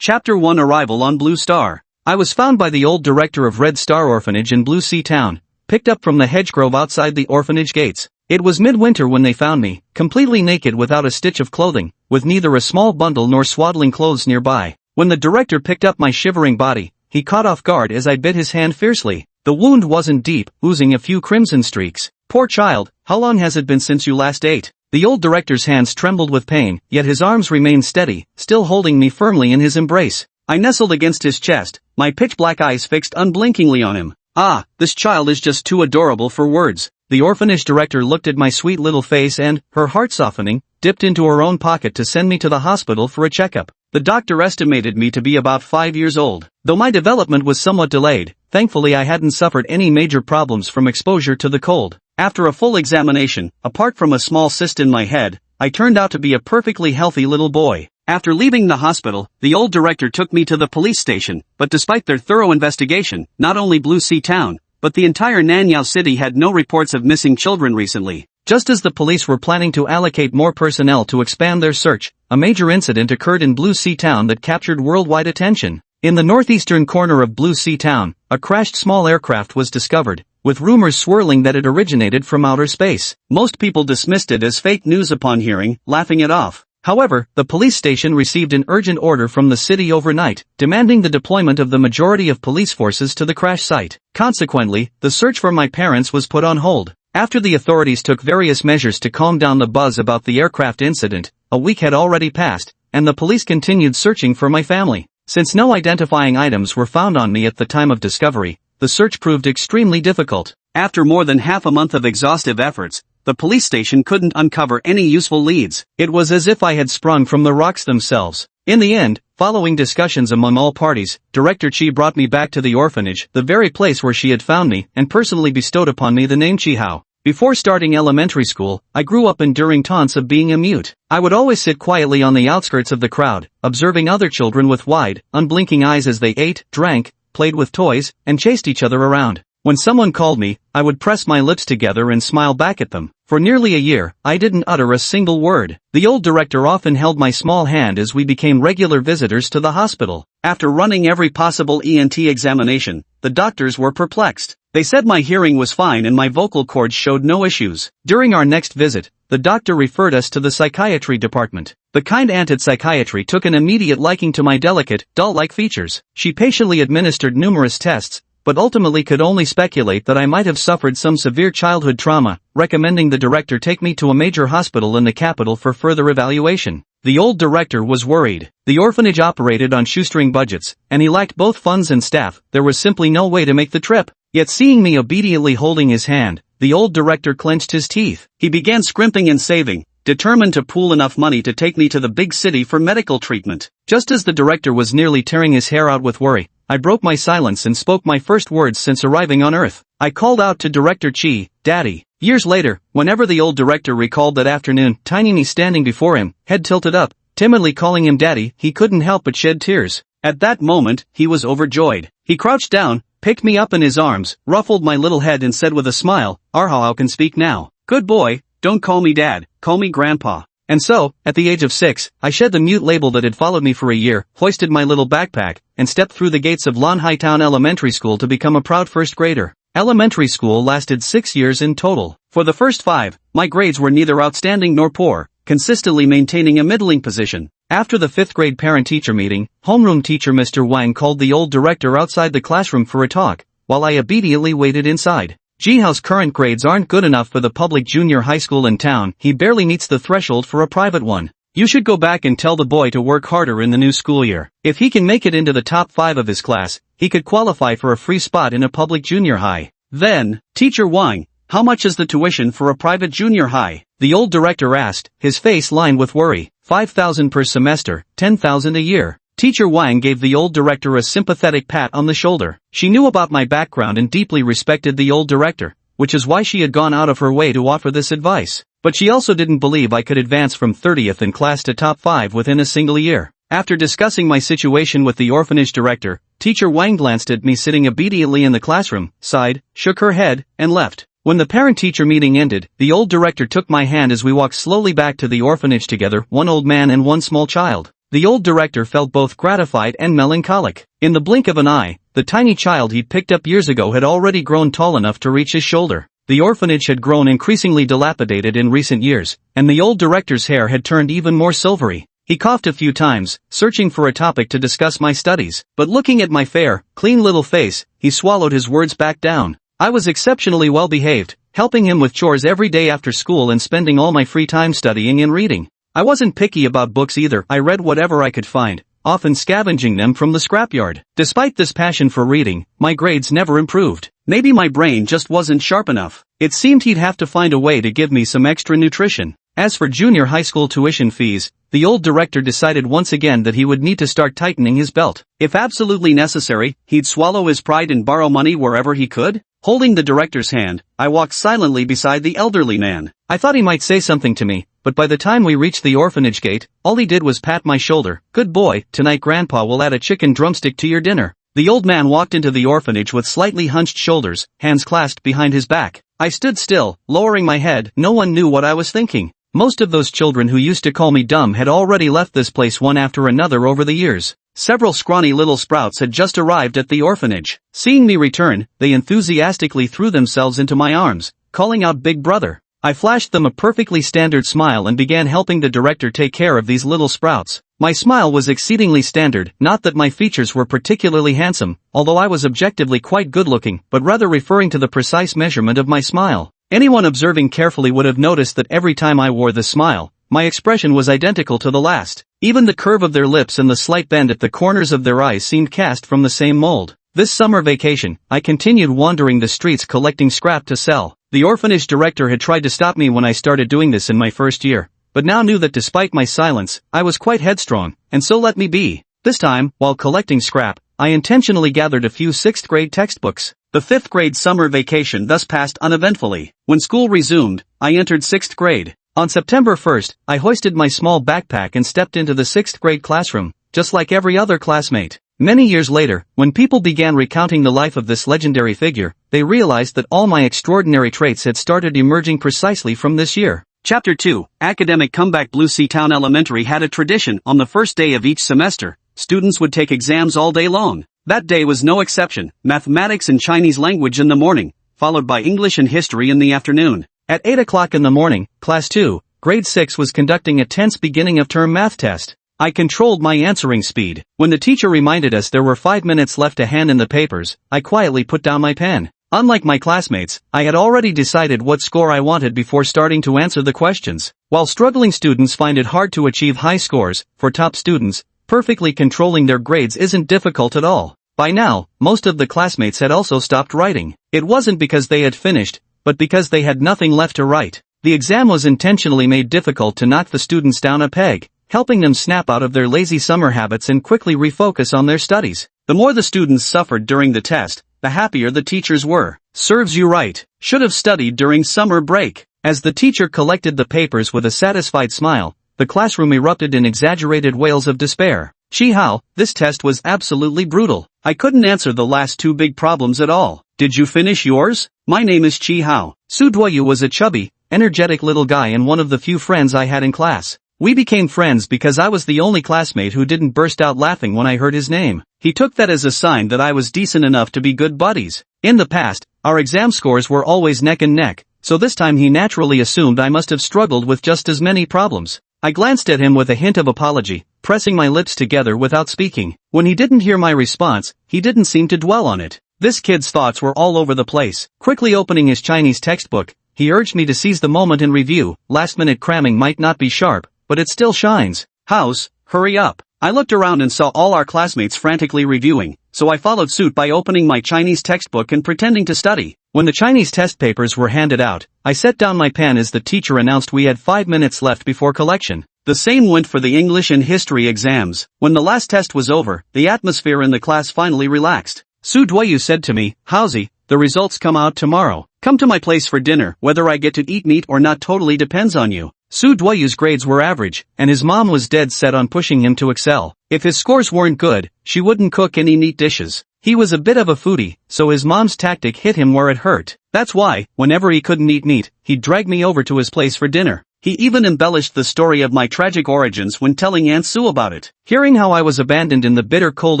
Chapter 1 Arrival on Blue Star. I was found by the old director of Red Star Orphanage in Blue Sea Town, picked up from the hedgegrove outside the orphanage gates. It was midwinter when they found me, completely naked without a stitch of clothing, with neither a small bundle nor swaddling clothes nearby. When the director picked up my shivering body, he caught off guard as I bit his hand fiercely. The wound wasn't deep, oozing a few crimson streaks. Poor child, how long has it been since you last ate? The old director's hands trembled with pain, yet his arms remained steady, still holding me firmly in his embrace. I nestled against his chest, my pitch-black eyes fixed unblinkingly on him. Ah, this child is just too adorable for words. The orphanage director looked at my sweet little face and, her heart softening, dipped into her own pocket to send me to the hospital for a checkup. The doctor estimated me to be about 5 years old. Though my development was somewhat delayed, thankfully I hadn't suffered any major problems from exposure to the cold. After a full examination, apart from a small cyst in my head, I turned out to be a perfectly healthy little boy. After leaving the hospital, the old director took me to the police station, but despite their thorough investigation, not only Blue Sea Town, but the entire Nanyao city had no reports of missing children recently. Just as the police were planning to allocate more personnel to expand their search, a major incident occurred in Blue Sea Town that captured worldwide attention. In the northeastern corner of Blue Sea Town, a crashed small aircraft was discovered, with rumors swirling that it originated from outer space. Most people dismissed it as fake news upon hearing, laughing it off. However, the police station received an urgent order from the city overnight, demanding the deployment of the majority of police forces to the crash site. Consequently, the search for my parents was put on hold. After the authorities took various measures to calm down the buzz about the aircraft incident, a week had already passed, and the police continued searching for my family. Since no identifying items were found on me at the time of discovery, the search proved extremely difficult. After more than half a month of exhaustive efforts, the police station couldn't uncover any useful leads. It was as if I had sprung from the rocks themselves. In the end, following discussions among all parties, Director Chi brought me back to the orphanage, the very place where she had found me, and personally bestowed upon me the name Chihao. Before starting elementary school, I grew up enduring taunts of being a mute. I would always sit quietly on the outskirts of the crowd, observing other children with wide, unblinking eyes as they ate, drank, played with toys, and chased each other around. When someone called me, I would press my lips together and smile back at them. For nearly a year, I didn't utter a single word. The old director often held my small hand as we became regular visitors to the hospital. After running every possible ENT examination, the doctors were perplexed. They said my hearing was fine and my vocal cords showed no issues. During our next visit, the doctor referred us to the psychiatry department. The kind aunt at psychiatry took an immediate liking to my delicate, doll-like features. She patiently administered numerous tests, but ultimately could only speculate that I might have suffered some severe childhood trauma, recommending the director take me to a major hospital in the capital for further evaluation. The old director was worried. The orphanage operated on shoestring budgets, and he lacked both funds and staff. There was simply no way to make the trip. Yet seeing me obediently holding his hand, the old director clenched his teeth. He began scrimping and saving, determined to pool enough money to take me to the big city for medical treatment. Just as the director was nearly tearing his hair out with worry, I broke my silence and spoke my first words since arriving on Earth. I called out to Director Chi, "Daddy." Years later, whenever the old director recalled that afternoon, tiny me standing before him, head tilted up, timidly calling him Daddy, he couldn't help but shed tears. At that moment, he was overjoyed. He crouched down, picked me up in his arms, ruffled my little head and said with a smile, "Arhao can speak now. Good boy, don't call me Dad, call me Grandpa." And so, at the age of 6, I shed the mute label that had followed me for a year, hoisted my little backpack, and stepped through the gates of Lanhai Town Elementary School to become a proud first grader. Elementary school lasted 6 years in total. For the first 5, my grades were neither outstanding nor poor, consistently maintaining a middling position. After the 5th grade parent-teacher meeting, homeroom teacher Mr. Wang called the old director outside the classroom for a talk, while I obediently waited inside. Jihao's current grades aren't good enough for the public junior high school in town. He barely meets the threshold for a private one. You should go back and tell the boy to work harder in the new school year. If he can make it into the top 5 of his class, he could qualify for a free spot in a public junior high. Then, Teacher Wang, how much is the tuition for a private junior high? The old director asked, his face lined with worry. 5,000 per semester, 10,000 a year. Teacher Wang gave the old director a sympathetic pat on the shoulder. She knew about my background and deeply respected the old director, which is why she had gone out of her way to offer this advice. But she also didn't believe I could advance from 30th in class to top 5 within a single year. After discussing my situation with the orphanage director, Teacher Wang glanced at me sitting obediently in the classroom, sighed, shook her head, and left. When the parent-teacher meeting ended, the old director took my hand as we walked slowly back to the orphanage together, one old man and one small child. The old director felt both gratified and melancholic. In the blink of an eye, the tiny child he'd picked up years ago had already grown tall enough to reach his shoulder. The orphanage had grown increasingly dilapidated in recent years, and the old director's hair had turned even more silvery. He coughed a few times, searching for a topic to discuss my studies, but looking at my fair, clean little face, he swallowed his words back down. I was exceptionally well behaved, helping him with chores every day after school and spending all my free time studying and reading. I wasn't picky about books either. I read whatever I could find, often scavenging them from the scrapyard. Despite this passion for reading, my grades never improved. Maybe my brain just wasn't sharp enough. It seemed he'd have to find a way to give me some extra nutrition. As for junior high school tuition fees, the old director decided once again that he would need to start tightening his belt. If absolutely necessary, he'd swallow his pride and borrow money wherever he could. Holding the director's hand, I walked silently beside the elderly man. I thought he might say something to me, but by the time we reached the orphanage gate, all he did was pat my shoulder. "Good boy, tonight Grandpa will add a chicken drumstick to your dinner." The old man walked into the orphanage with slightly hunched shoulders, hands clasped behind his back. I stood still, lowering my head. No one knew what I was thinking. Most of those children who used to call me dumb had already left this place one after another over the years. Several scrawny little sprouts had just arrived at the orphanage. Seeing me return, they enthusiastically threw themselves into my arms, calling out "Big Brother." I flashed them a perfectly standard smile and began helping the director take care of these little sprouts. My smile was exceedingly standard, not that my features were particularly handsome, although I was objectively quite good-looking, but rather referring to the precise measurement of my smile. Anyone observing carefully would have noticed that every time I wore the smile, my expression was identical to the last. Even the curve of their lips and the slight bend at the corners of their eyes seemed cast from the same mold. This summer vacation, I continued wandering the streets collecting scrap to sell. The orphanage director had tried to stop me when I started doing this in my first year, but now knew that despite my silence, I was quite headstrong, and so let me be. This time, while collecting scrap, I intentionally gathered a few 6th grade textbooks. The 5th grade summer vacation thus passed uneventfully. When school resumed, I entered 6th grade. On September 1st, I hoisted my small backpack and stepped into the 6th grade classroom, just like every other classmate. Many years later, when people began recounting the life of this legendary figure, they realized that all my extraordinary traits had started emerging precisely from this year. Chapter 2, Academic Comeback. Blue Sea Town Elementary had a tradition. On the first day of each semester, students would take exams all day long. That day was no exception. Mathematics and Chinese language in the morning, followed by English and history in the afternoon. At 8 o'clock in the morning, Class 2, Grade 6 was conducting a tense beginning of term math test. I controlled my answering speed. When the teacher reminded us there were 5 minutes left to hand in the papers, I quietly put down my pen. Unlike my classmates, I had already decided what score I wanted before starting to answer the questions. While struggling students find it hard to achieve high scores, for top students, perfectly controlling their grades isn't difficult at all. By now, most of the classmates had also stopped writing. It wasn't because they had finished, but because they had nothing left to write. The exam was intentionally made difficult to knock the students down a peg, helping them snap out of their lazy summer habits and quickly refocus on their studies. The more the students suffered during the test, the happier the teachers were. Serves you right. Should have studied during summer break. As the teacher collected the papers with a satisfied smile, the classroom erupted in exaggerated wails of despair. "Chi Hao, this test was absolutely brutal. I couldn't answer the last 2 big problems at all. Did you finish yours?" "My name is Chi Hao." Su Duoyu was a chubby, energetic little guy and one of the few friends I had in class. We became friends because I was the only classmate who didn't burst out laughing when I heard his name. He took that as a sign that I was decent enough to be good buddies. In the past, our exam scores were always neck and neck, so this time he naturally assumed I must have struggled with just as many problems. I glanced at him with a hint of apology, pressing my lips together without speaking. When he didn't hear my response, he didn't seem to dwell on it. This kid's thoughts were all over the place. Quickly opening his Chinese textbook, he urged me to seize the moment and review. Last-minute cramming might not be sharp, but it still shines. "House, hurry up." I looked around and saw all our classmates frantically reviewing, so I followed suit by opening my Chinese textbook and pretending to study. When the Chinese test papers were handed out, I set down my pen as the teacher announced we had 5 minutes left before collection. The same went for the English and history exams. When the last test was over, the atmosphere in the class finally relaxed. Su Duoyu said to me, "Haozi, the results come out tomorrow. Come to my place for dinner. Whether I get to eat meat or not totally depends on you." Su Duoyu's grades were average, and his mom was dead set on pushing him to excel. If his scores weren't good, she wouldn't cook any neat dishes. He was a bit of a foodie, so his mom's tactic hit him where it hurt. That's why, whenever he couldn't eat meat, he'd drag me over to his place for dinner. He even embellished the story of my tragic origins when telling Aunt Sue about it. Hearing how I was abandoned in the bitter cold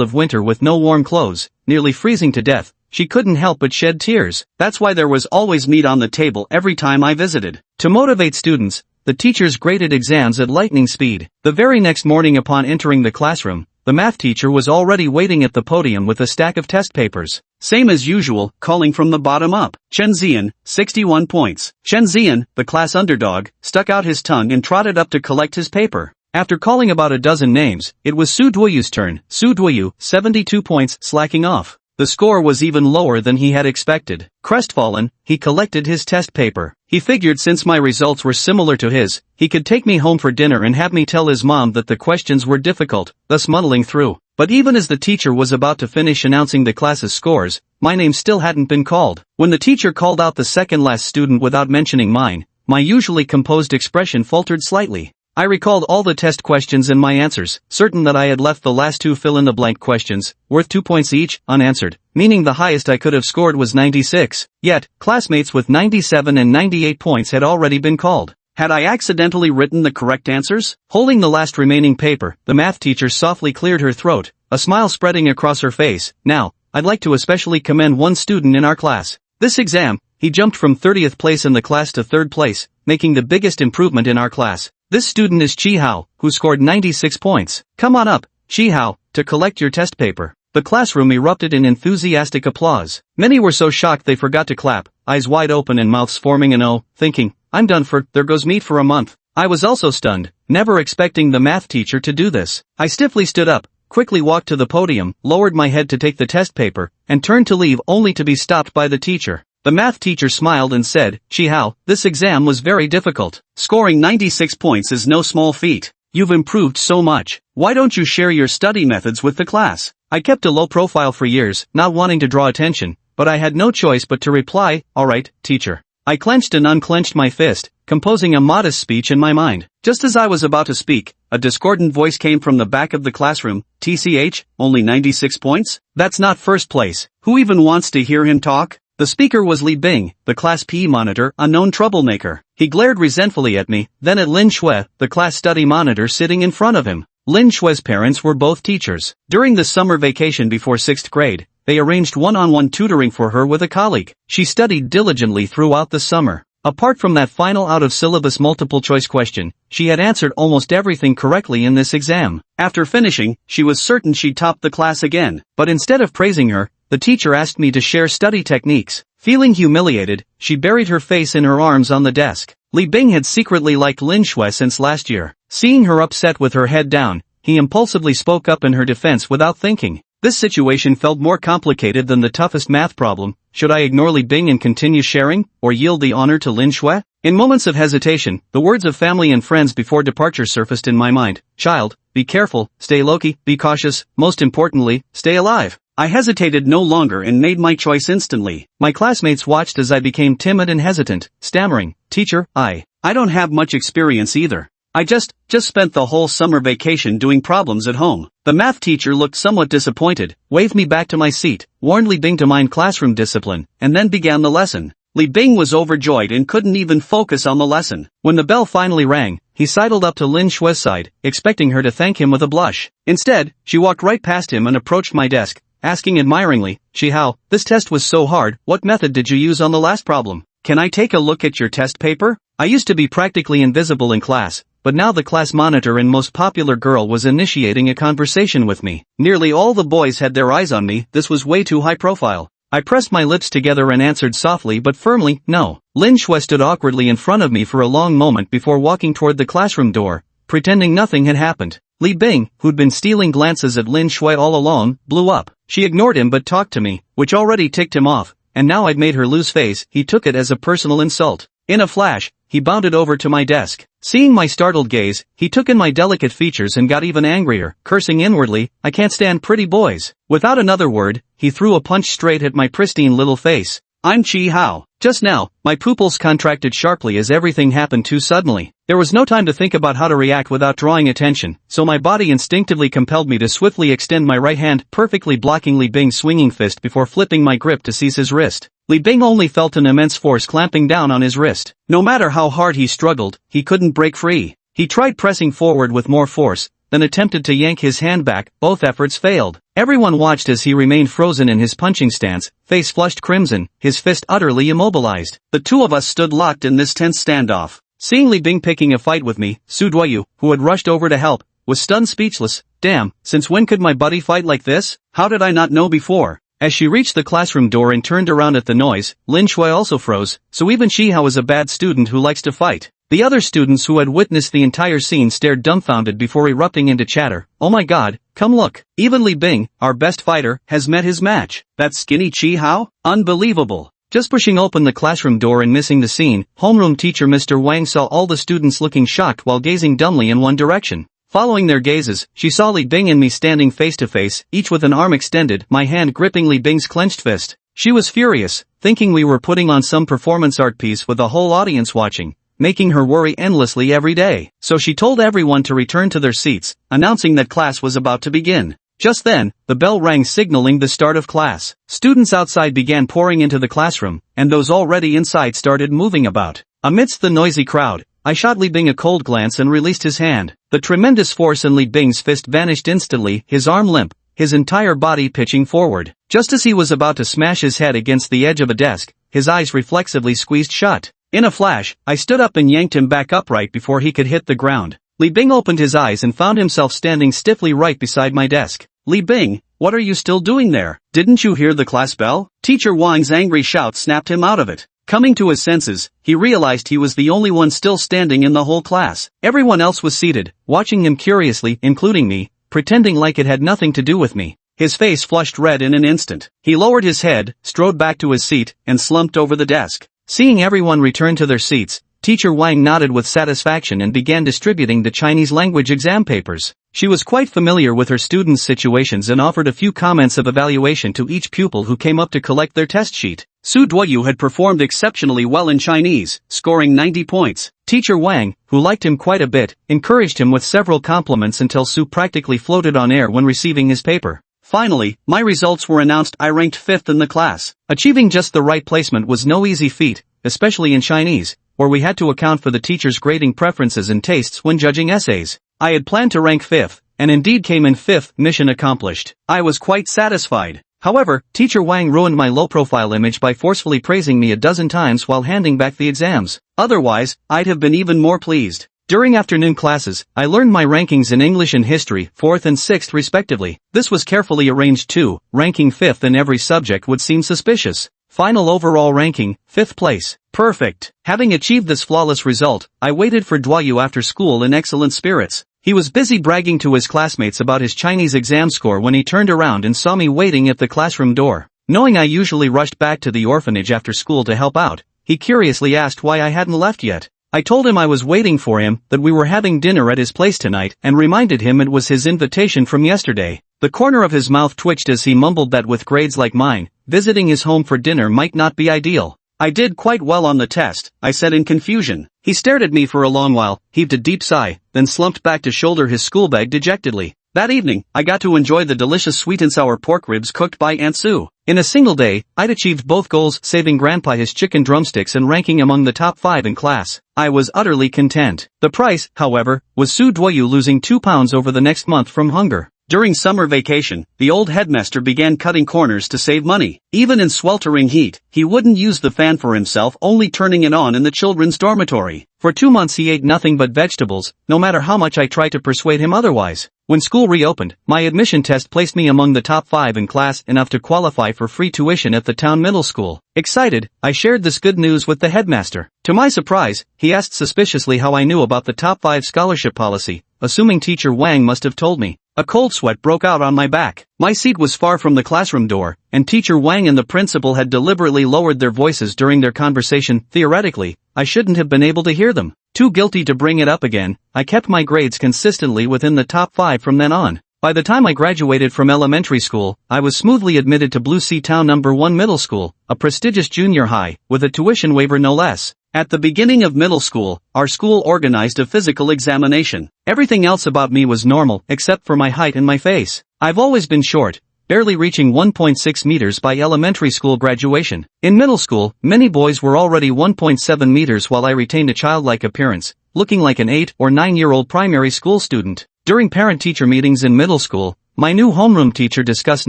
of winter with no warm clothes, nearly freezing to death, she couldn't help but shed tears. That's why there was always meat on the table every time I visited. To motivate students, the teachers graded exams at lightning speed. The very next morning upon entering the classroom, the math teacher was already waiting at the podium with a stack of test papers. Same as usual, calling from the bottom up. Chen Zian, 61 points. Chen Zian, the class underdog, stuck out his tongue and trotted up to collect his paper. After calling about a dozen names, it was Su Duoyu's turn. Su Duoyu, 72 points, slacking off. The score was even lower than he had expected. Crestfallen, he collected his test paper. He figured since my results were similar to his, he could take me home for dinner and have me tell his mom that the questions were difficult, thus muddling through. But even as the teacher was about to finish announcing the class's scores, my name still hadn't been called. When the teacher called out the second last student without mentioning mine, my usually composed expression faltered slightly. I recalled all the test questions and my answers, certain that I had left the last two fill-in-the-blank questions, worth 2 points each, unanswered, meaning the highest I could have scored was 96. Yet, classmates with 97 and 98 points had already been called. Had I accidentally written the correct answers? Holding the last remaining paper, the math teacher softly cleared her throat, a smile spreading across her face. Now, I'd like to especially commend one student in our class. This exam, he jumped from 30th place in the class to 3rd place, making the biggest improvement in our class. This student is Chi Hao, who scored 96 points. Come on up, Chi Hao, to collect your test paper. The classroom erupted in enthusiastic applause. Many were so shocked they forgot to clap, eyes wide open and mouths forming an O, thinking, I'm done for, there goes meat for a month. I was also stunned, never expecting the math teacher to do this. I stiffly stood up, quickly walked to the podium, lowered my head to take the test paper, and turned to leave only to be stopped by the teacher. The math teacher smiled and said, Chi Hao, this exam was very difficult. Scoring 96 points is no small feat. You've improved so much. Why don't you share your study methods with the class? I kept a low profile for years, not wanting to draw attention, but I had no choice but to reply, alright, teacher. I clenched and unclenched my fist, composing a modest speech in my mind. Just as I was about to speak, a discordant voice came from the back of the classroom. TCH, only 96 points? That's not first place. Who even wants to hear him talk? The speaker was Li Bing, the class PE monitor, a known troublemaker. He glared resentfully at me, then at Lin Shui, the class study monitor sitting in front of him. Lin Shui's parents were both teachers. During the summer vacation before 6th grade, they arranged one-on-one tutoring for her with a colleague. She studied diligently throughout the summer. Apart from that final out-of-syllabus multiple-choice question, she had answered almost everything correctly in this exam. After finishing, she was certain she'd top the class again. But instead of praising her, the teacher asked me to share study techniques. Feeling humiliated, she buried her face in her arms on the desk. Li Bing had secretly liked Lin Shui since last year. Seeing her upset with her head down, he impulsively spoke up in her defense without thinking. This situation felt more complicated than the toughest math problem. Should I ignore Li Bing and continue sharing, or yield the honor to Lin Shui? In moments of hesitation, the words of family and friends before departure surfaced in my mind. Child, be careful, stay low-key, be cautious, most importantly, stay alive. I hesitated no longer and made my choice instantly. My classmates watched as I became timid and hesitant, stammering, Teacher, I don't have much experience either. I just spent the whole summer vacation doing problems at home. The math teacher looked somewhat disappointed, waved me back to my seat, warned Li Bing to mind classroom discipline, and then began the lesson. Li Bing was overjoyed and couldn't even focus on the lesson. When the bell finally rang, he sidled up to Lin Shui's side, expecting her to thank him with a blush. Instead, she walked right past him and approached my desk, asking admiringly, Chi Hao, this test was so hard, what method did you use on the last problem? Can I take a look at your test paper? I used to be practically invisible in class, but now the class monitor and most popular girl was initiating a conversation with me. Nearly all the boys had their eyes on me, this was way too high profile. I pressed my lips together and answered softly but firmly, no. Lin Shui stood awkwardly in front of me for a long moment before walking toward the classroom door, pretending nothing had happened. Li Bing, who'd been stealing glances at Lin Shui all along, blew up. She ignored him but talked to me, which already ticked him off, and now I'd made her lose face. He took it as a personal insult. In a flash, he bounded over to my desk. Seeing my startled gaze, he took in my delicate features and got even angrier, cursing inwardly, I can't stand pretty boys. Without another word, he threw a punch straight at my pristine little face. I'm Chi Hao. Just now, my pupils contracted sharply as everything happened too suddenly. There was no time to think about how to react without drawing attention, so my body instinctively compelled me to swiftly extend my right hand, perfectly blocking Li Bing's swinging fist before flipping my grip to seize his wrist. Li Bing only felt an immense force clamping down on his wrist. No matter how hard he struggled, he couldn't break free. He tried pressing forward with more force, then attempted to yank his hand back. Both efforts failed. Everyone watched as he remained frozen in his punching stance, face flushed crimson, his fist utterly immobilized. The two of us stood locked in this tense standoff. Seeing Li Bing picking a fight with me, Su Duoyu, who had rushed over to help, was stunned speechless. Damn, since when could my buddy fight like this? How did I not know before? As she reached the classroom door and turned around at the noise, Lin Shui also froze, so even Shihao is a bad student who likes to fight. The other students who had witnessed the entire scene stared dumbfounded before erupting into chatter. Oh my god, come look. Even Li Bing, our best fighter, has met his match. That skinny Shihao? Unbelievable. Just pushing open the classroom door and missing the scene, homeroom teacher Mr. Wang saw all the students looking shocked while gazing dumbly in one direction. Following their gazes, she saw Li Bing and me standing face to face, each with an arm extended, my hand gripping Li Bing's clenched fist. She was furious, thinking we were putting on some performance art piece with the whole audience watching, making her worry endlessly every day. So she told everyone to return to their seats, announcing that class was about to begin. Just then, the bell rang signaling the start of class. Students outside began pouring into the classroom, and those already inside started moving about. Amidst the noisy crowd, I shot Li Bing a cold glance and released his hand. The tremendous force in Li Bing's fist vanished instantly, his arm limp, his entire body pitching forward. Just as he was about to smash his head against the edge of a desk, his eyes reflexively squeezed shut. In a flash, I stood up and yanked him back upright before he could hit the ground. Li Bing opened his eyes and found himself standing stiffly right beside my desk. Li Bing, what are you still doing there? Didn't you hear the class bell? Teacher Wang's angry shout snapped him out of it. Coming to his senses, he realized he was the only one still standing in the whole class. Everyone else was seated, watching him curiously, including me, pretending like it had nothing to do with me. His face flushed red in an instant. He lowered his head, strode back to his seat, and slumped over the desk. Seeing everyone return to their seats, Teacher Wang nodded with satisfaction and began distributing the Chinese language exam papers. She was quite familiar with her students' situations and offered a few comments of evaluation to each pupil who came up to collect their test sheet. Su Duoyu had performed exceptionally well in Chinese, scoring 90 points. Teacher Wang, who liked him quite a bit, encouraged him with several compliments until Su practically floated on air when receiving his paper. Finally, my results were announced. I ranked 5th in the class. Achieving just the right placement was no easy feat, especially in Chinese, where we had to account for the teacher's grading preferences and tastes when judging essays. I had planned to rank 5th, and indeed came in 5th, mission accomplished. I was quite satisfied. However, Teacher Wang ruined my low-profile image by forcefully praising me a dozen times while handing back the exams. Otherwise, I'd have been even more pleased. During afternoon classes, I learned my rankings in English and history, 4th and 6th respectively. This was carefully arranged too. Ranking 5th in every subject would seem suspicious. Final overall ranking, 5th place. Perfect. Having achieved this flawless result, I waited for Duoyu after school in excellent spirits. He was busy bragging to his classmates about his Chinese exam score when he turned around and saw me waiting at the classroom door. Knowing I usually rushed back to the orphanage after school to help out, he curiously asked why I hadn't left yet. I told him I was waiting for him, that we were having dinner at his place tonight, and reminded him it was his invitation from yesterday. The corner of his mouth twitched as he mumbled that with grades like mine, visiting his home for dinner might not be ideal. I did quite well on the test, I said in confusion. He stared at me for a long while, heaved a deep sigh, then slumped back to shoulder his school bag dejectedly. That evening, I got to enjoy the delicious sweet and sour pork ribs cooked by Aunt Sue. In a single day, I'd achieved both goals, saving Grandpa his chicken drumsticks and ranking among the top 5 in class. I was utterly content. The price, however, was Su Duoyu losing 2 pounds over the next month from hunger. During summer vacation, the old headmaster began cutting corners to save money. Even in sweltering heat, he wouldn't use the fan for himself, only turning it on in the children's dormitory. For 2 months he ate nothing but vegetables, no matter how much I tried to persuade him otherwise. When school reopened, my admission test placed me among the top 5 in class, enough to qualify for free tuition at the town middle school. Excited, I shared this good news with the headmaster. To my surprise, he asked suspiciously how I knew about the top 5 scholarship policy, assuming Teacher Wang must have told me. A cold sweat broke out on my back. My seat was far from the classroom door, and Teacher Wang and the principal had deliberately lowered their voices during their conversation. Theoretically, I shouldn't have been able to hear them. Too guilty to bring it up again, I kept my grades consistently within the top 5 from then on. By the time I graduated from elementary school, I was smoothly admitted to Blue Sea Town No. 1 Middle School, a prestigious junior high, with a tuition waiver no less. At the beginning of middle school, our school organized a physical examination. Everything else about me was normal, except for my height and my face. I've always been short, barely reaching 1.6 meters by elementary school graduation. In middle school, many boys were already 1.7 meters while I retained a childlike appearance, looking like an 8 or 9-year-old primary school student. During parent-teacher meetings in middle school, my new homeroom teacher discussed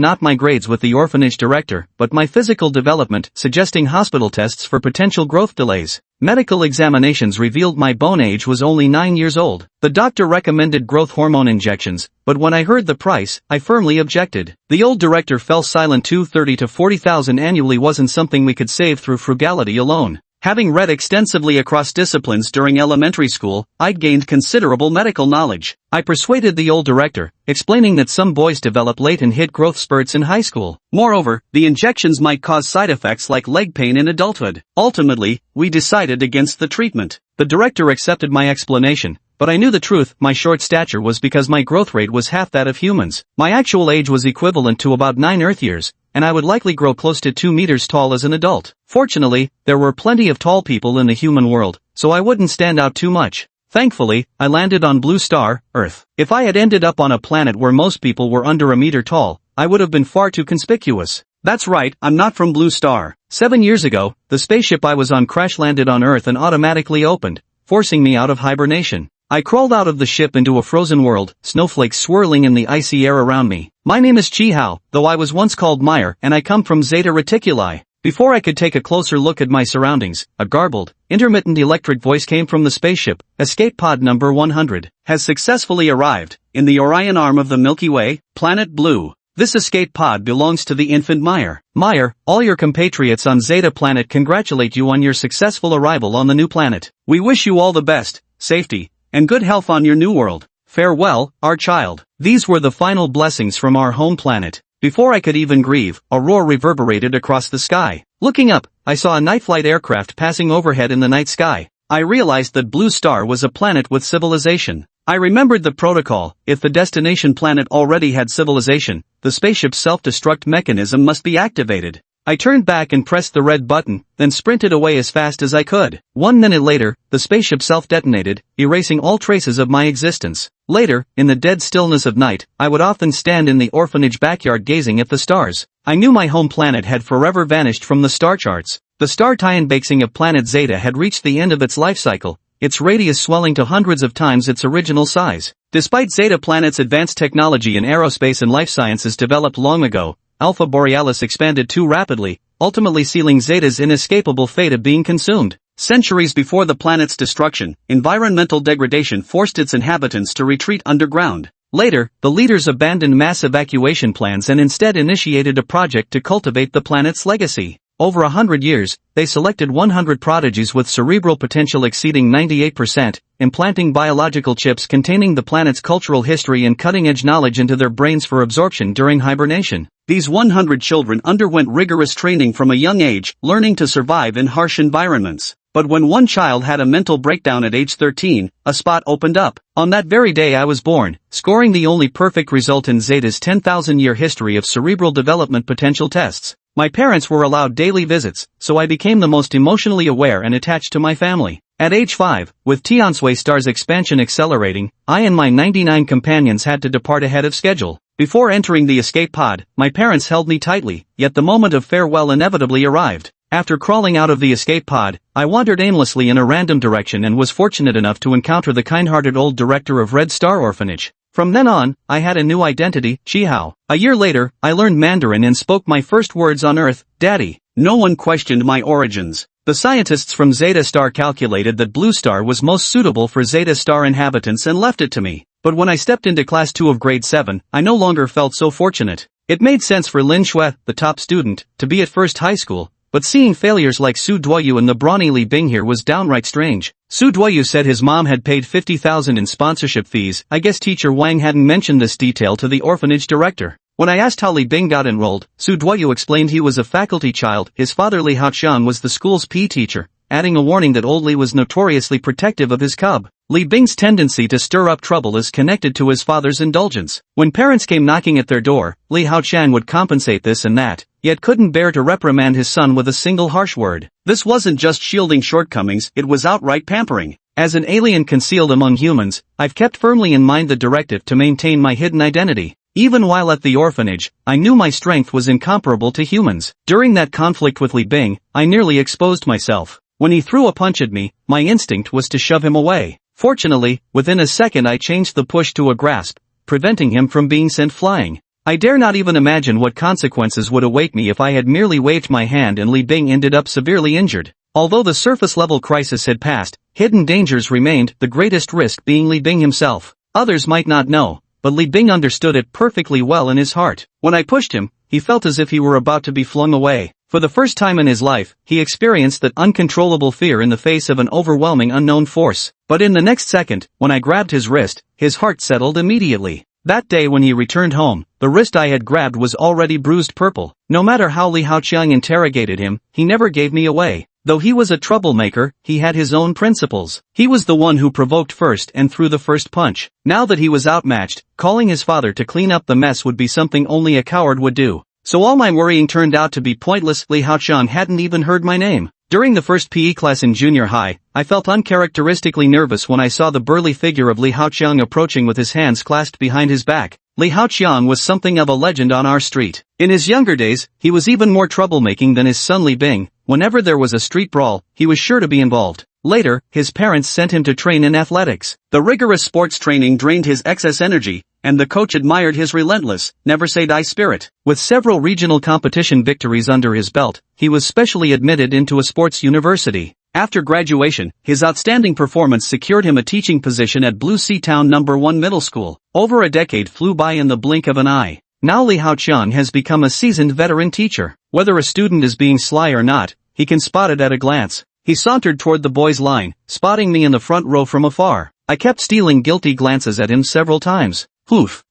not my grades with the orphanage director, but my physical development, suggesting hospital tests for potential growth delays. Medical examinations revealed my bone age was only 9 years old. The doctor recommended growth hormone injections, but when I heard the price, I firmly objected. The old director fell silent. 30 to 40,000 annually wasn't something we could save through frugality alone. Having read extensively across disciplines during elementary school, I'd gained considerable medical knowledge. I persuaded the old director, explaining that some boys develop late and hit growth spurts in high school. Moreover, the injections might cause side effects like leg pain in adulthood. Ultimately, we decided against the treatment. The director accepted my explanation, but I knew the truth. My short stature was because my growth rate was half that of humans. My actual age was equivalent to about 9 Earth years, and I would likely grow close to 2 meters tall as an adult. Fortunately, there were plenty of tall people in the human world, so I wouldn't stand out too much. Thankfully, I landed on Blue Star, Earth. If I had ended up on a planet where most people were under a meter tall, I would have been far too conspicuous. That's right, I'm not from Blue Star. 7 years ago, the spaceship I was on crash-landed on Earth and automatically opened, forcing me out of hibernation. I crawled out of the ship into a frozen world, snowflakes swirling in the icy air around me. My name is Chi-Hao, though I was once called Meyer, and I come from Zeta Reticuli. Before I could take a closer look at my surroundings, a garbled, intermittent electric voice came from the spaceship. Escape pod number 100 has successfully arrived in the Orion arm of the Milky Way, planet Blue. This escape pod belongs to the infant Meyer. Meyer, all your compatriots on Zeta Planet congratulate you on your successful arrival on the new planet. We wish you all the best, safety, and good health on your new world. Farewell, our child. These were the final blessings from our home planet. Before I could even grieve, a roar reverberated across the sky. Looking up, I saw a night flight aircraft passing overhead in the night sky. I realized that Blue Star was a planet with civilization. I remembered the protocol. If the destination planet already had civilization, the spaceship's self-destruct mechanism must be activated. I turned back and pressed the red button, then sprinted away as fast as I could. 1 minute later, the spaceship self-detonated, erasing all traces of my existence. Later, in the dead stillness of night, I would often stand in the orphanage backyard gazing at the stars. I knew my home planet had forever vanished from the star charts. The star tie-in-basing of planet Zeta had reached the end of its life cycle, its radius swelling to hundreds of times its original size. Despite Zeta Planet's advanced technology in aerospace and life sciences developed long ago, Alpha Borealis expanded too rapidly, ultimately sealing Zeta's inescapable fate of being consumed. Centuries before the planet's destruction, environmental degradation forced its inhabitants to retreat underground. Later, the leaders abandoned mass evacuation plans and instead initiated a project to cultivate the planet's legacy. Over 100 years, they selected 100 prodigies with cerebral potential exceeding 98%, implanting biological chips containing the planet's cultural history and cutting-edge knowledge into their brains for absorption during hibernation. These 100 children underwent rigorous training from a young age, learning to survive in harsh environments. But when one child had a mental breakdown at age 13, a spot opened up. On that very day I was born, scoring the only perfect result in Zeta's 10,000-year history of cerebral development potential tests. My parents were allowed daily visits, so I became the most emotionally aware and attached to my family. At age 5, with Tianshui Star's expansion accelerating, I and my 99 companions had to depart ahead of schedule. Before entering the escape pod, my parents held me tightly, yet the moment of farewell inevitably arrived. After crawling out of the escape pod, I wandered aimlessly in a random direction and was fortunate enough to encounter the kind-hearted old director of Red Star Orphanage. From then on, I had a new identity, Chi-Hao. A year later, I learned Mandarin and spoke my first words on Earth, Daddy. No one questioned my origins. The scientists from Zeta Star calculated that Blue Star was most suitable for Zeta Star inhabitants and left it to me. But when I stepped into Class 2 of Grade 7, I no longer felt so fortunate. It made sense for Lin Shui, the top student, to be at first high school, but seeing failures like Su Duoyu and the brawny Li Bing here was downright strange. Su Duoyu said his mom had paid 50,000 in sponsorship fees. I guess teacher Wang hadn't mentioned this detail to the orphanage director. When I asked how Li Bing got enrolled, Su Duoyu explained he was a faculty child. His father Li Haoqiang was the school's PE teacher, adding a warning that old Li was notoriously protective of his cub. Li Bing's tendency to stir up trouble is connected to his father's indulgence. When parents came knocking at their door, Li Haoqiang would compensate this and that, yet couldn't bear to reprimand his son with a single harsh word. This wasn't just shielding shortcomings, it was outright pampering. As an alien concealed among humans, I've kept firmly in mind the directive to maintain my hidden identity. Even while at the orphanage, I knew my strength was incomparable to humans. During that conflict with Li Bing, I nearly exposed myself. When he threw a punch at me, my instinct was to shove him away. Fortunately, within a second I changed the push to a grasp, preventing him from being sent flying. I dare not even imagine what consequences would await me if I had merely waved my hand and Li Bing ended up severely injured. Although the surface-level crisis had passed, hidden dangers remained, the greatest risk being Li Bing himself. Others might not know, but Li Bing understood it perfectly well in his heart. When I pushed him, he felt as if he were about to be flung away. For the first time in his life, he experienced that uncontrollable fear in the face of an overwhelming unknown force. But in the next second, when I grabbed his wrist, his heart settled immediately. That day when he returned home, the wrist I had grabbed was already bruised purple. No matter how Li Haoqiang interrogated him, he never gave me away. Though he was a troublemaker, he had his own principles. He was the one who provoked first and threw the first punch. Now that he was outmatched, calling his father to clean up the mess would be something only a coward would do. So all my worrying turned out to be pointless. Li Haoqiang hadn't even heard my name. During the first PE class in junior high, I felt uncharacteristically nervous when I saw the burly figure of Li Haoqiang approaching with his hands clasped behind his back. Li Haoqiang was something of a legend on our street. In his younger days, he was even more troublemaking than his son Li Bing. Whenever there was a street brawl, he was sure to be involved. Later, his parents sent him to train in athletics. The rigorous sports training drained his excess energy, and the coach admired his relentless, never-say-die spirit. With several regional competition victories under his belt, he was specially admitted into a sports university. After graduation, his outstanding performance secured him a teaching position at Blue Sea Town No. 1 Middle School. Over a decade flew by in the blink of an eye. Now Li Haoqiang has become a seasoned veteran teacher. Whether a student is being sly or not, he can spot it at a glance. He sauntered toward the boys' line, spotting me in the front row from afar. I kept stealing guilty glances at him several times.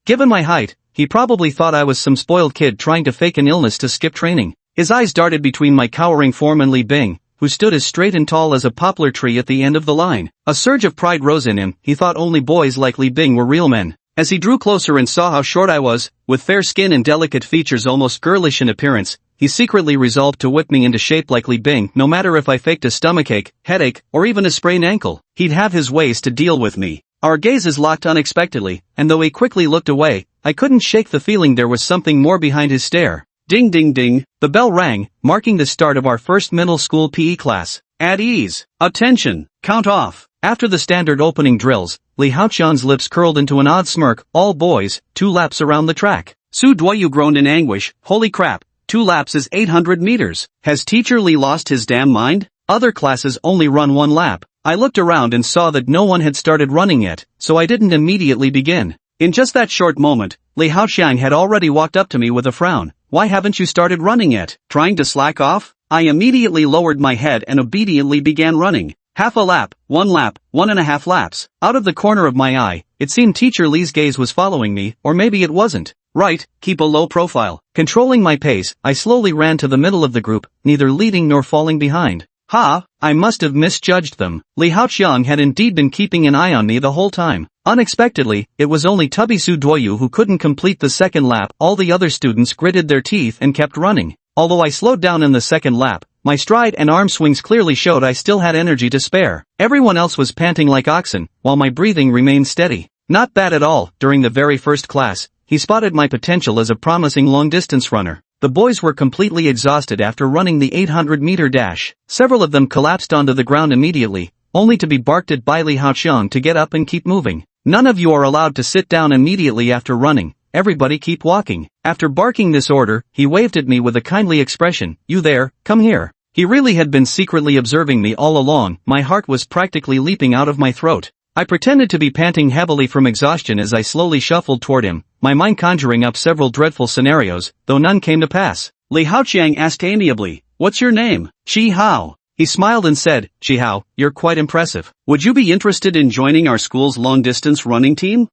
Given my height, he probably thought I was some spoiled kid trying to fake an illness to skip training. His eyes darted between my cowering form and Li Bing, who stood as straight and tall as a poplar tree at the end of the line. A surge of pride rose in him. He thought only boys like Li Bing were real men. As he drew closer and saw how short I was, with fair skin and delicate features almost girlish in appearance, he secretly resolved to whip me into shape like Li Bing. No matter if I faked a stomachache, headache, or even a sprained ankle, he'd have his ways to deal with me. Our gazes locked unexpectedly, and though he quickly looked away, I couldn't shake the feeling there was something more behind his stare. Ding ding ding, the bell rang, marking the start of our first middle school PE class. At ease. Attention. Count off. After the standard opening drills, Li Haoqiang's lips curled into an odd smirk. All boys, 2 laps around the track. Su Duoyu groaned in anguish. Holy crap, 2 laps is 800 meters. Has teacher Li lost his damn mind? Other classes only run 1 lap. I looked around and saw that no one had started running yet, so I didn't immediately begin. In just that short moment, Li Haoqiang had already walked up to me with a frown. Why haven't you started running yet? Trying to slack off? I immediately lowered my head and obediently began running. Half a lap, 1 lap, 1.5 laps. Out of the corner of my eye, it seemed teacher Li's gaze was following me, or maybe it wasn't. Right, keep a low profile. Controlling my pace, I slowly ran to the middle of the group, neither leading nor falling behind. I must have misjudged them. Li Haoqiang had indeed been keeping an eye on me the whole time. Unexpectedly, it was only Tubby Su Duoyu who couldn't complete the second lap. All the other students gritted their teeth and kept running. Although I slowed down in the second lap, my stride and arm swings clearly showed I still had energy to spare. Everyone else was panting like oxen, while my breathing remained steady. Not bad at all. During the very first class, he spotted my potential as a promising long-distance runner. The boys were completely exhausted after running the 800-meter dash. Several of them collapsed onto the ground immediately, only to be barked at by Li Haoqiang to get up and keep moving. None of you are allowed to sit down immediately after running. Everybody keep walking. After barking this order, he waved at me with a kindly expression. You there, come here. He really had been secretly observing me all along. My heart was practically leaping out of my throat. I pretended to be panting heavily from exhaustion as I slowly shuffled toward him, my mind conjuring up several dreadful scenarios, though none came to pass. Li Haoqiang asked amiably, "What's your name?" "Shi Hao." He smiled and said, "Shi Hao, you're quite impressive. Would you be interested in joining our school's long-distance running team?"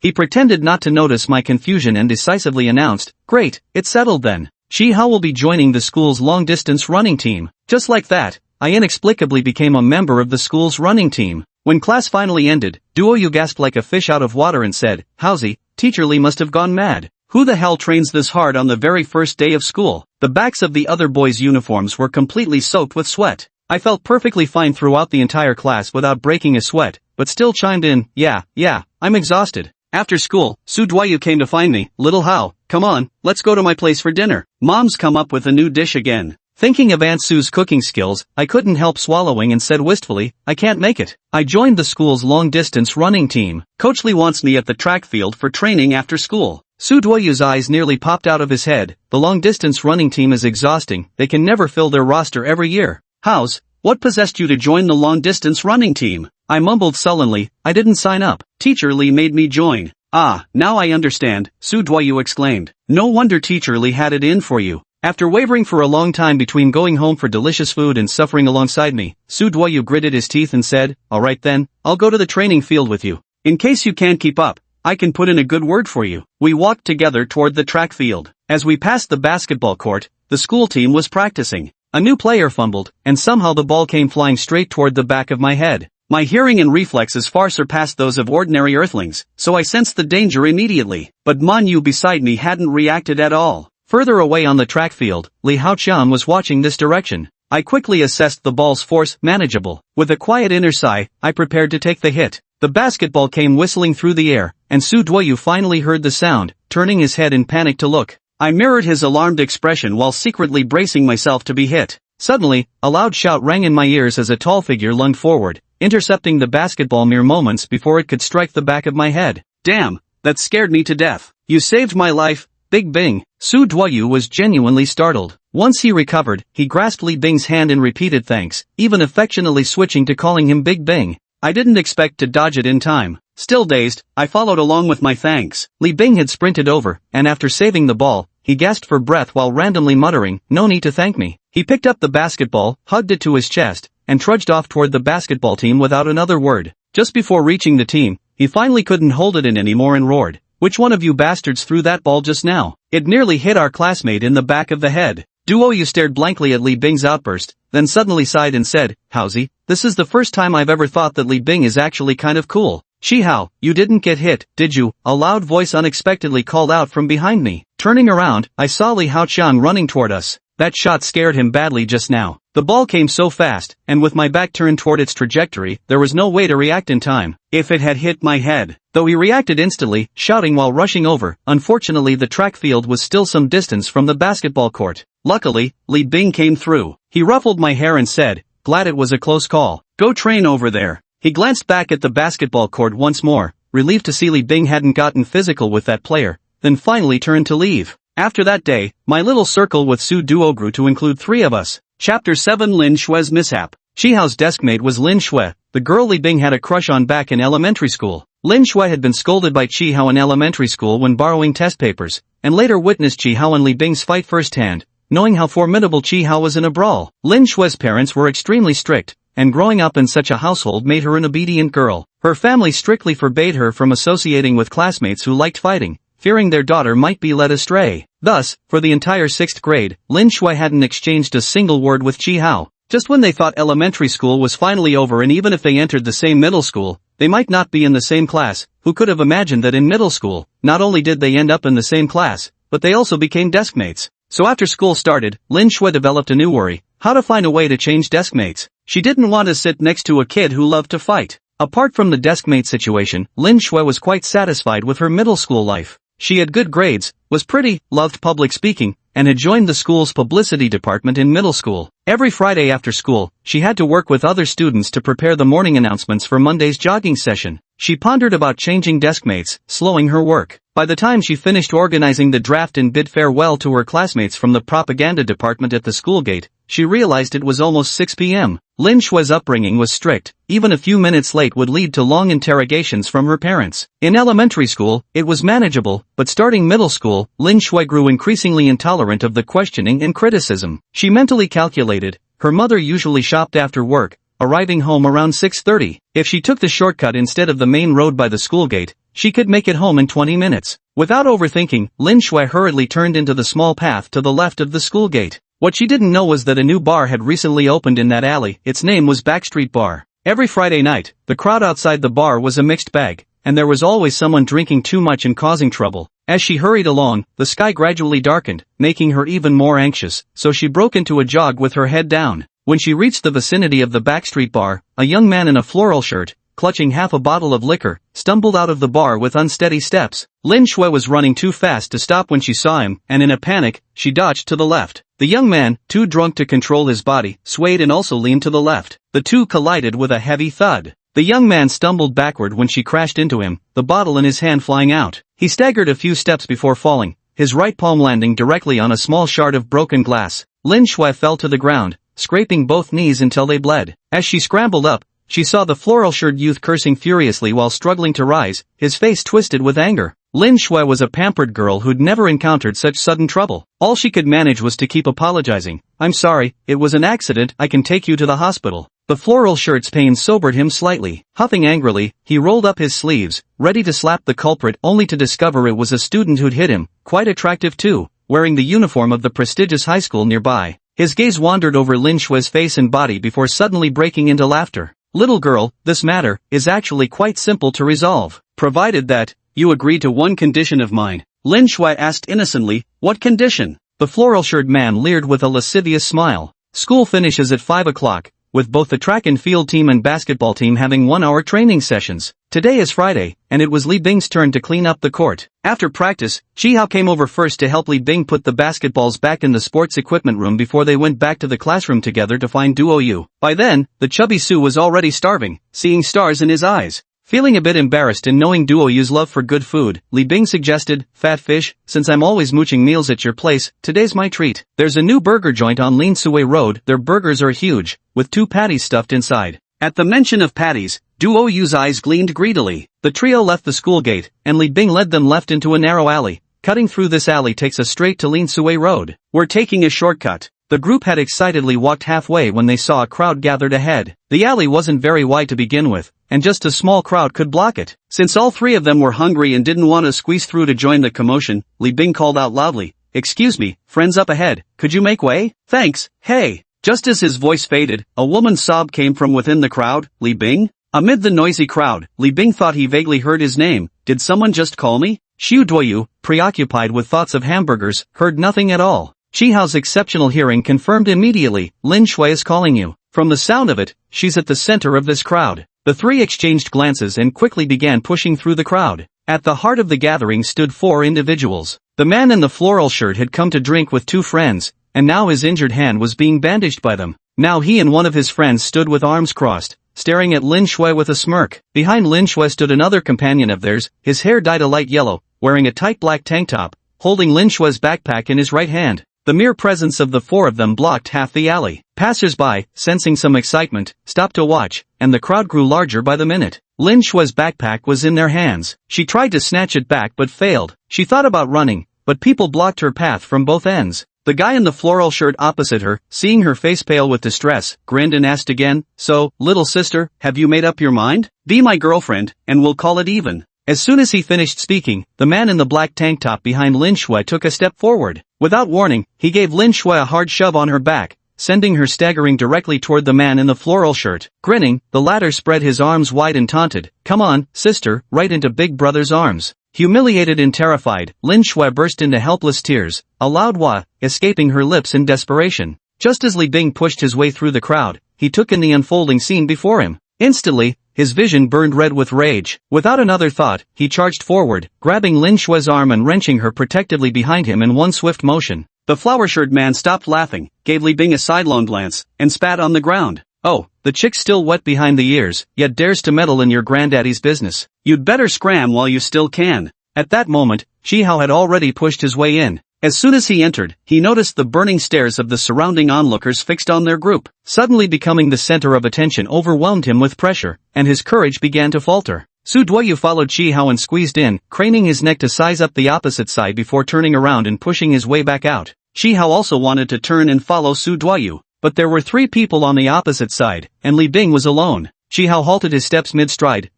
He pretended not to notice my confusion and decisively announced, "Great, it's settled then. Shi Hao will be joining the school's long-distance running team." Just like that, I inexplicably became a member of the school's running team. When class finally ended, Duoyu gasped like a fish out of water and said, "Howsy, teacher Li must have gone mad. Who the hell trains this hard on the very first day of school?" The backs of the other boys' uniforms were completely soaked with sweat. I felt perfectly fine throughout the entire class without breaking a sweat, but still chimed in, yeah, I'm exhausted. After school, Su Duoyu came to find me. Little Hao, come on, let's go to my place for dinner. Mom's come up with a new dish again. Thinking of Aunt Sue's cooking skills, I couldn't help swallowing and said wistfully, I can't make it. I joined the school's long-distance running team. Coach Lee wants me at the track field for training after school. Su Duoyu's eyes nearly popped out of his head. The long-distance running team is exhausting. They can never fill their roster every year. House, what possessed you to join the long-distance running team? I mumbled sullenly, I didn't sign up. Teacher Lee made me join. Ah, now I understand, Su Duoyu exclaimed. No wonder Teacher Lee had it in for you. After wavering for a long time between going home for delicious food and suffering alongside me, Su Duoyu gritted his teeth and said, alright then, I'll go to the training field with you. In case you can't keep up, I can put in a good word for you. We walked together toward the track field. As we passed the basketball court, the school team was practicing. A new player fumbled, and somehow the ball came flying straight toward the back of my head. My hearing and reflexes far surpassed those of ordinary earthlings, so I sensed the danger immediately. But Manhua beside me hadn't reacted at all. Further away on the track field, Li Haoqian was watching this direction. I quickly assessed the ball's force, manageable. With a quiet inner sigh, I prepared to take the hit. The basketball came whistling through the air, and Su Duoyu finally heard the sound, turning his head in panic to look. I mirrored his alarmed expression while secretly bracing myself to be hit. Suddenly, a loud shout rang in my ears as a tall figure lunged forward, intercepting the basketball mere moments before it could strike the back of my head. Damn, that scared me to death. You saved my life, Big Bing. Su Duoyu was genuinely startled. Once he recovered, he grasped Li Bing's hand and repeated thanks, even affectionately switching to calling him Big Bing. I didn't expect to dodge it in time. Still dazed, I followed along with my thanks. Li Bing had sprinted over, and after saving the ball, he gasped for breath while randomly muttering, no need to thank me. He picked up the basketball, hugged it to his chest, and trudged off toward the basketball team without another word. Just before reaching the team, he finally couldn't hold it in anymore and roared, which one of you bastards threw that ball just now? It nearly hit our classmate in the back of the head. Duoyu stared blankly at Li Bing's outburst, then suddenly sighed and said, Haozi, this is the first time I've ever thought that Li Bing is actually kind of cool. Shihao, you didn't get hit, did you? A loud voice unexpectedly called out from behind me. Turning around, I saw Li Haoqian running toward us. That shot scared him badly just now. The ball came so fast, and with my back turned toward its trajectory, there was no way to react in time. If it had hit my head. Though he reacted instantly, shouting while rushing over, unfortunately the track field was still some distance from the basketball court. Luckily, Li Bing came through. He ruffled my hair and said, glad it was a close call. Go train over there. He glanced back at the basketball court once more, relieved to see Li Bing hadn't gotten physical with that player, then finally turned to leave. After that day, my little circle with Su Duo grew to include 3 of us. Chapter 7 Lin Shue's Mishap. Shihao's deskmate was Lin Shue, the girl Li Bing had a crush on back in elementary school. Lin Shue had been scolded by Chihao in elementary school when borrowing test papers, and later witnessed Chihao and Li Bing's fight firsthand, knowing how formidable Chihao was in a brawl. Lin Shue's parents were extremely strict, and growing up in such a household made her an obedient girl. Her family strictly forbade her from associating with classmates who liked fighting, fearing their daughter might be led astray. Thus, for the entire 6th grade, Lin Shue hadn't exchanged a single word with Chihao. Just when they thought elementary school was finally over and even if they entered the same middle school, they might not be in the same class, who could have imagined that in middle school, not only did they end up in the same class, but they also became deskmates. So after school started, Lin Shue developed a new worry, how to find a way to change deskmates. She didn't want to sit next to a kid who loved to fight. Apart from the deskmate situation, Lin Shue was quite satisfied with her middle school life. She had good grades, was pretty, loved public speaking, and had joined the school's publicity department in middle school. Every Friday after school, she had to work with other students to prepare the morning announcements for Monday's jogging session. She pondered about changing deskmates, slowing her work. By the time she finished organizing the draft and bid farewell to her classmates from the propaganda department at the school gate, she realized it was almost 6 p.m. Lin Shue's upbringing was strict. Even a few minutes late would lead to long interrogations from her parents. In elementary school, it was manageable, but starting middle school, Lin Shue grew increasingly intolerant of the questioning and criticism. She mentally calculated, her mother usually shopped after work, arriving home around 6:30. If she took the shortcut instead of the main road by the school gate, she could make it home in 20 minutes. Without overthinking, Lin Shue hurriedly turned into the small path to the left of the school gate. What she didn't know was that a new bar had recently opened in that alley. Its name was Backstreet Bar. Every Friday night, the crowd outside the bar was a mixed bag, and there was always someone drinking too much and causing trouble. As she hurried along, the sky gradually darkened, making her even more anxious, so she broke into a jog with her head down. When she reached the vicinity of the Backstreet Bar, a young man in a floral shirt, clutching half a bottle of liquor, stumbled out of the bar with unsteady steps. Lin Shui was running too fast to stop when she saw him, and in a panic, she dodged to the left. The young man, too drunk to control his body, swayed and also leaned to the left. The two collided with a heavy thud. The young man stumbled backward when she crashed into him, the bottle in his hand flying out. He staggered a few steps before falling, his right palm landing directly on a small shard of broken glass. Lin Shui fell to the ground, scraping both knees until they bled. As she scrambled up, she saw the floral-shirted youth cursing furiously while struggling to rise, his face twisted with anger. Lin Shui was a pampered girl who'd never encountered such sudden trouble. All she could manage was to keep apologizing. "I'm sorry, it was an accident, I can take you to the hospital." The floral shirt's pain sobered him slightly. Huffing angrily, he rolled up his sleeves, ready to slap the culprit only to discover it was a student who'd hit him, quite attractive too, wearing the uniform of the prestigious high school nearby. His gaze wandered over Lin Shui's face and body before suddenly breaking into laughter. "Little girl, this matter is actually quite simple to resolve. Provided that you agree to one condition of mine." Lin Shui asked innocently, "What condition?" The floral-shirted man leered with a lascivious smile. "School finishes at 5 o'clock, with both the track and field team and basketball team having 1-hour training sessions. Today is Friday, and it was Li Bing's turn to clean up the court. After practice, Chi Hao came over first to help Li Bing put the basketballs back in the sports equipment room before they went back to the classroom together to find Duo Yu. By then, the chubby Su was already starving, seeing stars in his eyes. Feeling a bit embarrassed in knowing Duo Yu's love for good food, Li Bing suggested, "Fat fish, since I'm always mooching meals at your place, today's my treat. There's a new burger joint on Lin Sui Road, their burgers are huge, with 2 patties stuffed inside." At the mention of patties, Duo Yu's eyes gleamed greedily. The trio left the school gate, and Li Bing led them left into a narrow alley. Cutting through this alley takes us straight to Lin Sui Road. "We're taking a shortcut." The group had excitedly walked halfway when they saw a crowd gathered ahead. The alley wasn't very wide to begin with, and just a small crowd could block it. Since all three of them were hungry and didn't want to squeeze through to join the commotion, Li Bing called out loudly, "Excuse me, friends up ahead, could you make way? Thanks, hey." Just as his voice faded, a woman's sob came from within the crowd. "Li Bing?" Amid the noisy crowd, Li Bing thought he vaguely heard his name. Did someone just call me? Xiu Duoyu, preoccupied with thoughts of hamburgers, heard nothing at all. Chi Hao's exceptional hearing confirmed immediately, "Lin Shui is calling you." From the sound of it, she's at the center of this crowd. The three exchanged glances and quickly began pushing through the crowd. At the heart of the gathering stood 4 individuals. The man in the floral shirt had come to drink with 2 friends, and now his injured hand was being bandaged by them. Now he and one of his friends stood with arms crossed, staring at Lin Shui with a smirk. Behind Lin Shui stood another companion of theirs, his hair dyed a light yellow, wearing a tight black tank top, holding Lin Shui's backpack in his right hand. The mere presence of the 4 of them blocked half the alley. Passers-by, sensing some excitement, stopped to watch, and the crowd grew larger by the minute. Lin Shui's backpack was in their hands. She tried to snatch it back but failed. She thought about running, but people blocked her path from both ends. The guy in the floral shirt opposite her, seeing her face pale with distress, grinned and asked again, "So, little sister, have you made up your mind? Be my girlfriend, and we'll call it even." As soon as he finished speaking, the man in the black tank top behind Lin Shui took a step forward. Without warning, he gave Lin Shui a hard shove on her back, sending her staggering directly toward the man in the floral shirt. Grinning, the latter spread his arms wide and taunted, "Come on, sister," right into Big Brother's arms. Humiliated and terrified, Lin Shui burst into helpless tears, a loud wah, escaping her lips in desperation. Just as Li Bing pushed his way through the crowd, he took in the unfolding scene before him. Instantly, his vision burned red with rage. Without another thought, he charged forward, grabbing Lin Shui's arm and wrenching her protectively behind him in one swift motion. The flower-shirted man stopped laughing, gave Li Bing a sidelong glance, and spat on the ground. "Oh, the chick's still wet behind the ears, yet dares to meddle in your granddaddy's business. You'd better scram while you still can." At that moment, Chi Hao had already pushed his way in. As soon as he entered, he noticed the burning stares of the surrounding onlookers fixed on their group. Suddenly becoming the center of attention overwhelmed him with pressure, and his courage began to falter. Su Duoyu followed Chi Hao and squeezed in, craning his neck to size up the opposite side before turning around and pushing his way back out. Chi Hao also wanted to turn and follow Su Duoyu, but there were 3 people on the opposite side, and Li Bing was alone. Chi Hao halted his steps mid-stride,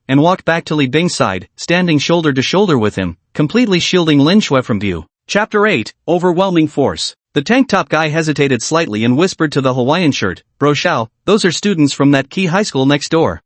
and walked back to Li Bing's side, standing shoulder to shoulder with him, completely shielding Lin Shui from view. Chapter 8, Overwhelming Force. The tank top guy hesitated slightly and whispered to the Hawaiian shirt, "Bro Xiao, those are students from that key high school next door."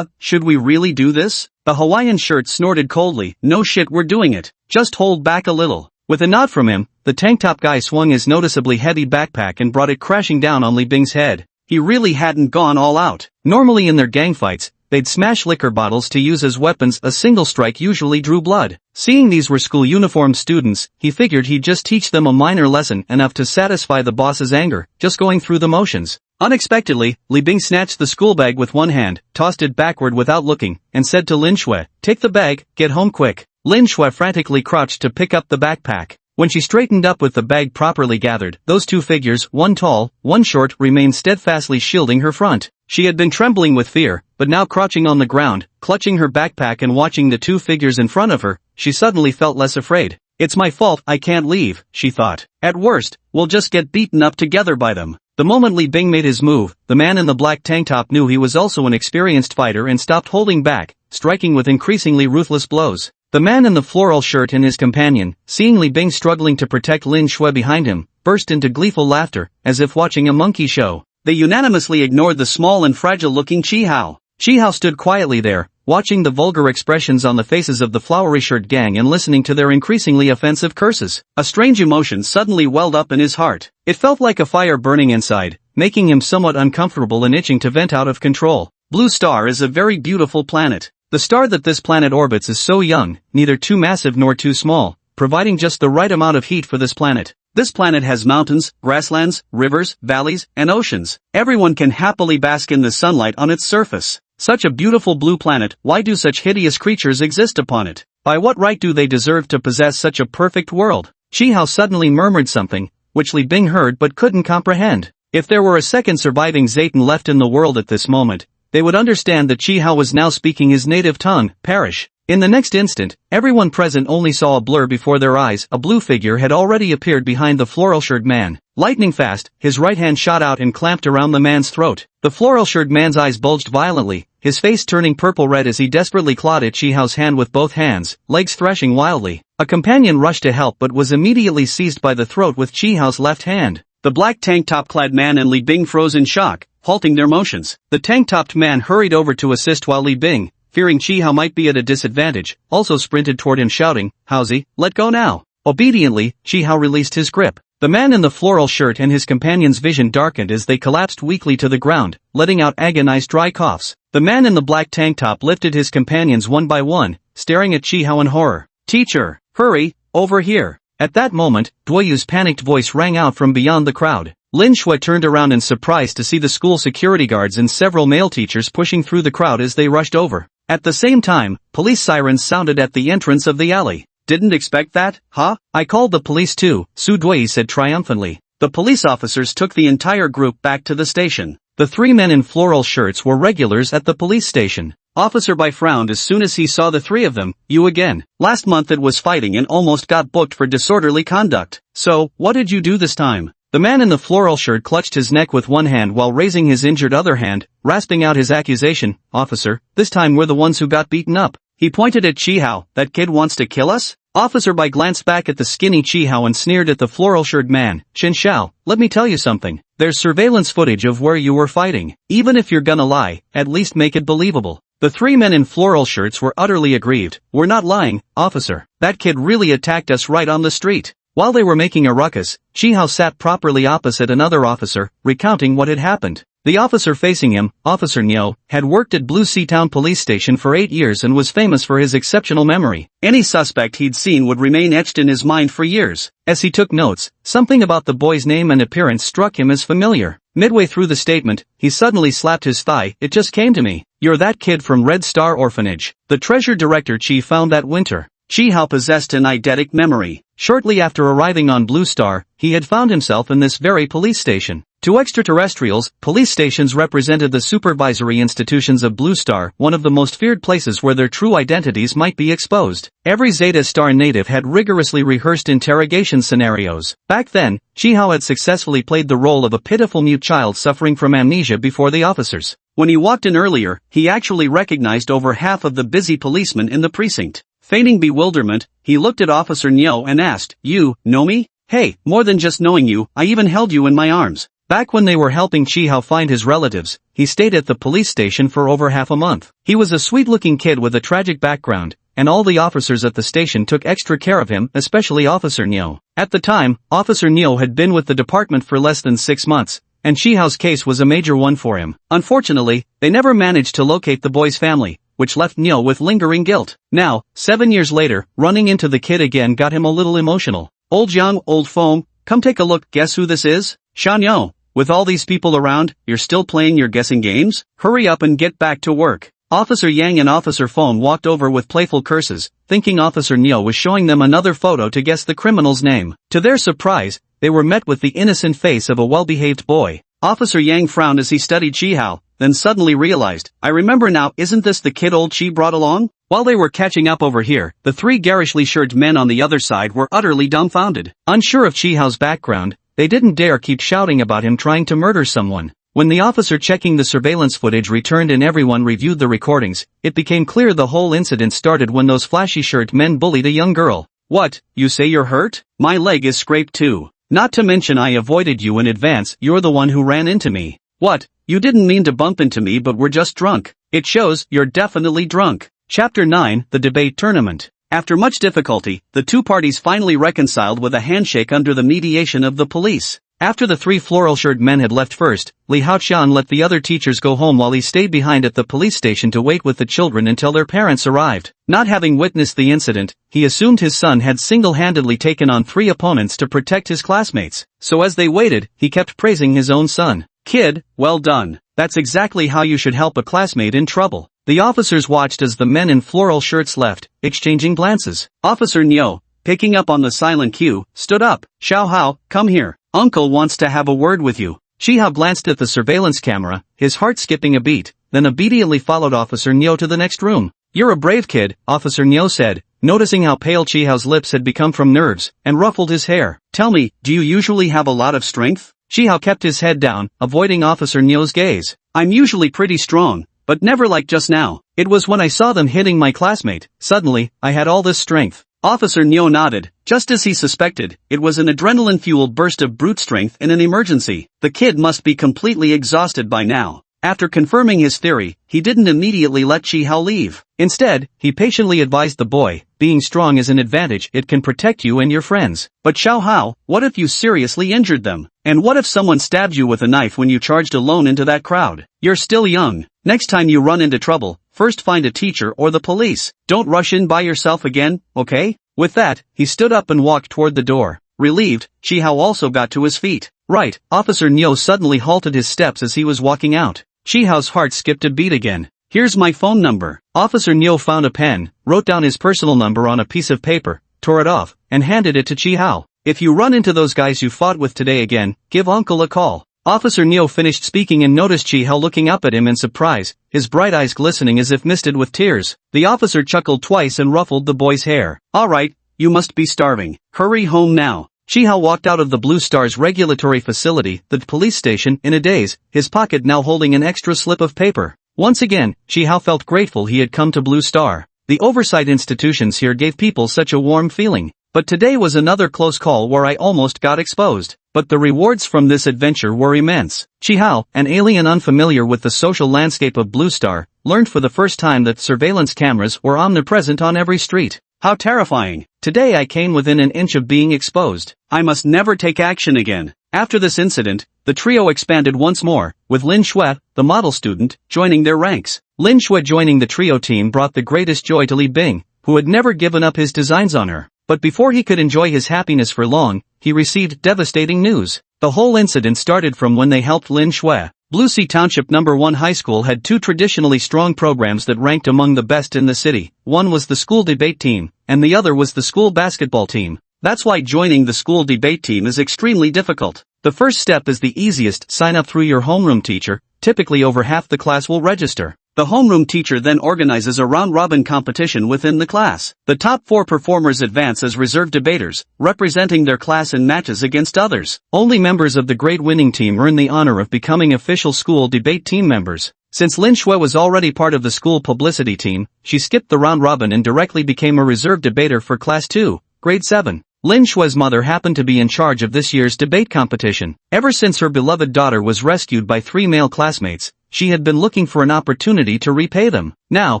Should we really do this?" The Hawaiian shirt snorted coldly, "No shit, we're doing it. Just hold back a little." With a nod from him, the tank top guy swung his noticeably heavy backpack and brought it crashing down on Li Bing's head. He really hadn't gone all out. Normally in their gang fights, they'd smash liquor bottles to use as weapons. A single strike usually drew blood. Seeing these were school-uniformed students, he figured he'd just teach them a minor lesson enough to satisfy the boss's anger, just going through the motions. Unexpectedly, Li Bing snatched the school bag with one hand, tossed it backward without looking, and said to Lin Shui, "Take the bag, get home quick." Lin Shui frantically crouched to pick up the backpack. When she straightened up with the bag properly gathered, those two figures, one tall, one short, remained steadfastly shielding her front. She had been trembling with fear, but now crouching on the ground, clutching her backpack and watching the two figures in front of her, she suddenly felt less afraid. "It's my fault, I can't leave," she thought. "At worst, we'll just get beaten up together by them." The moment Li Bing made his move, the man in the black tank top knew he was also an experienced fighter and stopped holding back, striking with increasingly ruthless blows. The man in the floral shirt and his companion, seeing Li Bing struggling to protect Lin Shui behind him, burst into gleeful laughter, as if watching a monkey show. They unanimously ignored the small and fragile-looking Chi Hao. Chi Hao stood quietly there, watching the vulgar expressions on the faces of the flowery shirt gang and listening to their increasingly offensive curses. A strange emotion suddenly welled up in his heart. It felt like a fire burning inside, making him somewhat uncomfortable and itching to vent out of control. Blue Star is a very beautiful planet. The star that this planet orbits is so young, neither too massive nor too small, providing just the right amount of heat for this planet. This planet has mountains, grasslands, rivers, valleys, and oceans. Everyone can happily bask in the sunlight on its surface. Such a beautiful blue planet, why do such hideous creatures exist upon it? By what right do they deserve to possess such a perfect world? Chi Hao suddenly murmured something, which Li Bing heard but couldn't comprehend. If there were a second surviving Zayton left in the world at this moment, they would understand that Chi Hao was now speaking his native tongue, Parish. In the next instant, everyone present only saw a blur before their eyes. A blue figure had already appeared behind the floral-shirted man. Lightning fast, his right hand shot out and clamped around the man's throat. The floral-shirted man's eyes bulged violently, his face turning purple-red as he desperately clawed at Chi Hao's hand with both hands, legs thrashing wildly. A companion rushed to help but was immediately seized by the throat with Chi Hao's left hand. The black tank-top-clad man and Li Bing froze in shock, halting their motions. The tank-topped man hurried over to assist while Li Bing, fearing Chi Hao might be at a disadvantage, also sprinted toward him shouting, "Haozi, let go now." Obediently, Chi Hao released his grip. The man in the floral shirt and his companion's vision darkened as they collapsed weakly to the ground, letting out agonized dry coughs. The man in the black tank top lifted his companions one by one, staring at Chi Hao in horror. "Teacher, hurry, over here." At that moment, Duoyu's panicked voice rang out from beyond the crowd. Lin Shui turned around in surprise to see the school security guards and several male teachers pushing through the crowd as they rushed over. At the same time, police sirens sounded at the entrance of the alley. "Didn't expect that, huh? I called the police too," Su Duoyu said triumphantly. The police officers took the entire group back to the station. The three men in floral shirts were regulars at the police station. Officer Bai frowned as soon as he saw the three of them. "You again. Last month it was fighting and almost got booked for disorderly conduct. So, what did you do this time?" The man in the floral shirt clutched his neck with one hand while raising his injured other hand, rasping out his accusation. "Officer, this time we're the ones who got beaten up." He pointed at Chi Hao. "That kid wants to kill us?" Officer Bai glanced back at the skinny Chi Hao and sneered at the floral-shirted man. "Chen Xiao, let me tell you something. There's surveillance footage of where you were fighting. Even if you're gonna lie, at least make it believable." The three men in floral shirts were utterly aggrieved. "We're not lying, officer. That kid really attacked us right on the street." While they were making a ruckus, Chi Hao sat properly opposite another officer, recounting what had happened. The officer facing him, Officer Niu, had worked at Blue Sea Town Police Station for 8 years and was famous for his exceptional memory. Any suspect he'd seen would remain etched in his mind for years. As he took notes, something about the boy's name and appearance struck him as familiar. Midway through the statement, he suddenly slapped his thigh. "It just came to me. You're that kid from Red Star Orphanage. The treasure director Chi found that winter." Chi Hao possessed an eidetic memory. Shortly after arriving on Blue Star, he had found himself in this very police station. To extraterrestrials, police stations represented the supervisory institutions of Blue Star, one of the most feared places where their true identities might be exposed. Every Zeta Star native had rigorously rehearsed interrogation scenarios. Back then, Chi Hao had successfully played the role of a pitiful mute child suffering from amnesia before the officers. When he walked in earlier, he actually recognized over half of the busy policemen in the precinct. Feigning bewilderment, he looked at Officer Niu and asked, "You know me?" "Hey, more than just knowing you, I even held you in my arms." Back when they were helping Chi Hao find his relatives, he stayed at the police station for over half a month. He was a sweet-looking kid with a tragic background, and all the officers at the station took extra care of him, especially Officer Niu. At the time, Officer Niu had been with the department for less than 6 months, and Shihao's case was a major one for him. Unfortunately, they never managed to locate the boy's family, which left Neo with lingering guilt. Now, 7 years later, running into the kid again got him a little emotional. Old Yang, old foam, come take a look, guess who this is? Shanyo. With all these people around, you're still playing your guessing games? Hurry up and get back to work. Officer Yang and Officer Foam walked over with playful curses, thinking Officer Neo was showing them another photo to guess the criminal's name. To their surprise, they were met with the innocent face of a well-behaved boy. Officer Yang frowned as he studied Chihao, then suddenly realized, I remember now, isn't this the kid old Chi brought along? While they were catching up over here, the three garishly shirted men on the other side were utterly dumbfounded. Unsure of Chihao's background, they didn't dare keep shouting about him trying to murder someone. When the officer checking the surveillance footage returned and everyone reviewed the recordings, it became clear the whole incident started when those flashy shirt men bullied a young girl. What, you say you're hurt? My leg is scraped too. Not to mention I avoided you in advance, you're the one who ran into me. What, you didn't mean to bump into me but were just drunk. It shows, you're definitely drunk. Chapter 9, The Debate Tournament. After much difficulty, the two parties finally reconciled with a handshake under the mediation of the police. After the three floral-shirted men had left first, Li Haoqian let the other teachers go home while he stayed behind at the police station to wait with the children until their parents arrived. Not having witnessed the incident, he assumed his son had single-handedly taken on 3 opponents to protect his classmates. So as they waited, he kept praising his own son. Kid, well done. That's exactly how you should help a classmate in trouble. The officers watched as the men in floral shirts left, exchanging glances. Officer Neo, picking up on the silent cue, stood up. Xiao Hao, come here. Uncle wants to have a word with you. Chihao glanced at the surveillance camera, his heart skipping a beat, then obediently followed Officer Neo to the next room. You're a brave kid, Officer Neo said, noticing how pale Chihao's lips had become from nerves, and ruffled his hair. Tell me, do you usually have a lot of strength? Chihao kept his head down, avoiding Officer Neo's gaze. I'm usually pretty strong, but never like just now. It was when I saw them hitting my classmate, suddenly, I had all this strength. Officer Neo nodded. Just as he suspected, it was an adrenaline-fueled burst of brute strength in an emergency. The kid must be completely exhausted by now. After confirming his theory, he didn't immediately let Chihao leave. Instead, he patiently advised the boy, being strong is an advantage, it can protect you and your friends. But Xiao Hao, what if you seriously injured them? And what if someone stabbed you with a knife when you charged alone into that crowd? You're still young. Next time you run into trouble, first find a teacher or the police. Don't rush in by yourself again, okay? With that, he stood up and walked toward the door. Relieved, Chihao also got to his feet. Right, Officer Neo suddenly halted his steps as he was walking out. Chihao's heart skipped a beat again. Here's my phone number. Officer Neo found a pen, wrote down his personal number on a piece of paper, tore it off, and handed it to Chihao. If you run into those guys you fought with today again, give Uncle a call. Officer Neo finished speaking and noticed Chihao looking up at him in surprise, his bright eyes glistening as if misted with tears. The officer chuckled twice and ruffled the boy's hair. Alright, you must be starving. Hurry home now. Chihao walked out of the Blue Star's regulatory facility, the police station, in a daze, his pocket now holding an extra slip of paper. Once again, Chihao felt grateful he had come to Blue Star. The oversight institutions here gave people such a warm feeling. But today was another close call where I almost got exposed. But the rewards from this adventure were immense. Chihao, an alien unfamiliar with the social landscape of Blue Star, learned for the first time that surveillance cameras were omnipresent on every street. How terrifying. Today I came within an inch of being exposed. I must never take action again. After this incident, the trio expanded once more, with Lin Shui, the model student, joining their ranks. Lin Shui joining the trio team brought the greatest joy to Li Bing, who had never given up his designs on her. But before he could enjoy his happiness for long, he received devastating news. The whole incident started from when they helped Lin Shui. Blue Sea Township No. 1 High School had 2 traditionally strong programs that ranked among the best in the city. One was the school debate team, and the other was the school basketball team. That's why joining the school debate team is extremely difficult. The first step is the easiest, sign up through your homeroom teacher, typically over half the class will register. The homeroom teacher then organizes a round-robin competition within the class. The top 4 performers advance as reserve debaters, representing their class in matches against others. Only members of the grade winning team earn the honor of becoming official school debate team members. Since Lin Shui was already part of the school publicity team, she skipped the round-robin and directly became a reserve debater for Class 2, Grade 7. Lin Shui's mother happened to be in charge of this year's debate competition. Ever since her beloved daughter was rescued by 3 male classmates, she had been looking for an opportunity to repay them. Now,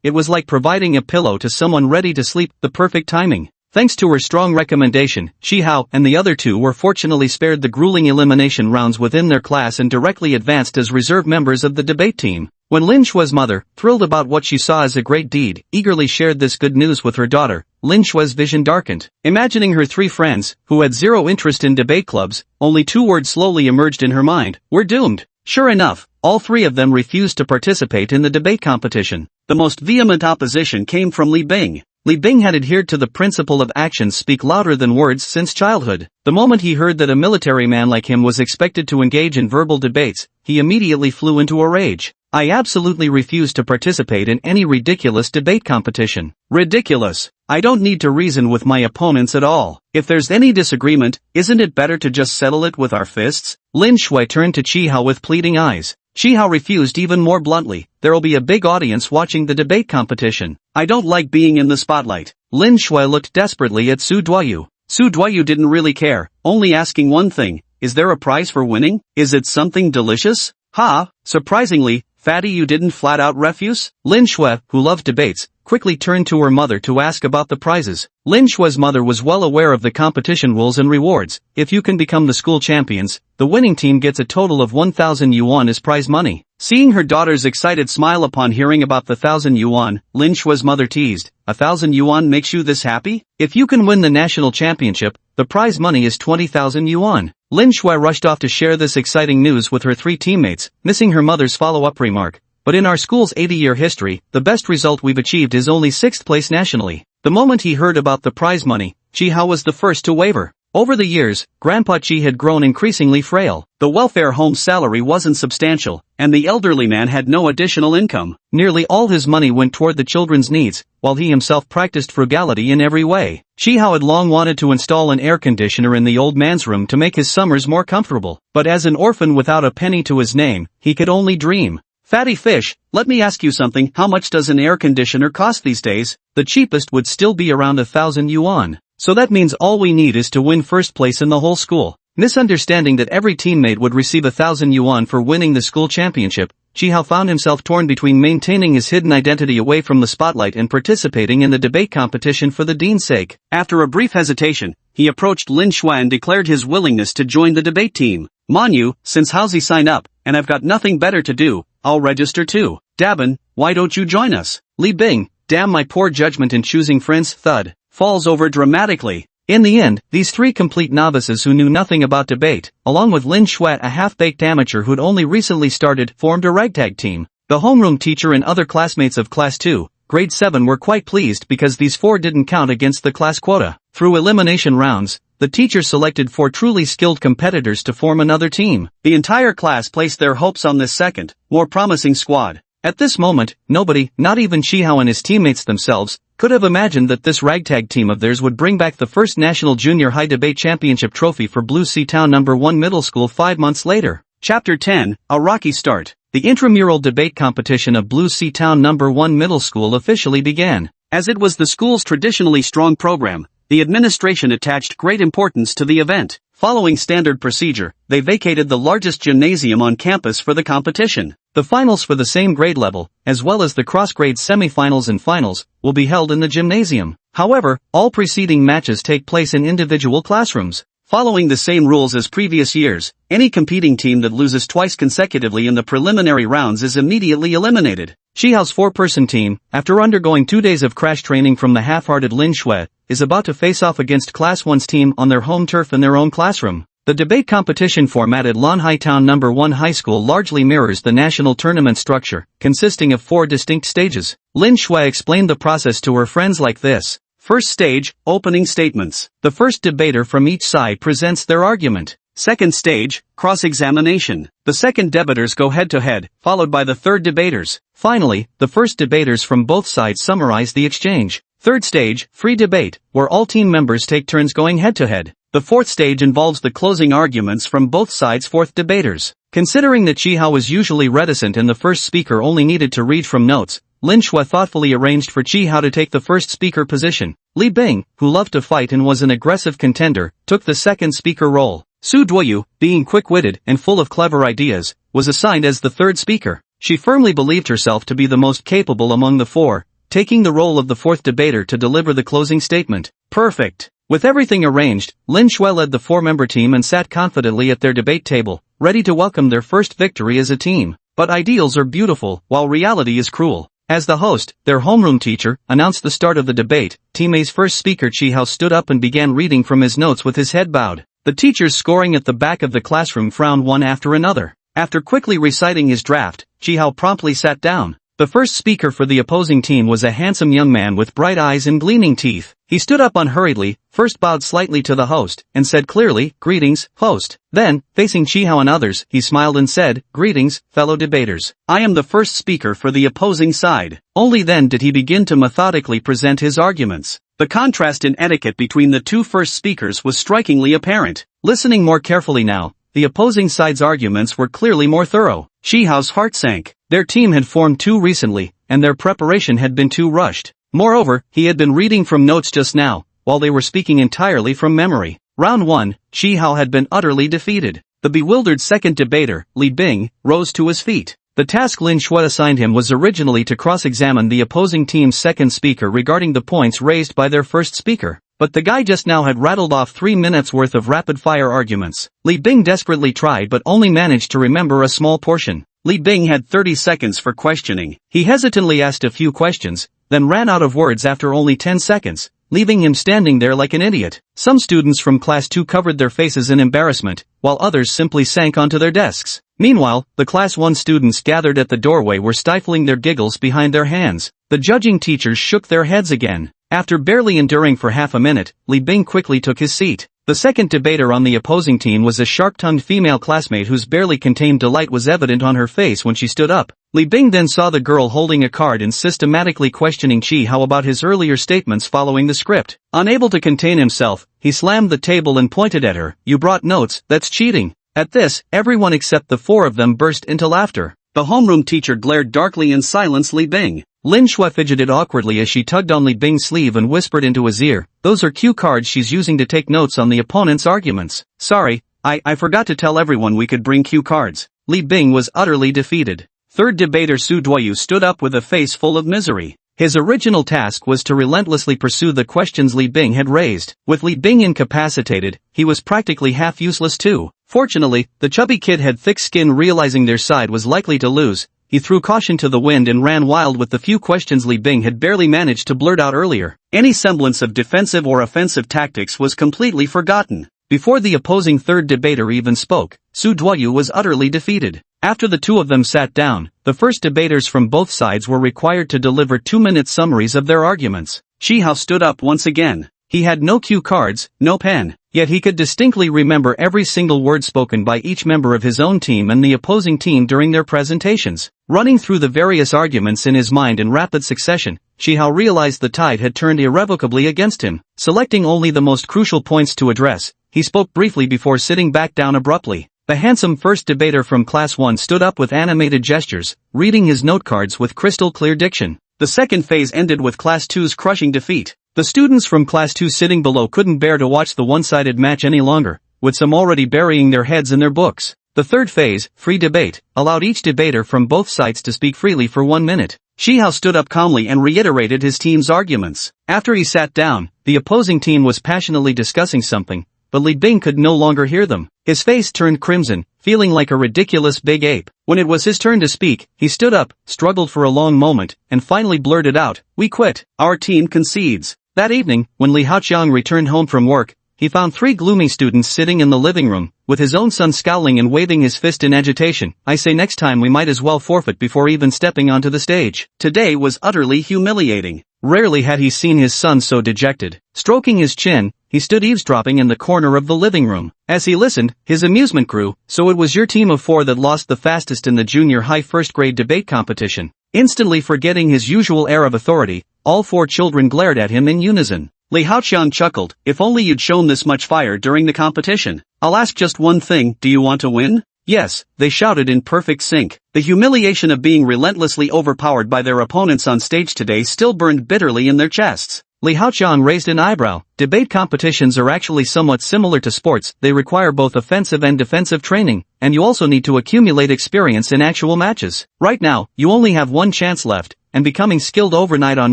it was like providing a pillow to someone ready to sleep, the perfect timing. Thanks to her strong recommendation, Shihao and the other two were fortunately spared the grueling elimination rounds within their class and directly advanced as reserve members of the debate team. When Lin Shue's mother, thrilled about what she saw as a great deed, eagerly shared this good news with her daughter, Lin Shue's vision darkened. Imagining her three friends, who had zero interest in debate clubs, only two words slowly emerged in her mind: "We're doomed." Sure enough, all three of them refused to participate in the debate competition. The most vehement opposition came from Li Bing. Li Bing had adhered to the principle of actions speak louder than words since childhood. The moment he heard that a military man like him was expected to engage in verbal debates, he immediately flew into a rage. "I absolutely refuse to participate in any ridiculous debate competition." Ridiculous. I don't need to reason with my opponents at all. If there's any disagreement, isn't it better to just settle it with our fists? Lin Shui turned to Chihao with pleading eyes. Chihao refused even more bluntly. "There'll be a big audience watching the debate competition. I don't like being in the spotlight." Lin Shui looked desperately at Su Duoyu. Su Duoyu didn't really care, only asking one thing: "Is there a prize for winning? Is it something delicious?" "Ha!" Surprisingly, Fatty, you didn't flat out refuse? Lin Shui, who loved debates, quickly turned to her mother to ask about the prizes. Lin Shui's mother was well aware of the competition rules and rewards. If you can become the school champions, the winning team gets a total of 1,000 yuan as prize money. Seeing her daughter's excited smile upon hearing about the 1,000 yuan, Lin Shui's mother teased, "1,000 yuan makes you this happy? If you can win the national championship, the prize money is 20,000 yuan. Lin Shui rushed off to share this exciting news with her three teammates, missing her mother's follow-up remark. "But in our school's 80-year history, the best result we've achieved is only 6th place nationally." The moment he heard about the prize money, Chihao was the first to waver. Over the years, Grandpa Chi had grown increasingly frail. The welfare home's salary wasn't substantial, and the elderly man had no additional income. Nearly all his money went toward the children's needs, while he himself practiced frugality in every way. Chihao had long wanted to install an air conditioner in the old man's room to make his summers more comfortable, but as an orphan without a penny to his name, he could only dream. "Fatty fish, let me ask you something. How much does an air conditioner cost these days?" "The cheapest would still be around 1,000 yuan. So that means all we need is to win first place in the whole school." Misunderstanding that every teammate would receive 1,000 yuan for winning the school championship, Chihao found himself torn between maintaining his hidden identity away from the spotlight and participating in the debate competition for the dean's sake. After a brief hesitation, he approached Lin Shui and declared his willingness to join the debate team. "Manyu, since Haozi signed up, and I've got nothing better to do, I'll register too." "Dabin, why don't you join us?" Li Bing, "Damn my poor judgment in choosing friends." Thud, falls over dramatically. In the end, these three complete novices who knew nothing about debate, along with Lin Shui, a half-baked amateur who'd only recently started, formed a ragtag team. The homeroom teacher and other classmates of Class 2, Grade 7 were quite pleased because these four didn't count against the class quota. Through elimination rounds, the teacher selected 4 truly skilled competitors to form another team. The entire class placed their hopes on this second, more promising squad. At this moment, nobody, not even Chihao and his teammates themselves, could have imagined that this ragtag team of theirs would bring back the first National Junior High Debate Championship trophy for Blue Sea Town No. 1 Middle School 5 months later. Chapter 10, A Rocky Start. The intramural debate competition of Blue Sea Town No. 1 Middle School officially began. As it was the school's traditionally strong program, the administration attached great importance to the event. Following standard procedure, they vacated the largest gymnasium on campus for the competition. The finals for the same grade level, as well as the cross-grade semifinals and finals, will be held in the gymnasium. However, all preceding matches take place in individual classrooms. Following the same rules as previous years, any competing team that loses twice consecutively in the preliminary rounds is immediately eliminated. Shihao's 4-person team, after undergoing 2 days of crash training from the half-hearted Lin Shui, is about to face off against Class 1's team on their home turf in their own classroom. The debate competition format at Lanhai Town No. 1 High School largely mirrors the national tournament structure, consisting of 4 distinct stages. Lin Shui explained the process to her friends like this. First stage, opening statements. The first debater from each side presents their argument. Second stage, cross-examination. The second debaters go head-to-head, followed by the third debaters. Finally, the first debaters from both sides summarize the exchange. Third stage, free debate, where all team members take turns going head-to-head. The fourth stage involves the closing arguments from both sides' fourth debaters. Considering that Chihao was usually reticent and the first speaker only needed to read from notes, Lin Shui thoughtfully arranged for Chihao to take the first speaker position. Li Bing, who loved to fight and was an aggressive contender, took the second speaker role. Su Duoyu, being quick-witted and full of clever ideas, was assigned as the third speaker. She firmly believed herself to be the most capable among the 4, taking the role of the fourth debater to deliver the closing statement. Perfect. With everything arranged, Lin Shui led the four-member team and sat confidently at their debate table, ready to welcome their first victory as a team. But ideals are beautiful, while reality is cruel. As the host, their homeroom teacher, announced the start of the debate, Team A's first speaker Chi-hao stood up and began reading from his notes with his head bowed. The teachers scoring at the back of the classroom frowned one after another. After quickly reciting his draft, Chi-hao promptly sat down. The first speaker for the opposing team was a handsome young man with bright eyes and gleaming teeth. He stood up unhurriedly, first bowed slightly to the host, and said clearly, "Greetings, host." Then, facing Chi-hao and others, he smiled and said, "Greetings, fellow debaters. I am the first speaker for the opposing side." Only then did he begin to methodically present his arguments. The contrast in etiquette between the two first speakers was strikingly apparent. Listening more carefully now, the opposing side's arguments were clearly more thorough. Chi-hao's heart sank. Their team had formed too recently, and their preparation had been too rushed. Moreover, he had been reading from notes just now, while they were speaking entirely from memory. Round 1, Chi-hao had been utterly defeated. The bewildered second debater, Li Bing, rose to his feet. The task Lin Shui assigned him was originally to cross-examine the opposing team's second speaker regarding the points raised by their first speaker. But the guy just now had rattled off 3 minutes worth of rapid-fire arguments. Li Bing desperately tried but only managed to remember a small portion. Li Bing had 30 seconds for questioning. He hesitantly asked a few questions, then ran out of words after only 10 seconds, leaving him standing there like an idiot. Some students from Class 2 covered their faces in embarrassment, while others simply sank onto their desks. Meanwhile, the Class 1 students gathered at the doorway were stifling their giggles behind their hands. The judging teachers shook their heads again. After barely enduring for half a minute, Li Bing quickly took his seat. The second debater on the opposing team was a sharp-tongued female classmate whose barely contained delight was evident on her face when she stood up. Li Bing then saw the girl holding a card and systematically questioning Chi-hao about his earlier statements following the script. Unable to contain himself, he slammed the table and pointed at her. "You brought notes, that's cheating." At this, everyone except the four of them burst into laughter. The homeroom teacher glared darkly and silenced Li Bing. Lin Shui fidgeted awkwardly as she tugged on Li Bing's sleeve and whispered into his ear, "Those are cue cards she's using to take notes on the opponent's arguments." "Sorry, I forgot to tell everyone we could bring cue cards." Li Bing was utterly defeated. Third debater Su Duoyu stood up with a face full of misery. His original task was to relentlessly pursue the questions Li Bing had raised. With Li Bing incapacitated, he was practically half useless too. Fortunately, the chubby kid had thick skin. Realizing their side was likely to lose, he threw caution to the wind and ran wild with the few questions Li Bing had barely managed to blurt out earlier. Any semblance of defensive or offensive tactics was completely forgotten. Before the opposing third debater even spoke, Su Duoyu was utterly defeated. After the two of them sat down, the first debaters from both sides were required to deliver 2-minute summaries of their arguments. Chi-hao stood up once again. He had no cue cards, no pen, yet he could distinctly remember every single word spoken by each member of his own team and the opposing team during their presentations. Running through the various arguments in his mind in rapid succession, Chi-hao realized the tide had turned irrevocably against him. Selecting only the most crucial points to address, he spoke briefly before sitting back down abruptly. The handsome first debater from Class 1 stood up with animated gestures, reading his note cards with crystal-clear diction. The second phase ended with Class 2's crushing defeat. The students from Class 2 sitting below couldn't bear to watch the one-sided match any longer, with some already burying their heads in their books. The third phase, free debate, allowed each debater from both sides to speak freely for 1 minute. Chi-hao stood up calmly and reiterated his team's arguments. After he sat down, the opposing team was passionately discussing something, but Li Bing could no longer hear them. His face turned crimson, feeling like a ridiculous big ape. When it was his turn to speak, he stood up, struggled for a long moment, and finally blurted out, "We quit. Our team concedes." That evening, when Li Haoqiang returned home from work, he found 3 gloomy students sitting in the living room, with his own son scowling and waving his fist in agitation. "I say next time we might as well forfeit before even stepping onto the stage." Today was utterly humiliating. Rarely had he seen his son so dejected. Stroking his chin, he stood eavesdropping in the corner of the living room. As he listened, his amusement grew. "So it was your team of 4 that lost the fastest in the junior high first grade debate competition." Instantly forgetting his usual air of authority, all 4 children glared at him in unison. Li Haoqiang chuckled, "If only you'd shown this much fire during the competition. I'll ask just one thing, do you want to win?" "Yes," they shouted in perfect sync. The humiliation of being relentlessly overpowered by their opponents on stage today still burned bitterly in their chests. Li Haoqiang raised an eyebrow. Debate competitions are actually somewhat similar to sports. They require both offensive and defensive training, and you also need to accumulate experience in actual matches. Right now, you only have 1 chance left, and becoming skilled overnight on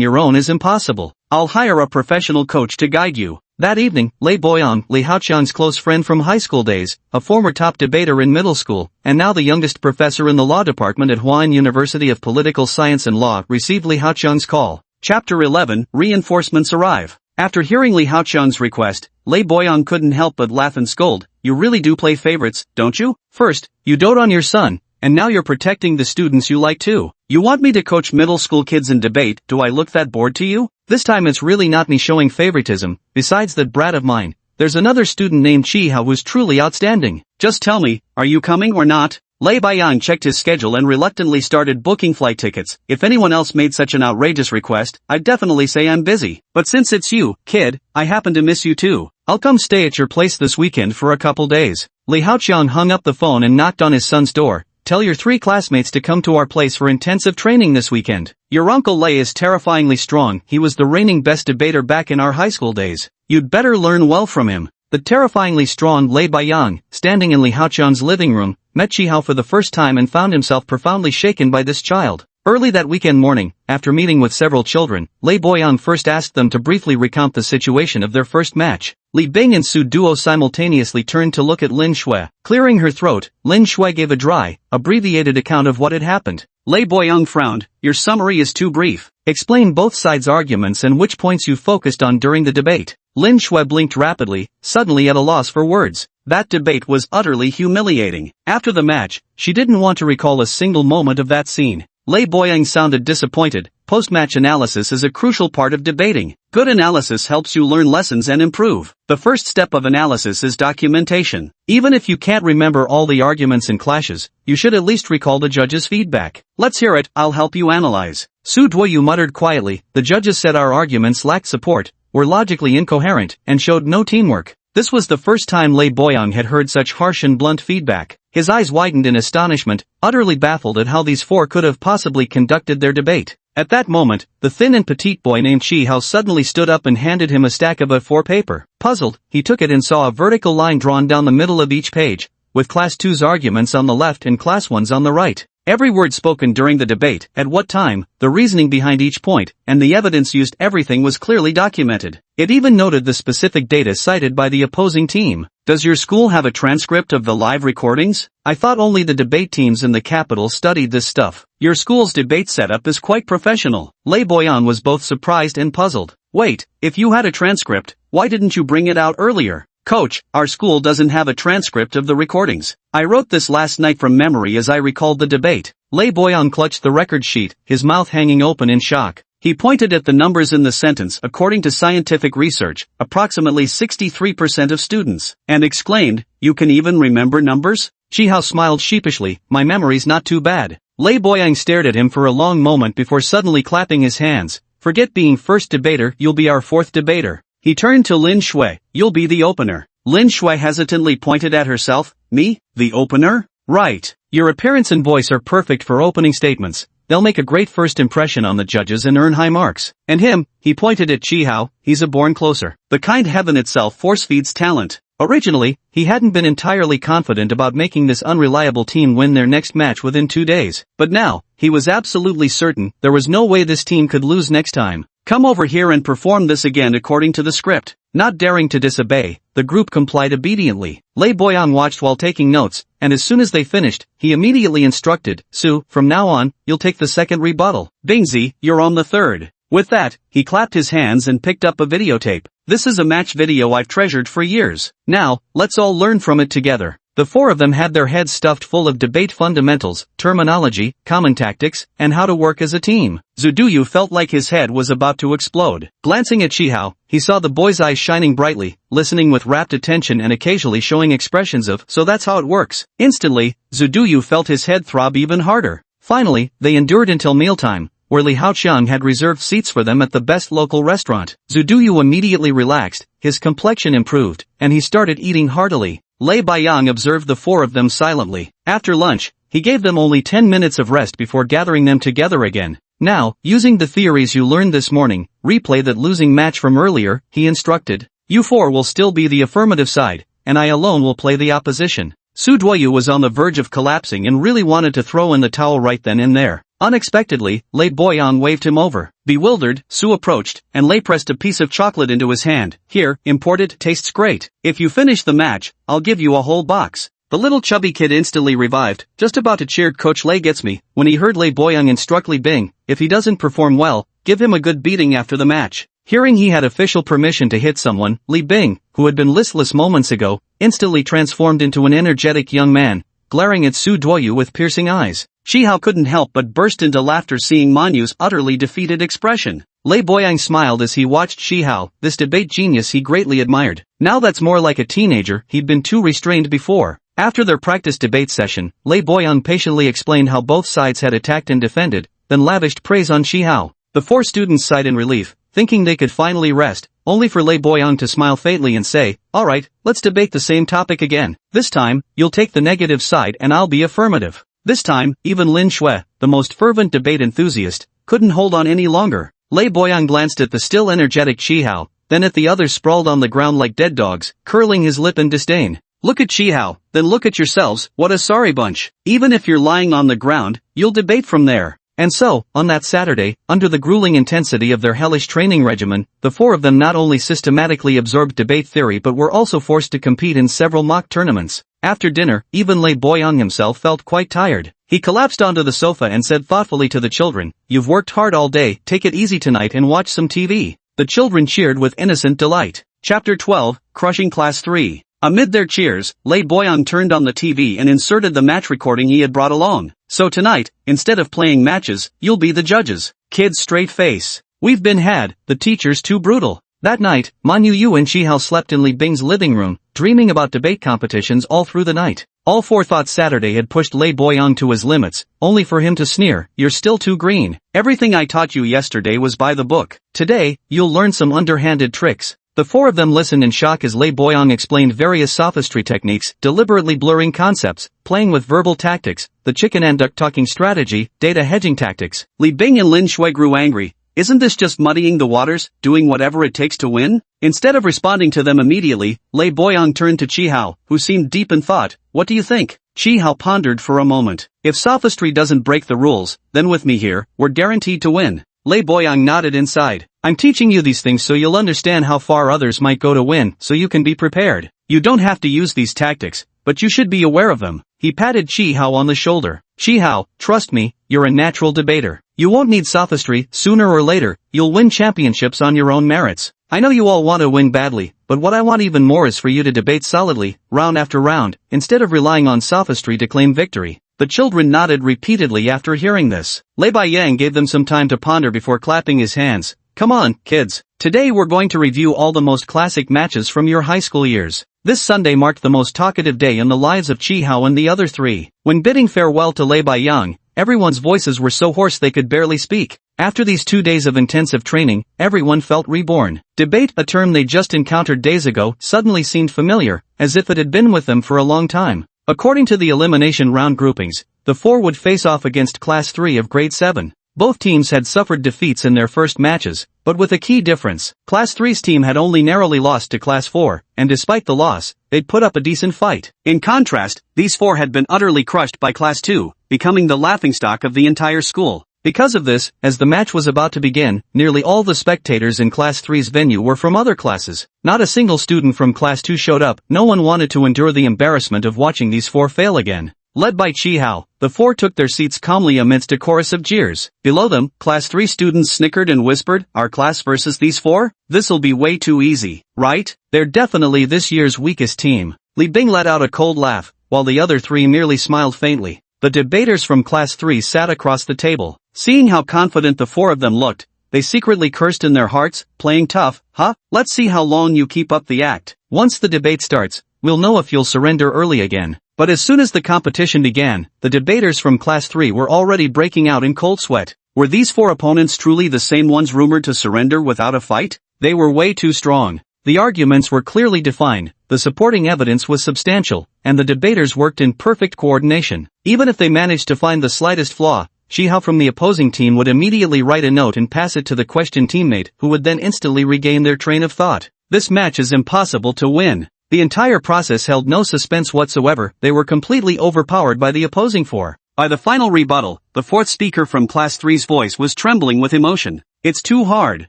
your own is impossible. I'll hire a professional coach to guide you. That evening, Lei Boyang, Li Haoqiang's close friend from high school days, a former top debater in middle school, and now the youngest professor in the law department at Huayan University of Political Science and Law, received Li Haoqiang's call. Chapter 11, Reinforcements Arrive. After hearing Li Haoqiang's request, Lei Boyang couldn't help but laugh and scold. You really do play favorites, don't you? First, you dote on your son, and now you're protecting the students you like too. You want me to coach middle school kids in debate? Do I look that bored to you? This time it's really not me showing favoritism. Besides that brat of mine, there's another student named Chi Hao who's truly outstanding. Just tell me, are you coming or not? Lei Boyang checked his schedule and reluctantly started booking flight tickets. If anyone else made such an outrageous request, I'd definitely say I'm busy. But since it's you, kid, I happen to miss you too. I'll come stay at your place this weekend for a couple days. Li Haoqiang hung up the phone and knocked on his son's door. Tell your 3 classmates to come to our place for intensive training this weekend. Your Uncle Lei is terrifyingly strong. He was the reigning best debater back in our high school days. You'd better learn well from him. The terrifyingly strong Lei Boyang, standing in Li Haoqiang's living room, met Chi Hao for the first time and found himself profoundly shaken by this child. Early that weekend morning, after meeting with several children, Lei Boyang first asked them to briefly recount the situation of their first match. Li Bing and Su Duo simultaneously turned to look at Lin Shui. Clearing her throat, Lin Shui gave a dry, abbreviated account of what had happened. Lei Boyang frowned. Your summary is too brief. Explain both sides' arguments and which points you focused on during the debate. Lin Shui blinked rapidly, suddenly at a loss for words. That debate was utterly humiliating. After the match, she didn't want to recall a single moment of that scene. Lei Boyang sounded disappointed. Post-match analysis is a crucial part of debating. Good analysis helps you learn lessons and improve. The first step of analysis is documentation. Even if you can't remember all the arguments and clashes, you should at least recall the judge's feedback. Let's hear it, I'll help you analyze. Su Duoyu muttered quietly. The judges said our arguments lacked support, were logically incoherent, and showed no teamwork. This was the first time Lei Boyang had heard such harsh and blunt feedback. His eyes widened in astonishment, utterly baffled at how these 4 could have possibly conducted their debate. At that moment, the thin and petite boy named Chi Hao suddenly stood up and handed him a stack of A4 paper. Puzzled, he took it and saw a vertical line drawn down the middle of each page, with Class 2's arguments on the left and Class 1's on the right. Every word spoken during the debate, at what time, the reasoning behind each point, and the evidence used, everything was clearly documented. It even noted the specific data cited by the opposing team. Does your school have a transcript of the live recordings? I thought only the debate teams in the capital studied this stuff. Your school's debate setup is quite professional. Lei Boyang was both surprised and puzzled. Wait, if you had a transcript, why didn't you bring it out earlier? Coach, our school doesn't have a transcript of the recordings. I wrote this last night from memory as I recalled the debate. Lei Boyang clutched the record sheet, his mouth hanging open in shock. He pointed at the numbers in the sentence. According to scientific research, approximately 63% of students, and exclaimed, you can even remember numbers? Chi Hao smiled sheepishly. My memory's not too bad. Lei Boyang stared at him for a long moment before suddenly clapping his hands. Forget being first debater, you'll be our 4th debater. He turned to Lin Shui. You'll be the opener. Lin Shui hesitantly pointed at herself. Me? The opener? Right. Your appearance and voice are perfect for opening statements. They'll make a great first impression on the judges and earn high marks. And him, he pointed at Chi Hao, he's a born closer. The kind heaven itself force-feeds talent. Originally, he hadn't been entirely confident about making this unreliable team win their next match within 2 days. But now, he was absolutely certain there was no way this team could lose next time. Come over here and perform this again according to the script. Not daring to disobey, the group complied obediently. Lei Boyang watched while taking notes, and as soon as they finished, he immediately instructed, Su, from now on, you'll take the second rebuttal. Bingzi, you're on the third. With that, he clapped his hands and picked up a videotape. This is a match video I've treasured for years. Now, let's all learn from it together. The 4 of them had their heads stuffed full of debate fundamentals, terminology, common tactics, and how to work as a team. Zuduyu felt like his head was about to explode. Glancing at Chi Hao, he saw the boy's eyes shining brightly, listening with rapt attention and occasionally showing expressions of, so that's how it works. Instantly, Zuduyu felt his head throb even harder. Finally, they endured until mealtime, where Li Haoqiang had reserved seats for them at the best local restaurant. Zuduyu immediately relaxed, his complexion improved, and he started eating heartily. Lei Boyang observed the 4 of them silently. After lunch, he gave them only 10 minutes of rest before gathering them together again. Now, using the theories you learned this morning, replay that losing match from earlier, he instructed. You 4 will still be the affirmative side, and I alone will play the opposition. Su Duoyu was on the verge of collapsing and really wanted to throw in the towel right then and there. Unexpectedly, Lei Boyang waved him over. Bewildered, Su approached, and Lei pressed a piece of chocolate into his hand. Here, imported, tastes great. If you finish the match, I'll give you a whole box. The little chubby kid instantly revived, just about to cheer Coach Lei gets me, when he heard Lei Boyang instruct Li Bing, if he doesn't perform well, give him a good beating after the match. Hearing he had official permission to hit someone, Li Bing, who had been listless moments ago, instantly transformed into an energetic young man, glaring at Su Duoyu with piercing eyes. Shihao couldn't help but burst into laughter seeing Manyu's utterly defeated expression. Lei Boyang smiled as he watched Shihao, this debate genius he greatly admired. Now that's more like a teenager, he'd been too restrained before. After their practice debate session, Lei Boyang patiently explained how both sides had attacked and defended, then lavished praise on Shihao. The four students sighed in relief, thinking they could finally rest, only for Lei Boyang to smile faintly and say, alright, let's debate the same topic again. This time, you'll take the negative side and I'll be affirmative. This time, even Lin Shui, the most fervent debate enthusiast, couldn't hold on any longer. Lei Boyang glanced at the still energetic Shihao, then at the others sprawled on the ground like dead dogs, curling his lip in disdain. Look at Shihao, then look at yourselves, what a sorry bunch. Even if you're lying on the ground, you'll debate from there. And so, on that Saturday, under the grueling intensity of their hellish training regimen, the four of them not only systematically absorbed debate theory but were also forced to compete in several mock tournaments. After dinner, even Lei Boyang himself felt quite tired. He collapsed onto the sofa and said thoughtfully to the children, you've worked hard all day, take it easy tonight and watch some TV. The children cheered with innocent delight. Chapter 12, Crushing Class 3. Amid their cheers, Lei Boyang turned on the TV and inserted the match recording he had brought along. So tonight, instead of playing matches, you'll be the judges. Kids straight face. We've been had, the teacher's too brutal. That night, Manhua Yu and Shihao slept in Li Bing's living room, dreaming about debate competitions all through the night. All four thought Saturday had pushed Lei Boyang to his limits, only for him to sneer, you're still too green. Everything I taught you yesterday was by the book. Today, you'll learn some underhanded tricks. The four of them listened in shock as Lei Boyang explained various sophistry techniques, deliberately blurring concepts, playing with verbal tactics, the chicken and duck talking strategy, data hedging tactics. Li Bing and Lin Shui grew angry. Isn't this just muddying the waters, doing whatever it takes to win? Instead of responding to them immediately, Lei Boyang turned to Shihao, who seemed deep in thought. What do you think? Shihao pondered for a moment. If sophistry doesn't break the rules, then with me here, we're guaranteed to win. Lei Boyang nodded inside. I'm teaching you these things so you'll understand how far others might go to win, so you can be prepared. You don't have to use these tactics, but you should be aware of them. He patted Shihao on the shoulder. Shihao, trust me, you're a natural debater. You won't need sophistry, sooner or later, you'll win championships on your own merits. I know you all want to win badly, but what I want even more is for you to debate solidly, round after round, instead of relying on sophistry to claim victory. The children nodded repeatedly after hearing this. Lei Baiyang gave them some time to ponder before clapping his hands. Come on, kids. Today we're going to review all the most classic matches from your high school years. This Sunday marked the most talkative day in the lives of Shihao and the other three. When bidding farewell to Lei Baiyang, everyone's voices were so hoarse they could barely speak. After these 2 days of intensive training, everyone felt reborn. Debate, a term they just encountered days ago, suddenly seemed familiar, as if it had been with them for a long time. According to the elimination round groupings, the four would face off against Class 3 of Grade 7. Both teams had suffered defeats in their first matches, but with a key difference. Class 3's team had only narrowly lost to Class 4, and despite the loss, they'd put up a decent fight. In contrast, these four had been utterly crushed by Class 2, becoming the laughingstock of the entire school. Because of this, as the match was about to begin, nearly all the spectators in Class 3's venue were from other classes. Not a single student from Class 2 showed up. No one wanted to endure the embarrassment of watching these four fail again. Led by Shihao, the four took their seats calmly amidst a chorus of jeers. Below them, Class 3 students snickered and whispered, our class versus these four? This'll be way too easy, right? They're definitely this year's weakest team. Li Bing let out a cold laugh, while the other three merely smiled faintly. The debaters from Class 3 sat across the table. Seeing how confident the four of them looked, they secretly cursed in their hearts, playing tough, huh? Let's see how long you keep up the act. Once the debate starts, we'll know if you'll surrender early again. But as soon as the competition began, the debaters from Class 3 were already breaking out in cold sweat. Were these four opponents truly the same ones rumored to surrender without a fight? They were way too strong. The arguments were clearly defined, the supporting evidence was substantial, and the debaters worked in perfect coordination. Even if they managed to find the slightest flaw, Shihao from the opposing team would immediately write a note and pass it to the questioned teammate, who would then instantly regain their train of thought. This match is impossible to win. The entire process held no suspense whatsoever. They were completely overpowered by the opposing four. By the final rebuttal, the fourth speaker from Class 3's voice was trembling with emotion. It's too hard.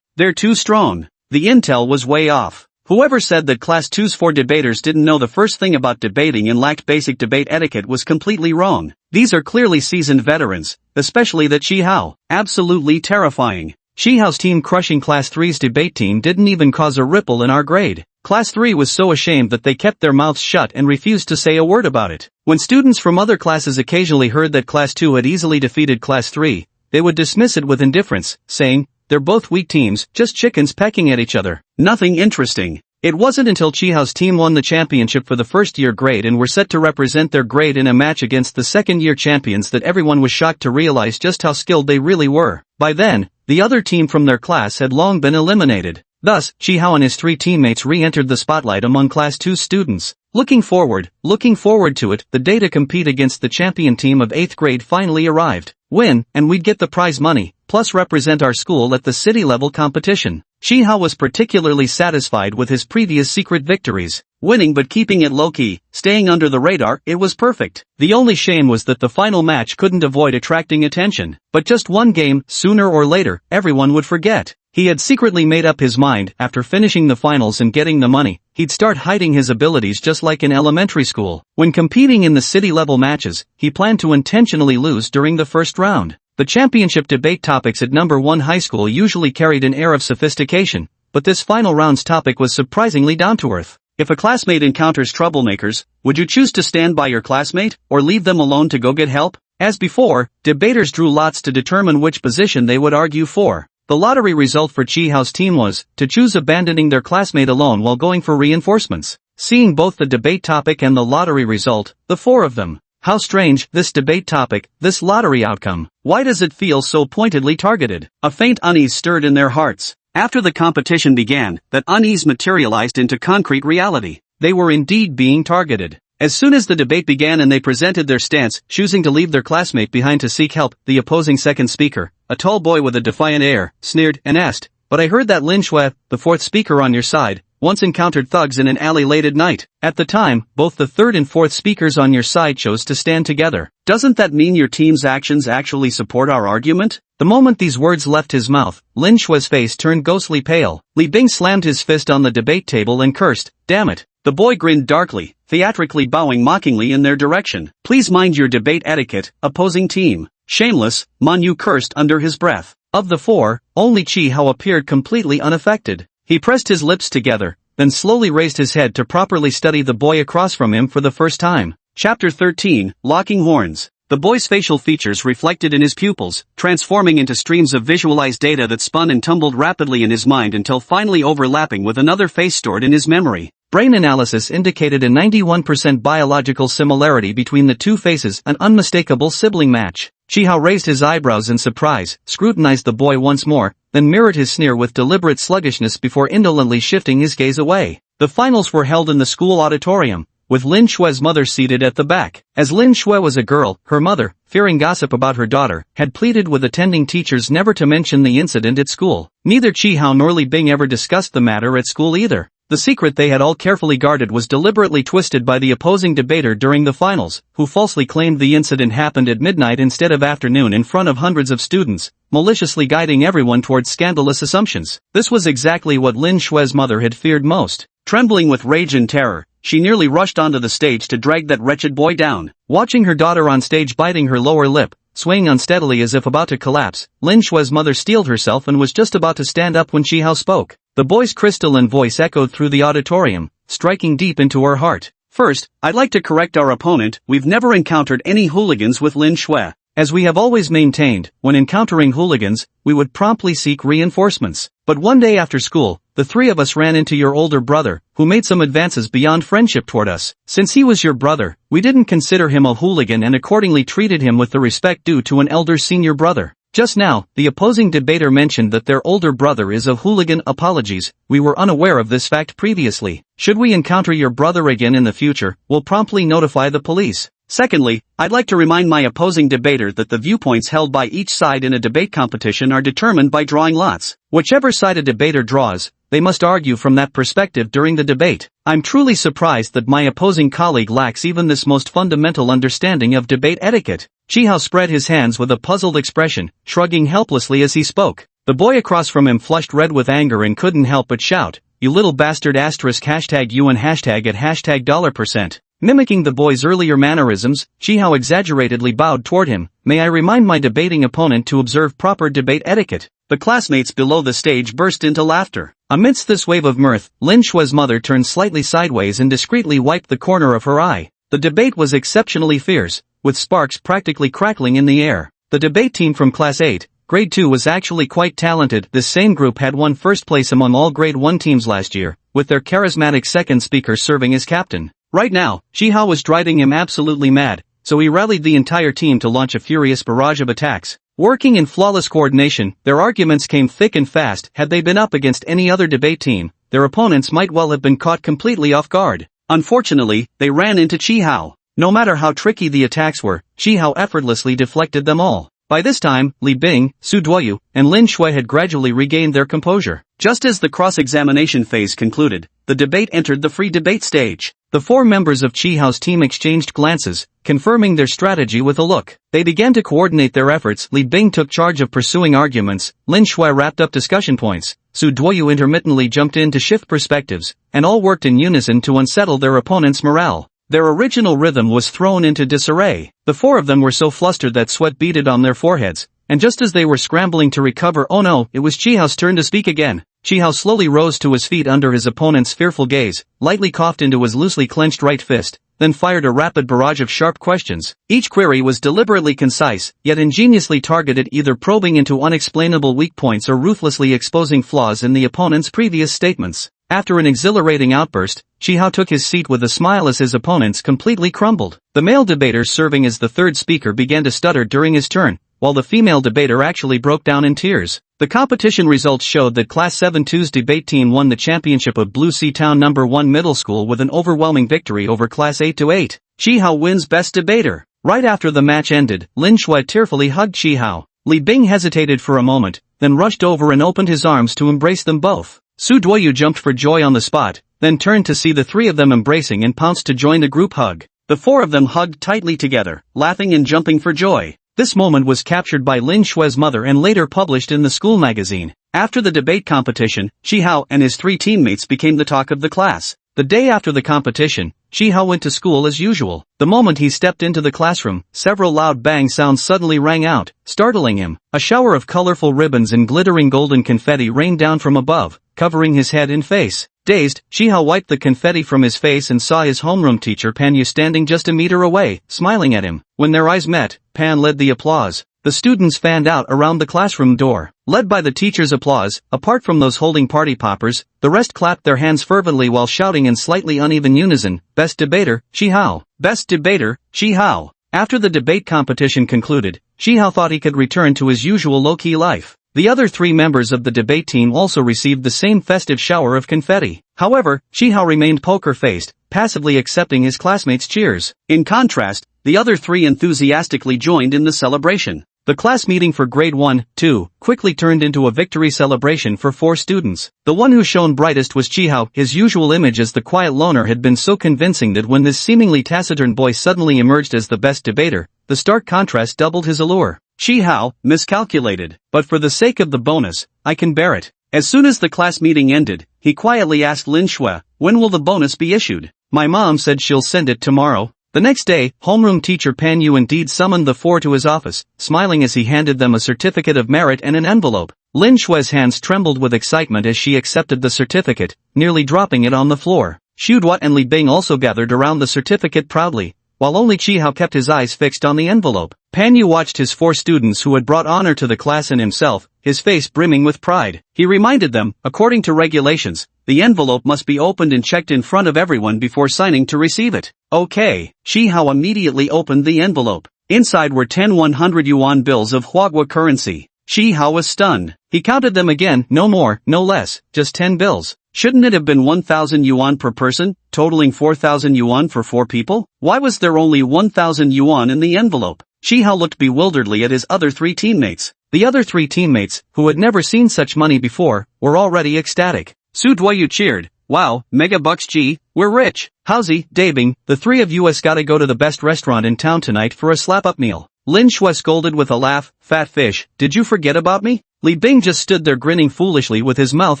They're too strong. The intel was way off. Whoever said that Class 2's 4 debaters didn't know the first thing about debating and lacked basic debate etiquette was completely wrong. These are clearly seasoned veterans, especially that Chi Hao. Absolutely terrifying. Chi Hao's team crushing Class 3's debate team didn't even cause a ripple in our grade. Class 3 was so ashamed that they kept their mouths shut and refused to say a word about it. When students from other classes occasionally heard that Class 2 had easily defeated Class 3, they would dismiss it with indifference, saying, "They're both weak teams, just chickens pecking at each other. Nothing interesting." It wasn't until Chi Hao's team won the championship for the first-year grade and were set to represent their grade in a match against the second-year champions that everyone was shocked to realize just how skilled they really were. By then, the other team from their class had long been eliminated. Thus, Chi Hao and his 3 teammates re-entered the spotlight among Class 2 students. Looking forward to it, the day to compete against the champion team of 8th grade finally arrived. Win, and we'd get the prize money, plus represent our school at the city-level competition. Chi Hao was particularly satisfied with his previous secret victories. Winning but keeping it low-key, staying under the radar, it was perfect. The only shame was that the final match couldn't avoid attracting attention. But just one game, sooner or later, everyone would forget. He had secretly made up his mind, after finishing the finals and getting the money, he'd start hiding his abilities just like in elementary school. When competing in the city-level matches, he planned to intentionally lose during the first round. The championship debate topics at number 1 high school usually carried an air of sophistication, but this final round's topic was surprisingly down-to-earth. If a classmate encounters troublemakers, would you choose to stand by your classmate, or leave them alone to go get help? As before, debaters drew lots to determine which position they would argue for. The lottery result for Chi Hao's team was to choose abandoning their classmate alone while going for reinforcements. Seeing both the debate topic and the lottery result, the 4 of them. How strange, this debate topic, this lottery outcome. Why does it feel so pointedly targeted? A faint unease stirred in their hearts. After the competition began, that unease materialized into concrete reality. They were indeed being targeted. As soon as the debate began and they presented their stance, choosing to leave their classmate behind to seek help, the opposing second speaker, a tall boy with a defiant air, sneered and asked, "But I heard that Lin Shui, the 4th speaker on your side, once encountered thugs in an alley late at night. At the time, both the 3rd and 4th speakers on your side chose to stand together. Doesn't that mean your team's actions actually support our argument?" The moment these words left his mouth, Lin Shui's face turned ghostly pale. Li Bing slammed his fist on the debate table and cursed, "Damn it." The boy grinned darkly, theatrically bowing mockingly in their direction. "Please mind your debate etiquette, opposing team." Shameless, Manhua cursed under his breath. Of the 4, only Chi Hao appeared completely unaffected. He pressed his lips together, then slowly raised his head to properly study the boy across from him for the first time. Chapter 13, Locking Horns. The boy's facial features reflected in his pupils, transforming into streams of visualized data that spun and tumbled rapidly in his mind until finally overlapping with another face stored in his memory. Brain analysis indicated a 91% biological similarity between the 2 faces, an unmistakable sibling match. Chi Hao raised his eyebrows in surprise, scrutinized the boy once more, then mirrored his sneer with deliberate sluggishness before indolently shifting his gaze away. The finals were held in the school auditorium, with Lin Shui's mother seated at the back. As Lin Shui was a girl, her mother, fearing gossip about her daughter, had pleaded with attending teachers never to mention the incident at school. Neither Chi Hao nor Li Bing ever discussed the matter at school either. The secret they had all carefully guarded was deliberately twisted by the opposing debater during the finals, who falsely claimed the incident happened at midnight instead of afternoon in front of hundreds of students, maliciously guiding everyone towards scandalous assumptions. This was exactly what Lin Shui's mother had feared most. Trembling with rage and terror, she nearly rushed onto the stage to drag that wretched boy down. Watching her daughter on stage biting her lower lip, swaying unsteadily as if about to collapse, Lin Shui's mother steeled herself and was just about to stand up when Chi Hao spoke. The boy's crystalline voice echoed through the auditorium, striking deep into her heart. "First, I'd like to correct our opponent, we've never encountered any hooligans with Lin Shui. As we have always maintained, when encountering hooligans, we would promptly seek reinforcements. But one day after school, the 3 of us ran into your older brother, who made some advances beyond friendship toward us. Since he was your brother, we didn't consider him a hooligan and accordingly treated him with the respect due to an elder senior brother. Just now, the opposing debater mentioned that their older brother is a hooligan. Apologies, we were unaware of this fact previously. Should we encounter your brother again in the future, we'll promptly notify the police. Secondly, I'd like to remind my opposing debater that the viewpoints held by each side in a debate competition are determined by drawing lots. Whichever side a debater draws, they must argue from that perspective during the debate. I'm truly surprised that my opposing colleague lacks even this most fundamental understanding of debate etiquette. Chihao spread his hands with a puzzled expression, shrugging helplessly as he spoke. The boy across from him flushed red with anger and couldn't help but shout, "You little bastard ##UN #$%. Mimicking the boy's earlier mannerisms, Chihao exaggeratedly bowed toward him. "May I remind my debating opponent to observe proper debate etiquette?" The classmates below the stage burst into laughter. Amidst this wave of mirth, Lin Shue's mother turned slightly sideways and discreetly wiped the corner of her eye. The debate was exceptionally fierce, with sparks practically crackling in the air. The debate team from Class 8, Grade 2 was actually quite talented. This same group had won first place among all Grade 1 teams last year, with their charismatic second speaker serving as captain. Right now, Chihao was driving him absolutely mad, so he rallied the entire team to launch a furious barrage of attacks. Working in flawless coordination, their arguments came thick and fast. Had they been up against any other debate team, their opponents might well have been caught completely off guard. Unfortunately, they ran into Chihao. No matter how tricky the attacks were, Chihao effortlessly deflected them all. By this time, Li Bing, Su Duoyu, and Lin Shui had gradually regained their composure. Just as the cross-examination phase concluded, the debate entered the free debate stage. The four members of Chihao's team exchanged glances, confirming their strategy with a look. They began to coordinate their efforts. Li Bing took charge of pursuing arguments, Lin Shui wrapped up discussion points, Su Duoyu intermittently jumped in to shift perspectives, and all worked in unison to unsettle their opponent's morale. Their original rhythm was thrown into disarray. The four of them were so flustered that sweat beaded on their foreheads, and just as they were scrambling to recover, oh no, it was Chihao's turn to speak again. Chihao slowly rose to his feet under his opponent's fearful gaze, lightly coughed into his loosely clenched right fist, then fired a rapid barrage of sharp questions. Each query was deliberately concise, yet ingeniously targeted, either probing into unexplainable weak points or ruthlessly exposing flaws in the opponent's previous statements. After an exhilarating outburst, Chihao took his seat with a smile as his opponents completely crumbled. The male debater serving as the third speaker began to stutter during his turn, while the female debater actually broke down in tears. The competition results showed that Class 7-2's debate team won the championship of Blue Sea Town No. 1 Middle School with an overwhelming victory over Class 8-8. Chihao wins Best Debater. Right after the match ended, Lin Shui tearfully hugged Chihao. Li Bing hesitated for a moment, then rushed over and opened his arms to embrace them both. Su Duoyu jumped for joy on the spot, then turned to see the three of them embracing and pounced to join the group hug. The four of them hugged tightly together, laughing and jumping for joy. This moment was captured by Lin Shue's mother and later published in the school magazine. After the debate competition, Chihao and his three teammates became the talk of the class. The day after the competition, Chihao went to school as usual. The moment he stepped into the classroom, several loud bang sounds suddenly rang out, startling him. A shower of colorful ribbons and glittering golden confetti rained down from above, covering his head and face. Dazed, Chihao wiped the confetti from his face and saw his homeroom teacher Pan Yu standing just a meter away, smiling at him. When their eyes met, Pan led the applause. The students fanned out around the classroom door. Led by the teacher's applause, apart from those holding party poppers, the rest clapped their hands fervently while shouting in slightly uneven unison, "Best Debater, Chihao! Best Debater, Chihao!" After the debate competition concluded, Chihao thought he could return to his usual low-key life. The other three members of the debate team also received the same festive shower of confetti. However, Chihao remained poker-faced, passively accepting his classmates' cheers. In contrast, the other three enthusiastically joined in the celebration. The class meeting for grade 1-2 quickly turned into a victory celebration for four students. The one who shone brightest was Chihao. His usual image as the quiet loner had been so convincing that when this seemingly taciturn boy suddenly emerged as the best debater, the stark contrast doubled his allure. Chihao miscalculated, but for the sake of the bonus, I can bear it. As soon as the class meeting ended, he quietly asked Lin Shui, "When will the bonus be issued?" "My mom said she'll send it tomorrow." The next day, homeroom teacher Pan Yu indeed summoned the four to his office, smiling as he handed them a certificate of merit and an envelope. Lin Shui's hands trembled with excitement as she accepted the certificate, nearly dropping it on the floor. Xu Duo and Li Bing also gathered around the certificate proudly, while only Chihao kept his eyes fixed on the envelope. Pan Yu watched his four students who had brought honor to the class and himself, his face brimming with pride. He reminded them, according to regulations, the envelope must be opened and checked in front of everyone before signing to receive it. Okay. Chihao immediately opened the envelope. Inside were 10 100 yuan bills of Huagua currency. Chihao was stunned. He counted them again, no more, no less, just 10 bills. Shouldn't it have been 1,000 yuan per person, totaling 4,000 yuan for four people? Why was there only 1,000 yuan in the envelope? Chihao looked bewilderedly at his other three teammates. The other three teammates, who had never seen such money before, were already ecstatic. Su Duoyu cheered. Wow, mega bucks G, we're rich. Howsy, Dabing, the three of us gotta go to the best restaurant in town tonight for a slap-up meal. Lin Shui scolded with a laugh, fat fish, did you forget about me? Li Bing just stood there grinning foolishly with his mouth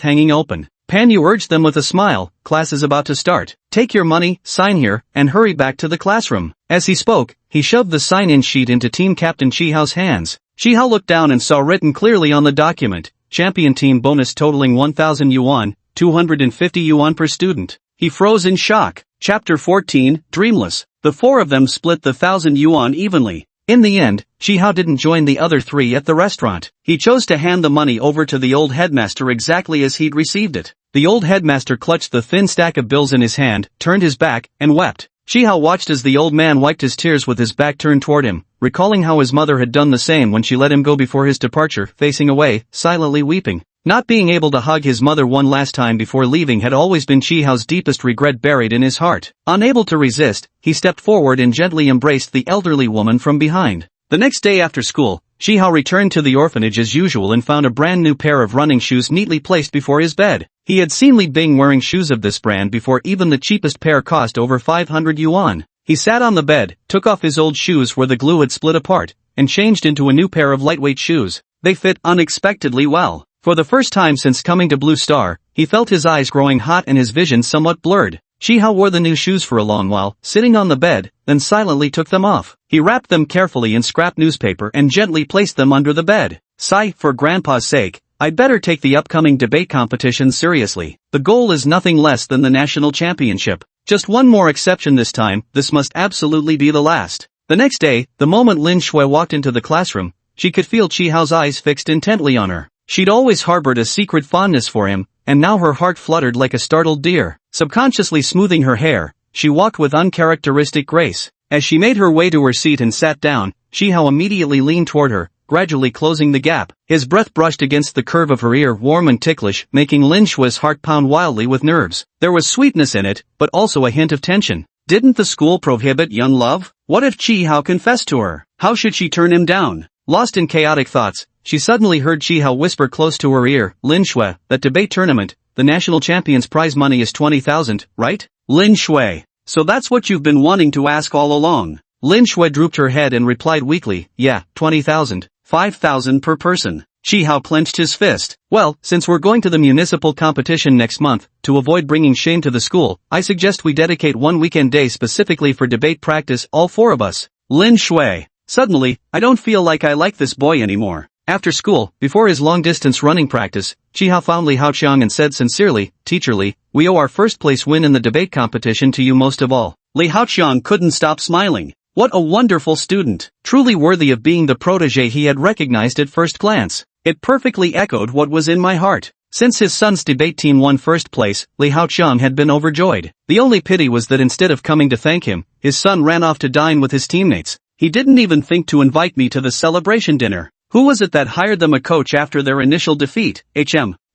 hanging open. Pan Yu urged them with a smile, class is about to start. Take your money, sign here, and hurry back to the classroom. As he spoke, he shoved the sign-in sheet into Team Captain Chi Hao's hands. Chi Hao looked down and saw written clearly on the document, champion team bonus totaling 1,000 yuan, 250 yuan per student. He froze in shock. Chapter 14, Dreamless. The four of them split the 1,000 yuan evenly. In the end, Chi Hao didn't join the other three at the restaurant. He chose to hand the money over to the old headmaster exactly as he'd received it. The old headmaster clutched the thin stack of bills in his hand, turned his back, and wept. Chi Hao watched as the old man wiped his tears with his back turned toward him, recalling how his mother had done the same when she let him go before his departure, facing away, silently weeping. Not being able to hug his mother one last time before leaving had always been Chi Hao's deepest regret buried in his heart. Unable to resist, he stepped forward and gently embraced the elderly woman from behind. The next day after school, Chi Hao returned to the orphanage as usual and found a brand new pair of running shoes neatly placed before his bed. He had seen Li Bing wearing shoes of this brand before. Even the cheapest pair cost over 500 yuan. He sat on the bed, took off his old shoes where the glue had split apart, and changed into a new pair of lightweight shoes. They fit unexpectedly well. For the first time since coming to Blue Star, he felt his eyes growing hot and his vision somewhat blurred. Chi Hao wore the new shoes for a long while, sitting on the bed, then silently took them off. He wrapped them carefully in scrap newspaper and gently placed them under the bed. Sigh, for Grandpa's sake, I'd better take the upcoming debate competition seriously. The goal is nothing less than the national championship. Just one more exception this time, this must absolutely be the last. The next day, the moment Lin Shui walked into the classroom, she could feel Chi Hao's eyes fixed intently on her. She'd always harbored a secret fondness for him, and now her heart fluttered like a startled deer. Subconsciously smoothing her hair, she walked with uncharacteristic grace. As she made her way to her seat and sat down, Chi Hao immediately leaned toward her, gradually closing the gap. His breath brushed against the curve of her ear, warm and ticklish, making Lin Shui's heart pound wildly with nerves. There was sweetness in it, but also a hint of tension. Didn't the school prohibit young love? What if Chi Hao confessed to her? How should she turn him down? Lost in chaotic thoughts, she suddenly heard Chi Hao whisper close to her ear, Lin Shui, that debate tournament, the national champion's prize money is 20,000, right? Lin Shui. So that's what you've been wanting to ask all along. Lin Shui drooped her head and replied weakly, yeah, 20,000, 5,000 per person. Chi Hao clenched his fist. Well, since we're going to the municipal competition next month, to avoid bringing shame to the school, I suggest we dedicate one weekend day specifically for debate practice, all four of us. Lin Shui. Suddenly, I don't feel like I like this boy anymore. After school, before his long-distance running practice, Chi Hao found Li Haoqiang and said sincerely, Teacher Li, we owe our first-place win in the debate competition to you most of all. Li Haoqiang couldn't stop smiling. What a wonderful student, truly worthy of being the protege he had recognized at first glance. It perfectly echoed what was in my heart. Since his son's debate team won first place, Li Haoqiang had been overjoyed. The only pity was that instead of coming to thank him, his son ran off to dine with his teammates. He didn't even think to invite me to the celebration dinner. Who was it that hired them a coach after their initial defeat?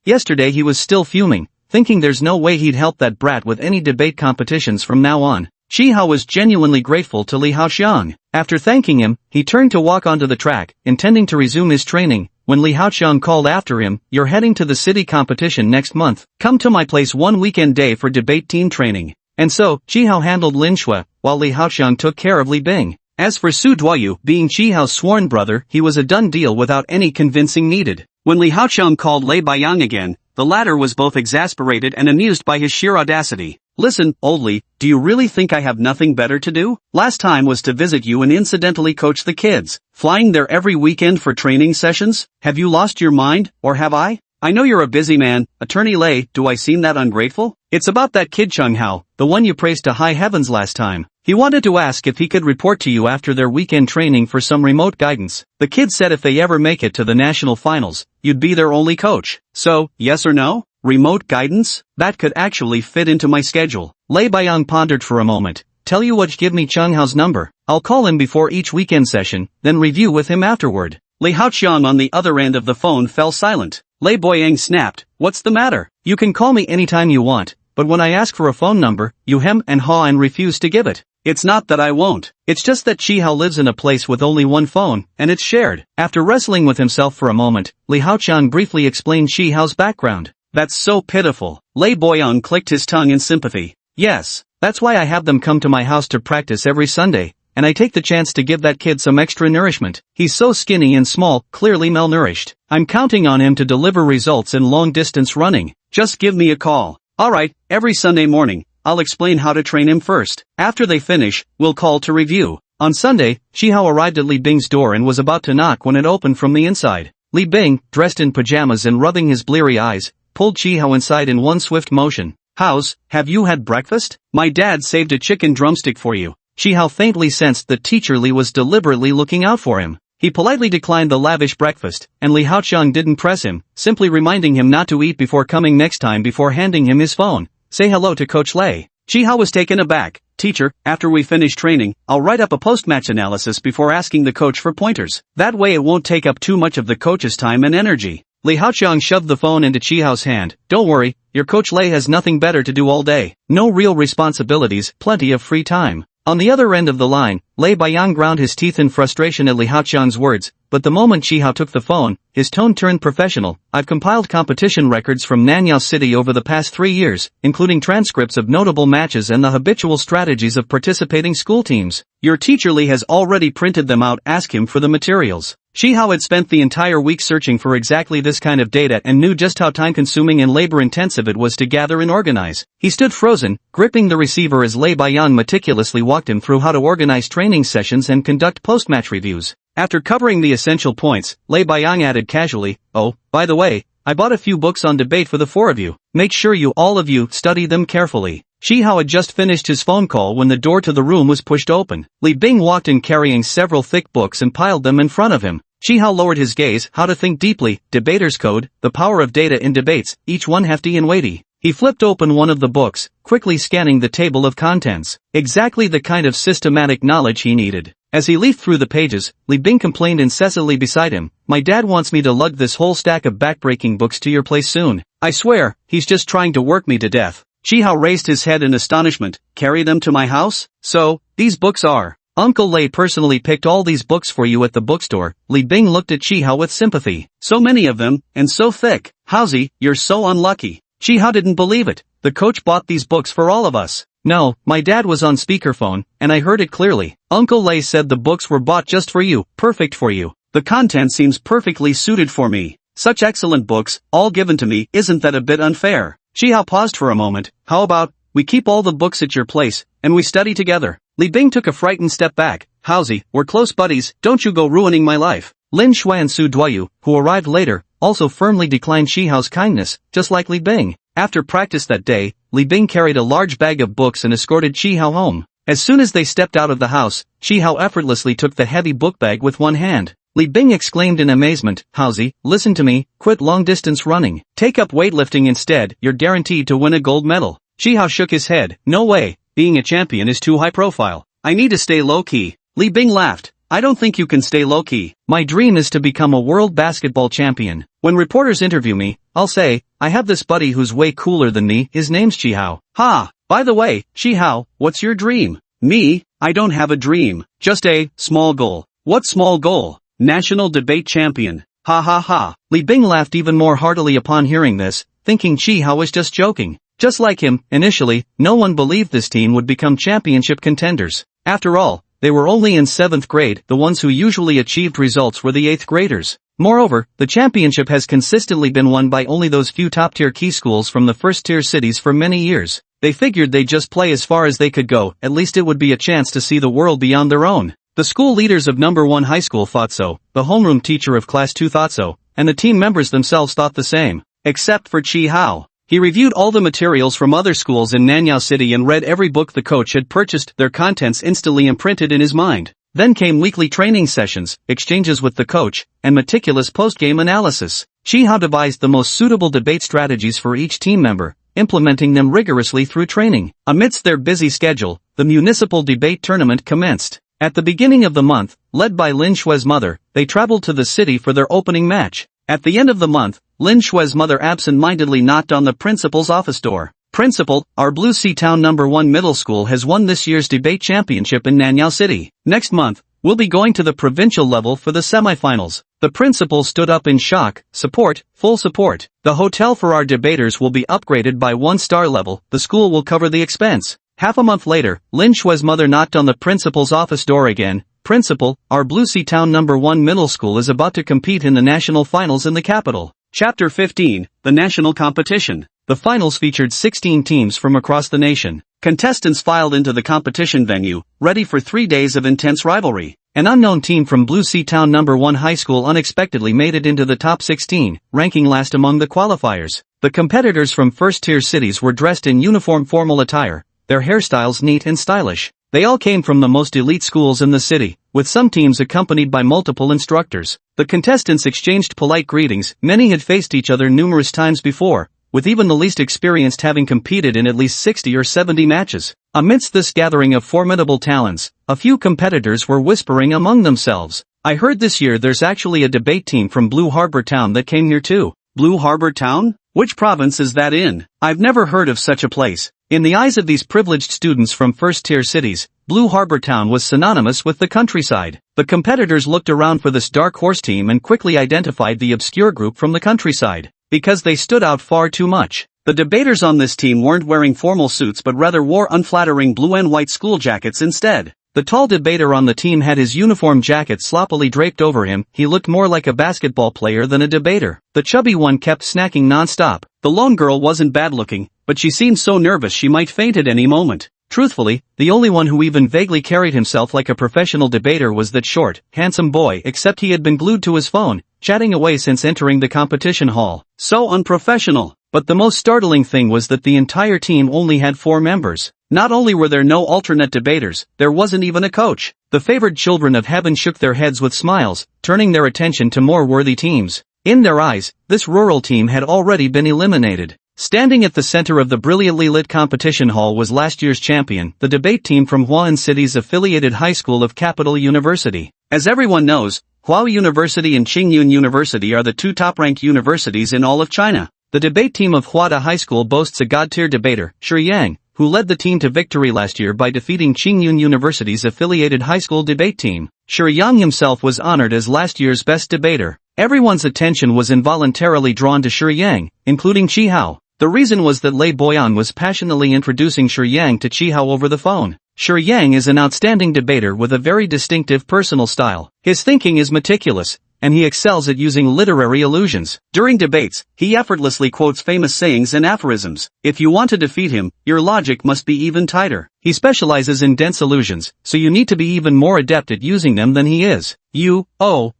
Yesterday he was still fuming, thinking there's no way he'd help that brat with any debate competitions from now on. Chi Hao was genuinely grateful to Li Haoqiang. After thanking him, he turned to walk onto the track, intending to resume his training, when Li Haoqiang called after him, You're heading to the city competition next month. Come to my place one weekend day for debate team training. And so, Chi Hao handled Lin Shui, while Li Haoqiang took care of Li Bing. As for Su Duoyu, being Chi Hao's sworn brother, he was a done deal without any convincing needed. When Li Haoqiang called Lei Baiyang again, the latter was both exasperated and amused by his sheer audacity. Listen, old Li, do you really think I have nothing better to do? Last time was to visit you and incidentally coach the kids. Flying there every weekend for training sessions? Have you lost your mind, or have I? I know you're a busy man, Attorney Lei, do I seem that ungrateful? It's about that kid Chung Hao, the one you praised to high heavens last time. He wanted to ask if he could report to you after their weekend training for some remote guidance. The kid said if they ever make it to the national finals, you'd be their only coach. So, yes or no? Remote guidance? That could actually fit into my schedule. Lei Baiyang pondered for a moment. Tell you what, give me Chung Hao's number. I'll call him before each weekend session, then review with him afterward. Li Haoqiang on the other end of the phone fell silent. Lei Baiyang snapped, What's the matter? You can call me anytime you want, but when I ask for a phone number, you hem and haw and refuse to give it. It's not that I won't. It's just that Chi Hao lives in a place with only one phone, and it's shared. After wrestling with himself for a moment, Li Haoqiang briefly explained Chi Hao's background. That's so pitiful. Lei Boyang clicked his tongue in sympathy. Yes, that's why I have them come to my house to practice every Sunday, and I take the chance to give that kid some extra nourishment. He's so skinny and small, clearly malnourished. I'm counting on him to deliver results in long-distance running. Just give me a call. Alright, every Sunday morning, I'll explain how to train him first. After they finish, we'll call to review. On Sunday, Shihao arrived at Li Bing's door and was about to knock when it opened from the inside. Li Bing, dressed in pajamas and rubbing his bleary eyes, pulled Shihao inside in one swift motion. House, have you had breakfast? My dad saved a chicken drumstick for you. Shihao faintly sensed that teacher Li was deliberately looking out for him. He politely declined the lavish breakfast, and Li Haoqiang didn't press him, simply reminding him not to eat before coming next time before handing him his phone. Say hello to Coach Lei. Shihao was taken aback. Teacher, after we finish training, I'll write up a post-match analysis before asking the coach for pointers. That way it won't take up too much of the coach's time and energy. Li Haoqiang shoved the phone into Chihao's hand. Don't worry, your coach Lei has nothing better to do all day. No real responsibilities, plenty of free time. On the other end of the line, Lei Baiyang ground his teeth in frustration at Li Haoqiang's words, but the moment Shihao took the phone, his tone turned professional. I've compiled competition records from Nanyao City over the past 3 years, including transcripts of notable matches and the habitual strategies of participating school teams. Your teacher Li has already printed them out, ask him for the materials. Shihao had spent the entire week searching for exactly this kind of data and knew just how time-consuming and labor-intensive it was to gather and organize. He stood frozen, gripping the receiver as Lei Baiyang meticulously walked him through how to organize training sessions and conduct post-match reviews. After covering the essential points, Lei Baiyang added casually, "Oh, by the way, I bought a few books on debate for the 4 of you. Make sure all of you, study them carefully." Shihao had just finished his phone call when the door to the room was pushed open. Li Bing walked in carrying several thick books and piled them in front of him. Shihao lowered his gaze. How to Think Deeply, Debater's Code, The Power of Data in Debates, each one hefty and weighty. He flipped open one of the books, quickly scanning the table of contents. Exactly the kind of systematic knowledge he needed. As he leafed through the pages, Li Bing complained incessantly beside him, "My dad wants me to lug this whole stack of backbreaking books to your place soon. I swear, he's just trying to work me to death." Shihao raised his head in astonishment. Carry them to my house? So, these books are... Uncle Lei personally picked all these books for you at the bookstore. Li Bing looked at Shihao with sympathy. So many of them, and so thick. Howsy, you're so unlucky. Shihao didn't believe it. The coach bought these books for all of us. No, my dad was on speakerphone, and I heard it clearly. Uncle Lei said the books were bought just for you, perfect for you. The content seems perfectly suited for me. Such excellent books, all given to me, isn't that a bit unfair? Shihao paused for a moment. How about, we keep all the books at your place, and we study together? Li Bing took a frightened step back. Howsy, we're close buddies, don't you go ruining my life. Lin Shui and Su Duoyu, who arrived later, also firmly declined Shihao's kindness, just like Li Bing. After practice that day, Li Bing carried a large bag of books and escorted Shihao home. As soon as they stepped out of the house, Shihao effortlessly took the heavy book bag with one hand. Li Bing exclaimed in amazement, "Howsy, listen to me, quit long-distance running. Take up weightlifting instead, you're guaranteed to win a gold medal." Shihao shook his head. "No way, being a champion is too high profile. I need to stay low-key." Li Bing laughed. "I don't think you can stay low-key. My dream is to become a world basketball champion. When reporters interview me, I'll say, I have this buddy who's way cooler than me, his name's Shihao." Ha! By the way, Shihao, what's your dream? Me? I don't have a dream. Just a small goal. What small goal? National debate champion. Ha ha ha. Li Bing laughed even more heartily upon hearing this, thinking Shihao was just joking. Just like him, initially, no one believed this team would become championship contenders. After all, they were only in 7th grade, the ones who usually achieved results were the 8th graders. Moreover, the championship has consistently been won by only those few top-tier key schools from the first-tier cities for many years. They figured they'd just play as far as they could go, at least it would be a chance to see the world beyond their own. The school leaders of number 1 high school thought so, the homeroom teacher of class 2 thought so, and the team members themselves thought the same. Except for Shihao. He reviewed all the materials from other schools in Nanyao City and read every book the coach had purchased, their contents instantly imprinted in his mind. Then came weekly training sessions, exchanges with the coach, and meticulous post-game analysis. Shihao devised the most suitable debate strategies for each team member, implementing them rigorously through training. Amidst their busy schedule, the municipal debate tournament commenced. At the beginning of the month, led by Lin Shui's mother, they traveled to the city for their opening match. At the end of the month, Lin Shui's mother absent-mindedly knocked on the principal's office door. "Principal, our Blue Sea Town number 1 middle school has won this year's debate championship in Nanyao City. Next month, we'll be going to the provincial level for the semifinals. The The principal stood up in shock. Support, full support. The hotel for our debaters will be upgraded by 1-star level. The school will cover the expense. Half a month later, Lin Shue's mother knocked on the principal's office door again. Principal, our Blue Sea Town No. 1 middle school is about to compete in the national finals in the capital. Chapter 15, The National Competition. The finals featured 16 teams from across the nation. Contestants filed into the competition venue, ready for 3 days of intense rivalry. An unknown team from Blue Sea Town No. 1 high school unexpectedly made it into the top 16, ranking last among the qualifiers. The competitors from first-tier cities were dressed in uniform formal attire, their hairstyles neat and stylish. They all came from the most elite schools in the city, with some teams accompanied by multiple instructors. The contestants exchanged polite greetings. Many had faced each other numerous times before, with even the least experienced having competed in at least 60 or 70 matches. Amidst this gathering of formidable talents, a few competitors were whispering among themselves. I heard this year there's actually a debate team from Blue Harbor Town that came here too. Blue Harbor Town? Which province is that in? I've never heard of such a place. In the eyes of these privileged students from first-tier cities, Blue Harbor Town was synonymous with the countryside. The competitors looked around for this dark horse team and quickly identified the obscure group from the countryside, because they stood out far too much. The debaters on this team weren't wearing formal suits but rather wore unflattering blue and white school jackets instead. The tall debater on the team had his uniform jacket sloppily draped over him. He looked more like a basketball player than a debater. The chubby one kept snacking non-stop. The lone girl wasn't bad looking, but she seemed so nervous she might faint at any moment. Truthfully, the only one who even vaguely carried himself like a professional debater was that short, handsome boy, except he had been glued to his phone, chatting away since entering the competition hall. So unprofessional. But the most startling thing was that the entire team only had 4 members. Not only were there no alternate debaters, there wasn't even a coach. The favored children of heaven shook their heads with smiles, turning their attention to more worthy teams. In their eyes, this rural team had already been eliminated. Standing at the center of the brilliantly lit competition hall was last year's champion, the debate team from Huan City's affiliated high school of Capital University. As everyone knows, Hua University and Qingyun University are the 2 top-ranked universities in all of China. The debate team of Huada High School boasts a god-tier debater, Shi Yang, who led the team to victory last year by defeating Qingyun University's affiliated high school debate team. Shi Yang himself was honored as last year's best debater. Everyone's attention was involuntarily drawn to Shi Yang, including Qi Hao. The reason was that Lei Boyan was passionately introducing Shi Yang to Qi Hao over the phone. Shi Yang is an outstanding debater with a very distinctive personal style. His thinking is meticulous, and he excels at using literary allusions. During debates, he effortlessly quotes famous sayings and aphorisms. If you want to defeat him, your logic must be even tighter. He specializes in dense allusions, so you need to be even more adept at using them than he is.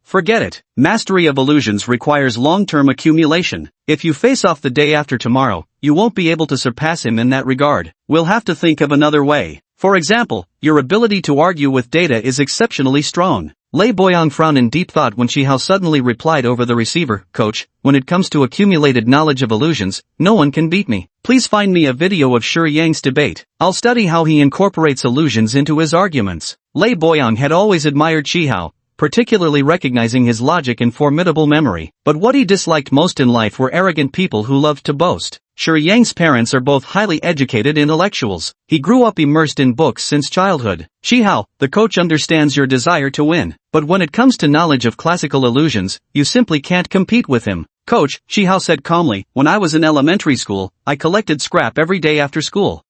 Forget it. Mastery of allusions requires long-term accumulation. If you face off the day after tomorrow, you won't be able to surpass him in that regard. We'll have to think of another way. For example, your ability to argue with data is exceptionally strong. Lei Boyang frowned in deep thought when Qi Hao suddenly replied over the receiver, Coach, when it comes to accumulated knowledge of illusions, no one can beat me. Please find me a video of Shi Yang's debate. I'll study how he incorporates illusions into his arguments. Lei Boyang had always admired Qi Hao, particularly recognizing his logic and formidable memory. But what he disliked most in life were arrogant people who loved to boast. Shi Yang's parents are both highly educated intellectuals. He grew up immersed in books since childhood. Qi Hao, the coach understands your desire to win. But when it comes to knowledge of classical illusions, you simply can't compete with him. Coach, Qi Hao said calmly, when I was in elementary school, I collected scrap every day after school.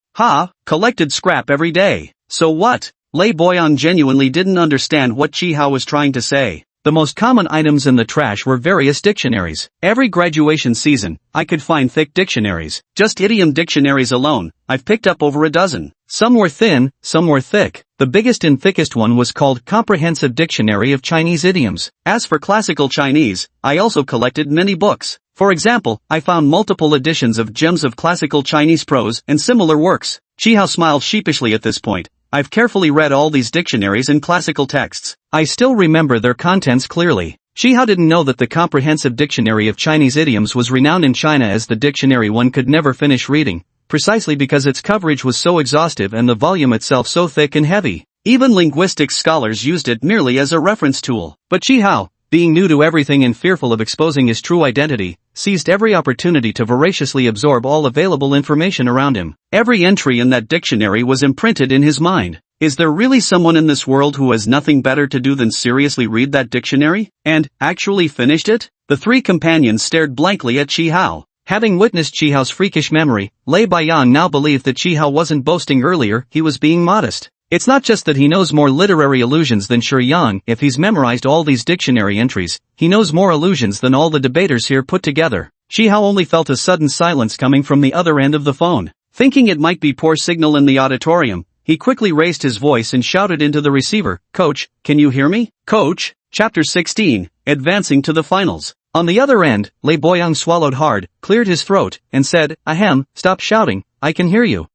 Collected scrap every day. So what? Lei Boyan genuinely didn't understand what Qi Hao was trying to say. The most common items in the trash were various dictionaries. Every graduation season, I could find thick dictionaries. Just idiom dictionaries alone, I've picked up over a dozen. Some were thin, some were thick. The biggest and thickest one was called Comprehensive Dictionary of Chinese Idioms. As for classical Chinese, I also collected many books. For example, I found multiple editions of Gems of Classical Chinese Prose and similar works. Qi Hao smiled sheepishly at this point. I've carefully read all these dictionaries and classical texts. I still remember their contents clearly. Qi Hao didn't know that the Comprehensive Dictionary of Chinese Idioms was renowned in China as the dictionary one could never finish reading, precisely because its coverage was so exhaustive and the volume itself so thick and heavy. Even linguistics scholars used it merely as a reference tool. But Qi Hao, being new to everything and fearful of exposing his true identity, seized every opportunity to voraciously absorb all available information around him. Every entry in that dictionary was imprinted in his mind. Is there really someone in this world who has nothing better to do than seriously read that dictionary? And, actually finished it? The three companions stared blankly at Chi Hao. Having witnessed Chi Hao's freakish memory, Lei Baiyang now believed that Chi Hao wasn't boasting earlier, he was being modest. It's not just that he knows more literary allusions than Shi Yang. If he's memorized all these dictionary entries, he knows more allusions than all the debaters here put together. Chi Hao only felt a sudden silence coming from the other end of the phone. Thinking it might be poor signal in the auditorium, he quickly raised his voice and shouted into the receiver, "Coach, can you hear me? Coach?" Chapter 16, Advancing to the Finals. On the other end, Lei Boyang swallowed hard, cleared his throat, and said, "Ahem, stop shouting, I can hear you.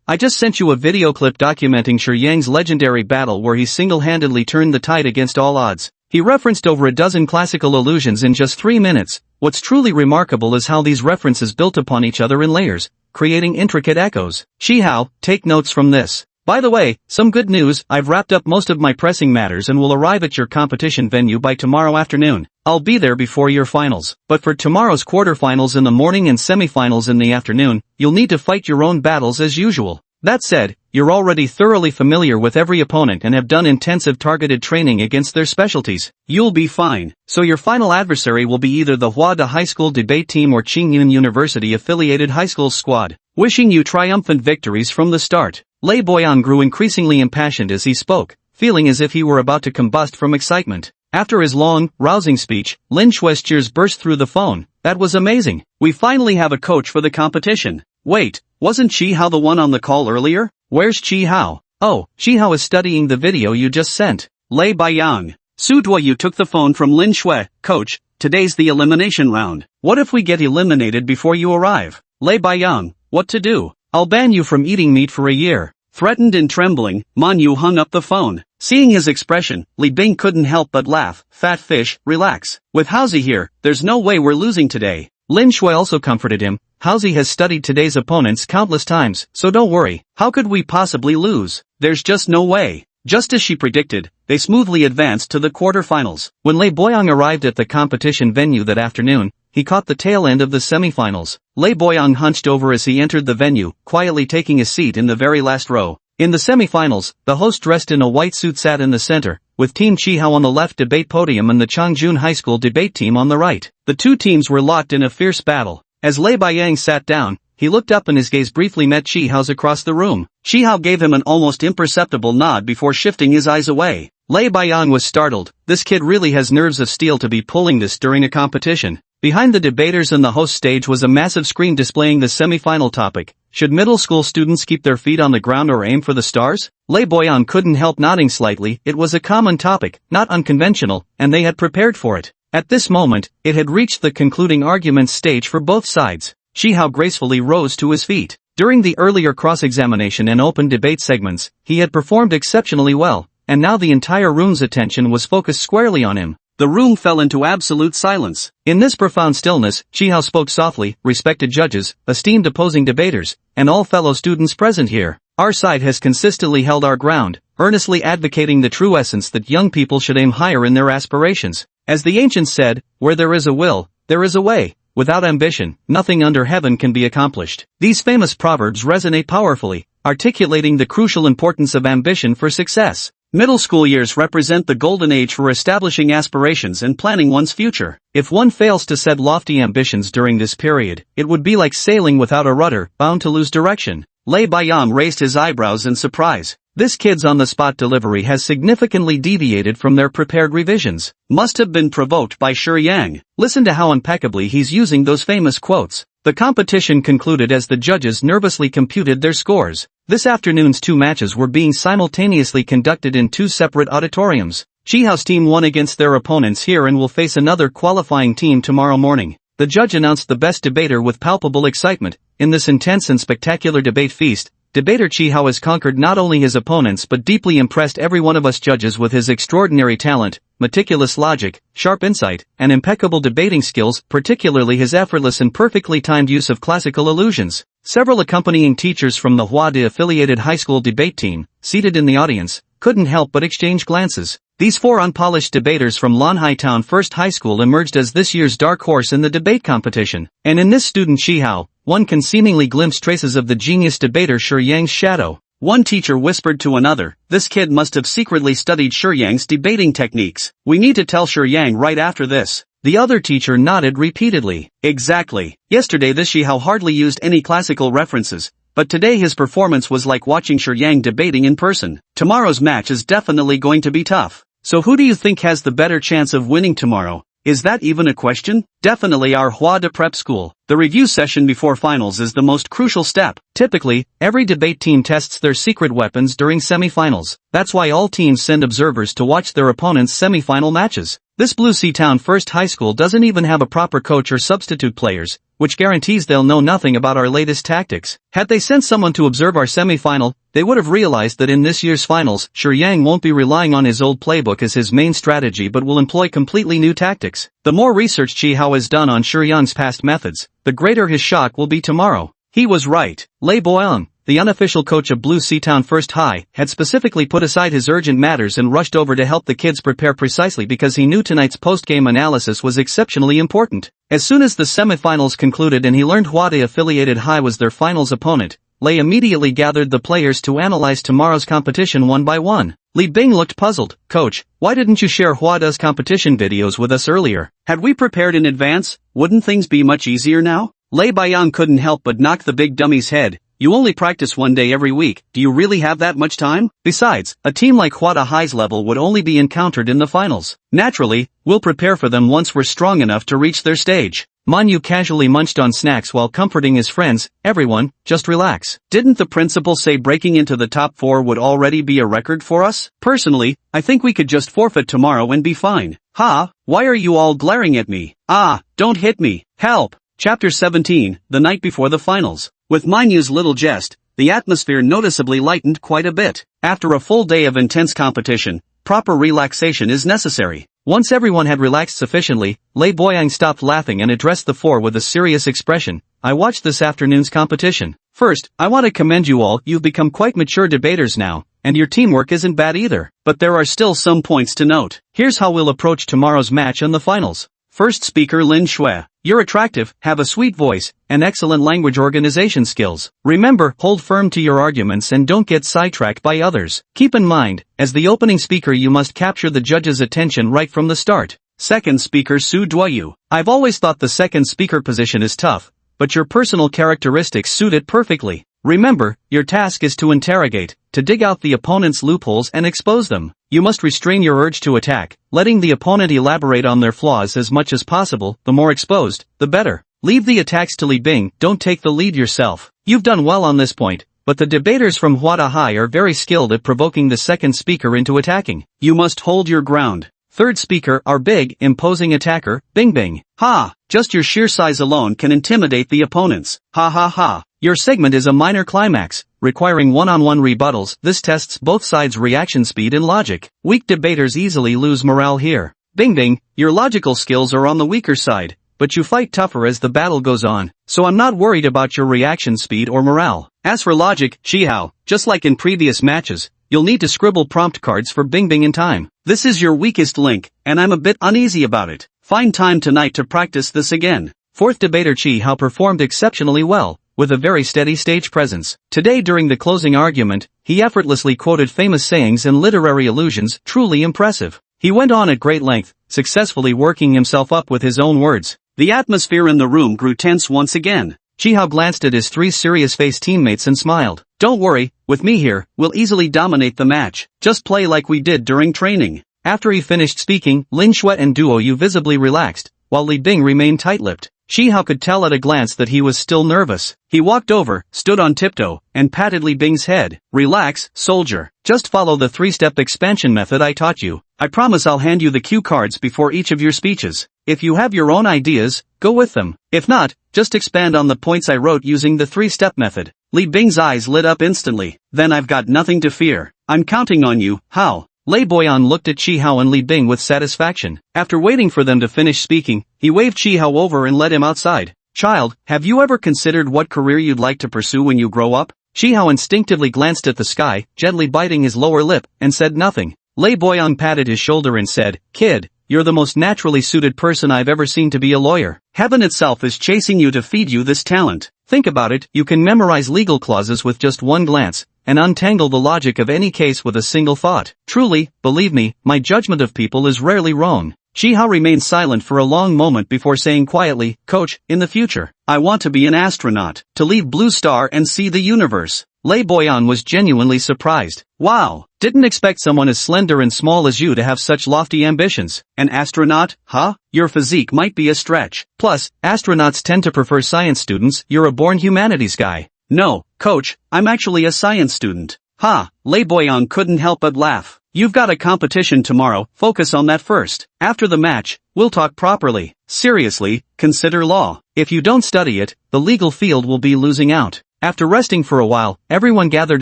I just sent you a video clip documenting Shi Yang's legendary battle where he single-handedly turned the tide against all odds. He referenced over a dozen classical allusions in just 3 minutes. What's truly remarkable is how these references built upon each other in layers, creating intricate echoes. Chi Hao, take notes from this. By the way, some good news, I've wrapped up most of my pressing matters and will arrive at your competition venue by tomorrow afternoon. I'll be there before your finals. But for tomorrow's quarterfinals in the morning and semifinals in the afternoon, you'll need to fight your own battles as usual. That said, you're already thoroughly familiar with every opponent and have done intensive targeted training against their specialties. You'll be fine. So your final adversary will be either the Huada High School debate team or Qingyun University affiliated high school squad. Wishing you triumphant victories from the start. Lei Boyan grew increasingly impassioned as he spoke, feeling as if he were about to combust from excitement. After his long, rousing speech, Lin Shui's cheers burst through the phone. That was amazing. We finally have a coach for the competition. Wait, wasn't Chi Hao the one on the call earlier? Where's Chi Hao? Oh, Chi Hao is studying the video you just sent. Lei Baiyang. Su Duoyu took the phone from Lin Shui. Coach, today's the elimination round. What if we get eliminated before you arrive? Lei Baiyang, what to do? I'll ban you from eating meat for a year. Threatened and trembling, Manhua hung up the phone. Seeing his expression, Li Bing couldn't help but laugh. Fat fish, relax. With Haozi here, there's no way we're losing today. Lin Shui also comforted him. Haozi has studied today's opponents countless times, so don't worry. How could we possibly lose? There's just no way. Just as she predicted, they smoothly advanced to the quarterfinals. When Lei Boyang arrived at the competition venue that afternoon, he caught the tail end of the semifinals. Lei Boyang hunched over as he entered the venue, quietly taking a seat in the very last row. In the semifinals, the host dressed in a white suit sat in the center, with Team Chi Hao on the left debate podium and the Changchun High School debate team on the right. The two teams were locked in a fierce battle. As Lei Baiyang sat down, he looked up and his gaze briefly met Chi Hao's across the room. Chi Hao gave him an almost imperceptible nod before shifting his eyes away. Lei Baiyang was startled. This kid really has nerves of steel to be pulling this during a competition. Behind the debaters and the host stage was a massive screen displaying the semi-final topic. Should middle school students keep their feet on the ground or aim for the stars? Lei Boyan couldn't help nodding slightly. It was a common topic, not unconventional, and they had prepared for it. At this moment, it had reached the concluding arguments stage for both sides. Chi Hao gracefully rose to his feet. During the earlier cross-examination and open debate segments, he had performed exceptionally well, and now the entire room's attention was focused squarely on him. The room fell into absolute silence. In this profound stillness, Chi Hao spoke softly. Respected judges, esteemed opposing debaters, and all fellow students present here. Our side has consistently held our ground, earnestly advocating the true essence that young people should aim higher in their aspirations. As the ancients said, where there is a will, there is a way. Without ambition, nothing under heaven can be accomplished. These famous proverbs resonate powerfully, articulating the crucial importance of ambition for success. Middle school years represent the golden age for establishing aspirations and planning one's future. If one fails to set lofty ambitions during this period, it would be like sailing without a rudder, bound to lose direction. Lei Baiyang raised his eyebrows in surprise. This kid's on-the-spot delivery has significantly deviated from their prepared revisions. Must have been provoked by Shi Yang. Listen to how impeccably he's using those famous quotes. The competition concluded as the judges nervously computed their scores. This afternoon's two matches were being simultaneously conducted in two separate auditoriums. Chi Hao's team won against their opponents here and will face another qualifying team tomorrow morning. The judge announced the best debater with palpable excitement. In this intense and spectacular debate feast, debater Chi Hao has conquered not only his opponents but deeply impressed every one of us judges with his extraordinary talent, meticulous logic, sharp insight, and impeccable debating skills, particularly his effortless and perfectly timed use of classical allusions. Several accompanying teachers from the Huada affiliated high school debate team, seated in the audience, couldn't help but exchange glances. These four unpolished debaters from Lanhai Town First High School emerged as this year's dark horse in the debate competition. And in this student Chi Hao, one can seemingly glimpse traces of the genius debater Shi Yang's shadow. One teacher whispered to another, this kid must have secretly studied Shuyang's debating techniques. We need to tell Shuyang right after this. The other teacher nodded repeatedly. Exactly. Yesterday this Shihao hardly used any classical references, but today his performance was like watching Shuyang debating in person. Tomorrow's match is definitely going to be tough. So who do you think has the better chance of winning tomorrow? Is that even a question? Definitely our Hua De Prep School. The review session before finals is the most crucial step. Typically, every debate team tests their secret weapons during semifinals. That's why all teams send observers to watch their opponents' semifinal matches. This Blue Sea Town First High School doesn't even have a proper coach or substitute players, which guarantees they'll know nothing about our latest tactics. Had they sent someone to observe our semifinal, they would have realized that in this year's finals, Shuyang won't be relying on his old playbook as his main strategy but will employ completely new tactics. The more research Chihao has done on Shuyang's past methods, the greater his shock will be tomorrow. He was right. Lei Boyang, the unofficial coach of Blue Sea Town First High, had specifically put aside his urgent matters and rushed over to help the kids prepare precisely because he knew tonight's post-game analysis was exceptionally important. As soon as the semifinals concluded and he learned Huade-affiliated High was their finals opponent, Lei immediately gathered the players to analyze tomorrow's competition one by one. Li Bing looked puzzled. Coach, why didn't you share Huada's competition videos with us earlier? Had we prepared in advance, wouldn't things be much easier now? Lei Baiyang couldn't help but knock the big dummy's head. You only practice one day every week, do you really have that much time? Besides, a team like Huada High's level would only be encountered in the finals. Naturally, we'll prepare for them once we're strong enough to reach their stage. Manhua casually munched on snacks while comforting his friends. Everyone, just relax. Didn't the principal say breaking into the top 4 would already be a record for us? Personally, I think we could just forfeit tomorrow and be fine. Ha, why are you all glaring at me? Ah, don't hit me. Help. Chapter 17, the night before the finals. With Manhua's little jest, the atmosphere noticeably lightened quite a bit. After a full day of intense competition, proper relaxation is necessary. Once everyone had relaxed sufficiently, Lei Boyang stopped laughing and addressed the four with a serious expression. I watched this afternoon's competition. First, I want to commend you all, you've become quite mature debaters now, and your teamwork isn't bad either. But there are still some points to note. Here's how we'll approach tomorrow's match and the finals. First speaker Lin Shui. You're attractive, have a sweet voice, and excellent language organization skills. Remember, hold firm to your arguments and don't get sidetracked by others. Keep in mind, as the opening speaker you must capture the judge's attention right from the start. Second speaker Su Duoyu. I've always thought the second speaker position is tough, but your personal characteristics suit it perfectly. Remember, your task is to interrogate, to dig out the opponent's loopholes and expose them. You must restrain your urge to attack, letting the opponent elaborate on their flaws as much as possible. The more exposed, the better. Leave the attacks to Li Bing, don't take the lead yourself. You've done well on this point, but the debaters from Huada High are very skilled at provoking the second speaker into attacking. You must hold your ground. Third speaker, our big, imposing attacker, Bing Bing. Ha! Just your sheer size alone can intimidate the opponents. Ha ha ha. Your segment is a minor climax, requiring one-on-one rebuttals. This tests both sides' reaction speed and logic. Weak debaters easily lose morale here. Bing Bing, your logical skills are on the weaker side, but you fight tougher as the battle goes on, so I'm not worried about your reaction speed or morale. As for logic, Chihao, just like in previous matches, you'll need to scribble prompt cards for Bing Bing in time. This is your weakest link, and I'm a bit uneasy about it. Find time tonight to practice this again. Fourth debater Chihao performed exceptionally well, with a very steady stage presence. Today during the closing argument, he effortlessly quoted famous sayings and literary allusions, truly impressive. He went on at great length, successfully working himself up with his own words. The atmosphere in the room grew tense once again. Chihao glanced at his three serious-faced teammates and smiled. Don't worry, with me here, we'll easily dominate the match. Just play like we did during training. After he finished speaking, Lin Shui and Duoyu visibly relaxed, while Li Bing remained tight-lipped. Chihao could tell at a glance that he was still nervous. He walked over, stood on tiptoe, and patted Li Bing's head. Relax, soldier. Just follow the three-step expansion method I taught you. I promise I'll hand you the cue cards before each of your speeches. If you have your own ideas, go with them. If not, just expand on the points I wrote using the three-step method. Li Bing's eyes lit up instantly. Then I've got nothing to fear. I'm counting on you. How? Lei Boyan looked at Chihao and Li Bing with satisfaction. After waiting for them to finish speaking, he waved Chihao over and led him outside. Child, have you ever considered what career you'd like to pursue when you grow up? Chihao instinctively glanced at the sky, gently biting his lower lip, and said nothing. Lei Boyan patted his shoulder and said, Kid, you're the most naturally suited person I've ever seen to be a lawyer. Heaven itself is chasing you to feed you this talent. Think about it, you can memorize legal clauses with just one glance, and untangle the logic of any case with a single thought. Truly, believe me, my judgment of people is rarely wrong. Chihao remained silent for a long moment before saying quietly, Coach, in the future, I want to be an astronaut, to leave Blue Star and see the universe. Lei Boyan was genuinely surprised. Wow, didn't expect someone as slender and small as you to have such lofty ambitions. An astronaut, huh? Your physique might be a stretch. Plus, astronauts tend to prefer science students, you're a born humanities guy. No, Coach, I'm actually a science student. Ha, Lei Boyan couldn't help but laugh. You've got a competition tomorrow, focus on that first. After the match, we'll talk properly. Seriously, consider law. If you don't study it, the legal field will be losing out. After resting for a while, everyone gathered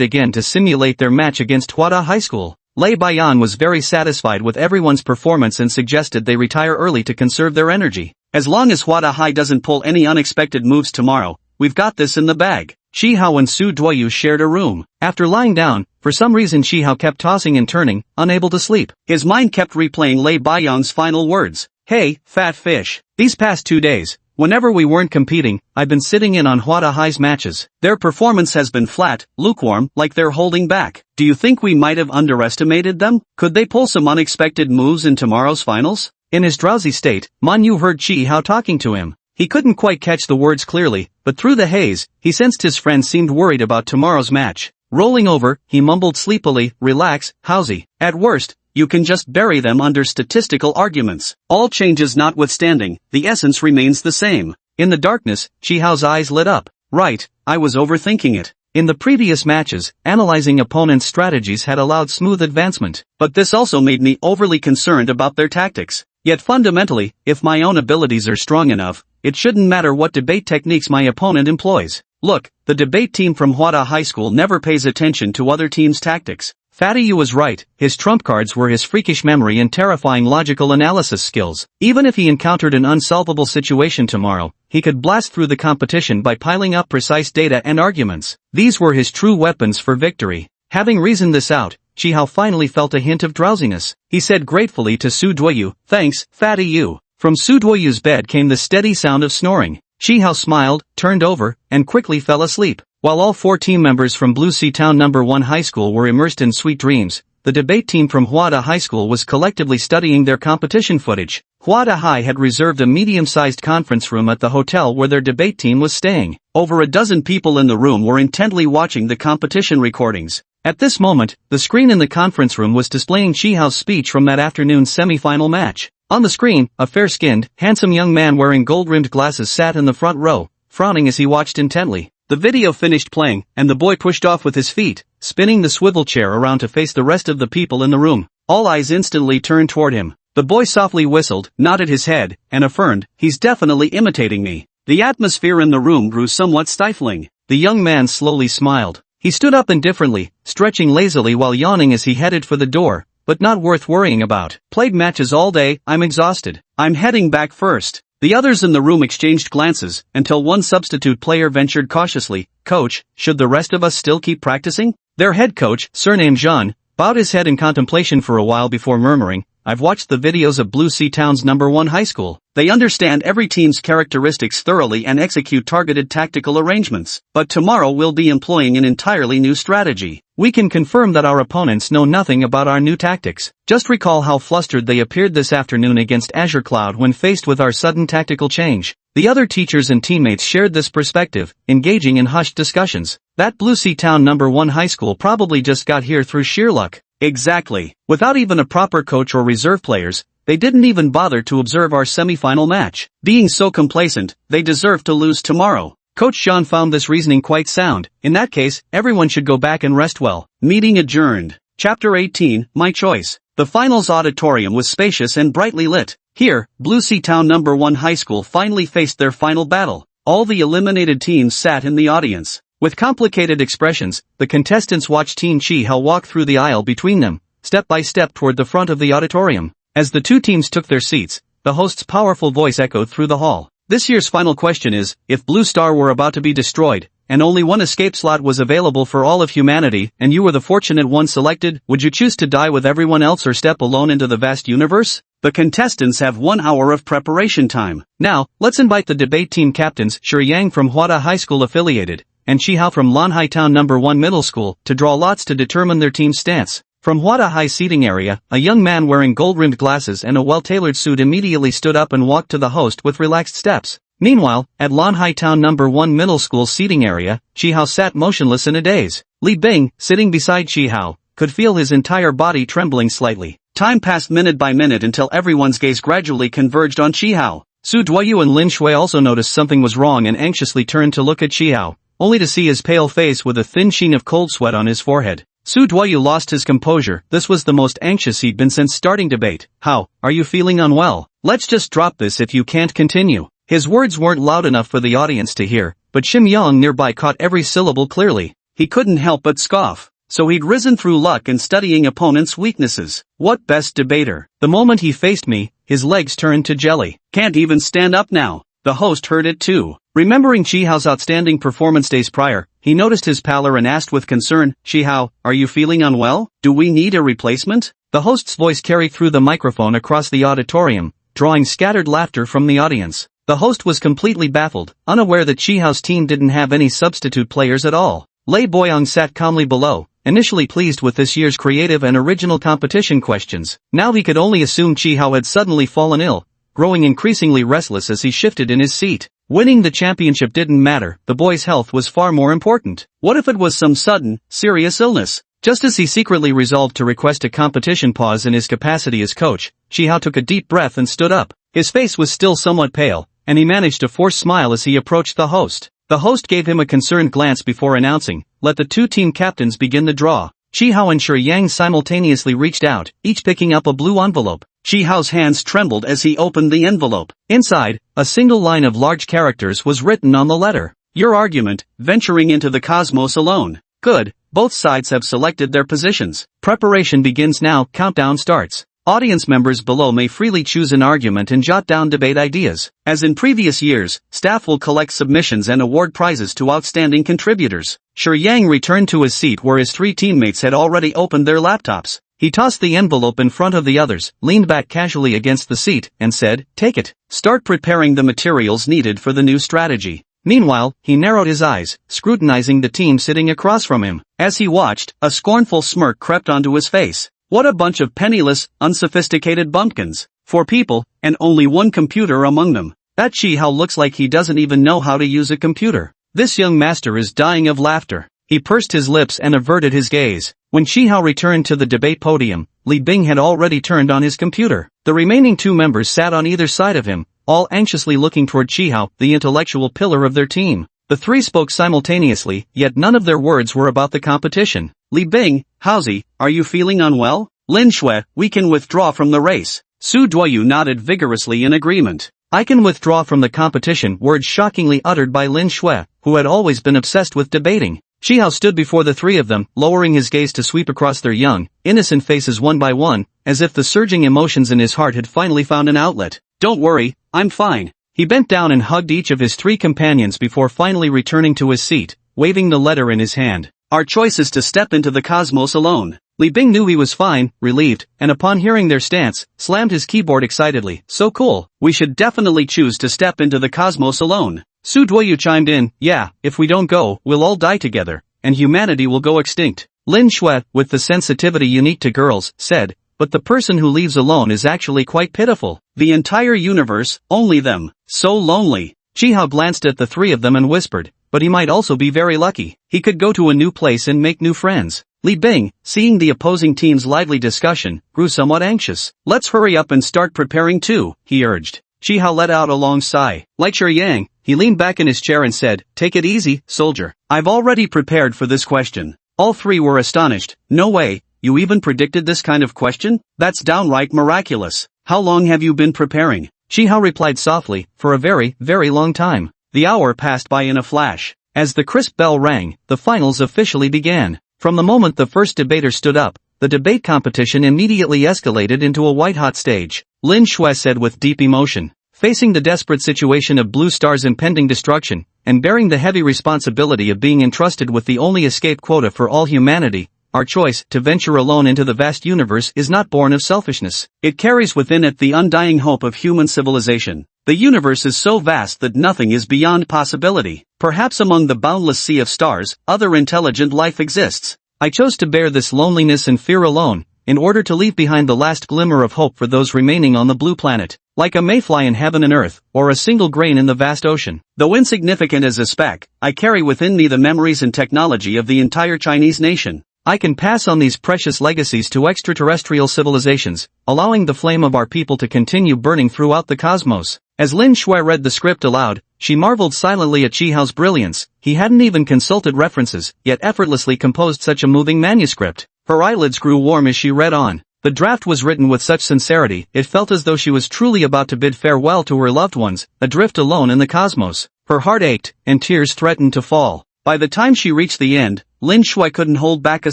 again to simulate their match against Hwada High School. Lei Bayan was very satisfied with everyone's performance and suggested they retire early to conserve their energy. As long as Hwada High doesn't pull any unexpected moves tomorrow, we've got this in the bag. Chihao and Su Duoyu shared a room. After lying down, for some reason Chihao kept tossing and turning, unable to sleep. His mind kept replaying Lei Bayan's final words. Hey, fat fish. These past 2 days, whenever we weren't competing, I've been sitting in on Hwada High's matches. Their performance has been flat, lukewarm, like they're holding back. Do you think we might have underestimated them? Could they pull some unexpected moves in tomorrow's finals? In his drowsy state, Manhwa heard Chihao talking to him. He couldn't quite catch the words clearly, but through the haze, he sensed his friend seemed worried about tomorrow's match. Rolling over, he mumbled sleepily, relax, Howsy. At worst, you can just bury them under statistical arguments. All changes notwithstanding, the essence remains the same. In the darkness, Chihao's eyes lit up. Right, I was overthinking it. In the previous matches, analyzing opponents' strategies had allowed smooth advancement, but this also made me overly concerned about their tactics. Yet fundamentally, if my own abilities are strong enough, it shouldn't matter what debate techniques my opponent employs. Look, the debate team from Hwada High School never pays attention to other teams' tactics. Fatty Yu was right, his trump cards were his freakish memory and terrifying logical analysis skills. Even if he encountered an unsolvable situation tomorrow, he could blast through the competition by piling up precise data and arguments. These were his true weapons for victory. Having reasoned this out, Chihao finally felt a hint of drowsiness. He said gratefully to Su Duoyu, thanks, Fatty Yu. From Su Duoyu's bed came the steady sound of snoring. Chihao smiled, turned over, and quickly fell asleep. While all 4 team members from Blue Sea Town No. 1 High School were immersed in sweet dreams, the debate team from Hwada High School was collectively studying their competition footage. Hwada High had reserved a medium-sized conference room at the hotel where their debate team was staying. Over a dozen people in the room were intently watching the competition recordings. At this moment, the screen in the conference room was displaying Chihao's speech from that afternoon's semi-final match. On the screen, a fair-skinned, handsome young man wearing gold-rimmed glasses sat in the front row, frowning as he watched intently. The video finished playing, and the boy pushed off with his feet, spinning the swivel chair around to face the rest of the people in the room. All eyes instantly turned toward him. The boy softly whistled, nodded his head, and affirmed, he's definitely imitating me. The atmosphere in the room grew somewhat stifling. The young man slowly smiled. He stood up indifferently, stretching lazily while yawning as he headed for the door, but not worth worrying about. Played matches all day, I'm exhausted. I'm heading back first. The others in the room exchanged glances, until one substitute player ventured cautiously, Coach, should the rest of us still keep practicing? Their head coach, surnamed Jean, bowed his head in contemplation for a while before murmuring, I've watched the videos of Blue Sea Town's No. 1 High School. They understand every team's characteristics thoroughly and execute targeted tactical arrangements. But tomorrow we'll be employing an entirely new strategy. We can confirm that our opponents know nothing about our new tactics. Just recall how flustered they appeared this afternoon against Azure Cloud when faced with our sudden tactical change. The other teachers and teammates shared this perspective, engaging in hushed discussions. That Blue Sea Town No. 1 High School probably just got here through sheer luck. Exactly. Without even a proper coach or reserve players, they didn't even bother to observe our semi-final match. Being so complacent, they deserve to lose tomorrow. Coach Jean found this reasoning quite sound. In that case, everyone should go back and rest well. Meeting adjourned. Chapter 18, My Choice. The finals auditorium was spacious and brightly lit. Here, Blue Sea Town No. 1 High School finally faced their final battle. All the eliminated teams sat in the audience. With complicated expressions, the contestants watched Team Chi-Hao walk through the aisle between them, step by step toward the front of the auditorium. As the two teams took their seats, the host's powerful voice echoed through the hall. This year's final question is, if Blue Star were about to be destroyed, and only one escape slot was available for all of humanity, and you were the fortunate one selected, would you choose to die with everyone else or step alone into the vast universe? The contestants have 1 hour of preparation time. Now, let's invite the debate team captains Shi Yang from Hwada High School affiliated, and Chi Hao from Lanhai Town No. 1 Middle School, to draw lots to determine their team's stance. From Hwada High seating area, a young man wearing gold-rimmed glasses and a well-tailored suit immediately stood up and walked to the host with relaxed steps. Meanwhile, at Lanhai Town No. 1 Middle School seating area, Chi Hao sat motionless in a daze. Li Bing, sitting beside Chi Hao, could feel his entire body trembling slightly. Time passed minute by minute until everyone's gaze gradually converged on Chi Hao. Su Duoyu and Lin Shui also noticed something was wrong and anxiously turned to look at Chi Hao, only to see his pale face with a thin sheen of cold sweat on his forehead. Su Duoyu lost his composure. This was the most anxious he'd been since starting debate. How, are you feeling unwell? Let's just drop this if you can't continue. His words weren't loud enough for the audience to hear, but Shim Yang nearby caught every syllable clearly. He couldn't help but scoff. So he'd risen through luck and studying opponents' weaknesses. What best debater? The moment he faced me, his legs turned to jelly. Can't even stand up now. The host heard it too. Remembering Chi Hao's outstanding performance days prior, he noticed his pallor and asked with concern, Chi Hao, are you feeling unwell? Do we need a replacement? The host's voice carried through the microphone across the auditorium, drawing scattered laughter from the audience. The host was completely baffled, unaware that Chi Hao's team didn't have any substitute players at all. Lei Boyong sat calmly below, initially pleased with this year's creative and original competition questions. Now he could only assume Chi Hao had suddenly fallen ill, growing increasingly restless as he shifted in his seat. Winning the championship didn't matter, the boy's health was far more important. What if it was some sudden, serious illness? Just as he secretly resolved to request a competition pause in his capacity as coach, Chi Hao took a deep breath and stood up. His face was still somewhat pale, and he managed a forced smile as he approached the host. The host gave him a concerned glance before announcing, let the two team captains begin the draw. Chi Hao and Shi Yang simultaneously reached out, each picking up a blue envelope. Chi Hao's hands trembled as he opened the envelope. Inside, a single line of large characters was written on the letter. Your argument, venturing into the cosmos alone. Good, both sides have selected their positions. Preparation begins now, countdown starts. Audience members below may freely choose an argument and jot down debate ideas. As in previous years, staff will collect submissions and award prizes to outstanding contributors. Shi Yang returned to his seat where his three teammates had already opened their laptops. He tossed the envelope in front of the others, leaned back casually against the seat, and said, take it. Start preparing the materials needed for the new strategy. Meanwhile, he narrowed his eyes, scrutinizing the team sitting across from him. As he watched, a scornful smirk crept onto his face. What a bunch of penniless, unsophisticated bumpkins. 4 people, and only 1 computer among them. That Chi Hao looks like he doesn't even know how to use a computer. This young master is dying of laughter. He pursed his lips and averted his gaze. When Chi Hao returned to the debate podium, Li Bing had already turned on his computer. The remaining 2 members sat on either side of him, all anxiously looking toward Chi Hao, the intellectual pillar of their team. The 3 spoke simultaneously, yet none of their words were about the competition. Li Bing, Haozi, are you feeling unwell? Lin Shui, we can withdraw from the race. Su Duoyu nodded vigorously in agreement. I can withdraw from the competition, words shockingly uttered by Lin Shui, who had always been obsessed with debating. Chi Hao stood before the 3 of them, lowering his gaze to sweep across their young, innocent faces one by one, as if the surging emotions in his heart had finally found an outlet. Don't worry, I'm fine. He bent down and hugged each of his 3 companions before finally returning to his seat, waving the letter in his hand. Our choice is to step into the cosmos alone. Li Bing knew he was fine, relieved, and upon hearing their stance, slammed his keyboard excitedly. So cool. We should definitely choose to step into the cosmos alone. Su Duoyu chimed in, yeah, if we don't go, we'll all die together, and humanity will go extinct. Lin Shui, with the sensitivity unique to girls, said, but the person who leaves alone is actually quite pitiful. The entire universe, only them. So lonely. Chi Hao glanced at the 3 of them and whispered, but he might also be very lucky. He could go to a new place and make new friends. Li Bing, seeing the opposing team's lively discussion, grew somewhat anxious. Let's hurry up and start preparing too, he urged. Chi Hao let out a long sigh. Like Shi Yang, he leaned back in his chair and said, take it easy, soldier. I've already prepared for this question. All 3 were astonished. No way, you even predicted this kind of question? That's downright miraculous. How long have you been preparing? Chi Hao replied softly, for a very, very long time. The hour passed by in a flash. As the crisp bell rang, the finals officially began. From the moment the first debater stood up, the debate competition immediately escalated into a white-hot stage. Lin Shui said with deep emotion, Facing the desperate situation of Blue Star's impending destruction, and bearing the heavy responsibility of being entrusted with the only escape quota for all humanity, our choice to venture alone into the vast universe is not born of selfishness. It carries within it the undying hope of human civilization. The universe is so vast that nothing is beyond possibility. Perhaps among the boundless sea of stars, other intelligent life exists. I chose to bear this loneliness and fear alone, in order to leave behind the last glimmer of hope for those remaining on the blue planet, like a mayfly in heaven and earth, or a single grain in the vast ocean. Though insignificant as a speck, I carry within me the memories and technology of the entire Chinese nation. I can pass on these precious legacies to extraterrestrial civilizations, allowing the flame of our people to continue burning throughout the cosmos. As Lin Shui read the script aloud, she marveled silently at Chihao's brilliance. He hadn't even consulted references, yet effortlessly composed such a moving manuscript. Her eyelids grew warm as she read on. The draft was written with such sincerity, it felt as though she was truly about to bid farewell to her loved ones, adrift alone in the cosmos. Her heart ached, and tears threatened to fall. By the time she reached the end, Lin Shui couldn't hold back a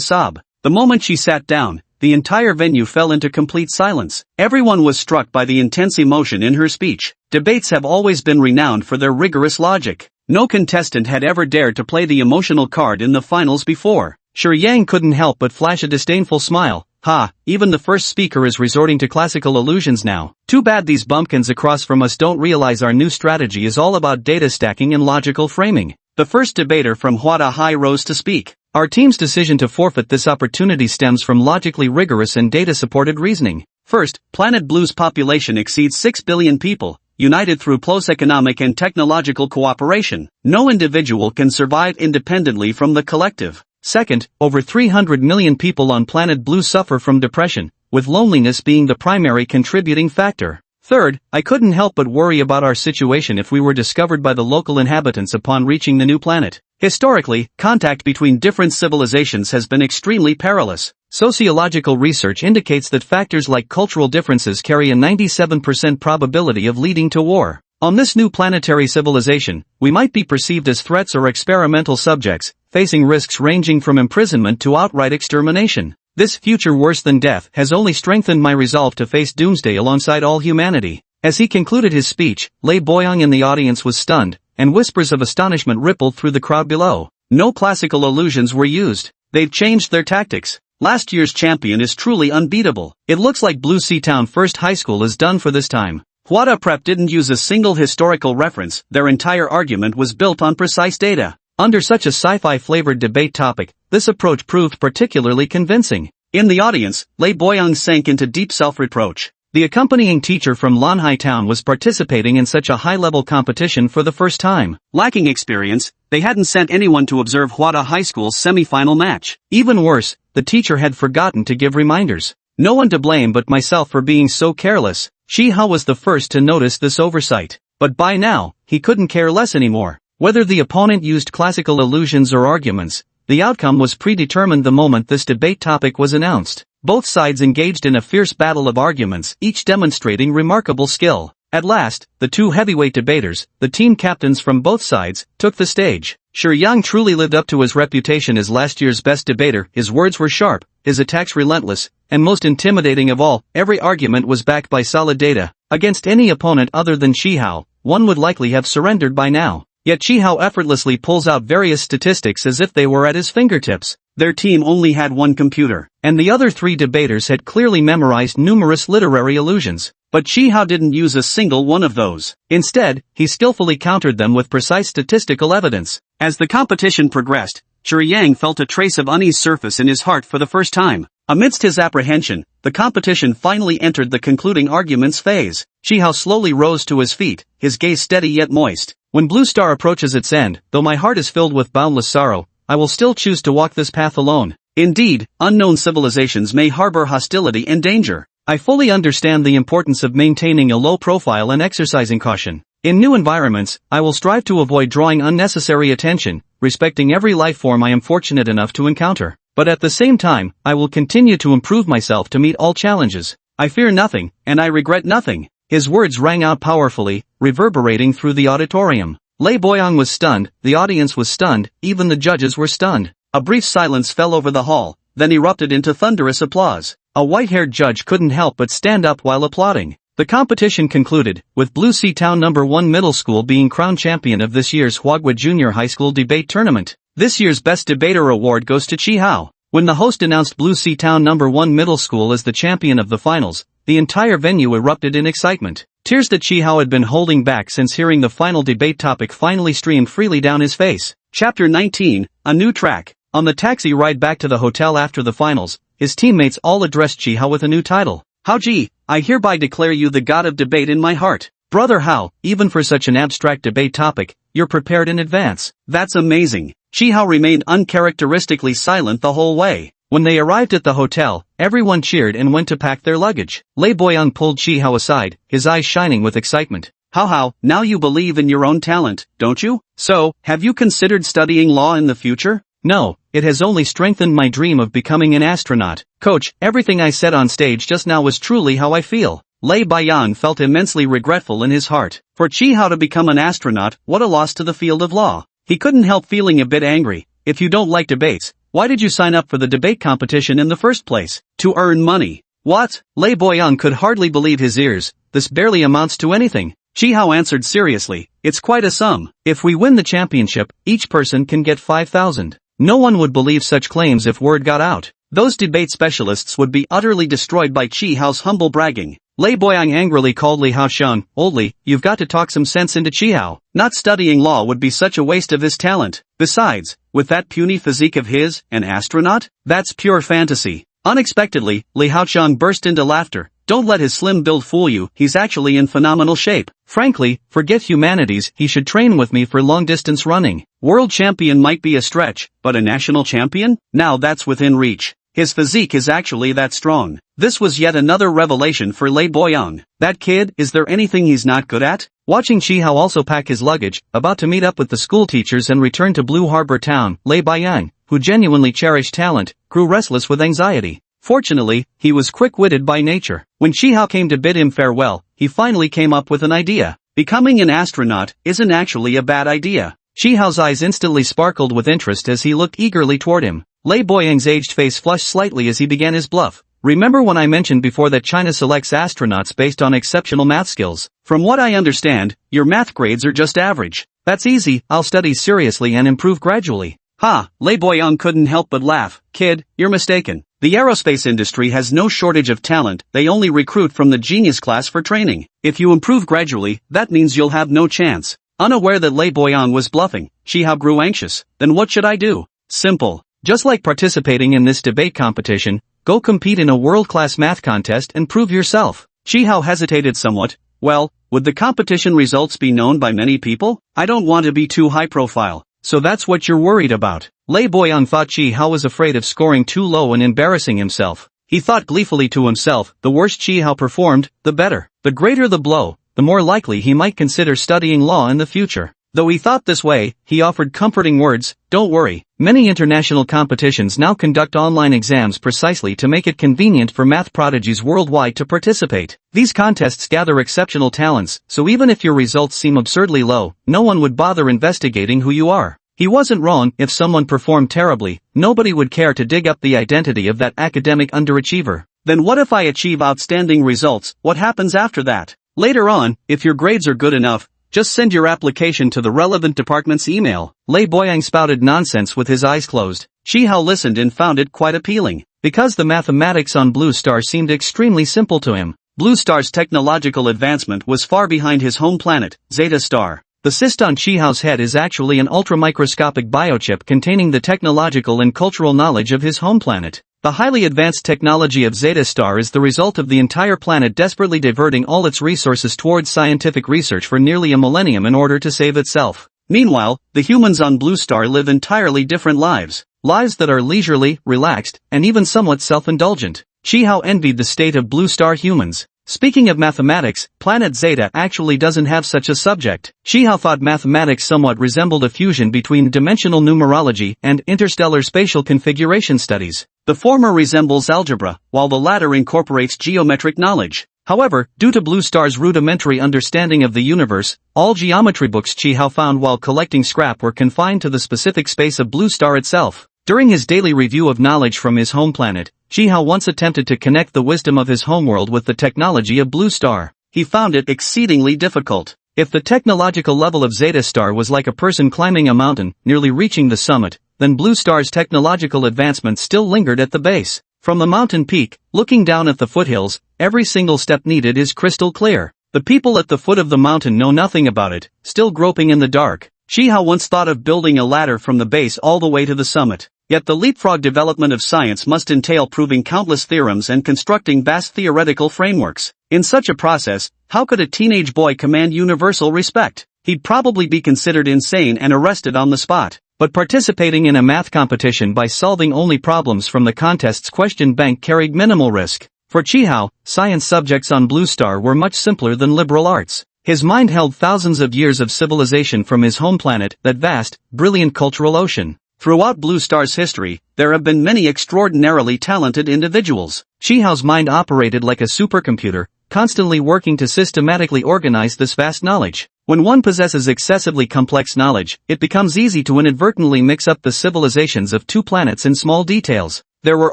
sob. The moment she sat down, the entire venue fell into complete silence. Everyone was struck by the intense emotion in her speech. Debates have always been renowned for their rigorous logic. No contestant had ever dared to play the emotional card in the finals before. Shi Yang couldn't help but flash a disdainful smile. Ha, even the first speaker is resorting to classical illusions now. Too bad these bumpkins across from us don't realize our new strategy is all about data stacking and logical framing. The first debater from Huada High rose to speak. Our team's decision to forfeit this opportunity stems from logically rigorous and data-supported reasoning. First, Planet Blue's population exceeds 6 billion people, united through close economic and technological cooperation. No individual can survive independently from the collective. Second, over 300 million people on Planet Blue suffer from depression, with loneliness being the primary contributing factor. Third, I couldn't help but worry about our situation if we were discovered by the local inhabitants upon reaching the new planet. Historically, contact between different civilizations has been extremely perilous. Sociological research indicates that factors like cultural differences carry a 97% probability of leading to war. On this new planetary civilization, we might be perceived as threats or experimental subjects, facing risks ranging from imprisonment to outright extermination. This future worse than death has only strengthened my resolve to face doomsday alongside all humanity. As he concluded his speech, Lei Boyang in the audience was stunned, and whispers of astonishment rippled through the crowd below. No classical illusions were used. They've changed their tactics. Last year's champion is truly unbeatable. It looks like Blue Sea Town First High School is done for this time. Huada Prep didn't use a single historical reference, their entire argument was built on precise data. Under such a sci-fi-flavored debate topic, this approach proved particularly convincing. In the audience, Lei Boyang sank into deep self-reproach. The accompanying teacher from Lanhai Town was participating in such a high-level competition for the first time. Lacking experience, they hadn't sent anyone to observe Huada High School's semi-final match. Even worse, the teacher had forgotten to give reminders. No one to blame but myself for being so careless. Shihao was the first to notice this oversight. But by now, he couldn't care less anymore. Whether the opponent used classical illusions or arguments, the outcome was predetermined the moment this debate topic was announced. Both sides engaged in a fierce battle of arguments, each demonstrating remarkable skill. At last, the two heavyweight debaters, the team captains from both sides, took the stage. Shi Yang truly lived up to his reputation as last year's best debater. His words were sharp, his attacks relentless, and most intimidating of all, every argument was backed by solid data. Against any opponent other than Shihao, one would likely have surrendered by now. Yet Shihao effortlessly pulls out various statistics as if they were at his fingertips. Their team only had one computer, and the other three debaters had clearly memorized numerous literary allusions. But Shihao didn't use a single one of those. Instead, he skillfully countered them with precise statistical evidence. As the competition progressed, Shi Yang felt a trace of unease surface in his heart for the first time. Amidst his apprehension, the competition finally entered the concluding arguments phase. Shihao slowly rose to his feet, his gaze steady yet moist. When Blue Star approaches its end, though my heart is filled with boundless sorrow, I will still choose to walk this path alone. Indeed, unknown civilizations may harbor hostility and danger. I fully understand the importance of maintaining a low profile and exercising caution. In new environments, I will strive to avoid drawing unnecessary attention, respecting every life form I am fortunate enough to encounter. But at the same time, I will continue to improve myself to meet all challenges. I fear nothing, and I regret nothing. His words rang out powerfully, reverberating through the auditorium. Lei Boyang was stunned, the audience was stunned, even the judges were stunned. A brief silence fell over the hall, then erupted into thunderous applause. A white-haired judge couldn't help but stand up while applauding. The competition concluded, with Blue Sea Town number 1 middle school being crowned champion of this year's Huagua Junior High School debate tournament. This year's Best Debater award goes to Chi Hao. When the host announced Blue Sea Town number 1 middle school as the champion of the finals, the entire venue erupted in excitement. Tears that Chi Hao had been holding back since hearing the final debate topic finally streamed freely down his face. Chapter 19, A New Track. On the taxi ride back to the hotel after the finals, his teammates all addressed Chi Hao with a new title. Hao Ji, I hereby declare you the god of debate in my heart. Brother Hao, even for such an abstract debate topic, you're prepared in advance. That's amazing. Chi Hao remained uncharacteristically silent the whole way. When they arrived at the hotel, everyone cheered and went to pack their luggage. Lei Boyang pulled Chi Hao aside, his eyes shining with excitement. Hao, now you believe in your own talent, don't you? So, have you considered studying law in the future? No, it has only strengthened my dream of becoming an astronaut. Coach, everything I said on stage just now was truly how I feel. Lei Bayan felt immensely regretful in his heart. For Chi Hao to become an astronaut, what a loss to the field of law. He couldn't help feeling a bit angry. If you don't like debates, why did you sign up for the debate competition in the first place? To earn money. What? Lei Boyang could hardly believe his ears. This barely amounts to anything. Chi Hao answered seriously, it's quite a sum. If we win the championship, each person can get 5,000. No one would believe such claims if word got out. Those debate specialists would be utterly destroyed by Chi Hao's humble bragging. Lei Boyang angrily called Li Haoshan, Old Li, you've got to talk some sense into Chi Hao. Not studying law would be such a waste of his talent. Besides, with that puny physique of his, an astronaut? That's pure fantasy. Unexpectedly, Li Haoshan burst into laughter. Don't let his slim build fool you, he's actually in phenomenal shape. Frankly, forget humanities, he should train with me for long-distance running. World champion might be a stretch, but a national champion? Now that's within reach. His physique is actually that strong. This was yet another revelation for Lei Boyang. That kid, is there anything he's not good at? Watching Chi Hao also pack his luggage, about to meet up with the school teachers and return to Blue Harbor Town, Lei Bayan, who genuinely cherished talent, grew restless with anxiety. Fortunately, he was quick-witted by nature. When Chi Hao came to bid him farewell, he finally came up with an idea. Becoming an astronaut isn't actually a bad idea. Chi Hao's eyes instantly sparkled with interest as he looked eagerly toward him. Lei Boyang's aged face flushed slightly as he began his bluff. Remember when I mentioned before that China selects astronauts based on exceptional math skills? From what I understand, your math grades are just average. That's easy, I'll study seriously and improve gradually. Ha, Lei Boyang couldn't help but laugh. Kid, you're mistaken. The aerospace industry has no shortage of talent, they only recruit from the genius class for training. If you improve gradually, that means you'll have no chance. Unaware that Lei Boyang was bluffing, Chi Hao grew anxious. Then what should I do? Simple. Just like participating in this debate competition, go compete in a world-class math contest and prove yourself. Chi Hao hesitated somewhat. Well, would the competition results be known by many people? I don't want to be too high-profile. So that's what you're worried about. Lei Boyang thought Chi Hao was afraid of scoring too low and embarrassing himself. He thought gleefully to himself, the worse Chi Hao performed, the better. The greater the blow, the more likely he might consider studying law in the future. Though he thought this way, he offered comforting words, don't worry. Many international competitions now conduct online exams precisely to make it convenient for math prodigies worldwide to participate. These contests gather exceptional talents, so even if your results seem absurdly low, no one would bother investigating who you are. He wasn't wrong. If someone performed terribly, nobody would care to dig up the identity of that academic underachiever. Then what if I achieve outstanding results? What happens after that? Later on, if your grades are good enough, just send your application to the relevant department's email. Lei Boyang spouted nonsense with his eyes closed. Chi Hao listened and found it quite appealing. Because the mathematics on Blue Star seemed extremely simple to him. Blue Star's technological advancement was far behind his home planet, Zeta Star. The cyst on Chi Hao's head is actually an ultramicroscopic biochip containing the technological and cultural knowledge of his home planet. The highly advanced technology of Zeta Star is the result of the entire planet desperately diverting all its resources towards scientific research for nearly a millennium in order to save itself. Meanwhile, the humans on Blue Star live entirely different lives. Lives that are leisurely, relaxed, and even somewhat self-indulgent. Chi Hao envied the state of Blue Star humans. Speaking of mathematics, Planet Zeta actually doesn't have such a subject. Chi Hao thought mathematics somewhat resembled a fusion between dimensional numerology and interstellar spatial configuration studies. The former resembles algebra, while the latter incorporates geometric knowledge. However, due to Blue Star's rudimentary understanding of the universe, all geometry books Chi Hao found while collecting scrap were confined to the specific space of Blue Star itself. During his daily review of knowledge from his home planet, Chi Hao once attempted to connect the wisdom of his homeworld with the technology of Blue Star. he found it exceedingly difficult. If the technological level of Zeta Star was like a person climbing a mountain, nearly reaching the summit, then Blue Star's technological advancement still lingered at the base. From the mountain peak, looking down at the foothills, every single step needed is crystal clear. The people at the foot of the mountain know nothing about it, still groping in the dark. Shihao once thought of building a ladder from the base all the way to the summit. Yet the leapfrog development of science must entail proving countless theorems and constructing vast theoretical frameworks. In such a process, how could a teenage boy command universal respect? He'd probably be considered insane and arrested on the spot. But participating in a math competition by solving only problems from the contest's question bank carried minimal risk. For Chihao, science subjects on Blue Star were much simpler than liberal arts. His mind held thousands of years of civilization from his home planet, that vast, brilliant cultural ocean. Throughout Blue Star's history, there have been many extraordinarily talented individuals. Chihao's mind operated like a supercomputer, constantly working to systematically organize this vast knowledge. When one possesses excessively complex knowledge, it becomes easy to inadvertently mix up the civilizations of two planets in small details. There were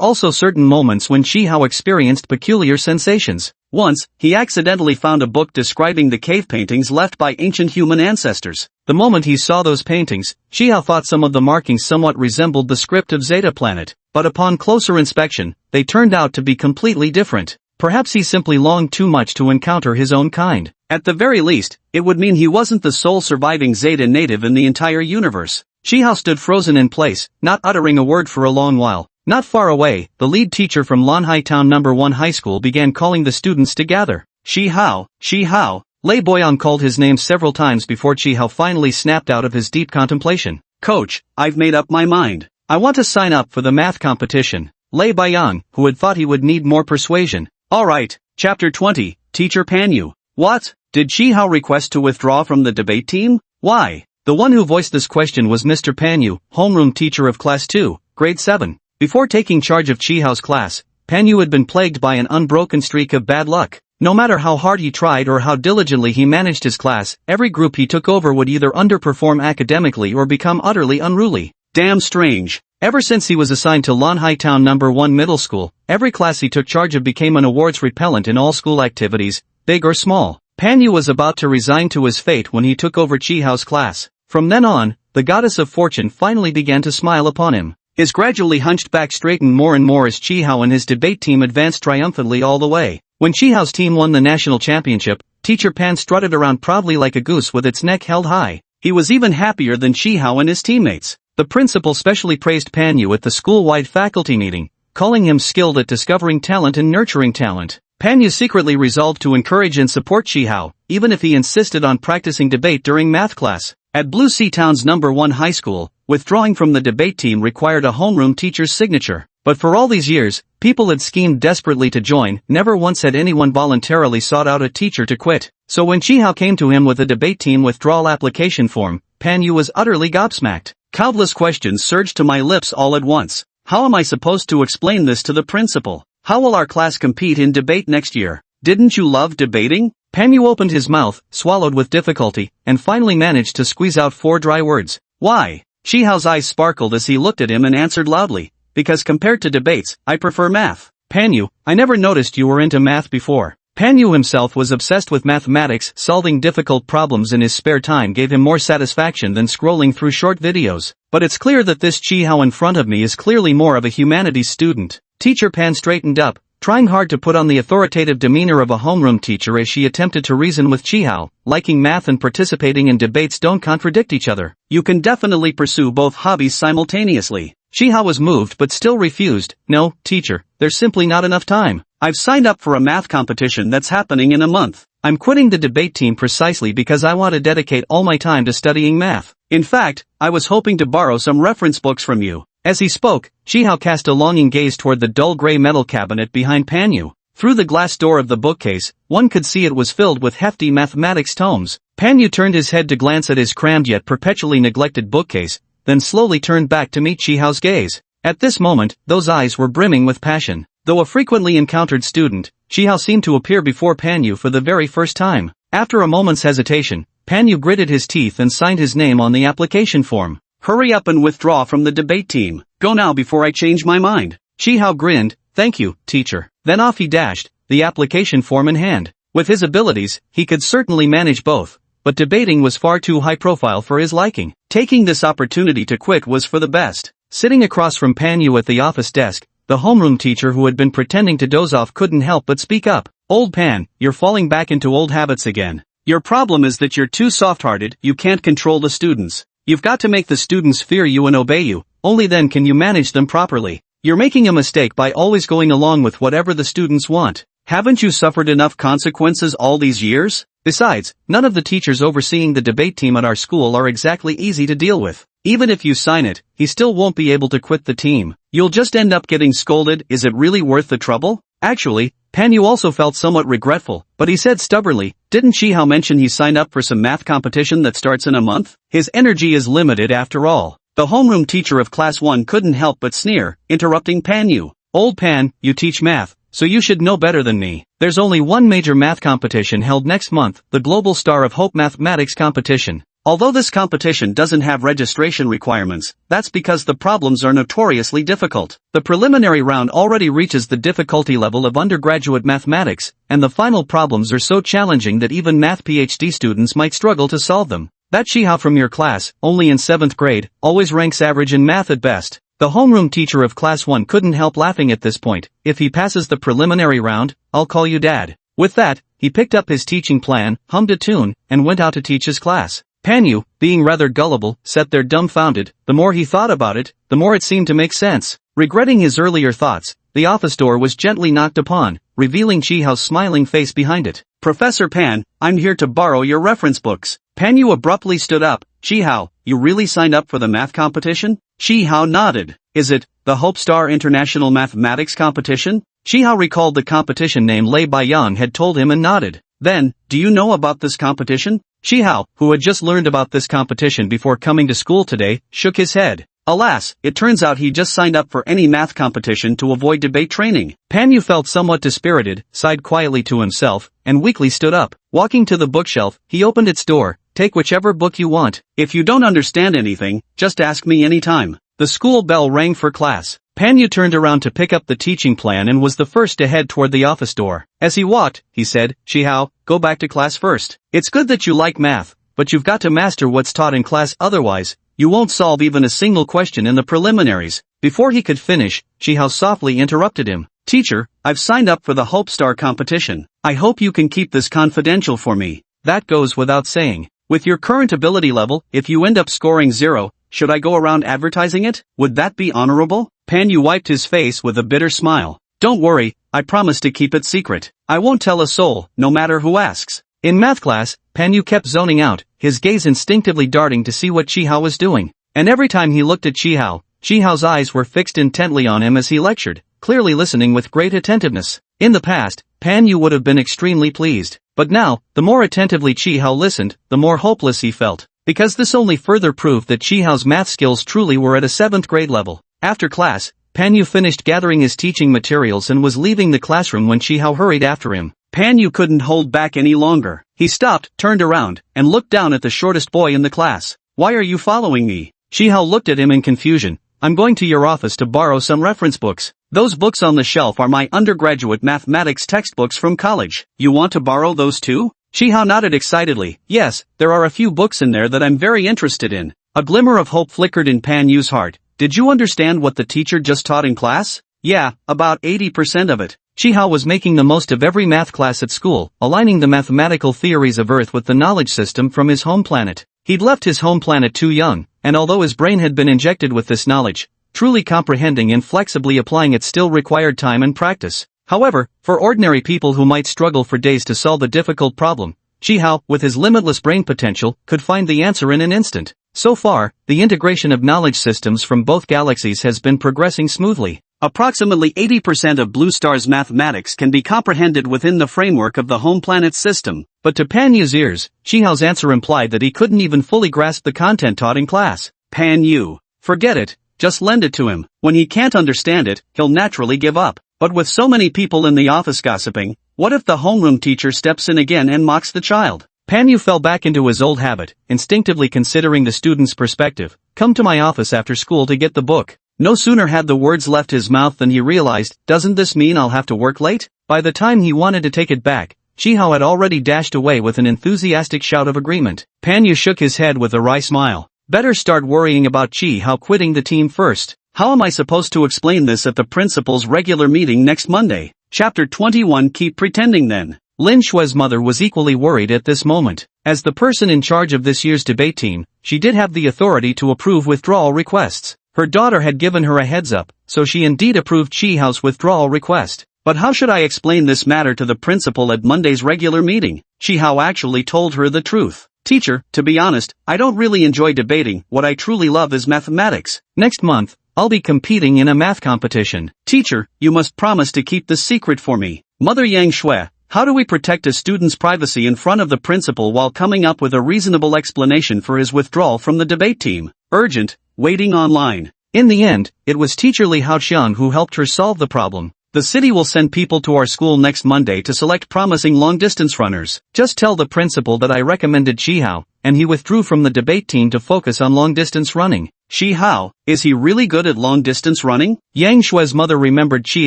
also certain moments when Chihao experienced peculiar sensations. Once, he accidentally found a book describing the cave paintings left by ancient human ancestors. The moment he saw those paintings, Chihao thought some of the markings somewhat resembled the script of Zeta Planet, but upon closer inspection, they turned out to be completely different. Perhaps he simply longed too much to encounter his own kind. At the very least, it would mean he wasn't the sole surviving Zeta native in the entire universe. Chihao stood frozen in place, not uttering a word for a long while. Not far away, the lead teacher from Lanhai Town No. 1 High School began calling the students to gather. Chihao, Chihao. Lei Boyan called his name several times before Chihao finally snapped out of his deep contemplation. Coach, I've made up my mind. I want to sign up for the math competition. Lei Boyan, who had thought he would need more persuasion. Alright, Chapter 20, Teacher Panyu. What? Did Chihao request to withdraw from the debate team? Why? The one who voiced this question was Mr. Panyu, homeroom teacher of Class 2, Grade 7. Before taking charge of Chihao's class, Panyu had been plagued by an unbroken streak of bad luck. No matter how hard he tried or how diligently he managed his class, every group he took over would either underperform academically or become utterly unruly. Damn strange. Ever since he was assigned to Lanhai Town No. 1 Middle School, every class he took charge of became an awards repellent in all school activities, big or small. Panyu was about to resign to his fate when he took over Chihao's class. From then on, the goddess of fortune finally began to smile upon him. His gradually hunched back straightened more and more as Chihao and his debate team advanced triumphantly all the way. When Chihao's team won the national championship, Teacher Pan strutted around proudly like a goose with its neck held high. He was even happier than Chihao and his teammates. The principal specially praised Panyu at the school-wide faculty meeting, calling him skilled at discovering talent and nurturing talent. Panyu secretly resolved to encourage and support Chihao, even if he insisted on practicing debate during math class. At Blue Sea Town's No. 1 high school, withdrawing from the debate team required a homeroom teacher's signature. But for all these years, people had schemed desperately to join, never once had anyone voluntarily sought out a teacher to quit. So when Chihao came to him with a debate team withdrawal application form, Panyu was utterly gobsmacked. Countless questions surged to my lips all at once. How am I supposed to explain this to the principal? How will our class compete in debate next year? Didn't you love debating? Panyu opened his mouth, swallowed with difficulty, and finally managed to squeeze out 4 dry words. Why? Chihao's eyes sparkled as he looked at him and answered loudly. Because compared to debates, I prefer math. Panyu, I never noticed you were into math before. Panyu himself was obsessed with mathematics. Solving difficult problems in his spare time gave him more satisfaction than scrolling through short videos. But it's clear that this Chihao in front of me is clearly more of a humanities student. Teacher Pan straightened up, trying hard to put on the authoritative demeanor of a homeroom teacher as she attempted to reason with Chihao. Liking math and participating in debates don't contradict each other. You can definitely pursue both hobbies simultaneously. Chihao was moved but still refused. No, teacher, there's simply not enough time. I've signed up for a math competition that's happening in a month. I'm quitting the debate team precisely because I want to dedicate all my time to studying math. In fact, I was hoping to borrow some reference books from you. As he spoke, Chihao cast a longing gaze toward the dull gray metal cabinet behind Panyu. Through the glass door of the bookcase, one could see it was filled with hefty mathematics tomes. Panyu turned his head to glance at his crammed yet perpetually neglected bookcase, then slowly turned back to meet Chihao's gaze. At this moment, those eyes were brimming with passion. Though a frequently encountered student, Chihao seemed to appear before Panyu for the very first time. After a moment's hesitation, Panyu gritted his teeth and signed his name on the application form. Hurry up and withdraw from the debate team. Go now before I change my mind. Chihao grinned. Thank you, teacher. Then off he dashed, the application form in hand. With his abilities, he could certainly manage both, but debating was far too high profile for his liking. Taking this opportunity to quit was for the best. Sitting across from Pan Yu at the office desk, the homeroom teacher who had been pretending to doze off couldn't help but speak up. "Old Pan, you're falling back into old habits again. Your problem is that you're too soft-hearted, you can't control the students. You've got to make the students fear you and obey you, only then can you manage them properly. You're making a mistake by always going along with whatever the students want. Haven't you suffered enough consequences all these years? Besides, none of the teachers overseeing the debate team at our school are exactly easy to deal with. Even if you sign it, he still won't be able to quit the team. You'll just end up getting scolded. Is it really worth the trouble?" Actually, Pan Yu also felt somewhat regretful, but he said stubbornly, "Didn't Shihao mention he signed up for some math competition that starts in a month? His energy is limited after all." The homeroom teacher of class 1 couldn't help but sneer, interrupting Pan Yu. "Old Pan, you teach math, so you should know better than me. There's only one major math competition held next month, the Global Star of Hope Mathematics Competition. Although this competition doesn't have registration requirements, that's because the problems are notoriously difficult. The preliminary round already reaches the difficulty level of undergraduate mathematics, and the final problems are so challenging that even math PhD students might struggle to solve them. That Shihao from your class, only in 7th grade, always ranks average in math at best." The homeroom teacher of class 1 couldn't help laughing at this point. "If he passes the preliminary round, I'll call you Dad." With that, he picked up his teaching plan, hummed a tune, and went out to teach his class. Pan Yu, being rather gullible, sat there dumbfounded. The more he thought about it, the more it seemed to make sense. Regretting his earlier thoughts, the office door was gently knocked upon, revealing Chihao's smiling face behind it. "Professor Pan, I'm here to borrow your reference books." Pan Yu abruptly stood up. "Chihao, you really signed up for the math competition?" Chihao nodded. "Is it the Hope Star International Mathematics Competition?" Chihao recalled the competition name Lei Baiyang had told him and nodded. "Then, do you know about this competition?" Chihao, who had just learned about this competition before coming to school today, shook his head. Alas, it turns out he just signed up for any math competition to avoid debate training. Pan Yu felt somewhat dispirited, sighed quietly to himself, and weakly stood up. Walking to the bookshelf, he opened its door. "Take whichever book you want. If you don't understand anything, just ask me anytime." The school bell rang for class. Pan Yu turned around to pick up the teaching plan and was the first to head toward the office door. As he walked, he said, "Chihao, go back to class first. It's good that you like math, but you've got to master what's taught in class, otherwise, you won't solve even a single question in the preliminaries." Before he could finish, Chihao softly interrupted him. "Teacher, I've signed up for the Hope Star competition. I hope you can keep this confidential for me." "That goes without saying. With your current ability level, if you end up scoring 0, should I go around advertising it? Would that be honorable?" Pan Yu wiped his face with a bitter smile. "Don't worry, I promise to keep it secret. I won't tell a soul, no matter who asks." In math class, Pan Yu kept zoning out, his gaze instinctively darting to see what Chihao was doing. And every time he looked at Chihao's eyes were fixed intently on him as he lectured, clearly listening with great attentiveness. In the past, Pan Yu would have been extremely pleased, but now, the more attentively Chihao listened, the more hopeless he felt, because this only further proved that Chihao's math skills truly were at a 7th grade level. After class, Pan Yu finished gathering his teaching materials and was leaving the classroom when Chihao hurried after him. Pan Yu couldn't hold back any longer. He stopped, turned around, and looked down at the shortest boy in the class. "Why are you following me?" Chihao looked at him in confusion. "I'm going to your office to borrow some reference books. Those books on the shelf are my undergraduate mathematics textbooks from college. You want to borrow those too?" Chihao nodded excitedly. "Yes, there are a few books in there that I'm very interested in." A glimmer of hope flickered in Pan Yu's heart. "Did you understand what the teacher just taught in class?" "Yeah, about 80% of it." Chihao was making the most of every math class at school, aligning the mathematical theories of Earth with the knowledge system from his home planet. He'd left his home planet too young, and although his brain had been injected with this knowledge, truly comprehending and flexibly applying it still required time and practice. However, for ordinary people who might struggle for days to solve a difficult problem, Chihao, with his limitless brain potential, could find the answer in an instant. So far, the integration of knowledge systems from both galaxies has been progressing smoothly. Approximately 80% of Blue Star's mathematics can be comprehended within the framework of the home planet system. But to Pan Yu's ears, Chihao's answer implied that he couldn't even fully grasp the content taught in class. "Pan Yu, forget it, just lend it to him. When he can't understand it, he'll naturally give up." But with so many people in the office gossiping, what if the homeroom teacher steps in again and mocks the child? Pan Yu fell back into his old habit, instinctively considering the student's perspective. "Come to my office after school to get the book." No sooner had the words left his mouth than he realized, doesn't this mean I'll have to work late? By the time he wanted to take it back, Chi Hao had already dashed away with an enthusiastic shout of agreement. Pan Yu shook his head with a wry smile. Better start worrying about Chi Hao quitting the team first. How am I supposed to explain this at the principal's regular meeting next Monday? Chapter 21. Keep pretending then. Lin Shue's mother was equally worried at this moment. As the person in charge of this year's debate team, she did have the authority to approve withdrawal requests. Her daughter had given her a heads up, so she indeed approved Chi Hao's withdrawal request. But how should I explain this matter to the principal at Monday's regular meeting? Chi Hao actually told her the truth. Teacher, to be honest, I don't really enjoy debating. What I truly love is mathematics. Next month, I'll be competing in a math competition. Teacher, you must promise to keep this secret for me. Mother Yang Shui, how do we protect a student's privacy in front of the principal while coming up with a reasonable explanation for his withdrawal from the debate team? Urgent, waiting online. In the end, it was teacher Li Haoqiang who helped her solve the problem. The city will send people to our school next Monday to select promising long-distance runners. Just tell the principal that I recommended Chi Hao, and he withdrew from the debate team to focus on long-distance running. Chi Hao, is he really good at long-distance running? Yang Shue's mother remembered Chi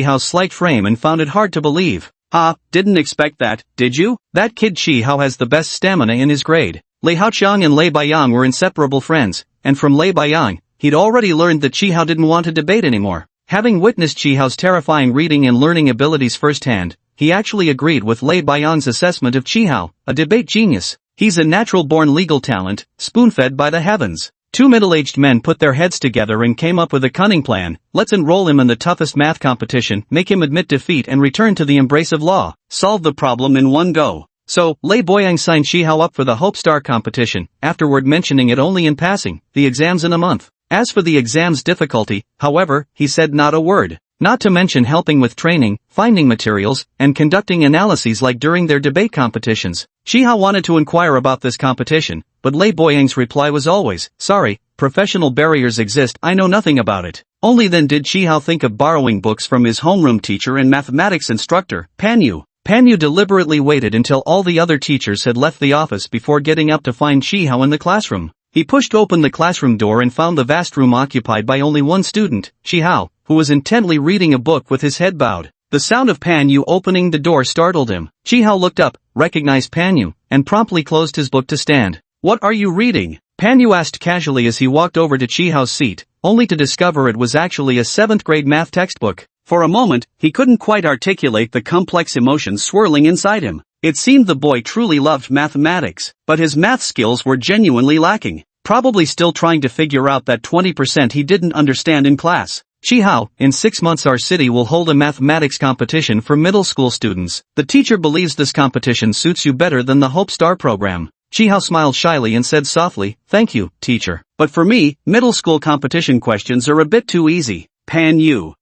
Hao's slight frame and found it hard to believe. Didn't expect that, did you? That kid Chi Hao has the best stamina in his grade. Lei Haoqiang and Lei Baiyang were inseparable friends, and from Lei Baiyang, he'd already learned that Chi Hao didn't want to debate anymore. Having witnessed Chi Hao's terrifying reading and learning abilities firsthand, he actually agreed with Lei Baiyang's assessment of Chi Hao, a debate genius. He's a natural-born legal talent, spoon-fed by the heavens. Two middle-aged men put their heads together and came up with a cunning plan. Let's enroll him in the toughest math competition, make him admit defeat and return to the embrace of law. Solve the problem in one go. So, Lei Baiyang signed Chi Hao up for the Hope Star competition, afterward mentioning it only in passing. The exam's in a month. As for the exam's difficulty, however, he said not a word. Not to mention helping with training, finding materials, and conducting analyses like during their debate competitions. Chi Hao wanted to inquire about this competition, but Lei Baiyang's reply was always, sorry, professional barriers exist, I know nothing about it. Only then did Chi Hao think of borrowing books from his homeroom teacher and mathematics instructor, Pan Yu. Pan Yu deliberately waited until all the other teachers had left the office before getting up to find Chi Hao in the classroom. He pushed open the classroom door and found the vast room occupied by only one student, Chi Hao, who was intently reading a book with his head bowed. The sound of Pan Yu opening the door startled him. Chi Hao looked up, recognized Pan Yu, and promptly closed his book to stand. What are you reading? Pan Yu asked casually as he walked over to Chi Hao's seat, only to discover it was actually a 7th grade math textbook. For a moment, he couldn't quite articulate the complex emotions swirling inside him. It seemed the boy truly loved mathematics, but his math skills were genuinely lacking. Probably still trying to figure out that 20% he didn't understand in class. Chi Hao, in 6 months our city will hold a mathematics competition for middle school students. The teacher believes this competition suits you better than the Hope Star program. Chi Hao smiled shyly and said softly, thank you, teacher. But for me, middle school competition questions are a bit too easy. Pan Yu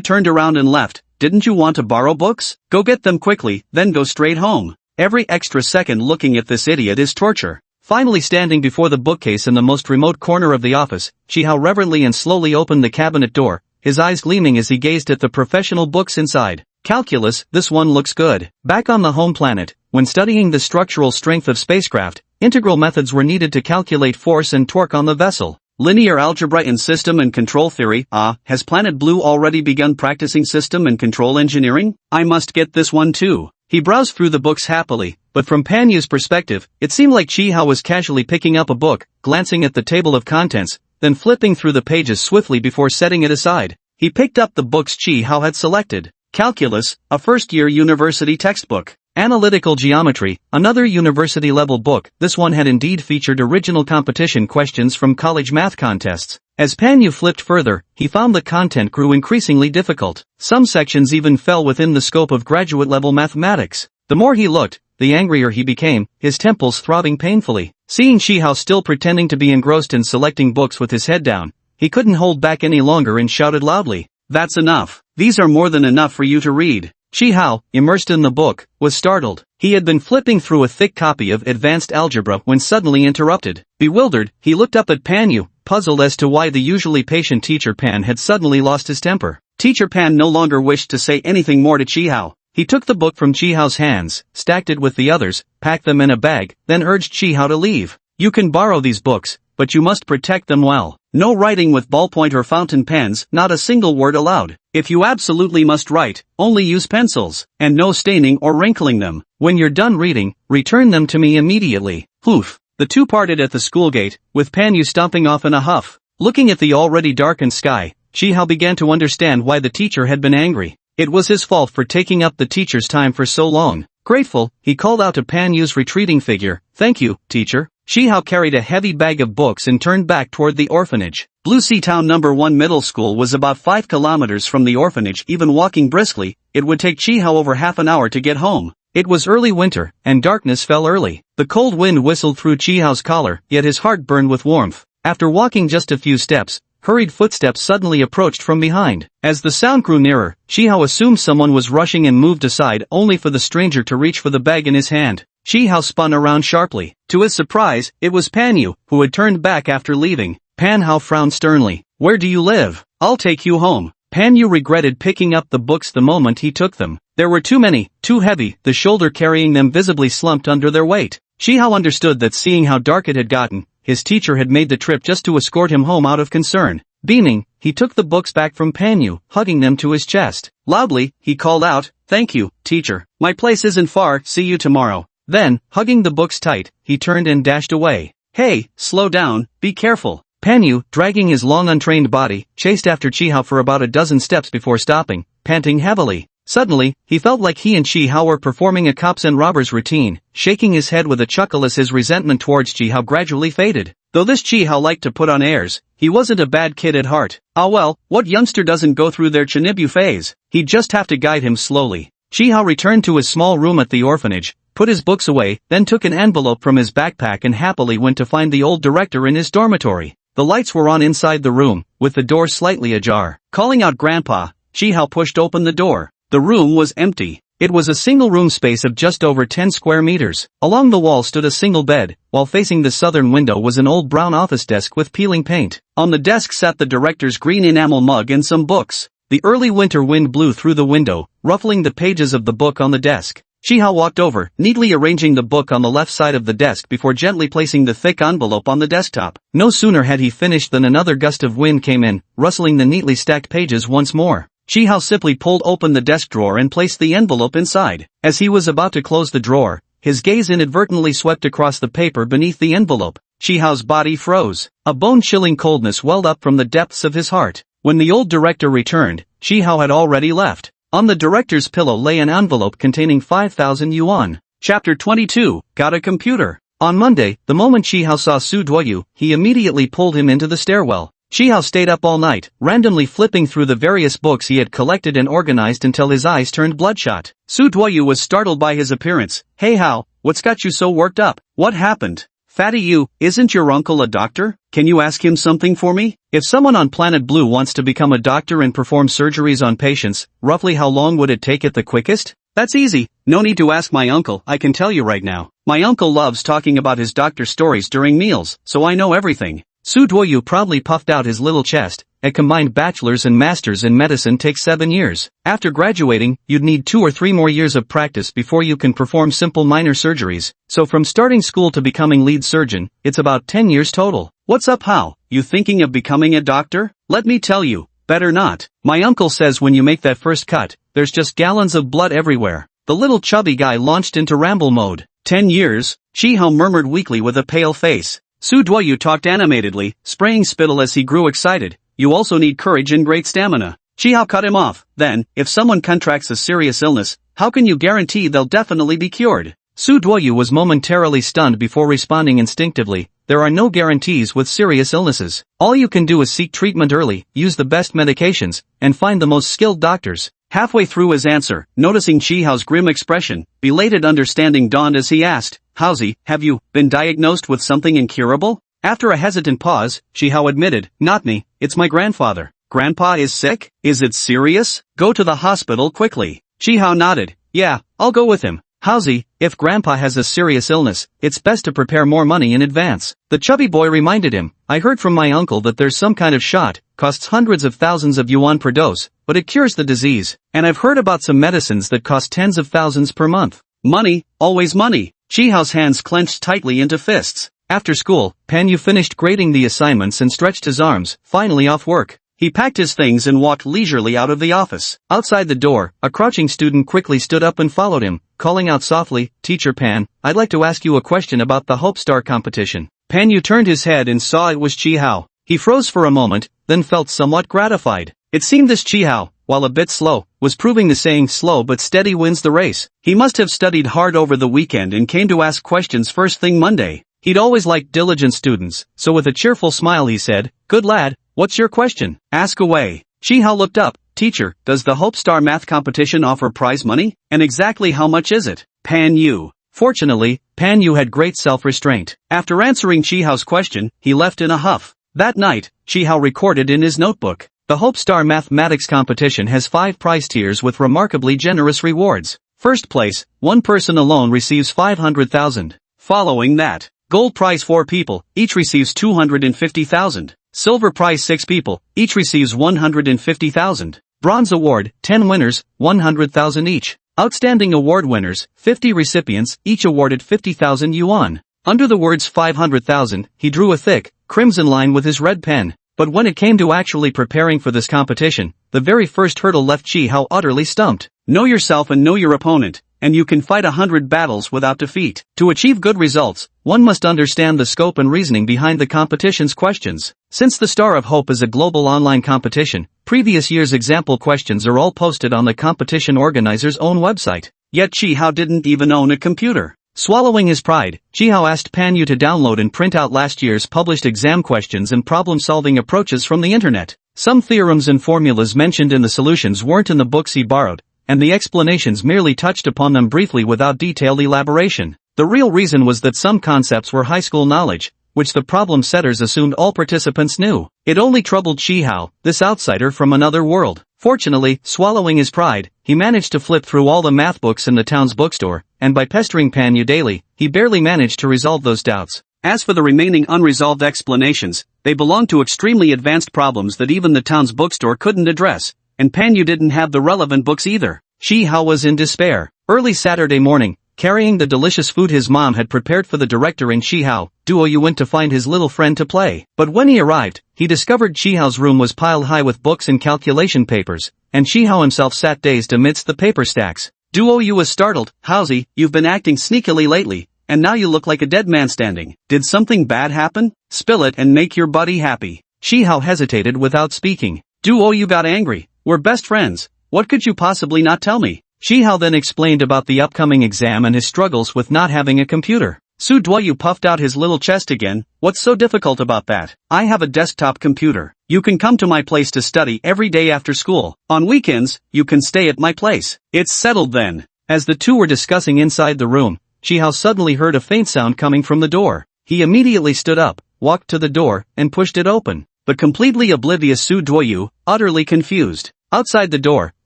turned around and left. Didn't you want to borrow books? Go get them quickly, then go straight home. Every extra second looking at this idiot is torture. Finally standing before the bookcase in the most remote corner of the office, Chi Hao reverently and slowly opened the cabinet door, his eyes gleaming as he gazed at the professional books inside. Calculus, this one looks good. Back on the home planet, when studying the structural strength of spacecraft, integral methods were needed to calculate force and torque on the vessel. Linear algebra in system and control theory. Has Planet Blue already begun practicing system and control engineering? I must get this one too. He browsed through the books happily, but from Pan Yu's perspective, it seemed like Chi Hao was casually picking up a book, glancing at the table of contents, then flipping through the pages swiftly before setting it aside. He picked up the books Chi Hao had selected. Calculus, a first-year university textbook. Analytical Geometry, another university-level book. This one had indeed featured original competition questions from college math contests. As Pan Yu flipped further, he found the content grew increasingly difficult. Some sections even fell within the scope of graduate-level mathematics. The more he looked, the angrier he became, his temples throbbing painfully. Seeing Chi Hao still pretending to be engrossed in selecting books with his head down, he couldn't hold back any longer and shouted loudly, "That's enough. These are more than enough for you to read." Chi Hao, immersed in the book, was startled. He had been flipping through a thick copy of Advanced Algebra when suddenly interrupted. Bewildered, he looked up at Pan Yu, puzzled as to why the usually patient Teacher Pan had suddenly lost his temper. Teacher Pan no longer wished to say anything more to Chi Hao. He took the book from Chi Hao's hands, stacked it with the others, packed them in a bag, then urged Chi Hao to leave. You can borrow these books, but you must protect them well. No writing with ballpoint or fountain pens, not a single word allowed. If you absolutely must write, only use pencils, and no staining or wrinkling them. When you're done reading, return them to me immediately. Poof. The two parted at the school gate, with Panyu stomping off in a huff. Looking at the already darkened sky, Chihao began to understand why the teacher had been angry. It was his fault for taking up the teacher's time for so long. Grateful, he called out to Panyu's retreating figure, "Thank you, teacher." Chihao carried a heavy bag of books and turned back toward the orphanage. Blue Sea Town No. 1 Middle School was about 5 kilometers from the orphanage. Even walking briskly, it would take Chihao over half an hour to get home. It was early winter, and darkness fell early. The cold wind whistled through Chihao's collar, yet his heart burned with warmth. After walking just a few steps, hurried footsteps suddenly approached from behind. As the sound grew nearer, Chihao assumed someone was rushing and moved aside only for the stranger to reach for the bag in his hand. Chihao spun around sharply. To his surprise, it was Panyu, who had turned back after leaving. Panhao frowned sternly. "Where do you live? I'll take you home." Panyu regretted picking up the books the moment he took them. There were too many, too heavy, the shoulder carrying them visibly slumped under their weight. Chihao understood that seeing how dark it had gotten, his teacher had made the trip just to escort him home out of concern. Beaming, he took the books back from Panyu, hugging them to his chest. Loudly, he called out, "Thank you, teacher. My place isn't far, see you tomorrow." Then, hugging the books tight, he turned and dashed away. "Hey, slow down, be careful." Panyu, dragging his long untrained body, chased after Chihao for about a dozen steps before stopping, panting heavily. Suddenly, he felt like he and Chihao were performing a cops and robbers routine, shaking his head with a chuckle as his resentment towards Chihao gradually faded. Though this Chihao liked to put on airs, he wasn't a bad kid at heart. Ah well, what youngster doesn't go through their Chinibu phase? He'd just have to guide him slowly. Chihao returned to his small room at the orphanage, put his books away, then took an envelope from his backpack and happily went to find the old director in his dormitory. The lights were on inside the room, with the door slightly ajar. Calling out Grandpa, Chihao pushed open the door. The room was empty. It was a single room space of just over 10 square meters. Along the wall stood a single bed, while facing the southern window was an old brown office desk with peeling paint. On the desk sat the director's green enamel mug and some books. The early winter wind blew through the window, ruffling the pages of the book on the desk. Chihao walked over, neatly arranging the book on the left side of the desk before gently placing the thick envelope on the desktop. No sooner had he finished than another gust of wind came in, rustling the neatly stacked pages once more. Chihao simply pulled open the desk drawer and placed the envelope inside. As he was about to close the drawer, his gaze inadvertently swept across the paper beneath the envelope. Chihao's body froze. A bone-chilling coldness welled up from the depths of his heart. When the old director returned, Chihao had already left. On the director's pillow lay an envelope containing 5,000 yuan. Chapter 22, Got a Computer. On Monday, the moment Chihao saw Su Duoyu, he immediately pulled him into the stairwell. Chihao stayed up all night, randomly flipping through the various books he had collected and organized until his eyes turned bloodshot. Su Duoyu was startled by his appearance. "Hey Hao, what's got you so worked up? What happened?" "Fatty you, isn't your uncle a doctor? Can you ask him something for me?" If someone on Planet Blue wants to become a doctor and perform surgeries on patients, roughly how long would it take at the quickest? That's easy, no need to ask my uncle, I can tell you right now. My uncle loves talking about his doctor stories during meals, so I know everything. Su Duoyu proudly puffed out his little chest. A combined bachelor's and master's in medicine takes 7 years. After graduating, you'd need 2 or 3 more years of practice before you can perform simple minor surgeries. So from starting school to becoming lead surgeon, it's about 10 years total. What's up Hao? You thinking of becoming a doctor? Let me tell you, better not. My uncle says when you make that first cut, there's just gallons of blood everywhere. The little chubby guy launched into ramble mode. 10 years? Chihao murmured weakly with a pale face. Su Duoyu talked animatedly, spraying spittle as he grew excited. You also need courage and great stamina. Chihao cut him off. Then, if someone contracts a serious illness, how can you guarantee they'll definitely be cured? Su Duoyu was momentarily stunned before responding instinctively. There are no guarantees with serious illnesses. All you can do is seek treatment early, use the best medications, and find the most skilled doctors. Halfway through his answer, noticing Chihao's grim expression, belated understanding dawned as he asked, Howsy, have you been diagnosed with something incurable? After a hesitant pause, Chihao admitted, Not me, it's my grandfather. Grandpa is sick? Is it serious? Go to the hospital quickly. Chihao nodded. Yeah, I'll go with him. Howsy, if Grandpa has a serious illness, it's best to prepare more money in advance. The chubby boy reminded him, I heard from my uncle that there's some kind of shot, costs hundreds of thousands of yuan per dose, but it cures the disease. And I've heard about some medicines that cost tens of thousands per month. Money, always money. Chihao's hands clenched tightly into fists. After school, Pan Yu finished grading the assignments and stretched his arms, finally off work. He packed his things and walked leisurely out of the office. Outside the door, a crouching student quickly stood up and followed him, calling out softly, "Teacher Pan, I'd like to ask you a question about the Hope Star competition." Pan Yu turned his head and saw it was Chi Hao. He froze for a moment, then felt somewhat gratified. It seemed this Chi Hao, while a bit slow, was proving the saying slow but steady wins the race. He must have studied hard over the weekend and came to ask questions first thing Monday. He'd always liked diligent students, so with a cheerful smile he said, "Good lad, what's your question? Ask away." Chi Hao looked up. "Teacher, does the Hope Star math competition offer prize money? And exactly how much is it?" Pan Yu. Fortunately, Pan Yu had great self-restraint. After answering Chi Hao's question, he left in a huff. That night, Chi Hao recorded in his notebook, "The Hope Star mathematics competition has 5 prize tiers with remarkably generous rewards. First place, one person alone receives 500,000. Following that, gold prize 4 people, each receives 250,000. Silver prize 6 people, each receives 150,000. Bronze award, 10 winners, 100,000 each. Outstanding award winners, 50 recipients, each awarded 50,000 yuan." Under the words 500,000, he drew a thick, crimson line with his red pen. But when it came to actually preparing for this competition, the very first hurdle left Chi Hao utterly stumped. Know yourself and know your opponent, and you can fight 100 battles without defeat. To achieve good results, one must understand the scope and reasoning behind the competition's questions. Since the Star of Hope is a global online competition, previous year's example questions are all posted on the competition organizer's own website. Yet Chi Hao didn't even own a computer. Swallowing his pride, Chi Hao asked Pan Yu to download and print out last year's published exam questions and problem-solving approaches from the internet. Some theorems and formulas mentioned in the solutions weren't in the books he borrowed, and the explanations merely touched upon them briefly without detailed elaboration. The real reason was that some concepts were high school knowledge, which the problem setters assumed all participants knew. It only troubled Chi Hao, this outsider from another world. Fortunately, swallowing his pride, he managed to flip through all the math books in the town's bookstore, and by pestering Pan Yu daily, he barely managed to resolve those doubts. As for the remaining unresolved explanations, they belonged to extremely advanced problems that even the town's bookstore couldn't address, and Pan Yu didn't have the relevant books either. Chi Hao was in despair. Early Saturday morning, carrying the delicious food his mom had prepared for the director and Chi Hao, Duo Yu went to find his little friend to play. But when he arrived, he discovered Chi Hao's room was piled high with books and calculation papers, and Chi Hao himself sat dazed amidst the paper stacks. Duo Yu was startled. "Howsy, you've been acting sneakily lately, and now you look like a dead man standing. Did something bad happen? Spill it and make your buddy happy." Chi Hao hesitated without speaking. Duo Yu got angry. "We're best friends. What could you possibly not tell me?" Chi Hao then explained about the upcoming exam and his struggles with not having a computer. Su Duoyu puffed out his little chest again. "What's so difficult about that? I have a desktop computer. You can come to my place to study every day after school. On weekends, you can stay at my place. It's settled then." As the two were discussing inside the room, Chi Hao suddenly heard a faint sound coming from the door. He immediately stood up, walked to the door, and pushed it open. The completely oblivious Su Duoyu, utterly confused. Outside the door,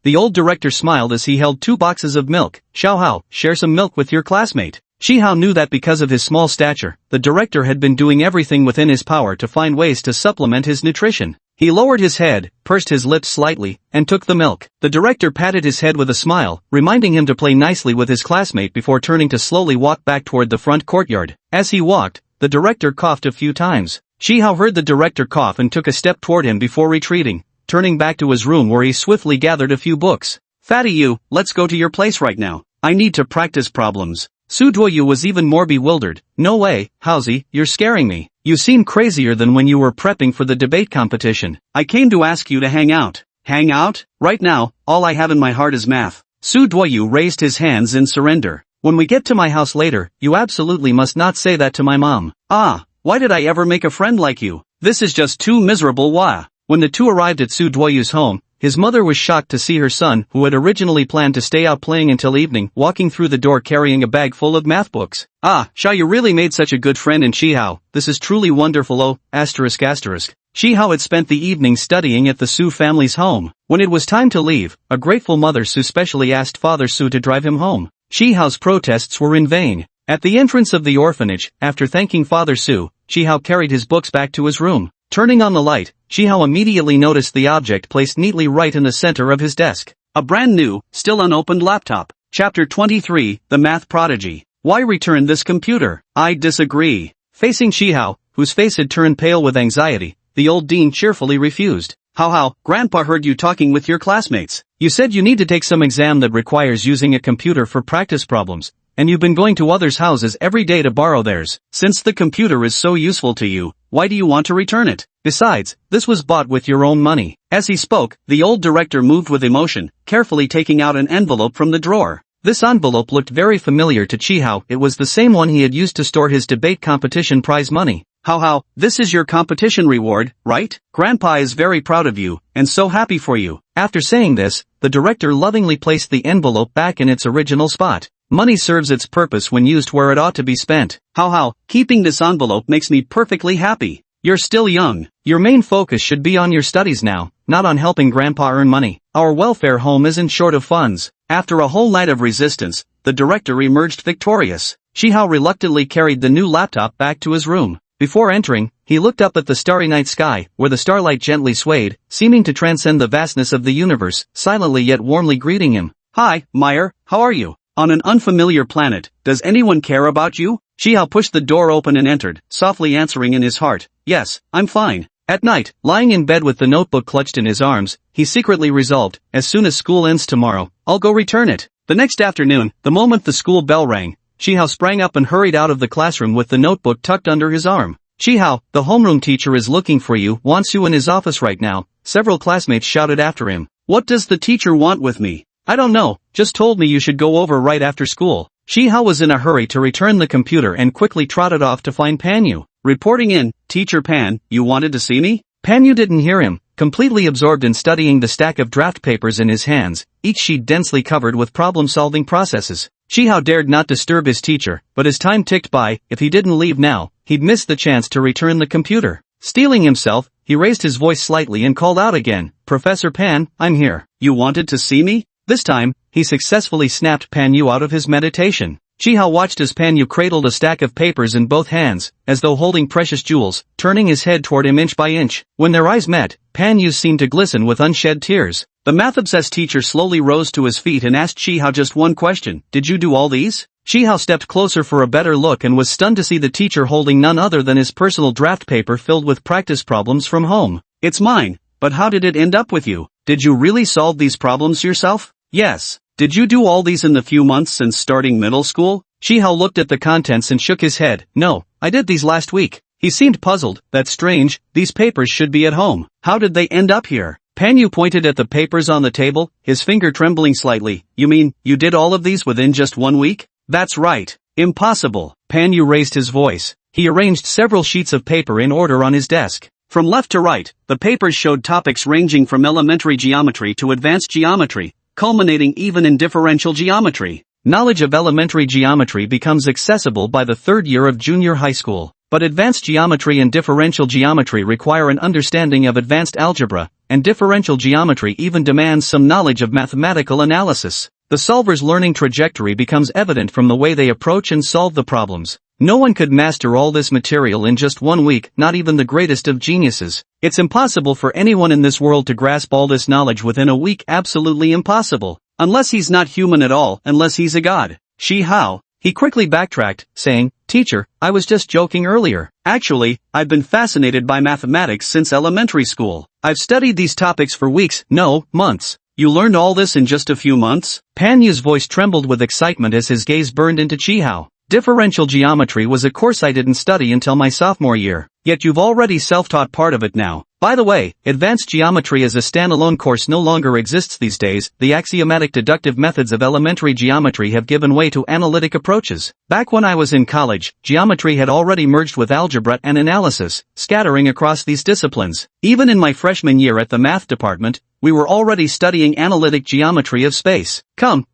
the old director smiled as he held 2 boxes of milk. "Xiao Hao, share some milk with your classmate." Chi Hao knew that because of his small stature, the director had been doing everything within his power to find ways to supplement his nutrition. He lowered his head, pursed his lips slightly, and took the milk. The director patted his head with a smile, reminding him to play nicely with his classmate before turning to slowly walk back toward the front courtyard. As he walked, the director coughed a few times. Chi Hao heard the director cough and took a step toward him before retreating, turning back to his room where he swiftly gathered a few books. "Fatty you, let's go to your place right now. I need to practice problems." Su Duoyu was even more bewildered. "No way, Howsy, you're scaring me. You seem crazier than when you were prepping for the debate competition." "I came to ask you to hang out." "Hang out? Right now, all I have in my heart is math." Su Duoyu raised his hands in surrender. "When we get to my house later, you absolutely must not say that to my mom." "Ah, why did I ever make a friend like you? This is just too miserable." Wah. When the two arrived at Su Duoyu's home, his mother was shocked to see her son, who had originally planned to stay out playing until evening, walking through the door carrying a bag full of math books. "Ah, Xiao, you really made such a good friend in Chi Hao. This is truly wonderful. Oh, asterisk asterisk." Chi Hao had spent the evening studying at the Su family's home. When it was time to leave, a grateful mother Su specially asked Father Su to drive him home. Chi Hao's protests were in vain. At the entrance of the orphanage, after thanking Father Su, Chi Hao carried his books back to his room. Turning on the light, Chi Hao immediately noticed the object placed neatly right in the center of his desk. A brand new, still unopened laptop. Chapter 23, The Math Prodigy. Why return this computer? I disagree. Facing Chihao, whose face had turned pale with anxiety, the old dean cheerfully refused. How, Grandpa heard you talking with your classmates. You said you need to take some exam that requires using a computer for practice problems, and you've been going to others' houses every day to borrow theirs. Since the computer is so useful to you, why do you want to return it? Besides, this was bought with your own money. As he spoke, the old director moved with emotion, carefully taking out an envelope from the drawer. This envelope looked very familiar to Chihao. It was the same one he had used to store his debate competition prize money. How, this is your competition reward, right? Grandpa is very proud of you, and so happy for you. After saying this, the director lovingly placed the envelope back in its original spot. Money serves its purpose when used where it ought to be spent. How, keeping this envelope makes me perfectly happy. You're still young. Your main focus should be on your studies now, not on helping Grandpa earn money. Our welfare home isn't short of funds. After a whole night of resistance, the director emerged victorious. Chihao reluctantly carried the new laptop back to his room. Before entering, he looked up at the starry night sky, where the starlight gently swayed, seeming to transcend the vastness of the universe, silently yet warmly greeting him. Hi, Meyer, how are you? On an unfamiliar planet, does anyone care about you? Chihao pushed the door open and entered, softly answering in his heart, yes, I'm fine. At night, lying in bed with the notebook clutched in his arms, he secretly resolved, as soon as school ends tomorrow, I'll go return it. The next afternoon, the moment the school bell rang, Chihao sprang up and hurried out of the classroom with the notebook tucked under his arm. Chihao, the homeroom teacher is looking for you, wants you in his office right now. Several classmates shouted after him. What does the teacher want with me? I don't know, just told me you should go over right after school. Chihao was in a hurry to return the computer and quickly trotted off to find Panyu. Reporting in, Teacher Pan, you wanted to see me? Panyu didn't hear him, completely absorbed in studying the stack of draft papers in his hands, each sheet densely covered with problem-solving processes. Chihao dared not disturb his teacher, but as time ticked by, if he didn't leave now, he'd miss the chance to return the computer. Steeling himself, he raised his voice slightly and called out again, Professor Pan, I'm here. You wanted to see me? This time, he successfully snapped Panyu out of his meditation. Chihao watched as Panyu cradled a stack of papers in both hands, as though holding precious jewels, turning his head toward him inch by inch. When their eyes met, Panyu seemed to glisten with unshed tears. The math-obsessed teacher slowly rose to his feet and asked Chihao just one question. Did you do all these? Chihao stepped closer for a better look and was stunned to see the teacher holding none other than his personal draft paper filled with practice problems from home. It's mine, but how did it end up with you? Did you really solve these problems yourself? Yes. Did you do all these in the few months since starting middle school? Chihao looked at the contents and shook his head. No, I did these last week. He seemed puzzled. That's strange, these papers should be at home. How did they end up here? Panyu pointed at the papers on the table, his finger trembling slightly. You mean, you did all of these within just 1 week? That's right. Impossible. Panyu raised his voice. He arranged several sheets of paper in order on his desk. From left to right, the papers showed topics ranging from elementary geometry to advanced geometry, culminating even in differential geometry. Knowledge of elementary geometry becomes accessible by the third year of junior high school, but advanced geometry and differential geometry require an understanding of advanced algebra, and differential geometry even demands some knowledge of mathematical analysis. The solver's learning trajectory becomes evident from the way they approach and solve the problems. No one could master all this material in just 1 week, not even the greatest of geniuses. It's impossible for anyone in this world to grasp all this knowledge within a week, absolutely impossible. Unless he's not human at all, unless he's a god. Chihao. He quickly backtracked, saying, Teacher, I was just joking earlier. Actually, I've been fascinated by mathematics since elementary school. I've studied these topics for weeks, no, months. You learned all this in just a few months? Panyu's voice trembled with excitement as his gaze burned into Chihao. Differential geometry was a course I didn't study until my sophomore year, yet you've already self-taught part of it now. By the way, advanced geometry as a standalone course no longer exists these days. The axiomatic deductive methods of elementary geometry have given way to analytic approaches. Back when I was in college, geometry had already merged with algebra and analysis, scattering across these disciplines. Even in my freshman year at the math department, we were already studying analytic geometry of space. Come,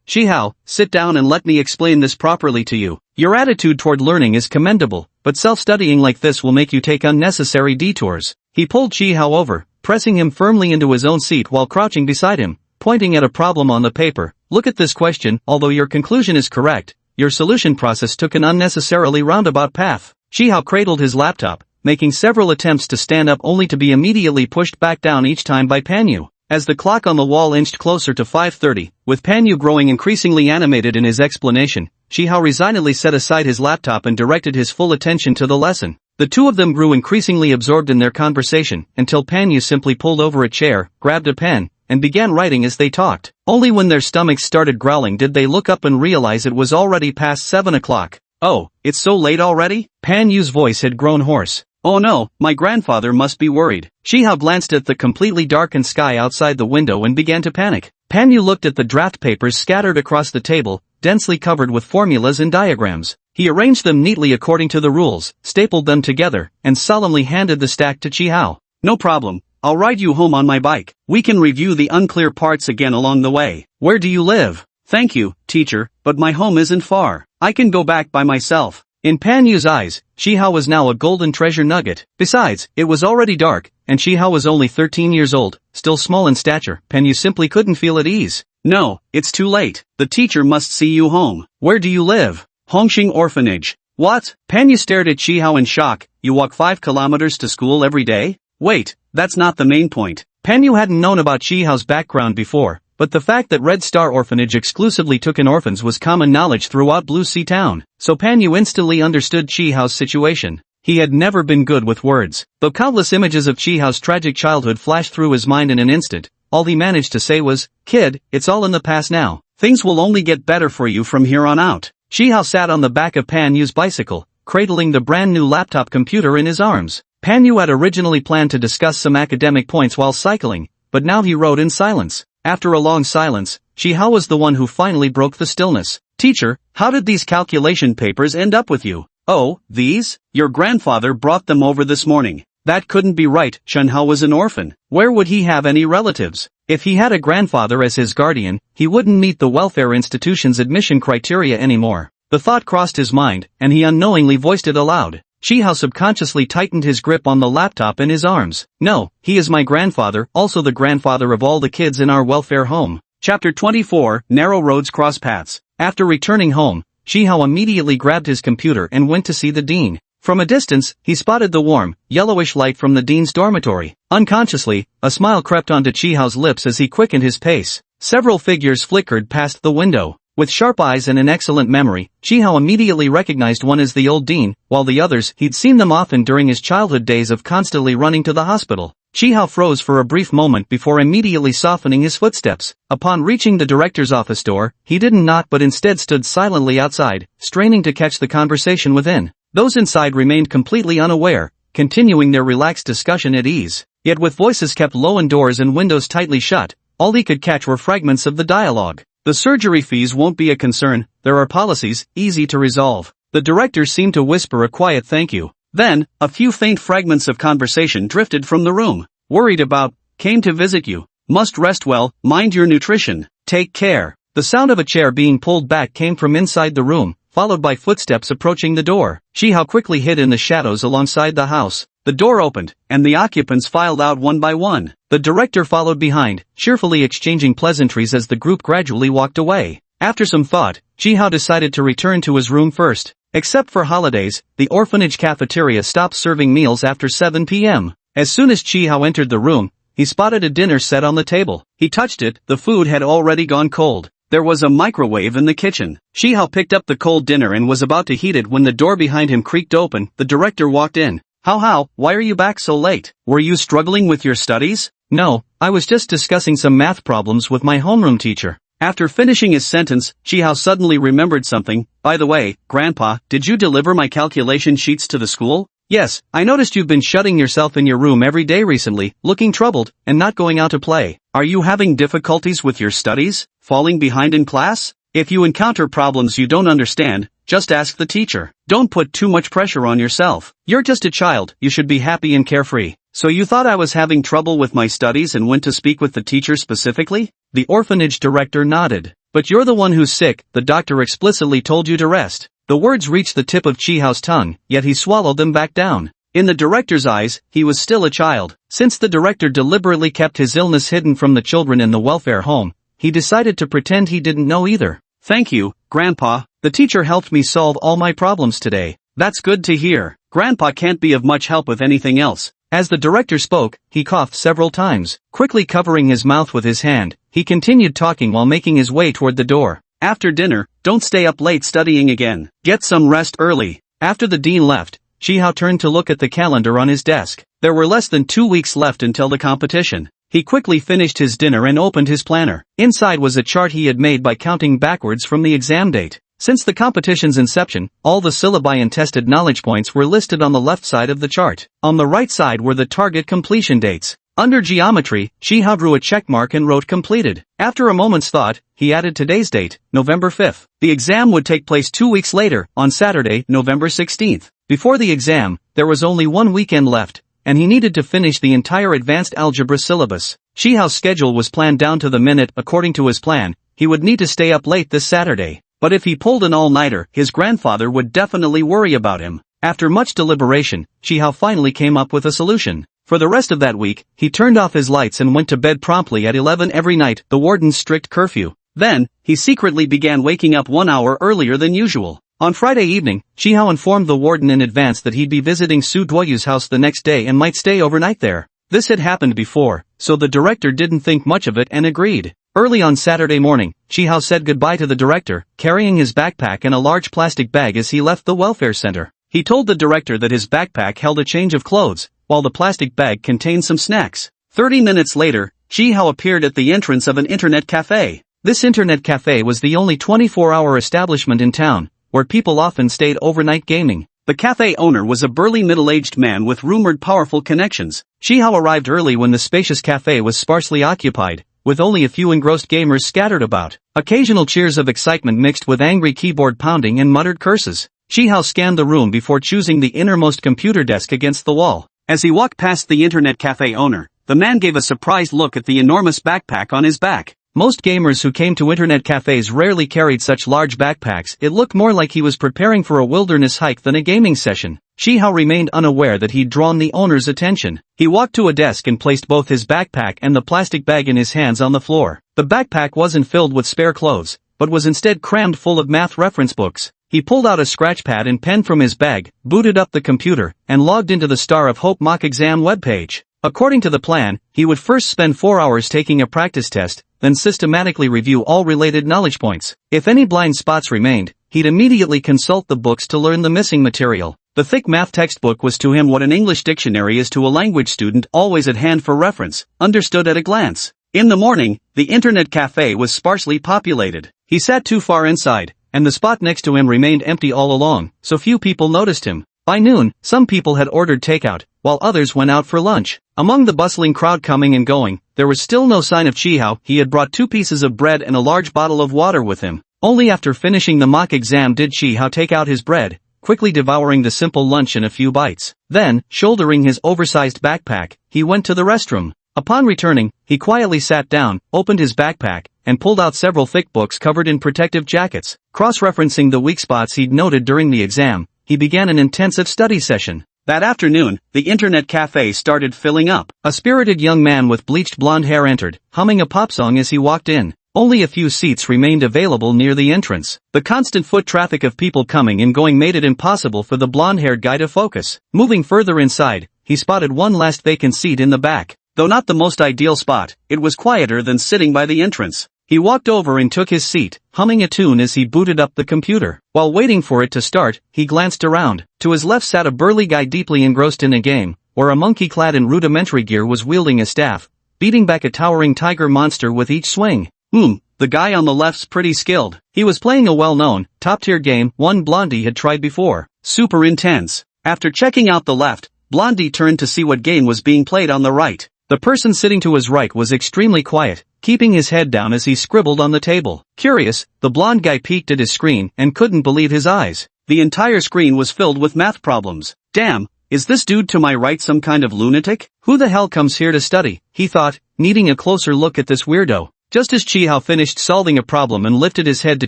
Chihao, sit down and let me explain this properly to you. Your attitude toward learning is commendable, but self-studying like this will make you take unnecessary detours. He pulled Chihao over, pressing him firmly into his own seat while crouching beside him, pointing at a problem on the paper. Look at this question. Although your conclusion is correct, your solution process took an unnecessarily roundabout path. Chihao cradled his laptop, making several attempts to stand up only to be immediately pushed back down each time by Panyu. As the clock on the wall inched closer to 5:30, with Panyu growing increasingly animated in his explanation, Shihao resignedly set aside his laptop and directed his full attention to the lesson. The two of them grew increasingly absorbed in their conversation, until Panyu simply pulled over a chair, grabbed a pen, and began writing as they talked. Only when their stomachs started growling did they look up and realize it was already past 7 o'clock. Oh, it's so late already? Panyu's voice had grown hoarse. Oh no, my grandfather must be worried. Shihao glanced at the completely darkened sky outside the window and began to panic. Panyu looked at the draft papers scattered across the table, densely covered with formulas and diagrams. He arranged them neatly according to the rules, stapled them together, and solemnly handed the stack to Shihao. No problem, I'll ride you home on my bike. We can review the unclear parts again along the way. Where do you live? Thank you, teacher, but my home isn't far. I can go back by myself. In Panyu's eyes, Shihao was now a golden treasure nugget. Besides, it was already dark, and Shihao was only 13 years old, still small in stature. Panyu simply couldn't feel at ease. No, it's too late. The teacher must see you home. Where do you live? Hongxing Orphanage. What? Panyu stared at Shihao in shock. You walk 5 kilometers to school every day? Wait, that's not the main point. Panyu hadn't known about Shihao's background before, but the fact that Red Star Orphanage exclusively took in orphans was common knowledge throughout Blue Sea Town, so Panyu instantly understood Shihao's situation. He had never been good with words. Though countless images of Shihao's tragic childhood flashed through his mind in an instant, all he managed to say was, "Kid, it's all in the past now. Things will only get better for you from here on out." Shihao sat on the back of Panyu's bicycle, cradling the brand new laptop computer in his arms. Panyu had originally planned to discuss some academic points while cycling, but now he rode in silence. After a long silence, Shihao was the one who finally broke the stillness. "Teacher, how did these calculation papers end up with you?" "Oh, these? Your grandfather brought them over this morning." That couldn't be right. Chunhao was an orphan. Where would he have any relatives? If he had a grandfather as his guardian, he wouldn't meet the welfare institution's admission criteria anymore. The thought crossed his mind, and he unknowingly voiced it aloud. Shihao subconsciously tightened his grip on the laptop in his arms. "No, he is my grandfather, also the grandfather of all the kids in our welfare home." Chapter 24, Narrow Roads Cross Paths. After returning home, Shihao immediately grabbed his computer and went to see the dean. From a distance, he spotted the warm, yellowish light from the dean's dormitory. Unconsciously, a smile crept onto Chihao's lips as he quickened his pace. Several figures flickered past the window. With sharp eyes and an excellent memory, Shihao immediately recognized one as the old dean, while the others, he'd seen them often during his childhood days of constantly running to the hospital. Shihao froze for a brief moment before immediately softening his footsteps. Upon reaching the director's office door, he didn't knock but instead stood silently outside, straining to catch the conversation within. Those inside remained completely unaware, continuing their relaxed discussion at ease. Yet with voices kept low and doors and windows tightly shut, all he could catch were fragments of the dialogue. "The surgery fees won't be a concern, there are policies, easy to resolve." The director seemed to whisper a quiet thank you. Then, a few faint fragments of conversation drifted from the room. "Worried about, came to visit you. Must rest well, mind your nutrition. Take care." The sound of a chair being pulled back came from inside the room, followed by footsteps approaching the door. Shihao quickly hid in the shadows alongside the house. The door opened, and the occupants filed out one by one. The director followed behind, cheerfully exchanging pleasantries as the group gradually walked away. After some thought, Shihao decided to return to his room first. Except for holidays, the orphanage cafeteria stopped serving meals after 7 p.m. As soon as Shihao entered the room, he spotted a dinner set on the table. He touched it, the food had already gone cold. There was a microwave in the kitchen. Shihao picked up the cold dinner and was about to heat it when the door behind him creaked open. The director walked in. How, why are you back so late? Were you struggling with your studies?" "No, I was just discussing some math problems with my homeroom teacher." After finishing his sentence, Shihao suddenly remembered something. "By the way, Grandpa, did you deliver my calculation sheets to the school?" "Yes, I noticed you've been shutting yourself in your room every day recently, looking troubled, and not going out to play. Are you having difficulties with your studies? Falling behind in class? If you encounter problems you don't understand, just ask the teacher. Don't put too much pressure on yourself. You're just a child, you should be happy and carefree." "So you thought I was having trouble with my studies and went to speak with the teacher specifically?" The orphanage director nodded. "But you're the one who's sick, the doctor explicitly told you to rest." The words reached the tip of Chihao's tongue, yet he swallowed them back down. In the director's eyes, he was still a child. Since the director deliberately kept his illness hidden from the children in the welfare home, he decided to pretend he didn't know either. "Thank you, Grandpa. The teacher helped me solve all my problems today." "That's good to hear. Grandpa can't be of much help with anything else. As the director spoke, he coughed several times. Quickly covering his mouth with his hand, he continued talking while making his way toward the door. After dinner, don't stay up late studying again. Get some rest early. After the dean left, Shihao turned to look at the calendar on his desk. There were less than 2 weeks left until the competition. He quickly finished his dinner and opened his planner. Inside was a chart he had made by counting backwards from the exam date. Since the competition's inception, all the syllabi and tested knowledge points were listed on the left side of the chart. On the right side were the target completion dates. Under geometry, Shihao drew a checkmark and wrote completed. After a moment's thought, he added today's date, November 5th. The exam would take place 2 weeks later, on Saturday, November 16th. Before the exam, there was only 1 weekend left, and he needed to finish the entire advanced algebra syllabus. Shihao's schedule was planned down to the minute. According to his plan, he would need to stay up late this Saturday. But if he pulled an all-nighter, his grandfather would definitely worry about him. After much deliberation, Shihao finally came up with a solution. For the rest of that week, he turned off his lights and went to bed promptly at 11 every night, the warden's strict curfew. Then, he secretly began waking up 1 hour earlier than usual. On Friday evening, Shihao informed the warden in advance that he'd be visiting Su Duoyu's house the next day and might stay overnight there. This had happened before, so the director didn't think much of it and agreed. Early on Saturday morning, Shihao said goodbye to the director, carrying his backpack and a large plastic bag as he left the welfare center. He told the director that his backpack held a change of clothes, while the plastic bag contained some snacks. 30 minutes later, Shihao appeared at the entrance of an internet cafe. This internet cafe was the only 24-hour establishment in town, where people often stayed overnight gaming. The cafe owner was a burly middle-aged man with rumored powerful connections. Shihao arrived early when the spacious cafe was sparsely occupied, with only a few engrossed gamers scattered about. Occasional cheers of excitement mixed with angry keyboard pounding and muttered curses. Shihao scanned the room before choosing the innermost computer desk against the wall. As he walked past the internet cafe owner, the man gave a surprised look at the enormous backpack on his back. Most gamers who came to internet cafes rarely carried such large backpacks. It looked more like he was preparing for a wilderness hike than a gaming session. Shihao remained unaware that he'd drawn the owner's attention. He walked to a desk and placed both his backpack and the plastic bag in his hands on the floor. The backpack wasn't filled with spare clothes, but was instead crammed full of math reference books. He pulled out a scratch pad and pen from his bag, booted up the computer, and logged into the Star of Hope mock exam webpage. According to the plan, he would first spend 4 hours taking a practice test, then systematically review all related knowledge points. If any blind spots remained, he'd immediately consult the books to learn the missing material. The thick math textbook was to him what an English dictionary is to a language student, always at hand for reference, understood at a glance. In the morning, the internet cafe was sparsely populated. He sat too far inside, and the spot next to him remained empty all along, so few people noticed him. By noon, some people had ordered takeout, while others went out for lunch. Among the bustling crowd coming and going, there was still no sign of Shihao. He had brought 2 pieces of bread and a large bottle of water with him. Only after finishing the mock exam did Shihao take out his bread, quickly devouring the simple lunch in a few bites. Then, shouldering his oversized backpack, he went to the restroom. Upon returning, he quietly sat down, opened his backpack, and pulled out several thick books covered in protective jackets. Cross-referencing the weak spots he'd noted during the exam, he began an intensive study session. That afternoon, the internet cafe started filling up. A spirited young man with bleached blonde hair entered, humming a pop song as he walked in. Only a few seats remained available near the entrance. The constant foot traffic of people coming and going made it impossible for the blonde-haired guy to focus. Moving further inside, he spotted one last vacant seat in the back. Though not the most ideal spot, it was quieter than sitting by the entrance. He walked over and took his seat, humming a tune as he booted up the computer. While waiting for it to start, he glanced around. To his left sat a burly guy deeply engrossed in a game, where a monkey clad in rudimentary gear was wielding a staff, beating back a towering tiger monster with each swing. The guy on the left's pretty skilled. He was playing a well-known, top-tier game one Blondie had tried before. Super intense. After checking out the left, Blondie turned to see what game was being played on the right. The person sitting to his right was extremely quiet, keeping his head down as he scribbled on the table. Curious, the blonde guy peeked at his screen and couldn't believe his eyes. The entire screen was filled with math problems. Damn, is this dude to my right some kind of lunatic? Who the hell comes here to study? He thought, needing a closer look at this weirdo. Just as Shihao finished solving a problem and lifted his head to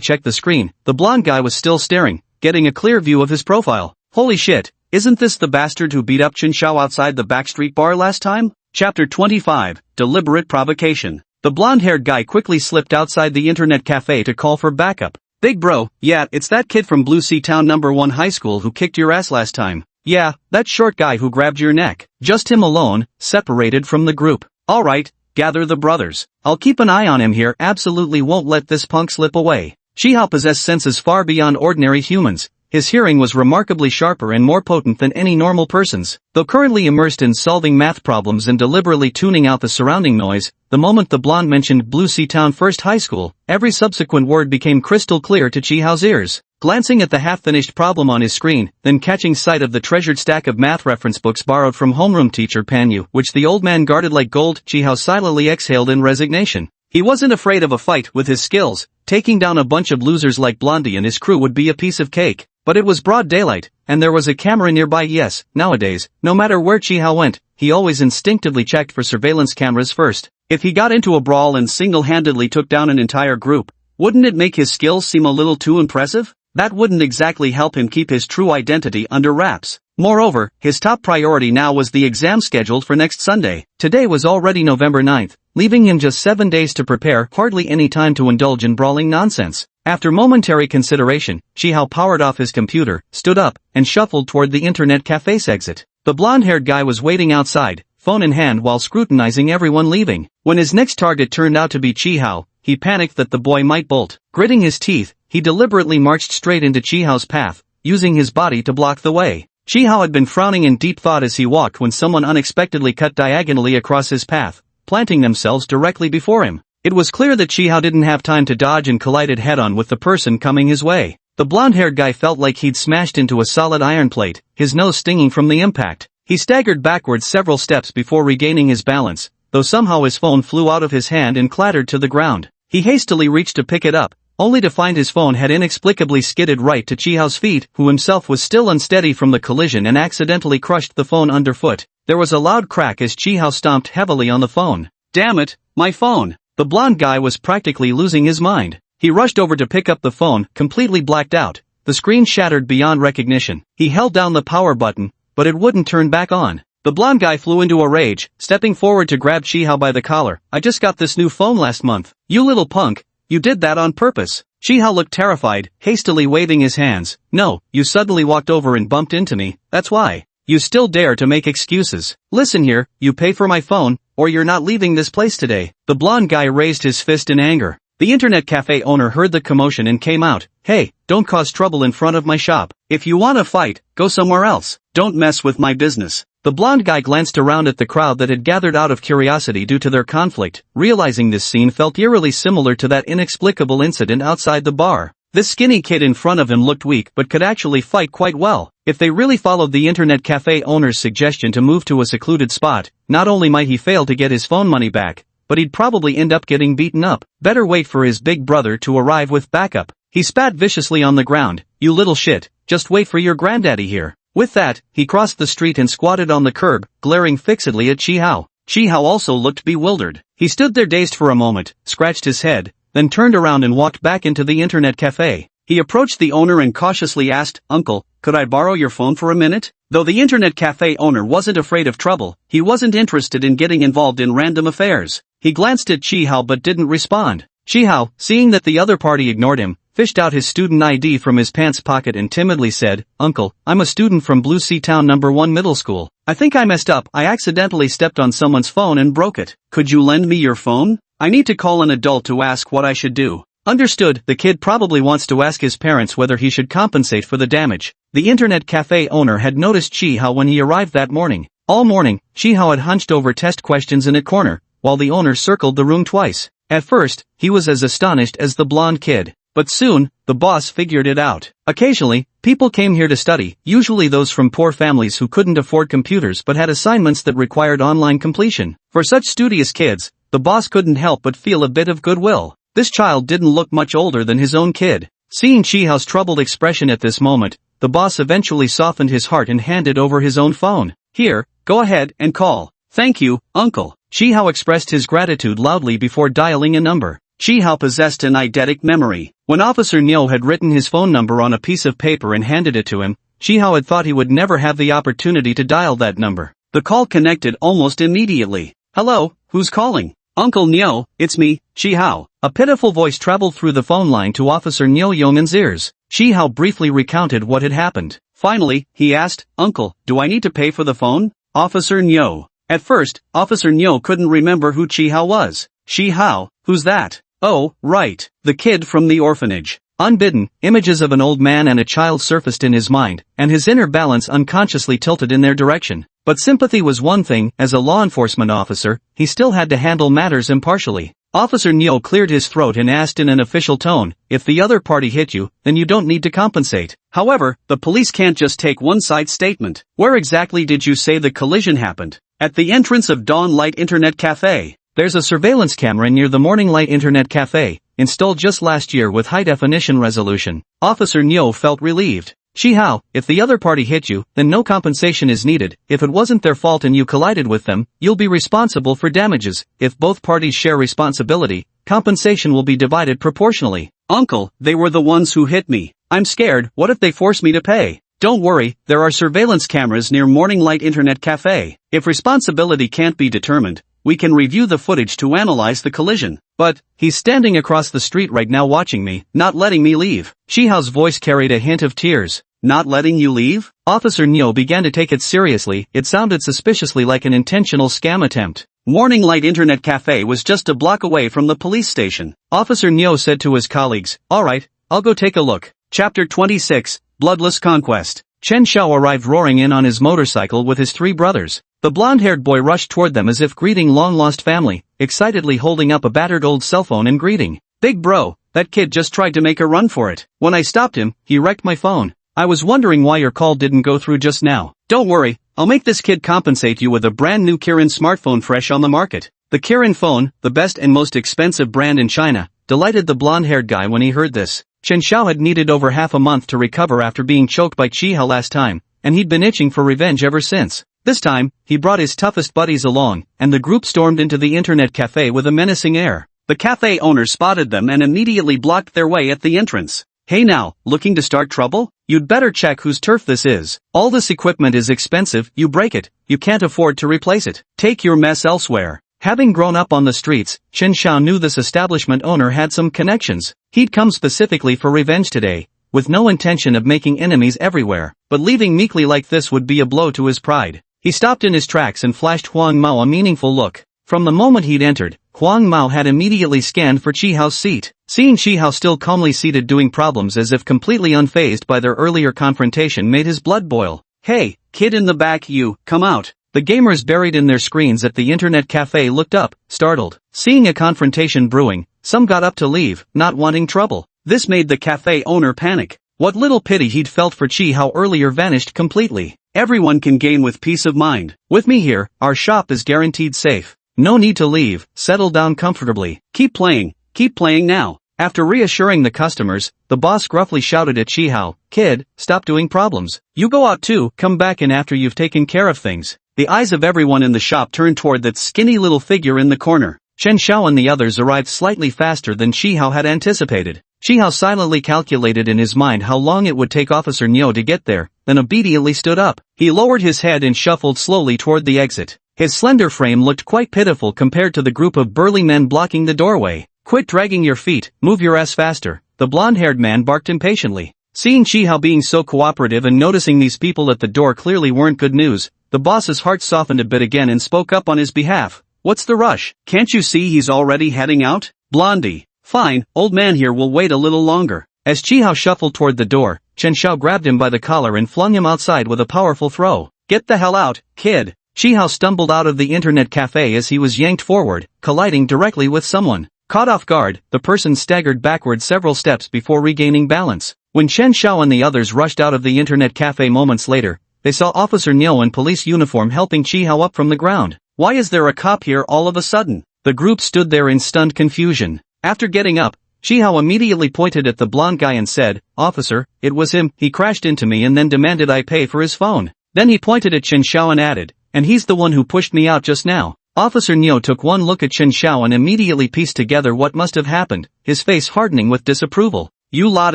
check the screen, the blonde guy was still staring, getting a clear view of his profile. Holy shit, isn't this the bastard who beat up Chen Shao outside the backstreet bar last time? Chapter 25, Deliberate Provocation. The blonde-haired guy quickly slipped outside the internet cafe to call for backup. Big bro, yeah, it's that kid from Blue Sea Town No. 1 high school who kicked your ass last time. Yeah, that short guy who grabbed your neck. Just him alone, separated from the group. Alright, gather the brothers. I'll keep an eye on him here, absolutely won't let this punk slip away. Chihao possessed senses far beyond ordinary humans. His hearing was remarkably sharper and more potent than any normal person's. Though currently immersed in solving math problems and deliberately tuning out the surrounding noise, the moment the blonde mentioned Blue Sea Town First High School, every subsequent word became crystal clear to Chihao's ears. Glancing at the half-finished problem on his screen, then catching sight of the treasured stack of math reference books borrowed from homeroom teacher Panyu, which the old man guarded like gold, Chihao silently exhaled in resignation. He wasn't afraid of a fight with his skills. Taking down a bunch of losers like Blondie and his crew would be a piece of cake. But it was broad daylight, and there was a camera nearby. Yes, nowadays, no matter where Chihao went, he always instinctively checked for surveillance cameras first. If he got into a brawl and single-handedly took down an entire group, wouldn't it make his skills seem a little too impressive? That wouldn't exactly help him keep his true identity under wraps. Moreover, his top priority now was the exam scheduled for next Sunday. Today was already November 9th, leaving him just 7 days to prepare, hardly any time to indulge in brawling nonsense. After momentary consideration, Chihao powered off his computer, stood up, and shuffled toward the internet cafe's exit. The blonde-haired guy was waiting outside, phone in hand while scrutinizing everyone leaving. When his next target turned out to be Chihao, he panicked that the boy might bolt. Gritting his teeth, he deliberately marched straight into Chihao's path, using his body to block the way. Chihao had been frowning in deep thought as he walked when someone unexpectedly cut diagonally across his path, planting themselves directly before him. It was clear that Chihao didn't have time to dodge and collided head-on with the person coming his way. The blonde-haired guy felt like he'd smashed into a solid iron plate, his nose stinging from the impact. He staggered backwards several steps before regaining his balance, though somehow his phone flew out of his hand and clattered to the ground. He hastily reached to pick it up, only to find his phone had inexplicably skidded right to Chihao's feet, who himself was still unsteady from the collision and accidentally crushed the phone underfoot. There was a loud crack as Chihao stomped heavily on the phone. Damn it, my phone! The blonde guy was practically losing his mind. He rushed over to pick up the phone, completely blacked out. The screen shattered beyond recognition. He held down the power button, but it wouldn't turn back on. The blonde guy flew into a rage, stepping forward to grab Chihao by the collar. I just got this new phone last month. You little punk, you did that on purpose. Chihao looked terrified, hastily waving his hands. No, you suddenly walked over and bumped into me, that's why. You still dare to make excuses. Listen here, you pay for my phone, or you're not leaving this place today. The blonde guy raised his fist in anger. The internet cafe owner heard the commotion and came out. Hey, don't cause trouble in front of my shop. If you want to fight, go somewhere else. Don't mess with my business. The blonde guy glanced around at the crowd that had gathered out of curiosity due to their conflict, realizing this scene felt eerily similar to that inexplicable incident outside the bar. This skinny kid in front of him looked weak but could actually fight quite well. If they really followed the internet cafe owner's suggestion to move to a secluded spot, not only might he fail to get his phone money back, but he'd probably end up getting beaten up. Better wait for his big brother to arrive with backup. He spat viciously on the ground. You little shit, just wait for your granddaddy here. With that, he crossed the street and squatted on the curb, glaring fixedly at Chihao. Chihao also looked bewildered. He stood there dazed for a moment, scratched his head, then turned around and walked back into the internet cafe. He approached the owner and cautiously asked, Uncle, could I borrow your phone for a minute? Though the internet cafe owner wasn't afraid of trouble, he wasn't interested in getting involved in random affairs. He glanced at Chihao but didn't respond. Chihao, seeing that the other party ignored him, fished out his student ID from his pants pocket and timidly said, Uncle, I'm a student from Blue Sea Town No. 1 Middle School. I think I messed up. I accidentally stepped on someone's phone and broke it. Could you lend me your phone? I need to call an adult to ask what I should do. Understood, the kid probably wants to ask his parents whether he should compensate for the damage. The internet cafe owner had noticed Chihao when he arrived that morning. All morning, Chihao had hunched over test questions in a corner, while the owner circled the room twice. At first, he was as astonished as the blonde kid. But soon, the boss figured it out. Occasionally, people came here to study, usually those from poor families who couldn't afford computers but had assignments that required online completion. For such studious kids, the boss couldn't help but feel a bit of goodwill. This child didn't look much older than his own kid. Seeing Chihao's troubled expression at this moment, the boss eventually softened his heart and handed over his own phone. Here, go ahead and call. Thank you, uncle. Chihao expressed his gratitude loudly before dialing a number. Chihao possessed an eidetic memory. When Officer Nyo had written his phone number on a piece of paper and handed it to him, Chihao had thought he would never have the opportunity to dial that number. The call connected almost immediately. Hello, who's calling? Uncle Nyo, it's me, Chihao. A pitiful voice traveled through the phone line to Officer Nyo Yong'an's ears. Chihao briefly recounted what had happened. Finally, he asked, "Uncle, do I need to pay for the phone?" Officer Nyo. At first, Officer Nyo couldn't remember who Chi Hao was. Chi Hao? Who's that? Oh, right. The kid from the orphanage. Unbidden, images of an old man and a child surfaced in his mind, and his inner balance unconsciously tilted in their direction. But sympathy was one thing. As a law enforcement officer, he still had to handle matters impartially. Officer Nyo cleared his throat and asked in an official tone, "If the other party hit you, then you don't need to compensate." However, the police can't just take one-side statement. Where exactly did you say the collision happened? At the entrance of Dawn Light Internet Cafe. There's a surveillance camera near the Morning Light Internet Cafe, installed just last year with high-definition resolution. Officer Nyo felt relieved. Chi Hao, if the other party hit you, then no compensation is needed. If it wasn't their fault and you collided with them, you'll be responsible for damages. If both parties share responsibility, compensation will be divided proportionally. Uncle, they were the ones who hit me. I'm scared. What if they force me to pay? Don't worry, there are surveillance cameras near Morning Light Internet Cafe. If responsibility can't be determined, we can review the footage to analyze the collision. But, he's standing across the street right now watching me, not letting me leave. Chi Hao's voice carried a hint of tears. Not letting you leave? Officer Nyo began to take it seriously. It sounded suspiciously like an intentional scam attempt. Morning Light Internet Cafe was just a block away from the police station. Officer Nyo said to his colleagues, "Alright, I'll go take a look." Chapter 26, Bloodless Conquest. Chen Xiao arrived roaring in on his motorcycle with his 3 brothers. The blonde-haired boy rushed toward them as if greeting long-lost family, excitedly holding up a battered old cell phone in greeting. "Big bro, that kid just tried to make a run for it. When I stopped him, he wrecked my phone. I was wondering why your call didn't go through just now. Don't worry, I'll make this kid compensate you with a brand new Kirin smartphone fresh on the market." The Kirin phone, the best and most expensive brand in China, delighted the blonde-haired guy when he heard this. Chen Xiao had needed over half a month to recover after being choked by Chi Hao last time, and he'd been itching for revenge ever since. This time, he brought his toughest buddies along, and the group stormed into the internet cafe with a menacing air. The cafe owner spotted them and immediately blocked their way at the entrance. "Hey now, looking to start trouble? You'd better check whose turf this is. All this equipment is expensive. You break it, you can't afford to replace it. Take your mess elsewhere." Having grown up on the streets, Chen Xiao knew this establishment owner had some connections. He'd come specifically for revenge today, with no intention of making enemies everywhere, but leaving meekly like this would be a blow to his pride. He stopped in his tracks and flashed Huang Mao a meaningful look. From the moment he'd entered, Huang Mao had immediately scanned for Chi Hao's seat. Seeing Chi Hao still calmly seated doing problems as if completely unfazed by their earlier confrontation made his blood boil. "Hey, kid in the back, you, come out." The gamers buried in their screens at the internet cafe looked up, startled. Seeing a confrontation brewing, some got up to leave, not wanting trouble. This made the cafe owner panic. What little pity he'd felt for Chi Hao earlier vanished completely. "Everyone can gain with peace of mind. With me here, our shop is guaranteed safe. No need to leave, settle down comfortably. Keep playing now." After reassuring the customers, the boss gruffly shouted at Chi Hao, "Kid, stop doing problems. You go out too, come back in after you've taken care of things." The eyes of everyone in the shop turned toward that skinny little figure in the corner. Chen Xiao and the others arrived slightly faster than Chi Hao had anticipated. Chi Hao silently calculated in his mind how long it would take Officer Nyo to get there, then obediently stood up. He lowered his head and shuffled slowly toward the exit. His slender frame looked quite pitiful compared to the group of burly men blocking the doorway. "Quit dragging your feet, move your ass faster," the blonde-haired man barked impatiently. Seeing Chi Hao being so cooperative and noticing these people at the door clearly weren't good news, the boss's heart softened a bit again and spoke up on his behalf. "What's the rush? Can't you see he's already heading out? Blondie. Fine, old man here will wait a little longer." As Chi Hao shuffled toward the door, Chen Xiao grabbed him by the collar and flung him outside with a powerful throw. "Get the hell out, kid." Chi Hao stumbled out of the internet cafe as he was yanked forward, colliding directly with someone. Caught off guard, the person staggered backward several steps before regaining balance. When Chen Xiao and the others rushed out of the internet cafe moments later, they saw Officer Nyo in police uniform helping Chi Hao up from the ground. "Why is there a cop here all of a sudden?" The group stood there in stunned confusion. After getting up, Chi Hao immediately pointed at the blonde guy and said, "Officer, it was him. He crashed into me and then demanded I pay for his phone." Then he pointed at Chen Xiao and added, "And he's the one who pushed me out just now." Officer Nyo took one look at Chen Xiao and immediately pieced together what must have happened, his face hardening with disapproval. "You lot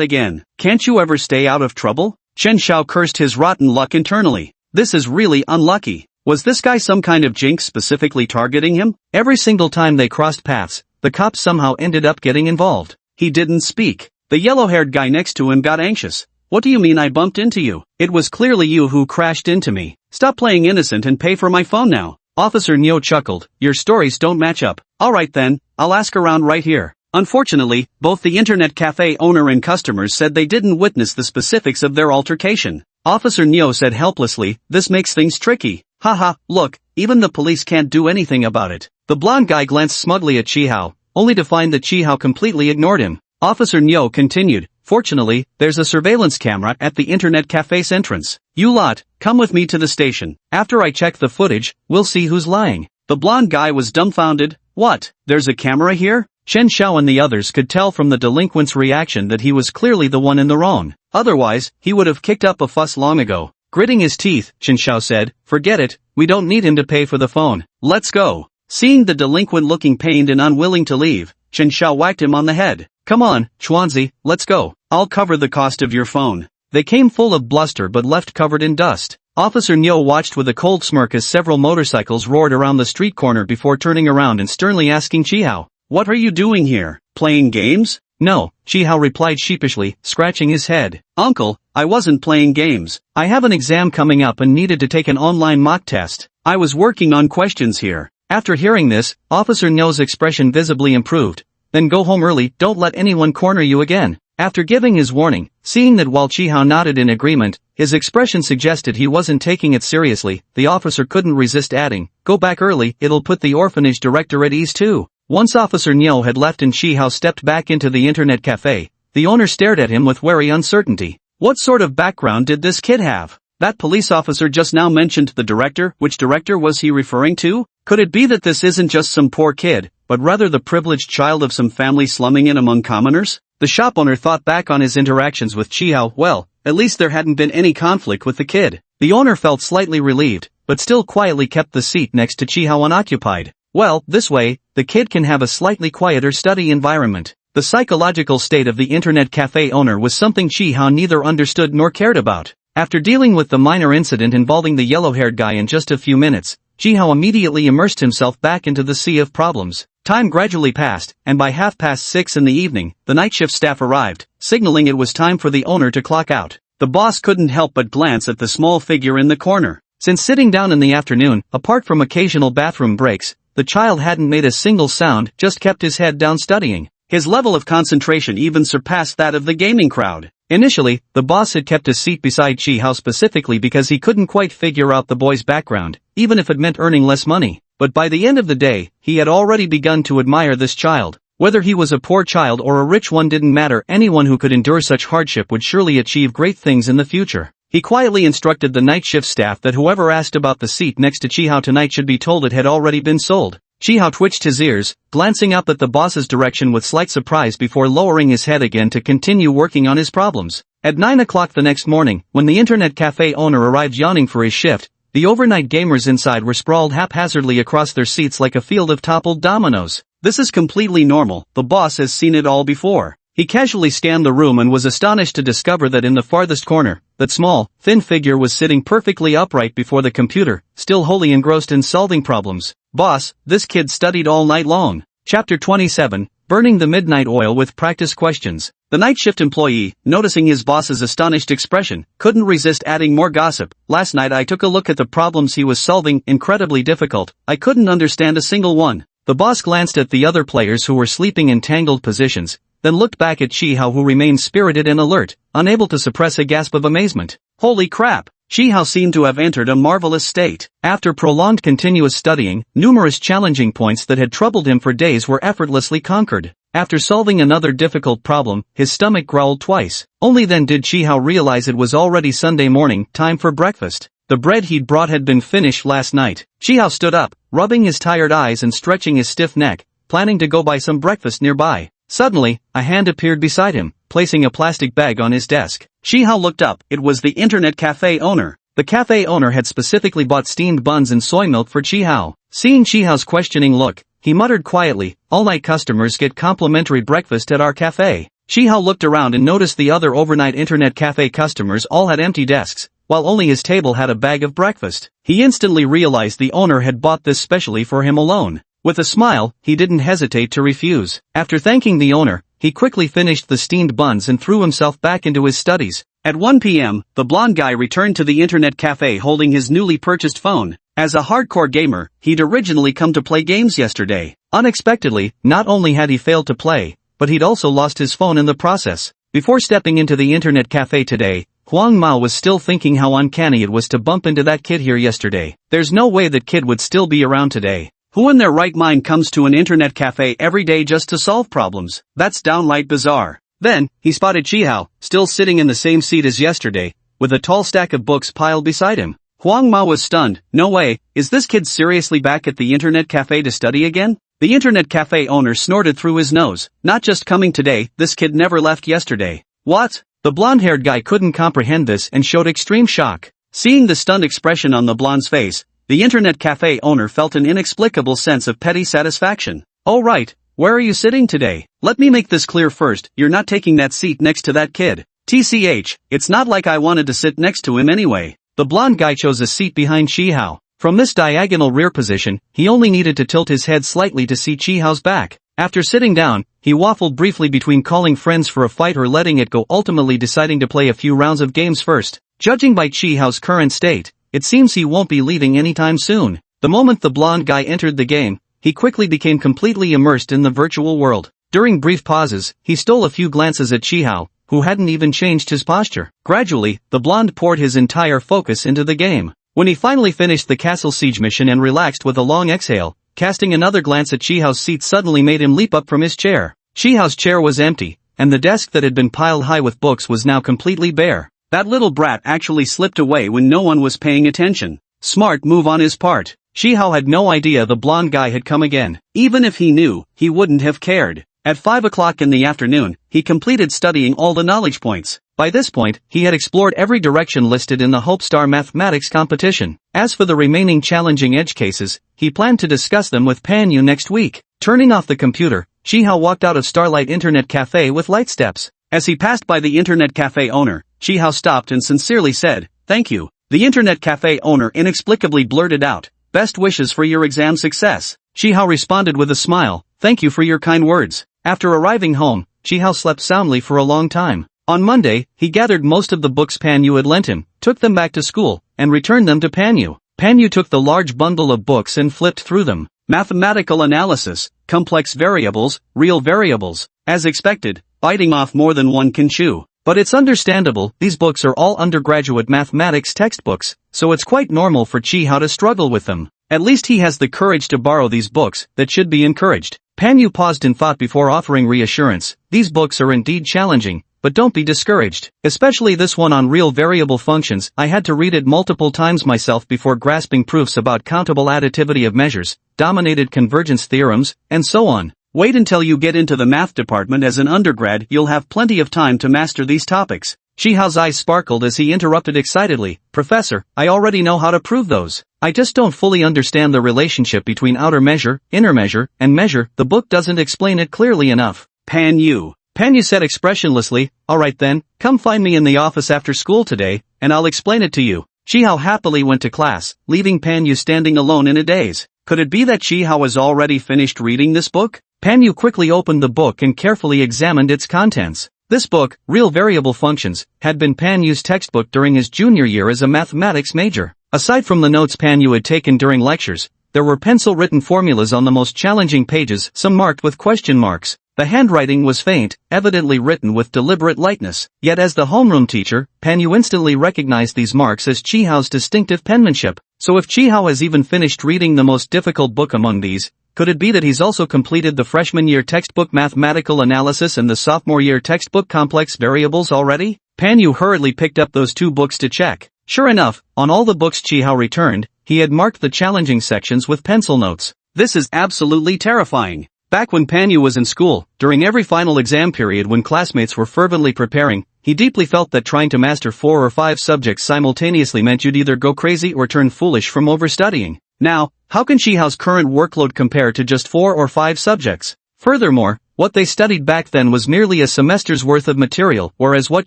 again. Can't you ever stay out of trouble?" Chen Xiao cursed his rotten luck internally. "This is really unlucky. Was this guy some kind of jinx specifically targeting him?" Every single time they crossed paths, the cops somehow ended up getting involved. He didn't speak. The yellow-haired guy next to him got anxious. What do you mean I bumped into you? It was clearly you who crashed into me. Stop playing innocent and pay for my phone now. Officer Nyo chuckled. Your stories don't match up. Alright then, I'll ask around right here. Unfortunately, both the internet cafe owner and customers said they didn't witness the specifics of their altercation. Officer Nyo said helplessly, this makes things tricky. Haha, look, even the police can't do anything about it. The blonde guy glanced smugly at Chihao, only to find that Chihao completely ignored him. Officer Nyo continued, fortunately, there's a surveillance camera at the internet cafe's entrance. You lot, come with me to the station. After I check the footage, we'll see who's lying. The blonde guy was dumbfounded. What? There's a camera here? Chen Xiao and the others could tell from the delinquent's reaction that he was clearly the one in the wrong. Otherwise, he would have kicked up a fuss long ago. Gritting his teeth, Chen Xiao said, forget it, we don't need him to pay for the phone. Let's go. Seeing the delinquent looking pained and unwilling to leave, Chen Xiao whacked him on the head. Come on, Chuanzi, let's go. I'll cover the cost of your phone. They came full of bluster but left covered in dust. Officer Nyo watched with a cold smirk as several motorcycles roared around the street corner before turning around and sternly asking Chihao, what are you doing here? Playing games? No, Chihao replied sheepishly, scratching his head. Uncle, I wasn't playing games. I have an exam coming up and needed to take an online mock test. I was working on questions here. After hearing this, Officer Nyo's expression visibly improved. Then go home early, don't let anyone corner you again. After giving his warning, seeing that while Chihao nodded in agreement, his expression suggested he wasn't taking it seriously, the officer couldn't resist adding, go back early, it'll put the orphanage director at ease too. Once Officer Nyo had left and Chihao stepped back into the internet cafe, the owner stared at him with wary uncertainty. What sort of background did this kid have? That police officer just now mentioned the director. Which director was he referring to? Could it be that this isn't just some poor kid, but rather the privileged child of some family slumming in among commoners? The shop owner thought back on his interactions with Chihao. Well, at least there hadn't been any conflict with the kid. The owner felt slightly relieved, but still quietly kept the seat next to Chihao unoccupied. Well, this way, the kid can have a slightly quieter study environment. The psychological state of the internet cafe owner was something Chihao neither understood nor cared about. After dealing with the minor incident involving the yellow-haired guy in just a few minutes, Chihao immediately immersed himself back into the sea of problems. Time gradually passed, and by 6:30 in the evening, the night shift staff arrived, signaling it was time for the owner to clock out. The boss couldn't help but glance at the small figure in the corner. Since sitting down in the afternoon, apart from occasional bathroom breaks, the child hadn't made a single sound, just kept his head down studying. His level of concentration even surpassed that of the gaming crowd. Initially, the boss had kept his seat beside Chihao specifically because he couldn't quite figure out the boy's background, even if it meant earning less money. But by the end of the day, he had already begun to admire this child. Whether he was a poor child or a rich one didn't matter, anyone who could endure such hardship would surely achieve great things in the future. He quietly instructed the night shift staff that whoever asked about the seat next to Chihao tonight should be told it had already been sold. Chihao twitched his ears, glancing up at the boss's direction with slight surprise before lowering his head again to continue working on his problems. At 9 o'clock the next morning, when the internet cafe owner arrived yawning for his shift, the overnight gamers inside were sprawled haphazardly across their seats like a field of toppled dominoes. This is completely normal, the boss has seen it all before. He casually scanned the room and was astonished to discover that in the farthest corner, that small, thin figure was sitting perfectly upright before the computer, still wholly engrossed in solving problems. Boss, this kid studied all night long. Chapter 27, Burning the Midnight Oil with Practice Questions. The night shift employee, noticing his boss's astonished expression, couldn't resist adding more gossip. Last night I took a look at the problems he was solving, incredibly difficult. I couldn't understand a single one. The boss glanced at the other players who were sleeping in tangled positions, then looked back at Chihao who remained spirited and alert, unable to suppress a gasp of amazement. Holy crap! Chihao seemed to have entered a marvelous state. After prolonged continuous studying, numerous challenging points that had troubled him for days were effortlessly conquered. After solving another difficult problem, his stomach growled twice. Only then did Chihao realize it was already Sunday morning, time for breakfast. The bread he'd brought had been finished last night. Chihao stood up, rubbing his tired eyes and stretching his stiff neck, planning to go buy some breakfast nearby. Suddenly, a hand appeared beside him, placing a plastic bag on his desk. Chihao looked up. It was the internet cafe owner. The cafe owner had specifically bought steamed buns and soy milk for Chihao. Seeing Chihao's questioning look, he muttered quietly, "All-night customers get complimentary breakfast at our cafe." Chihao looked around and noticed the other overnight internet cafe customers all had empty desks, while only his table had a bag of breakfast. He instantly realized the owner had bought this specially for him alone. With a smile, he didn't hesitate to refuse. After thanking the owner, he quickly finished the steamed buns and threw himself back into his studies, At 1 p.m., the blonde guy returned to the internet cafe holding his newly purchased phone. As a hardcore gamer, he'd originally come to play games yesterday. Unexpectedly, not only had he failed to play, but he'd also lost his phone in the process. Before stepping into the internet cafe today, Huang Mao was still thinking how uncanny it was to bump into that kid here yesterday. There's no way that kid would still be around today. Who in their right mind comes to an internet cafe every day just to solve problems? That's downright bizarre. Then, he spotted Chihao, still sitting in the same seat as yesterday, with a tall stack of books piled beside him. Huang Mao was stunned. No way, is this kid seriously back at the internet cafe to study again? The internet cafe owner snorted through his nose. Not just coming today, this kid never left yesterday. What? The blonde-haired guy couldn't comprehend this and showed extreme shock. Seeing the stunned expression on the blonde's face, the internet cafe owner felt an inexplicable sense of petty satisfaction. Oh right, where are you sitting today? Let me make this clear first, you're not taking that seat next to that kid. TCH, it's not like I wanted to sit next to him anyway. The blonde guy chose a seat behind Chihao. From this diagonal rear position, he only needed to tilt his head slightly to see Chihao's back. After sitting down, he waffled briefly between calling friends for a fight or letting it go, ultimately deciding to play a few rounds of games first. Judging by Chihao's current state, it seems he won't be leaving anytime soon. The moment the blonde guy entered the game, he quickly became completely immersed in the virtual world. During brief pauses, he stole a few glances at Chihao, who hadn't even changed his posture. Gradually, the blonde poured his entire focus into the game. When he finally finished the castle siege mission and relaxed with a long exhale, casting another glance at Chihao's seat suddenly made him leap up from his chair. Chihao's chair was empty, and the desk that had been piled high with books was now completely bare. That little brat actually slipped away when no one was paying attention. Smart move on his part. Chihao had no idea the blonde guy had come again. Even if he knew, he wouldn't have cared. At 5 o'clock in the afternoon, he completed studying all the knowledge points. By this point, he had explored every direction listed in the Hope Star mathematics competition. As for the remaining challenging edge cases, he planned to discuss them with Pan Yu next week. Turning off the computer, Chihao walked out of Starlight Internet Cafe with light steps. As he passed by the Internet Cafe owner, Chihao stopped and sincerely said, "Thank you." The Internet Cafe owner inexplicably blurted out, "Best wishes for your exam success." Chihao responded with a smile, "Thank you for your kind words." After arriving home, Chihao slept soundly for a long time. On Monday, he gathered most of the books Pan Yu had lent him, took them back to school, and returned them to Pan Yu. Pan Yu took the large bundle of books and flipped through them. Mathematical analysis, complex variables, real variables. As expected, biting off more than one can chew. But it's understandable, these books are all undergraduate mathematics textbooks, so it's quite normal for Chihao to struggle with them. At least he has the courage to borrow these books, that should be encouraged. Pan Yu paused in thought before offering reassurance. These books are indeed challenging, but don't be discouraged. Especially this one on real variable functions. I had to read it multiple times myself before grasping proofs about countable additivity of measures, dominated convergence theorems, and so on. Wait until you get into the math department as an undergrad, you'll have plenty of time to master these topics. Chihao's eyes sparkled as he interrupted excitedly, "Professor, I already know how to prove those. I just don't fully understand the relationship between outer measure, inner measure, and measure. The book doesn't explain it clearly enough." Pan Yu said expressionlessly, "Alright then, come find me in the office after school today, and I'll explain it to you." Chihao happily went to class, leaving Pan Yu standing alone in a daze. Could it be that Chihao was already finished reading this book? Pan Yu quickly opened the book and carefully examined its contents. This book, Real Variable Functions, had been Pan Yu's textbook during his junior year as a mathematics major. Aside from the notes Pan Yu had taken during lectures, there were pencil-written formulas on the most challenging pages, some marked with question marks. The handwriting was faint, evidently written with deliberate lightness. Yet as the homeroom teacher, Pan Yu instantly recognized these marks as Chihao's distinctive penmanship. So if Chihao has even finished reading the most difficult book among these, could it be that he's also completed the freshman year textbook mathematical analysis and the sophomore year textbook complex variables already? Pan Yu hurriedly picked up those two books to check. Sure enough, on all the books Chihao returned, he had marked the challenging sections with pencil notes. This is absolutely terrifying. Back when Pan Yu was in school, during every final exam period when classmates were fervently preparing, he deeply felt that trying to master 4 or 5 subjects simultaneously meant you'd either go crazy or turn foolish from overstudying. Now, how can Chihao's current workload compare to just 4 or 5 subjects? Furthermore, what they studied back then was merely a semester's worth of material, whereas what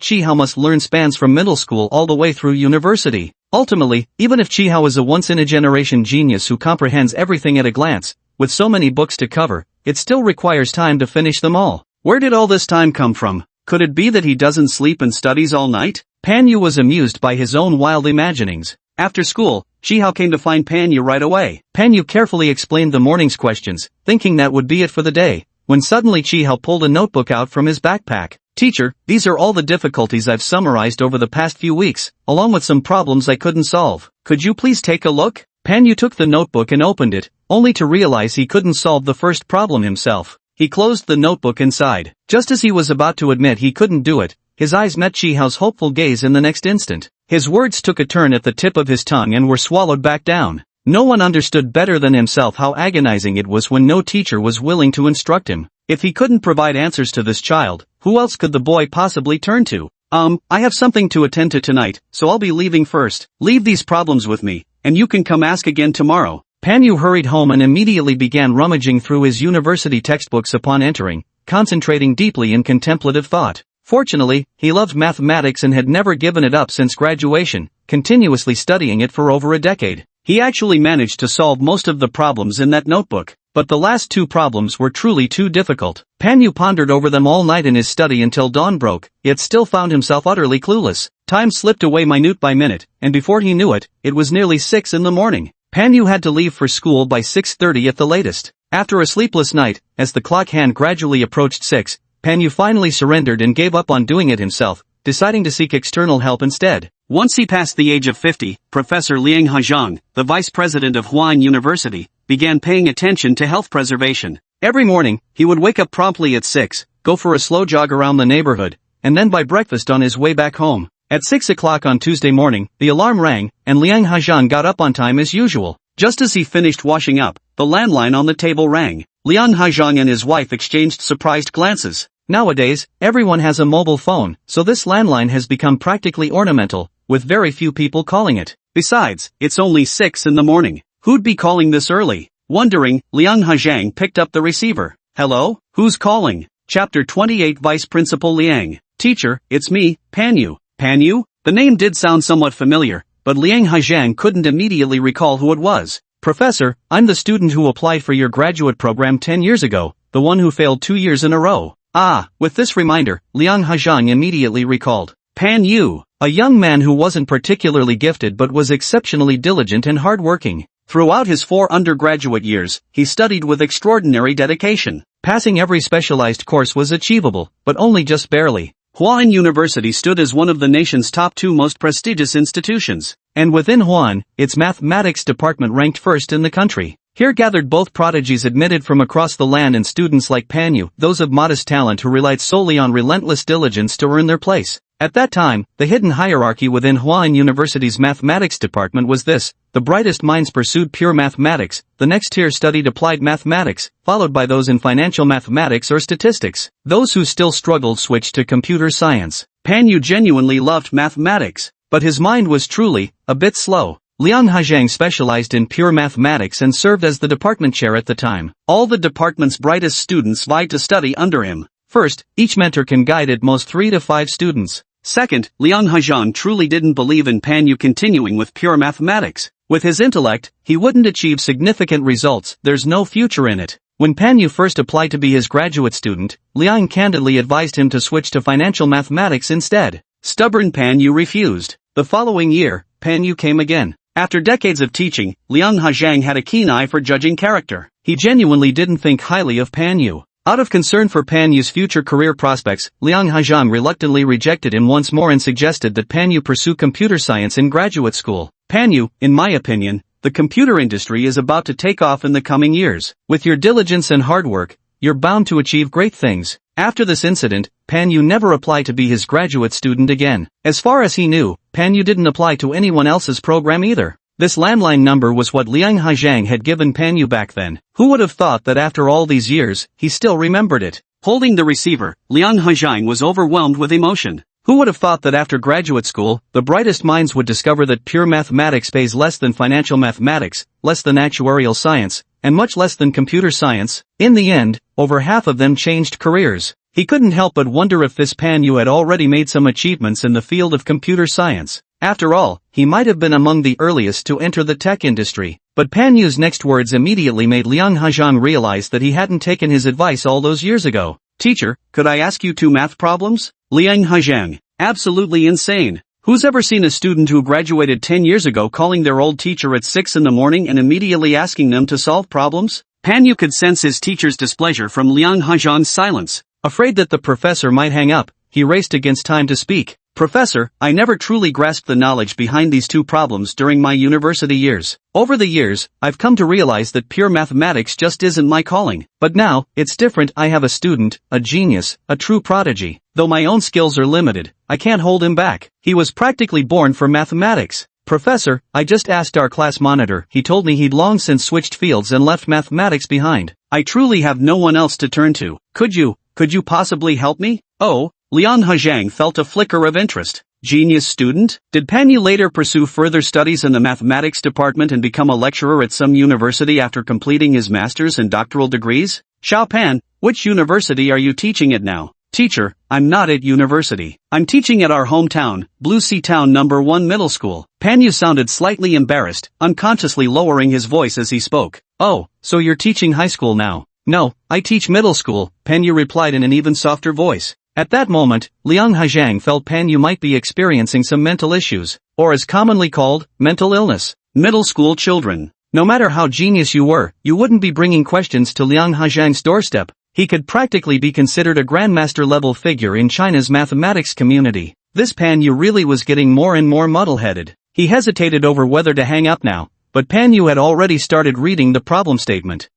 Chihao must learn spans from middle school all the way through university. Ultimately, even if Chihao is a once-in-a-generation genius who comprehends everything at a glance, with so many books to cover, it still requires time to finish them all. Where did all this time come from? Could it be that he doesn't sleep and studies all night? Pan Yu was amused by his own wild imaginings. After school, Shihao came to find Pan Yu right away. Pan Yu carefully explained the morning's questions, thinking that would be it for the day, when suddenly Shihao pulled a notebook out from his backpack. Teacher, these are all the difficulties I've summarized over the past few weeks, along with some problems I couldn't solve. Could you please take a look? Pan Yu took the notebook and opened it, only to realize he couldn't solve the first problem himself. He closed the notebook and sighed. Just as he was about to admit he couldn't do it, his eyes met Shihao's hopeful gaze in the next instant. His words took a turn at the tip of his tongue and were swallowed back down. No one understood better than himself how agonizing it was when no teacher was willing to instruct him. If he couldn't provide answers to this child, who else could the boy possibly turn to? I have something to attend to tonight, so I'll be leaving first. Leave these problems with me, and you can come ask again tomorrow. Pan Yu hurried home and immediately began rummaging through his university textbooks upon entering, concentrating deeply in contemplative thought. Fortunately, he loved mathematics and had never given it up since graduation, continuously studying it for over a decade. He actually managed to solve most of the problems in that notebook, but the last two problems were truly too difficult. Pan Yu pondered over them all night in his study until dawn broke, yet still found himself utterly clueless. Time slipped away minute by minute, and before he knew it, it was nearly 6 in the morning. Pan Yu had to leave for school by 6:30 at the latest. After a sleepless night, as the clock hand gradually approached 6, Pan Yu finally surrendered and gave up on doing it himself, deciding to seek external help instead. Once he passed the age of 50, Professor Liang Hajong, the vice president of Huan University, began paying attention to health preservation. Every morning, he would wake up promptly at 6, go for a slow jog around the neighborhood, and then buy breakfast on his way back home. At 6 o'clock on Tuesday morning, the alarm rang, and Liang Hajong got up on time as usual. Just as he finished washing up, the landline on the table rang. Liang Hajong and his wife exchanged surprised glances. Nowadays, everyone has a mobile phone, so this landline has become practically ornamental, with very few people calling it. Besides, it's only 6 in the morning. Who'd be calling this early? Wondering, Liang Hajong picked up the receiver. Hello? Who's calling? Chapter 28 Vice Principal Liang. Teacher, it's me, Pan Yu. Pan Yu? The name did sound somewhat familiar, but Liang Hajong couldn't immediately recall who it was. Professor, I'm the student who applied for your graduate program 10 years ago, the one who failed 2 years in a row. Ah, with this reminder, Liang Hajong immediately recalled Pan Yu, a young man who wasn't particularly gifted but was exceptionally diligent and hardworking. Throughout his 4 undergraduate years, he studied with extraordinary dedication. Passing every specialized course was achievable, but only just barely. Huan University stood as one of the nation's top 2 most prestigious institutions. And within Huan, its mathematics department ranked first in the country. Here gathered both prodigies admitted from across the land and students like Pan Yu, those of modest talent who relied solely on relentless diligence to earn their place. At that time, the hidden hierarchy within Huan University's mathematics department was this: the brightest minds pursued pure mathematics, the next tier studied applied mathematics, followed by those in financial mathematics or statistics. Those who still struggled switched to computer science. Pan Yu genuinely loved mathematics, but his mind was truly a bit slow. Liang Hajong specialized in pure mathematics and served as the department chair at the time. All the department's brightest students vied to study under him. First, each mentor can guide at most 3 to 5 students. Second, Liang Hajong truly didn't believe in Pan Yu continuing with pure mathematics. With his intellect, he wouldn't achieve significant results, there's no future in it. When Pan Yu first applied to be his graduate student, Liang candidly advised him to switch to financial mathematics instead. Stubborn Pan Yu refused. The following year, Pan Yu came again. After decades of teaching, Liang Hajong had a keen eye for judging character. He genuinely didn't think highly of Pan Yu. Out of concern for Pan Yu's future career prospects, Liang Hajong reluctantly rejected him once more and suggested that Pan Yu pursue computer science in graduate school. Pan Yu, in my opinion, the computer industry is about to take off in the coming years. With your diligence and hard work, you're bound to achieve great things. After this incident, Pan Yu never applied to be his graduate student again. As far as he knew, Pan Yu didn't apply to anyone else's program either. This landline number was what Liang Hajong had given Pan Yu back then. Who would have thought that after all these years, he still remembered it? Holding the receiver, Liang Hajong was overwhelmed with emotion. Who would have thought that after graduate school, the brightest minds would discover that pure mathematics pays less than financial mathematics, less than actuarial science, and much less than computer science? In the end, over half of them changed careers. He couldn't help but wonder if this Pan Yu had already made some achievements in the field of computer science. After all, he might have been among the earliest to enter the tech industry. But Pan Yu's next words immediately made Liang Hajong realize that he hadn't taken his advice all those years ago. Teacher, could I ask you 2 math problems? Liang Hajong, absolutely insane. Who's ever seen a student who graduated 10 years ago calling their old teacher at 6 in the morning and immediately asking them to solve problems? Pan Yu could sense his teacher's displeasure from Liang Hezhang's silence. Afraid that the professor might hang up, he raced against time to speak. Professor, I never truly grasped the knowledge behind these two problems during my university years. Over the years, I've come to realize that pure mathematics just isn't my calling. But now, it's different. I have a student, a genius, a true prodigy. Though my own skills are limited, I can't hold him back. He was practically born for mathematics. Professor, I just asked our class monitor. He told me he'd long since switched fields and left mathematics behind. I truly have no one else to turn to. Could you possibly help me? Oh, Liang Hezhang felt a flicker of interest. Genius student? Did Pan Yu later pursue further studies in the mathematics department and become a lecturer at some university after completing his master's and doctoral degrees? Xiao Pan, which university are you teaching at now? Teacher, I'm not at university. I'm teaching at our hometown, Blue Sea Town No. 1 Middle School. Pan Yu sounded slightly embarrassed, unconsciously lowering his voice as he spoke. Oh, so you're teaching high school now? No, I teach middle school, Pan Yu replied in an even softer voice. At that moment, Liang Hezhang felt Pan Yu might be experiencing some mental issues, or as commonly called, mental illness. Middle school children. No matter how genius you were, you wouldn't be bringing questions to Liang Hezhang's doorstep. He could practically be considered a grandmaster-level figure in China's mathematics community. This Pan Yu really was getting more and more muddle-headed. He hesitated over whether to hang up now, but Pan Yu had already started reading the problem statement.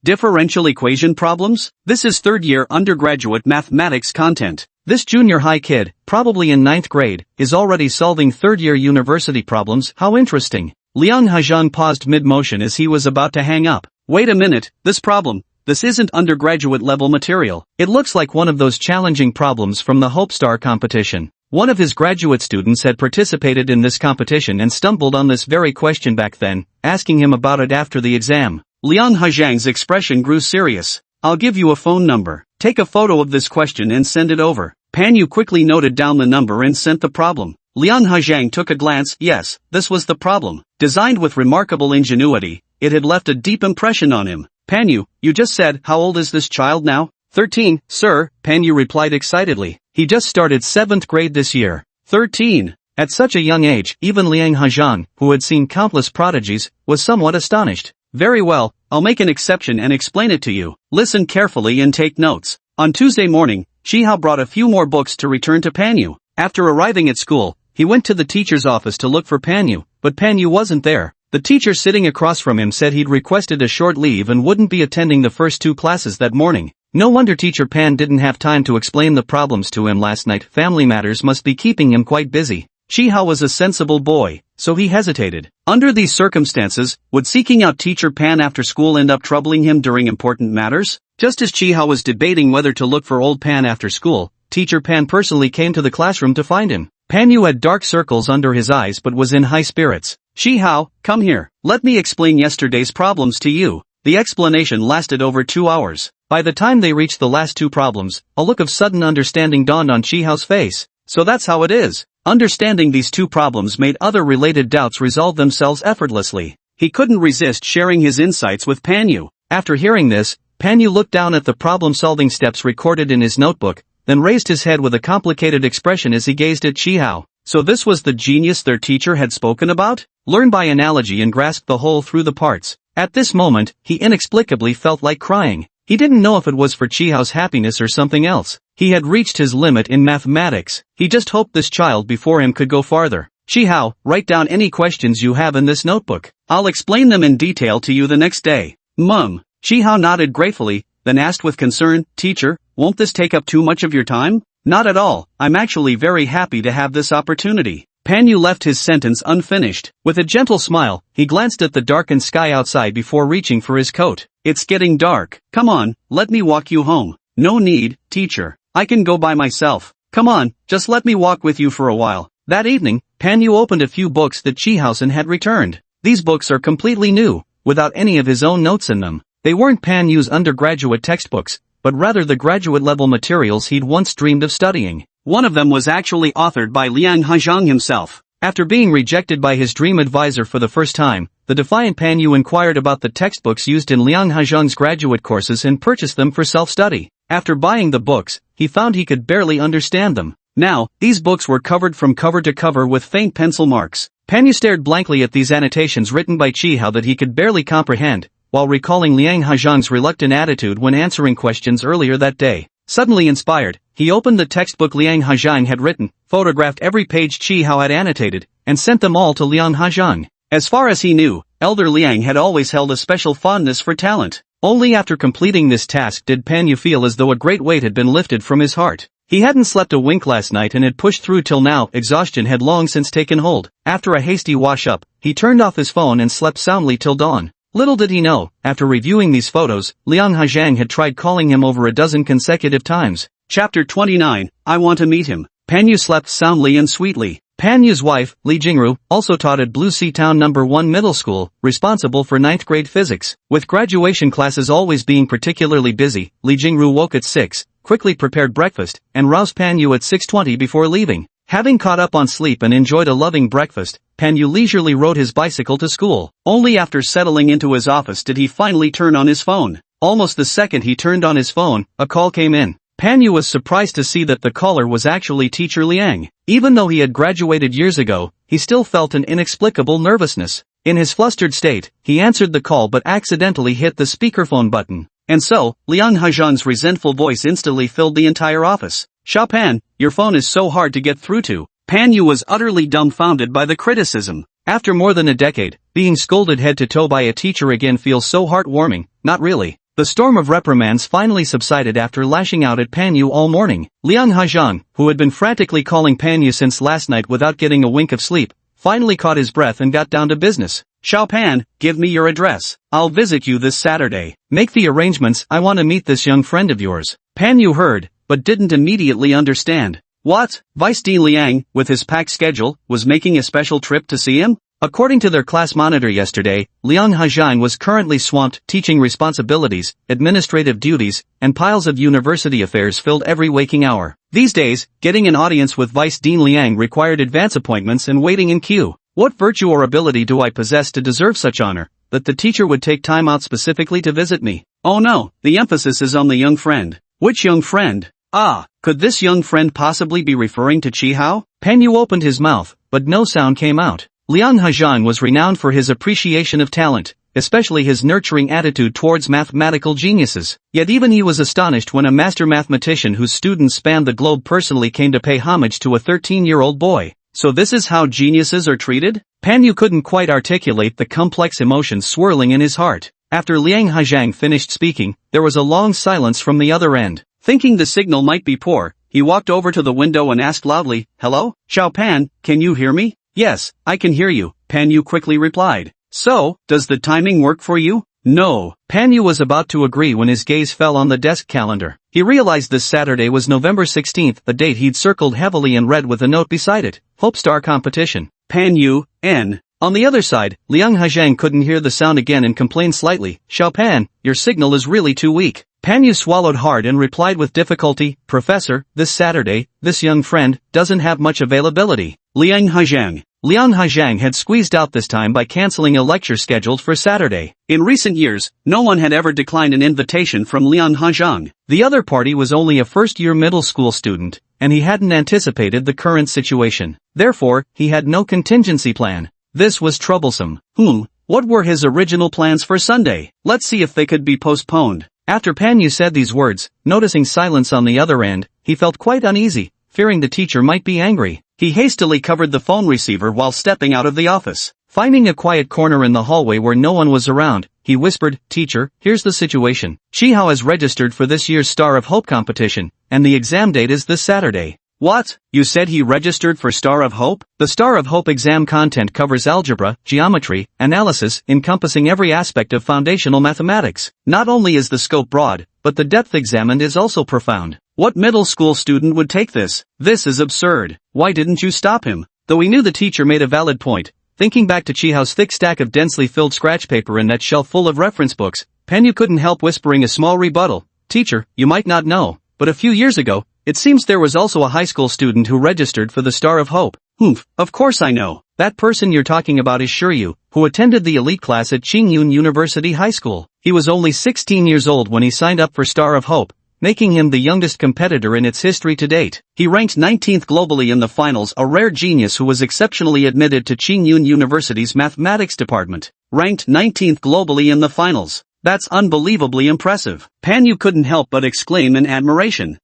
Differential equation problems? This is third-year undergraduate mathematics content. This junior high kid, probably in 9th grade, is already solving third-year university problems. How interesting. Liang Hezhang paused mid-motion as he was about to hang up. Wait a minute, this isn't undergraduate-level material. It looks like one of those challenging problems from the Hope Star competition. One of his graduate students had participated in this competition and stumbled on this very question back then, asking him about it after the exam. Liang Hezhang's expression grew serious. I'll give you a phone number. Take a photo of this question and send it over. Pan Yu quickly noted down the number and sent the problem. Liang Hezhang took a glance. Yes, this was the problem. Designed with remarkable ingenuity, it had left a deep impression on him. Pan Yu, you just said, how old is this child now? 13, sir, Pan Yu replied excitedly. He just started 7th grade this year. 13. At such a young age, even Liang Hezhang, who had seen countless prodigies, was somewhat astonished. Very well, I'll make an exception and explain it to you. Listen carefully and take notes. On Tuesday morning, Shihao brought a few more books to return to Pan Yu. After arriving at school, he went to the teacher's office to look for Pan Yu, but Pan Yu wasn't there. The teacher sitting across from him said he'd requested a short leave and wouldn't be attending the first 2 classes that morning. No wonder Teacher Pan didn't have time to explain the problems to him last night. Family matters must be keeping him quite busy. Shihao was a sensible boy, so he hesitated. Under these circumstances, would seeking out Teacher Pan after school end up troubling him during important matters? Just as Shihao was debating whether to look for old Pan after school, Teacher Pan personally came to the classroom to find him. Pan Yu had dark circles under his eyes but was in high spirits. Shihao, come here. Let me explain yesterday's problems to you. The explanation lasted over 2 hours. By the time they reached the last 2 problems, a look of sudden understanding dawned on Shihao's face. So that's how it is. Understanding these 2 problems made other related doubts resolve themselves effortlessly. He couldn't resist sharing his insights with Pan Yu. After hearing this, Pan Yu looked down at the problem-solving steps recorded in his notebook, then raised his head with a complicated expression as he gazed at Shihao. So this was the genius their teacher had spoken about? Learn by analogy and grasp the whole through the parts. At this moment, he inexplicably felt like crying. He didn't know if it was for Chihao's happiness or something else. He had reached his limit in mathematics. He just hoped this child before him could go farther. Shihao, write down any questions you have in this notebook. I'll explain them in detail to you the next day. Mum. Shihao nodded gratefully, then asked with concern, Teacher, won't this take up too much of your time? Not at all. I'm actually very happy to have this opportunity. Pan Yu left his sentence unfinished. With a gentle smile, he glanced at the darkened sky outside before reaching for his coat. It's getting dark. Come on, let me walk you home. No need, teacher. I can go by myself. Come on, just let me walk with you for a while. That evening, Pan Yu opened a few books that Chihausen had returned. These books are completely new, without any of his own notes in them. They weren't Pan Yu's undergraduate textbooks, but rather the graduate-level materials he'd once dreamed of studying. One of them was actually authored by Liang Hezhang himself. After being rejected by his dream advisor for the first time, the defiant Pan Yu inquired about the textbooks used in Liang Hezhang's graduate courses and purchased them for self-study. After buying the books, he found he could barely understand them. Now, these books were covered from cover to cover with faint pencil marks. Panyu stared blankly at these annotations written by Chi-Hao that he could barely comprehend, while recalling Liang Hajang's reluctant attitude when answering questions earlier that day. Suddenly inspired, he opened the textbook Liang Hajang had written, photographed every page Chi-Hao had annotated, and sent them all to Liang Hajang. As far as he knew, Elder Liang had always held a special fondness for talent. Only after completing this task did Panyu feel as though a great weight had been lifted from his heart. He hadn't slept a wink last night and had pushed through till now. Exhaustion had long since taken hold. After a hasty wash-up, he turned off his phone and slept soundly till dawn. Little did he know, after reviewing these photos, Liang Hajang had tried calling him over a dozen consecutive times. Chapter 29, I Want to Meet Him. Panyu slept soundly and sweetly. Panyu's wife, Li Jingru, also taught at Blue Sea Town No. 1 Middle School, responsible for 9th grade physics. With graduation classes always being particularly busy, Li Jingru woke at 6, quickly prepared breakfast, and roused Panyu at 6:20 before leaving. Having caught up on sleep and enjoyed a loving breakfast, Panyu leisurely rode his bicycle to school. Only after settling into his office did he finally turn on his phone. Almost the second he turned on his phone, a call came in. Panyu was surprised to see that the caller was actually Teacher Liang. Even though he had graduated years ago, he still felt an inexplicable nervousness. In his flustered state, he answered the call but accidentally hit the speakerphone button. And so, Liang Hajang's resentful voice instantly filled the entire office. "Pan, your phone is so hard to get through to." Panyu was utterly dumbfounded by the criticism. After more than a decade, being scolded head to toe by a teacher again feels so heartwarming. Not really. The storm of reprimands finally subsided after lashing out at Panyu all morning. Liang Hajang, who had been frantically calling Panyu since last night without getting a wink of sleep, finally caught his breath and got down to business. "Pan, give me your address. I'll visit you this Saturday. Make the arrangements. I want to meet this young friend of yours." Panyu heard, but didn't immediately understand. What? Vice Dean Liang, with his packed schedule, was making a special trip to see him? According to their class monitor yesterday, Liang Hajang was currently swamped. Teaching responsibilities, administrative duties, and piles of university affairs filled every waking hour. These days, getting an audience with Vice Dean Liang required advance appointments and waiting in queue. What virtue or ability do I possess to deserve such honor, that the teacher would take time out specifically to visit me? Oh no, the emphasis is on the young friend. Which young friend? Could this young friend possibly be referring to Chi-Hao? Panyu opened his mouth, but no sound came out. Liang Hajang was renowned for his appreciation of talent, especially his nurturing attitude towards mathematical geniuses. Yet even he was astonished when a master mathematician whose students spanned the globe personally came to pay homage to a 13-year-old boy. So this is how geniuses are treated? Panyu couldn't quite articulate the complex emotions swirling in his heart. After Liang Hajang finished speaking, there was a long silence from the other end. Thinking the signal might be poor, he walked over to the window and asked loudly, "Hello? Pan, can you hear me?" "Yes, I can hear you," Panyu quickly replied. "So, does the timing work for you?" "No." Panyu was about to agree when his gaze fell on the desk calendar. He realized this Saturday was November 16th, a date he'd circled heavily in red with a note beside it, Hope Star Competition. Panyu, N. On the other side, Liang Hajang couldn't hear the sound again and complained slightly, "Pan, your signal is really too weak." Panyu swallowed hard and replied with difficulty, "Professor, this Saturday, this young friend, doesn't have much availability." Liang Hajang had squeezed out this time by canceling a lecture scheduled for Saturday. In recent years, no one had ever declined an invitation from Liang Hajang. The other party was only a first-year middle school student, and he hadn't anticipated the current situation. Therefore, he had no contingency plan. This was troublesome. What were his original plans for Sunday? Let's see if they could be postponed. After Panyu said these words, noticing silence on the other end, he felt quite uneasy, fearing the teacher might be angry. He hastily covered the phone receiver while stepping out of the office. Finding a quiet corner in the hallway where no one was around, he whispered, "Teacher, here's the situation. Chi-Hao has registered for this year's Star of Hope competition, and the exam date is this Saturday." "What? You said he registered for Star of Hope?" The Star of Hope exam content covers algebra, geometry, analysis, encompassing every aspect of foundational mathematics. Not only is the scope broad, but the depth examined is also profound. What middle school student would take this? This is absurd. Why didn't you stop him? Though he knew the teacher made a valid point, thinking back to Chi-Hao's thick stack of densely filled scratch paper and that shelf full of reference books, Panyu couldn't help whispering a small rebuttal. "Teacher, you might not know, but a few years ago, it seems there was also a high school student who registered for the Star of Hope." Of course I know. That person you're talking about is Shiryu, who attended the elite class at Qingyun University High School. He was only 16 years old when he signed up for Star of Hope, making him the youngest competitor in its history to date. He ranked 19th globally in the finals, a rare genius who was exceptionally admitted to Tsinghua University's mathematics department. Ranked 19th globally in the finals. That's unbelievably impressive. Pan Yu couldn't help but exclaim in admiration.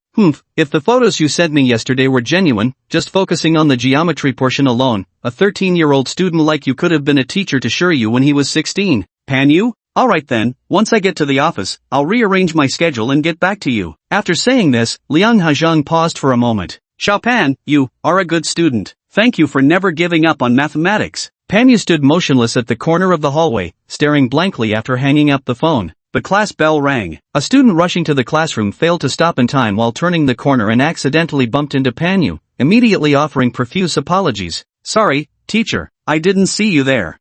If the photos you sent me yesterday were genuine, just focusing on the geometry portion alone, a 13-year-old student like you could have been a teacher to Shiryu when he was 16. Pan Yu? Alright then, once I get to the office, I'll rearrange my schedule and get back to you. After saying this, Liang Hajong paused for a moment. Xiao Pan, you are a good student. Thank you for never giving up on mathematics. Pan Yu stood motionless at the corner of the hallway, staring blankly after hanging up the phone. The class bell rang. A student rushing to the classroom failed to stop in time while turning the corner and accidentally bumped into Pan Yu, immediately offering profuse apologies. Sorry, teacher, I didn't see you there.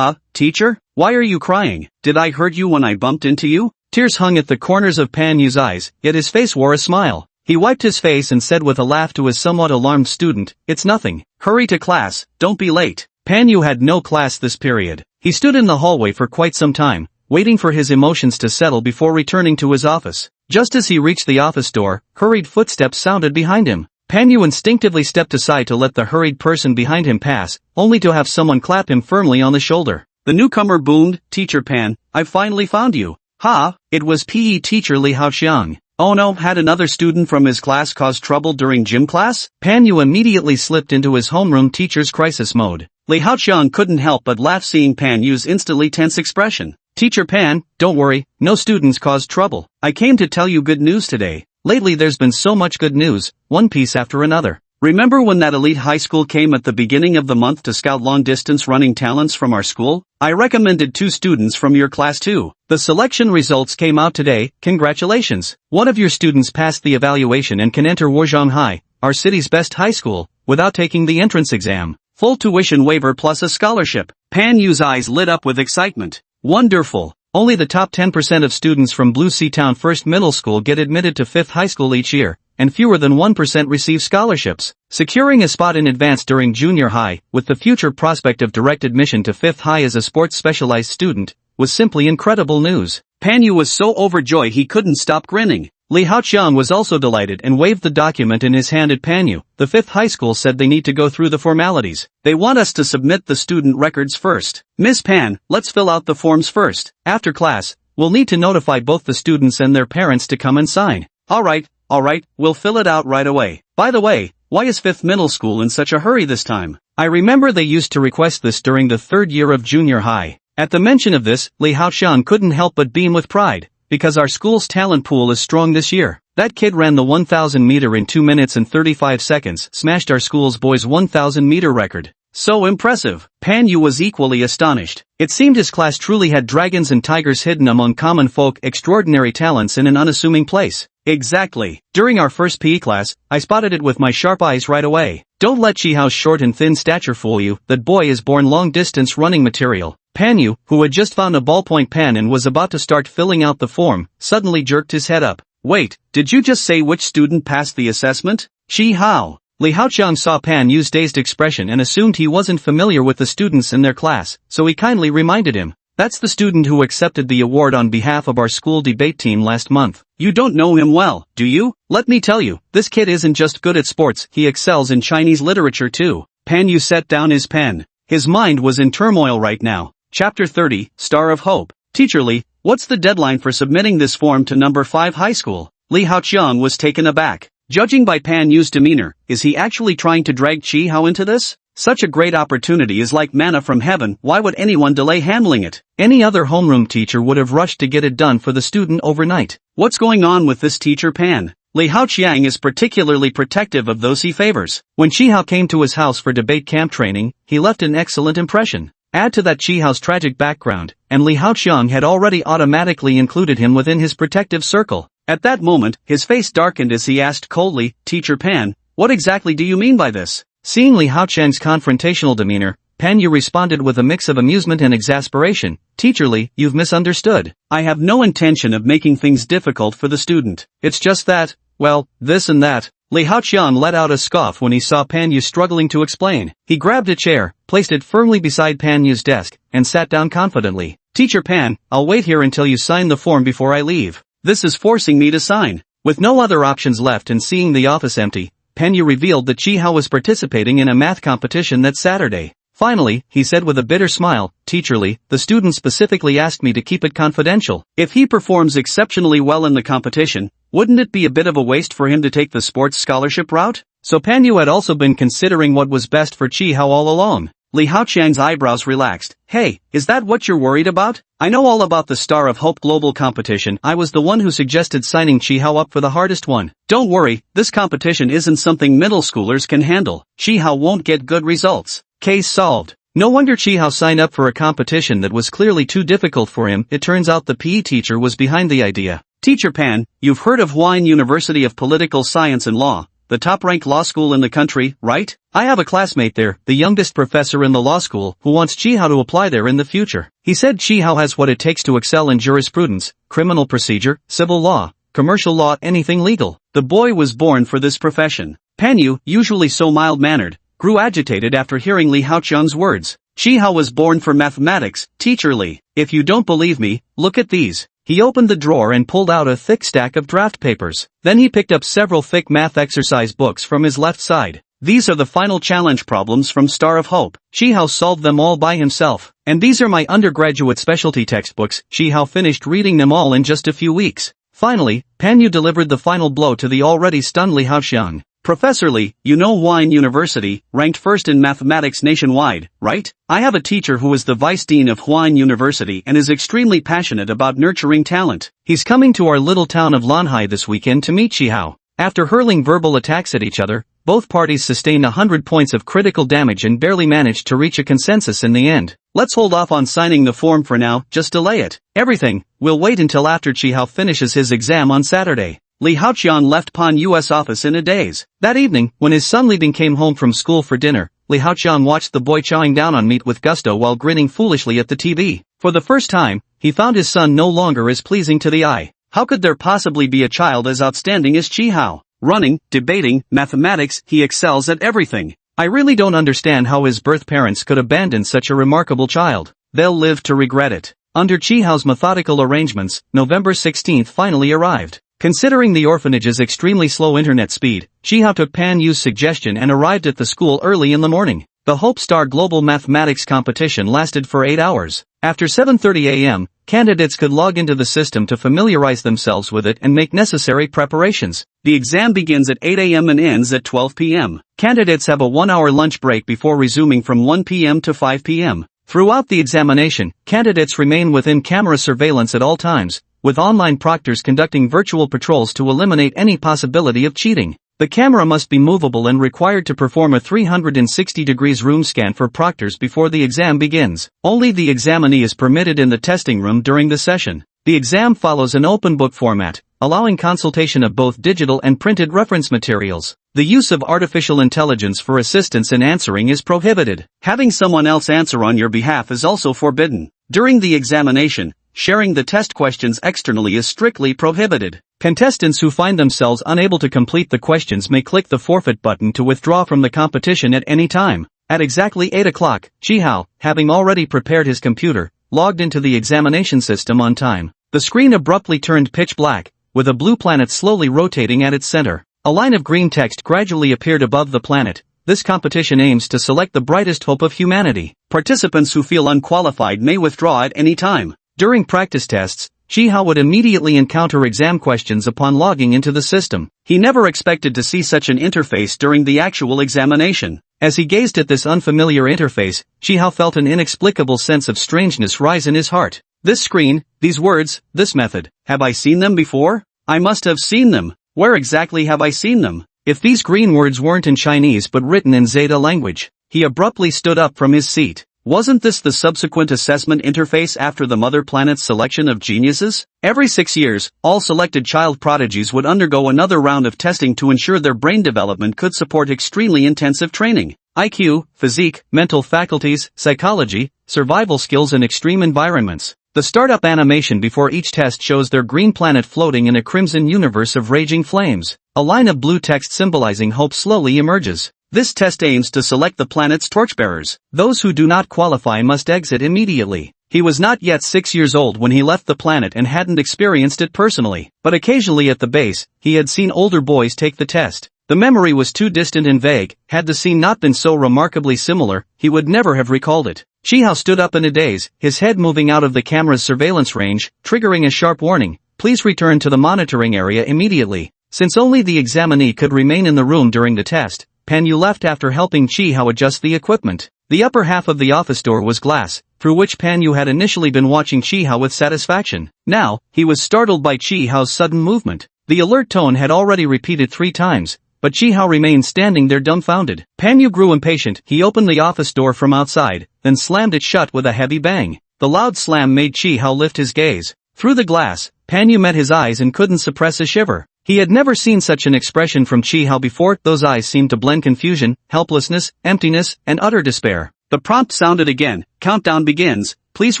Teacher? Why are you crying? Did I hurt you when I bumped into you? Tears hung at the corners of Pan Yu's eyes, yet his face wore a smile. He wiped his face and said with a laugh to his somewhat alarmed student, "It's nothing. Hurry to class, don't be late." Pan Yu had no class this period. He stood in the hallway for quite some time, waiting for his emotions to settle before returning to his office. Just as he reached the office door, hurried footsteps sounded behind him. Pan Yu instinctively stepped aside to let the hurried person behind him pass, only to have someone clap him firmly on the shoulder. The newcomer boomed, "Teacher Pan, I've finally found you." Ha! It was PE teacher Li Haoxiang. Oh no, had another student from his class caused trouble during gym class? Pan Yu immediately slipped into his homeroom teacher's crisis mode. Li Haoxiang couldn't help but laugh seeing Pan Yu's instantly tense expression. "Teacher Pan, don't worry, no students caused trouble. I came to tell you good news today. Lately there's been so much good news, one piece after another. Remember when that elite high school came at the beginning of the month to scout long-distance running talents from our school? I recommended 2 students from your class too. The selection results came out today, congratulations. One of your students passed the evaluation and can enter Warjiang High, our city's best high school, without taking the entrance exam. Full tuition waiver plus a scholarship." Pan Yu's eyes lit up with excitement. Wonderful. Only the top 10% of students from Blue Sea Town First Middle School get admitted to 5th high school each year, and fewer than 1% receive scholarships. Securing a spot in advance during junior high, with the future prospect of direct admission to 5th high as a sports specialized student, was simply incredible news. Pan Yu was so overjoyed he couldn't stop grinning. Li Haoxiang was also delighted and waved the document in his hand at Pan Yu. The 5th high school said they need to go through the formalities. They want us to submit the student records first. Miss Pan, let's fill out the forms first. After class, we'll need to notify both the students and their parents to come and sign. Alright, we'll fill it out right away. By the way, why is 5th middle school in such a hurry this time? I remember they used to request this during the 3rd year of junior high. At the mention of this, Li Haoxiang couldn't help but beam with pride. Because our school's talent pool is strong this year. That kid ran the 1,000 meter in 2 minutes and 35 seconds, smashed our school's boys' 1,000 meter record. So impressive. Pan Yu was equally astonished. It seemed his class truly had dragons and tigers hidden among common folk, extraordinary talents in an unassuming place. Exactly. During our first PE class, I spotted it with my sharp eyes right away. Don't let Chihao's short and thin stature fool you, that boy is born long-distance running material. Pan Yu, who had just found a ballpoint pen and was about to start filling out the form, suddenly jerked his head up. Wait, did you just say which student passed the assessment? Chi Hao. Li Haoxiang saw Pan Yu's dazed expression and assumed he wasn't familiar with the students in their class, so he kindly reminded him. That's the student who accepted the award on behalf of our school debate team last month. You don't know him well, do you? Let me tell you, this kid isn't just good at sports, he excels in Chinese literature too. Pan Yu set down his pen. His mind was in turmoil right now. Chapter 30, Star of Hope. Teacher Li, what's the deadline for submitting this form to number 5 high school? Li Haoxiang was taken aback. Judging by Pan Yu's demeanor, is he actually trying to drag Chi Hao into this? Such a great opportunity is like manna from heaven, why would anyone delay handling it? Any other homeroom teacher would have rushed to get it done for the student overnight. What's going on with this teacher Pan? Li Haoxiang is particularly protective of those he favors. When Chi Hao came to his house for debate camp training, he left an excellent impression. Add to that Chi Hao's tragic background, and Li Haoxiang had already automatically included him within his protective circle. At that moment, his face darkened as he asked coldly, Teacher Pan, what exactly do you mean by this? Seeing Li Haoxiang's confrontational demeanor, Pan Yu responded with a mix of amusement and exasperation. Teacher Li, you've misunderstood. I have no intention of making things difficult for the student. It's just that, well, this and that. Li Haoxiang let out a scoff when he saw Pan Yu struggling to explain. He grabbed a chair, placed it firmly beside Pan Yu's desk, and sat down confidently. Teacher Pan, I'll wait here until you sign the form before I leave. This is forcing me to sign. With no other options left and seeing the office empty, Panyu revealed that Chihao was participating in a math competition that Saturday. Finally, he said with a bitter smile, "Teacherly, the student specifically asked me to keep it confidential. If he performs exceptionally well in the competition, wouldn't it be a bit of a waste for him to take the sports scholarship route?" So Panyu had also been considering what was best for Chihao all along. Li Haoqiang's eyebrows relaxed. "Hey, is that what you're worried about? I know all about the Star of Hope global competition. I was the one who suggested signing Chihao up for the hardest one. Don't worry, this competition isn't something middle schoolers can handle. Chihao won't get good results. Case solved." No wonder Chihao signed up for a competition that was clearly too difficult for him. It turns out the PE teacher was behind the idea. "Teacher Pan, you've heard of Hawaiian University of Political Science and Law, the top-ranked law school in the country, right? I have a classmate there, the youngest professor in the law school, who wants Chihao to apply there in the future. He said Chihao has what it takes to excel in jurisprudence, criminal procedure, civil law, commercial law, anything legal." The boy was born for this profession. Panyu, usually so mild-mannered, grew agitated after hearing Li Haoqiang's words. "Chihao was born for mathematics, Teacher Li. If you don't believe me, look at these." He opened the drawer and pulled out a thick stack of draft papers. Then he picked up several thick math exercise books from his left side. "These are the final challenge problems from Star of Hope. Chihao solved them all by himself. And these are my undergraduate specialty textbooks." Chihao finished reading them all in just a few weeks. Finally, Panyu delivered the final blow to the already stunned Li Haoqiang. "Professor Li, you know Hawaiian University, ranked first in mathematics nationwide, right? I have a teacher who is the vice dean of Hawaiian University and is extremely passionate about nurturing talent. He's coming to our little town of Lanhai this weekend to meet Chihao." After hurling verbal attacks at each other, both parties sustained 100 points of critical damage and barely managed to reach a consensus in the end. "Let's hold off on signing the form for now, just delay it. Everything, we'll wait until after Chihao finishes his exam on Saturday." Li Haoqiang left Pan Yu's office in a daze. That evening, when his son Li Bing came home from school for dinner, Li Haoqiang watched the boy chowing down on meat with gusto while grinning foolishly at the TV. For the first time, he found his son no longer as pleasing to the eye. How could there possibly be a child as outstanding as Chihao? Running, debating, mathematics, he excels at everything. I really don't understand how his birth parents could abandon such a remarkable child. They'll live to regret it. Under Chihao's methodical arrangements, November 16th finally arrived. Considering the orphanage's extremely slow internet speed, Chihao took Pan Yu's suggestion and arrived at the school early in the morning. The Hope Star Global Mathematics competition lasted for 8 hours. After 7:30 a.m., candidates could log into the system to familiarize themselves with it and make necessary preparations. The exam begins at 8 a.m. and ends at 12 p.m. Candidates have a 1-hour lunch break before resuming from 1 p.m. to 5 p.m. Throughout the examination, candidates remain within camera surveillance at all times, with online proctors conducting virtual patrols to eliminate any possibility of cheating. The camera must be movable and required to perform a 360 degrees room scan for proctors before the exam begins. Only the examinee is permitted in the testing room during the session. The exam follows an open book format, allowing consultation of both digital and printed reference materials. The use of artificial intelligence for assistance in answering is prohibited. Having someone else answer on your behalf is also forbidden. During the examination, sharing the test questions externally is strictly prohibited. Contestants who find themselves unable to complete the questions may click the forfeit button to withdraw from the competition at any time. At exactly 8 o'clock, Chihao, having already prepared his computer, logged into the examination system on time. The screen abruptly turned pitch black, with a blue planet slowly rotating at its center. A line of green text gradually appeared above the planet. This competition aims to select the brightest hope of humanity. Participants who feel unqualified may withdraw at any time. During practice tests, Chihao would immediately encounter exam questions upon logging into the system. He never expected to see such an interface during the actual examination. As he gazed at this unfamiliar interface, Chihao felt an inexplicable sense of strangeness rise in his heart. This screen, these words, this method, have I seen them before? I must have seen them. Where exactly have I seen them? If these green words weren't in Chinese but written in Zeta language, he abruptly stood up from his seat. Wasn't this the subsequent assessment interface after the Mother Planet's selection of geniuses? Every 6 years, all selected child prodigies would undergo another round of testing to ensure their brain development could support extremely intensive training. IQ, physique, mental faculties, psychology, survival skills in extreme environments. The startup animation before each test shows their green planet floating in a crimson universe of raging flames. A line of blue text symbolizing hope slowly emerges. This test aims to select the planet's torchbearers. Those who do not qualify must exit immediately. He was not yet 6 years old when he left the planet and hadn't experienced it personally, but occasionally at the base, he had seen older boys take the test. The memory was too distant and vague. Had the scene not been so remarkably similar, he would never have recalled it. Chihao stood up in a daze, his head moving out of the camera's surveillance range, triggering a sharp warning. Please return to the monitoring area immediately. Since only the examinee could remain in the room during the test, Pan Yu left after helping Chihao adjust the equipment. The upper half of the office door was glass, through which Pan Yu had initially been watching Chihao with satisfaction. Now, he was startled by Chihao's sudden movement. The alert tone had already repeated 3 times, but Chihao remained standing there dumbfounded. Pan Yu grew impatient. He opened the office door from outside, then slammed it shut with a heavy bang. The loud slam made Chihao lift his gaze. Through the glass, Pan Yu met his eyes and couldn't suppress a shiver. He had never seen such an expression from Chihao before. Those eyes seemed to blend confusion, helplessness, emptiness, and utter despair. The prompt sounded again. Countdown begins. Please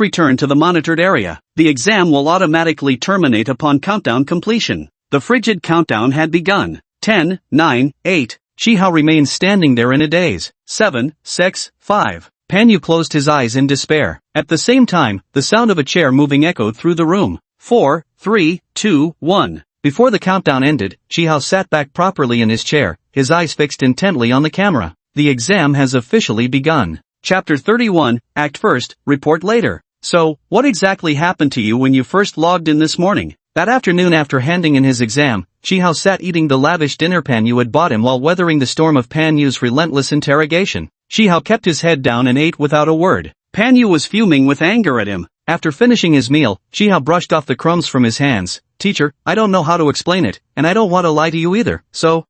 return to the monitored area. The exam will automatically terminate upon countdown completion. The frigid countdown had begun. 10, 9, 8. Chihao remained standing there in a daze. 7, 6, 5. Pan Yu closed his eyes in despair. At the same time, the sound of a chair moving echoed through the room. 4, 3, 2, 1. Before the countdown ended, Chihao sat back properly in his chair, his eyes fixed intently on the camera. The exam has officially begun. Chapter 31, Act 1st, Report later. So, what exactly happened to you when you first logged in this morning? That afternoon after handing in his exam, Chihao sat eating the lavish dinner Pan Yu had bought him while weathering the storm of Pan Yu's relentless interrogation. Chihao kept his head down and ate without a word. Pan Yu was fuming with anger at him. After finishing his meal, Chihao brushed off the crumbs from his hands. Teacher, I don't know how to explain it, and I don't want to lie to you either. So,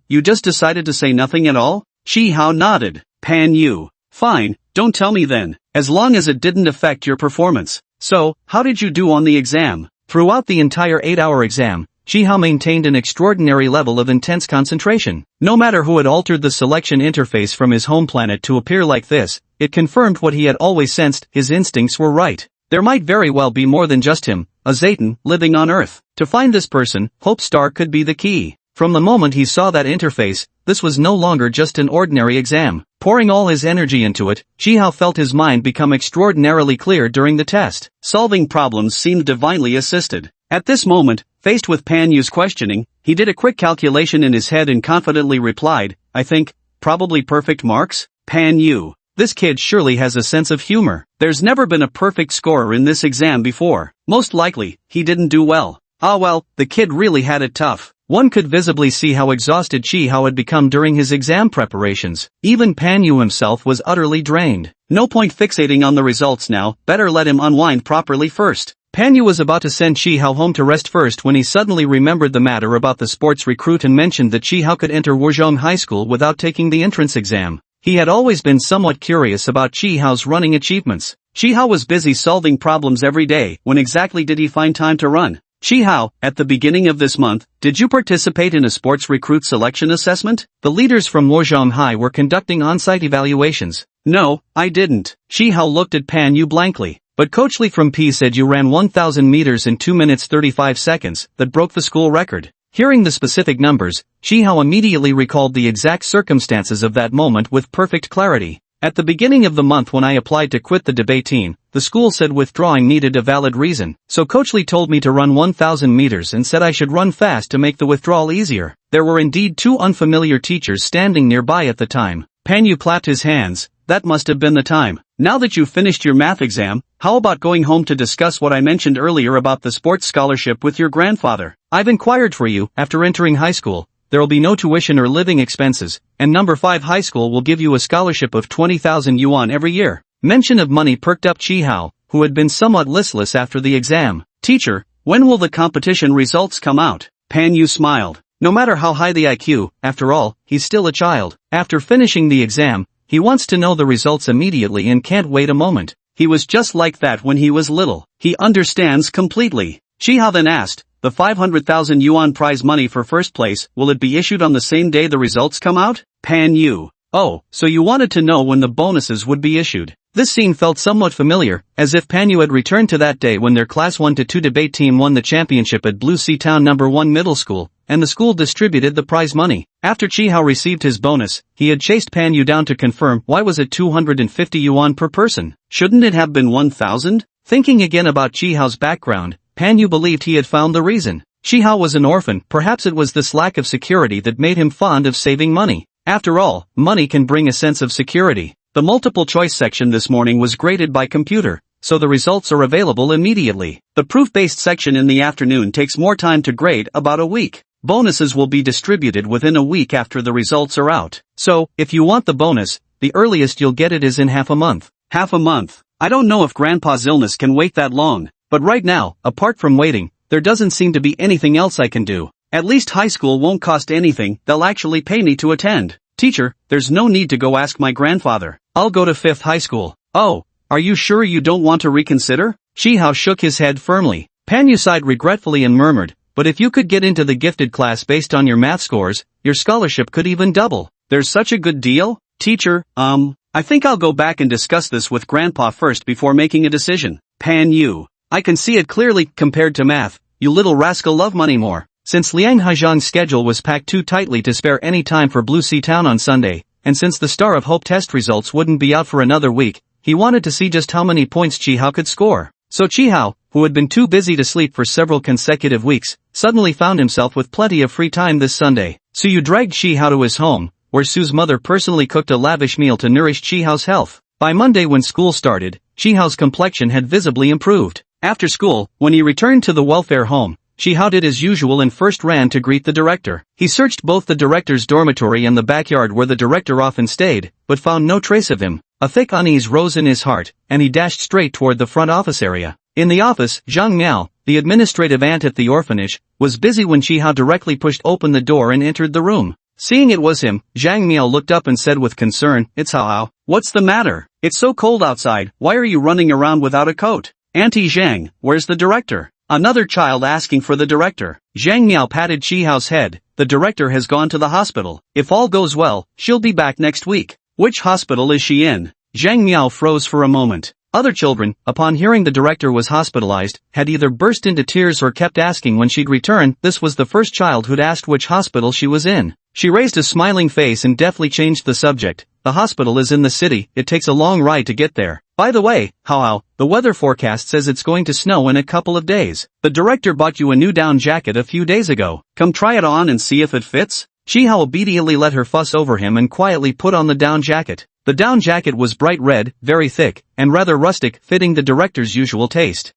you just decided to say nothing at all? Chihao nodded. Pan Yu. Fine, don't tell me then, as long as it didn't affect your performance. So, how did you do on the exam? Throughout the entire 8-hour exam, Chihao maintained an extraordinary level of intense concentration. No matter who had altered the selection interface from his home planet to appear like this, it confirmed what he had always sensed. His instincts were right. There might very well be more than just him, a Zayton, living on Earth. To find this person, Hope Star could be the key. From the moment he saw that interface, this was no longer just an ordinary exam. Pouring all his energy into it, Chihao felt his mind become extraordinarily clear during the test. Solving problems seemed divinely assisted. At this moment, faced with Pan Yu's questioning, he did a quick calculation in his head and confidently replied, I think, probably perfect marks? Pan Yu. This kid surely has a sense of humor. There's never been a perfect scorer in this exam before. Most likely, he didn't do well. Ah well, the kid really had it tough. One could visibly see how exhausted Chihao had become during his exam preparations. Even Pan Yu himself was utterly drained. No point fixating on the results now, better let him unwind properly first. Pan Yu was about to send Chihao home to rest first when he suddenly remembered the matter about the sports recruit and mentioned that Chihao could enter Wuzhong High School without taking the entrance exam. He had always been somewhat curious about Chihao's running achievements. Chihao was busy solving problems every day. When exactly did he find time to run? Chihao, at the beginning of this month, did you participate in a sports recruit selection assessment? The leaders from Wuzhong High were conducting on-site evaluations. No, I didn't. Chihao looked at Pan Yu blankly. But Coach Lee from P said you ran 1,000 meters in 2 minutes 35 seconds, that broke the school record. Hearing the specific numbers, Chihao immediately recalled the exact circumstances of that moment with perfect clarity. At the beginning of the month when I applied to quit the debate team, the school said withdrawing needed a valid reason, so Coach Lee told me to run 1,000 meters and said I should run fast to make the withdrawal easier. There were indeed 2 unfamiliar teachers standing nearby at the time. Pan Yu clapped his hands. That must have been the time. Now that you've finished your math exam, how about going home to discuss what I mentioned earlier about the sports scholarship with your grandfather? I've inquired for you. After entering high school, there will be no tuition or living expenses, and number 5 high school will give you a scholarship of 20,000 yuan every year. Mention of money perked up Chihao, who had been somewhat listless after the exam. Teacher, when will the competition results come out? Pan Yu smiled. No matter how high the IQ, after all, he's still a child. After finishing the exam, he wants to know the results immediately and can't wait a moment. He was just like that when he was little. He understands completely. Chihao then asked, the 500,000 yuan prize money for first place, will it be issued on the same day the results come out? Pan Yu. Oh, so you wanted to know when the bonuses would be issued. This scene felt somewhat familiar, as if Panyu had returned to that day when their Class 1-2 debate team won the championship at Blue Sea Town No. 1 Middle School, and the school distributed the prize money. After Chihao received his bonus, he had chased Panyu down to confirm why was it 250 yuan per person. Shouldn't it have been 1,000? Thinking again about Chihao's background, Panyu believed he had found the reason. Chihao was an orphan, perhaps it was this lack of security that made him fond of saving money. After all, money can bring a sense of security. The multiple choice section this morning was graded by computer, so the results are available immediately. The proof-based section in the afternoon takes more time to grade, about a week. Bonuses will be distributed within a week after the results are out. So, if you want the bonus, the earliest you'll get it is in half a month. Half a month? I don't know if Grandpa's illness can wait that long, but right now, apart from waiting, there doesn't seem to be anything else I can do. At least high school won't cost anything, they'll actually pay me to attend. Teacher, there's no need to go ask my grandfather. I'll go to 5th high school. Oh, are you sure you don't want to reconsider? Chihao shook his head firmly. Panyu sighed regretfully and murmured, but if you could get into the gifted class based on your math scores, your scholarship could even double. There's such a good deal? Teacher, I think I'll go back and discuss this with Grandpa first before making a decision. Panyu, I can see it clearly, compared to math, you little rascal love money more. Since Liang Haizhang's schedule was packed too tightly to spare any time for Blue Sea Town on Sunday, and since the Star of Hope test results wouldn't be out for another week, he wanted to see just how many points Chihao could score. So Chihao, who had been too busy to sleep for several consecutive weeks, suddenly found himself with plenty of free time this Sunday. Suyu dragged Chihao to his home, where Su's mother personally cooked a lavish meal to nourish Chihao's health. By Monday when school started, Chihao's complexion had visibly improved. After school, when he returned to the welfare home, Chihao did as usual and first ran to greet the director. He searched both the director's dormitory and the backyard where the director often stayed, but found no trace of him. A thick unease rose in his heart, and he dashed straight toward the front office area. In the office, Zhang Miao, the administrative aunt at the orphanage, was busy when Chihao directly pushed open the door and entered the room. Seeing it was him, Zhang Miao looked up and said with concern, "It's Hao. What's the matter? It's so cold outside, why are you running around without a coat? Auntie Zhang, where's the director?" Another child asking for the director. Zhang Miao patted Chihao's head. "The director has gone to the hospital. If all goes well, she'll be back next week." "Which hospital is she in?" Zhang Miao froze for a moment. Other children, upon hearing the director was hospitalized, had either burst into tears or kept asking when she'd return. This was the first child who'd asked which hospital she was in. She raised a smiling face and deftly changed the subject. "The hospital is in the city, it takes a long ride to get there. By the way, Hao, the weather forecast says it's going to snow in a couple of days. The director bought you a new down jacket a few days ago. Come try it on and see if it fits." Chihao obediently let her fuss over him and quietly put on the down jacket. The down jacket was bright red, very thick, and rather rustic, fitting the director's usual taste.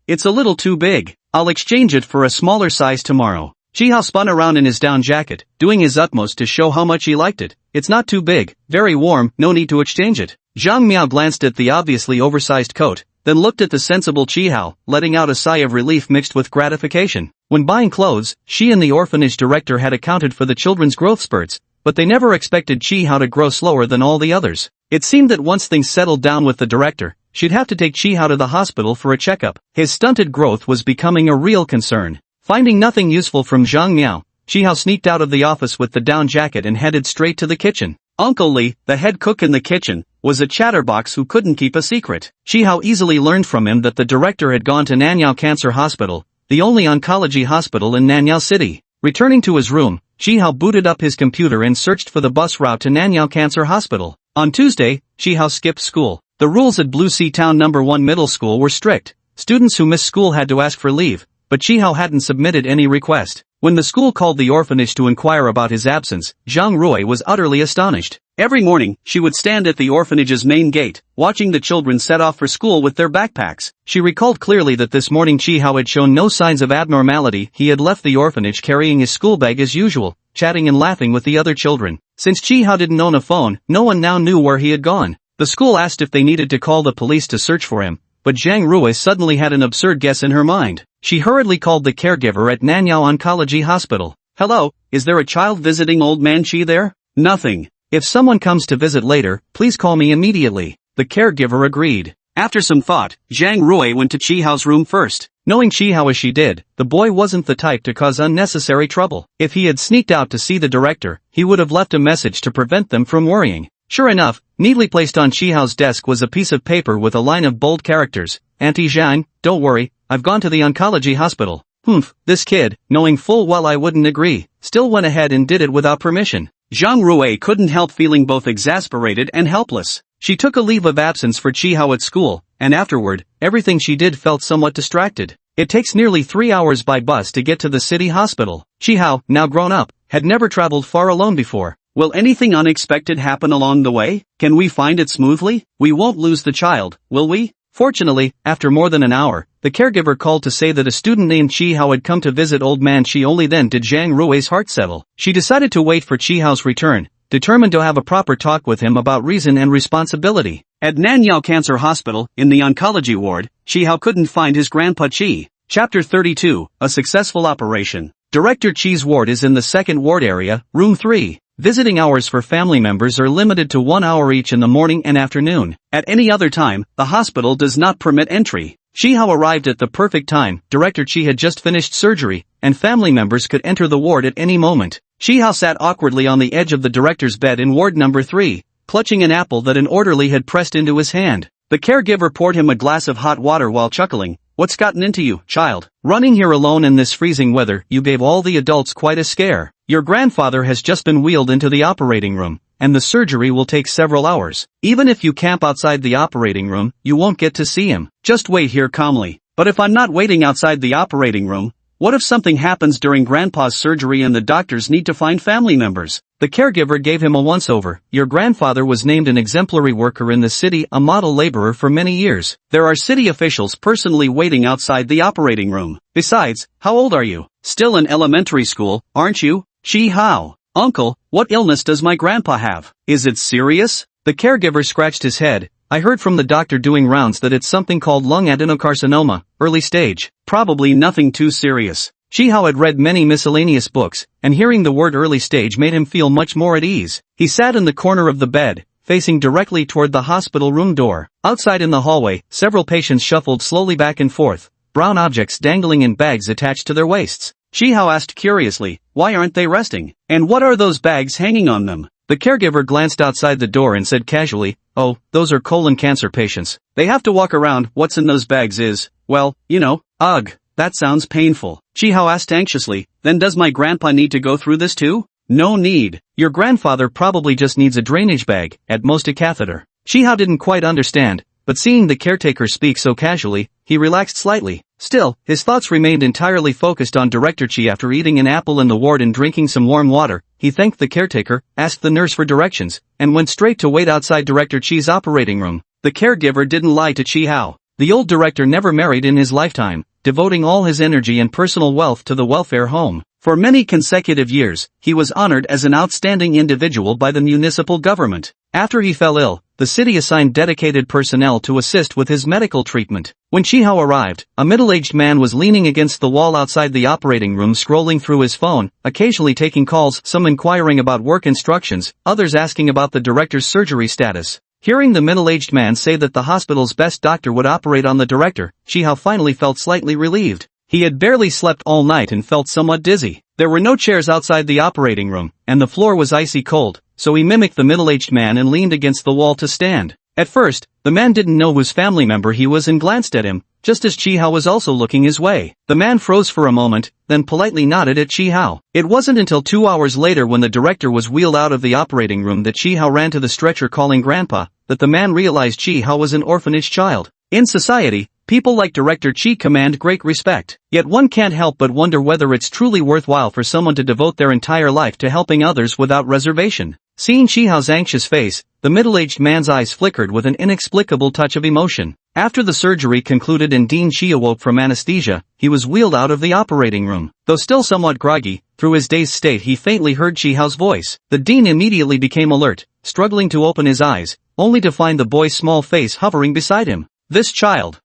It's a little too big. I'll exchange it for a smaller size tomorrow." Chihao spun around in his down jacket, doing his utmost to show how much he liked it. "It's not too big, very warm, no need to exchange it." Zhang Miao glanced at the obviously oversized coat, then looked at the sensible Chihao, letting out a sigh of relief mixed with gratification. When buying clothes, she and the orphanage director had accounted for the children's growth spurts, but they never expected Chihao to grow slower than all the others. It seemed that once things settled down with the director, she'd have to take Chihao to the hospital for a checkup. His stunted growth was becoming a real concern. Finding nothing useful from Zhang Miao, Chihao sneaked out of the office with the down jacket and headed straight to the kitchen. Uncle Li, the head cook in the kitchen, was a chatterbox who couldn't keep a secret. Chihao easily learned from him that the director had gone to Nanyao Cancer Hospital, the only oncology hospital in Nanyao City. Returning to his room, Chihao booted up his computer and searched for the bus route to Nanyao Cancer Hospital. On Tuesday, Chihao skipped school. The rules at Blue Sea Town No. 1 Middle School were strict. Students who missed school had to ask for leave, but Chihao hadn't submitted any request. When the school called the orphanage to inquire about his absence, Zhang Rui was utterly astonished. Every morning, she would stand at the orphanage's main gate, watching the children set off for school with their backpacks. She recalled clearly that this morning Chihao had shown no signs of abnormality. He had left the orphanage carrying his school bag as usual, chatting and laughing with the other children. Since Chihao didn't own a phone, no one now knew where he had gone. The school asked if they needed to call the police to search for him, but Zhang Rui suddenly had an absurd guess in her mind. She hurriedly called the caregiver at Nanyao Oncology Hospital. "Hello, is there a child visiting old man Chi there?" "Nothing. If someone comes to visit later, please call me immediately." The caregiver agreed. After some thought, Zhang Rui went to Chihao's room first. Knowing Chihao as she did, the boy wasn't the type to cause unnecessary trouble. If he had sneaked out to see the director, he would have left a message to prevent them from worrying. Sure enough, neatly placed on Chihao's desk was a piece of paper with a line of bold characters. Auntie Zhang, don't worry, I've gone to the oncology hospital. Humph, this kid, knowing full well I wouldn't agree, still went ahead and did it without permission. Zhang Rui couldn't help feeling both exasperated and helpless. She took a leave of absence for Chihao at school, and afterward, everything she did felt somewhat distracted. It takes nearly 3 hours by bus to get to the city hospital. Chihao, now grown up, had never traveled far alone before. Will anything unexpected happen along the way? Can we find it smoothly? We won't lose the child, will we? Fortunately, after more than an hour, the caregiver called to say that a student named Chihao had come to visit old man Chi. Only then did Zhang Rui's heart settle. She decided to wait for Chihao's return, determined to have a proper talk with him about reason and responsibility. At Nanyao Cancer Hospital, in the oncology ward, Chihao couldn't find his grandpa Chi. Chapter 32, A Successful Operation. Director Chi's ward is in the second ward area, room 3. Visiting hours for family members are limited to 1 hour each in the morning and afternoon. At any other time, the hospital does not permit entry. Chihao arrived at the perfect time. Director Chi had just finished surgery, and family members could enter the ward at any moment. Chihao sat awkwardly on the edge of the director's bed in ward number 3, clutching an apple that an orderly had pressed into his hand. The caregiver poured him a glass of hot water while chuckling. What's gotten into you, child? Running here alone in this freezing weather, you gave all the adults quite a scare. Your grandfather has just been wheeled into the operating room, and the surgery will take several hours. Even if you camp outside the operating room, you won't get to see him. Just wait here calmly. But if I'm not waiting outside the operating room, what if something happens during Grandpa's surgery and the doctors need to find family members? The caregiver gave him a once-over. Your grandfather was named an exemplary worker in the city, a model laborer for many years. There are city officials personally waiting outside the operating room. Besides, how old are you? Still in elementary school, aren't you? Chihao. Uncle, what illness does my grandpa have? Is it serious? The caregiver scratched his head. I heard from the doctor doing rounds that it's something called lung adenocarcinoma, early stage. Probably nothing too serious. Chihao had read many miscellaneous books, and hearing the word early stage made him feel much more at ease. He sat in the corner of the bed, facing directly toward the hospital room door. Outside in the hallway, several patients shuffled slowly back and forth, brown objects dangling in bags attached to their waists. Chihao asked curiously, why aren't they resting? And what are those bags hanging on them? The caregiver glanced outside the door and said casually, oh, those are colon cancer patients. They have to walk around. What's in those bags is, well, you know. Ugh, that sounds painful. Chihao asked anxiously, then does my grandpa need to go through this too? No need. Your grandfather probably just needs a drainage bag, at most a catheter. Chihao didn't quite understand, but seeing the caretaker speak so casually, he relaxed slightly. Still, his thoughts remained entirely focused on Director Chi. After eating an apple in the ward and drinking some warm water, he thanked the caretaker, asked the nurse for directions, and went straight to wait outside Director Chi's operating room. The caregiver didn't lie to Chihao. The old director never married in his lifetime, devoting all his energy and personal wealth to the welfare home. For many consecutive years, he was honored as an outstanding individual by the municipal government. After he fell ill, the city assigned dedicated personnel to assist with his medical treatment. When Chihao arrived, a middle-aged man was leaning against the wall outside the operating room scrolling through his phone, occasionally taking calls, some inquiring about work instructions, others asking about the director's surgery status. Hearing the middle-aged man say that the hospital's best doctor would operate on the director, Chihao finally felt slightly relieved. He had barely slept all night and felt somewhat dizzy. There were no chairs outside the operating room, and the floor was icy cold, so he mimicked the middle-aged man and leaned against the wall to stand. At first, the man didn't know whose family member he was and glanced at him, just as Chihao was also looking his way. The man froze for a moment, then politely nodded at Chihao. It wasn't until 2 hours later, when the director was wheeled out of the operating room, that Chihao ran to the stretcher calling Grandpa, that the man realized Chihao was an orphanage child. In society, people like Director Chi command great respect. Yet one can't help but wonder whether it's truly worthwhile for someone to devote their entire life to helping others without reservation. Seeing Chihao's anxious face, the middle-aged man's eyes flickered with an inexplicable touch of emotion. After the surgery concluded and Dean Chi awoke from anesthesia, he was wheeled out of the operating room. Though still somewhat groggy, through his dazed state he faintly heard Chihao's voice. The dean immediately became alert, struggling to open his eyes, only to find the boy's small face hovering beside him. This child.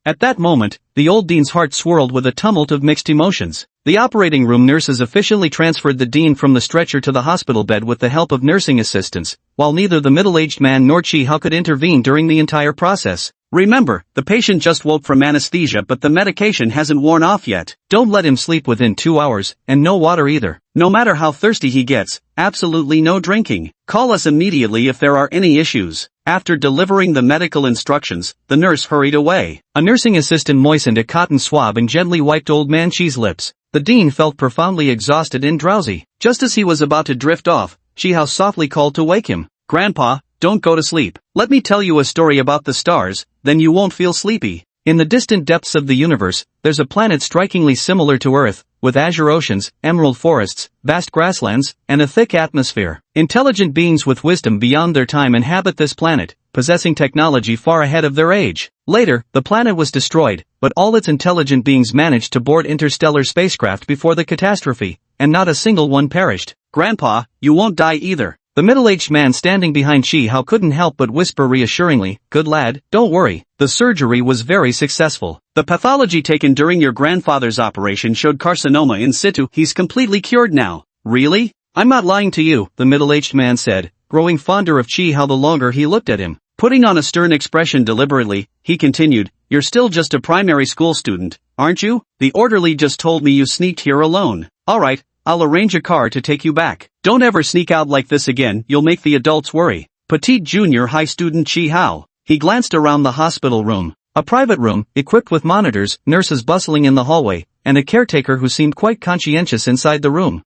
At that moment, the old dean's heart swirled with a tumult of mixed emotions. The operating room nurses efficiently transferred the dean from the stretcher to the hospital bed with the help of nursing assistants, while neither the middle-aged man nor Chihao could intervene during the entire process. Remember, the patient just woke from anesthesia but the medication hasn't worn off yet. Don't let him sleep within 2 hours, and no water either. No matter how thirsty he gets, absolutely no drinking. Call us immediately if there are any issues. After delivering the medical instructions, the nurse hurried away. A nursing assistant moistened a cotton swab and gently wiped Old Man Chi's lips. The dean felt profoundly exhausted and drowsy. Just as he was about to drift off, Chihao softly called to wake him. Grandpa, don't go to sleep. Let me tell you a story about the stars, then you won't feel sleepy. In the distant depths of the universe, there's a planet strikingly similar to Earth, with azure oceans, emerald forests, vast grasslands, and a thick atmosphere. Intelligent beings with wisdom beyond their time inhabit this planet, possessing technology far ahead of their age. Later, the planet was destroyed, but all its intelligent beings managed to board interstellar spacecraft before the catastrophe, and not a single one perished. Grandpa, you won't die either. The middle-aged man standing behind Chihao couldn't help but whisper reassuringly, "Good lad, don't worry." The surgery was very successful. The pathology taken during your grandfather's operation showed carcinoma in situ. He's completely cured now. Really? I'm not lying to you, the middle-aged man said, growing fonder of Chihao the longer he looked at him. Putting on a stern expression deliberately, he continued, "You're still just a primary school student, aren't you? The orderly just told me you sneaked here alone. Alright, I'll arrange a car to take you back. Don't ever sneak out like this again, you'll make the adults worry." Petite junior high student Chihao. He glanced around the hospital room. A private room, equipped with monitors, nurses bustling in the hallway, and a caretaker who seemed quite conscientious inside the room.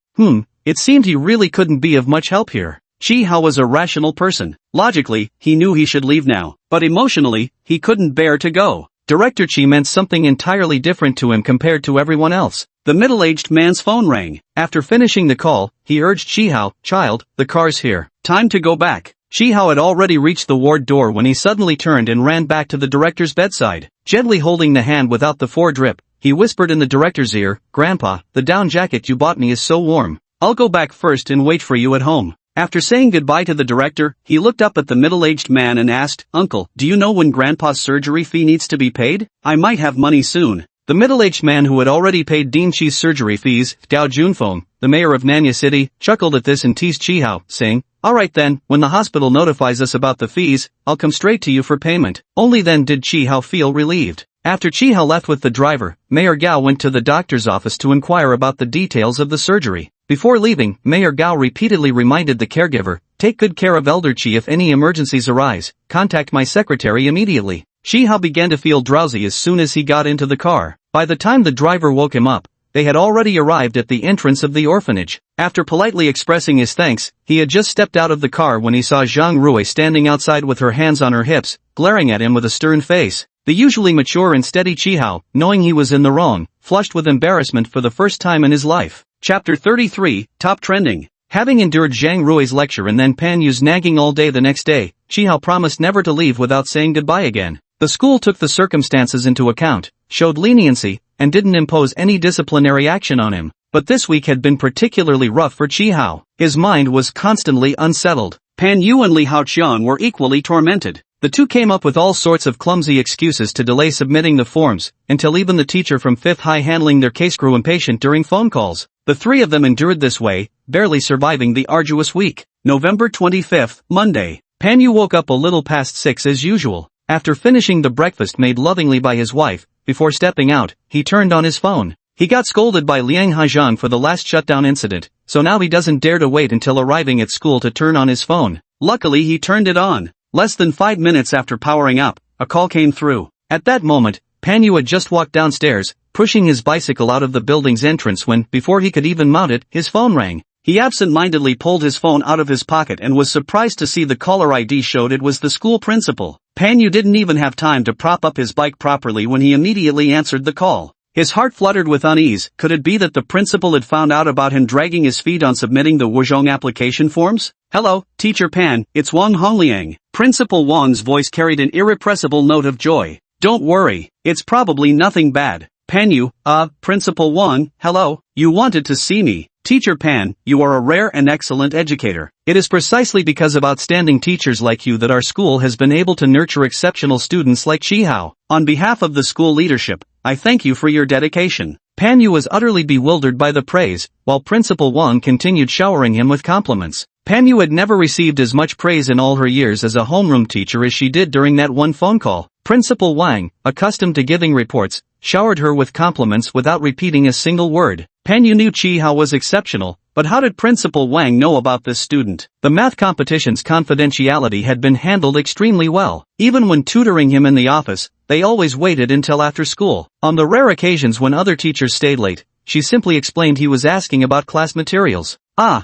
It seemed he really couldn't be of much help here. Chihao was a rational person. Logically, he knew he should leave now. But emotionally, he couldn't bear to go. Director Chi meant something entirely different to him compared to everyone else. The middle-aged man's phone rang. After finishing the call, he urged Chihao, "Child, the car's here. Time to go back." Chihao had already reached the ward door when he suddenly turned and ran back to the director's bedside. Gently holding the hand without the foredrip, he whispered in the director's ear, "Grandpa, the down jacket you bought me is so warm. I'll go back first and wait for you at home." After saying goodbye to the director, he looked up at the middle-aged man and asked, "Uncle, do you know when Grandpa's surgery fee needs to be paid? I might have money soon." The middle-aged man who had already paid Dean Chi's surgery fees, Gao Junfeng, the mayor of Nanya City, chuckled at this and teased Chihao, saying, "Alright then, when the hospital notifies us about the fees, I'll come straight to you for payment." Only then did Chihao feel relieved. After Chihao left with the driver, Mayor Gao went to the doctor's office to inquire about the details of the surgery. Before leaving, Mayor Gao repeatedly reminded the caregiver, "Take good care of Elder Chi. If any emergencies arise, contact my secretary immediately." Chihao began to feel drowsy as soon as he got into the car. By the time the driver woke him up, they had already arrived at the entrance of the orphanage. After politely expressing his thanks, he had just stepped out of the car when he saw Zhang Rui standing outside with her hands on her hips, glaring at him with a stern face. The usually mature and steady Chihao, knowing he was in the wrong, flushed with embarrassment for the first time in his life. Chapter 33, Top Trending. Having endured Zhang Rui's lecture and then Pan Yu's nagging all day the next day, Chihao promised never to leave without saying goodbye again. The school took the circumstances into account, showed leniency, and didn't impose any disciplinary action on him. But this week had been particularly rough for Chihao. His mind was constantly unsettled. Pan Yu and Li Haoqian were equally tormented. The two came up with all sorts of clumsy excuses to delay submitting the forms, until even the teacher from 5th High handling their case grew impatient during phone calls. The three of them endured this way, barely surviving the arduous week. November 25th, Monday. Pan Yu woke up a little past 6 as usual. After finishing the breakfast made lovingly by his wife, before stepping out, he turned on his phone. He got scolded by Liang Haizhan for the last shutdown incident, so now he doesn't dare to wait until arriving at school to turn on his phone. Luckily he turned it on. Less than 5 minutes after powering up, a call came through. At that moment, Pan Yu had just walked downstairs, pushing his bicycle out of the building's entrance when, before he could even mount it, his phone rang. He absent-mindedly pulled his phone out of his pocket and was surprised to see the caller ID showed it was the school principal. Pan Yu didn't even have time to prop up his bike properly when he immediately answered the call. His heart fluttered with unease. Could it be that the principal had found out about him dragging his feet on submitting the Wuzhong application forms? "Hello, Teacher Pan, it's Wang Hongliang." Principal Wang's voice carried an irrepressible note of joy. "Don't worry, it's probably nothing bad." Pan Yu, Principal Wang, hello, you wanted to see me. Teacher Pan, you are a rare and excellent educator. It is precisely because of outstanding teachers like you that our school has been able to nurture exceptional students like Chihao. On behalf of the school leadership, I thank you for your dedication. Pan Yu was utterly bewildered by the praise, while Principal Wang continued showering him with compliments. Pan Yu had never received as much praise in all her years as a homeroom teacher as she did during that one phone call. Principal Wang, accustomed to giving reports, showered her with compliments without repeating a single word. Pan Yu knew Chi Hao was exceptional, but how did Principal Wang know about this student? The math competition's confidentiality had been handled extremely well. Even when tutoring him in the office, they always waited until after school. On the rare occasions when other teachers stayed late, she simply explained he was asking about class materials.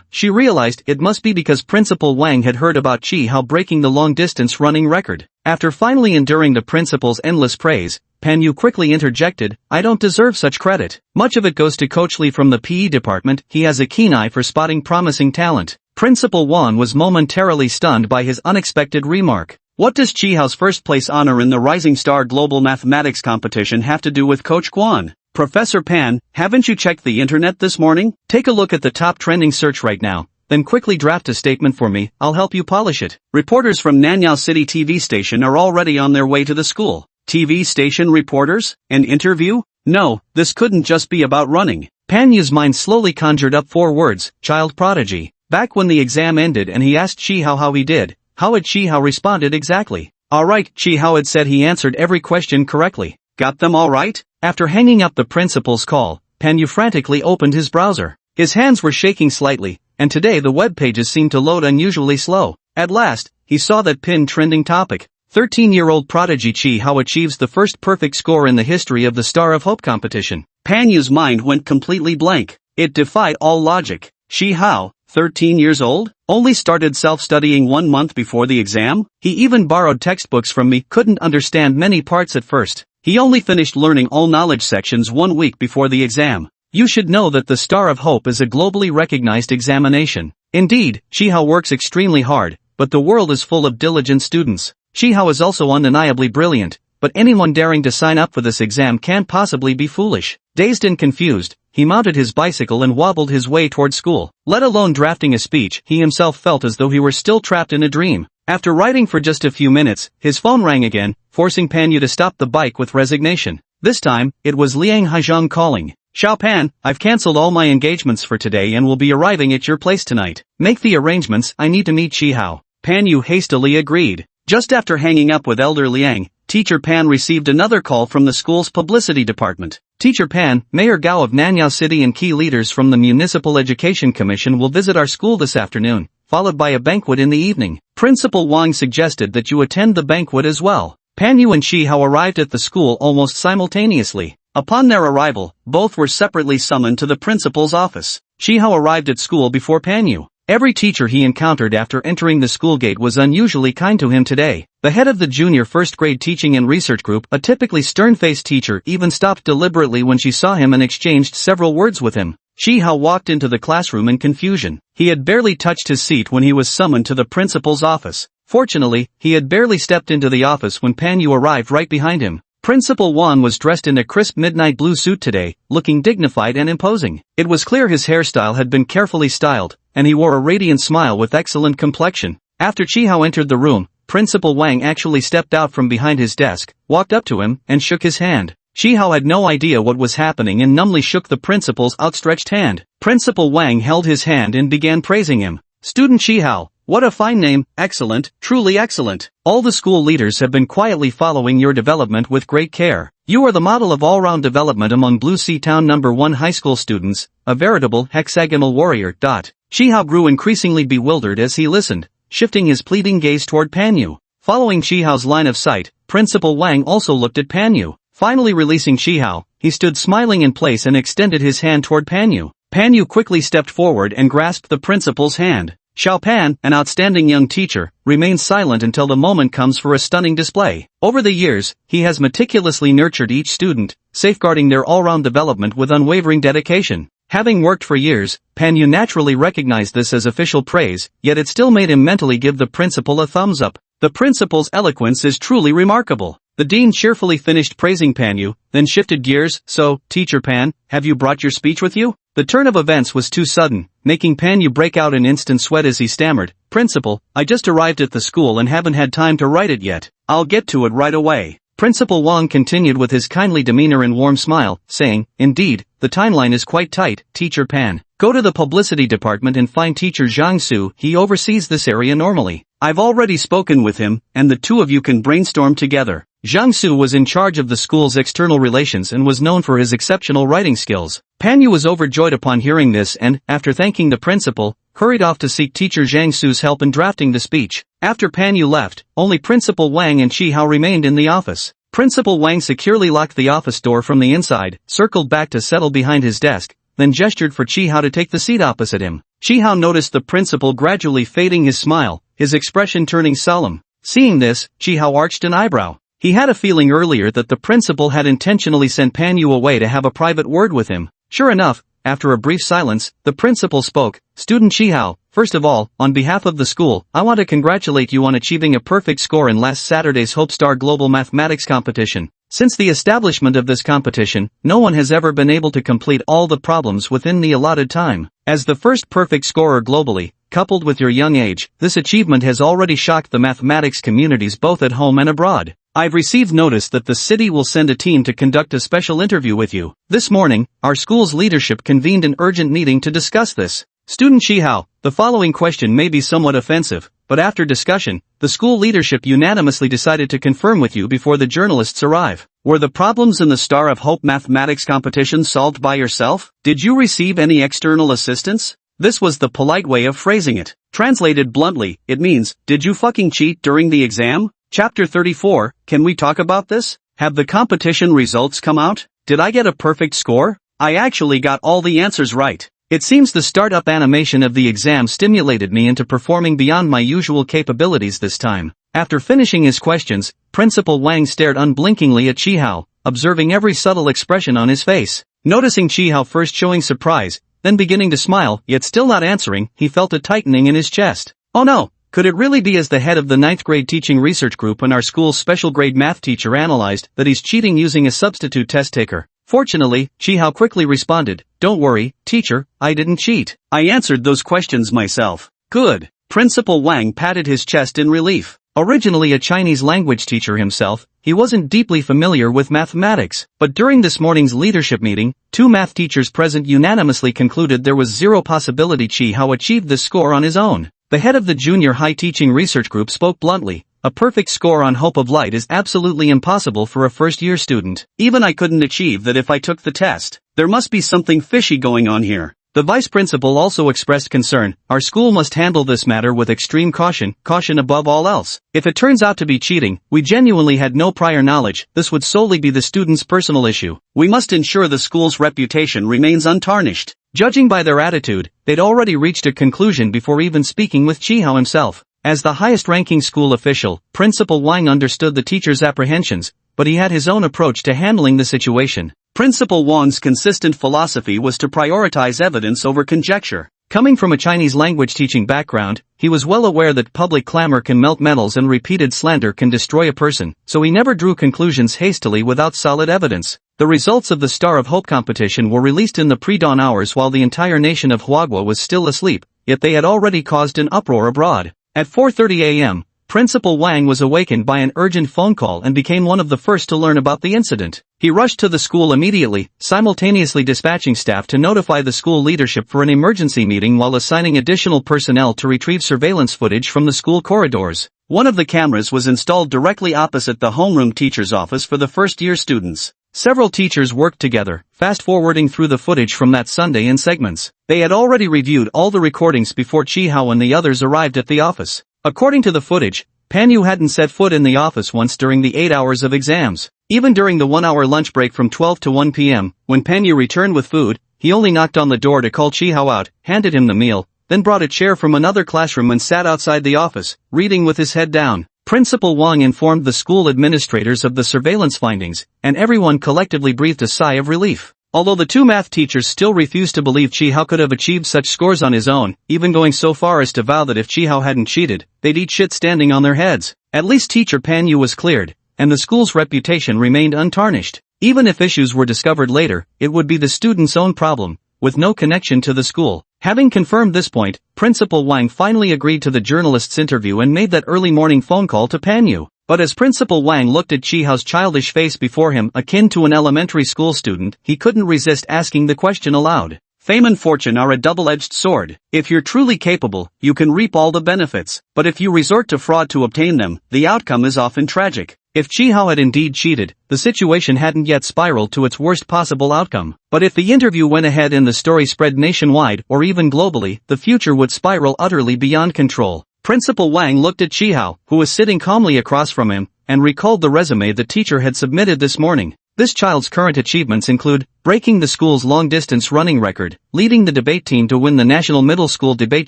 She realized it must be because Principal Wang had heard about Chi Hao breaking the long-distance running record. After finally enduring the principal's endless praise, Pan Yu quickly interjected, "I don't deserve such credit. Much of it goes to Coach Lee from the PE department. He has a keen eye for spotting promising talent." Principal Wan was momentarily stunned by his unexpected remark. What does Chi Hao's first-place honor in the Rising Star Global Mathematics Competition have to do with Coach Guan? Professor Pan, haven't you checked the internet this morning? Take a look at the top trending search right now, then quickly draft a statement for me. I'll help you polish it. Reporters from Nanyao City TV station are already on their way to the school. TV station reporters? An interview? No, this couldn't just be about running. Pan Yu's mind slowly conjured up 4 words, child prodigy. Back when the exam ended and he asked Chi Hao how he did, how had Chi Hao responded exactly? Alright, Chi Hao had said he answered every question correctly. Got them all right? After hanging up the principal's call, Pan Yu frantically opened his browser. His hands were shaking slightly, and today the web pages seemed to load unusually slow. At last, he saw that pinned trending topic. 13-year-old prodigy Chi Hao achieves the first perfect score in the history of the Star of Hope competition. Pan Yu's mind went completely blank. It defied all logic. Chi Hao, 13 years old, only started self-studying 1 month before the exam? He even borrowed textbooks from me, couldn't understand many parts at first. He only finished learning all knowledge sections 1 week before the exam. You should know that the Star of Hope is a globally recognized examination. Indeed, Chi Hao works extremely hard, but the world is full of diligent students. Chi Hao is also undeniably brilliant, but anyone daring to sign up for this exam can't possibly be foolish. Dazed and confused, he mounted his bicycle and wobbled his way toward school. Let alone drafting a speech, he himself felt as though he were still trapped in a dream. After writing for just a few minutes, his phone rang again, forcing Pan Yu to stop the bike with resignation. This time, it was Liang Haizhong calling. Xiao Pan, I've cancelled all my engagements for today and will be arriving at your place tonight. Make the arrangements, I need to meet Chi Hao. Pan Yu hastily agreed. Just after hanging up with Elder Liang, Teacher Pan received another call from the school's publicity department. Teacher Pan, Mayor Gao of Nanyao City and key leaders from the Municipal Education Commission will visit our school this afternoon, followed by a banquet in the evening. Principal Wang suggested that you attend the banquet as well. Pan Yu and Chi Hao arrived at the school almost simultaneously. Upon their arrival, both were separately summoned to the principal's office. Chi Hao arrived at school before Pan Yu. Every teacher he encountered after entering the school gate was unusually kind to him today. The head of the junior first grade teaching and research group, a typically stern-faced teacher, even stopped deliberately when she saw him and exchanged several words with him. Chi Hao walked into the classroom in confusion. He had barely touched his seat when he was summoned to the principal's office. Fortunately, he had barely stepped into the office when Pan Yu arrived right behind him. Principal Wan was dressed in a crisp midnight blue suit today, looking dignified and imposing. It was clear his hairstyle had been carefully styled, and he wore a radiant smile with excellent complexion. After Chi Hao entered the room, Principal Wang actually stepped out from behind his desk, walked up to him, and shook his hand. Chi Hao had no idea what was happening and numbly shook the principal's outstretched hand. Principal Wang held his hand and began praising him. Student Chi Hao, what a fine name, excellent, truly excellent. All the school leaders have been quietly following your development with great care. You are the model of all-round development among Blue Sea Town No. 1 high school students, a veritable hexagonal warrior. Chi Hao grew increasingly bewildered as he listened, shifting his pleading gaze toward Pan Yu. Following Chi Hao's line of sight, Principal Wang also looked at Pan Yu. Finally releasing Chi Hao, he stood smiling in place and extended his hand toward Pan Yu. Pan Yu quickly stepped forward and grasped the principal's hand. Xiao Pan, an outstanding young teacher, remains silent until the moment comes for a stunning display. Over the years, he has meticulously nurtured each student, safeguarding their all-round development with unwavering dedication. Having worked for years, Pan Yu naturally recognized this as official praise, yet it still made him mentally give the principal a thumbs up. The principal's eloquence is truly remarkable. The dean cheerfully finished praising Pan Yu, then shifted gears. So, Teacher Pan, have you brought your speech with you? The turn of events was too sudden, making Pan Yu break out in instant sweat as he stammered, Principal, I just arrived at the school and haven't had time to write it yet. I'll get to it right away. Principal Wang continued with his kindly demeanor and warm smile, saying, "Indeed, the timeline is quite tight, Teacher Pan. Go to the publicity department and find Teacher Zhang Su, he oversees this area normally. I've already spoken with him, and the two of you can brainstorm together." Zhang Su was in charge of the school's external relations and was known for his exceptional writing skills. Pan Yu was overjoyed upon hearing this and, after thanking the principal, hurried off to seek Teacher Zhang Su's help in drafting the speech. After Pan Yu left, only Principal Wang and Chi Hao remained in the office. Principal Wang securely locked the office door from the inside, circled back to settle behind his desk, then gestured for Chi Hao to take the seat opposite him. Chi Hao noticed the principal gradually fading his smile, his expression turning solemn. Seeing this, Chi Hao arched an eyebrow. He had a feeling earlier that the principal had intentionally sent Pan Yu away to have a private word with him. Sure enough, after a brief silence, the principal spoke. "Student Chi Hao, first of all, on behalf of the school, I want to congratulate you on achieving a perfect score in last Saturday's Hope Star Global Mathematics competition. Since the establishment of this competition, no one has ever been able to complete all the problems within the allotted time. As the first perfect scorer globally, coupled with your young age, this achievement has already shocked the mathematics communities both at home and abroad. I've received notice that the city will send a team to conduct a special interview with you. This morning, our school's leadership convened an urgent meeting to discuss this. Student Chi Hao, the following question may be somewhat offensive, but after discussion, the school leadership unanimously decided to confirm with you before the journalists arrive. Were the problems in the Star of Hope mathematics competition solved by yourself? Did you receive any external assistance?" This was the polite way of phrasing it. Translated bluntly, it means, did you fucking cheat during the exam? Chapter 34, can we talk about this? Have the competition results come out? Did I get a perfect score? I actually got all the answers right. It seems the startup animation of the exam stimulated me into performing beyond my usual capabilities this time. After finishing his questions, Principal Wang stared unblinkingly at Chi Hao, observing every subtle expression on his face. Noticing Chi Hao first showing surprise, then beginning to smile, yet still not answering, he felt a tightening in his chest. Oh no! Could it really be as the head of the 9th grade teaching research group and our school's special grade math teacher analyzed that he's cheating using a substitute test taker? Fortunately, Chi Hao quickly responded, "Don't worry, teacher, I didn't cheat. I answered those questions myself." Good. Principal Wang patted his chest in relief. Originally a Chinese language teacher himself, he wasn't deeply familiar with mathematics, but during this morning's leadership meeting, two math teachers present unanimously concluded there was zero possibility Chi Hao achieved this score on his own. The head of the junior high teaching research group spoke bluntly. A perfect score on Hope of Light is absolutely impossible for a first-year student. Even I couldn't achieve that if I took the test. There must be something fishy going on here. The vice principal also expressed concern. Our school must handle this matter with extreme caution above all else. If it turns out to be cheating, we genuinely had no prior knowledge, this would solely be the student's personal issue. We must ensure the school's reputation remains untarnished. Judging by their attitude, they'd already reached a conclusion before even speaking with Chi Hao himself. As the highest-ranking school official, Principal Wang understood the teacher's apprehensions, but he had his own approach to handling the situation. Principal Wang's consistent philosophy was to prioritize evidence over conjecture. Coming from a Chinese language teaching background, he was well aware that public clamor can melt metals and repeated slander can destroy a person, so he never drew conclusions hastily without solid evidence. The results of the Star of Hope competition were released in the pre-dawn hours while the entire nation of Huagua was still asleep, yet they had already caused an uproar abroad. At 4:30 a.m., Principal Wang was awakened by an urgent phone call and became one of the first to learn about the incident. He rushed to the school immediately, simultaneously dispatching staff to notify the school leadership for an emergency meeting while assigning additional personnel to retrieve surveillance footage from the school corridors. One of the cameras was installed directly opposite the homeroom teacher's office for the first-year students. Several teachers worked together, fast-forwarding through the footage from that Sunday in segments. They had already reviewed all the recordings before Chi Hao and the others arrived at the office. According to the footage, Pan Yu hadn't set foot in the office once during the 8 hours of exams. Even during the 1-hour lunch break from 12 to 1 p.m., when Pan Yu returned with food, he only knocked on the door to call Chi Hao out, handed him the meal, then brought a chair from another classroom and sat outside the office, reading with his head down. Principal Wang informed the school administrators of the surveillance findings, and everyone collectively breathed a sigh of relief. Although the two math teachers still refused to believe Chi Hao could have achieved such scores on his own, even going so far as to vow that if Chi Hao hadn't cheated, they'd eat shit standing on their heads. At least teacher Pan Yu was cleared, and the school's reputation remained untarnished. Even if issues were discovered later, it would be the student's own problem, with no connection to the school. Having confirmed this point, Principal Wang finally agreed to the journalist's interview and made that early morning phone call to Pan Yu. But as Principal Wang looked at Chihao's childish face before him, akin to an elementary school student, he couldn't resist asking the question aloud. Fame and fortune are a double-edged sword. If you're truly capable, you can reap all the benefits. But if you resort to fraud to obtain them, the outcome is often tragic. If Chihao had indeed cheated, the situation hadn't yet spiraled to its worst possible outcome. But if the interview went ahead and the story spread nationwide, or even globally, the future would spiral utterly beyond control. Principal Wang looked at Chihao, who was sitting calmly across from him, and recalled the resume the teacher had submitted this morning. This child's current achievements include breaking the school's long-distance running record, leading the debate team to win the National Middle School Debate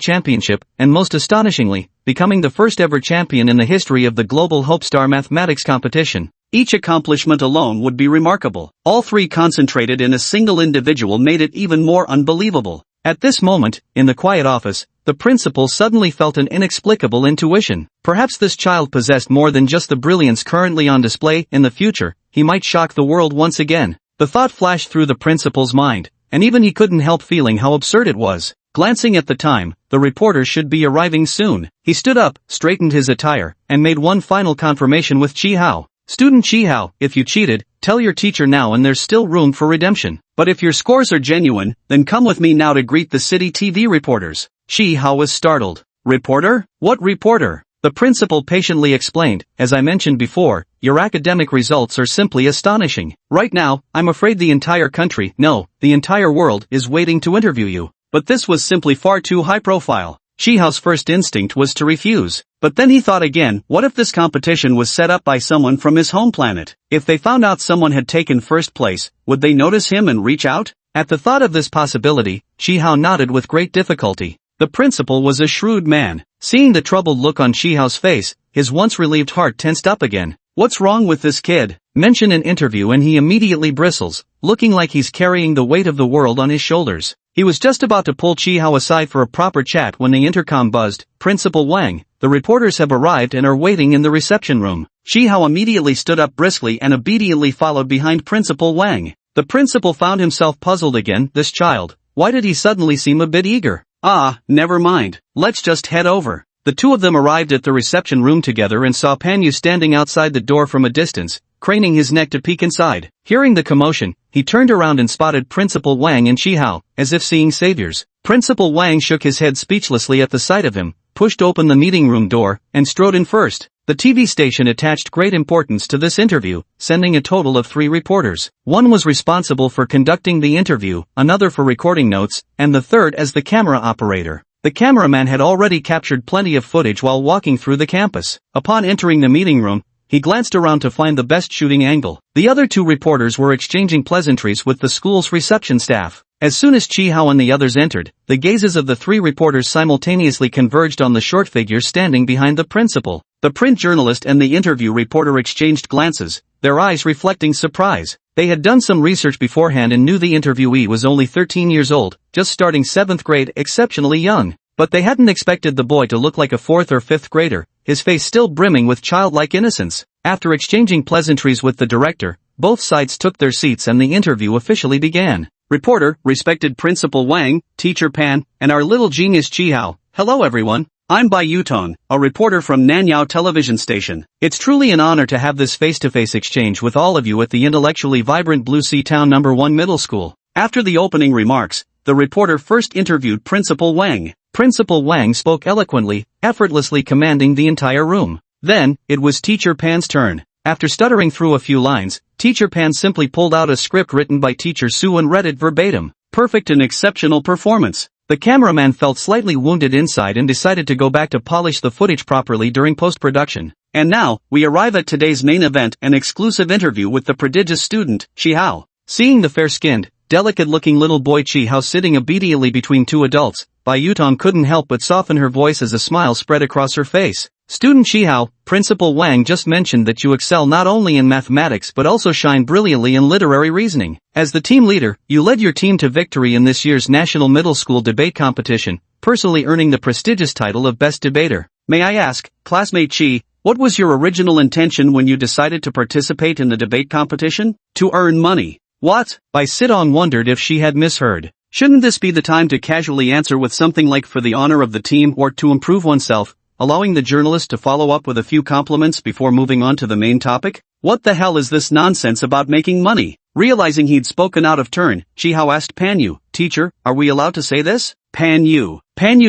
Championship, and most astonishingly, becoming the first-ever champion in the history of the Global Hope Star Mathematics competition. Each accomplishment alone would be remarkable. All three concentrated in a single individual made it even more unbelievable. At this moment, in the quiet office, the principal suddenly felt an inexplicable intuition. Perhaps this child possessed more than just the brilliance currently on display. In the future, he might shock the world once again. The thought flashed through the principal's mind, and even he couldn't help feeling how absurd it was. Glancing at the time, the reporter should be arriving soon. He stood up, straightened his attire, and made one final confirmation with Chihao. Student Chihao, if you cheated, tell your teacher now and there's still room for redemption. But if your scores are genuine, then come with me now to greet the city TV reporters. Chihao was startled. Reporter? What reporter? The principal patiently explained, as I mentioned before, your academic results are simply astonishing. Right now, I'm afraid the entire country, no, the entire world, is waiting to interview you. But this was simply far too high profile. Chihao's first instinct was to refuse. But then he thought again, what if this competition was set up by someone from his home planet? If they found out someone had taken first place, would they notice him and reach out? At the thought of this possibility, Chihao nodded with great difficulty. The principal was a shrewd man. Seeing the troubled look on Chihao's face, his once relieved heart tensed up again. What's wrong with this kid? Mention an interview and he immediately bristles, looking like he's carrying the weight of the world on his shoulders. He was just about to pull Chihao aside for a proper chat when the intercom buzzed, Principal Wang, the reporters have arrived and are waiting in the reception room. Chihao immediately stood up briskly and obediently followed behind Principal Wang. The principal found himself puzzled again. This child, why did he suddenly seem a bit eager? Ah, never mind. Let's just head over. The two of them arrived at the reception room together and saw Panyu standing outside the door from a distance, craning his neck to peek inside. Hearing the commotion, he turned around and spotted Principal Wang and Chihao, as if seeing saviors. Principal Wang shook his head speechlessly at the sight of him, pushed open the meeting room door, and strode in first. The TV station attached great importance to this interview, sending a total of 3 reporters. One was responsible for conducting the interview, another for recording notes, and the third as the camera operator. The cameraman had already captured plenty of footage while walking through the campus. Upon entering the meeting room, he glanced around to find the best shooting angle. The other 2 reporters were exchanging pleasantries with the school's reception staff. As soon as Chihao and the others entered, the gazes of the 3 reporters simultaneously converged on the short figure standing behind the principal. The print journalist and the interview reporter exchanged glances, their eyes reflecting surprise. They had done some research beforehand and knew the interviewee was only 13 years old, just starting 7th grade, exceptionally young. But they hadn't expected the boy to look like a 4th or 5th grader, his face still brimming with childlike innocence. After exchanging pleasantries with the director, both sides took their seats and the interview officially began. Reporter, respected Principal Wang, Teacher Pan, and our little genius Chihao. Hello everyone. I'm Bai Yutong, a reporter from Nanyao television station. It's truly an honor to have this face-to-face exchange with all of you at the intellectually vibrant Blue Sea Town No. 1 Middle School. After the opening remarks, the reporter first interviewed Principal Wang. Principal Wang spoke eloquently, effortlessly commanding the entire room. Then, it was Teacher Pan's turn. After stuttering through a few lines, Teacher Pan simply pulled out a script written by Teacher Su and read it verbatim. Perfect and exceptional performance. The cameraman felt slightly wounded inside and decided to go back to polish the footage properly during post-production. And now, we arrive at today's main event, an exclusive interview with the prodigious student, Chihao. Seeing the fair-skinned, delicate-looking little boy Chihao sitting obediently between 2 adults, Bai Yutong couldn't help but soften her voice as a smile spread across her face. Student Chihao, Principal Wang just mentioned that you excel not only in mathematics but also shine brilliantly in literary reasoning. As the team leader, you led your team to victory in this year's National Middle School Debate Competition, personally earning the prestigious title of Best Debater. May I ask, classmate Chi, what was your original intention when you decided to participate in the debate competition? To earn money. What? Bai Sidong wondered if she had misheard. Shouldn't this be the time to casually answer with something like for the honor of the team or to improve oneself? allowing the journalist to follow up with a few compliments before moving on to the main topic. What the hell is this nonsense about making money? Realizing he'd spoken out of turn, Chihao asked Panyu, "Teacher, are we allowed to say this?" Panyu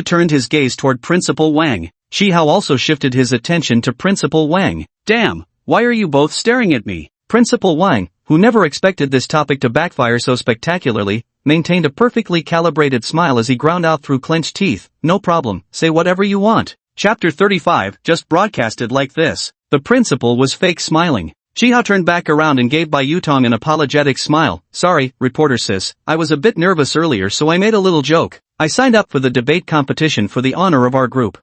turned his gaze toward Principal Wang. Chihao also shifted his attention to Principal Wang. "Damn, why are you both staring at me?" Principal Wang, who never expected this topic to backfire so spectacularly, maintained a perfectly calibrated smile as he ground out through clenched teeth, "No problem, say whatever you want." Chapter 35, just broadcasted like this. The principal was fake smiling. Chihao turned back around and gave Bai Yutong an apologetic smile. "Sorry, reporter sis, I was a bit nervous earlier so I made a little joke. I signed up for the debate competition for the honor of our group."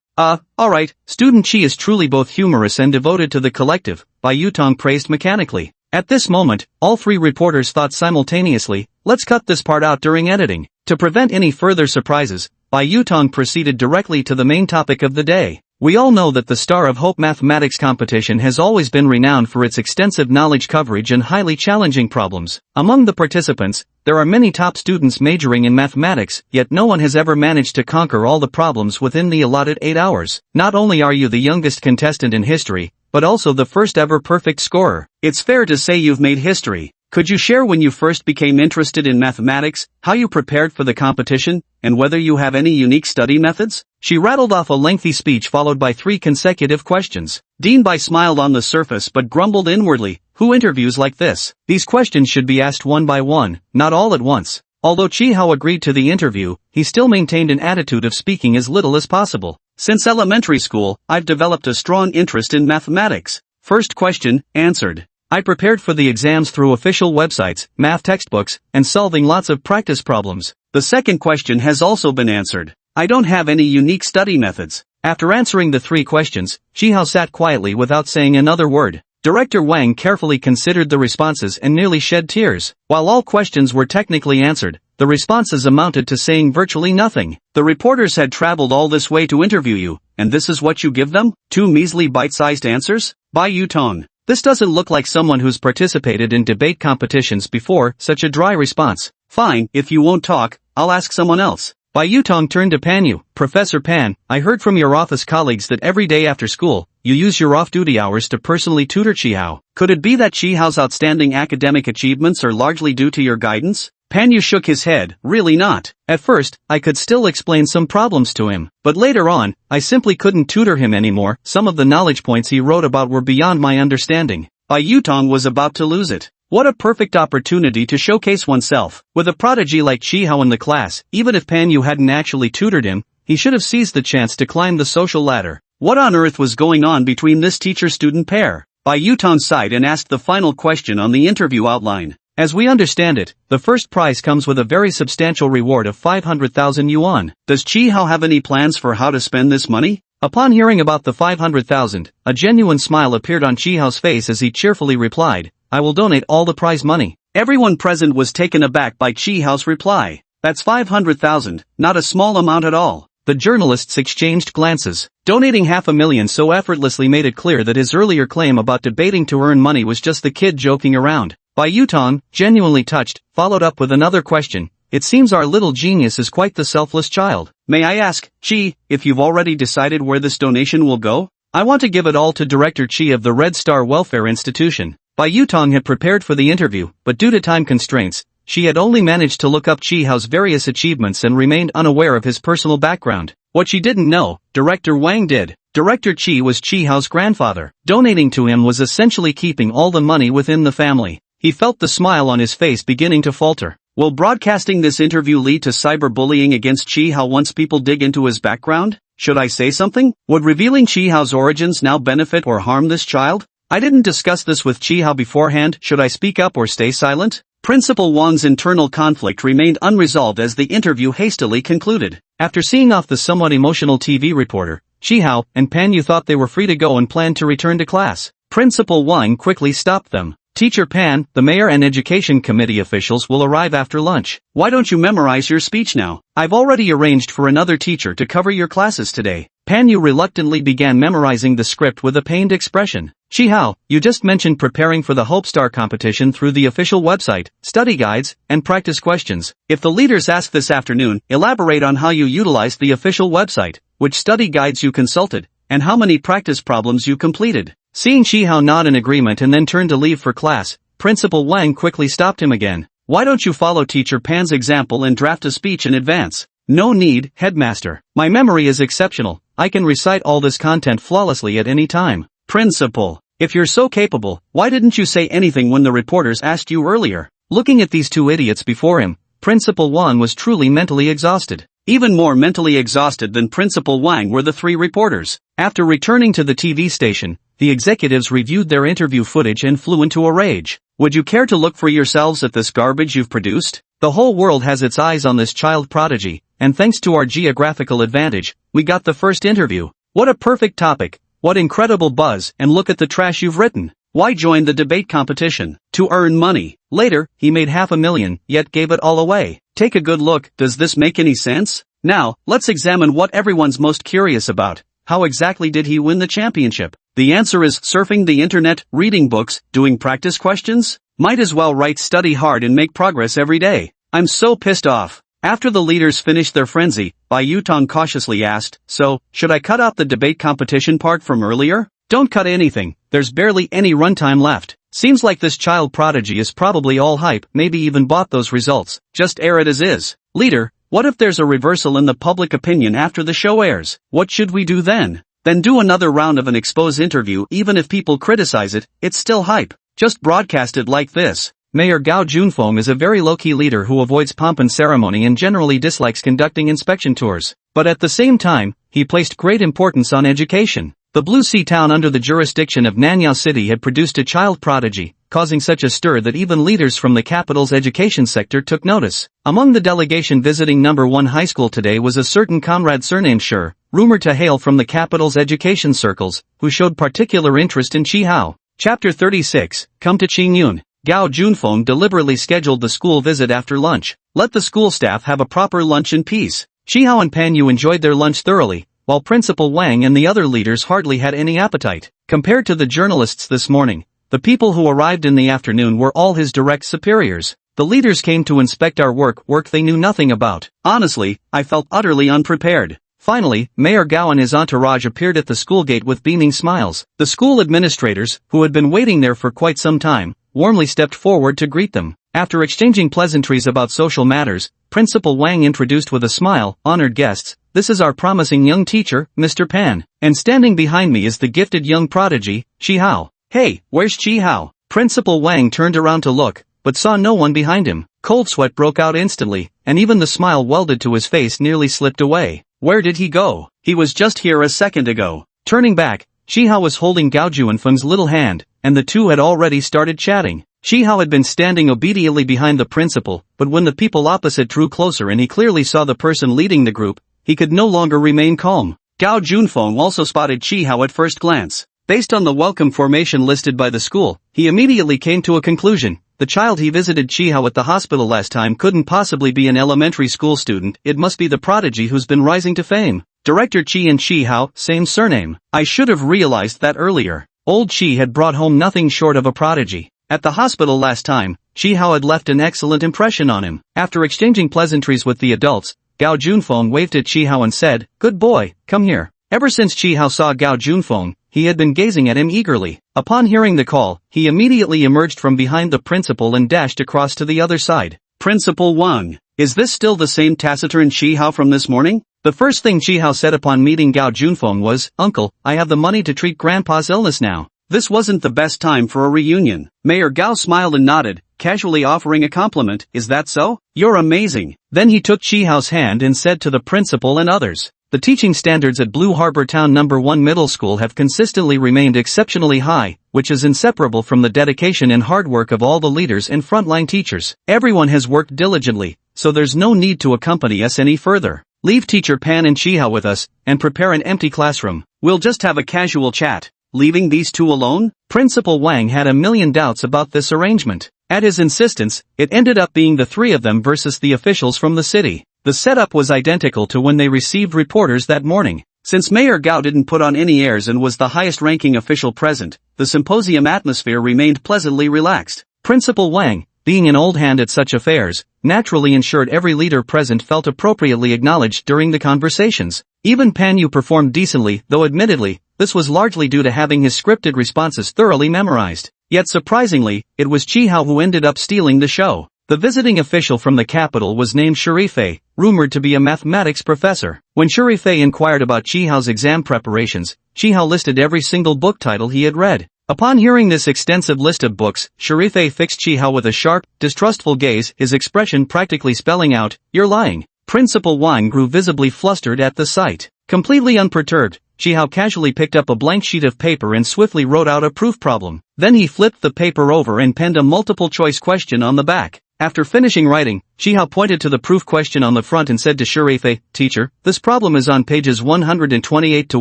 Alright, student Chi is truly both humorous and devoted to the collective, Bai Yutong praised mechanically. At this moment, all three reporters thought simultaneously, "Let's cut this part out during editing." To prevent any further surprises, Bai Yutong proceeded directly to the main topic of the day. We all know that the Star of Hope mathematics competition has always been renowned for its extensive knowledge coverage and highly challenging problems. Among the participants, there are many top students majoring in mathematics, yet no one has ever managed to conquer all the problems within the allotted 8 hours. Not only are you the youngest contestant in history, but also the first ever perfect scorer. It's fair to say you've made history. Could you share when you first became interested in mathematics, how you prepared for the competition, and whether you have any unique study methods? She rattled off a lengthy speech followed by 3 consecutive questions. Dean Bai smiled on the surface but grumbled inwardly, "Who interviews like this? These questions should be asked one by one, not all at once." Although Chihao agreed to the interview, he still maintained an attitude of speaking as little as possible. "Since elementary school, I've developed a strong interest in mathematics." First question, answered. "I prepared for the exams through official websites, math textbooks, and solving lots of practice problems." The second question has also been answered. "I don't have any unique study methods." After answering the 3 questions, Chihao sat quietly without saying another word. Director Wang carefully considered the responses and nearly shed tears. While all questions were technically answered, the responses amounted to saying virtually nothing. The reporters had traveled all this way to interview you, and this is what you give them? 2 measly bite-sized answers? Bai Yutong. This doesn't look like someone who's participated in debate competitions before. Such a dry response. "Fine, if you won't talk, I'll ask someone else." Bai Yutong turned to Panyu. "Professor Pan, I heard from your office colleagues that every day after school, you use your off-duty hours to personally tutor Chihao. Could it be that Chihao's outstanding academic achievements are largely due to your guidance?" Panyu shook his head. "Really not. At first, I could still explain some problems to him, but later on, I simply couldn't tutor him anymore. Some of the knowledge points he wrote about were beyond my understanding." Bai Yutong was about to lose it. What a perfect opportunity to showcase oneself. With a prodigy like Chihao in the class, even if Panyu hadn't actually tutored him, he should have seized the chance to climb the social ladder. What on earth was going on between this teacher-student pair? Bai Yutong sighed and asked the final question on the interview outline. "As we understand it, the first prize comes with a very substantial reward of 500,000 yuan. Does Chihao have any plans for how to spend this money?" Upon hearing about the 500,000, a genuine smile appeared on Chihao's face as he cheerfully replied, "I will donate all the prize money." Everyone present was taken aback by Chihao's reply. That's 500,000, not a small amount at all. The journalists exchanged glances. Donating 500,000 so effortlessly made it clear that his earlier claim about debating to earn money was just the kid joking around. Bai Yutong, genuinely touched, followed up with another question. "It seems our little genius is quite the selfless child. May I ask, Chi, if you've already decided where this donation will go?" "I want to give it all to Director Chi of the Red Star Welfare Institution." Bai Yutong had prepared for the interview, but due to time constraints, she had only managed to look up Chihao's various achievements and remained unaware of his personal background. What she didn't know, Director Wang did. Director Chi was Chihao's grandfather. Donating to him was essentially keeping all the money within the family. He felt the smile on his face beginning to falter. Will broadcasting this interview lead to cyberbullying against Chihao once people dig into his background? Should I say something? Would revealing Chihao's origins now benefit or harm this child? I didn't discuss this with Chihao beforehand. Should I speak up or stay silent? Principal Wang's internal conflict remained unresolved as the interview hastily concluded. After seeing off the somewhat emotional TV reporter, Chihao and Panyu thought they were free to go and planned to return to class. Principal Wang quickly stopped them. "Teacher Pan, the mayor and education committee officials will arrive after lunch. Why don't you memorize your speech now? I've already arranged for another teacher to cover your classes today." Panyu reluctantly began memorizing the script with a pained expression. "Chihao, you just mentioned preparing for the Hope Star competition through the official website, study guides, and practice questions. If the leaders ask this afternoon, elaborate on how you utilized the official website, which study guides you consulted, and how many practice problems you completed. Seeing Chihao nod in agreement and then turn to leave for class, Principal Wang quickly stopped him again. Why don't you follow Teacher Pan's example and draft a speech in advance? No need, Headmaster. My memory is exceptional. I can recite all this content flawlessly at any time. Principal, if you're so capable, why didn't you say anything when the reporters asked you earlier? Looking at these two idiots before him, Principal Wang was truly mentally exhausted. Even more mentally exhausted than Principal Wang were the three reporters. After returning to the TV station, the executives reviewed their interview footage and flew into a rage. Would you care to look for yourselves at this garbage you've produced? The whole world has its eyes on this child prodigy, and thanks to our geographical advantage, we got the first interview. What a perfect topic, what incredible buzz, and look at the trash you've written. Why join the debate competition? To earn money. Later, he made $500,000, yet gave it all away. Take a good look, does this make any sense? Now, let's examine what everyone's most curious about. How exactly did he win the championship? The answer is surfing the internet, reading books, doing practice questions? Might as well write study hard and make progress every day. I'm so pissed off. After the leaders finished their frenzy, Bai Yutong cautiously asked, so, should I cut out the debate competition part from earlier? Don't cut anything, there's barely any runtime left. Seems like this child prodigy is probably all hype, maybe even bought those results. Just air it as is. Leader, what if there's a reversal in the public opinion after the show airs? What should we do then? Then do another round of an expose interview. Even if people criticize it, it's still hype. Just broadcast it like this. Mayor Gao Junfeng is a very low-key leader who avoids pomp and ceremony and generally dislikes conducting inspection tours. But at the same time, he placed great importance on education. The Blue Sea town under the jurisdiction of Nanyao City had produced a child prodigy, causing such a stir that even leaders from the capital's education sector took notice. Among the delegation visiting number 1 high school today was a certain comrade surnamed Sher, rumored to hail from the capital's education circles, who showed particular interest in Chihao. Chapter 36, Come to Qingyun. Gao Junfeng deliberately scheduled the school visit after lunch. Let the school staff have a proper lunch in peace. Chihao and Pan Yu enjoyed their lunch thoroughly, while Principal Wang and the other leaders hardly had any appetite. Compared to the journalists this morning, the people who arrived in the afternoon were all his direct superiors. The leaders came to inspect our work they knew nothing about. Honestly, I felt utterly unprepared. Finally, Mayor Gao and his entourage appeared at the school gate with beaming smiles. The school administrators, who had been waiting there for quite some time, warmly stepped forward to greet them. After exchanging pleasantries about social matters, Principal Wang introduced with a smile, "Honored guests, this is our promising young teacher, Mr. Pan. And standing behind me is the gifted young prodigy, Chihao." "Hey, where's Chihao?" Principal Wang turned around to look, but saw no one behind him. Cold sweat broke out instantly, and even the smile welded to his face nearly slipped away. Where did he go? He was just here a second ago. Turning back, Chihao was holding Gao Junfeng's little hand, and the two had already started chatting. Chihao had been standing obediently behind the principal, but when the people opposite drew closer and he clearly saw the person leading the group, he could no longer remain calm. Gao Junfeng also spotted Chihao at first glance. Based on the welcome formation listed by the school, he immediately came to a conclusion. The child he visited Chihao at the hospital last time couldn't possibly be an elementary school student, it must be the prodigy who's been rising to fame. Director Chi and Chihao, same surname. I should have realized that earlier. Old Chi had brought home nothing short of a prodigy. At the hospital last time, Chihao had left an excellent impression on him. After exchanging pleasantries with the adults, Gao Junfeng waved at Chihao and said, "Good boy, come here." Ever since Chihao saw Gao Junfeng, he had been gazing at him eagerly. Upon hearing the call, he immediately emerged from behind the principal and dashed across to the other side. "Principal Wang, is this still the same taciturn Chihao from this morning?" The first thing Chihao said upon meeting Gao Junfeng was, "Uncle, I have the money to treat Grandpa's illness now." This wasn't the best time for a reunion. Mayor Gao smiled and nodded, casually offering a compliment. "Is that so? You're amazing." Then he took Chihao's hand and said to the principal and others, "The teaching standards at Blue Harbor Town No. 1 Middle School have consistently remained exceptionally high, which is inseparable from the dedication and hard work of all the leaders and frontline teachers. Everyone has worked diligently, so there's no need to accompany us any further. Leave Teacher Pan and Chihao with us, and prepare an empty classroom. We'll just have a casual chat." Leaving these two alone? Principal Wang had a million doubts about this arrangement. At his insistence, it ended up being the three of them versus the officials from the city. The setup was identical to when they received reporters that morning. Since Mayor Gao didn't put on any airs and was the highest-ranking official present, the symposium atmosphere remained pleasantly relaxed. Principal Wang, being an old hand at such affairs, naturally ensured every leader present felt appropriately acknowledged during the conversations. Even Pan Yu performed decently, though admittedly, this was largely due to having his scripted responses thoroughly memorized. Yet surprisingly, it was Chi Hao who ended up stealing the show. The visiting official from the capital was named Sharifei, rumored to be a mathematics professor. When Sharifei inquired about Chi Hao's exam preparations, Chi Hao listed every single book title he had read. Upon hearing this extensive list of books, Sharifei fixed Chi Hao with a sharp, distrustful gaze, his expression practically spelling out, "You're lying." Principal Wang grew visibly flustered at the sight. Completely unperturbed, Chi Hao casually picked up a blank sheet of paper and swiftly wrote out a proof problem. Then he flipped the paper over and penned a multiple-choice question on the back. After finishing writing, Chi Hao pointed to the proof question on the front and said to Sharifei, "Teacher, this problem is on pages 128 to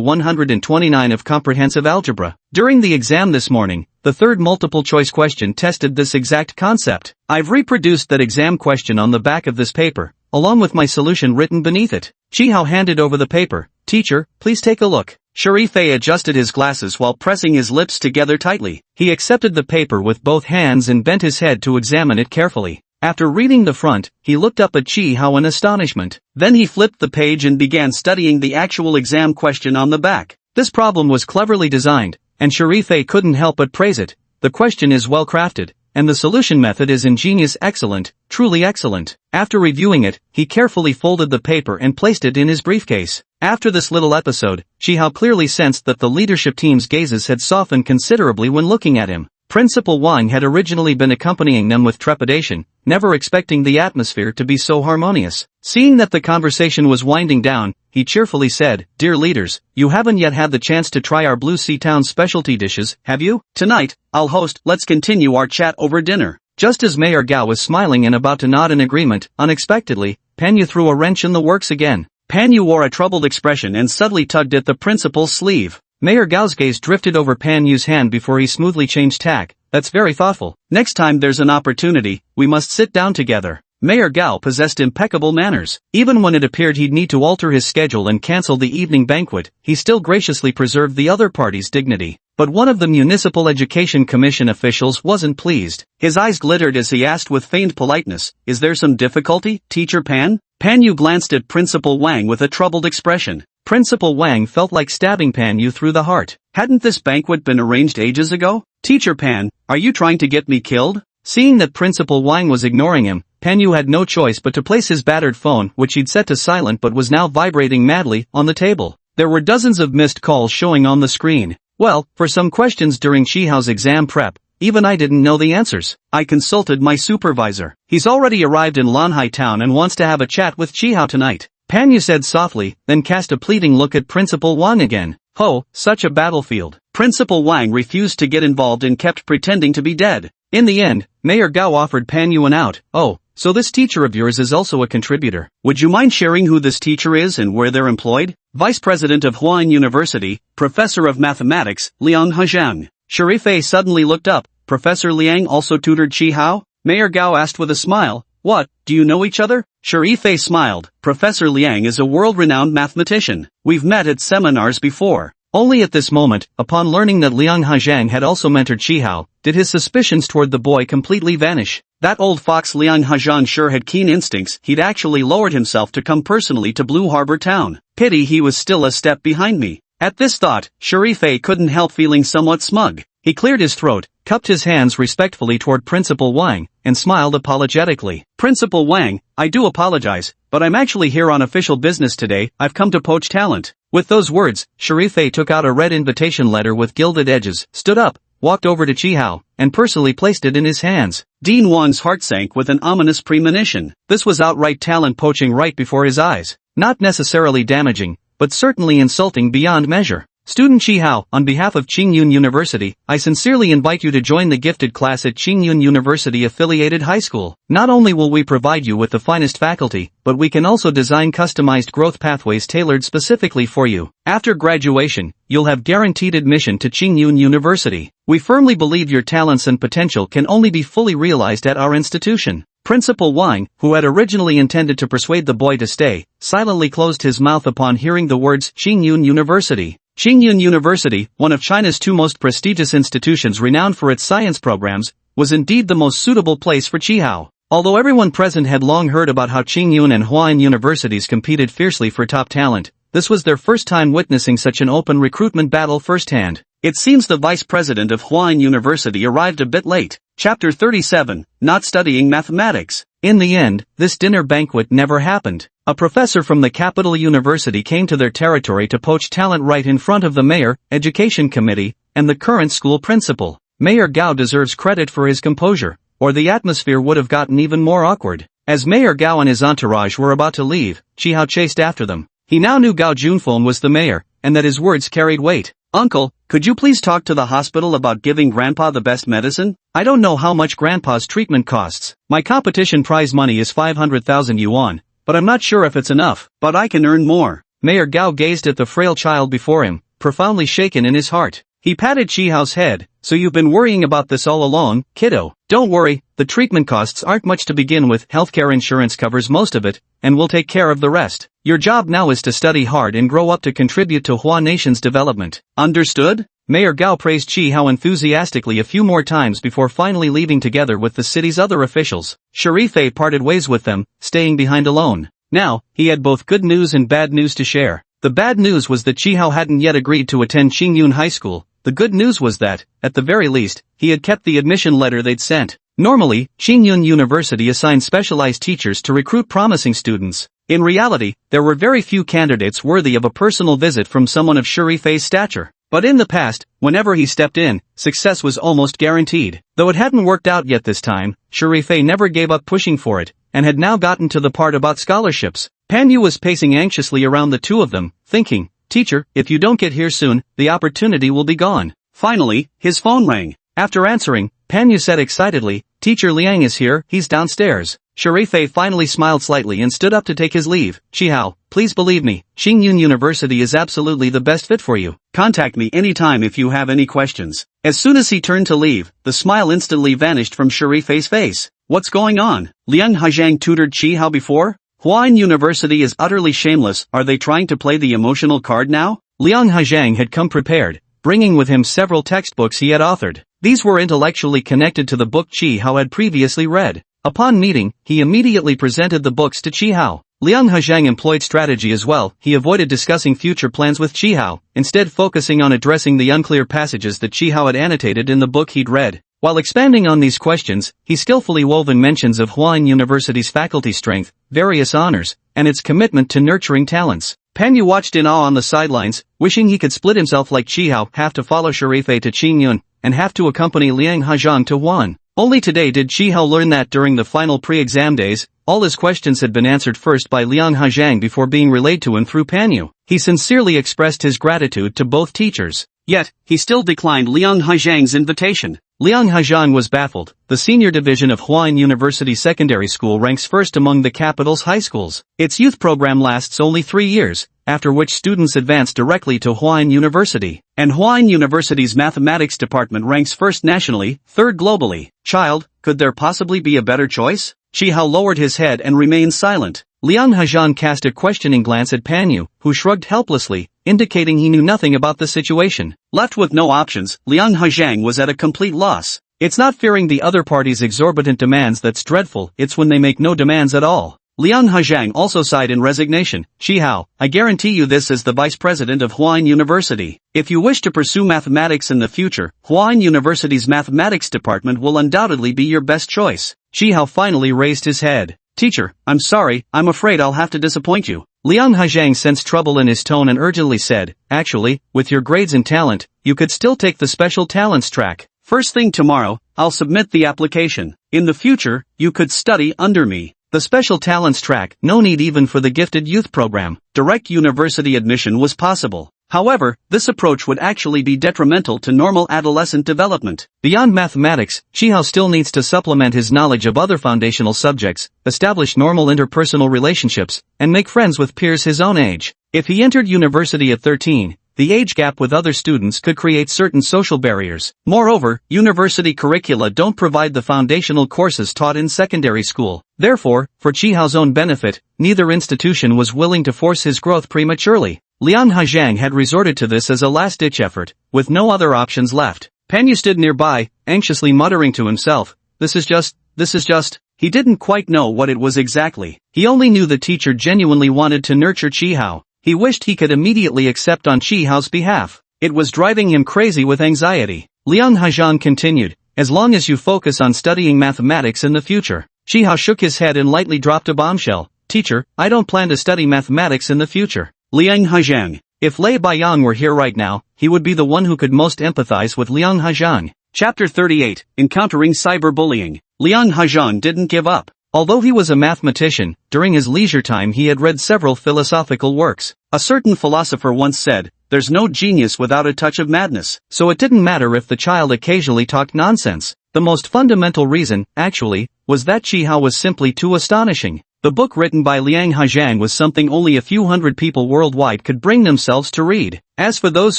129 of comprehensive algebra. During the exam this morning, the third multiple-choice question tested this exact concept. I've reproduced that exam question on the back of this paper, along with my solution written beneath it." Chi Hao handed over the paper. "Teacher, please take a look." Sharifei adjusted his glasses while pressing his lips together tightly. He accepted the paper with both hands and bent his head to examine it carefully. After reading the front, he looked up at Chi Hao in astonishment. Then he flipped the page and began studying the actual exam question on the back. This problem was cleverly designed, and Sharifei couldn't help but praise it. The question is well crafted, and the solution method is ingenious, excellent, truly excellent. After reviewing it, he carefully folded the paper and placed it in his briefcase. After this little episode, Chi Hao clearly sensed that the leadership team's gazes had softened considerably when looking at him. Principal Wang had originally been accompanying them with trepidation, never expecting the atmosphere to be so harmonious. Seeing that the conversation was winding down, he cheerfully said, "Dear leaders, you haven't yet had the chance to try our Blue Sea Town specialty dishes, have you? Tonight, I'll host, let's continue our chat over dinner." Just as Mayor Gao was smiling and about to nod in agreement, unexpectedly, Pan Yu threw a wrench in the works again. Pan Yu wore a troubled expression and subtly tugged at the principal's sleeve. Mayor Gao's gaze drifted over Pan Yu's hand before he smoothly changed tack. "That's very thoughtful. Next time there's an opportunity, we must sit down together." Mayor Gao possessed impeccable manners. Even when it appeared he'd need to alter his schedule and cancel the evening banquet, he still graciously preserved the other party's dignity. But one of the Municipal Education Commission officials wasn't pleased. His eyes glittered as he asked with feigned politeness, "Is there some difficulty, Teacher Pan?" Pan Yu glanced at Principal Wang with a troubled expression. Principal Wang felt like stabbing Pan Yu through the heart. Hadn't this banquet been arranged ages ago? "Teacher Pan, are you trying to get me killed?" Seeing that Principal Wang was ignoring him, Pan Yu had no choice but to place his battered phone, which he'd set to silent but was now vibrating madly, on the table. There were dozens of missed calls showing on the screen. Well, for some questions during Chi Hao's exam prep, even I didn't know the answers. I consulted my supervisor. He's already arrived in Lanhai town and wants to have a chat with Chi Hao tonight. Pan Yu said softly, then cast a pleading look at Principal Wang again. "Oh, such a battlefield." Principal Wang refused to get involved and kept pretending to be dead. In the end, Mayor Gao offered Pan Yu an out. "Oh, so this teacher of yours is also a contributor. Would you mind sharing who this teacher is and where they're employed?" Vice President of Huan University, Professor of Mathematics, Liang Hezhang. Sharifei suddenly looked up. "Professor Liang also tutored Chi Hao?" Mayor Gao asked with a smile. "What, do you know each other?" Sharifei smiled. "Professor Liang is a world-renowned mathematician. We've met at seminars before." Only at this moment, upon learning that Liang Hezhang had also mentored Chi Hao, did his suspicions toward the boy completely vanish. That old fox Liang Hezhang sure had keen instincts. He'd actually lowered himself to come personally to Blue Harbor Town. Pity he was still a step behind me. At this thought, Sharifei couldn't help feeling somewhat smug. He cleared his throat, cupped his hands respectfully toward Principal Wang, and smiled apologetically. "Principal Wang, I do apologize, but I'm actually here on official business today. I've come to poach talent." With those words, Sharifei took out a red invitation letter with gilded edges, stood up, walked over to Chi Hao, and personally placed it in his hands. Dean Wang's heart sank with an ominous premonition. This was outright talent poaching right before his eyes. Not necessarily damaging, but certainly insulting beyond measure. "Student Chi Hao, on behalf of Qingyun University, I sincerely invite you to join the gifted class at Qingyun University Affiliated High School. Not only will we provide you with the finest faculty, but we can also design customized growth pathways tailored specifically for you. After graduation, you'll have guaranteed admission to Qingyun University. We firmly believe your talents and potential can only be fully realized at our institution." Principal Wang, who had originally intended to persuade the boy to stay, silently closed his mouth upon hearing the words Qingyun University. Qingyun University, one of China's two most prestigious institutions renowned for its science programs, was indeed the most suitable place for Chi Hao. Although everyone present had long heard about how Qingyun and Huan universities competed fiercely for top talent, this was their first time witnessing such an open recruitment battle firsthand. It seems the vice president of Huan University arrived a bit late. Chapter 37, Not Studying Mathematics. In the end, this dinner banquet never happened. A professor from the capital university came to their territory to poach talent right in front of the mayor, education committee, and the current school principal. Mayor Gao deserves credit for his composure, or the atmosphere would have gotten even more awkward. As Mayor Gao and his entourage were about to leave, Chi Hao chased after them. He now knew Gao Junfeng was the mayor, and that his words carried weight. Uncle, could you please talk to the hospital about giving Grandpa the best medicine? I don't know how much Grandpa's treatment costs. My competition prize money is 500,000 yuan, but I'm not sure if it's enough. But I can earn more. Mayor Gao gazed at the frail child before him, profoundly shaken in his heart. He patted Chi Hao's head. So you've been worrying about this all along, kiddo. Don't worry, the treatment costs aren't much to begin with. Healthcare insurance covers most of it, and we'll take care of the rest. Your job now is to study hard and grow up to contribute to Hua Nation's development. Understood? Mayor Gao praised Chi Hao enthusiastically a few more times before finally leaving together with the city's other officials. Sharifei parted ways with them, staying behind alone. Now, he had both good news and bad news to share. The bad news was that Chi Hao hadn't yet agreed to attend Qingyun High School. The good news was that, at the very least, he had kept the admission letter they'd sent. Normally, Qingyun University assigned specialized teachers to recruit promising students. In reality, there were very few candidates worthy of a personal visit from someone of Sharifei's stature. But in the past, whenever he stepped in, success was almost guaranteed. Though it hadn't worked out yet this time, Sharifei never gave up pushing for it, and had now gotten to the part about scholarships. Pan Yu was pacing anxiously around the two of them, thinking, "Teacher, if you don't get here soon, the opportunity will be gone." Finally, his phone rang. After answering, Pan Yu said excitedly, "Teacher Liang is here, he's downstairs." Sharifei finally smiled slightly and stood up to take his leave. "Chi Hao, please believe me, Qingyun University is absolutely the best fit for you. Contact me anytime if you have any questions." As soon as he turned to leave, the smile instantly vanished from Sharifei's face. What's going on? Liang Hajiang tutored Chi Hao before? Huan University is utterly shameless. Are they trying to play the emotional card now? Liang Hajiang had come prepared, bringing with him several textbooks he had authored. These were intellectually connected to the book Chi Hao had previously read. Upon meeting, he immediately presented the books to Chi Hao. Liang Hajiang employed strategy as well. He avoided discussing future plans with Chi Hao, instead focusing on addressing the unclear passages that Chi Hao had annotated in the book he'd read. While expanding on these questions, he skillfully wove in mentions of Huan University's faculty strength, various honors, and its commitment to nurturing talents. Pan Yu watched in awe on the sidelines, wishing he could split himself like Chi Hao, half to follow Sharifei to Qingyun, and half to accompany Liang Hajiang to Huan. Only today did Chi Hao learn that during the final pre-exam days, all his questions had been answered first by Liang Hajiang before being relayed to him through Pan Yu. He sincerely expressed his gratitude to both teachers. Yet, he still declined Liang Hajiang's invitation. Liang Hajiang was baffled. The senior division of Huan University Secondary School ranks first among the capital's high schools. Its youth program lasts only 3 years, after which students advance directly to Huan University. And Huan University's mathematics department ranks first nationally, third globally. Child, could there possibly be a better choice? Chi Hao lowered his head and remained silent. Liang Hajiang cast a questioning glance at Pan Yu, who shrugged helplessly, indicating he knew nothing about the situation. Left with no options, Liang Hajiang was at a complete loss. It's not fearing the other party's exorbitant demands that's dreadful, it's when they make no demands at all. Liang Hajiang also sighed in resignation. Chi Hao, I guarantee you this as the vice president of Huan University. If you wish to pursue mathematics in the future, Huan University's mathematics department will undoubtedly be your best choice. Chi Hao finally raised his head. Teacher, I'm sorry, I'm afraid I'll have to disappoint you. Liang Hajiang sensed trouble in his tone and urgently said, actually, with your grades and talent, you could still take the special talents track. First thing tomorrow, I'll submit the application. In the future, you could study under me. The special talents track, no need even for the gifted youth program. Direct university admission was possible. However, this approach would actually be detrimental to normal adolescent development. Beyond mathematics, Chi Hao still needs to supplement his knowledge of other foundational subjects, establish normal interpersonal relationships, and make friends with peers his own age. If he entered university at 13, the age gap with other students could create certain social barriers. Moreover, university curricula don't provide the foundational courses taught in secondary school. Therefore, for Chi Hao's own benefit, neither institution was willing to force his growth prematurely. Liang Hajiang had resorted to this as a last-ditch effort, with no other options left. Pan Yu stood nearby, anxiously muttering to himself, this is just. He didn't quite know what it was exactly. He only knew the teacher genuinely wanted to nurture Chi Hao. He wished he could immediately accept on Chi Hao's behalf. It was driving him crazy with anxiety. Liang Hajang continued, as long as you focus on studying mathematics in the future. Chi Hao shook his head and lightly dropped a bombshell. Teacher, I don't plan to study mathematics in the future. Liang Hajang. If Lei Baiyang were here right now, he would be the one who could most empathize with Liang Hajang. Chapter 38, Encountering Cyberbullying. Liang Hajang didn't give up. Although he was a mathematician, during his leisure time he had read several philosophical works. A certain philosopher once said, "There's no genius without a touch of madness." So it didn't matter if the child occasionally talked nonsense. The most fundamental reason, actually, was that Chi Hao was simply too astonishing. The book written by Liang Hajang was something only a few hundred people worldwide could bring themselves to read. As for those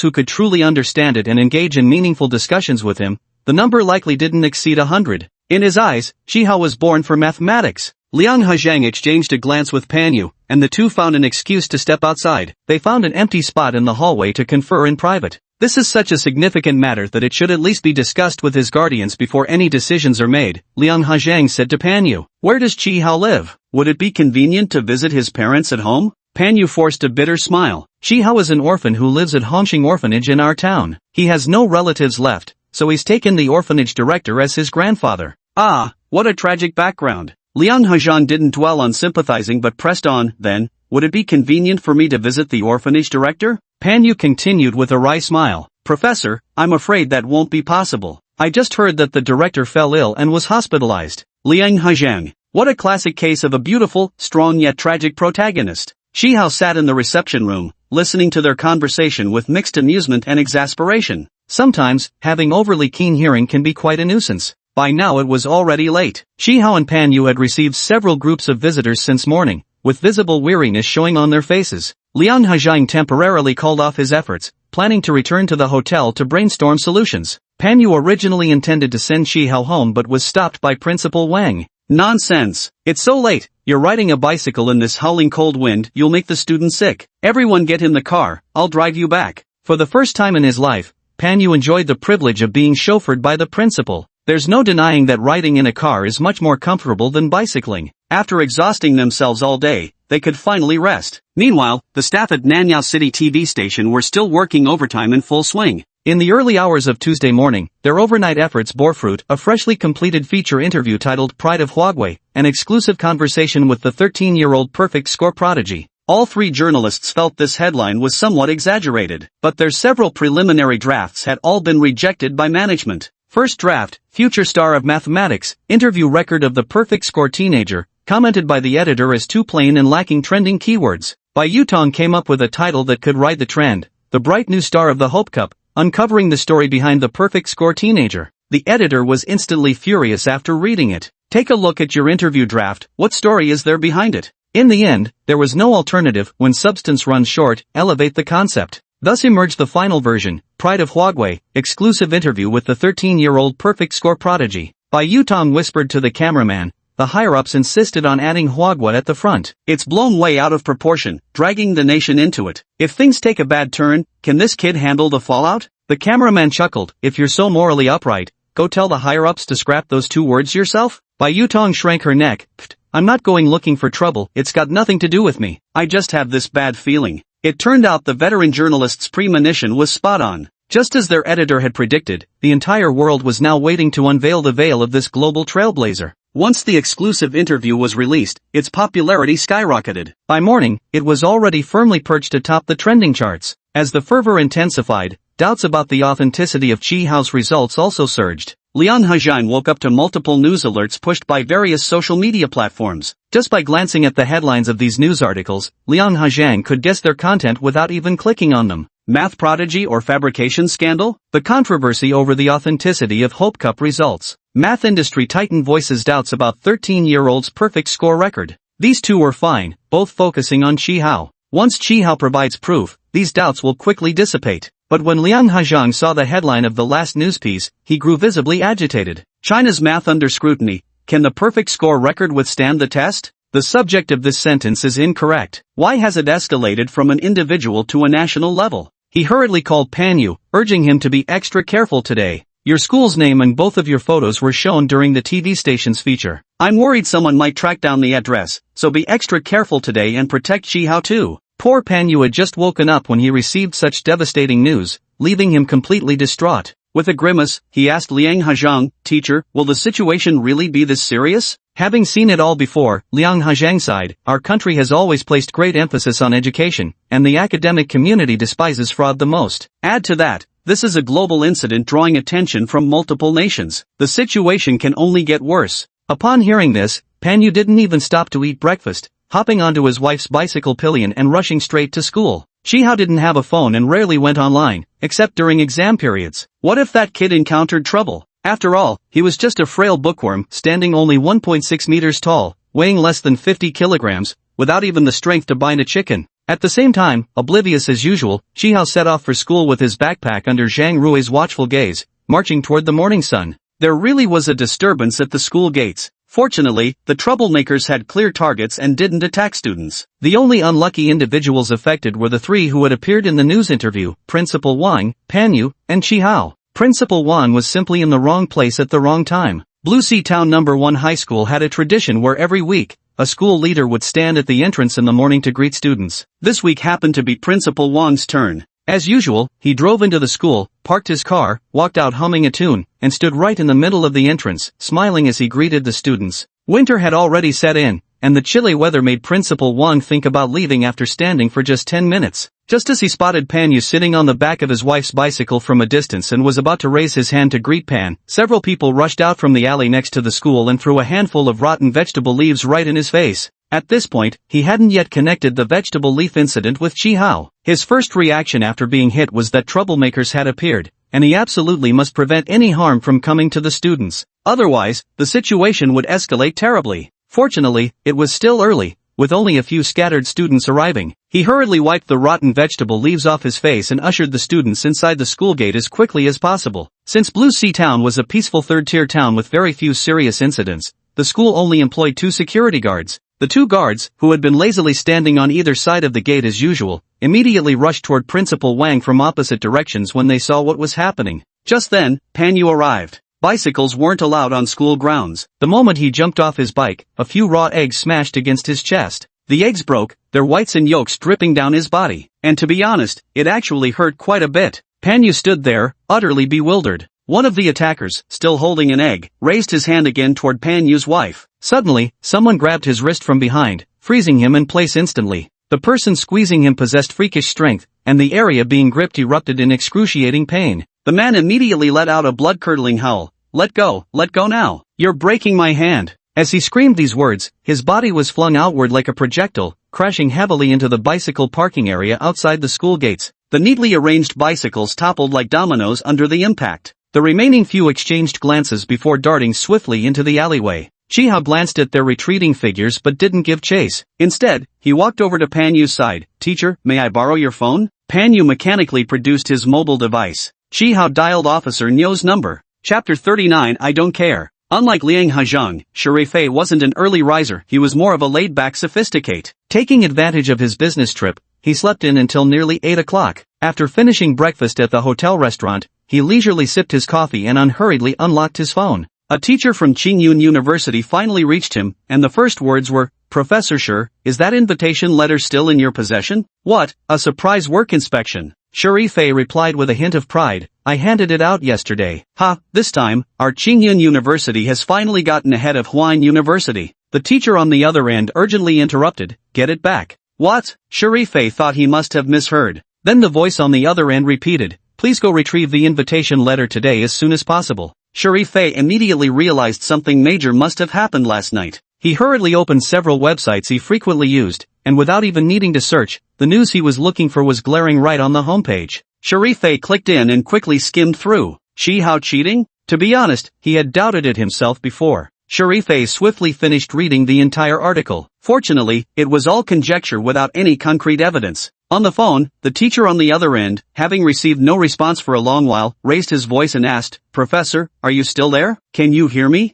who could truly understand it and engage in meaningful discussions with him, the number likely didn't exceed 100. In his eyes, Chi Hao was born for mathematics. Liang Hajang exchanged a glance with Pan Yu, and the two found an excuse to step outside. They found an empty spot in the hallway to confer in private. This is such a significant matter that it should at least be discussed with his guardians before any decisions are made, Liang Hajang said to Pan Yu. Where does Chi Hao live? Would it be convenient to visit his parents at home? Pan Yu forced a bitter smile. Chi Hao is an orphan who lives at Hongqing Orphanage in our town. He has no relatives left, so he's taken the orphanage director as his grandfather. Ah, what a tragic background. Liang Hajang didn't dwell on sympathizing but pressed on, then, would it be convenient for me to visit the orphanage director? Pan Yu continued with a wry smile. Professor, I'm afraid that won't be possible. I just heard that the director fell ill and was hospitalized. Liang Hajang. What a classic case of a beautiful, strong yet tragic protagonist. Chi Hao sat in the reception room, listening to their conversation with mixed amusement and exasperation. Sometimes, having overly keen hearing can be quite a nuisance. By now it was already late. Chi Hao and Pan Yu had received several groups of visitors since morning, with visible weariness showing on their faces. Liang Hajang temporarily called off his efforts, planning to return to the hotel to brainstorm solutions. Pan Yu originally intended to send Chi Hao home but was stopped by Principal Wang. Nonsense. It's so late. You're riding a bicycle in this howling cold wind, you'll make the students sick. Everyone get in the car, I'll drive you back. For the first time in his life, Pan Yu enjoyed the privilege of being chauffeured by the principal. There's no denying that riding in a car is much more comfortable than bicycling. After exhausting themselves all day, they could finally rest. Meanwhile, the staff at Nanyao City TV station were still working overtime in full swing. In the early hours of Tuesday morning, their overnight efforts bore fruit. A freshly completed feature interview titled Pride of Huawei, an exclusive conversation with the 13-year-old perfect score prodigy. All three journalists felt this headline was somewhat exaggerated, but their several preliminary drafts had all been rejected by management. First draft, future star of mathematics, interview record of the perfect score teenager, commented by the editor as too plain and lacking trending keywords. Bai Yutong came up with a title that could ride the trend, the bright new star of the Hope Cup, uncovering the story behind the perfect score teenager. The editor was instantly furious after reading it. Take a look at your interview draft, what story is there behind it? In the end, there was no alternative. When substance runs short, elevate the concept. Thus emerged the final version, Pride of Huawei, exclusive interview with the 13-year-old perfect score prodigy. Bai Yutong whispered to the cameraman. The higher-ups insisted on adding Huawei at the front. It's blown way out of proportion, dragging the nation into it. If things take a bad turn, can this kid handle the fallout? The cameraman chuckled. If you're so morally upright, go tell the higher-ups to scrap those two words yourself? Bai Yutong shrank her neck. Pfft, I'm not going looking for trouble, it's got nothing to do with me. I just have this bad feeling. It turned out the veteran journalist's premonition was spot on. Just as their editor had predicted, the entire world was now waiting to unveil the veil of this global trailblazer. Once the exclusive interview was released, its popularity skyrocketed. By morning, it was already firmly perched atop the trending charts. As the fervor intensified, doubts about the authenticity of Chi Hao's results also surged. Liang Hajang woke up to multiple news alerts pushed by various social media platforms. Just by glancing at the headlines of these news articles, Liang Hajang could guess their content without even clicking on them. Math prodigy or fabrication scandal? The controversy over the authenticity of Hope Cup results. Math industry titan voices doubts about 13-year-old's perfect score record. These two were fine, both focusing on Chi Hao. Once Chi Hao provides proof, these doubts will quickly dissipate. But when Liang Hajang saw the headline of the last news piece, he grew visibly agitated. China's math under scrutiny. Can the perfect score record withstand the test? The subject of this sentence is incorrect. Why has it escalated from an individual to a national level? He hurriedly called Pan Yu, urging him to be extra careful today. Your school's name and both of your photos were shown during the TV station's feature. I'm worried someone might track down the address, so be extra careful today and protect Chi Hao too. Poor Panyu had just woken up when he received such devastating news, leaving him completely distraught. With a grimace, he asked Liang Hajang, "Teacher, will the situation really be this serious?" Having seen it all before, Liang Hajang sighed, "Our country has always placed great emphasis on education, and the academic community despises fraud the most. Add to that, this is a global incident drawing attention from multiple nations. The situation can only get worse." Upon hearing this, Panyu didn't even stop to eat breakfast, hopping onto his wife's bicycle pillion and rushing straight to school. Shihao didn't have a phone and rarely went online, except during exam periods. What if that kid encountered trouble? After all, he was just a frail bookworm, standing only 1.6 meters tall, weighing less than 50 kilograms, without even the strength to bind a chicken. At the same time, oblivious as usual, Shihao set off for school with his backpack under Zhang Rui's watchful gaze, marching toward the morning sun. There really was a disturbance at the school gates. Fortunately, the troublemakers had clear targets and didn't attack students. The only unlucky individuals affected were the three who had appeared in the news interview, Principal Wang, Panyu, and Shihao. Principal Wang was simply in the wrong place at the wrong time. Blue Sea Town No. 1 High School had a tradition where every week, a school leader would stand at the entrance in the morning to greet students. This week happened to be Principal Wang's turn. As usual, he drove into the school, parked his car, walked out humming a tune, and stood right in the middle of the entrance, smiling as he greeted the students. Winter had already set in, and the chilly weather made Principal Wang think about leaving after standing for just 10 minutes. Just as he spotted Panyu sitting on the back of his wife's bicycle from a distance and was about to raise his hand to greet Pan, several people rushed out from the alley next to the school and threw a handful of rotten vegetable leaves right in his face. At this point, he hadn't yet connected the vegetable leaf incident with Shihao. His first reaction after being hit was that troublemakers had appeared, and he absolutely must prevent any harm from coming to the students. Otherwise, the situation would escalate terribly. Fortunately, it was still early, with only a few scattered students arriving. He hurriedly wiped the rotten vegetable leaves off his face and ushered the students inside the school gate as quickly as possible. Since Blue Sea Town was a peaceful third-tier town with very few serious incidents, the school only employed 2 security guards. The 2 guards, who had been lazily standing on either side of the gate as usual, immediately rushed toward Principal Wang from opposite directions when they saw what was happening. Just then, Panyu arrived. Bicycles weren't allowed on school grounds. The moment he jumped off his bike, a few raw eggs smashed against his chest. The eggs broke, their whites and yolks dripping down his body. And to be honest, it actually hurt quite a bit. Panyu stood there, utterly bewildered. One of the attackers, still holding an egg, raised his hand again toward Panyu's wife. Suddenly, someone grabbed his wrist from behind, freezing him in place instantly. The person squeezing him possessed freakish strength, and the area being gripped erupted in excruciating pain. The man immediately let out a blood-curdling howl. Let go now. You're breaking my hand." As he screamed these words, his body was flung outward like a projectile, crashing heavily into the bicycle parking area outside the school gates. The neatly arranged bicycles toppled like dominoes under the impact. The remaining few exchanged glances before darting swiftly into the alleyway. Shihao glanced at their retreating figures but didn't give chase. Instead, he walked over to Panyu's side. "Teacher, may I borrow your phone?" Panyu mechanically produced his mobile device. Shihao dialed Officer Nyo's number. Chapter 39 I Don't Care. Unlike Liang Hajang, Sharifei wasn't an early riser, he was more of a laid-back sophisticate. Taking advantage of his business trip, he slept in until nearly 8 o'clock. After finishing breakfast at the hotel restaurant, he leisurely sipped his coffee and unhurriedly unlocked his phone. A teacher from Qingyun University finally reached him, and the first words were, "Professor Sher, is that invitation letter still in your possession?" "What, a surprise work inspection?" Sharifei replied with a hint of pride, "I handed it out yesterday." "Ha, this time, our Qingyun University has finally gotten ahead of Huan University." The teacher on the other end urgently interrupted, "Get it back." "What?" Sharifei thought he must have misheard. Then the voice on the other end repeated, "Please go retrieve the invitation letter today as soon as possible." Sharifei immediately realized something major must have happened last night. He hurriedly opened several websites he frequently used, and without even needing to search, the news he was looking for was glaring right on the homepage. Sharifei clicked in and quickly skimmed through. Shihao cheating? To be honest, he had doubted it himself before. Sharifei swiftly finished reading the entire article. Fortunately, it was all conjecture without any concrete evidence. On the phone, the teacher on the other end, having received no response for a long while, raised his voice and asked, "Professor, are you still there? Can you hear me?"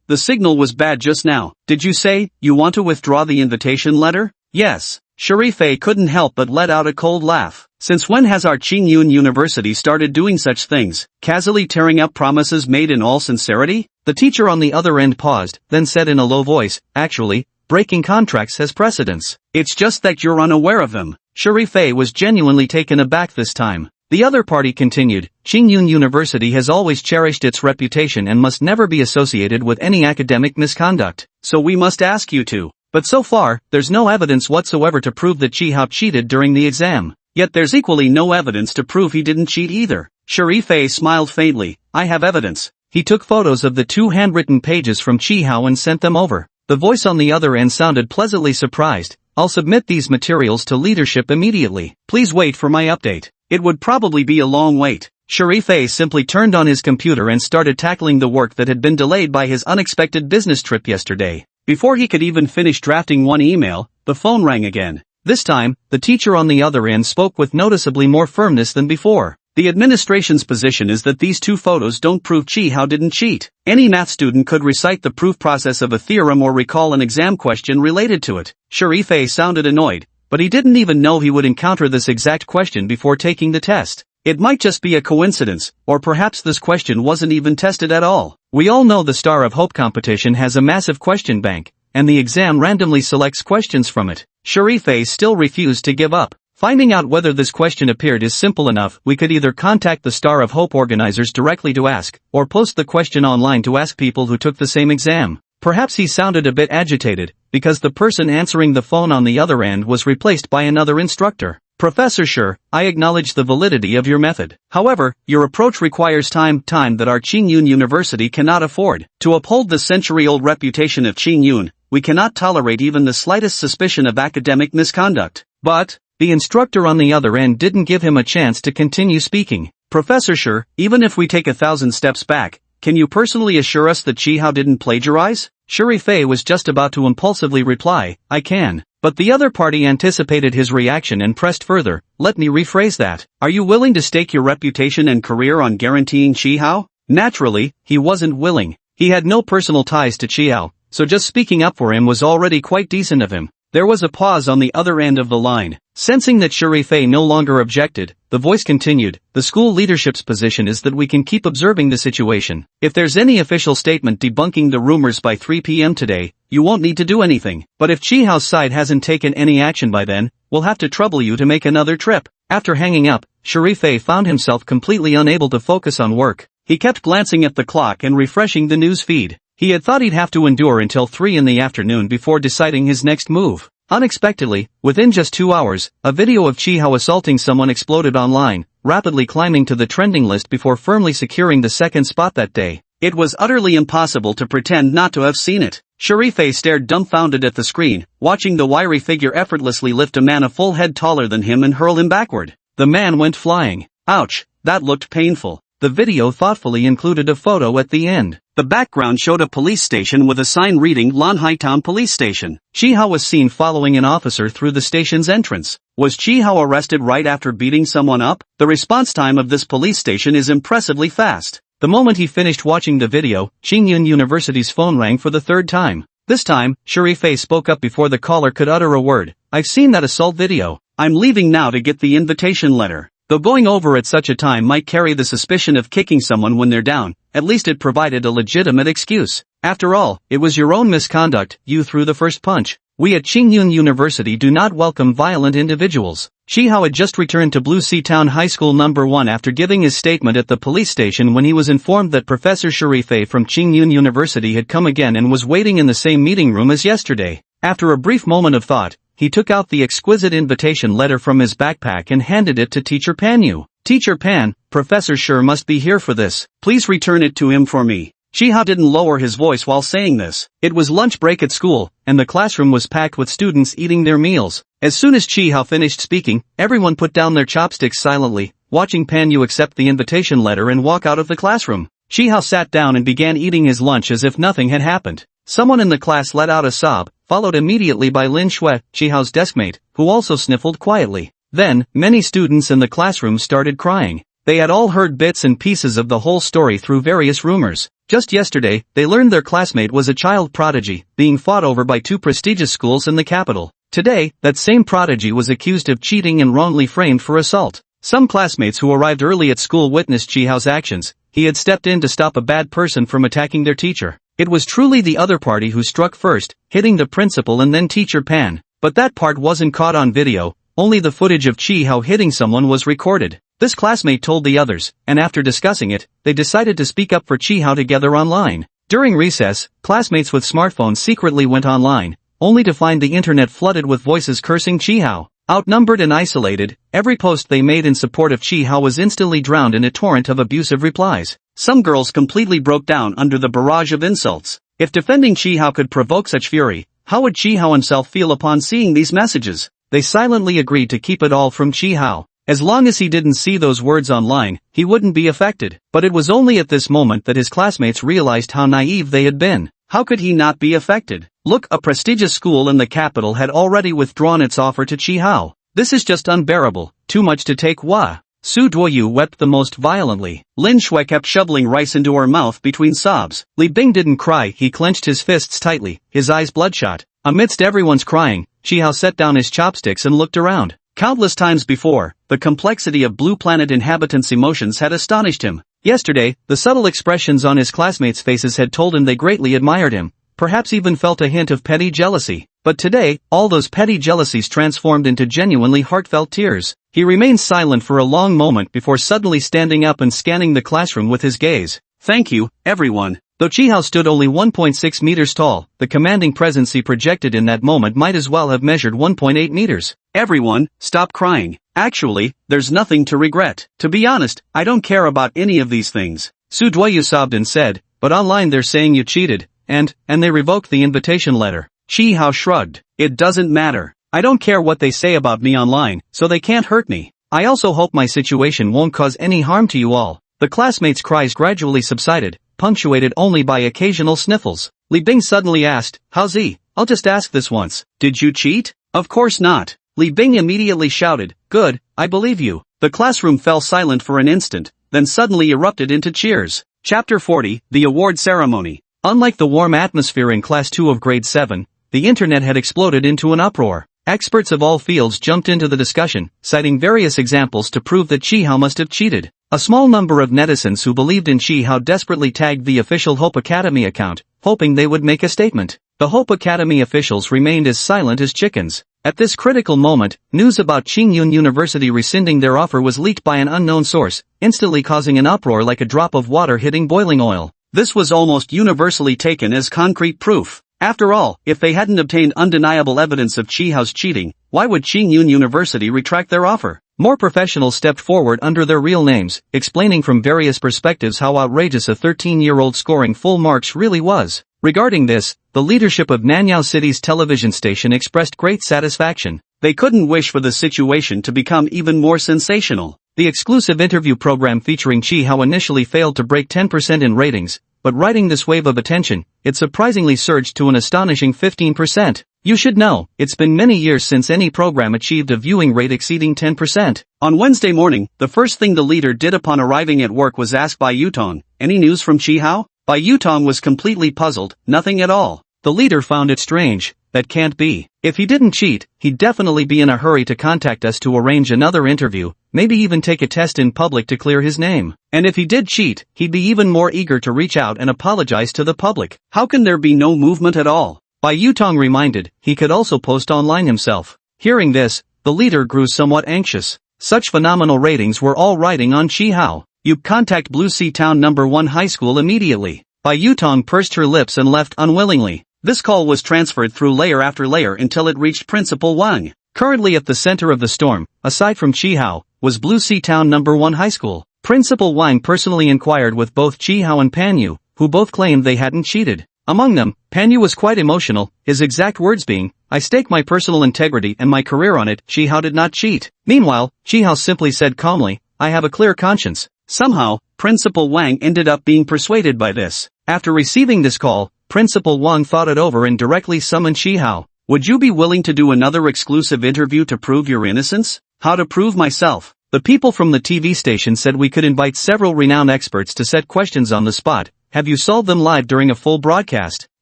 The signal was bad just now. Did you say, you want to withdraw the invitation letter?" "Yes." Sharifei couldn't help but let out a cold laugh. Since when has our Qingyun University started doing such things, casually tearing up promises made in all sincerity? The teacher on the other end paused, then said in a low voice, "Actually, breaking contracts has precedence. It's just that you're unaware of them. Sharifei was genuinely taken aback this time. The other party continued, Qingyun University has always cherished its reputation and must never be associated with any academic misconduct. So we must ask you to. But so far, there's no evidence whatsoever to prove that Qihao cheated during the exam. Yet there's equally no evidence to prove he didn't cheat either. Sharifei smiled faintly. I have evidence. He took photos of the 2 handwritten pages from Qihao and sent them over. The voice on the other end sounded pleasantly surprised. I'll submit these materials to leadership immediately. Please wait for my update. It would probably be a long wait. Sharifei simply turned on his computer and started tackling the work that had been delayed by his unexpected business trip yesterday. Before he could even finish drafting one email, the phone rang again. This time, the teacher on the other end spoke with noticeably more firmness than before. The administration's position is that these 2 photos don't prove Qihao didn't cheat. Any math student could recite the proof process of a theorem or recall an exam question related to it. Sharifei sounded annoyed, but he didn't even know he would encounter this exact question before taking the test. It might just be a coincidence, or perhaps this question wasn't even tested at all. We all know the Star of Hope competition has a massive question bank, and the exam randomly selects questions from it. Sharifei still refused to give up. Finding out whether this question appeared is simple enough. We could either contact the Star of Hope organizers directly to ask, or post the question online to ask people who took the same exam. Perhaps he sounded a bit agitated, because the person answering the phone on the other end was replaced by another instructor. Professor Sure, I acknowledge the validity of your method. However, your approach requires time that our Qingyun University cannot afford. To uphold the century-old reputation of Qingyun, we cannot tolerate even the slightest suspicion of academic misconduct. But, the instructor on the other end didn't give him a chance to continue speaking. Professor Sure, even if we take 1,000 steps back, can you personally assure us that Qihao didn't plagiarize? Sharifei was just about to impulsively reply, I can. But the other party anticipated his reaction and pressed further, let me rephrase that. Are you willing to stake your reputation and career on guaranteeing Qihao? Naturally, he wasn't willing. He had no personal ties to Qihao, so just speaking up for him was already quite decent of him. There was a pause on the other end of the line. Sensing that Sharifei no longer objected, the voice continued, the school leadership's position is that we can keep observing the situation. If there's any official statement debunking the rumors by 3 p.m. today, you won't need to do anything. But if Qihao's side hasn't taken any action by then, we'll have to trouble you to make another trip. After hanging up, Sharifei found himself completely unable to focus on work. He kept glancing at the clock and refreshing the news feed. He had thought he'd have to endure until 3 in the afternoon before deciding his next move. Unexpectedly, within just 2 hours, a video of Qihao assaulting someone exploded online, rapidly climbing to the trending list before firmly securing the second spot that day. It was utterly impossible to pretend not to have seen it. Sharifei stared dumbfounded at the screen, watching the wiry figure effortlessly lift a man a full head taller than him and hurl him backward. The man went flying. Ouch, that looked painful. The video thoughtfully included a photo at the end. The background showed a police station with a sign reading Lanhaitown Police Station. Qihao was seen following an officer through the station's entrance. Was Qihao arrested right after beating someone up? The response time of this police station is impressively fast. The moment he finished watching the video, Qingyun University's phone rang for the third time. This time, Sharifei spoke up before the caller could utter a word. I've seen that assault video. I'm leaving now to get the invitation letter. Though going over at such a time might carry the suspicion of kicking someone when they're down, at least it provided a legitimate excuse. After all, it was your own misconduct, you threw the first punch. We at Qingyun University do not welcome violent individuals. Qihao had just returned to Blue Sea Town High School No. 1 after giving his statement at the police station when he was informed that Professor Sharifei from Qingyun University had come again and was waiting in the same meeting room as yesterday. After a brief moment of thought, he took out the exquisite invitation letter from his backpack and handed it to Teacher Panyu. Teacher Pan, Professor Sure must be here for this. Please return it to him for me. Qihao didn't lower his voice while saying this. It was lunch break at school, and the classroom was packed with students eating their meals. As soon as Qihao finished speaking, everyone put down their chopsticks silently, watching Panyu accept the invitation letter and walk out of the classroom. Qihao sat down and began eating his lunch as if nothing had happened. Someone in the class let out a sob, followed immediately by Lin Shui, Qihao's deskmate, who also sniffled quietly. Then, many students in the classroom started crying. They had all heard bits and pieces of the whole story through various rumors. Just yesterday, they learned their classmate was a child prodigy, being fought over by 2 prestigious schools in the capital. Today, that same prodigy was accused of cheating and wrongly framed for assault. Some classmates who arrived early at school witnessed Qihao's actions. He had stepped in to stop a bad person from attacking their teacher. It was truly the other party who struck first, hitting the principal and then teacher Pan. But that part wasn't caught on video, only the footage of Chi-hao hitting someone was recorded. This classmate told the others, and after discussing it, they decided to speak up for Chi-hao together online. During recess, classmates with smartphones secretly went online, only to find the internet flooded with voices cursing Chi-hao. Outnumbered and isolated, every post they made in support of Chi-hao was instantly drowned in a torrent of abusive replies. Some girls completely broke down under the barrage of insults. If defending Chi-hao could provoke such fury, how would Chi-hao himself feel upon seeing these messages? They silently agreed to keep it all from Chi-hao. As long as he didn't see those words online, he wouldn't be affected. But it was only at this moment that his classmates realized how naive they had been. How could he not be affected? Look, a prestigious school in the capital had already withdrawn its offer to Chi-hao. This is just unbearable, too much to take. Wah! Su Duoyu wept the most violently. Lin Shui kept shoveling rice into her mouth between sobs. Li Bing didn't cry, he clenched his fists tightly, his eyes bloodshot. Amidst everyone's crying, Chi-hao set down his chopsticks and looked around. Countless times before, the complexity of Blue Planet inhabitants' emotions had astonished him. Yesterday, the subtle expressions on his classmates' faces had told him they greatly admired him, perhaps even felt a hint of petty jealousy. But today, all those petty jealousies transformed into genuinely heartfelt tears. He remained silent for a long moment before suddenly standing up and scanning the classroom with his gaze. Thank you, everyone. Though Chi-hao stood only 1.6 meters tall, the commanding presence he projected in that moment might as well have measured 1.8 meters. Everyone, stop crying. Actually, there's nothing to regret. To be honest, I don't care about any of these things. Su Duoyu sobbed and said, but online they're saying you cheated, and they revoked the invitation letter. Chi-hao shrugged. It doesn't matter. I don't care what they say about me online, so they can't hurt me. I also hope my situation won't cause any harm to you all. The classmates' cries gradually subsided, punctuated only by occasional sniffles. Li Bing suddenly asked, how's he? I'll just ask this once. Did you cheat? Of course not. Li Bing immediately shouted, good, I believe you. The classroom fell silent for an instant, then suddenly erupted into cheers. Chapter 40, The Award Ceremony. Unlike the warm atmosphere in Class 2 of Grade 7, the internet had exploded into an uproar. Experts of all fields jumped into the discussion, citing various examples to prove that Chi-hao must have cheated. A small number of netizens who believed in Chi-hao desperately tagged the official Hope Academy account, hoping they would make a statement. The Hope Academy officials remained as silent as chickens. At this critical moment, news about Qingyun University rescinding their offer was leaked by an unknown source, instantly causing an uproar like a drop of water hitting boiling oil. This was almost universally taken as concrete proof. After all, if they hadn't obtained undeniable evidence of Chi-hao's cheating, why would Qingyun University retract their offer? More professionals stepped forward under their real names, explaining from various perspectives how outrageous a 13-year-old scoring full marks really was. Regarding this, the leadership of Nanyao City's television station expressed great satisfaction. They couldn't wish for the situation to become even more sensational. The exclusive interview program featuring Chi-hao initially failed to break 10% in ratings, but riding this wave of attention, it surprisingly surged to an astonishing 15%. You should know, it's been many years since any program achieved a viewing rate exceeding 10%. On Wednesday morning, the first thing the leader did upon arriving at work was ask Bai Yutong, any news from Chi-hao? Bai Yutong was completely puzzled, nothing at all. The leader found it strange. That can't be. If he didn't cheat, he'd definitely be in a hurry to contact us to arrange another interview, maybe even take a test in public to clear his name. And if he did cheat, he'd be even more eager to reach out and apologize to the public. How can there be no movement at all? Bai Yutong reminded, he could also post online himself. Hearing this, the leader grew somewhat anxious. Such phenomenal ratings were all riding on Chi-hao. You contact Blue Sea Town No. 1 High School immediately. Bai Yutong pursed her lips and left unwillingly. This call was transferred through layer after layer until it reached Principal Wang. Currently at the center of the storm, aside from Chi-hao, was Blue Sea Town No. 1 High School. Principal Wang personally inquired with both Chi-hao and Panyu, who both claimed they hadn't cheated. Among them, Panyu was quite emotional, his exact words being, I stake my personal integrity and my career on it. Chi-hao did not cheat. Meanwhile, Chi-hao simply said calmly, I have a clear conscience. Somehow, Principal Wang ended up being persuaded by this. After receiving this call, Principal Wang thought it over and directly summoned Chi-hao. Would you be willing to do another exclusive interview to prove your innocence? How to prove myself? The people from the TV station said we could invite several renowned experts to set questions on the spot. Have you solved them live during a full broadcast?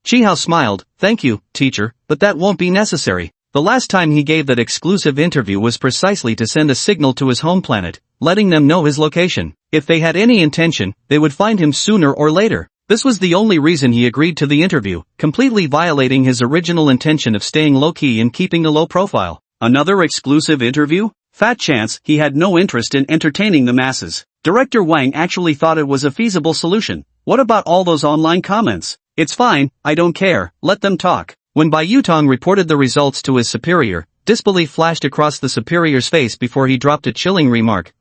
Chi-hao smiled, thank you, teacher, but that won't be necessary. The last time he gave that exclusive interview was precisely to send a signal to his home planet, letting them know his location. If they had any intention, they would find him sooner or later. This was the only reason he agreed to the interview, completely violating his original intention of staying low-key and keeping a low profile. Another exclusive interview? Fat chance he had no interest in entertaining the masses. Director Wang actually thought it was a feasible solution. What about all those online comments? It's fine, I don't care, let them talk. When Bai Yutong reported the results to his superior, disbelief flashed across the superior's face before he dropped a chilling remark.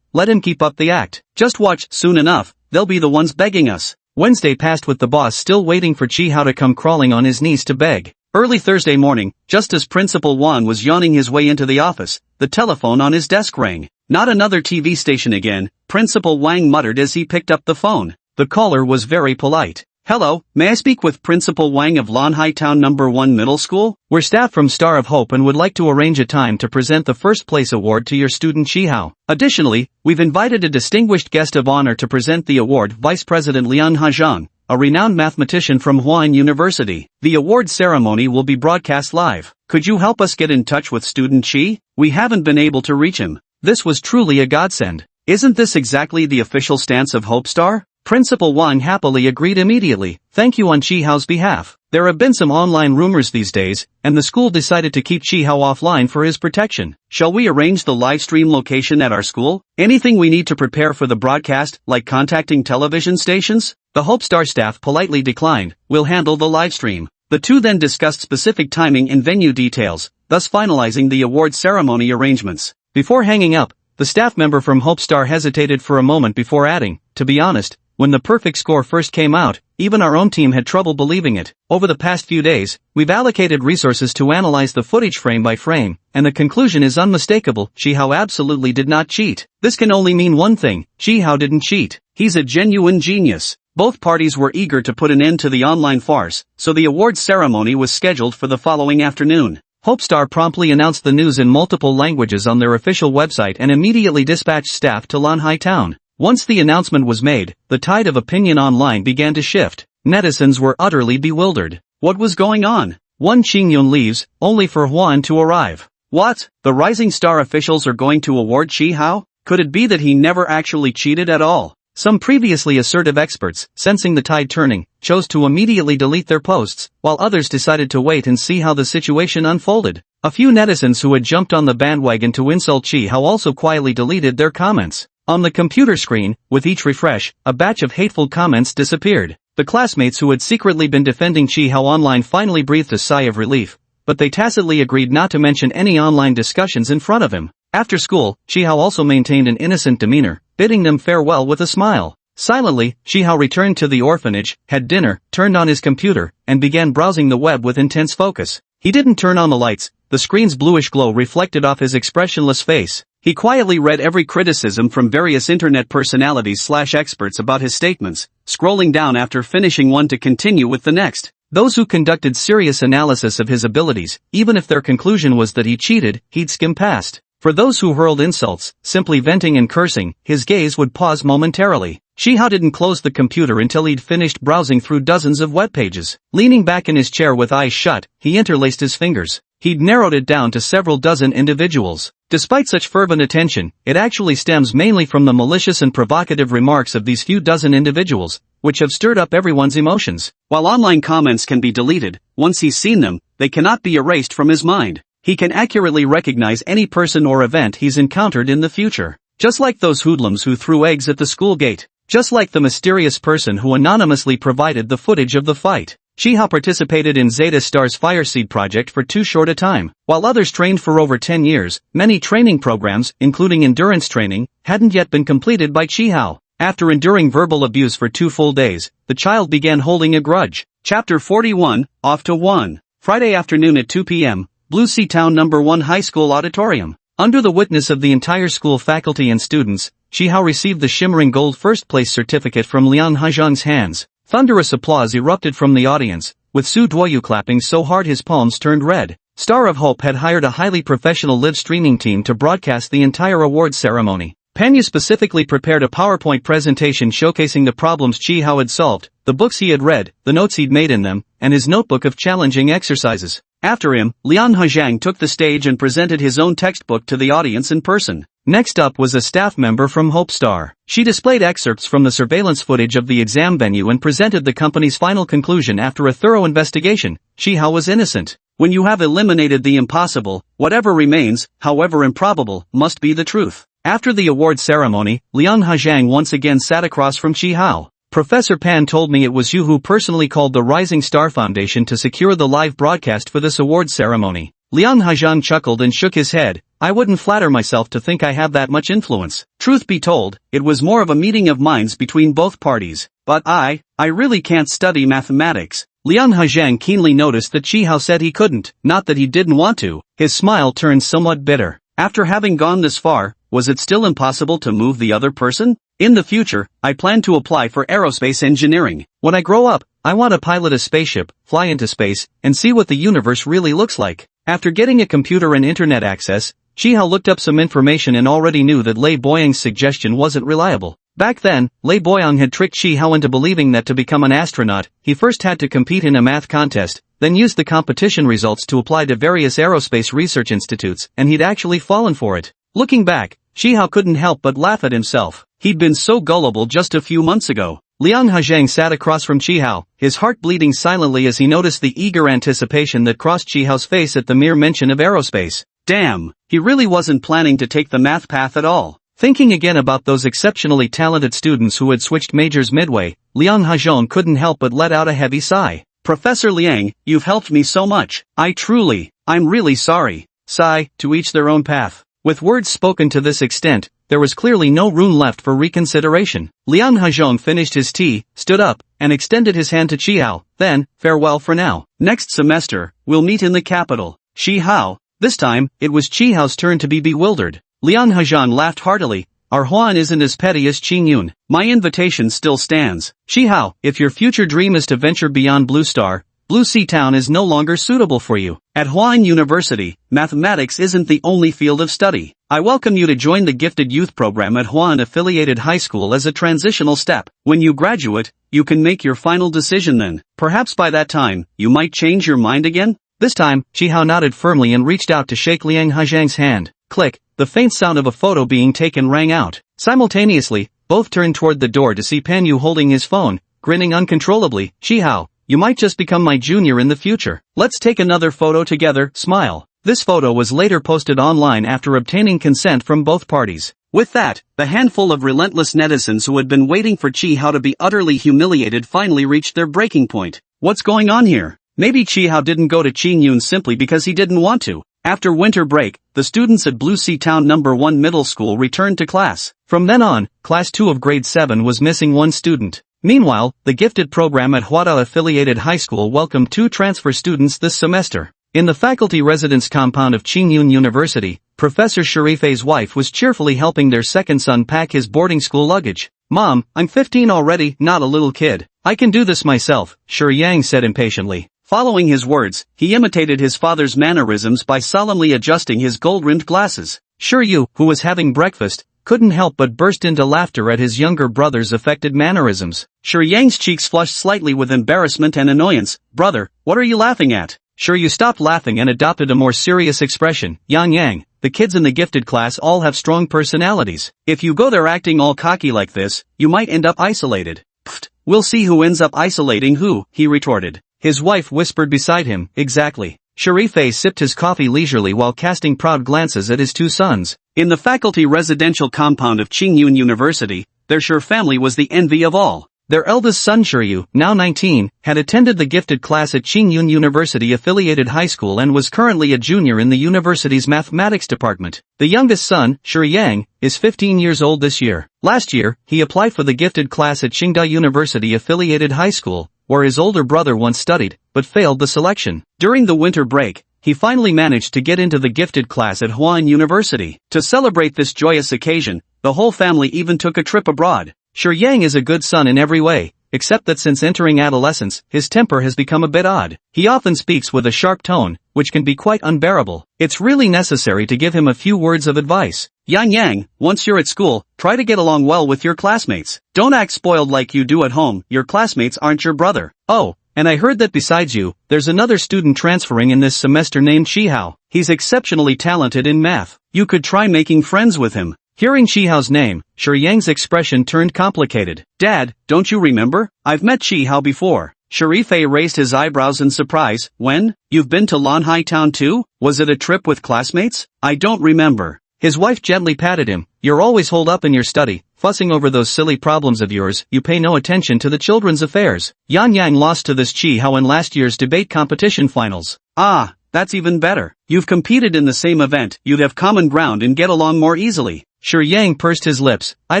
Let him keep up the act. Just watch, soon enough, they'll be the ones begging us. Wednesday passed with the boss still waiting for Chi Hao to come crawling on his knees to beg. Early Thursday morning, just as Principal Wan was yawning his way into the office, the telephone on his desk rang. Not another TV station again, Principal Wang muttered as he picked up the phone. The caller was very polite. Hello, may I speak with Principal Wang of Lanhai Town No. 1 Middle School? We're staff from Star of Hope and would like to arrange a time to present the first place award to your student Chi Hao. Additionally, we've invited a distinguished guest of honor to present the award, Vice President Lian Hajang, a renowned mathematician from Huan University. The award ceremony will be broadcast live. Could you help us get in touch with student Chi? We haven't been able to reach him. This was truly a godsend. Isn't this exactly the official stance of Hope Star? Principal Wang happily agreed immediately. Thank you on Chi Hao's behalf. There have been some online rumors these days, and the school decided to keep Chi Hao offline for his protection. Shall we arrange the live stream location at our school? Anything we need to prepare for the broadcast, like contacting television stations? The Hope Star staff politely declined. We'll handle the live stream. The two then discussed specific timing and venue details, thus finalizing the award ceremony arrangements. Before hanging up, the staff member from Hope Star hesitated for a moment before adding, to be honest, when the perfect score first came out, even our own team had trouble believing it. Over the past few days, we've allocated resources to analyze the footage frame by frame, and the conclusion is unmistakable. Chi Hao absolutely did not cheat. This can only mean one thing: Chi Hao didn't cheat. He's a genuine genius. Both parties were eager to put an end to the online farce, so the awards ceremony was scheduled for the following afternoon. Hope Star promptly announced the news in multiple languages on their official website and immediately dispatched staff to Lanhai Town. Once the announcement was made, the tide of opinion online began to shift. Netizens were utterly bewildered. What was going on? One Qingyun leaves, only for Huan to arrive. What? The Rising Star officials are going to award Chi Hao? Could it be that he never actually cheated at all? Some previously assertive experts, sensing the tide turning, chose to immediately delete their posts, while others decided to wait and see how the situation unfolded. A few netizens who had jumped on the bandwagon to insult Chi Hao also quietly deleted their comments. On the computer screen, with each refresh, a batch of hateful comments disappeared. The classmates who had secretly been defending Chi Hao online finally breathed a sigh of relief, but they tacitly agreed not to mention any online discussions in front of him. After school, Chi Hao also maintained an innocent demeanor, bidding them farewell with a smile. Silently, Chi Hao returned to the orphanage, had dinner, turned on his computer, and began browsing the web with intense focus. He didn't turn on the lights. The screen's bluish glow reflected off his expressionless face. He quietly read every criticism from various internet personalities/experts about his statements, scrolling down after finishing one to continue with the next. Those who conducted serious analysis of his abilities, even if their conclusion was that he cheated, he'd skim past. For those who hurled insults, simply venting and cursing, his gaze would pause momentarily. Chi Hao didn't close the computer until he'd finished browsing through dozens of web pages. Leaning back in his chair with eyes shut, he interlaced his fingers. He'd narrowed it down to several dozen individuals. Despite such fervent attention, it actually stems mainly from the malicious and provocative remarks of these few dozen individuals, which have stirred up everyone's emotions. While online comments can be deleted, once he's seen them, they cannot be erased from his mind. He can accurately recognize any person or event he's encountered in the future. Just like those hoodlums who threw eggs at the school gate. Just like the mysterious person who anonymously provided the footage of the fight. Chi Hao participated in Zeta Star's Fireseed project for too short a time. While others trained for over 10 years, many training programs, including endurance training, hadn't yet been completed by Chi Hao. After enduring verbal abuse for 2 full days, the child began holding a grudge. Chapter 41, Off to 1. Friday afternoon at 2 p.m., Blue Sea Town No. 1 High School Auditorium. Under the witness of the entire school faculty and students, Chi Hao received the shimmering gold first-place certificate from Lian Haizhang's hands. Thunderous applause erupted from the audience, with Su Duoyu clapping so hard his palms turned red. Star of Hope had hired a highly professional live streaming team to broadcast the entire awards ceremony. Panya specifically prepared a PowerPoint presentation showcasing the problems Chi Hao had solved, the books he had read, the notes he'd made in them, and his notebook of challenging exercises. After him, Liang Hezhang took the stage and presented his own textbook to the audience in person. Next up was a staff member from Hope Star. She displayed excerpts from the surveillance footage of the exam venue and presented the company's final conclusion after a thorough investigation. Shihao was innocent. When you have eliminated the impossible, whatever remains, however improbable, must be the truth. After the award ceremony, Liang Hezhang once again sat across from Shihao. Professor Pan told me it was you who personally called the Rising Star Foundation to secure the live broadcast for this award ceremony. Liang Hezhang chuckled and shook his head. I wouldn't flatter myself to think I have that much influence. Truth be told, it was more of a meeting of minds between both parties. But I really can't study mathematics. Liang Hezhang keenly noticed that Shihao said he couldn't, not that he didn't want to. His smile turned somewhat bitter. After having gone this far, was it still impossible to move the other person? In the future, I plan to apply for aerospace engineering. When I grow up, I want to pilot a spaceship, fly into space, and see what the universe really looks like. After getting a computer and internet access, Shihao looked up some information and already knew that Lei Boyang's suggestion wasn't reliable. Back then, Lei Boyang had tricked Shihao into believing that to become an astronaut, he first had to compete in a math contest, then used the competition results to apply to various aerospace research institutes, and he'd actually fallen for it. Looking back, Shihao couldn't help but laugh at himself. He'd been so gullible just a few months ago. Liang Hezhang sat across from Shihao, his heart bleeding silently as he noticed the eager anticipation that crossed Shihao's face at the mere mention of aerospace. Damn, he really wasn't planning to take the math path at all. Thinking again about those exceptionally talented students who had switched majors midway, Liang Hezhang couldn't help but let out a heavy sigh. Professor Liang, you've helped me so much. I'm really sorry. Sigh, to each their own path. With words spoken to this extent, there was clearly no room left for reconsideration. Liang Hezhang finished his tea, stood up, and extended his hand to Shihao, then, farewell for now. Next semester, we'll meet in the capital. Shihao. This time, it was Chihao's turn to be bewildered. Liang Hezhang laughed heartily. Our Huan isn't as petty as Qingyun. My invitation still stands. Shihao, if your future dream is to venture beyond Blue Star, Blue Sea Town is no longer suitable for you. At Huan University, mathematics isn't the only field of study. I welcome you to join the Gifted Youth Program at Huan Affiliated High School as a transitional step. When you graduate, you can make your final decision then. Perhaps by that time, you might change your mind again? This time, Shihao nodded firmly and reached out to shake Liang Hezhang's hand. Click, the faint sound of a photo being taken rang out. Simultaneously, both turned toward the door to see Pan Yu holding his phone, grinning uncontrollably. Shihao, you might just become my junior in the future. Let's take another photo together, smile. This photo was later posted online after obtaining consent from both parties. With that, the handful of relentless netizens who had been waiting for Shihao to be utterly humiliated finally reached their breaking point. What's going on here? Maybe Shihao didn't go to Qingyun simply because he didn't want to. After winter break, the students at Blue Sea Town No. 1 Middle School returned to class. From then on, Class 2 of Grade 7 was missing one student. Meanwhile, the gifted program at Huada Affiliated High School welcomed 2 transfer students this semester. In the faculty residence compound of Qingyun University, Professor Sharife's wife was cheerfully helping their second son pack his boarding school luggage. Mom, I'm 15 already, not a little kid. I can do this myself, Shi Yang said impatiently. Following his words, he imitated his father's mannerisms by solemnly adjusting his gold-rimmed glasses. Shi Yu, who was having breakfast, couldn't help but burst into laughter at his younger brother's affected mannerisms. Shi Yang's cheeks flushed slightly with embarrassment and annoyance. Brother, what are you laughing at? Shi Yu stopped laughing and adopted a more serious expression. Yang, the kids in the gifted class all have strong personalities. If you go there acting all cocky like this, you might end up isolated. Pfft, we'll see who ends up isolating who, he retorted. His wife whispered beside him, exactly. Sharife sipped his coffee leisurely while casting proud glances at his 2 sons. In the faculty residential compound of Qingyun University, their Shi family was the envy of all. Their eldest son Shiryu, now 19, had attended the gifted class at Qingyun University Affiliated High School and was currently a junior in the university's mathematics department. The youngest son, Shi Yang, is 15 years old this year. Last year, he applied for the gifted class at Qingda University Affiliated High School, where his older brother once studied, but failed the selection. During the winter break, he finally managed to get into the gifted class at Huan University. To celebrate this joyous occasion, the whole family even took a trip abroad. Shi Yang is a good son in every way, except that since entering adolescence, his temper has become a bit odd. He often speaks with a sharp tone, which can be quite unbearable. It's really necessary to give him a few words of advice. Yang, once you're at school, try to get along well with your classmates. Don't act spoiled like you do at home. Your classmates aren't your brother. Oh, And I heard that besides you, there's another student transferring in this semester named Chihao. He's exceptionally talented in math. You could try making friends with him. Hearing Chihao's name, Shi Yang's expression turned complicated. Dad, don't you remember? I've met Chihao before. Sharifei raised his eyebrows in surprise. When? You've been to Lanhai town too? Was it a trip with classmates? I don't remember. His wife gently patted him. You're always holed up in your study, fussing over those silly problems of yours. You pay no attention to the children's affairs. Yan Yang lost to this Chihao in last year's debate competition finals. Ah, that's even better. You've competed in the same event. You'd have common ground and get along more easily. Shi Yang pursed his lips. I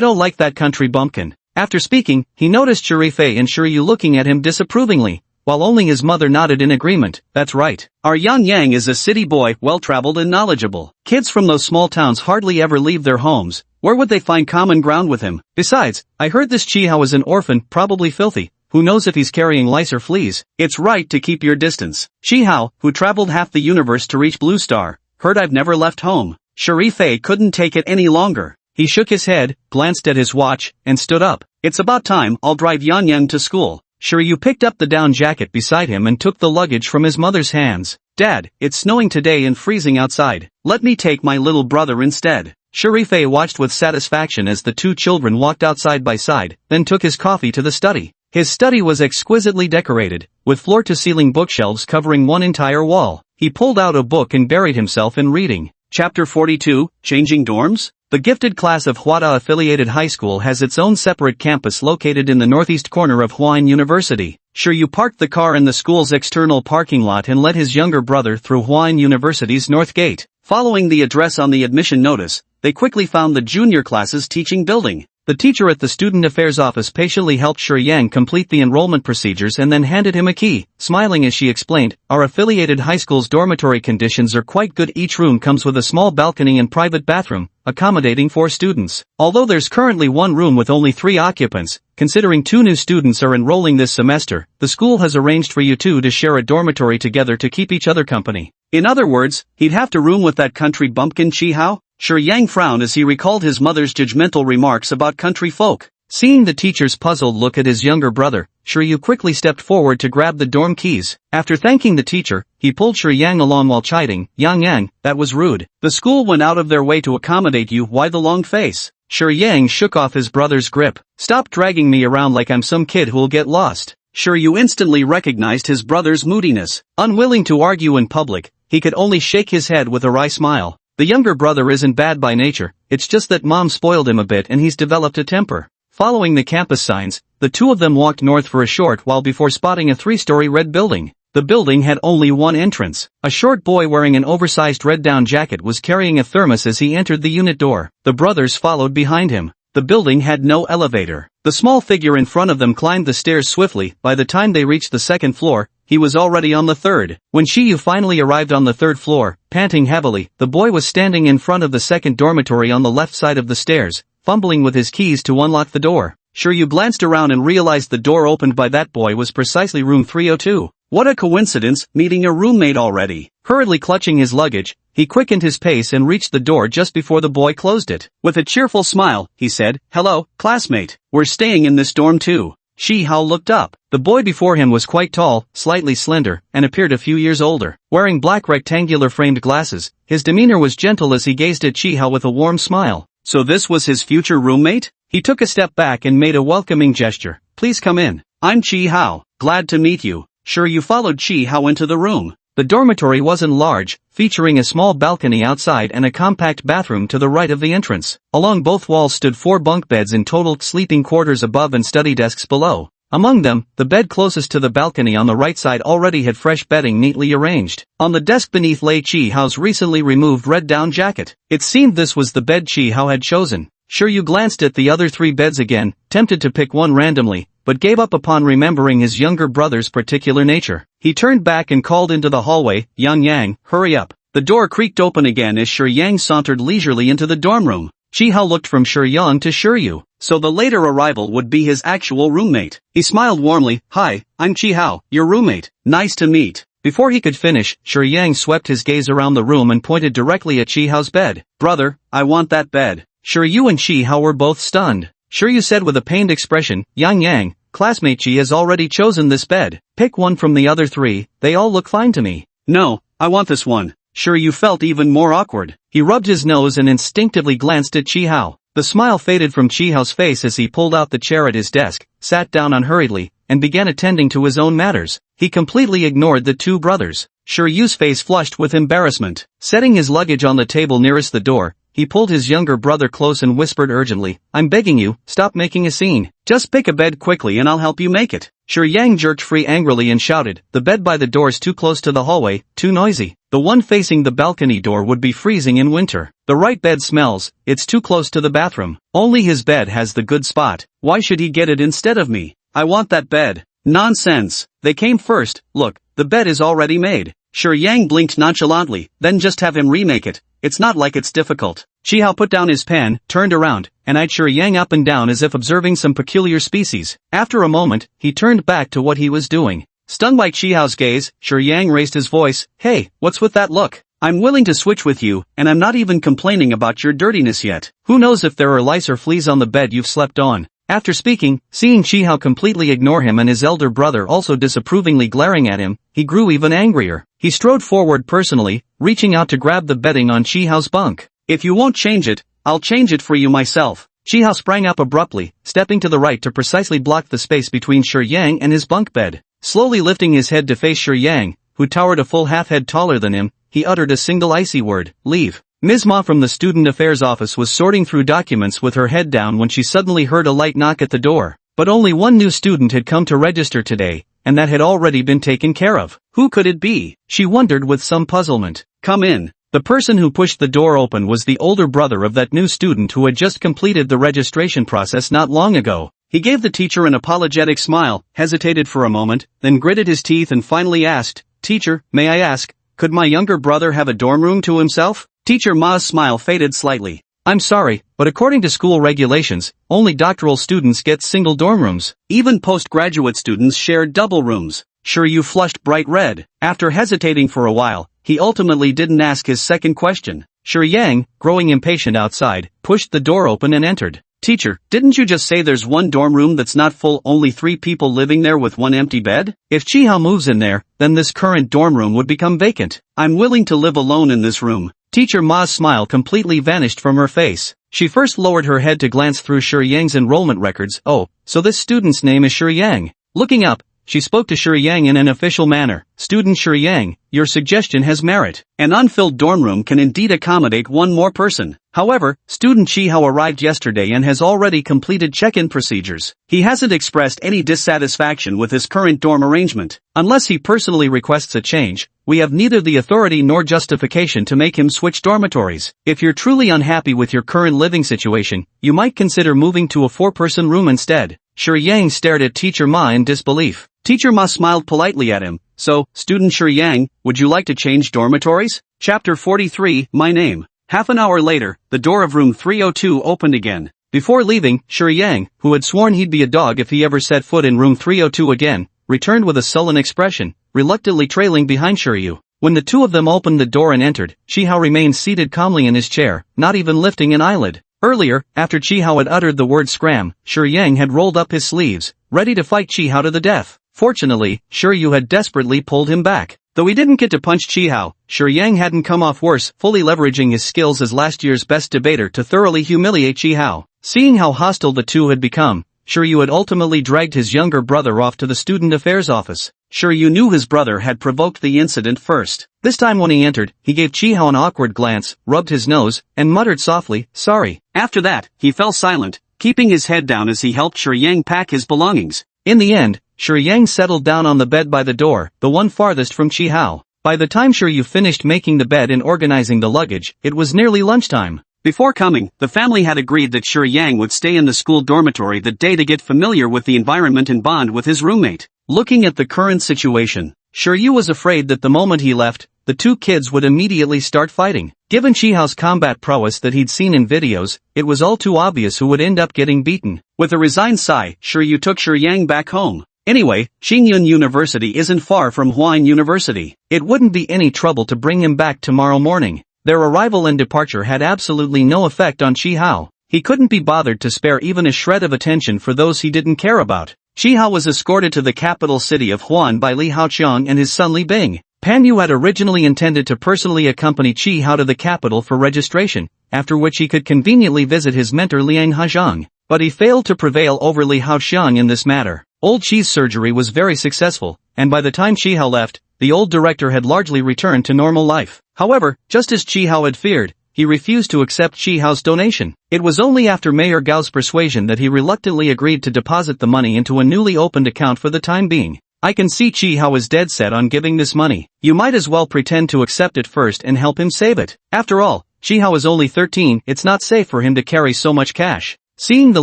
don't like that country bumpkin. After speaking, he noticed Sharifei and Shiryu looking at him disapprovingly, while only his mother nodded in agreement. That's right. Our Yan Yang is a city boy, well-traveled and knowledgeable. Kids from those small towns hardly ever leave their homes. Where would they find common ground with him? Besides, I heard this Chihao is an orphan, probably filthy. Who knows if he's carrying lice or fleas? It's right to keep your distance. Chihao, who traveled half the universe to reach Blue Star, heard I've never left home. Sharifei couldn't take it any longer. He shook his head, glanced at his watch, and stood up. It's about time. I'll drive Yan Yang to school. Shiryu picked up the down jacket beside him and took the luggage from his mother's hands. Dad, it's snowing today and freezing outside. Let me take my little brother instead. Sharifei watched with satisfaction as the two children walked out side by side, then took his coffee to the study. His study was exquisitely decorated, with floor-to-ceiling bookshelves covering one entire wall. He pulled out a book and buried himself in reading. Chapter 42, Changing Dorms? The gifted class of Huada Affiliated High School has its own separate campus located in the northeast corner of Huayin University. Shiryu parked the car in the school's external parking lot and led his younger brother through Huayin University's north gate. Following the address on the admission notice, they quickly found the junior class's teaching building. The teacher at the student affairs office patiently helped Shi Yang complete the enrollment procedures and then handed him a key, smiling as she explained, our affiliated high school's dormitory conditions are quite good. Each room comes with a small balcony and private bathroom, accommodating 4 students. Although there's currently one room with only 3 occupants, considering 2 new students are enrolling this semester, the school has arranged for you two to share a dormitory together to keep each other company. In other words, he'd have to room with that country bumpkin Chihao? Shi Yang frowned as he recalled his mother's judgmental remarks about country folk. Seeing the teacher's puzzled look at his younger brother, Shiryu quickly stepped forward to grab the dorm keys. After thanking the teacher, he pulled Shi Yang along while chiding, Yang, that was rude. The school went out of their way to accommodate you. Why the long face? Shi Yang shook off his brother's grip. Stop dragging me around like I'm some kid who'll get lost. Shiryu instantly recognized his brother's moodiness. Unwilling to argue in public, he could only shake his head with a wry smile. The younger brother isn't bad by nature, it's just that mom spoiled him a bit and he's developed a temper. Following the campus signs, the two of them walked north for a short while before spotting a 3-story red building. The building had only one entrance. A short boy wearing an oversized red down jacket was carrying a thermos as he entered the unit door. The brothers followed behind him. The building had no elevator. The small figure in front of them climbed the stairs swiftly. By the time they reached the 2nd floor, he was already on the 3rd. When Shiyu finally arrived on the 3rd floor, panting heavily, the boy was standing in front of the 2nd dormitory on the left side of the stairs, fumbling with his keys to unlock the door. Shiryu glanced around and realized the door opened by that boy was precisely room 302. What a coincidence, meeting a roommate already. Hurriedly clutching his luggage, he quickened his pace and reached the door just before the boy closed it. With a cheerful smile, he said, Hello, classmate. We're staying in this dorm too. Chihao looked up. The boy before him was quite tall, slightly slender, and appeared a few years older. Wearing black rectangular framed glasses, his demeanor was gentle as he gazed at Chihao with a warm smile. So this was his future roommate? He took a step back and made a welcoming gesture. Please come in. I'm Chihao. Glad to meet you. Shiryu followed Chihao into the room. The dormitory wasn't large, featuring a small balcony outside and a compact bathroom to the right of the entrance. Along both walls stood 4 bunk beds in total, sleeping quarters above and study desks below. Among them, the bed closest to the balcony on the right side already had fresh bedding neatly arranged. On the desk beneath lay Chihao's recently removed red down jacket. It seemed this was the bed Chihao had chosen. Shiryu glanced at the other 3 beds again, tempted to pick one randomly, but gave up upon remembering his younger brother's particular nature. He turned back and called into the hallway, Yang, hurry up. The door creaked open again as Shi Yang sauntered leisurely into the dorm room. Chihao looked from Shi Yang to Shiryu. So the later arrival would be his actual roommate. He smiled warmly. Hi, I'm Chihao, your roommate. Nice to meet. Before he could finish, Shi Yang swept his gaze around the room and pointed directly at Chihao's bed. Brother, I want that bed. Shiryu and Chihao were both stunned. Shiryu said with a pained expression, Yang, classmate Chi has already chosen this bed. Pick one from the other three, they all look fine to me. No, I want this one. Shiryu felt even more awkward. He rubbed his nose and instinctively glanced at Chihao. The smile faded from Chihao's face as he pulled out the chair at his desk, sat down unhurriedly, and began attending to his own matters. He completely ignored the two brothers. Shiryu's face flushed with embarrassment. Setting his luggage on the table nearest the door, he pulled his younger brother close and whispered urgently, "I'm begging you, stop making a scene. Just pick a bed quickly and I'll help you make it." Shiryang jerked free angrily and shouted, "The bed by the door's too close to the hallway, too noisy. The one facing the balcony door would be freezing in winter. The right bed smells, it's too close to the bathroom. Only his bed has the good spot. Why should he get it instead of me? I want that bed." "Nonsense. They came first. Look, the bed is already made." Shiryang blinked nonchalantly, "Then just have him remake it. It's not like it's difficult." Chihao put down his pen, turned around, and eyed Shiryang up and down as if observing some peculiar species. After a moment, he turned back to what he was doing. Stung by Chihao's gaze, Shiryang raised his voice, "Hey, what's with that look? I'm willing to switch with you, and I'm not even complaining about your dirtiness yet. Who knows if there are lice or fleas on the bed you've slept on?" After speaking, seeing Chihao completely ignore him and his elder brother also disapprovingly glaring at him, he grew even angrier. He strode forward personally, reaching out to grab the bedding on Chihao's bunk. "If you won't change it, I'll change it for you myself." Chihao sprang up abruptly, stepping to the right to precisely block the space between Shiryang and his bunk bed. Slowly lifting his head to face Shiryang, who towered a full half-head taller than him, he uttered a single icy word, "Leave." Ms. Ma from the Student Affairs Office was sorting through documents with her head down when she suddenly heard a light knock at the door. But only one new student had come to register today, and that had already been taken care of. Who could it be? She wondered with some puzzlement. "Come in." The person who pushed the door open was the older brother of that new student who had just completed the registration process not long ago. He gave the teacher an apologetic smile, hesitated for a moment, then gritted his teeth and finally asked, "Teacher, may I ask, could my younger brother have a dorm room to himself?" Teacher Ma's smile faded slightly. "I'm sorry, but according to school regulations, only doctoral students get single dorm rooms. Even postgraduate students share double rooms." Shiryu flushed bright red. After hesitating for a while, he ultimately didn't ask his second question. Shiryang, growing impatient outside, pushed the door open and entered. "Teacher, didn't you just say there's one dorm room that's not full, only 3 people living there with one empty bed? If Chihao moves in there, then this current dorm room would become vacant. I'm willing to live alone in this room." Teacher Ma's smile completely vanished from her face. She first lowered her head to glance through Shiryang's enrollment records. "Oh, so this student's name is Shiryang." Looking up, she spoke to Shiryang in an official manner. "Student Shiryang, your suggestion has merit. An unfilled dorm room can indeed accommodate one more person. However, student Chihao arrived yesterday and has already completed check-in procedures. He hasn't expressed any dissatisfaction with his current dorm arrangement. Unless he personally requests a change, we have neither the authority nor justification to make him switch dormitories. If you're truly unhappy with your current living situation, you might consider moving to a 4-person room instead." Shiryang stared at Teacher Ma in disbelief. Teacher Ma smiled politely at him. "So, student Shiryang, would you like to change dormitories?" Chapter 43, My Name. Half an hour later, the door of room 302 opened again. Before leaving, Shiryang, who had sworn he'd be a dog if he ever set foot in room 302 again, returned with a sullen expression, reluctantly trailing behind Shiryu. When the two of them opened the door and entered, Chihao remained seated calmly in his chair, not even lifting an eyelid. Earlier, after Chihao had uttered the word scram, Shiryang had rolled up his sleeves, ready to fight Chihao to the death. Fortunately, Shiryu had desperately pulled him back. Though he didn't get to punch Chihao, Shiryang hadn't come off worse, fully leveraging his skills as last year's best debater to thoroughly humiliate Chihao. Seeing how hostile the two had become, Shiryu had ultimately dragged his younger brother off to the Student Affairs Office. Shiryu knew his brother had provoked the incident first. This time when he entered, he gave Chihao an awkward glance, rubbed his nose, and muttered softly, "Sorry." After that, he fell silent, keeping his head down as he helped Shiryang pack his belongings. In the end, Shiryang settled down on the bed by the door, the one farthest from Chihao. By the time Shiryu finished making the bed and organizing the luggage, it was nearly lunchtime. Before coming, the family had agreed that Shiryang would stay in the school dormitory that day to get familiar with the environment and bond with his roommate. Looking at the current situation, Shiryu was afraid that the moment he left, the two kids would immediately start fighting. Given Chihao's combat prowess that he'd seen in videos, it was all too obvious who would end up getting beaten. With a resigned sigh, Shiryu took Shiryang back home. Anyway, Xingyun University isn't far from Huayin University. It wouldn't be any trouble to bring him back tomorrow morning. Their arrival and departure had absolutely no effect on Chihao. He couldn't be bothered to spare even a shred of attention for those he didn't care about. Chi Hao was escorted to the capital city of Huan by Li Haoqiang and his son Li Bing. Pan Yu had originally intended to personally accompany Chi Hao to the capital for registration, after which he could conveniently visit his mentor Liang Hezhang. But he failed to prevail over Li Haoqiang in this matter. Old Chi's surgery was very successful, and by the time Chi Hao left, the old director had largely returned to normal life. However, just as Chi Hao had feared, he refused to accept Chi Hao's donation. It was only after Mayor Gao's persuasion that he reluctantly agreed to deposit the money into a newly opened account for the time being. I can see Chi Hao is dead set on giving this money. You might as well pretend to accept it first and help him save it. After all, Chi Hao is only 13, it's not safe for him to carry so much cash. Seeing the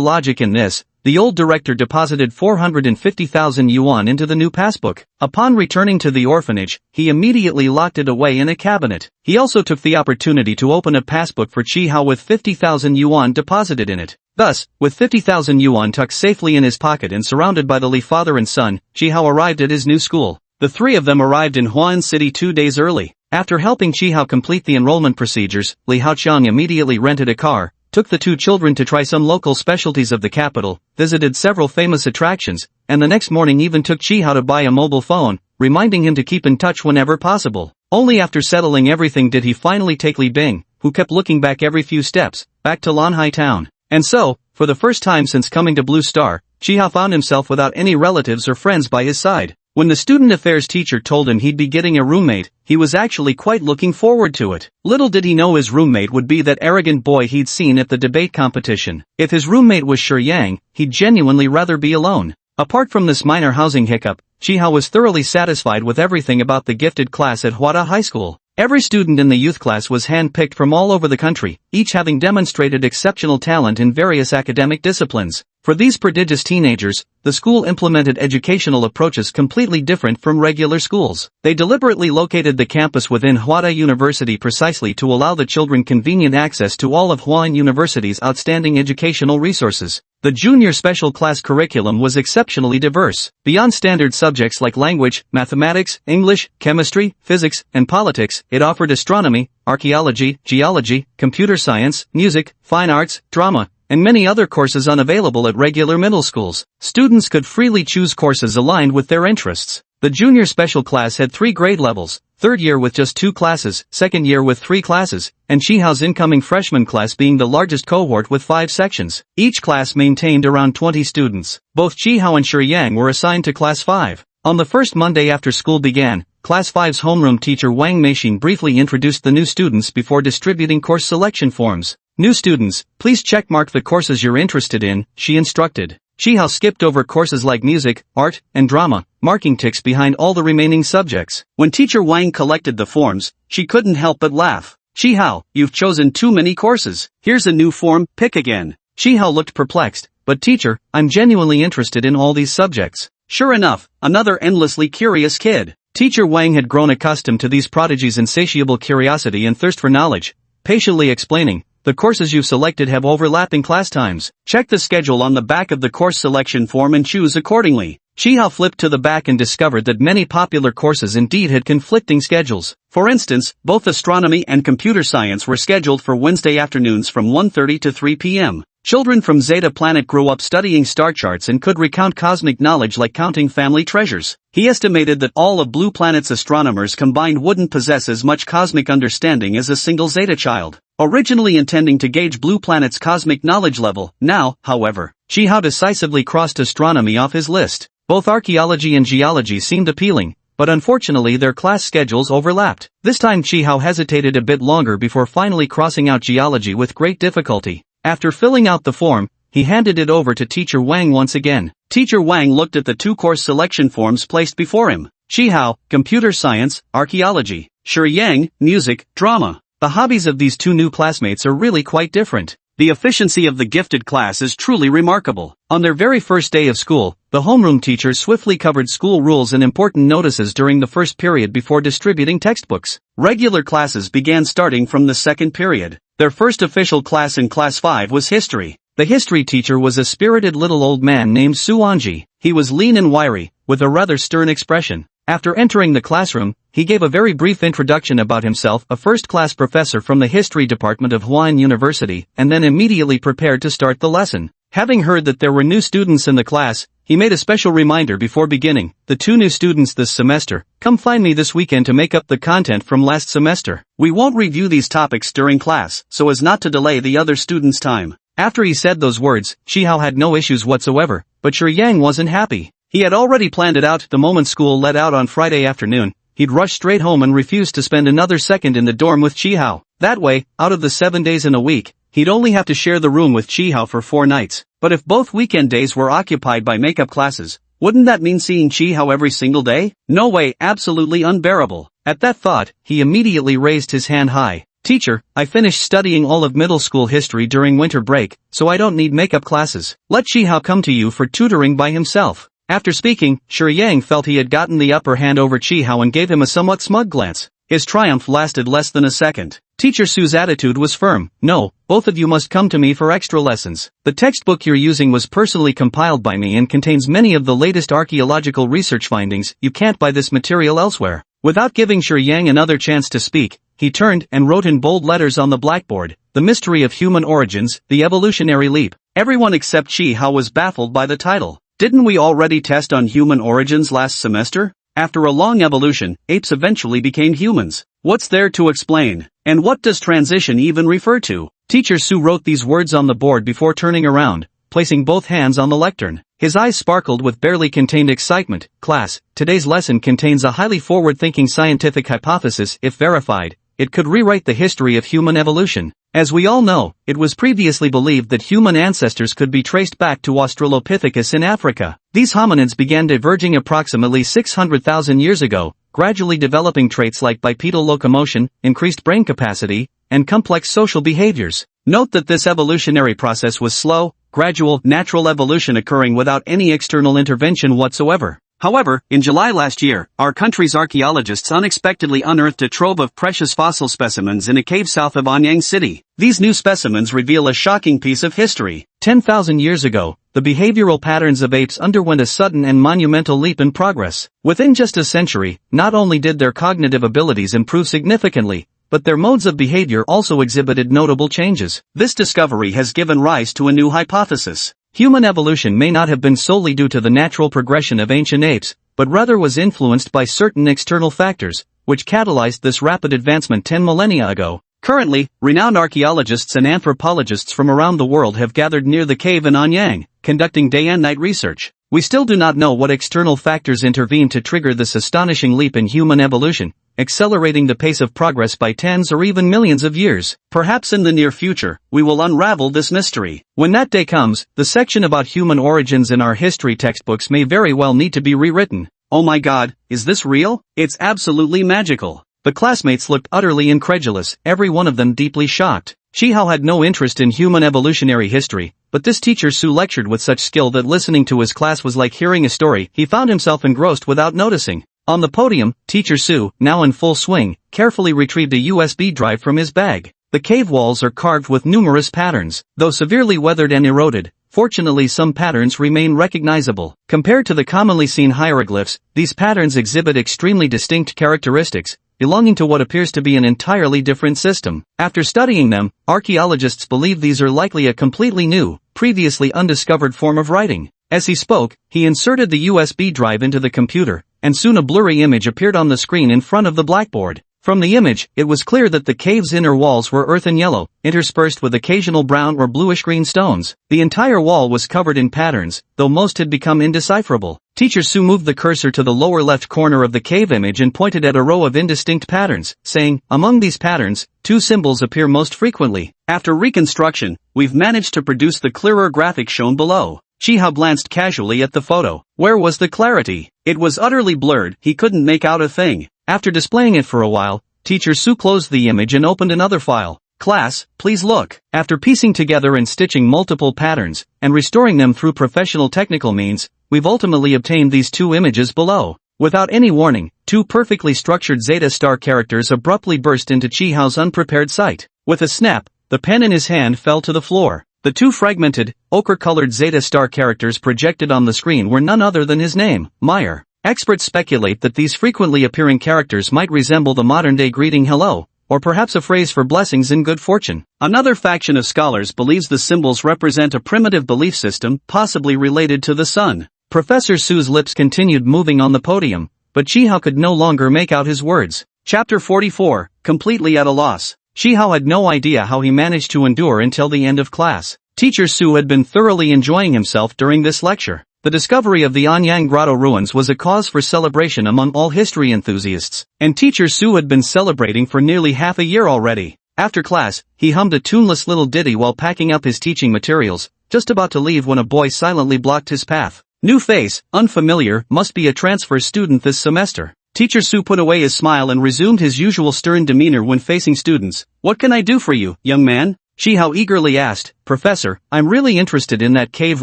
logic in this, the old director deposited 450,000 yuan into the new passbook. Upon returning to the orphanage, he immediately locked it away in a cabinet. He also took the opportunity to open a passbook for Chi Hao with 50,000 yuan deposited in it. Thus, with 50,000 yuan tucked safely in his pocket and surrounded by the Li father and son, Chi Hao arrived at his new school. The three of them arrived in Huan City 2 days early. After helping Chi Hao complete the enrollment procedures, Li Haoqiang immediately rented a car, took the two children to try some local specialties of the capital, visited several famous attractions, and the next morning even took Chi Hao to buy a mobile phone, reminding him to keep in touch whenever possible. Only after settling everything did he finally take Li Bing, who kept looking back every few steps, back to Lanhai town. And so, for the first time since coming to Blue Star, Chi Hao found himself without any relatives or friends by his side. When the student affairs teacher told him he'd be getting a roommate, he was actually quite looking forward to it. Little did he know his roommate would be that arrogant boy he'd seen at the debate competition. If his roommate was Shi Yang, he'd genuinely rather be alone. Apart from this minor housing hiccup, Chi Hao was thoroughly satisfied with everything about the gifted class at Huada High School. Every student in the youth class was hand-picked from all over the country, each having demonstrated exceptional talent in various academic disciplines. For these prodigious teenagers, the school implemented educational approaches completely different from regular schools. They deliberately located the campus within Huada University precisely to allow the children convenient access to all of Huan University's outstanding educational resources. The junior special class curriculum was exceptionally diverse. Beyond standard subjects like language, mathematics, English, chemistry, physics, and politics, it offered astronomy, archaeology, geology, computer science, music, fine arts, drama, and many other courses unavailable at regular middle schools. Students could freely choose courses aligned with their interests. The junior special class had 3 grade levels, third year with just 2 classes, second year with 3 classes, and Chi Hao's incoming freshman class being the largest cohort with 5 sections. Each class maintained around 20 students. Both Chi Hao and Shi Yang were assigned to class 5. On the first Monday after school began, Class 5's homeroom teacher Wang Meixin briefly introduced the new students before distributing course selection forms. New students, please checkmark the courses you're interested in, she instructed. Chi Hao skipped over courses like music, art, and drama, marking ticks behind all the remaining subjects. When teacher Wang collected the forms, she couldn't help but laugh. Chi Hao, you've chosen too many courses. Here's a new form, pick again. Chi Hao looked perplexed, but teacher, I'm genuinely interested in all these subjects. Sure enough, another endlessly curious kid. Teacher Wang had grown accustomed to these prodigies' insatiable curiosity and thirst for knowledge, patiently explaining, the courses you've selected have overlapping class times. Check the schedule on the back of the course selection form and choose accordingly. Chi Hao flipped to the back and discovered that many popular courses indeed had conflicting schedules. For instance, both astronomy and computer science were scheduled for Wednesday afternoons from 1:30 to 3 p.m. Children from Zeta Planet grew up studying star charts and could recount cosmic knowledge like counting family treasures. He estimated that all of Blue Planet's astronomers combined wouldn't possess as much cosmic understanding as a single Zeta child. Originally intending to gauge Blue Planet's cosmic knowledge level, now, however, Chi Hao decisively crossed astronomy off his list. Both archaeology and geology seemed appealing, but unfortunately their class schedules overlapped. This time Chi Hao hesitated a bit longer before finally crossing out geology with great difficulty. After filling out the form, he handed it over to Teacher Wang once again. Teacher Wang looked at the 2 course selection forms placed before him. Chi Hao, computer science, archaeology. Shi Yang, music, drama. The hobbies of these 2 new classmates are really quite different. The efficiency of the gifted class is truly remarkable. On their very first day of school, the homeroom teacher swiftly covered school rules and important notices during the first period before distributing textbooks. Regular classes began starting from the second period. Their first official class in Class 5 was history. The history teacher was a spirited little old man named Su Anji. He was lean and wiry, with a rather stern expression. After entering the classroom, he gave a very brief introduction about himself, a first-class professor from the history department of Huan University, and then immediately prepared to start the lesson. Having heard that there were new students in the class, He made a special reminder before beginning. The 2 new students this semester, come find me this weekend to make up the content from last semester. We won't review these topics during class, so as not to delay the other students' time. After he said those words, Chihao had no issues whatsoever, but Shi Yang wasn't happy. He had already planned it out. The moment school let out on Friday afternoon, he'd rush straight home and refuse to spend another second in the dorm with Chihao. That way, out of the 7 days in a week, he'd only have to share the room with Chihao for 4 nights. But if both weekend days were occupied by makeup classes, wouldn't that mean seeing Chihao every single day? No way, absolutely unbearable. At that thought, he immediately raised his hand high. Teacher, I finished studying all of middle school history during winter break, so I don't need makeup classes. Let Chihao come to you for tutoring by himself. After speaking, Shi Yang felt he had gotten the upper hand over Chihao and gave him a somewhat smug glance. His triumph lasted less than a second. Teacher Su's attitude was firm. No, both of you must come to me for extra lessons. The textbook you're using was personally compiled by me and contains many of the latest archaeological research findings. You can't buy this material elsewhere. Without giving Shi Yang another chance to speak, he turned and wrote in bold letters on the blackboard, "The mystery of human origins, the evolutionary leap." Everyone except Chihao was baffled by the title. Didn't we already test on human origins last semester? After a long evolution, apes eventually became humans. What's there to explain? And what does transition even refer to? Teacher Su wrote these words on the board before turning around, placing both hands on the lectern. His eyes sparkled with barely contained excitement. Class, today's lesson contains a highly forward-thinking scientific hypothesis. If verified, it could rewrite the history of human evolution. As we all know, it was previously believed that human ancestors could be traced back to Australopithecus in Africa. These hominids began diverging approximately 600,000 years ago, gradually developing traits like bipedal locomotion, increased brain capacity, and complex social behaviors. Note that this evolutionary process was slow, gradual, natural evolution occurring without any external intervention whatsoever. However, in July last year, our country's archaeologists unexpectedly unearthed a trove of precious fossil specimens in a cave south of Anyang City. These new specimens reveal a shocking piece of history. 10,000 years ago, the behavioral patterns of apes underwent a sudden and monumental leap in progress. Within just a century, not only did their cognitive abilities improve significantly, but their modes of behavior also exhibited notable changes. This discovery has given rise to a new hypothesis. Human evolution may not have been solely due to the natural progression of ancient apes, but rather was influenced by certain external factors, which catalyzed this rapid advancement 10 millennia ago. Currently, renowned archaeologists and anthropologists from around the world have gathered near the cave in Anyang, conducting day and night research. We still do not know what external factors intervened to trigger this astonishing leap in human evolution, accelerating the pace of progress by tens or even millions of years. Perhaps in the near future, we will unravel this mystery. When that day comes, the section about human origins in our history textbooks may very well need to be rewritten. Oh my god, is this real? It's absolutely magical. The classmates looked utterly incredulous, every one of them deeply shocked. Chihao had no interest in human evolutionary history, but this teacher Su lectured with such skill that listening to his class was like hearing a story. He found himself engrossed without noticing. On the podium, Teacher Su, now in full swing, carefully retrieved a USB drive from his bag. The cave walls are carved with numerous patterns, though severely weathered and eroded. Fortunately, some patterns remain recognizable. Compared to the commonly seen hieroglyphs, these patterns exhibit extremely distinct characteristics, belonging to what appears to be an entirely different system. After studying them, archaeologists believe these are likely a completely new, previously undiscovered form of writing. As he spoke, he inserted the USB drive into the computer, and soon a blurry image appeared on the screen in front of the blackboard. From the image, it was clear that the cave's inner walls were earthen yellow, interspersed with occasional brown or bluish-green stones. The entire wall was covered in patterns, though most had become indecipherable. Teacher Su moved the cursor to the lower left corner of the cave image and pointed at a row of indistinct patterns, saying, "Among these patterns, 2 symbols appear most frequently." After reconstruction, we've managed to produce the clearer graphic shown below. Chihao glanced casually at the photo. Where was the clarity? It was utterly blurred, he couldn't make out a thing. After displaying it for a while, Teacher Su closed the image and opened another file. "Class, please look." After piecing together and stitching multiple patterns, and restoring them through professional technical means, we've ultimately obtained these 2 images below. Without any warning, 2 perfectly structured Zeta Star characters abruptly burst into Chihao's unprepared sight. With a snap, the pen in his hand fell to the floor. The 2 fragmented, ochre-colored Zeta Star characters projected on the screen were none other than his name, Meyer. Experts speculate that these frequently appearing characters might resemble the modern-day greeting hello, or perhaps a phrase for blessings and good fortune. Another faction of scholars believes the symbols represent a primitive belief system, possibly related to the sun. Professor Su's lips continued moving on the podium, but Chihao could no longer make out his words. Chapter 44, completely at a loss. Chihao had no idea how he managed to endure until the end of class. Teacher Su had been thoroughly enjoying himself during this lecture. The discovery of the Anyang Grotto ruins was a cause for celebration among all history enthusiasts, and Teacher Su had been celebrating for nearly half a year already. After class, he hummed a tuneless little ditty while packing up his teaching materials, just about to leave when a boy silently blocked his path. New face, unfamiliar, must be a transfer student this semester. Teacher Su put away his smile and resumed his usual stern demeanor when facing students. What can I do for you, young man? Chihao eagerly asked. Professor, I'm really interested in that cave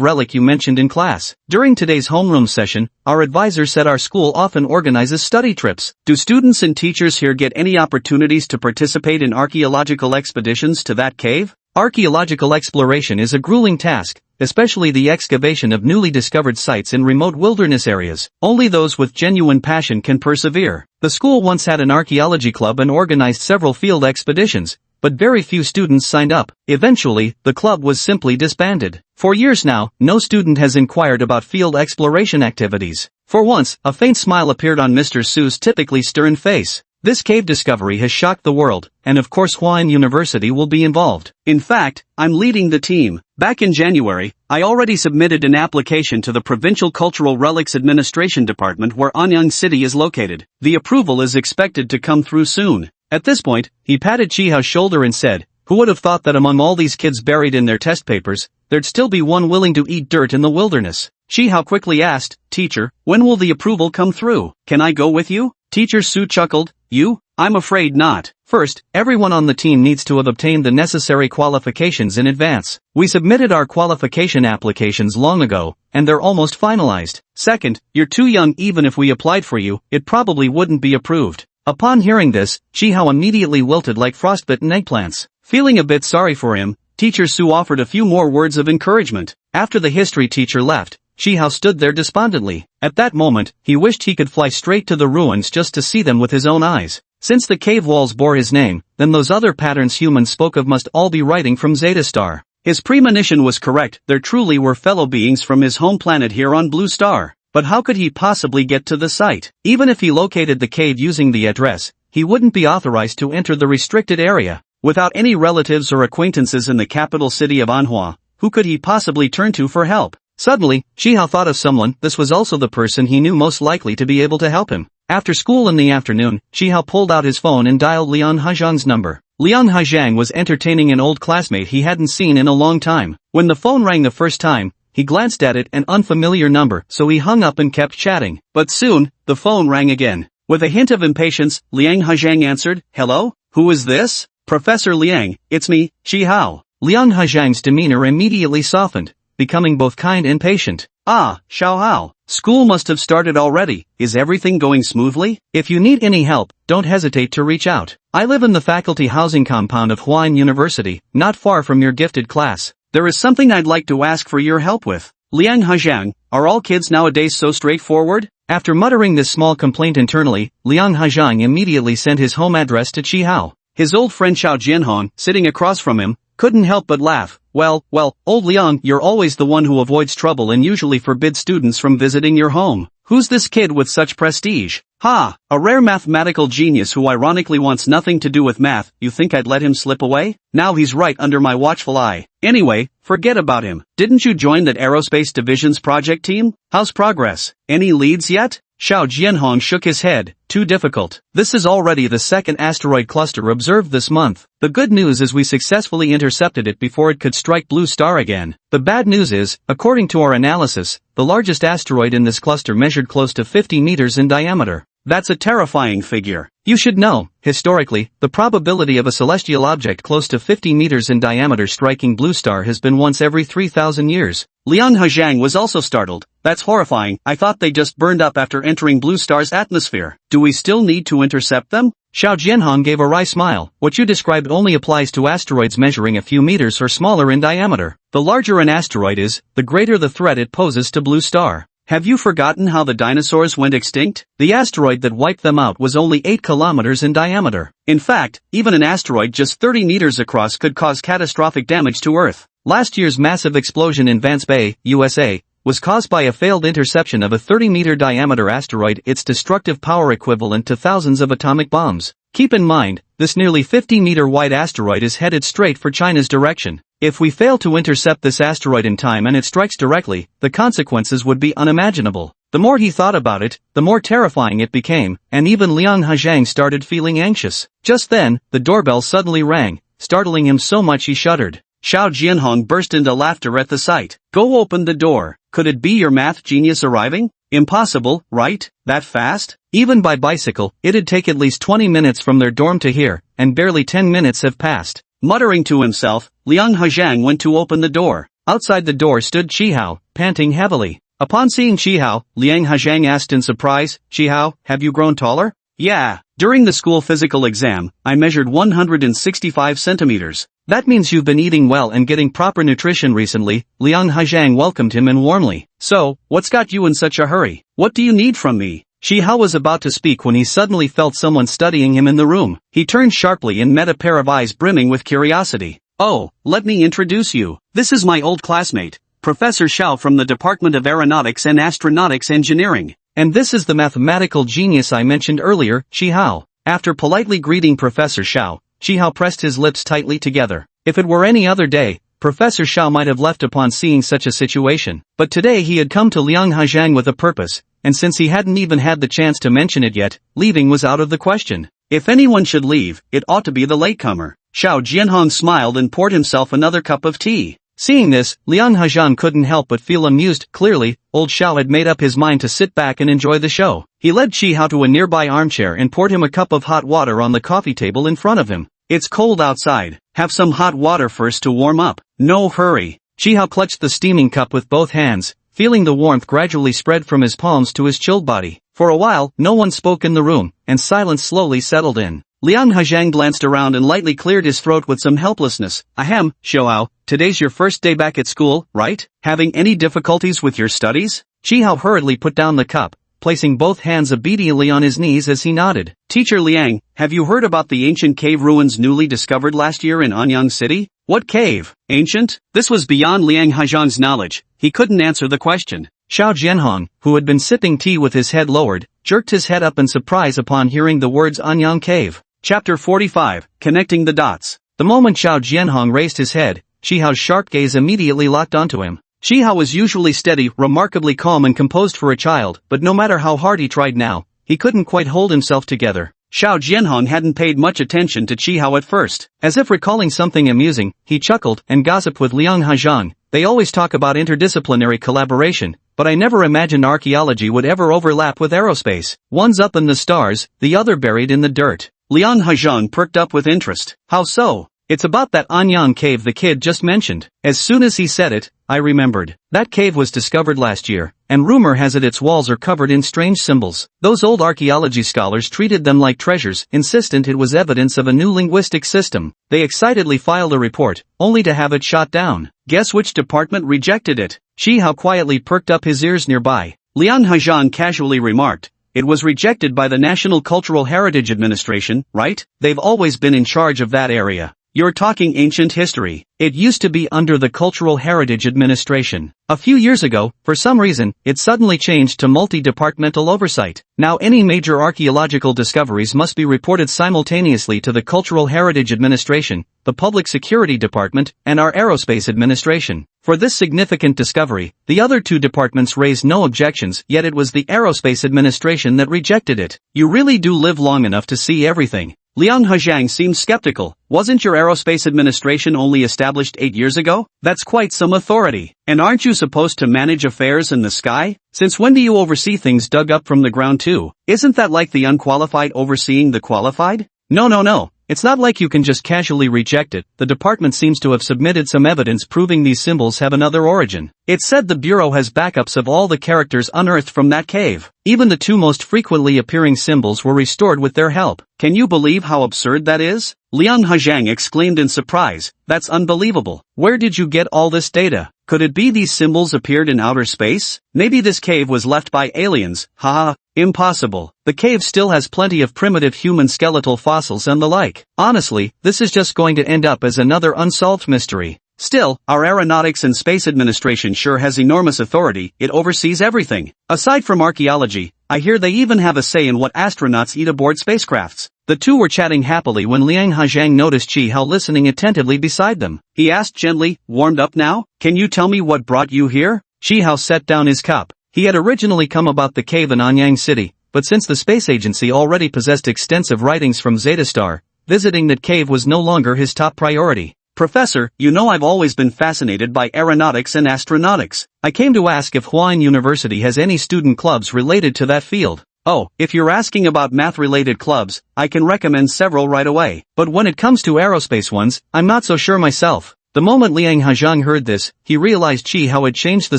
relic you mentioned in class. During today's homeroom session, our advisor said our school often organizes study trips. Do students and teachers here get any opportunities to participate in archaeological expeditions to that cave? Archaeological exploration is a grueling task, especially the excavation of newly discovered sites in remote wilderness areas. Only those with genuine passion can persevere. The school once had an archaeology club and organized several field expeditions, but very few students signed up. Eventually, the club was simply disbanded. For years now, no student has inquired about field exploration activities. For once, a faint smile appeared on Mr. Su's typically stern face. This cave discovery has shocked the world, and of course Huayan University will be involved. In fact, I'm leading the team. Back in January, I already submitted an application to the Provincial Cultural Relics Administration Department where Anyang City is located. The approval is expected to come through soon. At this point, he patted Chihao's shoulder and said, who would have thought that among all these kids buried in their test papers, there'd still be one willing to eat dirt in the wilderness? Chihao quickly asked, Teacher, when will the approval come through? Can I go with you? Teacher Su chuckled, You? I'm afraid not. First, everyone on the team needs to have obtained the necessary qualifications in advance. We submitted our qualification applications long ago, and they're almost finalized. Second, you're too young. Even if we applied for you, it probably wouldn't be approved. Upon hearing this, Chihao immediately wilted like frostbitten eggplants. Feeling a bit sorry for him, Teacher Su offered a few more words of encouragement. After the history teacher left, Chihao stood there despondently. At that moment, he wished he could fly straight to the ruins just to see them with his own eyes. Since the cave walls bore his name, then those other patterns humans spoke of must all be writing from Zeta Star. His premonition was correct. There truly were fellow beings from his home planet here on Blue Star. But how could he possibly get to the site? Even if he located the cave using the address, he wouldn't be authorized to enter the restricted area. Without any relatives or acquaintances in the capital city of Manhua, who could he possibly turn to for help? Suddenly, Chihao thought of someone. This was also the person he knew most likely to be able to help him. After school in the afternoon, Chihao pulled out his phone and dialed Liang Hezhang's number. Liang Hezhang was entertaining an old classmate he hadn't seen in a long time. When the phone rang the first time, he glanced at it, an unfamiliar number, so he hung up and kept chatting. But soon, the phone rang again. With a hint of impatience, Liang Hezhang answered, Hello? Who is this? Professor Liang, it's me, Chihao. Liang Hezhang's demeanor immediately softened, becoming both kind and patient. Ah, Xiaohao. School must have started already. Is everything going smoothly? If you need any help, don't hesitate to reach out. I live in the faculty housing compound of Huayan University, not far from your gifted class. There is something I'd like to ask for your help with. Liang Hezhang, are all kids nowadays so straightforward? After muttering this small complaint internally, Liang Hezhang immediately sent his home address to Chihao. His old friend Xiao Jianhong, sitting across from him, couldn't help but laugh. Well, old Liang, you're always the one who avoids trouble and usually forbids students from visiting your home. Who's this kid with such prestige? Ha! A rare mathematical genius who ironically wants nothing to do with math. You think I'd let him slip away? Now he's right under my watchful eye. Anyway, forget about him. Didn't you join that aerospace division's project team? How's progress? Any leads yet? Xiao Jianhong shook his head. Too difficult. This is already the second asteroid cluster observed this month. The good news is we successfully intercepted it before it could strike Blue Star again. The bad news is, according to our analysis, the largest asteroid in this cluster measured close to 50 meters in diameter. That's a terrifying figure. You should know, historically, the probability of a celestial object close to 50 meters in diameter striking Blue Star has been once every 3,000 years. Liang Hezhang was also startled. That's horrifying. I thought they just burned up after entering Blue Star's atmosphere. Do we still need to intercept them? Xiao Jianhong gave a wry smile. What you described only applies to asteroids measuring a few meters or smaller in diameter. The larger an asteroid is, the greater the threat it poses to Blue Star. Have you forgotten how the dinosaurs went extinct? The asteroid that wiped them out was only 8 kilometers in diameter. In fact, even an asteroid just 30 meters across could cause catastrophic damage to Earth. Last year's massive explosion in Vance Bay, USA, was caused by a failed interception of a 30-meter diameter asteroid, its destructive power equivalent to thousands of atomic bombs. Keep in mind, this nearly 50-meter wide asteroid is headed straight for China's direction. If we fail to intercept this asteroid in time and it strikes directly, the consequences would be unimaginable. The more he thought about it, the more terrifying it became, and even Liang Hajang started feeling anxious. Just then, the doorbell suddenly rang, startling him so much he shuddered. Xiao Jianhong burst into laughter at the sight. Go open the door. Could it be your math genius arriving? Impossible, right? That fast? Even by bicycle, it'd take at least 20 minutes from their dorm to here, and barely 10 minutes have passed. Muttering to himself, Liang Hajang went to open the door. Outside the door stood Qihao, panting heavily. Upon seeing Qihao, Liang Hajang asked in surprise, Qihao, have you grown taller? Yeah. During the school physical exam, I measured 165 centimeters. That means you've been eating well and getting proper nutrition recently. Liang Hajang welcomed him in warmly. So, what's got you in such a hurry? What do you need from me? Qihao was about to speak when he suddenly felt someone studying him in the room. He turned sharply and met a pair of eyes brimming with curiosity. Oh, let me introduce you. This is my old classmate, Professor Xiao from the Department of Aeronautics and Astronautics Engineering. And this is the mathematical genius I mentioned earlier, Qihao. After politely greeting Professor Xiao, Qihao pressed his lips tightly together. If it were any other day, Professor Xiao might have left upon seeing such a situation. But today he had come to Liang Hajang with a purpose, and since he hadn't even had the chance to mention it yet, leaving was out of the question. If anyone should leave, it ought to be the latecomer. Xiao Jianhong smiled and poured himself another cup of tea. Seeing this, Liang Hajang couldn't help but feel amused. Clearly, old Xiao had made up his mind to sit back and enjoy the show. He led Qihao to a nearby armchair and poured him a cup of hot water on the coffee table in front of him. It's cold outside. Have some hot water first to warm up. No hurry. Qihao clutched the steaming cup with both hands, feeling the warmth gradually spread from his palms to his chilled body. For a while, no one spoke in the room, and silence slowly settled in. Liang Hajang glanced around and lightly cleared his throat with some helplessness. Ahem, Xiao, today's your first day back at school, right? Having any difficulties with your studies? Qihao hurriedly put down the cup, placing both hands obediently on his knees as he nodded. Teacher Liang, have you heard about the ancient cave ruins newly discovered last year in Anyang City? What cave? Ancient? This was beyond Liang Hajang's knowledge. He couldn't answer the question. Xiao Jianhong, who had been sipping tea with his head lowered, jerked his head up in surprise upon hearing the words Anyang Cave. Chapter 45, Connecting the Dots. The moment Xiao Jianhong raised his head, Qihao's sharp gaze immediately locked onto him. Qihao was usually steady, remarkably calm and composed for a child, but no matter how hard he tried now, he couldn't quite hold himself together. Xiao Jianhong hadn't paid much attention to Qihao at first. As if recalling something amusing, he chuckled and gossiped with Liang Hajang. They always talk about interdisciplinary collaboration, but I never imagined archaeology would ever overlap with aerospace. One's up in the stars, the other buried in the dirt. Liang Hajang perked up with interest. How so? It's about that Anyang cave the kid just mentioned. As soon as he said it, I remembered. That cave was discovered last year, and rumor has it its walls are covered in strange symbols. Those old archaeology scholars treated them like treasures, insistent it was evidence of a new linguistic system. They excitedly filed a report, only to have it shot down. Guess which department rejected it? Qihao quietly perked up his ears nearby. Liang Hajang casually remarked. It was rejected by the National Cultural Heritage Administration, right? They've always been in charge of that area. You're talking ancient history. It used to be under the Cultural Heritage Administration. A few years ago, for some reason, it suddenly changed to multi-departmental oversight. Now any major archaeological discoveries must be reported simultaneously to the Cultural Heritage Administration, the Public Security Department, and our Aerospace Administration. For this significant discovery, the other two departments raised no objections, yet it was the Aerospace Administration that rejected it. You really do live long enough to see everything. Liang Hajang seemed skeptical. Wasn't your Aerospace Administration only established 8 years ago? That's quite some authority. And aren't you supposed to manage affairs in the sky? Since when do you oversee things dug up from the ground too? Isn't that like the unqualified overseeing the qualified? No. It's not like you can just casually reject it. The department seems to have submitted some evidence proving these symbols have another origin. It said the Bureau has backups of all the characters unearthed from that cave. Even the two most frequently appearing symbols were restored with their help. Can you believe how absurd that is? Liang Hajang exclaimed in surprise. That's unbelievable. Where did you get all this data? Could it be these symbols appeared in outer space? Maybe this cave was left by aliens. Haha, impossible. The cave still has plenty of primitive human skeletal fossils and the like. Honestly, this is just going to end up as another unsolved mystery. Still, our Aeronautics and Space Administration sure has enormous authority, it oversees everything. Aside from archaeology, I hear they even have a say in what astronauts eat aboard spacecrafts. The two were chatting happily when Liang Hajang noticed Chi Hao listening attentively beside them. He asked gently, "Warmed up now? Can you tell me what brought you here?" Chi Hao set down his cup. He had originally come about the cave in Anyang City, but since the space agency already possessed extensive writings from Zeta Star, visiting that cave was no longer his top priority. "Professor, you know I've always been fascinated by aeronautics and astronautics. I came to ask if Huayin University has any student clubs related to that field." "Oh, if you're asking about math-related clubs, I can recommend several right away. But when it comes to aerospace ones, I'm not so sure myself." The moment Liang Hajang heard this, he realized Chi Hao had changed the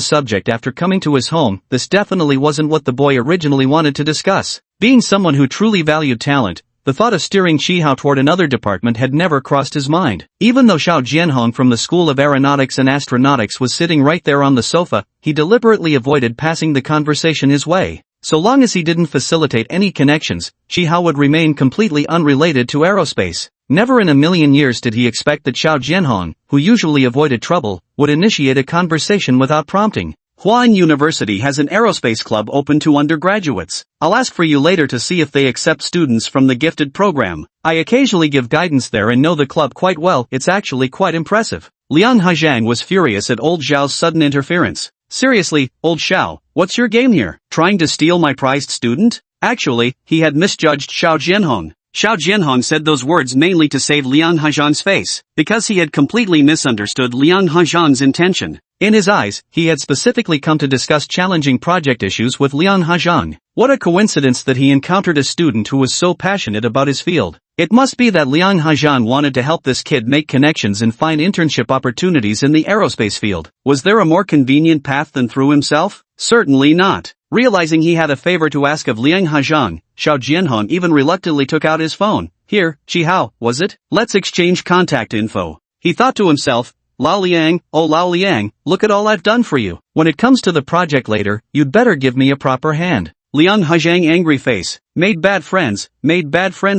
subject after coming to his home. This definitely wasn't what the boy originally wanted to discuss. Being someone who truly valued talent, the thought of steering Chi Hao toward another department had never crossed his mind. Even though Xiao Jianhong from the School of Aeronautics and Astronautics was sitting right there on the sofa, he deliberately avoided passing the conversation his way. So long as he didn't facilitate any connections, Chi Hao would remain completely unrelated to aerospace. Never in a million years did he expect that Xiao Jianhong, who usually avoided trouble, would initiate a conversation without prompting. "Huayin University has an aerospace club open to undergraduates. I'll ask for you later to see if they accept students from the gifted program. I occasionally give guidance there and know the club quite well. It's actually quite impressive." Liang Hajang was furious at old Xiao's sudden interference. "Seriously, old Xiao, what's your game here? Trying to steal my prized student?" Actually, he had misjudged Xiao Jianhong. Xiao Jianhong said those words mainly to save Liang Hajang's face, because he had completely misunderstood Liang Hajang's intention. In his eyes, he had specifically come to discuss challenging project issues with Liang Hajang. What a coincidence that he encountered a student who was so passionate about his field. It must be that Liang Hajang wanted to help this kid make connections and find internship opportunities in the aerospace field. Was there a more convenient path than through himself? Certainly not. Realizing he had a favor to ask of Liang Hajang, Xiao Jianhong even reluctantly took out his phone. "Here, Chi Hao, was it? Let's exchange contact info." He thought to himself, "Lao Liang, oh Lao Liang, look at all I've done for you. When it comes to the project later, you'd better give me a proper hand." Liang Hajang angry face. Made bad friends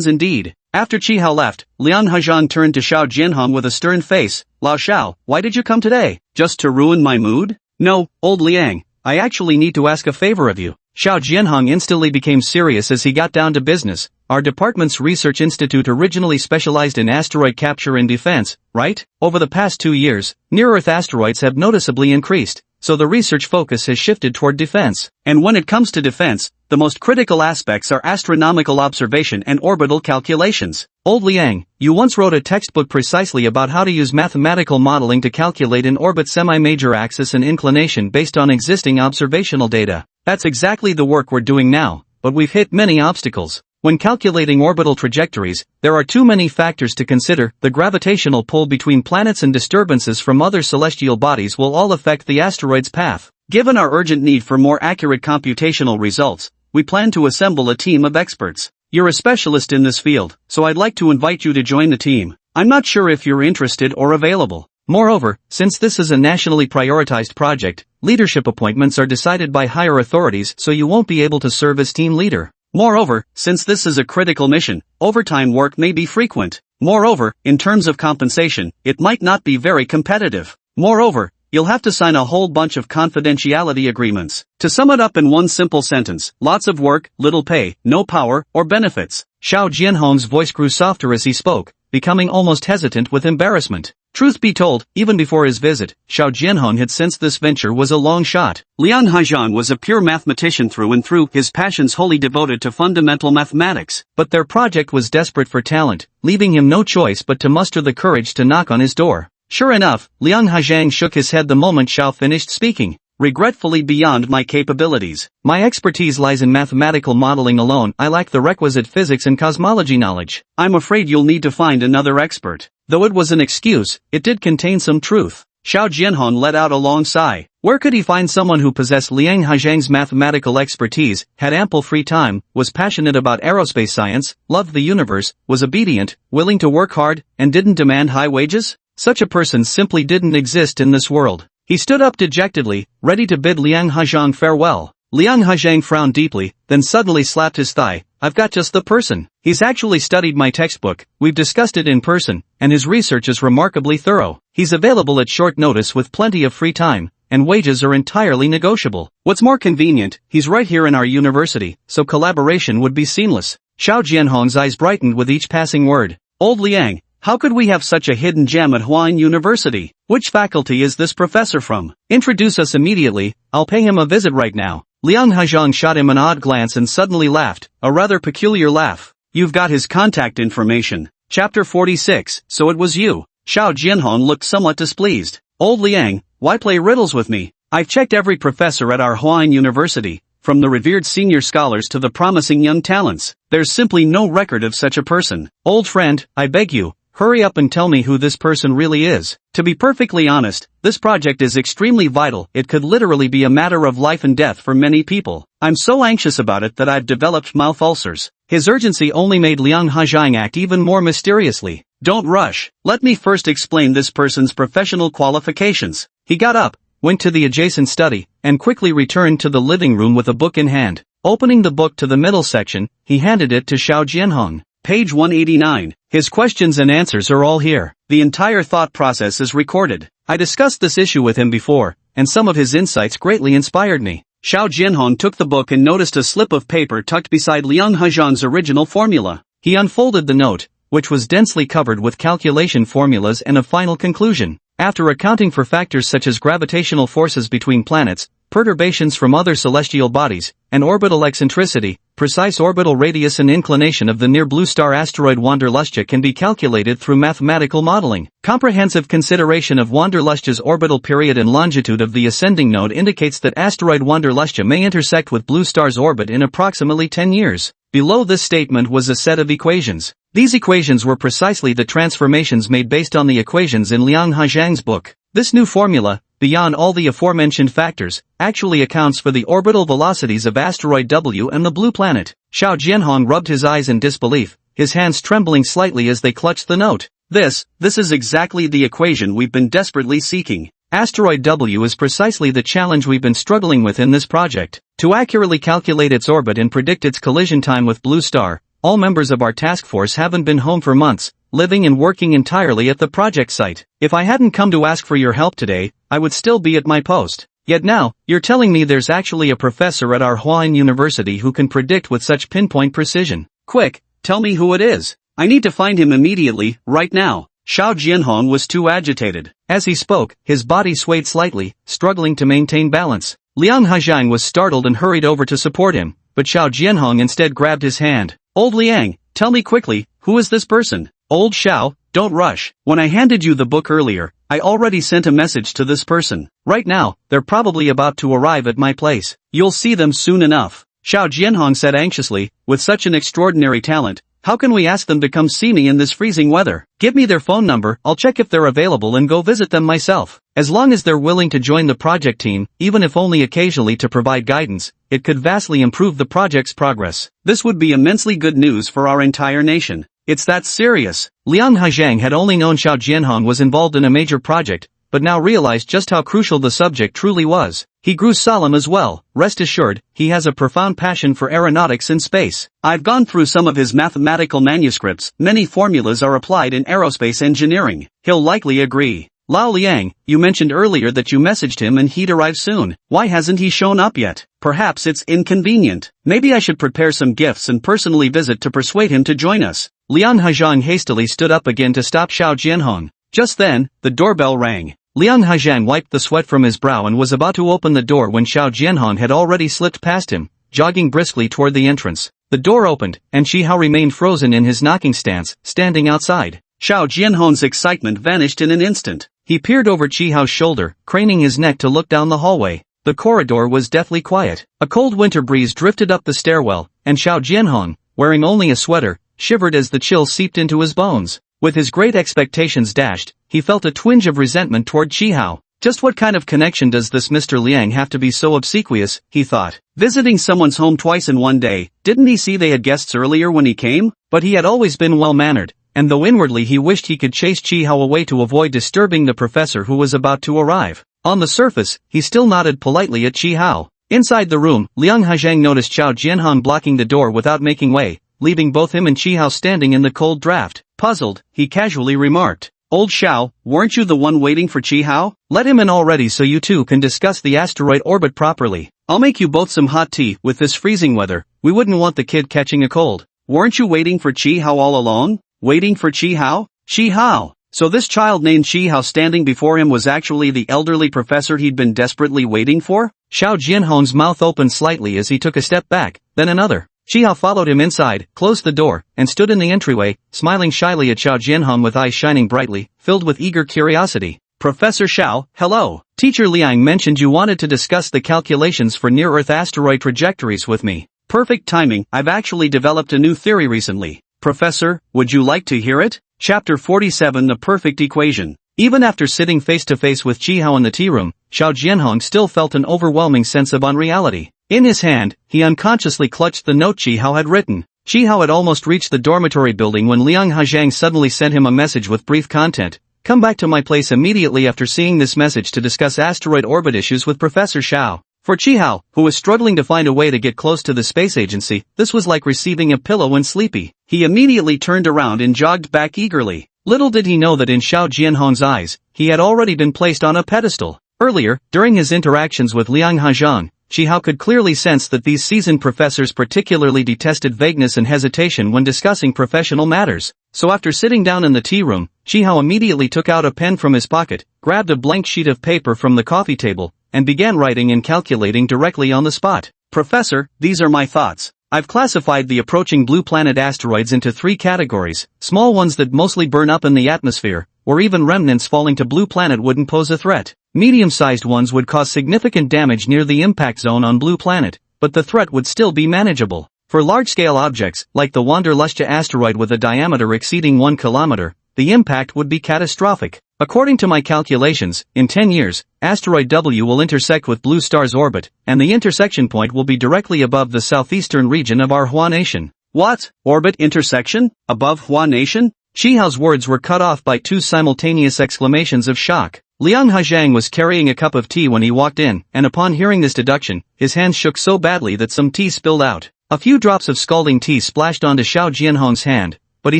indeed. After Chi Hao left, Liang Hajang turned to Xiao Jianhong with a stern face. "Lao Xiao, why did you come today? Just to ruin my mood?" "No, old Liang, I actually need to ask a favor of you." Xiao Jianhong instantly became serious as he got down to business. "Our department's research institute originally specialized in asteroid capture and defense, right? Over the past 2 years, near-Earth asteroids have noticeably increased, so the research focus has shifted toward defense. And when it comes to defense, the most critical aspects are astronomical observation and orbital calculations. Old Liang, you once wrote a textbook precisely about how to use mathematical modeling to calculate an orbit's semi-major axis and inclination based on existing observational data. That's exactly the work we're doing now, but we've hit many obstacles. When calculating orbital trajectories, there are too many factors to consider. The gravitational pull between planets and disturbances from other celestial bodies will all affect the asteroid's path. Given our urgent need for more accurate computational results, we plan to assemble a team of experts. You're a specialist in this field, so I'd like to invite you to join the team. I'm not sure if you're interested or available. Moreover, since this is a nationally prioritized project, leadership appointments are decided by higher authorities, so you won't be able to serve as team leader. Moreover, since this is a critical mission, overtime work may be frequent. Moreover, in terms of compensation, it might not be very competitive. Moreover, you'll have to sign a whole bunch of confidentiality agreements. To sum it up in one simple sentence, lots of work, little pay, no power or benefits. Xiao Jianhong's voice grew softer as he spoke, becoming almost hesitant with embarrassment. Truth be told, even before his visit, Xiao Jianhong had sensed this venture was a long shot. Liang Hajang was a pure mathematician through and through, his passions wholly devoted to fundamental mathematics. But their project was desperate for talent, leaving him no choice but to muster the courage to knock on his door. Sure enough, Liang Hajang shook his head the moment Xiao finished speaking. "Regretfully beyond my capabilities. My expertise lies in mathematical modeling alone. I lack the requisite physics and cosmology knowledge. I'm afraid you'll need to find another expert." Though it was an excuse, it did contain some truth. Xiao Jianhong let out a long sigh. Where could he find someone who possessed Liang Hajang's mathematical expertise, had ample free time, was passionate about aerospace science, loved the universe, was obedient, willing to work hard, and didn't demand high wages? Such a person simply didn't exist in this world. He stood up dejectedly, ready to bid Liang Hajang farewell. Liang Hajang frowned deeply, then suddenly slapped his thigh. I've got just the person. He's actually studied my textbook, we've discussed it in person, and his research is remarkably thorough. He's available at short notice with plenty of free time, and wages are entirely negotiable. What's more convenient, he's right here in our university, so collaboration would be seamless. Xiao Jianhong's eyes brightened with each passing word. Old Liang, how could we have such a hidden gem at Huayin University? Which faculty is this professor from? Introduce us immediately, I'll pay him a visit right now. Liang Haizhang shot him an odd glance and suddenly laughed, a rather peculiar laugh. You've got his contact information. Chapter 46, so it was you. Xiao Jianhong looked somewhat displeased. Old Liang, why play riddles with me? I've checked every professor at our Huayin University, from the revered senior scholars to the promising young talents. There's simply no record of such a person. Old friend, I beg you, hurry up and tell me who this person really is. To be perfectly honest, this project is extremely vital. It could literally be a matter of life and death for many people. I'm so anxious about it that I've developed mouth ulcers. His urgency only made Liang Haizhang act even more mysteriously. Don't rush. Let me first explain this person's professional qualifications. He got up, went to the adjacent study, and quickly returned to the living room with a book in hand. Opening the book to the middle section, he handed it to Xiao Jianhong. Page 189. His questions and answers are all here. The entire thought process is recorded. I discussed this issue with him before, and some of his insights greatly inspired me. Xiao Jianhong took the book and noticed a slip of paper tucked beside Liang Haizhang's original formula. He unfolded the note, which was densely covered with calculation formulas and a final conclusion. After accounting for factors such as gravitational forces between planets, perturbations from other celestial bodies, and orbital eccentricity, precise orbital radius and inclination of the near-blue star asteroid Wanderlustja can be calculated through mathematical modeling. Comprehensive consideration of Wanderlustja's orbital period and longitude of the ascending node indicates that asteroid Wanderlustja may intersect with blue star's orbit in approximately 10 years. Below this statement was a set of equations. These equations were precisely the transformations made based on the equations in Liang Haizhang's book. This new formula, beyond all the aforementioned factors, actually accounts for the orbital velocities of asteroid W and the blue planet. Xiao Jianhong rubbed his eyes in disbelief, his hands trembling slightly as they clutched the note. This is exactly the equation we've been desperately seeking. Asteroid W is precisely the challenge we've been struggling with in this project. To accurately calculate its orbit and predict its collision time with blue star, all members of our task force haven't been home for months, living and working entirely at the project site. If I hadn't come to ask for your help today, I would still be at my post. Yet now, you're telling me there's actually a professor at our Huayin University who can predict with such pinpoint precision. Quick, tell me who it is. I need to find him immediately, right now. Xiao Jianhong was too agitated. As he spoke, his body swayed slightly, struggling to maintain balance. Liang Haizhang was startled and hurried over to support him, but Xiao Jianhong instead grabbed his hand. Old Liang, tell me quickly, who is this person? Old Xiao, don't rush. When I handed you the book earlier, I already sent a message to this person. Right now, they're probably about to arrive at my place. You'll see them soon enough. Xiao Jianhong said anxiously, with such an extraordinary talent, how can we ask them to come see me in this freezing weather? Give me their phone number, I'll check if they're available and go visit them myself. As long as they're willing to join the project team, even if only occasionally to provide guidance, it could vastly improve the project's progress. This would be immensely good news for our entire nation. It's that serious. Liang Haizhang had only known Xiao Jianhong was involved in a major project, but now realized just how crucial the subject truly was. He grew solemn as well. Rest assured, he has a profound passion for aeronautics and space. I've gone through some of his mathematical manuscripts. Many formulas are applied in aerospace engineering. He'll likely agree. Lao Liang, you mentioned earlier that you messaged him and he'd arrive soon. Why hasn't he shown up yet? Perhaps it's inconvenient. Maybe I should prepare some gifts and personally visit to persuade him to join us. Liang Haizhang hastily stood up again to stop Xiao Jianhong. Just then, the doorbell rang. Liang Haizhang wiped the sweat from his brow and was about to open the door when Xiao Jianhong had already slipped past him, jogging briskly toward the entrance. The door opened, and Qihao remained frozen in his knocking stance, standing outside. Xiao Jianhong's excitement vanished in an instant. He peered over Qihao's shoulder, craning his neck to look down the hallway. The corridor was deathly quiet. A cold winter breeze drifted up the stairwell, and Xiao Jianhong, wearing only a sweater, shivered as the chill seeped into his bones. With his great expectations dashed, he felt a twinge of resentment toward Qihao. Just what kind of connection does this Mr. Liang have to be so obsequious, he thought. Visiting someone's home twice in one day, didn't he see they had guests earlier when he came? But he had always been well-mannered, and though inwardly he wished he could chase Qihao away to avoid disturbing the professor who was about to arrive, on the surface, he still nodded politely at Qihao. Inside the room, Liang Hajang noticed Xiao Jianhong blocking the door without making way, leaving both him and Qihao standing in the cold draft. Puzzled, he casually remarked, "Old Xiao, weren't you the one waiting for Qihao? Let him in already so you two can discuss the asteroid orbit properly. I'll make you both some hot tea. With this freezing weather, we wouldn't want the kid catching a cold." "Weren't you waiting for Qihao all along? Waiting for Qihao? Qihao?" So this child named Qihao standing before him was actually the elderly professor he'd been desperately waiting for? Xiao Jianhong's mouth opened slightly as he took a step back, then another. Qihao followed him inside, closed the door, and stood in the entryway, smiling shyly at Xiao Jianhong with eyes shining brightly, filled with eager curiosity. "Professor Xiao, hello. Teacher Liang mentioned you wanted to discuss the calculations for near-Earth asteroid trajectories with me." "Perfect timing. I've actually developed a new theory recently. Professor, would you like to hear it?" Chapter 47 The Perfect Equation. Even after sitting face-to-face with Qihao in the tea room, Xiao Jianhong still felt an overwhelming sense of unreality. In his hand, he unconsciously clutched the note Qihao had written. Qihao had almost reached the dormitory building when Liang Hajang suddenly sent him a message with brief content. "Come back to my place immediately after seeing this message to discuss asteroid orbit issues with Professor Xiao." For Qihao, who was struggling to find a way to get close to the space agency, this was like receiving a pillow when sleepy. He immediately turned around and jogged back eagerly. Little did he know that in Xiao Jianhong's eyes, he had already been placed on a pedestal. Earlier, during his interactions with Liang Hajang, Qihao could clearly sense that these seasoned professors particularly detested vagueness and hesitation when discussing professional matters. So after sitting down in the tea room, Qihao immediately took out a pen from his pocket, grabbed a blank sheet of paper from the coffee table, and began writing and calculating directly on the spot. "Professor, these are my thoughts. I've classified the approaching blue planet asteroids into 3 categories. Small ones that mostly burn up in the atmosphere, or even remnants falling to blue planet wouldn't pose a threat. Medium-sized ones would cause significant damage near the impact zone on blue planet, but the threat would still be manageable. For large-scale objects, like the Wanderlustja asteroid with a diameter exceeding 1 kilometer, the impact would be catastrophic. According to my calculations, in 10 years, asteroid W will intersect with Blue Star's orbit, and the intersection point will be directly above the southeastern region of our Hua Nation." "What? Orbit intersection? Above Hua Nation?" Qihao's words were cut off by 2 simultaneous exclamations of shock. Liang Hajang was carrying a cup of tea when he walked in, and upon hearing this deduction, his hands shook so badly that some tea spilled out. A few drops of scalding tea splashed onto Xiao Jianhong's hand, but he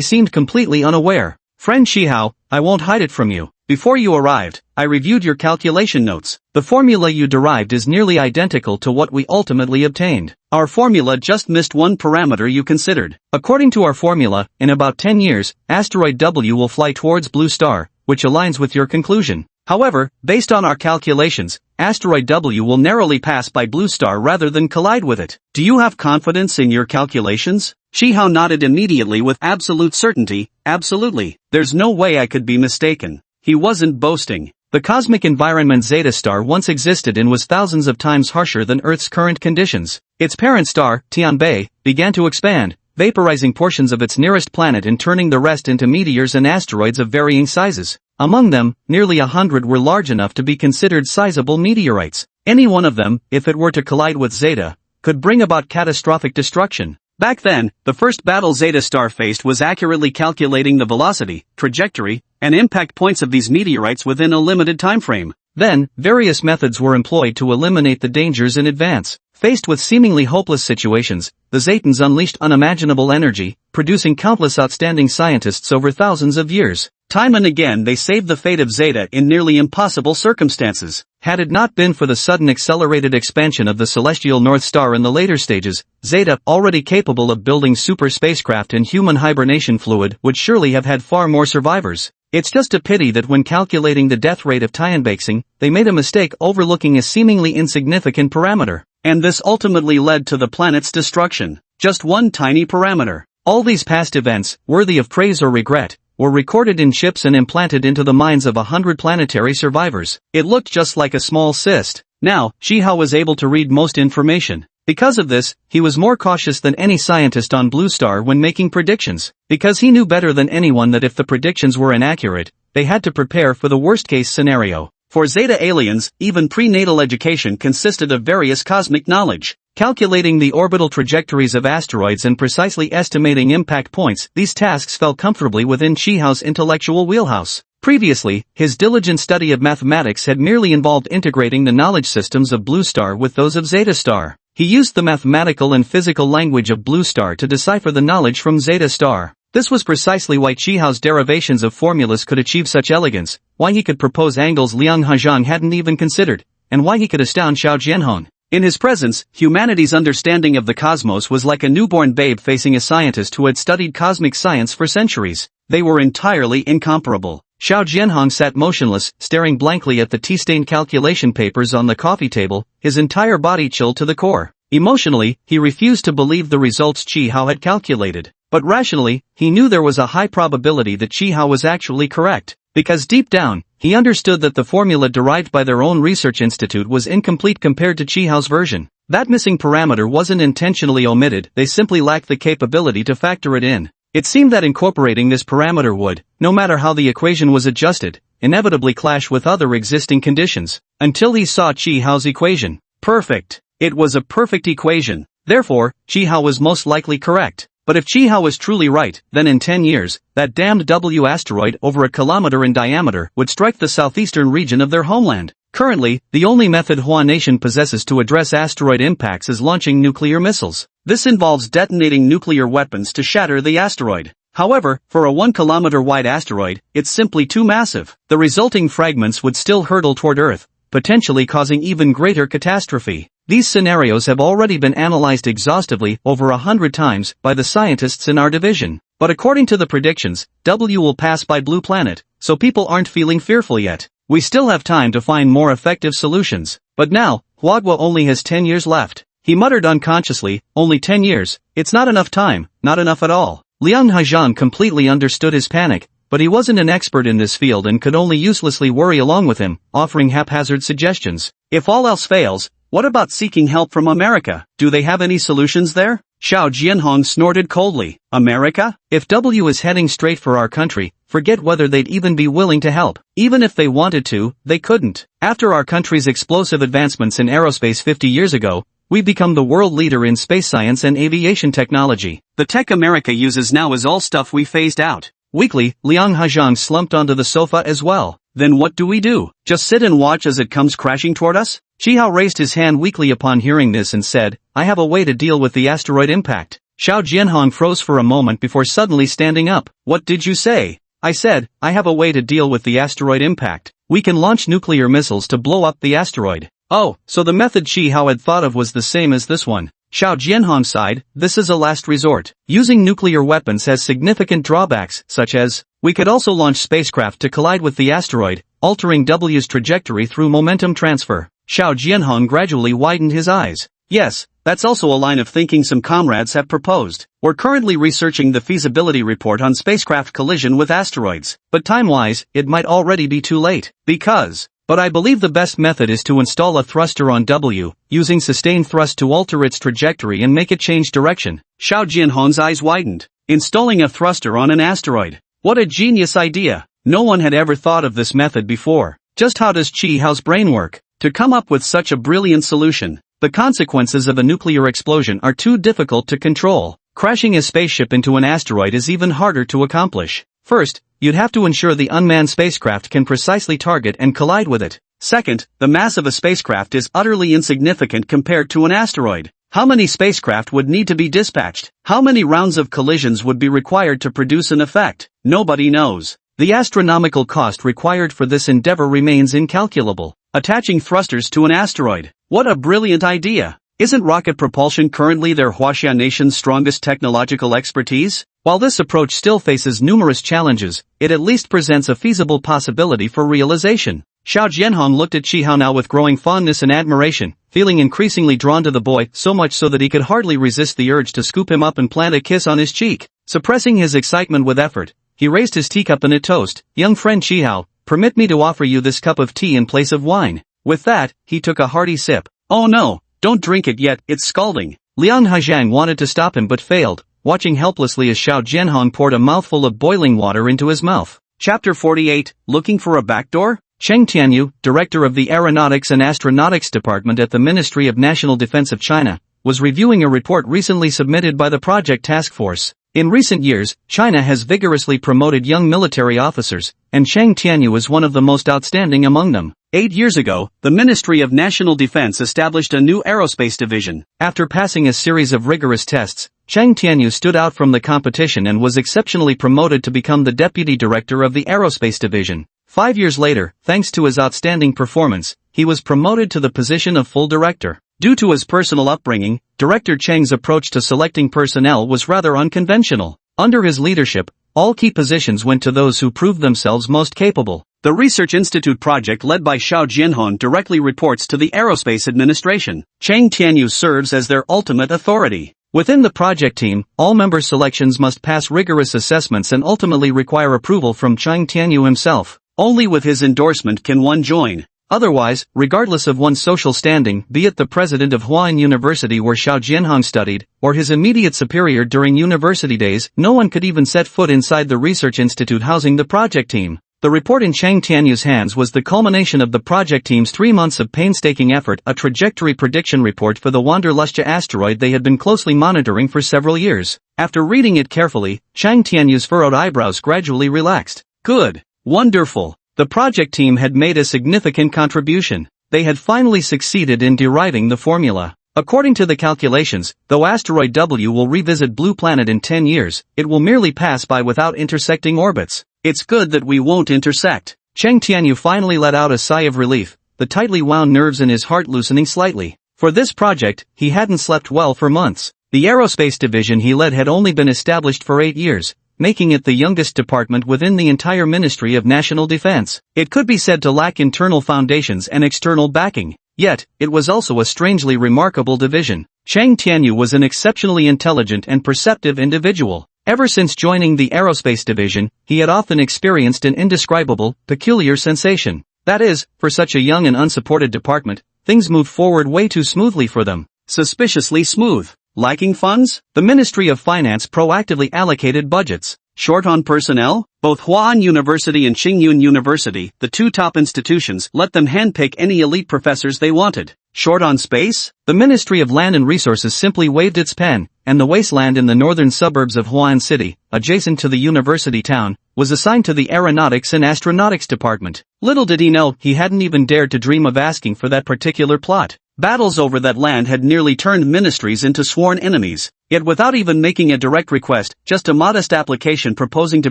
seemed completely unaware. "Friend Qihao, I won't hide it from you. Before you arrived, I reviewed your calculation notes. The formula you derived is nearly identical to what we ultimately obtained. Our formula just missed one parameter you considered. According to our formula, in about 10 years, asteroid W will fly towards Blue Star, which aligns with your conclusion. However, based on our calculations, asteroid W will narrowly pass by Blue Star rather than collide with it. Do you have confidence in your calculations?" Qihao nodded immediately with absolute certainty. "Absolutely. There's no way I could be mistaken." He wasn't boasting. The cosmic environment Zeta Star once existed and was thousands of times harsher than Earth's current conditions. Its parent star, Tianbei, began to expand, vaporizing portions of its nearest planet and turning the rest into meteors and asteroids of varying sizes. Among them, nearly 100 were large enough to be considered sizable meteorites. Any one of them, if it were to collide with Zeta, could bring about catastrophic destruction. Back then, the first battle Zeta Star faced was accurately calculating the velocity, trajectory, and impact points of these meteorites within a limited time frame. Then, various methods were employed to eliminate the dangers in advance. Faced with seemingly hopeless situations, the Zetans unleashed unimaginable energy, producing countless outstanding scientists over thousands of years. Time and again they saved the fate of Zeta in nearly impossible circumstances. Had it not been for the sudden accelerated expansion of the celestial North Star in the later stages, Zeta, already capable of building super spacecraft and human hibernation fluid, would surely have had far more survivors. It's just a pity that when calculating the death rate of Tianbeixing, they made a mistake overlooking a seemingly insignificant parameter. And this ultimately led to the planet's destruction. Just one tiny parameter. All these past events, worthy of praise or regret, were recorded in chips and implanted into the minds of 100 planetary survivors. It looked just like a small cyst. Now, Qihao was able to read most information. Because of this, he was more cautious than any scientist on Blue Star when making predictions. Because he knew better than anyone that if the predictions were inaccurate, they had to prepare for the worst-case scenario. For Zeta aliens, even prenatal education consisted of various cosmic knowledge. Calculating the orbital trajectories of asteroids and precisely estimating impact points, these tasks fell comfortably within Qihao's intellectual wheelhouse. Previously, his diligent study of mathematics had merely involved integrating the knowledge systems of Blue Star with those of Zeta Star. He used the mathematical and physical language of Blue Star to decipher the knowledge from Zeta Star. This was precisely why Chihao's derivations of formulas could achieve such elegance, why he could propose angles Liang Hezhang hadn't even considered, and why he could astound Xiao Jianhong. In his presence, humanity's understanding of the cosmos was like a newborn babe facing a scientist who had studied cosmic science for centuries. They were entirely incomparable. Xiao Jianhong sat motionless, staring blankly at the tea-stained calculation papers on the coffee table, his entire body chilled to the core. Emotionally, he refused to believe the results Chihao had calculated. But rationally, he knew there was a high probability that Chihao was actually correct, because deep down, he understood that the formula derived by their own research institute was incomplete compared to Chihao's version. That missing parameter wasn't intentionally omitted, they simply lacked the capability to factor it in. It seemed that incorporating this parameter would, no matter how the equation was adjusted, inevitably clash with other existing conditions, until he saw Chihao's equation. Perfect. It was a perfect equation. Therefore, Chihao was most likely correct. But if Chihao was truly right, then in 10 years, that damned W asteroid over a kilometer in diameter would strike the southeastern region of their homeland. Currently, the only method Hua Nation possesses to address asteroid impacts is launching nuclear missiles. This involves detonating nuclear weapons to shatter the asteroid. However, for a 1-kilometer wide asteroid, it's simply too massive. The resulting fragments would still hurtle toward Earth, potentially causing even greater catastrophe. These scenarios have already been analyzed exhaustively over 100 times by the scientists in our division. But according to the predictions, W will pass by Blue Planet, so people aren't feeling fearful yet. We still have time to find more effective solutions. But now, Huagua only has 10 years left. He muttered unconsciously, only 10 years, it's not enough time, not enough at all. Liang Hezhang completely understood his panic, but he wasn't an expert in this field and could only uselessly worry along with him, offering haphazard suggestions. If all else fails, what about seeking help from America? Do they have any solutions there? Xiao Jianhong snorted coldly. America? If W is heading straight for our country, forget whether they'd even be willing to help. Even if they wanted to, they couldn't. After our country's explosive advancements in aerospace 50 years ago, we've become the world leader in space science and aviation technology. The tech America uses now is all stuff we phased out. Weakly, Liang Hezhang slumped onto the sofa as well. Then what do we do? Just sit and watch as it comes crashing toward us? Chihao raised his hand weakly upon hearing this and said, I have a way to deal with the asteroid impact. Xiao Jianhong froze for a moment before suddenly standing up. What did you say? I said, I have a way to deal with the asteroid impact. We can launch nuclear missiles to blow up the asteroid. Oh, so the method Chihao had thought of was the same as this one. Xiao Jianhong sighed, this is a last resort. Using nuclear weapons has significant drawbacks, such as, we could also launch spacecraft to collide with the asteroid, altering W's trajectory through momentum transfer. Xiao Jianhong gradually widened his eyes. Yes, that's also a line of thinking some comrades have proposed. We're currently researching the feasibility report on spacecraft collision with asteroids, but time-wise, it might already be too late. But I believe the best method is to install a thruster on W, using sustained thrust to alter its trajectory and make it change direction. Xiao Jianhong's eyes widened. Installing a thruster on an asteroid. What a genius idea. No one had ever thought of this method before. Just how does Chihao's brain work to come up with such a brilliant solution? The consequences of a nuclear explosion are too difficult to control. Crashing a spaceship into an asteroid is even harder to accomplish. First, you'd have to ensure the unmanned spacecraft can precisely target and collide with it. Second, the mass of a spacecraft is utterly insignificant compared to an asteroid. How many spacecraft would need to be dispatched? How many rounds of collisions would be required to produce an effect? Nobody knows. The astronomical cost required for this endeavor remains incalculable. Attaching thrusters to an asteroid. What a brilliant idea! Isn't rocket propulsion currently their Huaxia nation's strongest technological expertise? While this approach still faces numerous challenges, it at least presents a feasible possibility for realization. Xiao Jianhong looked at Chihao now with growing fondness and admiration, feeling increasingly drawn to the boy, so much so that he could hardly resist the urge to scoop him up and plant a kiss on his cheek. Suppressing his excitement with effort, he raised his teacup in a toast. Young friend Chihao, permit me to offer you this cup of tea in place of wine. With that, he took a hearty sip. Oh no, don't drink it yet, it's scalding. Liang Hezhang wanted to stop him but failed, watching helplessly as Xiao Jianhong poured a mouthful of boiling water into his mouth. Chapter 48, Looking for a Backdoor? Cheng Tianyu, director of the Aeronautics and Astronautics Department at the Ministry of National Defense of China, was reviewing a report recently submitted by the Project Task Force. In recent years, China has vigorously promoted young military officers, and Chang Tianyu is one of the most outstanding among them. 8 years ago, the Ministry of National Defense established a new aerospace division. After passing a series of rigorous tests, Chang Tianyu stood out from the competition and was exceptionally promoted to become the deputy director of the aerospace division. 5 years later, thanks to his outstanding performance, he was promoted to the position of full director. Due to his personal upbringing, Director Chang's approach to selecting personnel was rather unconventional. Under his leadership, all key positions went to those who proved themselves most capable. The Research Institute project led by Xiao Jianhong directly reports to the Aerospace Administration. Chang Tianyu serves as their ultimate authority. Within the project team, all member selections must pass rigorous assessments and ultimately require approval from Chang Tianyu himself. Only with his endorsement can one join. Otherwise, regardless of one's social standing, be it the president of Huayan University where Xiao Jianhong studied, or his immediate superior during university days, no one could even set foot inside the research institute housing the project team. The report in Chang Tianyu's hands was the culmination of the project team's 3 months of painstaking effort, a trajectory prediction report for the Wanderlustja asteroid they had been closely monitoring for several years. After reading it carefully, Chang Tianyu's furrowed eyebrows gradually relaxed. Good. Wonderful. The project team had made a significant contribution. They had finally succeeded in deriving the formula. According to the calculations, though asteroid W will revisit Blue Planet in 10 years, it will merely pass by without intersecting orbits. It's good that we won't intersect. Chang Tianyu finally let out a sigh of relief, the tightly wound nerves in his heart loosening slightly. For this project, he hadn't slept well for months. The aerospace division he led had only been established for 8 years, making it the youngest department within the entire Ministry of National Defense. It could be said to lack internal foundations and external backing, yet, it was also a strangely remarkable division. Chang Tianyu was an exceptionally intelligent and perceptive individual. Ever since joining the aerospace division, he had often experienced an indescribable, peculiar sensation. That is, for such a young and unsupported department, things moved forward way too smoothly for them. Suspiciously smooth. Lacking funds? The Ministry of Finance proactively allocated budgets. Short on personnel? Both Huayan University and Qingyun University, the two top institutions, let them handpick any elite professors they wanted. Short on space? The Ministry of Land and Resources simply waved its pen, and the wasteland in the northern suburbs of Huayan City, adjacent to the university town, was assigned to the Aeronautics and Astronautics Department. Little did he know, he hadn't even dared to dream of asking for that particular plot. Battles over that land had nearly turned ministries into sworn enemies. Yet without even making a direct request, just a modest application proposing to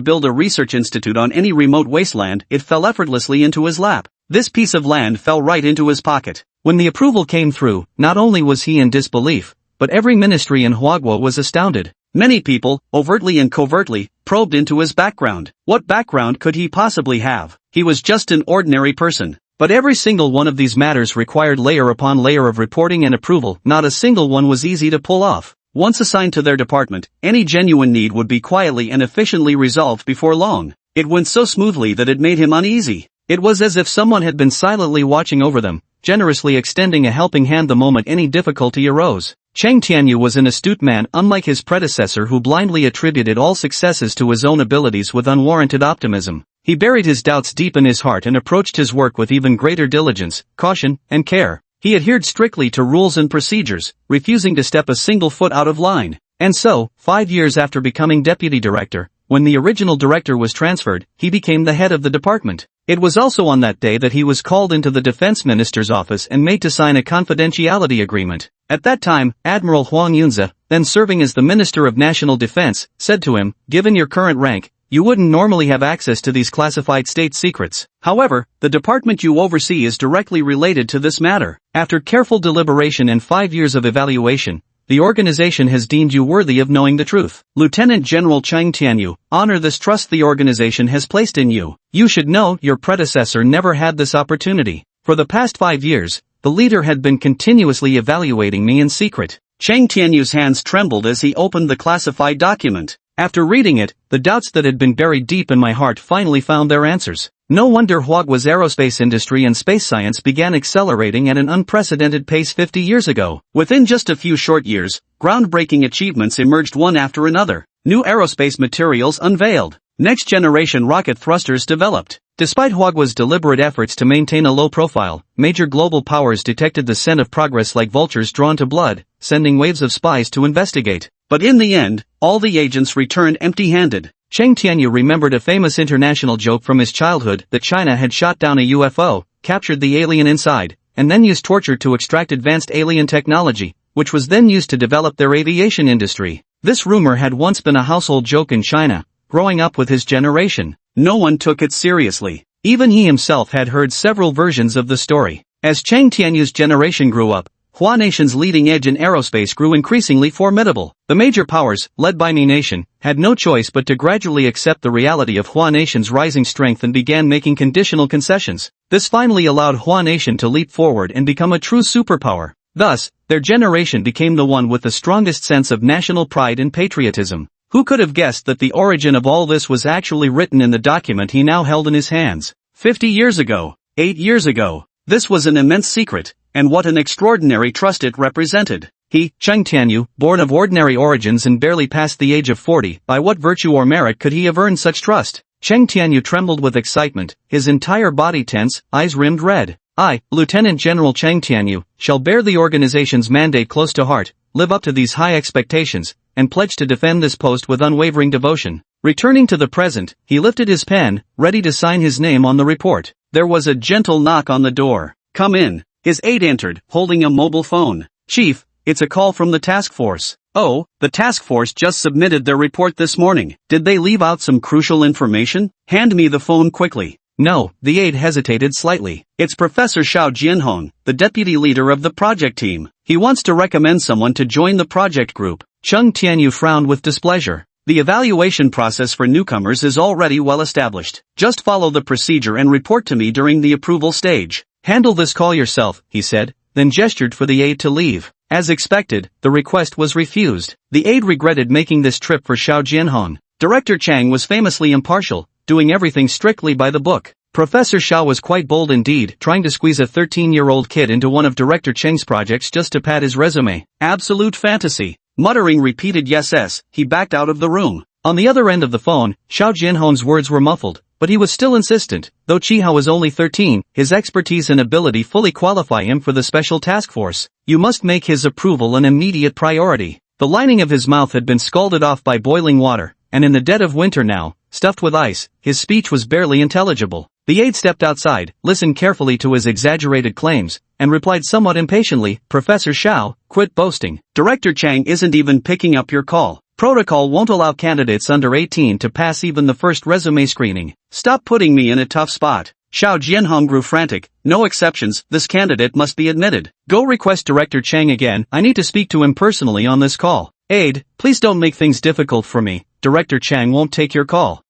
build a research institute on any remote wasteland, it fell effortlessly into his lap. This piece of land fell right into his pocket. When the approval came through, not only was he in disbelief, but every ministry in Huaguo was astounded. Many people, overtly and covertly, probed into his background. What background could he possibly have? He was just an ordinary person. But every single one of these matters required layer upon layer of reporting and approval. Not a single one was easy to pull off. Once assigned to their department, any genuine need would be quietly and efficiently resolved before long. It went so smoothly that it made him uneasy. It was as if someone had been silently watching over them, generously extending a helping hand the moment any difficulty arose. Chang Tianyu was an astute man, unlike his predecessor who blindly attributed all successes to his own abilities with unwarranted optimism. He buried his doubts deep in his heart and approached his work with even greater diligence, caution, and care. He adhered strictly to rules and procedures, refusing to step a single foot out of line. And so, 5 years after becoming deputy director, when the original director was transferred, he became the head of the department. It was also on that day that he was called into the defense minister's office and made to sign a confidentiality agreement. At that time, Admiral Huang Yunze, then serving as the Minister of National Defense, said to him, "Given your current rank, you wouldn't normally have access to these classified state secrets. However, the department you oversee is directly related to this matter. After careful deliberation and 5 years of evaluation, the organization has deemed you worthy of knowing the truth. Lieutenant General Chang Tianyu, honor this trust the organization has placed in you. You should know your predecessor never had this opportunity. For the past 5 years, the leader had been continuously evaluating me in secret." Chang Tianyu's hands trembled as he opened the classified document. After reading it, the doubts that had been buried deep in my heart finally found their answers. No wonder Huaguo's aerospace industry and space science began accelerating at an unprecedented pace 50 years ago. Within just a few short years, groundbreaking achievements emerged one after another. New aerospace materials unveiled. Next-generation rocket thrusters developed. Despite Huaguo's deliberate efforts to maintain a low profile, major global powers detected the scent of progress like vultures drawn to blood, sending waves of spies to investigate. But in the end, all the agents returned empty-handed. Cheng Tianyu remembered a famous international joke from his childhood that China had shot down a UFO, captured the alien inside, and then used torture to extract advanced alien technology, which was then used to develop their aviation industry. This rumor had once been a household joke in China, growing up with his generation. No one took it seriously. Even he himself had heard several versions of the story. As Cheng Tianyu's generation grew up, Hua Nation's leading edge in aerospace grew increasingly formidable. The major powers, led by Mi Nation, had no choice but to gradually accept the reality of Hua Nation's rising strength and began making conditional concessions. This finally allowed Hua Nation to leap forward and become a true superpower. Thus, their generation became the one with the strongest sense of national pride and patriotism. Who could have guessed that the origin of all this was actually written in the document he now held in his hands? 50 years ago, 8 years ago, this was an immense secret, and what an extraordinary trust it represented. He, Cheng Tianyu, born of ordinary origins and barely past the age of 40, by what virtue or merit could he have earned such trust? Cheng Tianyu trembled with excitement, his entire body tense, eyes rimmed red. I, Lieutenant General Cheng Tianyu, shall bear the organization's mandate close to heart, live up to these high expectations, and pledge to defend this post with unwavering devotion. Returning to the present, he lifted his pen, ready to sign his name on the report. There was a gentle knock on the door. "Come in." His aide entered, holding a mobile phone. "Chief, it's a call from the task force." "Oh, the task force just submitted their report this morning. Did they leave out some crucial information? Hand me the phone quickly." "No," the aide hesitated slightly. "It's Professor Xiao Jianhong, the deputy leader of the project team. He wants to recommend someone to join the project group." Cheng Tianyu frowned with displeasure. "The evaluation process for newcomers is already well established. Just follow the procedure and report to me during the approval stage." "Handle this call yourself," he said, then gestured for the aide to leave. As expected, the request was refused. The aide regretted making this trip for Xiao Jianhong. Director Chang was famously impartial, doing everything strictly by the book. Professor Xiao was quite bold indeed, trying to squeeze a 13-year-old kid into one of Director Cheng's projects just to pad his resume. Absolute fantasy. Muttering repeated yeses, he backed out of the room. On the other end of the phone, Xiao Jianhong's words were muffled, but he was still insistent. Though Chi-Hao was only 13, his expertise and ability fully qualify him for the special task force. You must make his approval an immediate priority. The lining of his mouth had been scalded off by boiling water, and in the dead of winter now, stuffed with ice, his speech was barely intelligible. The aide stepped outside, listened carefully to his exaggerated claims, and replied somewhat impatiently, "Professor Xiao, quit boasting. Director Chang isn't even picking up your call. Protocol won't allow candidates under 18 to pass even the first resume screening. Stop putting me in a tough spot." Xiao Jianhong grew frantic. "No exceptions, this candidate must be admitted." "Go request Director Chang again, I need to speak to him personally on this call." "Aide, please don't make things difficult for me. Director Chang won't take your call."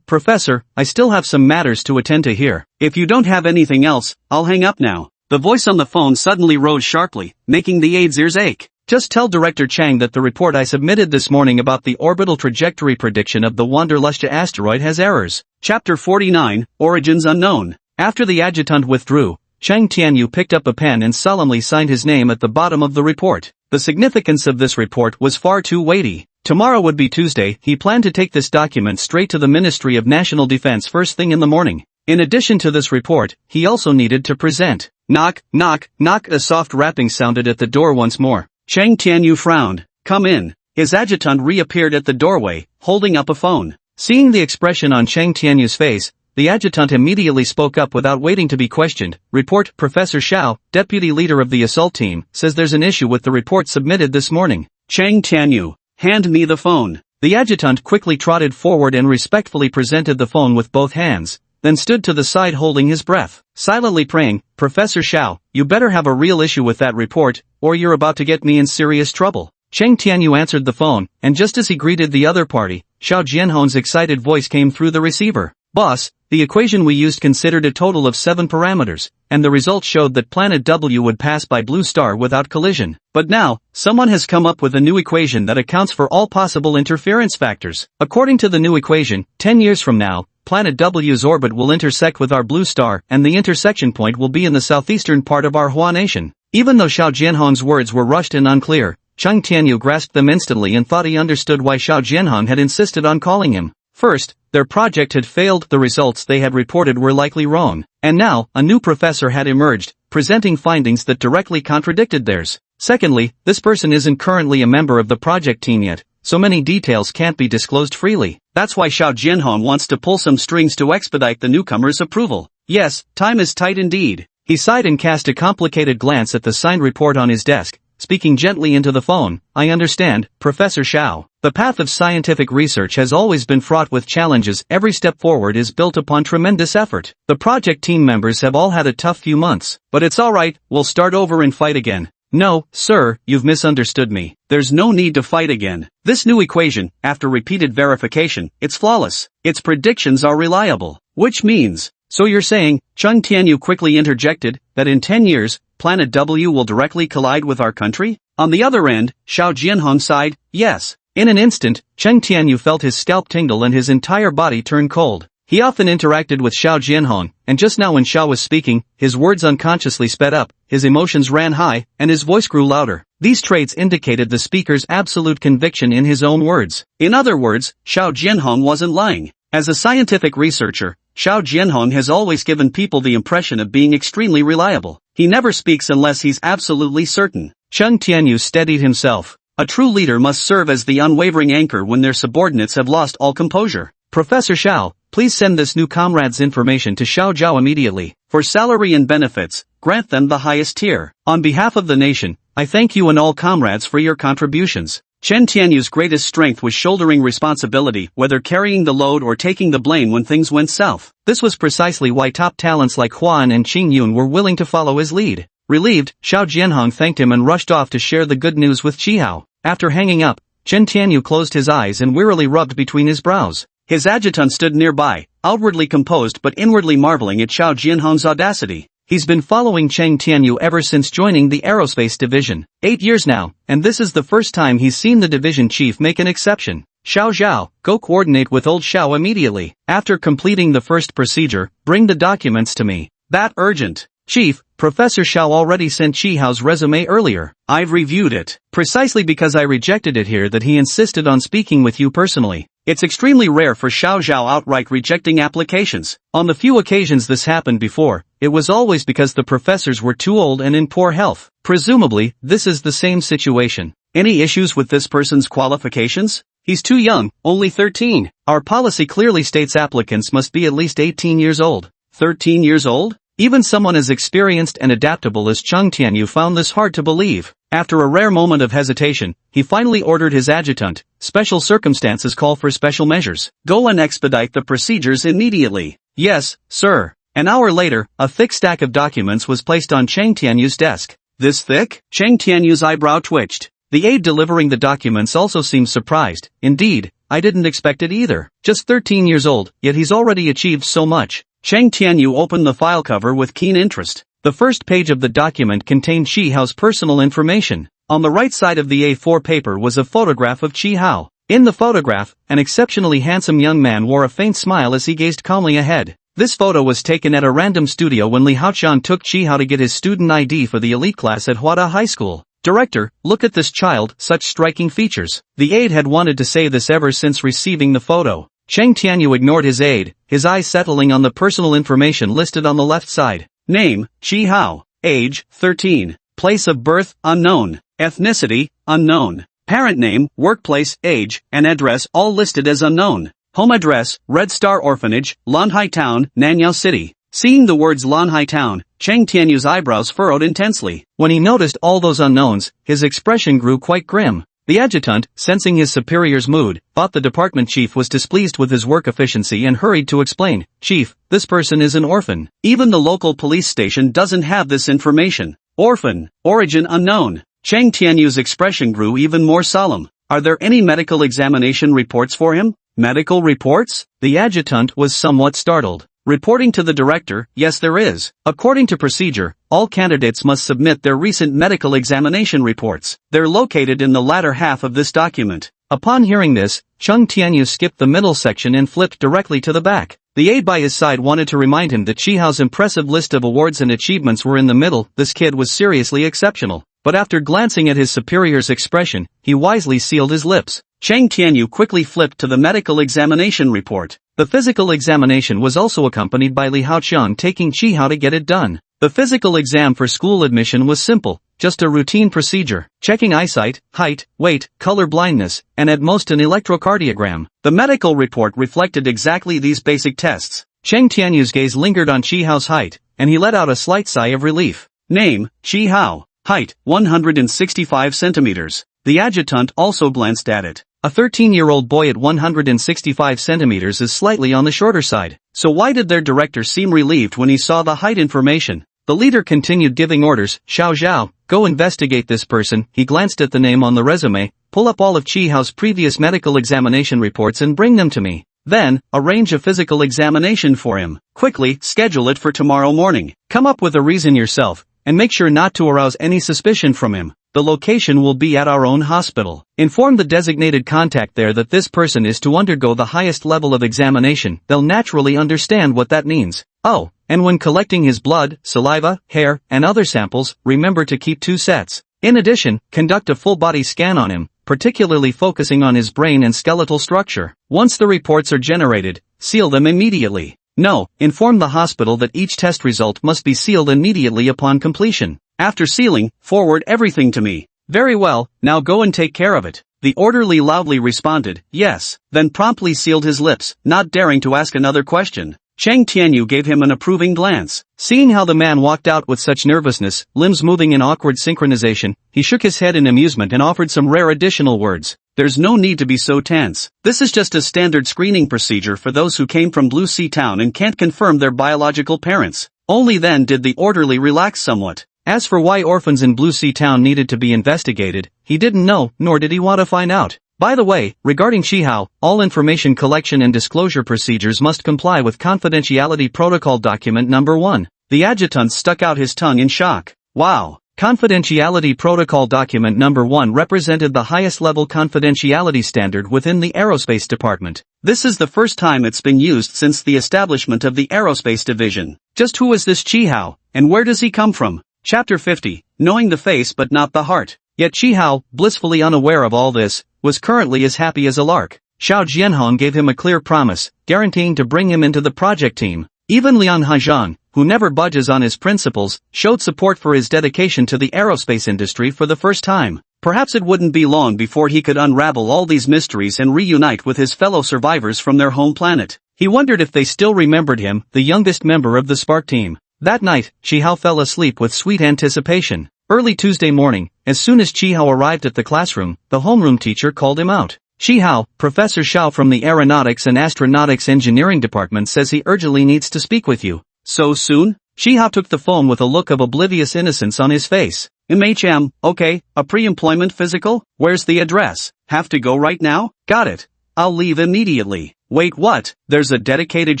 Professor, I still have some matters to attend to here." "If you don't have anything else, I'll hang up now." The voice on the phone suddenly rose sharply, making the aide's ears ache. "Just tell Director Chang that the report I submitted this morning about the orbital trajectory prediction of the Wanderlustja asteroid has errors." Chapter 49, Origins Unknown. After the adjutant withdrew, Cheng Tianyu picked up a pen and solemnly signed his name at the bottom of the report. The significance of this report was far too weighty. Tomorrow would be Tuesday. He planned to take this document straight to the Ministry of National Defense first thing in the morning. In addition to this report, he also needed to present. Knock, knock, knock. A soft rapping sounded at the door once more. Cheng Tianyu frowned. "Come in." His adjutant reappeared at the doorway, holding up a phone. Seeing the expression on Cheng Tianyu's face, the adjutant immediately spoke up without waiting to be questioned. "Report, Professor Xiao, deputy leader of the assault team, says there's an issue with the report submitted this morning." "Cheng Tianyu, hand me the phone." The adjutant quickly trotted forward and respectfully presented the phone with both hands, then stood to the side holding his breath, silently praying, "Professor Xiao, you better have a real issue with that report, or you're about to get me in serious trouble." Cheng Tianyu answered the phone, and just as he greeted the other party, Xiao Jianhong's excited voice came through the receiver. "Boss, the equation we used considered a total of 7 parameters, and the results showed that planet W would pass by Blue Star without collision. But now, someone has come up with a new equation that accounts for all possible interference factors. According to the new equation, 10 years from now, planet W's orbit will intersect with our Blue Star, and the intersection point will be in the southeastern part of our Hua Nation." Even though Xiao Jianhong's words were rushed and unclear, Cheng Tianyu grasped them instantly and thought he understood why Xiao Jianhong had insisted on calling him. First, their project had failed, the results they had reported were likely wrong, and now, a new professor had emerged, presenting findings that directly contradicted theirs. Secondly, this person isn't currently a member of the project team yet, so many details can't be disclosed freely. That's why Xiao Jianhong wants to pull some strings to expedite the newcomer's approval. Yes, time is tight indeed. He sighed and cast a complicated glance at the signed report on his desk, speaking gently into the phone. I understand, Professor Xiao. The path of scientific research has always been fraught with challenges. Every step forward is built upon tremendous effort. The project team members have all had a tough few months, but it's alright, we'll start over and fight again. No, sir, you've misunderstood me. There's no need to fight again. This new equation, after repeated verification, it's flawless. Its predictions are reliable. Which means, so you're saying, Chung Tianyu quickly interjected, that in 10 years, Planet W will directly collide with our country? On the other end, Xiao Jianhong sighed, yes. In an instant, Cheng Tianyu felt his scalp tingle and his entire body turn cold. He often interacted with Xiao Jianhong, and just now when Xiao was speaking, his words unconsciously sped up, his emotions ran high, and his voice grew louder. These traits indicated the speaker's absolute conviction in his own words. In other words, Xiao Jianhong wasn't lying. As a scientific researcher, Xiao Jianhong has always given people the impression of being extremely reliable. He never speaks unless he's absolutely certain. Cheng Tianyu steadied himself. A true leader must serve as the unwavering anchor when their subordinates have lost all composure. Professor Xiao, please send this new comrade's information to Xiao Zhao immediately. For salary and benefits, grant them the highest tier. On behalf of the nation, I thank you and all comrades for your contributions. Chen Tianyu's greatest strength was shouldering responsibility, whether carrying the load or taking the blame when things went south. This was precisely why top talents like Huan and Qing Yun were willing to follow his lead. Relieved, Xiao Jianhong thanked him and rushed off to share the good news with Qihao. After hanging up, Chen Tianyu closed his eyes and wearily rubbed between his brows. His adjutant stood nearby, outwardly composed but inwardly marveling at Xiao Jianhong's audacity. He's been following Cheng Tianyu ever since joining the aerospace division. 8 years now, and this is the first time he's seen the division chief make an exception. Xiao Zhao, go coordinate with old Xiao immediately. After completing the first procedure, bring the documents to me. That urgent. Chief, Professor Xiao already sent Chihao's resume earlier. I've reviewed it. Precisely because I rejected it here that he insisted on speaking with you personally. It's extremely rare for Xiao Zhao outright rejecting applications. On the few occasions this happened before, it was always because the professors were too old and in poor health. Presumably, this is the same situation. Any issues with this person's qualifications? He's too young, only 13. Our policy clearly states applicants must be at least 18 years old. 13 years old? Even someone as experienced and adaptable as Cheng Tianyu found this hard to believe. After a rare moment of hesitation, he finally ordered his adjutant, special circumstances call for special measures. Go and expedite the procedures immediately. Yes, sir. An hour later, a thick stack of documents was placed on Cheng Tianyu's desk. This thick? Cheng Tianyu's eyebrow twitched. The aide delivering the documents also seemed surprised. Indeed, I didn't expect it either. Just 13 years old, yet he's already achieved so much. Cheng Tianyu opened the file cover with keen interest. The first page of the document contained Chihao's personal information. On the right side of the A4 paper was a photograph of Chihao. In the photograph, an exceptionally handsome young man wore a faint smile as he gazed calmly ahead. This photo was taken at a random studio when Li Haoqian took Chihao to get his student ID for the elite class at Huada High School. Director, look at this child, such striking features. The aide had wanted to say this ever since receiving the photo. Cheng Tianyu ignored his aide, his eyes settling on the personal information listed on the left side. Name, Chihao. Age, 13. Place of birth, unknown. Ethnicity, unknown. Parent name, workplace, age, and address all listed as unknown. Home address, Red Star Orphanage, Lanhai Town, Nanyao City. Seeing the words Lanhai Town, Cheng Tianyu's eyebrows furrowed intensely. When he noticed all those unknowns, his expression grew quite grim. The adjutant, sensing his superior's mood, thought the department chief was displeased with his work efficiency and hurried to explain, Chief, this person is an orphan. Even the local police station doesn't have this information. Orphan, origin unknown. Cheng Tianyu's expression grew even more solemn. Are there any medical examination reports for him? Medical reports? The adjutant was somewhat startled. Reporting to the director, yes there is. According to procedure, all candidates must submit their recent medical examination reports. They're located in the latter half of this document. Upon hearing this, Cheng Tianyu skipped the middle section and flipped directly to the back. The aide by his side wanted to remind him that Chihao's impressive list of awards and achievements were in the middle. This kid was seriously exceptional. But after glancing at his superior's expression, he wisely sealed his lips. Cheng Tianyu quickly flipped to the medical examination report. The physical examination was also accompanied by Li Haoqian taking Chihao to get it done. The physical exam for school admission was simple. just a routine procedure, checking eyesight, height, weight, color blindness, and at most an electrocardiogram. The medical report reflected exactly these basic tests. Cheng Tianyu's gaze lingered on Chi Hao's height, and he let out a slight sigh of relief. Name, Chi Hao. Height, 165 centimeters. The adjutant also glanced at it. A 13-year-old boy at 165 centimeters is slightly on the shorter side. So why did their director seem relieved when he saw the height information? The leader continued giving orders. Xiao Zhao, go investigate this person. He glanced at the name on the resume, pull up all of Chi Hao's previous medical examination reports and bring them to me. Then, arrange a physical examination for him. Quickly, schedule it for tomorrow morning. Come up with a reason yourself, and make sure not to arouse any suspicion from him. The location will be at our own hospital. Inform the designated contact there that this person is to undergo the highest level of examination. They'll naturally understand what that means. Oh, and when collecting his blood, saliva, hair, and other samples, remember to keep 2 sets. In addition, conduct a full-body scan on him, particularly focusing on his brain and skeletal structure. Once the reports are generated, seal them immediately. No, inform the hospital that each test result must be sealed immediately upon completion. After sealing, forward everything to me. Very well, now go and take care of it. The orderly loudly responded, yes, then promptly sealed his lips, not daring to ask another question. Cheng Tianyu gave him an approving glance. Seeing how the man walked out with such nervousness, limbs moving in awkward synchronization, he shook his head in amusement and offered some rare additional words. There's no need to be so tense. This is just a standard screening procedure for those who came from Blue Sea Town and can't confirm their biological parents. Only then did the orderly relax somewhat. As for why orphans in Blue Sea Town needed to be investigated, he didn't know, nor did he want to find out. By the way, regarding Chi Hao, all information collection and disclosure procedures must comply with Confidentiality Protocol Document Number 1. The adjutant stuck out his tongue in shock. Wow! Confidentiality Protocol Document Number 1 represented the highest level confidentiality standard within the Aerospace Department. This is the first time it's been used since the establishment of the Aerospace Division. Just who is this Chi Hao, and where does he come from? Chapter 50, Knowing the Face but Not the Heart. Yet Chi Hao, blissfully unaware of all this, was currently as happy as a lark. Xiao Jianhong gave him a clear promise, guaranteeing to bring him into the project team. Even Lian Haizhang, who never budges on his principles, showed support for his dedication to the aerospace industry for the first time. Perhaps it wouldn't be long before he could unravel all these mysteries and reunite with his fellow survivors from their home planet. He wondered if they still remembered him, the youngest member of the Spark team. That night, Chi Hao fell asleep with sweet anticipation. Early Tuesday morning, as soon as Chi Hao arrived at the classroom, the homeroom teacher called him out. Chi Hao, Professor Xiao from the Aeronautics and Astronautics Engineering Department says he urgently needs to speak with you. So soon? Chi Hao took the phone with a look of oblivious innocence on his face. Okay, a pre-employment physical? Where's the address? Have to go right now? Got it. I'll leave immediately. Wait, what? There's a dedicated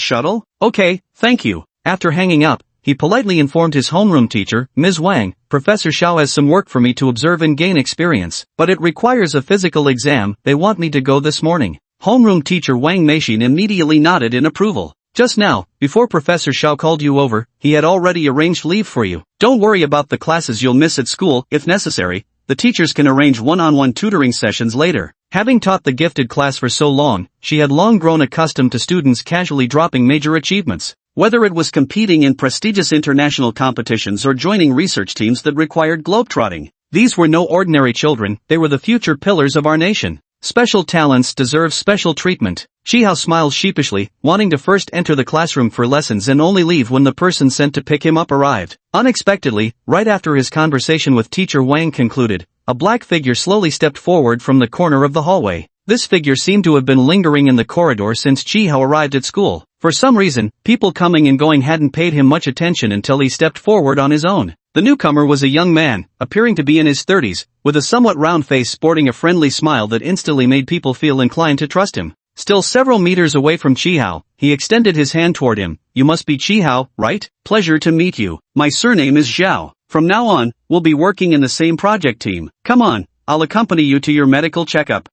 shuttle? Okay, thank you. After hanging up, he politely informed his homeroom teacher, Ms. Wang, Professor Xiao has some work for me to observe and gain experience, but it requires a physical exam. They want me to go this morning. Homeroom teacher Wang Meixin immediately nodded in approval. Just now, before Professor Xiao called you over, he had already arranged leave for you. Don't worry about the classes you'll miss at school. If necessary, the teachers can arrange one-on-one tutoring sessions later. Having taught the gifted class for so long, she had long grown accustomed to students casually dropping major achievements. Whether it was competing in prestigious international competitions or joining research teams that required globetrotting, these were no ordinary children, they were the future pillars of our nation. Special talents deserve special treatment. Chi Hao smiled sheepishly, wanting to first enter the classroom for lessons and only leave when the person sent to pick him up arrived. Unexpectedly, right after his conversation with teacher Wang concluded, a black figure slowly stepped forward from the corner of the hallway. This figure seemed to have been lingering in the corridor since Chi Hao arrived at school. For some reason, people coming and going hadn't paid him much attention until he stepped forward on his own. The newcomer was a young man, appearing to be in his 30s, with a somewhat round face sporting a friendly smile that instantly made people feel inclined to trust him. Still several meters away from Chi Hao, he extended his hand toward him. You must be Chi Hao, right? Pleasure to meet you. My surname is Zhao. From now on, we'll be working in the same project team. Come on, I'll accompany you to your medical checkup.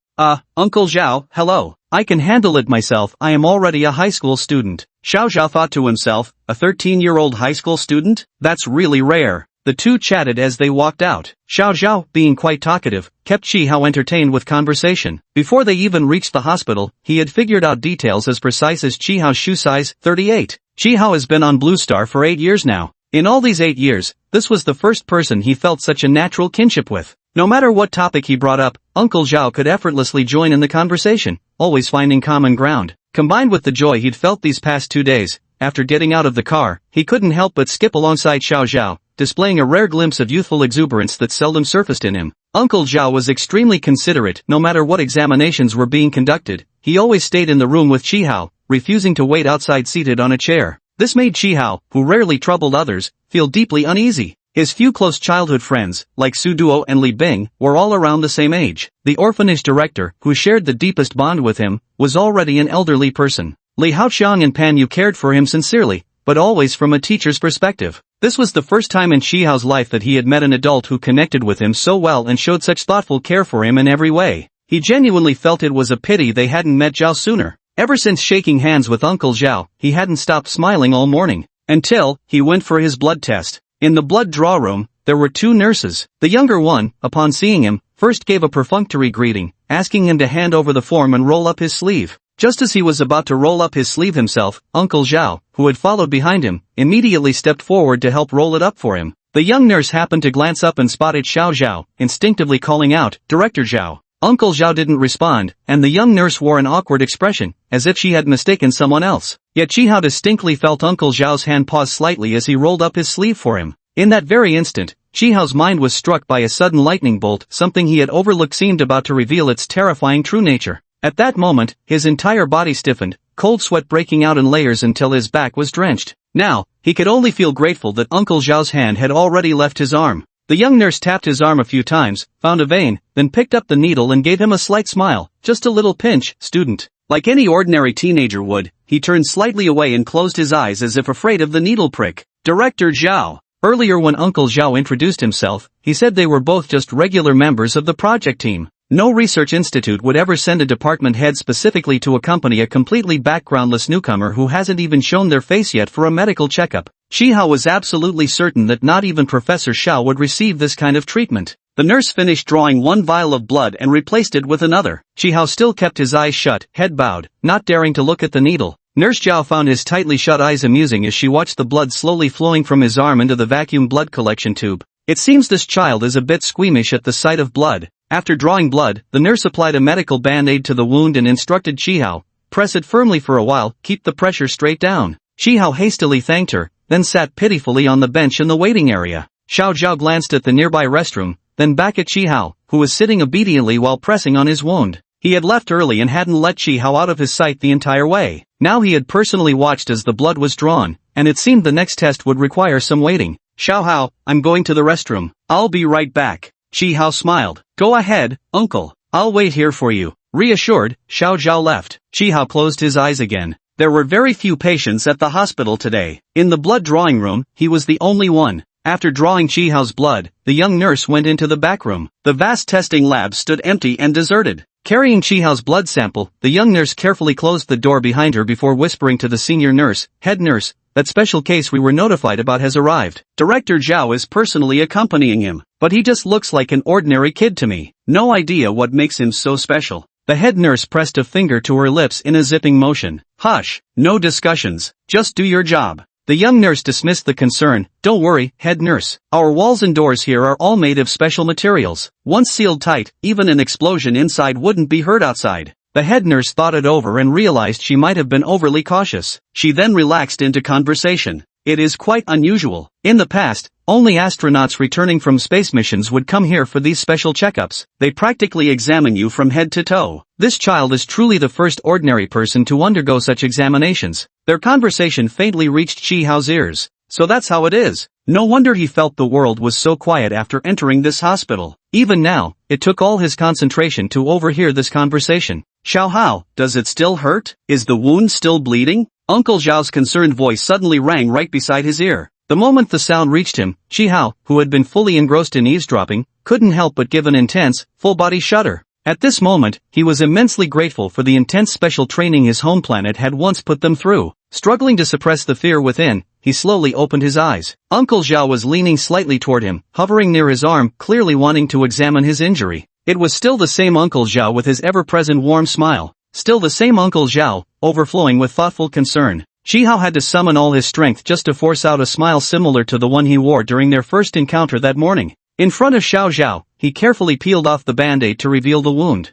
Uncle Zhao, hello. I can handle it myself, I am already a high school student. Xiao Zhao thought to himself, a 13-year-old high school student? That's really rare. The two chatted as they walked out. Xiao Zhao, being quite talkative, kept Chi Hao entertained with conversation. Before they even reached the hospital, he had figured out details as precise as Chi Hao's shoe size, 38. Chi Hao has been on Blue Star for 8 years now. In all these 8 years, this was the first person he felt such a natural kinship with. No matter what topic he brought up, Uncle Zhao could effortlessly join in the conversation, always finding common ground. Combined with the joy he'd felt these past 2 days, after getting out of the car, he couldn't help but skip alongside Xiao Zhao, displaying a rare glimpse of youthful exuberance that seldom surfaced in him. Uncle Zhao was extremely considerate. No matter what examinations were being conducted, he always stayed in the room with Qihao, refusing to wait outside seated on a chair. This made Qihao, who rarely troubled others, feel deeply uneasy. His few close childhood friends, like Su Duo and Li Bing, were all around the same age. The orphanage director, who shared the deepest bond with him, was already an elderly person. Li Haoqiang and Pan Yu cared for him sincerely, but always from a teacher's perspective. This was the first time in Qihao's life that he had met an adult who connected with him so well and showed such thoughtful care for him in every way. He genuinely felt it was a pity they hadn't met Zhao sooner. Ever since shaking hands with Uncle Zhao, he hadn't stopped smiling all morning. Until he went for his blood test. In the blood draw room, there were 2 nurses. The younger one, upon seeing him, first gave a perfunctory greeting, asking him to hand over the form and roll up his sleeve. Just as he was about to roll up his sleeve himself, Uncle Zhao, who had followed behind him, immediately stepped forward to help roll it up for him. The young nurse happened to glance up and spotted Xiao Zhao, instinctively calling out, "Director Zhao." Uncle Zhao didn't respond, and the young nurse wore an awkward expression, as if she had mistaken someone else. Yet Qihao distinctly felt Uncle Zhao's hand pause slightly as he rolled up his sleeve for him. In that very instant, Qihao's mind was struck by a sudden lightning bolt. Something he had overlooked seemed about to reveal its terrifying true nature. At that moment, his entire body stiffened, cold sweat breaking out in layers until his back was drenched. Now, he could only feel grateful that Uncle Zhao's hand had already left his arm. The young nurse tapped his arm a few times, found a vein, then picked up the needle and gave him a slight smile. "Just a little pinch, student." Like any ordinary teenager would, he turned slightly away and closed his eyes as if afraid of the needle prick. Director Zhao. Earlier when Uncle Zhao introduced himself, he said they were both just regular members of the project team. No research institute would ever send a department head specifically to accompany a completely backgroundless newcomer who hasn't even shown their face yet for a medical checkup. Qihao was absolutely certain that not even Professor Xiao would receive this kind of treatment. The nurse finished drawing 1 vial of blood and replaced it with another. Qihao still kept his eyes shut, head bowed, not daring to look at the needle. Nurse Zhao found his tightly shut eyes amusing as she watched the blood slowly flowing from his arm into the vacuum blood collection tube. It seems this child is a bit squeamish at the sight of blood. After drawing blood, the nurse applied a medical band-aid to the wound and instructed Qihao, "Press it firmly for a while, keep the pressure straight down." Qihao hastily thanked her, then sat pitifully on the bench in the waiting area. Xiao Zhao glanced at the nearby restroom, then back at Qihao, who was sitting obediently while pressing on his wound. He had left early and hadn't let Qihao out of his sight the entire way. Now he had personally watched as the blood was drawn, and it seemed the next test would require some waiting. "Xiao Hao, I'm going to the restroom. I'll be right back." Qihao smiled. "Go ahead, uncle. I'll wait here for you." Reassured, Xiao Zhao left. Qihao closed his eyes again. There were very few patients at the hospital today. In the blood drawing room, he was the only one. After drawing Qihao's blood, the young nurse went into the back room. The vast testing lab stood empty and deserted. Carrying Qihao's blood sample, the young nurse carefully closed the door behind her before whispering to the senior nurse, "Head nurse, that special case we were notified about has arrived. Director Zhao is personally accompanying him, but he just looks like an ordinary kid to me. No idea what makes him so special." The head nurse pressed a finger to her lips in a zipping motion. "Hush, no discussions, just do your job." The young nurse dismissed the concern. "Don't worry, head nurse. Our walls and doors here are all made of special materials. Once sealed tight, even an explosion inside wouldn't be heard outside." The head nurse thought it over and realized she might have been overly cautious. She then relaxed into conversation. "It is quite unusual. In the past, only astronauts returning from space missions would come here for these special checkups. They practically examine you from head to toe. This child is truly the first ordinary person to undergo such examinations." Their conversation faintly reached Qihao's ears. "So that's how it is." No wonder he felt the world was so quiet after entering this hospital. Even now, it took all his concentration to overhear this conversation. "Xiao Hao, does it still hurt? Is the wound still bleeding?" Uncle Zhao's concerned voice suddenly rang right beside his ear. The moment the sound reached him, Qihao, who had been fully engrossed in eavesdropping, couldn't help but give an intense, full-body shudder. At this moment, he was immensely grateful for the intense special training his home planet had once put them through. Struggling to suppress the fear within, he slowly opened his eyes. Uncle Zhao was leaning slightly toward him, hovering near his arm, clearly wanting to examine his injury. It was still the same Uncle Zhao with his ever-present warm smile. Still the same Uncle Zhao, overflowing with thoughtful concern. Chi Hao had to summon all his strength just to force out a smile similar to the one he wore during their first encounter that morning. In front of Xiao Zhao, he carefully peeled off the band-aid to reveal the wound.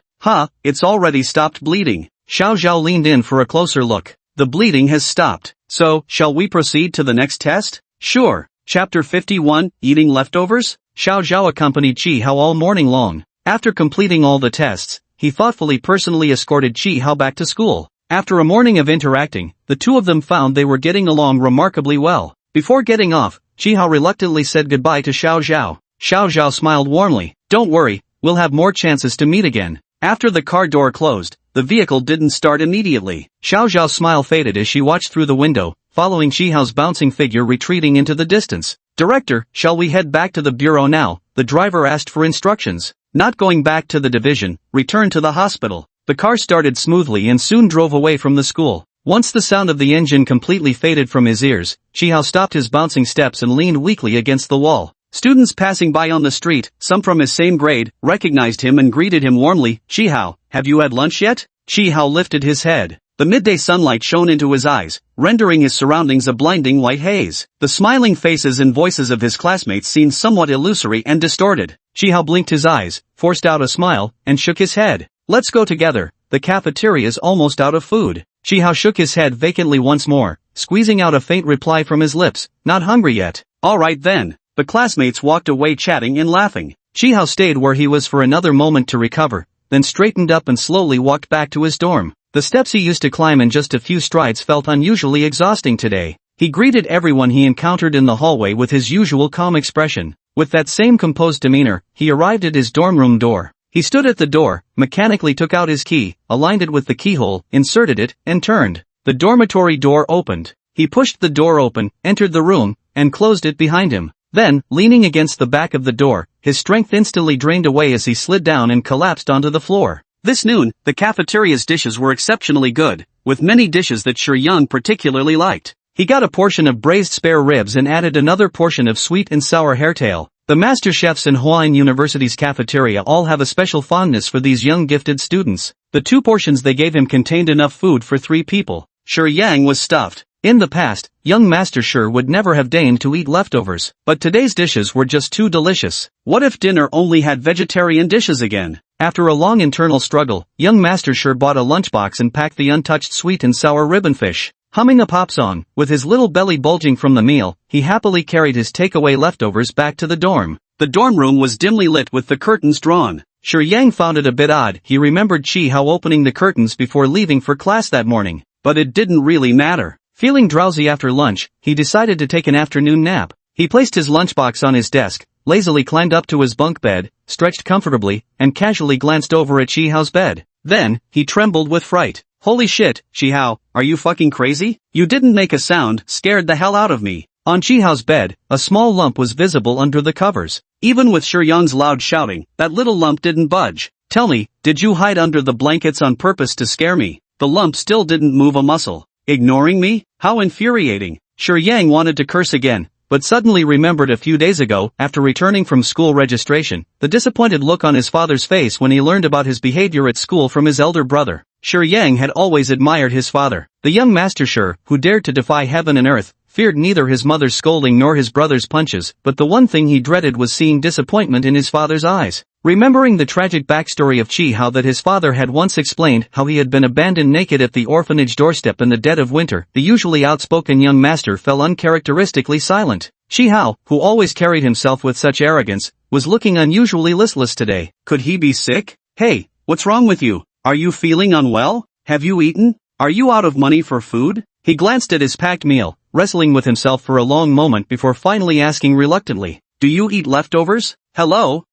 It's already stopped bleeding. Xiao Zhao leaned in for a closer look. The bleeding has stopped. So, shall we proceed to the next test? Sure. Chapter 51, Eating Leftovers? Xiao Zhao accompanied Chi Hao all morning long. After completing all the tests, he thoughtfully personally escorted Chi Hao back to school. After a morning of interacting, the two of them found they were getting along remarkably well. Before getting off, Chi Hao reluctantly said goodbye to Xiao Zhao. Xiao Zhao smiled warmly. Don't worry, we'll have more chances to meet again. After the car door closed, the vehicle didn't start immediately. Xiao Zhao's smile faded as she watched through the window, following Chi Hao's bouncing figure retreating into the distance. Director, shall we head back to the bureau now? The driver asked for instructions. Not going back to the division, return to the hospital. The car started smoothly and soon drove away from the school. Once the sound of the engine completely faded from his ears, Chi Hao stopped his bouncing steps and leaned weakly against the wall. Students passing by on the street, some from his same grade, recognized him and greeted him warmly. Chi Hao, have you had lunch yet? Chi Hao lifted his head. The midday sunlight shone into his eyes, rendering his surroundings a blinding white haze. The smiling faces and voices of his classmates seemed somewhat illusory and distorted. Chi Hao blinked his eyes, forced out a smile, and shook his head. Let's go together, the cafeteria's almost out of food. Chi Hao shook his head vacantly once more, squeezing out a faint reply from his lips. Not hungry yet. All right then. The classmates walked away chatting and laughing. Chi Hao stayed where he was for another moment to recover, then straightened up and slowly walked back to his dorm. The steps he used to climb in just a few strides felt unusually exhausting today. He greeted everyone he encountered in the hallway with his usual calm expression. With that same composed demeanor, he arrived at his dorm room door. He stood at the door, mechanically took out his key, aligned it with the keyhole, inserted it, and turned. The dormitory door opened. He pushed the door open, entered the room, and closed it behind him. Then, leaning against the back of the door, his strength instantly drained away as he slid down and collapsed onto the floor. This noon, the cafeteria's dishes were exceptionally good, with many dishes that Shi Yang particularly liked. He got a portion of braised spare ribs and added another portion of sweet and sour hairtail. The master chefs in Hawaiian University's cafeteria all have a special fondness for these young gifted students. The 2 portions they gave him contained enough food for 3 people. Shi Yang was stuffed. In the past, young Master Shi would never have deigned to eat leftovers, but today's dishes were just too delicious. What if dinner only had vegetarian dishes again? After a long internal struggle, young Master Shi bought a lunchbox and packed the untouched sweet and sour ribbon fish. Humming a pop song, with his little belly bulging from the meal, he happily carried his takeaway leftovers back to the dorm. The dorm room was dimly lit with the curtains drawn. Shi Yang found it a bit odd. He remembered Chi Hao opening the curtains before leaving for class that morning. But it didn't really matter. Feeling drowsy after lunch, he decided to take an afternoon nap. He placed his lunchbox on his desk, lazily climbed up to his bunk bed, stretched comfortably, and casually glanced over at Chi Hao's bed. Then, he trembled with fright. Holy shit, Chi Hao, are you fucking crazy? You didn't make a sound, scared the hell out of me. On Chi Hao's bed, a small lump was visible under the covers. Even with Shi Yang's loud shouting, that little lump didn't budge. Tell me, did you hide under the blankets on purpose to scare me? The lump still didn't move a muscle. Ignoring me? How infuriating. Shi Yang wanted to curse again, but suddenly remembered a few days ago, after returning from school registration, the disappointed look on his father's face when he learned about his behavior at school from his elder brother. Shi Yang had always admired his father. The young Master Shi, who dared to defy heaven and earth, feared neither his mother's scolding nor his brother's punches, but the one thing he dreaded was seeing disappointment in his father's eyes. Remembering the tragic backstory of Chi Hao that his father had once explained how he had been abandoned naked at the orphanage doorstep in the dead of winter, the usually outspoken young master fell uncharacteristically silent. Chi Hao, who always carried himself with such arrogance, was looking unusually listless today. Could he be sick? Hey, what's wrong with you? Are you feeling unwell? Have you eaten? Are you out of money for food? He glanced at his packed meal, wrestling with himself for a long moment before finally asking reluctantly, do you eat leftovers? Hello?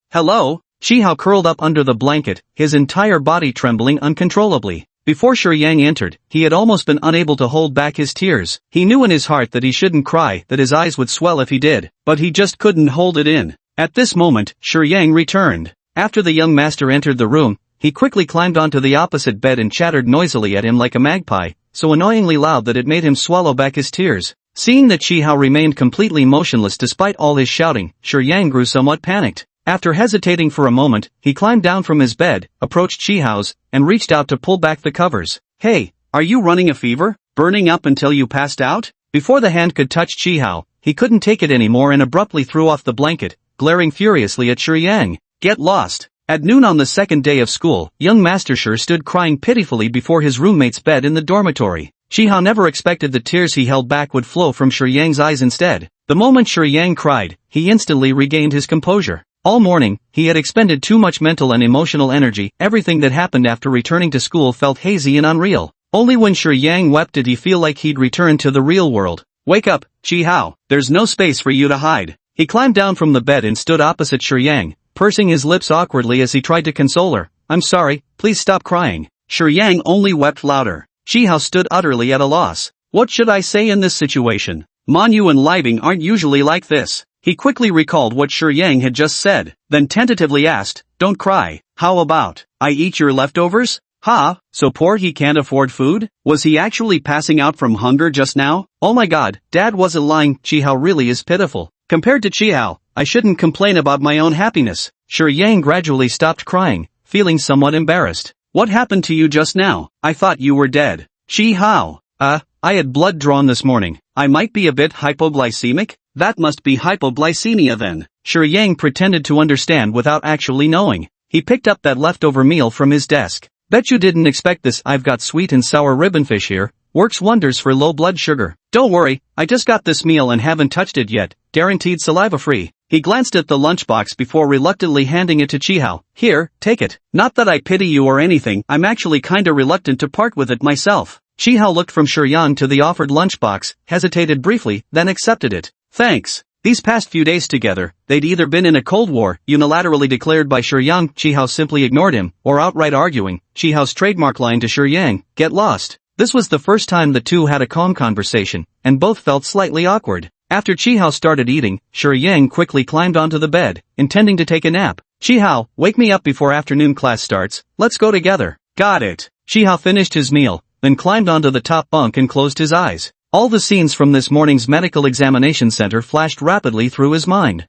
Chi Hao curled up under the blanket, his entire body trembling uncontrollably. Before Shi Yang entered, he had almost been unable to hold back his tears. He knew in his heart that he shouldn't cry, that his eyes would swell if he did, but he just couldn't hold it in. At this moment, Shi Yang returned. After the young master entered the room, he quickly climbed onto the opposite bed and chattered noisily at him like a magpie, so annoyingly loud that it made him swallow back his tears. Seeing that Chi Hao remained completely motionless despite all his shouting, Shi Yang grew somewhat panicked. After hesitating for a moment, he climbed down from his bed, approached Chi Hao's, and reached out to pull back the covers. Hey, are you running a fever? Burning up until you passed out? Before the hand could touch Chihao, he couldn't take it anymore and abruptly threw off the blanket, glaring furiously at Shi Yang. Get lost. At noon on the second day of school, young Master Shi stood crying pitifully before his roommate's bed in the dormitory. Chihao never expected the tears he held back would flow from Shi Yang's eyes instead. The moment Shi Yang cried, he instantly regained his composure. All morning, he had expended too much mental and emotional energy. Everything that happened after returning to school felt hazy and unreal. Only when Shi Yang wept did he feel like he'd returned to the real world. Wake up, Chihao. There's no space for you to hide. He climbed down from the bed and stood opposite Shi Yang, pursing his lips awkwardly as he tried to console her. I'm sorry, please stop crying. Shi Yang only wept louder. Chihao stood utterly at a loss. What should I say in this situation? Manhwa and Libing aren't usually like this. He quickly recalled what Shi Yang had just said, then tentatively asked, don't cry. How about, I eat your leftovers? Ha, so poor he can't afford food? Was he actually passing out from hunger just now? Oh my god, Dad wasn't lying. Chihao really is pitiful. Compared to Chihao, I shouldn't complain about my own happiness. Shi Yang gradually stopped crying, feeling somewhat embarrassed. What happened to you just now? I thought you were dead. Chihao. I had blood drawn this morning. I might be a bit hypoglycemic? That must be hypoglycemia then. Shi Yang pretended to understand without actually knowing. He picked up that leftover meal from his desk. Bet you didn't expect this. I've got sweet and sour ribbonfish here. Works wonders for low blood sugar. Don't worry, I just got this meal and haven't touched it yet. Guaranteed saliva-free. He glanced at the lunchbox before reluctantly handing it to Chihao. Here, take it. Not that I pity you or anything, I'm actually kinda reluctant to part with it myself. Chihao looked from Shi Yang to the offered lunchbox, hesitated briefly, then accepted it. Thanks. These past few days together, they'd either been in a cold war, unilaterally declared by Shi Yang, Chihao simply ignored him, or outright arguing, Chihao's trademark line to Shi Yang, get lost. This was the first time the two had a calm conversation, and both felt slightly awkward. After Chihao started eating, Shi Yang quickly climbed onto the bed, intending to take a nap. Chihao, wake me up before afternoon class starts, let's go together. Got it. Chihao finished his meal, then climbed onto the top bunk and closed his eyes. All the scenes from this morning's medical examination center flashed rapidly through his mind.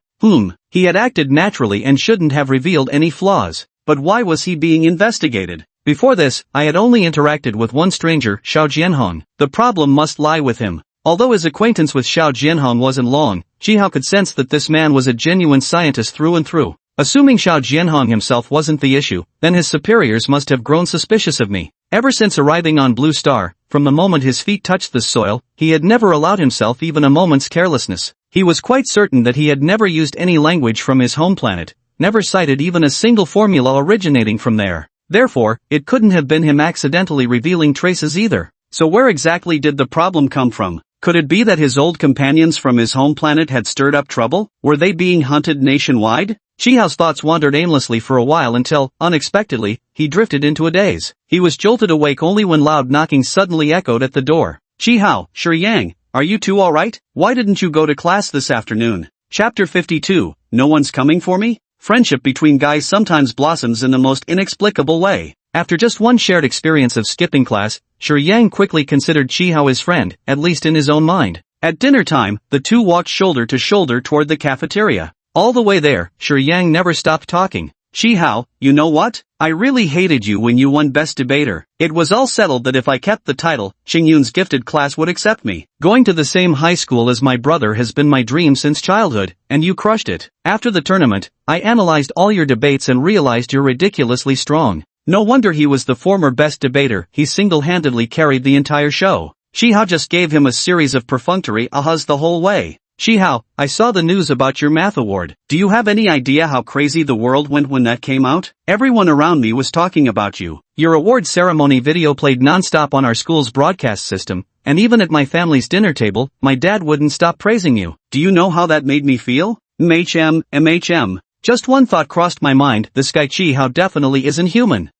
He had acted naturally and shouldn't have revealed any flaws. But why was he being investigated? Before this, I had only interacted with one stranger, Xiao Jianhong. The problem must lie with him. Although his acquaintance with Xiao Jianhong wasn't long, Chihao could sense that this man was a genuine scientist through and through. Assuming Xiao Jianhong himself wasn't the issue, then his superiors must have grown suspicious of me. Ever since arriving on Blue Star, from the moment his feet touched the soil, he had never allowed himself even a moment's carelessness. He was quite certain that he had never used any language from his home planet, never cited even a single formula originating from there. Therefore, it couldn't have been him accidentally revealing traces either. So where exactly did the problem come from? Could it be that his old companions from his home planet had stirred up trouble? Were they being hunted nationwide? Chihao's thoughts wandered aimlessly for a while until, unexpectedly, he drifted into a daze. He was jolted awake only when loud knocking suddenly echoed at the door. Chihao, Shi Yang, are you two alright? Why didn't you go to class this afternoon? Chapter 52, No One's Coming for Me? Friendship between guys sometimes blossoms in the most inexplicable way. After just one shared experience of skipping class, Shi Yang quickly considered Chihao his friend, at least in his own mind. At dinner time, the two walked shoulder to shoulder toward the cafeteria. All the way there, Shi Yang never stopped talking. Chihao, you know what? I really hated you when you won Best Debater. It was all settled that if I kept the title, Xingyun's gifted class would accept me. Going to the same high school as my brother has been my dream since childhood, and you crushed it. After the tournament, I analyzed all your debates and realized you're ridiculously strong. No wonder he was the former best debater. He single-handedly carried the entire show. Chihao just gave him a series of perfunctory ahas the whole way. Chihao, I saw the news about your math award. Do you have any idea how crazy the world went when that came out? Everyone around me was talking about you. Your award ceremony video played non-stop on our school's broadcast system, and even at my family's dinner table, my dad wouldn't stop praising you. Do you know how that made me feel? MHM. Just one thought crossed my mind, this guy Chihao definitely isn't human.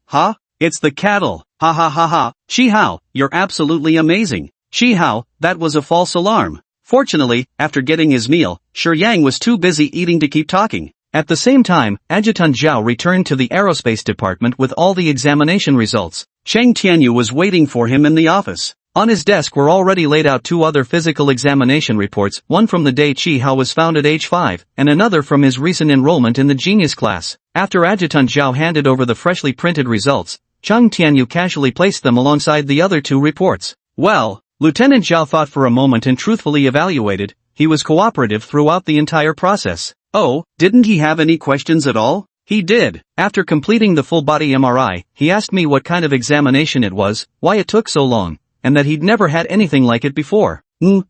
Huh? It's the cattle. Ha ha ha ha. Chihao, you're absolutely amazing. Chihao, that was a false alarm. Fortunately, after getting his meal, Shi Yang was too busy eating to keep talking. At the same time, Adjutant Zhao returned to the aerospace department with all the examination results. Cheng Tianyu was waiting for him in the office. On his desk were already laid out two other physical examination reports, one from the day Chihao was found at age 5, and another from his recent enrollment in the genius class. After Adjutant Zhao handed over the freshly printed results, Cheng Tianyu casually placed them alongside the other two reports. Well, Lieutenant Zhao thought for a moment and truthfully evaluated. He was cooperative throughout the entire process. Oh, didn't he have any questions at all? He did. After completing the full-body MRI, he asked me what kind of examination it was, why it took so long, and that he'd never had anything like it before.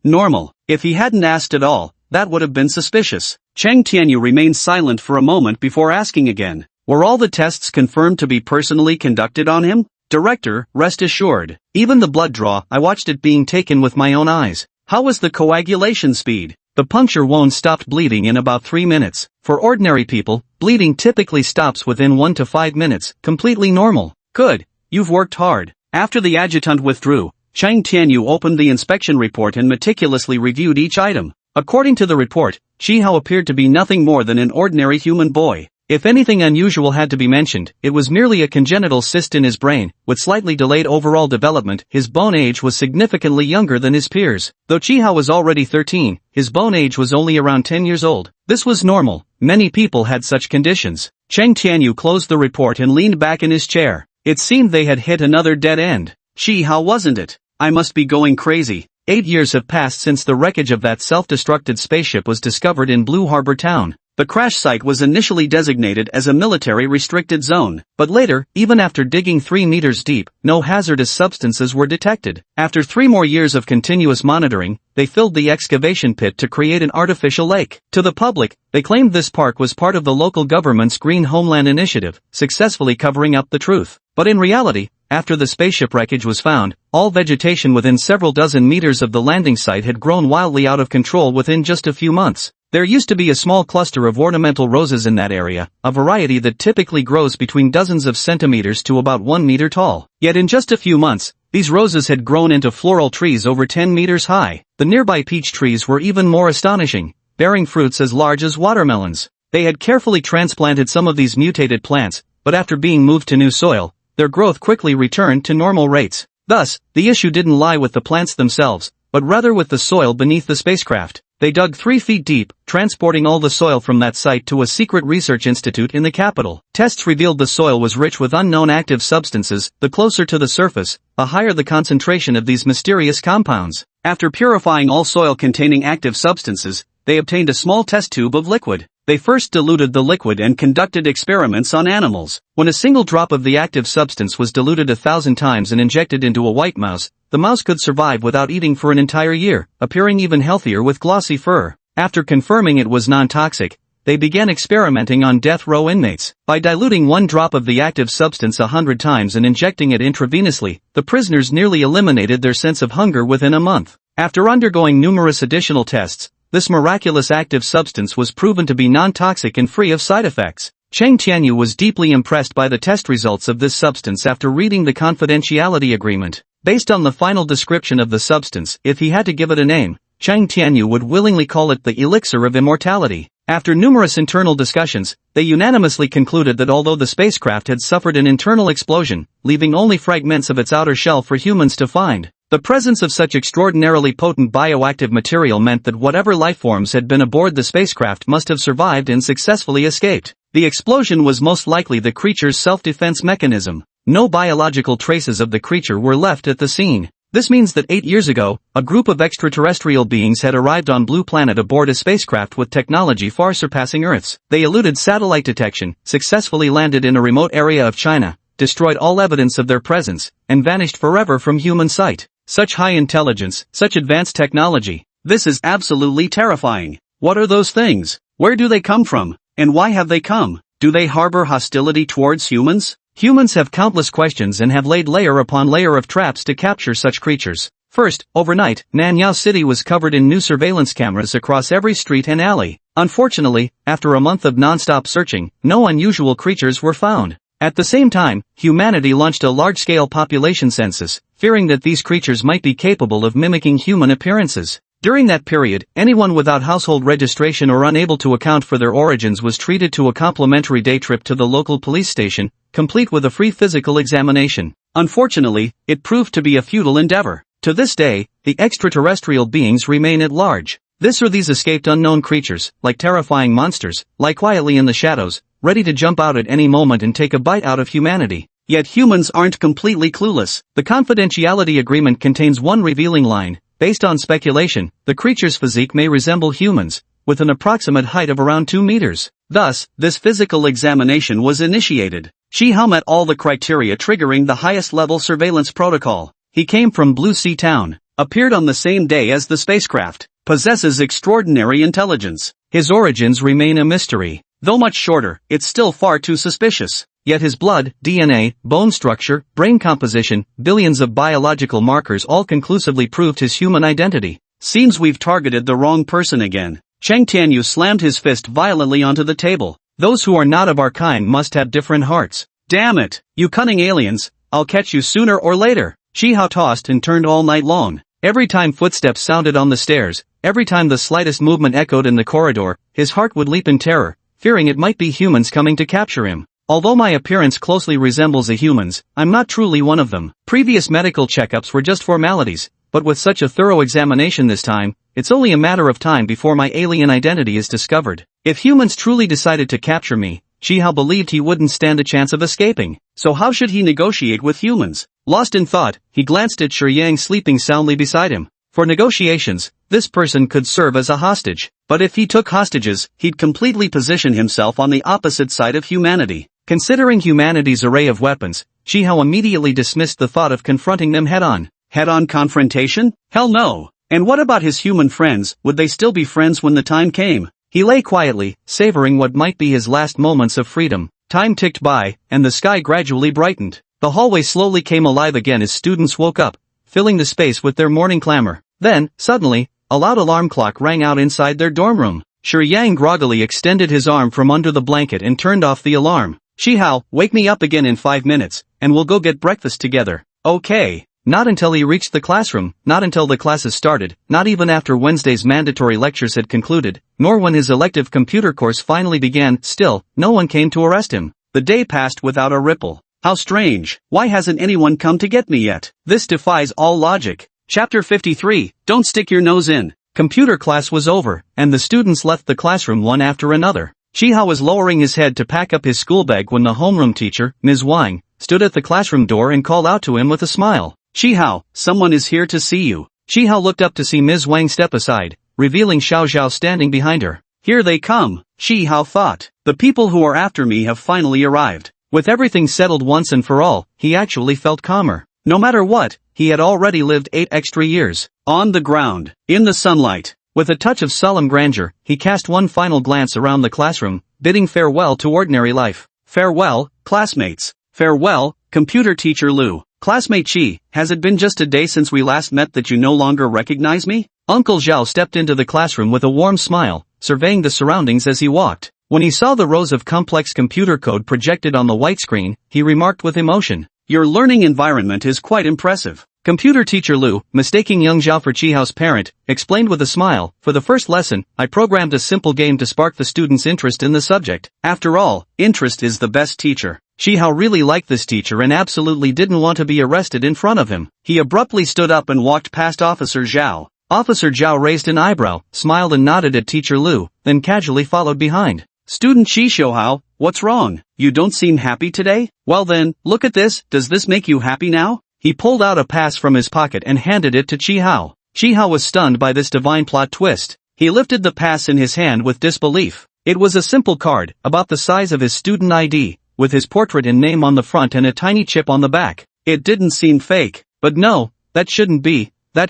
Normal. If he hadn't asked at all, that would have been suspicious. Cheng Tianyu remained silent for a moment before asking again. Were all the tests confirmed to be personally conducted on him? Director, rest assured. Even the blood draw, I watched it being taken with my own eyes. How was the coagulation speed? The puncture wound stopped bleeding in about 3 minutes. For ordinary people, bleeding typically stops within 1 to 5 minutes, completely normal. Good. You've worked hard. After the adjutant withdrew, Cheng Tianyu opened the inspection report and meticulously reviewed each item. According to the report, Chi Hao appeared to be nothing more than an ordinary human boy. If anything unusual had to be mentioned, it was merely a congenital cyst in his brain, with slightly delayed overall development. His bone age was significantly younger than his peers. Though Chi Hao was already 13, his bone age was only around 10 years old. This was normal. Many people had such conditions. Cheng Tianyu closed the report and leaned back in his chair. It seemed they had hit another dead end. Chi Hao wasn't it? I must be going crazy. 8 years have passed since the wreckage of that self-destructed spaceship was discovered in Blue Harbor Town. The crash site was initially designated as a military restricted zone, but later, even after digging 3 meters deep, no hazardous substances were detected. After 3 more years of continuous monitoring, they filled the excavation pit to create an artificial lake. To the public, they claimed this park was part of the local government's Green Homeland Initiative, successfully covering up the truth. But in reality, after the spaceship wreckage was found, all vegetation within several dozen meters of the landing site had grown wildly out of control within just a few months. There used to be a small cluster of ornamental roses in that area, a variety that typically grows between dozens of centimeters to about 1 meter tall. Yet in just a few months, these roses had grown into floral trees over 10 meters high. The nearby peach trees were even more astonishing, bearing fruits as large as watermelons. They had carefully transplanted some of these mutated plants, but after being moved to new soil, their growth quickly returned to normal rates. Thus, the issue didn't lie with the plants themselves, but rather with the soil beneath the spacecraft. They dug 3 feet deep, transporting all the soil from that site to a secret research institute in the capital. Tests revealed the soil was rich with unknown active substances. The closer to the surface, the higher the concentration of these mysterious compounds. After purifying all soil containing active substances, they obtained a small test tube of liquid. They first diluted the liquid and conducted experiments on animals. When a single drop of the active substance was diluted 1,000 times and injected into a white mouse, the mouse could survive without eating for an entire year, appearing even healthier with glossy fur. After confirming it was non-toxic, they began experimenting on death row inmates. By diluting 1 drop of the active substance 100 times and injecting it intravenously, the prisoners nearly eliminated their sense of hunger within a month. After undergoing numerous additional tests, this miraculous active substance was proven to be non-toxic and free of side effects. Cheng Tianyu was deeply impressed by the test results of this substance after reading the confidentiality agreement. Based on the final description of the substance, if he had to give it a name, Cheng Tianyu would willingly call it the elixir of immortality. After numerous internal discussions, they unanimously concluded that although the spacecraft had suffered an internal explosion, leaving only fragments of its outer shell for humans to find, the presence of such extraordinarily potent bioactive material meant that whatever lifeforms had been aboard the spacecraft must have survived and successfully escaped. The explosion was most likely the creature's self-defense mechanism. No biological traces of the creature were left at the scene. This means that 8 years ago, a group of extraterrestrial beings had arrived on Blue Planet aboard a spacecraft with technology far surpassing Earth's. They eluded satellite detection, successfully landed in a remote area of China, destroyed all evidence of their presence, and vanished forever from human sight. Such high intelligence, such advanced technology. This is absolutely terrifying. What are those things? Where do they come from? And why have they come? Do they harbor hostility towards humans? Humans have countless questions and have laid layer upon layer of traps to capture such creatures. First, overnight, Nanyao City was covered in new surveillance cameras across every street and alley. Unfortunately, after a month of non-stop searching, no unusual creatures were found. At the same time, humanity launched a large-scale population census, fearing that these creatures might be capable of mimicking human appearances. During that period, anyone without household registration or unable to account for their origins was treated to a complimentary day trip to the local police station, complete with a free physical examination. Unfortunately, it proved to be a futile endeavor. To this day, the extraterrestrial beings remain at large. This or these escaped unknown creatures, like terrifying monsters, lie quietly in the shadows, ready to jump out at any moment and take a bite out of humanity. Yet humans aren't completely clueless. The confidentiality agreement contains one revealing line. Based on speculation, the creature's physique may resemble humans, with an approximate height of around 2 meters. Thus, this physical examination was initiated. Shi Hao met all the criteria triggering the highest level surveillance protocol. He came from Blue Sea Town, appeared on the same day as the spacecraft, possesses extraordinary intelligence. His origins remain a mystery. Though much shorter, it's still far too suspicious. Yet his blood, DNA, bone structure, brain composition, billions of biological markers all conclusively proved his human identity. Seems we've targeted the wrong person again. Cheng Tianyu slammed his fist violently onto the table. Those who are not of our kind must have different hearts. Damn it, you cunning aliens, I'll catch you sooner or later. Shi Hao tossed and turned all night long. Every time footsteps sounded on the stairs, every time the slightest movement echoed in the corridor, his heart would leap in terror, fearing it might be humans coming to capture him. Although my appearance closely resembles a human's, I'm not truly one of them. Previous medical checkups were just formalities, but with such a thorough examination this time, it's only a matter of time before my alien identity is discovered. If humans truly decided to capture me, Shi Hao believed he wouldn't stand a chance of escaping. So how should he negotiate with humans? Lost in thought, he glanced at Shi Yang sleeping soundly beside him. For negotiations, this person could serve as a hostage. But if he took hostages, he'd completely position himself on the opposite side of humanity. Considering humanity's array of weapons, Shi Hao immediately dismissed the thought of confronting them head-on. Head-on confrontation? Hell no. And what about his human friends, would they still be friends when the time came? He lay quietly, savoring what might be his last moments of freedom. Time ticked by, and the sky gradually brightened. The hallway slowly came alive again as students woke up, filling the space with their morning clamor. Then, suddenly, a loud alarm clock rang out inside their dorm room. Shi Yang groggily extended his arm from under the blanket and turned off the alarm. Shi Hao, wake me up again in 5 minutes, and we'll go get breakfast together. Okay. Not until he reached the classroom, not until the classes started, not even after Wednesday's mandatory lectures had concluded, nor when his elective computer course finally began. Still, no one came to arrest him. The day passed without a ripple. How strange. Why hasn't anyone come to get me yet? This defies all logic. Chapter 53, Don't Stick Your Nose In. Computer class was over, and the students left the classroom one after another. Shi Hao was lowering his head to pack up his school bag when the homeroom teacher, Ms. Wang, stood at the classroom door and called out to him with a smile. Shi Hao, someone is here to see you. Shi Hao looked up to see Ms. Wang step aside, revealing Xiao Zhao standing behind her. Here they come, Shi Hao thought. The people who are after me have finally arrived. With everything settled once and for all, he actually felt calmer. No matter what, he had already lived 8 extra years. On the ground, in the sunlight. With a touch of solemn grandeur, he cast one final glance around the classroom, bidding farewell to ordinary life. Farewell, classmates. Farewell, computer teacher Lu. Classmate Chi, has it been just a day since we last met that you no longer recognize me? Uncle Zhao stepped into the classroom with a warm smile, surveying the surroundings as he walked. When he saw the rows of complex computer code projected on the white screen, he remarked with emotion, "Your learning environment is quite impressive." Computer teacher Lu, mistaking young Zhao for Chi Hao's parent, explained with a smile, "For the first lesson, I programmed a simple game to spark the students' interest in the subject. After all, interest is the best teacher." Chi Hao really liked this teacher and absolutely didn't want to be arrested in front of him. He abruptly stood up and walked past Officer Zhao. Officer Zhao raised an eyebrow, smiled and nodded at teacher Lu, then casually followed behind. "Student Chi Hao, what's wrong? You don't seem happy today? Well then, look at this, does this make you happy now?" He pulled out a pass from his pocket and handed it to Chi Hao. Chi Hao was stunned by this divine plot twist. He lifted the pass in his hand with disbelief. It was a simple card, about the size of his student ID, with his portrait and name on the front and a tiny chip on the back. It didn't seem fake. But no, that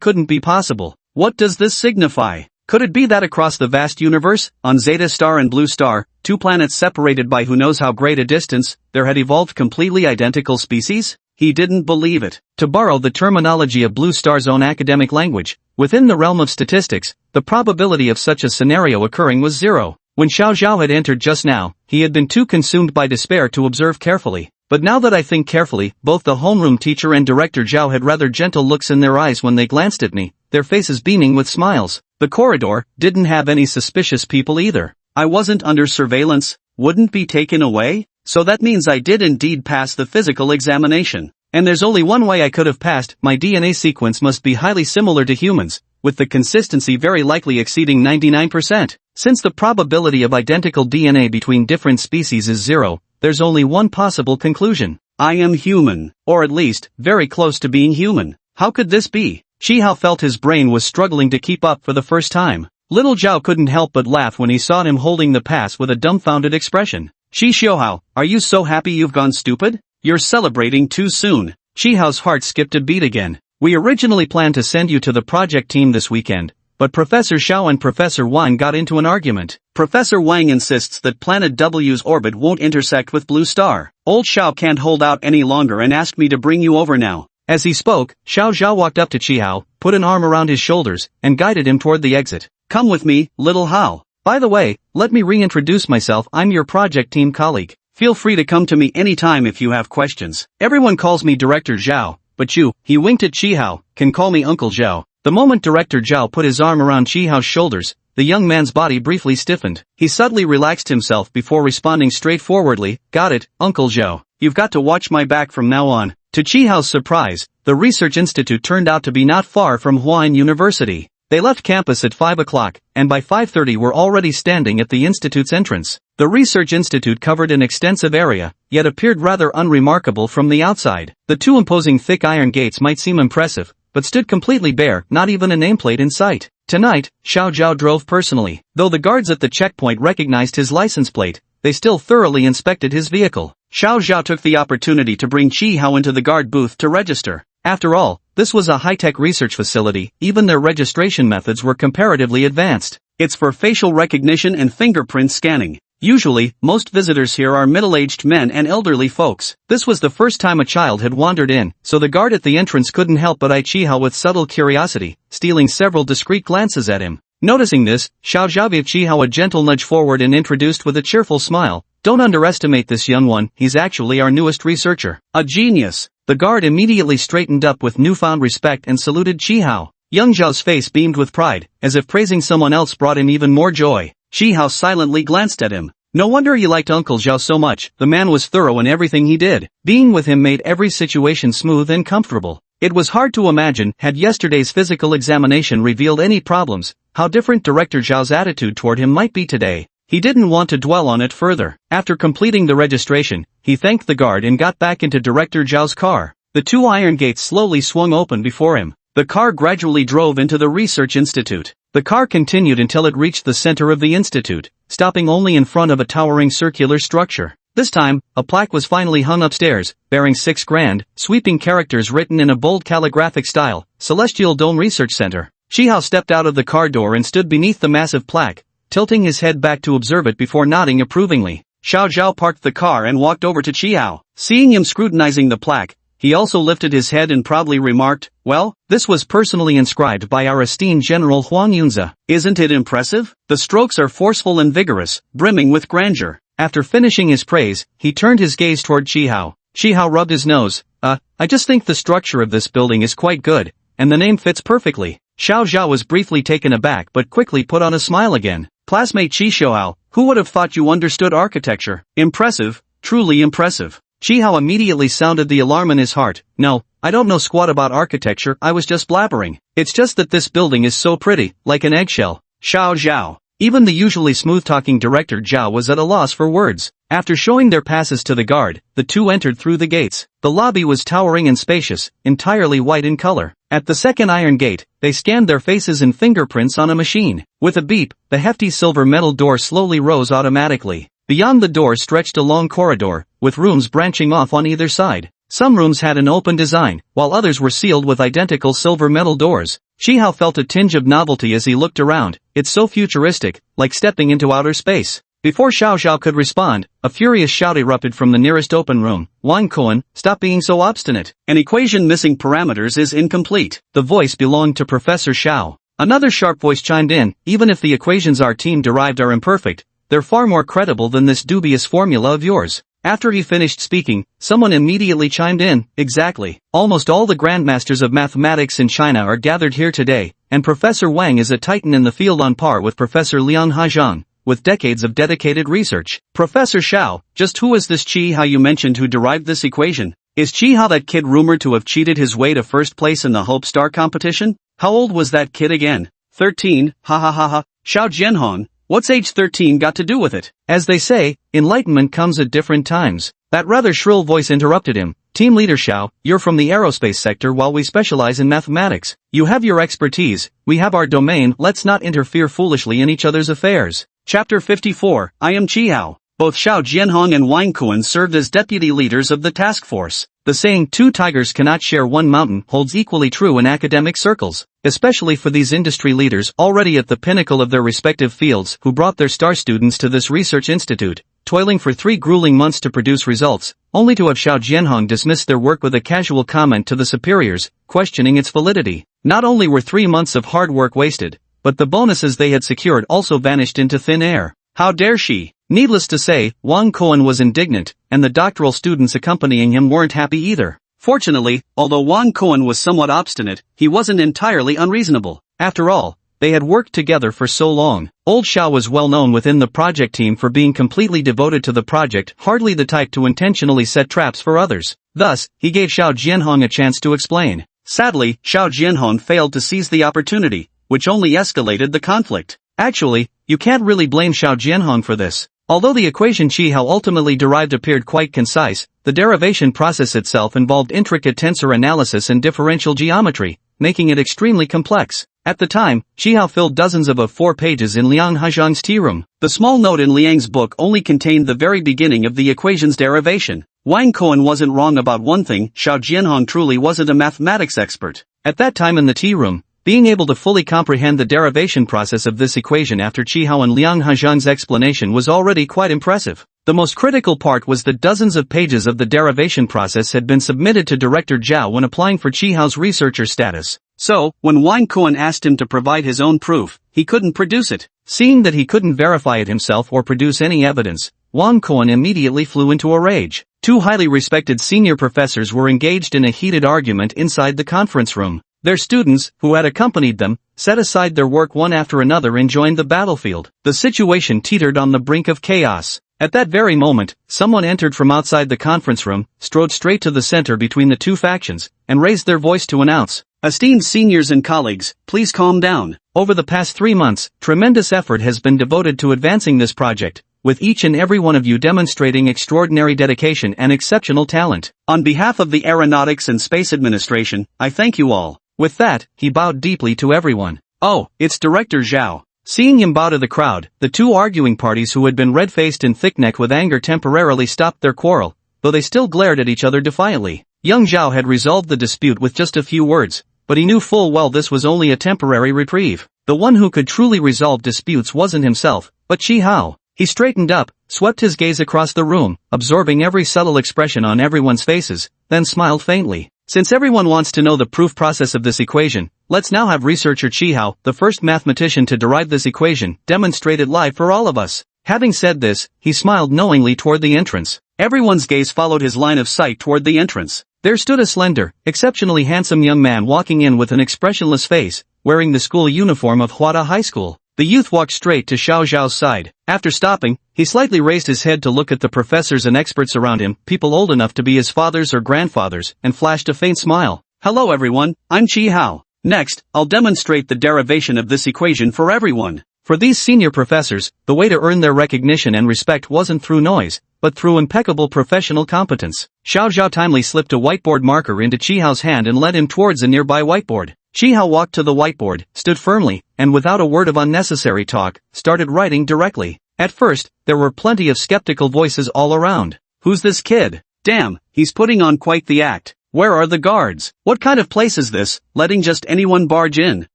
couldn't be possible. What does this signify? Could it be that across the vast universe, on Zeta Star and Blue Star, 2 planets separated by who knows how great a distance, there had evolved completely identical species? He didn't believe it. To borrow the terminology of Blue Star's own academic language, within the realm of statistics, the probability of such a scenario occurring was 0. When Xiao Zhao had entered just now, he had been too consumed by despair to observe carefully. But now that I think carefully, both the homeroom teacher and Director Zhao had rather gentle looks in their eyes when they glanced at me, their faces beaming with smiles. The corridor didn't have any suspicious people either. I wasn't under surveillance, wouldn't be taken away? So that means I did indeed pass the physical examination. And there's only one way I could have passed. My DNA sequence must be highly similar to humans, with the consistency very likely exceeding 99%. Since the probability of identical DNA between different species is 0, there's only one possible conclusion. I am human, or at least, very close to being human. How could this be? Chi Hao felt his brain was struggling to keep up for the first time. Little Zhao couldn't help but laugh when he saw him holding the pass with a dumbfounded expression. Chi Xiaohao, are you so happy you've gone stupid? You're celebrating too soon. Chi Hao's heart skipped a beat again. We originally planned to send you to the project team this weekend, but Professor Xiao and Professor Wang got into an argument. Professor Wang insists that planet W's orbit won't intersect with Blue Star. Old Xiao can't hold out any longer and asked me to bring you over now. As he spoke, Xiao Zhao walked up to Chi Hao, put an arm around his shoulders, and guided him toward the exit. Come with me, little Hao. By the way, let me reintroduce myself. I'm your project team colleague. Feel free to come to me anytime if you have questions. Everyone calls me Director Zhao, but you, he winked at Chi Hao, can call me Uncle Zhao. The moment Director Zhao put his arm around Chi Hao's shoulders, the young man's body briefly stiffened. He subtly relaxed himself before responding straightforwardly, got it, Uncle Zhao. You've got to watch my back from now on. To Chi Hao's surprise, the research institute turned out to be not far from Huayin University. They left campus at 5 o'clock, and by 5:30 were already standing at the institute's entrance. The research institute covered an extensive area, yet appeared rather unremarkable from the outside. The two imposing thick iron gates might seem impressive, but stood completely bare, not even a nameplate in sight. Tonight, Xiao Zhao drove personally. Though the guards at the checkpoint recognized his license plate, they still thoroughly inspected his vehicle. Xiao Zhao took the opportunity to bring Chi Hao into the guard booth to register. After all, this was a high-tech research facility, even their registration methods were comparatively advanced. It's for facial recognition and fingerprint scanning. Usually, most visitors here are middle-aged men and elderly folks. This was the first time a child had wandered in, so the guard at the entrance couldn't help but eye Chi Hao with subtle curiosity, stealing several discreet glances at him. Noticing this, Xiao Zhao gave Chi Hao a gentle nudge forward and introduced with a cheerful smile, "Don't underestimate this young one, he's actually our newest researcher. A genius." The guard immediately straightened up with newfound respect and saluted Chi Hao. Young Zhao's face beamed with pride, as if praising someone else brought him even more joy. Chi Hao silently glanced at him. No wonder he liked Uncle Zhao so much, the man was thorough in everything he did. Being with him made every situation smooth and comfortable. It was hard to imagine, had yesterday's physical examination revealed any problems, how different Director Zhao's attitude toward him might be today. He didn't want to dwell on it further. After completing the registration, he thanked the guard and got back into Director Zhao's car. The two iron gates slowly swung open before him. The car gradually drove into the research institute. The car continued until it reached the center of the institute, stopping only in front of a towering circular structure. This time, a plaque was finally hung upstairs, bearing 6 grand, sweeping characters written in a bold calligraphic style, Celestial Dome Research Center. Chi Hao stepped out of the car door and stood beneath the massive plaque, tilting his head back to observe it before nodding approvingly. Xiao Zhao parked the car and walked over to Chi Hao. Seeing him scrutinizing the plaque, he also lifted his head and proudly remarked, "Well, this was personally inscribed by our esteemed General Huang Yunzi. Isn't it impressive? The strokes are forceful and vigorous, brimming with grandeur." After finishing his praise, he turned his gaze toward Chi Hao. Chi Hao rubbed his nose. I just think the structure of this building is quite good, and the name fits perfectly." Xiao Zhao was briefly taken aback but quickly put on a smile again. "Classmate Chi Xiaohao, who would have thought you understood architecture? Impressive, truly impressive." Chi Hao immediately sounded the alarm in his heart. "No, I don't know squat about architecture, I was just blabbering. It's just that this building is so pretty, like an eggshell." Xiao Zhao. Even the usually smooth-talking Director Zhao was at a loss for words. After showing their passes to the guard, the two entered through the gates. The lobby was towering and spacious, entirely white in color. At the second iron gate, they scanned their faces and fingerprints on a machine. With a beep, the hefty silver metal door slowly rose automatically. Beyond the door stretched a long corridor, with rooms branching off on either side. Some rooms had an open design, while others were sealed with identical silver metal doors. Chi Hao felt a tinge of novelty as he looked around. It's so futuristic, like stepping into outer space. Before Xiao Zhao could respond, a furious shout erupted from the nearest open room. "Wang Koan, stop being so obstinate. An equation missing parameters is incomplete." The voice belonged to Professor Xiao. Another sharp voice chimed in, "Even if the equations our team derived are imperfect, they're far more credible than this dubious formula of yours." After he finished speaking, someone immediately chimed in, "Exactly. Almost all the grandmasters of mathematics in China are gathered here today, and Professor Wang is a titan in the field on par with Professor Liang Haizhang, with decades of dedicated research." "Professor Xiao, just who is this Chi Hao you mentioned who derived this equation? Is Chi Hao that kid rumored to have cheated his way to first place in the Hope Star competition? How old was that kid again?" 13, ha ha ha ha. Xiao Jianhong, What's age 13 got to do with it? As they say, enlightenment comes at different times. That rather shrill voice interrupted him. Team leader Xiao, you're from the aerospace sector while we specialize in mathematics. You have your expertise, we have our domain, let's not interfere foolishly in each other's affairs. Chapter 54, I am Qihao. Both Xiao Jianhong and Wang Kuan served as deputy leaders of the task force. The saying two tigers cannot share one mountain holds equally true in academic circles, especially for these industry leaders already at the pinnacle of their respective fields who brought their star students to this research institute, toiling for 3 grueling months to produce results, only to have Xiao Jianhong dismiss their work with a casual comment to the superiors, questioning its validity. Not only were 3 months of hard work wasted, but the bonuses they had secured also vanished into thin air. How dare she? Needless to say, Wang Kuan was indignant, and the doctoral students accompanying him weren't happy either. Fortunately, although Wang Kuan was somewhat obstinate, he wasn't entirely unreasonable. After all, they had worked together for so long. Old Xiao was well known within the project team for being completely devoted to the project, hardly the type to intentionally set traps for others. Thus, he gave Xiao Jianhong a chance to explain. Sadly, Xiao Jianhong failed to seize the opportunity, which only escalated the conflict. Actually, you can't really blame Xiao Jianhong for this. Although the equation Qihao ultimately derived appeared quite concise, the derivation process itself involved intricate tensor analysis and differential geometry, making it extremely complex. At the time, Qihao filled dozens of 4 pages in Liang Haizhang's tea room. The small note in Liang's book only contained the very beginning of the equation's derivation. Wang Kuan wasn't wrong about one thing, Xiao Jianhong truly wasn't a mathematics expert. At that time in the tea room, being able to fully comprehend the derivation process of this equation after Qihao and Liang Haizhang's explanation was already quite impressive. The most critical part was that dozens of pages of the derivation process had been submitted to Director Zhao when applying for Qihao's researcher status. So, when Wang Kuan asked him to provide his own proof, he couldn't produce it. Seeing that he couldn't verify it himself or produce any evidence, Wang Kuan immediately flew into a rage. 2 highly respected senior professors were engaged in a heated argument inside the conference room. Their students, who had accompanied them, set aside their work one after another and joined the battlefield. The situation teetered on the brink of chaos. At that very moment, someone entered from outside the conference room, strode straight to the center between the 2 factions, and raised their voice to announce, "Esteemed seniors and colleagues, please calm down. Over the past 3 months, tremendous effort has been devoted to advancing this project, with each and every one of you demonstrating extraordinary dedication and exceptional talent. On behalf of the Aeronautics and Space Administration, I thank you all." With that, he bowed deeply to everyone. "Oh, it's Director Zhao." Seeing him bow to the crowd, the 2 arguing parties who had been red-faced and thick-necked with anger temporarily stopped their quarrel, though they still glared at each other defiantly. Young Zhao had resolved the dispute with just a few words, but he knew full well this was only a temporary reprieve. The one who could truly resolve disputes wasn't himself, but Qihao. He straightened up, swept his gaze across the room, absorbing every subtle expression on everyone's faces, then smiled faintly. Since everyone wants to know the proof process of this equation, let's now have researcher Qihao, the first mathematician to derive this equation, demonstrate it live for all of us. Having said this, he smiled knowingly toward the entrance. Everyone's gaze followed his line of sight toward the entrance. There stood a slender, exceptionally handsome young man walking in with an expressionless face, wearing the school uniform of Huada High School. The youth walked straight to Xiao Zhao's side. After stopping, he slightly raised his head to look at the professors and experts around him, people old enough to be his fathers or grandfathers, and flashed a faint smile. "Hello everyone, I'm Qihao. Next, I'll demonstrate the derivation of this equation for everyone." For these senior professors, the way to earn their recognition and respect wasn't through noise, but through impeccable professional competence. Xiao Zhao timely slipped a whiteboard marker into Qihao's hand and led him towards a nearby whiteboard. Qihao walked to the whiteboard, stood firmly, and without a word of unnecessary talk, started writing directly. At first, there were plenty of skeptical voices all around. "Who's this kid? Damn, he's putting on quite the act. Where are the guards? What kind of place is this, letting just anyone barge in?"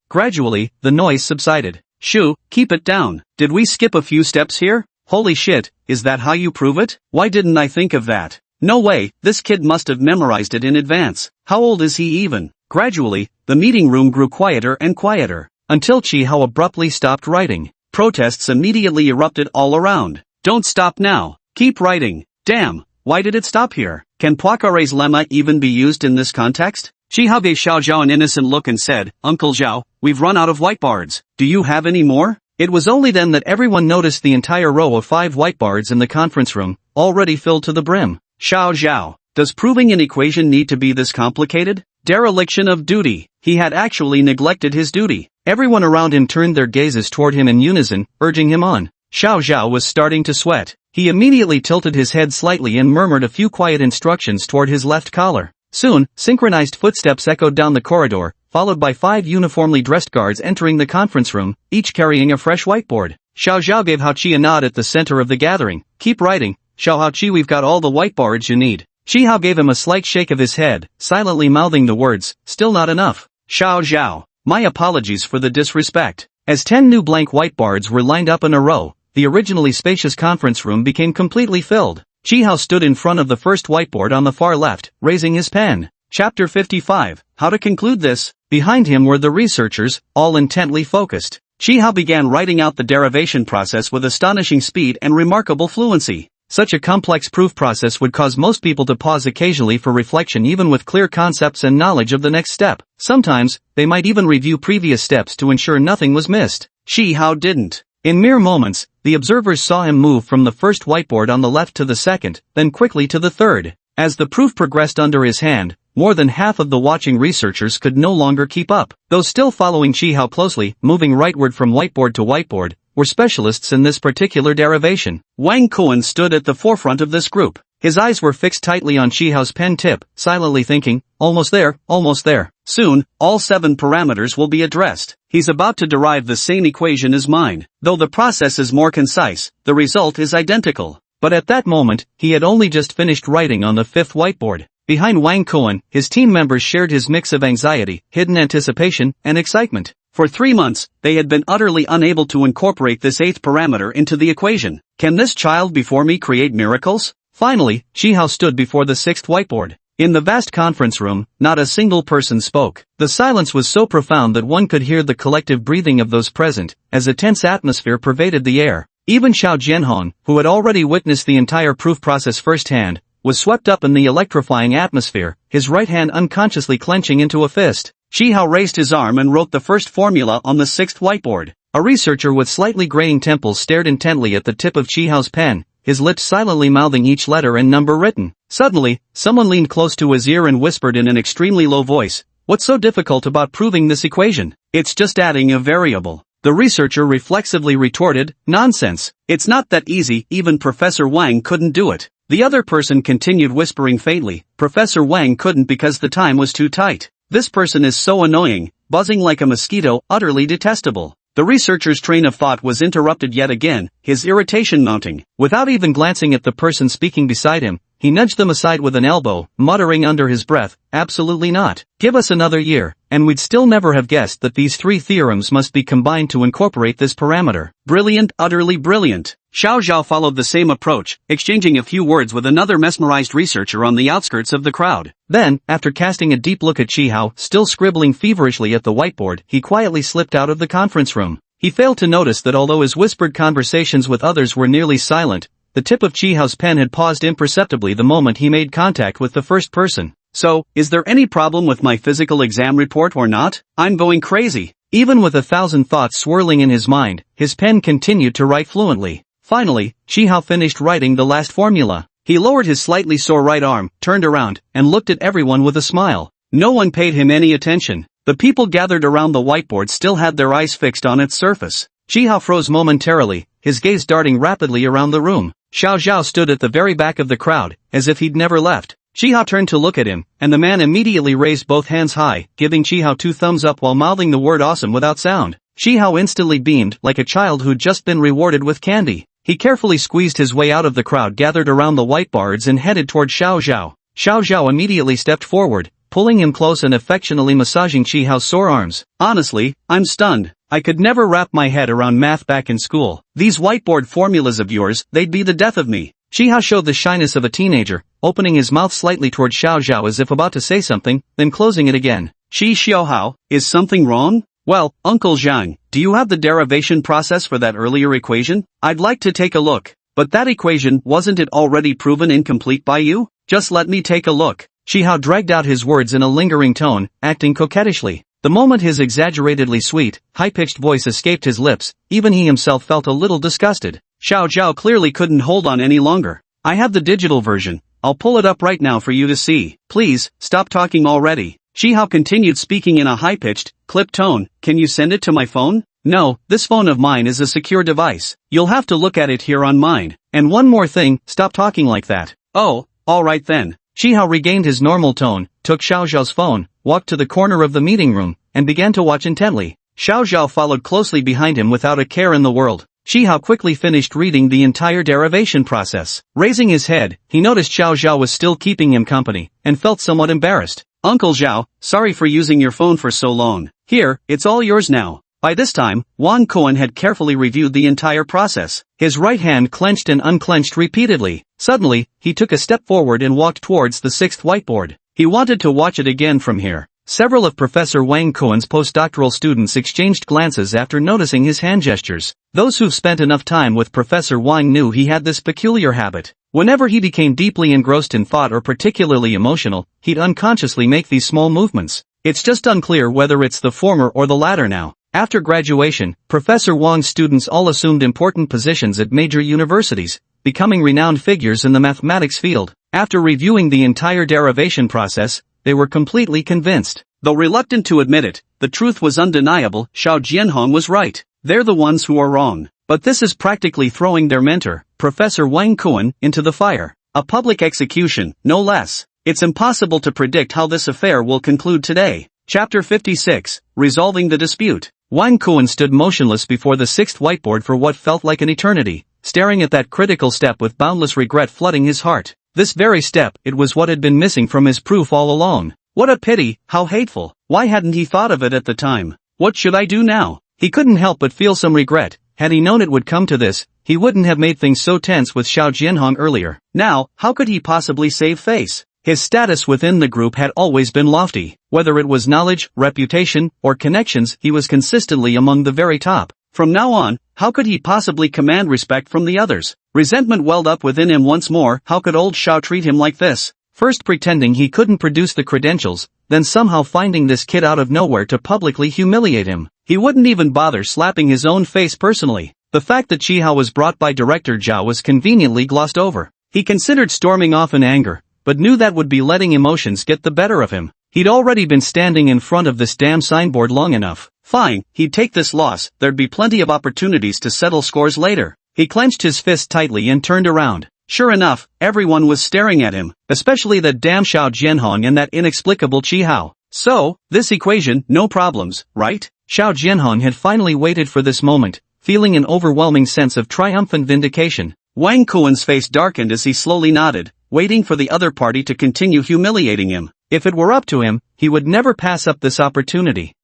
Gradually, the noise subsided. "Shoo, keep it down. Did we skip a few steps here? Holy shit, is that how you prove it? Why didn't I think of that? No way, this kid must have memorized it in advance. How old is he even?" Gradually, the meeting room grew quieter and quieter, until Qihao abruptly stopped writing. Protests immediately erupted all around. "Don't stop now. Keep writing. Damn, why did it stop here? Can Poincaré's lemma even be used in this context?" Qihao gave Xiao Zhao an innocent look and said, "Uncle Zhao, we've run out of whiteboards. Do you have any more?" It was only then that everyone noticed the entire row of 5 whiteboards in the conference room, already filled to the brim. "Xiao Zhao, does proving an equation need to be this complicated? Dereliction of duty. He had actually neglected his duty. Everyone around him turned their gazes toward him in unison, urging him on. Xiao Zhao was starting to sweat. He immediately tilted his head slightly and murmured a few quiet instructions toward his left collar. Soon, synchronized footsteps echoed down the corridor, followed by 5 uniformly dressed guards entering the conference room, each carrying a fresh whiteboard. Xiao Zhao gave Hao Qi a nod at the center of the gathering. Keep writing, Xiao Hao Qi, we've got all the whiteboards you need. Shi Hao gave him a slight shake of his head, silently mouthing the words, still not enough. Xiao Zhao, my apologies for the disrespect. As 10 new blank whiteboards were lined up in a row, the originally spacious conference room became completely filled. Shi Hao stood in front of the first whiteboard on the far left, raising his pen. Chapter 55, How to conclude this. Behind him were the researchers, all intently focused. Shi Hao began writing out the derivation process with astonishing speed and remarkable fluency. Such a complex proof process would cause most people to pause occasionally for reflection, even with clear concepts and knowledge of the next step. Sometimes, they might even review previous steps to ensure nothing was missed. Shi Hao didn't. In mere moments, the observers saw him move from the first whiteboard on the left to the second, then quickly to the third. As the proof progressed under his hand, more than half of the watching researchers could no longer keep up. Those still following Shi Hao closely, moving rightward from whiteboard to whiteboard, were specialists in this particular derivation. Wang Kuan stood at the forefront of this group. His eyes were fixed tightly on Shi Hao's pen tip, silently thinking, almost there, almost there. Soon, all 7 parameters will be addressed. He's about to derive the same equation as mine. Though the process is more concise, the result is identical. But at that moment, he had only just finished writing on the 5th whiteboard. Behind Wang Kuan, his team members shared his mix of anxiety, hidden anticipation, and excitement. For 3 months, they had been utterly unable to incorporate this 8th parameter into the equation. Can this child before me create miracles? Finally, Shi Hao stood before the 6th whiteboard. In the vast conference room, not a single person spoke. The silence was so profound that one could hear the collective breathing of those present, as a tense atmosphere pervaded the air. Even Xiao Jianhong, who had already witnessed the entire proof process firsthand, was swept up in the electrifying atmosphere, his right hand unconsciously clenching into a fist. Shi Hao raised his arm and wrote the first formula on the 6th whiteboard. A researcher with slightly graying temples stared intently at the tip of Shi Hao's pen, his lips silently mouthing each letter and number written. Suddenly, someone leaned close to his ear and whispered in an extremely low voice, "What's so difficult about proving this equation? It's just adding a variable." The researcher reflexively retorted, "Nonsense. It's not that easy, even Professor Wang couldn't do it." The other person continued whispering faintly, "Professor Wang couldn't because the time was too tight. This person is so annoying, buzzing like a mosquito, utterly detestable." The researcher's train of thought was interrupted yet again, his irritation mounting. Without even glancing at the person speaking beside him, he nudged them aside with an elbow, muttering under his breath, "Absolutely not. Give us another year, and we'd still never have guessed that these 3 theorems must be combined to incorporate this parameter." Brilliant, utterly brilliant. Xiao Zhao followed the same approach, exchanging a few words with another mesmerized researcher on the outskirts of the crowd. Then, after casting a deep look at Shi Hao, still scribbling feverishly at the whiteboard, he quietly slipped out of the conference room. He failed to notice that although his whispered conversations with others were nearly silent, the tip of Shi Hao's pen had paused imperceptibly the moment he made contact with the first person. "So, is there any problem with my physical exam report or not? I'm going crazy." Even with 1,000 thoughts swirling in his mind, his pen continued to write fluently. Finally, Shi Hao finished writing the last formula. He lowered his slightly sore right arm, turned around, and looked at everyone with a smile. No one paid him any attention. The people gathered around the whiteboard still had their eyes fixed on its surface. Shi Hao froze momentarily, his gaze darting rapidly around the room. Xiao Zhao stood at the very back of the crowd, as if he'd never left. Shi Hao turned to look at him, and the man immediately raised both hands high, giving Shi Hao 2 thumbs up while mouthing the word awesome without sound. Shi Hao instantly beamed, like a child who'd just been rewarded with candy. He carefully squeezed his way out of the crowd gathered around the whiteboards and headed toward Xiao Zhao. Xiao Zhao immediately stepped forward, pulling him close and affectionately massaging Shi Hao's sore arms. "Honestly, I'm stunned. I could never wrap my head around math back in school. These whiteboard formulas of yours, they'd be the death of me." Shi Hao showed the shyness of a teenager, opening his mouth slightly toward Xiao Zhao as if about to say something, then closing it again. "Shi Xiao Hao, is something wrong? Well, Uncle Zhang, do you have the derivation process for that earlier equation? I'd like to take a look." "But that equation, wasn't it already proven incomplete by you? Just let me take a look." Shi Hao dragged out his words in a lingering tone, acting coquettishly. The moment his exaggeratedly sweet, high-pitched voice escaped his lips, even he himself felt a little disgusted. Xiao Zhao clearly couldn't hold on any longer. "I have the digital version. I'll pull it up right now for you to see. Please, stop talking already." Shihao continued speaking in a high-pitched, clipped tone. Can you send it to my phone? No, this phone of mine is a secure device. You'll have to look at it here on mine. And one more thing, stop talking like that. Oh, alright then. Shihao regained his normal tone, took Xiao Zhao's phone, walked to the corner of the meeting room, and began to watch intently. Xiao Zhao followed closely behind him without a care in the world. Shihao quickly finished reading the entire derivation process. Raising his head, he noticed Xiao Zhao was still keeping him company, and felt somewhat embarrassed. Uncle Zhao, sorry for using your phone for so long. Here, it's all yours now. By this time, Wang Kuan had carefully reviewed the entire process. His right hand clenched and unclenched repeatedly. Suddenly, he took a step forward and walked towards the sixth whiteboard. He wanted to watch it again from here. Several of Professor Wang Kuan's postdoctoral students exchanged glances after noticing his hand gestures. Those who've spent enough time with Professor Wang knew he had this peculiar habit. Whenever he became deeply engrossed in thought or particularly emotional, he'd unconsciously make these small movements. It's just unclear whether it's the former or the latter now. After graduation, Professor Wang's students all assumed important positions at major universities, becoming renowned figures in the mathematics field. After reviewing the entire derivation process, they were completely convinced. Though reluctant to admit it, the truth was undeniable. Xiao Jianhong was right. They're the ones who are wrong. But this is practically throwing their mentor, Professor Wang Kuan, into the fire. A public execution, no less. It's impossible to predict how this affair will conclude today. Chapter 56, Resolving the Dispute. Wang Kuan stood motionless before the sixth whiteboard for what felt like an eternity, staring at that critical step with boundless regret flooding his heart. This very step, it was what had been missing from his proof all along. What a pity, how hateful. Why hadn't he thought of it at the time? What should I do now? He couldn't help but feel some regret. Had he known it would come to this, he wouldn't have made things so tense with Xiao Jianhong earlier. Now, how could he possibly save face? His status within the group had always been lofty. Whether it was knowledge, reputation, or connections, he was consistently among the very top. From now on, how could he possibly command respect from the others? Resentment welled up within him once more. How could old Xiao treat him like this? First pretending he couldn't produce the credentials, then somehow finding this kid out of nowhere to publicly humiliate him. He wouldn't even bother slapping his own face personally. The fact that Shihao was brought by Director Zhao was conveniently glossed over. He considered storming off in anger, but knew that would be letting emotions get the better of him. He'd already been standing in front of this damn signboard long enough. Fine, he'd take this loss. There'd be plenty of opportunities to settle scores later. He clenched his fist tightly and turned around. Sure enough, everyone was staring at him, especially that damn Xiao Jianhong and that inexplicable Qihao. So, this equation, no problems, right? Xiao Jianhong had finally waited for this moment, feeling an overwhelming sense of triumphant vindication. Wang Kuan's face darkened as he slowly nodded, waiting for the other party to continue humiliating him. If it were up to him, he would never pass up this opportunity.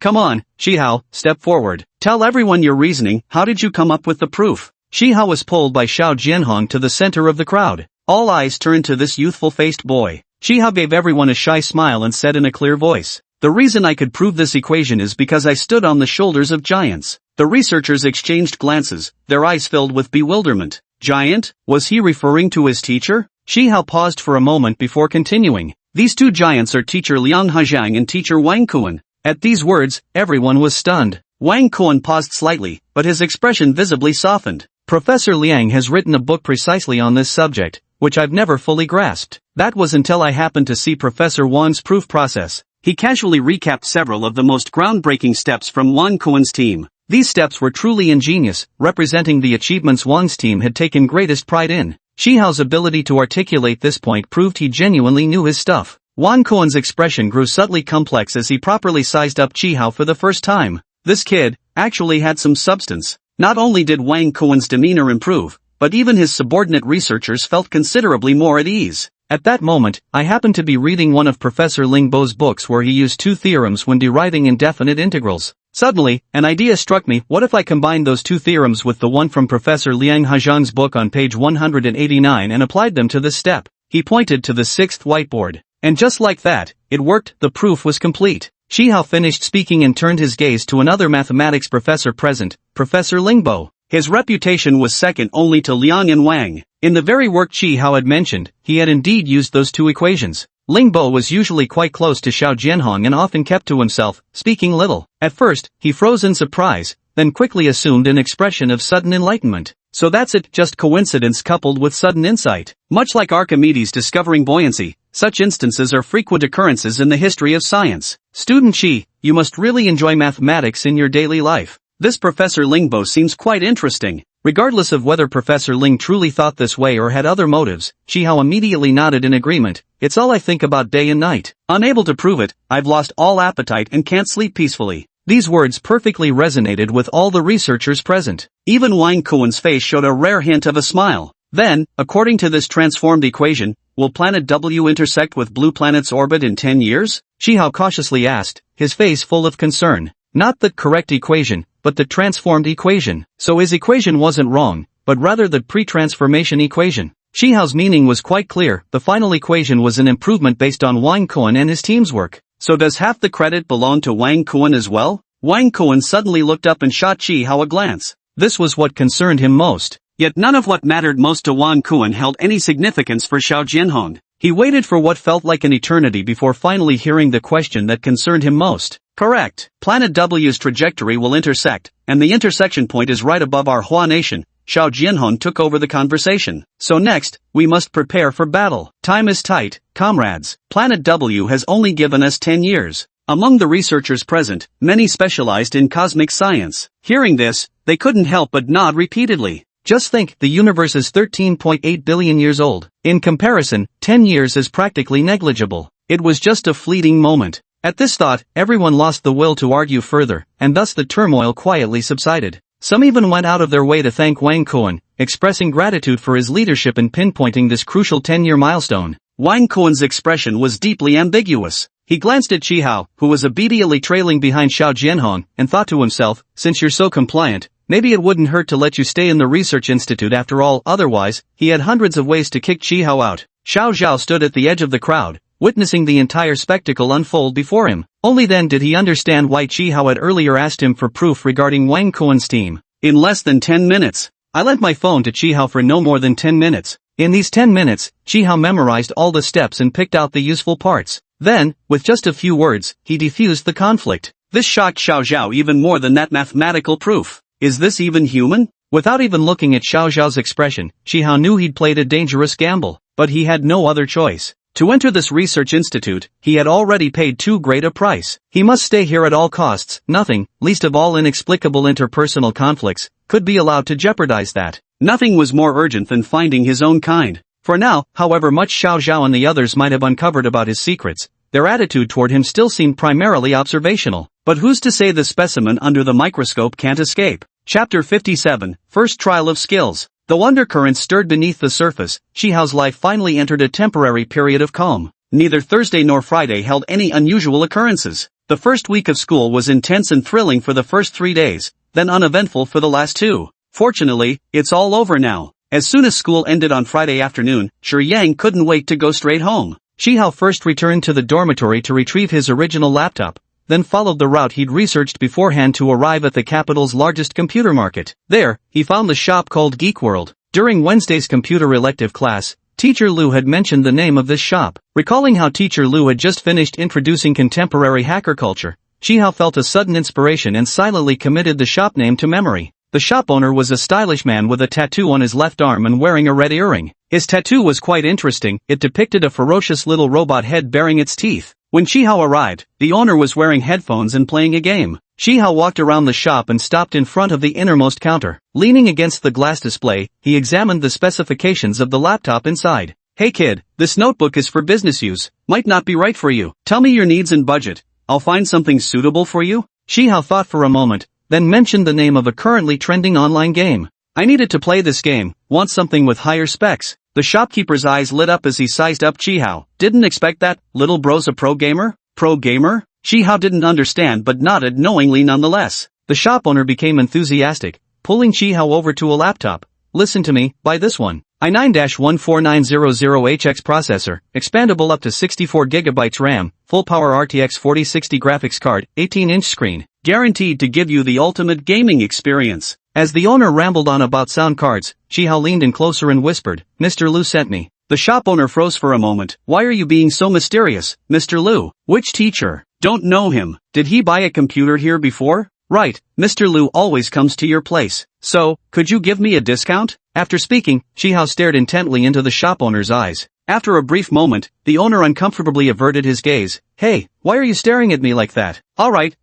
Come on, Qihao, step forward. Tell everyone your reasoning. How did you come up with the proof? Qihao was pulled by Xiao Jianhong to the center of the crowd. All eyes turned to this youthful-faced boy. Qihao gave everyone a shy smile and said in a clear voice, "The reason I could prove this equation is because I stood on the shoulders of giants." The researchers exchanged glances, their eyes filled with bewilderment. Giant? Was he referring to his teacher? Qihao paused for a moment before continuing. These two giants are teacher Liang Hajiang and teacher Wang Kuan. At these words, everyone was stunned. Wang Kuan paused slightly, but his expression visibly softened. Professor Liang has written a book precisely on this subject, which I've never fully grasped. That was until I happened to see Professor Wang's proof process. He casually recapped several of the most groundbreaking steps from Wang Kuan's team. These steps were truly ingenious, representing the achievements Wang's team had taken greatest pride in. Qihao's ability to articulate this point proved he genuinely knew his stuff. Wang Kuan's expression grew subtly complex as he properly sized up Qihao for the first time. This kid actually had some substance. Not only did Wang Kuan's demeanor improve, but even his subordinate researchers felt considerably more at ease. At that moment, I happened to be reading one of Professor Lingbo's books where he used two theorems when deriving indefinite integrals. Suddenly, an idea struck me. What if I combined those two theorems with the one from Professor Liang Hajiang's book on page 189 and applied them to this step? He pointed to the sixth whiteboard. And just like that, it worked. The proof was complete. Qihao finished speaking and turned his gaze to another mathematics professor present, Professor Lingbo. His reputation was second only to Liang and Wang. In the very work Qihao had mentioned, he had indeed used those two equations. Lingbo was usually quite close to Xiao Jianhong and often kept to himself, speaking little. At first, he froze in surprise, then quickly assumed an expression of sudden enlightenment. So that's it, just coincidence coupled with sudden insight. Much like Archimedes discovering buoyancy, Such instances are frequent occurrences in the history of science. Student Chi, you must really enjoy mathematics in your daily life. This Professor Lingbo seems quite interesting. Regardless of whether Professor Ling truly thought this way or had other motives, Chihao immediately nodded in agreement. It's all I think about day and night. Unable to prove it, I've lost all appetite and can't sleep peacefully. These words perfectly resonated with all the researchers present. Even Wang Kuan's face showed a rare hint of a smile. Then, according to this transformed equation, will planet W intersect with blue planet's orbit in 10 years? Chihao cautiously asked, his face full of concern. Not the correct equation, but the transformed equation. So his equation wasn't wrong, but rather the pre-transformation equation. Chihao's meaning was quite clear. The final equation was an improvement based on Wang Kuan and his team's work. So does half the credit belong to Wang Kuan as well? Wang Kuan suddenly looked up and shot Chihao a glance. This was what concerned him most. Yet none of what mattered most to Wang Kuan held any significance for Xiao Jianhong. He waited for what felt like an eternity before finally hearing the question that concerned him most. Correct. Planet W's trajectory will intersect, and the intersection point is right above our Hua nation. Xiao Jianhong took over the conversation. So next, we must prepare for battle. Time is tight, comrades. Planet W has only given us 10 years. Among the researchers present, many specialized in cosmic science. Hearing this, they couldn't help but nod repeatedly. Just think, the universe is 13.8 billion years old. In comparison, 10 years is practically negligible. It was just a fleeting moment. At this thought, everyone lost the will to argue further, and thus the turmoil quietly subsided. Some even went out of their way to thank Wang Kuan, expressing gratitude for his leadership in pinpointing this crucial 10-year milestone. Wang Kuan's expression was deeply ambiguous. He glanced at Chihao, who was obediently trailing behind Xiao Jianhong, and thought to himself, since you're so compliant, maybe it wouldn't hurt to let you stay in the research institute after all. Otherwise, he had hundreds of ways to kick Chihao out. Xiao Zhao stood at the edge of the crowd, witnessing the entire spectacle unfold before him. Only then did he understand why Chihao had earlier asked him for proof regarding Wang Kuan's team. In less than 10 minutes. I lent my phone to Chihao for no more than 10 minutes. In these 10 minutes, Chihao memorized all the steps and picked out the useful parts. Then, with just a few words, he defused the conflict. This shocked Xiao Zhao even more than that mathematical proof. Is this even human? Without even looking at Xiao Zhao's expression, Chihao knew he'd played a dangerous gamble, but he had no other choice. To enter this research institute, he had already paid too great a price. He must stay here at all costs. Nothing, least of all inexplicable interpersonal conflicts, could be allowed to jeopardize that. Nothing was more urgent than finding his own kind. For now, however much Xiao Zhao and the others might have uncovered about his secrets, their attitude toward him still seemed primarily observational. But who's to say the specimen under the microscope can't escape? Chapter 57, First Trial of Skills. Though undercurrents stirred beneath the surface, Chihao's life finally entered a temporary period of calm. Neither Thursday nor Friday held any unusual occurrences. The first week of school was intense and thrilling for the first 3 days, then uneventful for the last 2. Fortunately, it's all over now. As soon as school ended on Friday afternoon, Shi Yang couldn't wait to go straight home. Chihao first returned to the dormitory to retrieve his original laptop, then followed the route he'd researched beforehand to arrive at the capital's largest computer market. There, he found the shop called Geek World. During Wednesday's computer elective class, Teacher Lu had mentioned the name of this shop. Recalling how Teacher Lu had just finished introducing contemporary hacker culture, Chihao felt a sudden inspiration and silently committed the shop name to memory. The shop owner was a stylish man with a tattoo on his left arm and wearing a red earring. His tattoo was quite interesting. It depicted a ferocious little robot head baring its teeth. When Chihao arrived, the owner was wearing headphones and playing a game. Chihao walked around the shop and stopped in front of the innermost counter. Leaning against the glass display, he examined the specifications of the laptop inside. Hey kid, this notebook is for business use. Might not be right for you. Tell me your needs and budget. I'll find something suitable for you. Chihao thought for a moment, then mentioned the name of a currently trending online game. I needed to play this game. Want something with higher specs. The shopkeeper's eyes lit up as he sized up Chihao. Didn't expect that, little bro's a pro gamer? Pro gamer? Chihao didn't understand but nodded knowingly nonetheless. The shop owner became enthusiastic, pulling Chihao over to a laptop. Listen to me, buy this one. i9-14900HX processor, expandable up to 64GB RAM, full power RTX 4060 graphics card, 18-inch screen, guaranteed to give you the ultimate gaming experience. As the owner rambled on about sound cards, Chihao leaned in closer and whispered, Mr. Lu sent me. The shop owner froze for a moment. Why are you being so mysterious, Mr. Lu? Which teacher? Don't know him. Did he buy a computer here before? Right, Mr. Lu always comes to your place. So, could you give me a discount? After speaking, Chihao stared intently into the shop owner's eyes. After a brief moment, the owner uncomfortably averted his gaze. "Hey, why are you staring at me like that?" Alright,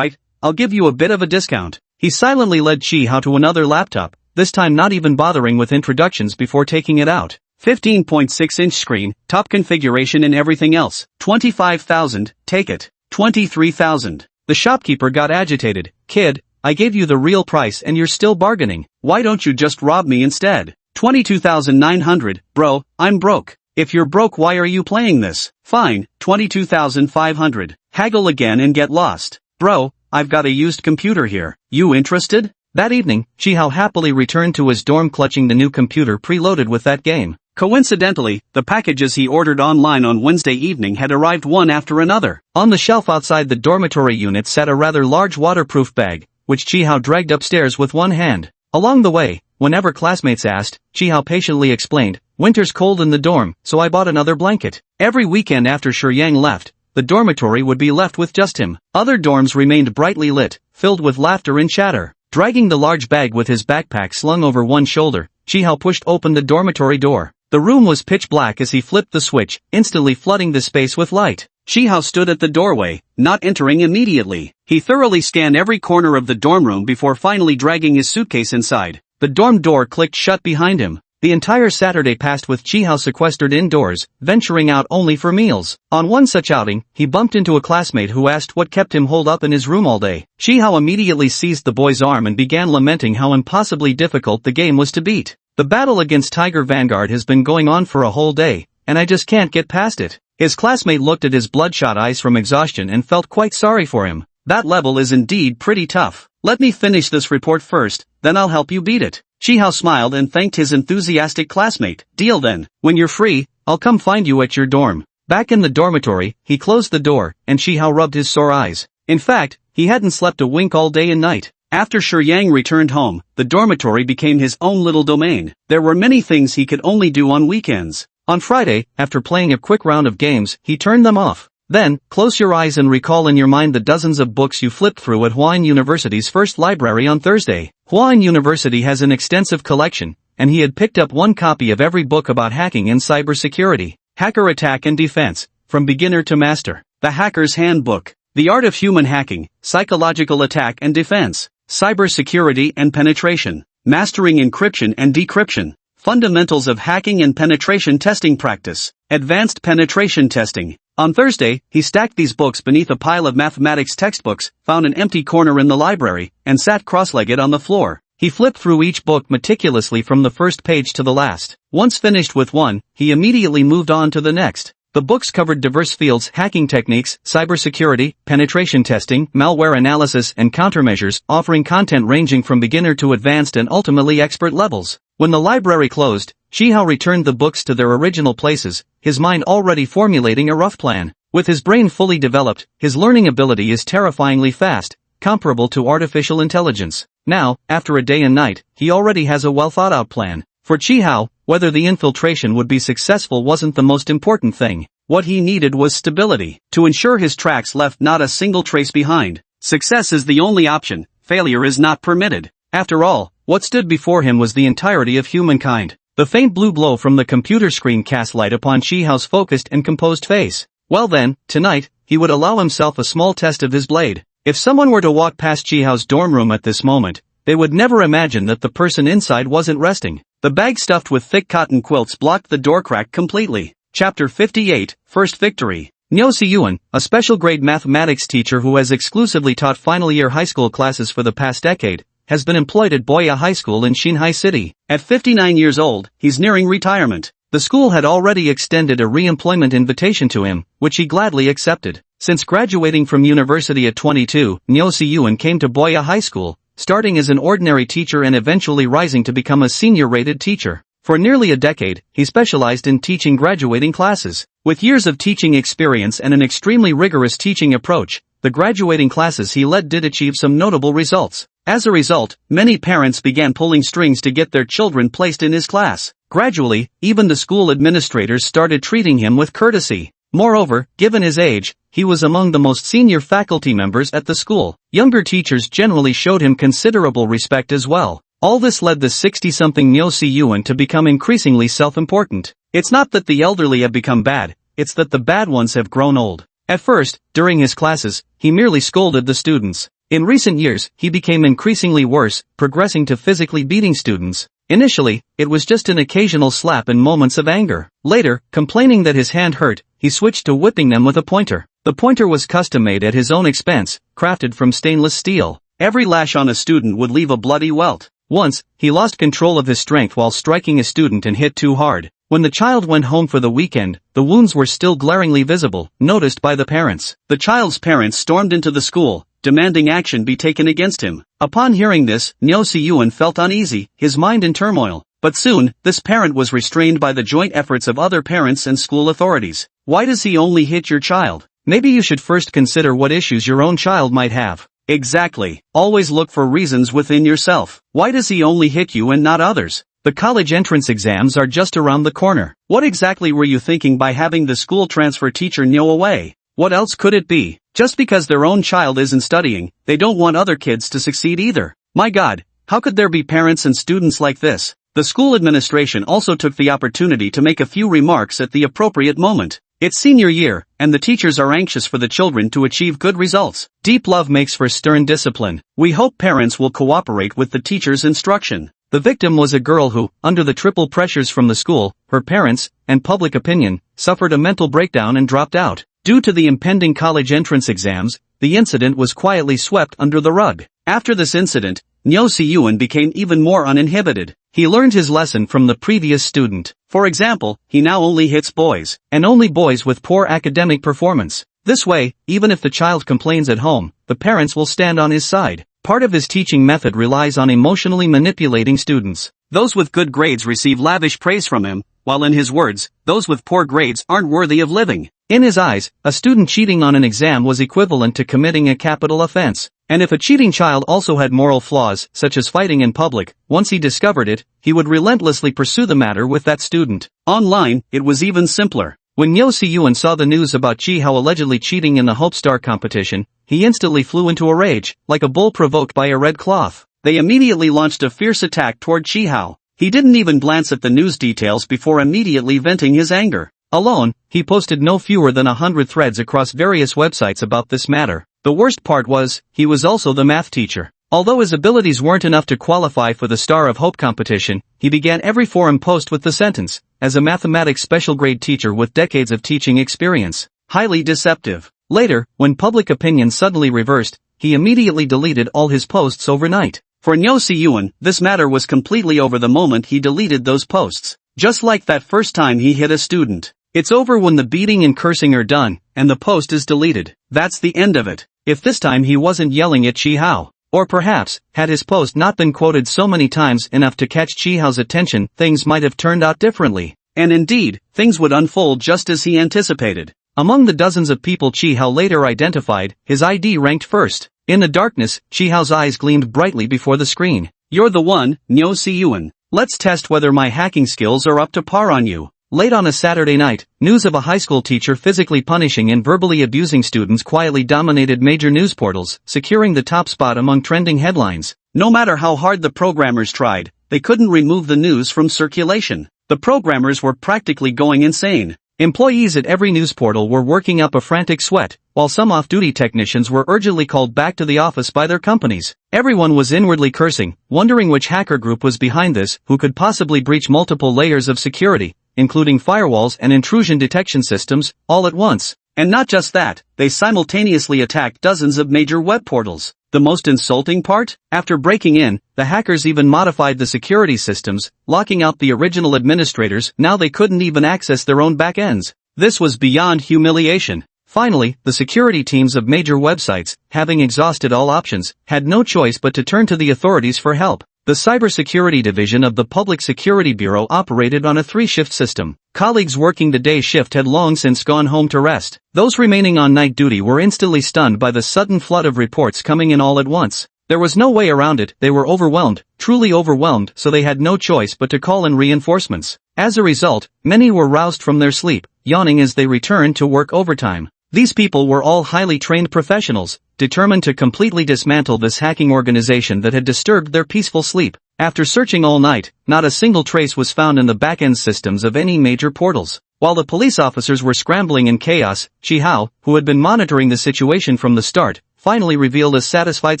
I'll give you a bit of a discount." He silently led Chi-Hao to another laptop, this time not even bothering with introductions before taking it out. 15.6-inch screen, top configuration and everything else. 25,000, take it. 23,000. The shopkeeper got agitated. "Kid, I gave you the real price and you're still bargaining. Why don't you just rob me instead?" 22,900, bro, I'm broke. If you're broke, why are you playing this? Fine, 22,500. Haggle again and get lost. Bro, I've got a used computer here. You interested? That evening, Chi-Hao happily returned to his dorm clutching the new computer preloaded with that game. Coincidentally, the packages he ordered online on Wednesday evening had arrived one after another. On the shelf outside the dormitory unit sat a rather large waterproof bag, which Chi-Hao dragged upstairs with one hand. Along the way, whenever classmates asked, Chi-Hao patiently explained, "Winter's cold in the dorm, so I bought another blanket." Every weekend after Yang left, the dormitory would be left with just him. Other dorms remained brightly lit, filled with laughter and chatter. Dragging the large bag with his backpack slung over one shoulder, Chi-Hao pushed open the dormitory door. The room was pitch black as he flipped the switch, instantly flooding the space with light. Chi-Hao stood at the doorway, not entering immediately. He thoroughly scanned every corner of the dorm room before finally dragging his suitcase inside. The dorm door clicked shut behind him. The entire Saturday passed with Chi-Hao sequestered indoors, venturing out only for meals. On one such outing, he bumped into a classmate who asked what kept him holed up in his room all day. Chi-Hao immediately seized the boy's arm and began lamenting how impossibly difficult the game was to beat. "The battle against Tiger Vanguard has been going on for a whole day, and I just can't get past it." His classmate looked at his bloodshot eyes from exhaustion and felt quite sorry for him. "That level is indeed pretty tough. Let me finish this report first, then I'll help you beat it." Chi-Hao smiled and thanked his enthusiastic classmate. "Deal then. When you're free, I'll come find you at your dorm." Back in the dormitory, he closed the door, and Chi-Hao rubbed his sore eyes. In fact, he hadn't slept a wink all day and night. After Yang returned home, the dormitory became his own little domain. There were many things he could only do on weekends. On Friday, after playing a quick round of games, he turned them off. Then, close your eyes and recall in your mind the dozens of books you flipped through at Huayin University's first library on Thursday. Huayin University has an extensive collection, and he had picked up one copy of every book about hacking and cybersecurity. Hacker Attack and Defense, From Beginner to Master. The Hacker's Handbook. The Art of Human Hacking, Psychological Attack and Defense. Cybersecurity and Penetration. Mastering Encryption and Decryption. Fundamentals of Hacking and Penetration Testing Practice. Advanced Penetration Testing. On Thursday, he stacked these books beneath a pile of mathematics textbooks, found an empty corner in the library, and sat cross-legged on the floor. He flipped through each book meticulously from the first page to the last. Once finished with one, he immediately moved on to the next. The books covered diverse fields: hacking techniques, cybersecurity, penetration testing, malware analysis, and countermeasures, offering content ranging from beginner to advanced and ultimately expert levels. When the library closed, Chi-Hao returned the books to their original places, his mind already formulating a rough plan. With his brain fully developed, his learning ability is terrifyingly fast, comparable to artificial intelligence. Now, after a day and night, he already has a well-thought-out plan. For Chi-Hao, whether the infiltration would be successful wasn't the most important thing. What he needed was stability, to ensure his tracks left not a single trace behind. Success is the only option, failure is not permitted. After all, what stood before him was the entirety of humankind. The faint blue glow from the computer screen cast light upon Chi-Hao's focused and composed face. Well then, tonight, he would allow himself a small test of his blade. If someone were to walk past Chi-Hao's dorm room at this moment, they would never imagine that the person inside wasn't resting. The bag stuffed with thick cotton quilts blocked the door crack completely. Chapter 58, First Victory. Nyo Si-yuan, a special grade mathematics teacher who has exclusively taught final year high school classes for the past decade, has been employed at Boya High School in Xinhai City. At 59 years old, he's nearing retirement. The school had already extended a re-employment invitation to him, which he gladly accepted. Since graduating from university at 22, Nyo Si-yuan came to Boya High School, starting as an ordinary teacher and eventually rising to become a senior-rated teacher. For nearly a decade, he specialized in teaching graduating classes. With years of teaching experience and an extremely rigorous teaching approach, the graduating classes he led did achieve some notable results. As a result, many parents began pulling strings to get their children placed in his class. Gradually, even the school administrators started treating him with courtesy. Moreover, given his age, he was among the most senior faculty members at the school. Younger teachers generally showed him considerable respect as well. All this led the 60-something Nyo Si-yuan to become increasingly self-important. It's not that the elderly have become bad, it's that the bad ones have grown old. At first, during his classes, he merely scolded the students. In recent years, he became increasingly worse, progressing to physically beating students. Initially, it was just an occasional slap in moments of anger. Later, complaining that his hand hurt, he switched to whipping them with a pointer. The pointer was custom-made at his own expense, crafted from stainless steel. Every lash on a student would leave a bloody welt. Once, he lost control of his strength while striking a student and hit too hard. When the child went home for the weekend, the wounds were still glaringly visible, noticed by the parents. The child's parents stormed into the school, demanding action be taken against him. Upon hearing this, Nyo Si-yuan felt uneasy, his mind in turmoil. But soon, this parent was restrained by the joint efforts of other parents and school authorities. Why does he only hit your child? Maybe you should first consider what issues your own child might have. Exactly. Always look for reasons within yourself. Why does he only hit you and not others? The college entrance exams are just around the corner. What exactly were you thinking by having the school transfer teacher Nyo away? What else could it be? Just because their own child isn't studying, they don't want other kids to succeed either. My God, how could there be parents and students like this? The school administration also took the opportunity to make a few remarks at the appropriate moment. It's senior year, and the teachers are anxious for the children to achieve good results. Deep love makes for stern discipline. We hope parents will cooperate with the teacher's instruction. The victim was a girl who, under the triple pressures from the school, her parents, and public opinion, suffered a mental breakdown and dropped out. Due to the impending college entrance exams, the incident was quietly swept under the rug. After this incident, Nyo Si-yuan became even more uninhibited. He learned his lesson from the previous student. For example, he now only hits boys. And only boys with poor academic performance. This way, even if the child complains at home, the parents will stand on his side. Part of his teaching method relies on emotionally manipulating students. Those with good grades receive lavish praise from him, while in his words, those with poor grades aren't worthy of living. In his eyes, a student cheating on an exam was equivalent to committing a capital offense. And if a cheating child also had moral flaws, such as fighting in public, once he discovered it, he would relentlessly pursue the matter with that student. Online, it was even simpler. When Nyo Si-yuan saw the news about Chi Hao allegedly cheating in the Hope Star competition, he instantly flew into a rage, like a bull provoked by a red cloth. They immediately launched a fierce attack toward Chi Hao. He didn't even glance at the news details before immediately venting his anger. Alone, he posted no fewer than 100 threads across various websites about this matter. The worst part was, he was also the math teacher. Although his abilities weren't enough to qualify for the Star of Hope competition, he began every forum post with the sentence, as a mathematics special grade teacher with decades of teaching experience. Highly deceptive. Later, when public opinion suddenly reversed, he immediately deleted all his posts overnight. For Nyo Si-yuan, this matter was completely over the moment he deleted those posts. Just like that first time he hit a student. It's over when the beating and cursing are done, and the post is deleted. That's the end of it. If this time he wasn't yelling at Chi Hao. Or perhaps, had his post not been quoted so many times enough to catch Chi Hao's attention, things might have turned out differently. And indeed, things would unfold just as he anticipated. Among the dozens of people Chi Hao later identified, his ID ranked first. In the darkness, Chi Hao's eyes gleamed brightly before the screen. You're the one, Nyo Si-yuan. Let's test whether my hacking skills are up to par on you. Late on a Saturday night, news of a high school teacher physically punishing and verbally abusing students quietly dominated major news portals, securing the top spot among trending headlines. No matter how hard the programmers tried, they couldn't remove the news from circulation. The programmers were practically going insane. Employees at every news portal were working up a frantic sweat, while some off-duty technicians were urgently called back to the office by their companies. Everyone was inwardly cursing, wondering which hacker group was behind this, who could possibly breach multiple layers of security, including firewalls and intrusion detection systems, all at once. And not just that, they simultaneously attacked dozens of major web portals. The most insulting part? After breaking in, the hackers even modified the security systems, locking out the original administrators. Now they couldn't even access their own backends. This was beyond humiliation. Finally, the security teams of major websites, having exhausted all options, had no choice but to turn to the authorities for help. The Cybersecurity Division of the Public Security Bureau operated on a 3-shift system. Colleagues working the day shift had long since gone home to rest. Those remaining on night duty were instantly stunned by the sudden flood of reports coming in all at once. There was no way around it. They were overwhelmed, truly overwhelmed, so they had no choice but to call in reinforcements. As a result, many were roused from their sleep, yawning as they returned to work overtime. These people were all highly trained professionals, determined to completely dismantle this hacking organization that had disturbed their peaceful sleep. After searching all night, not a single trace was found in the back-end systems of any major portals. While the police officers were scrambling in chaos, Shi Hao, who had been monitoring the situation from the start, finally revealed a satisfied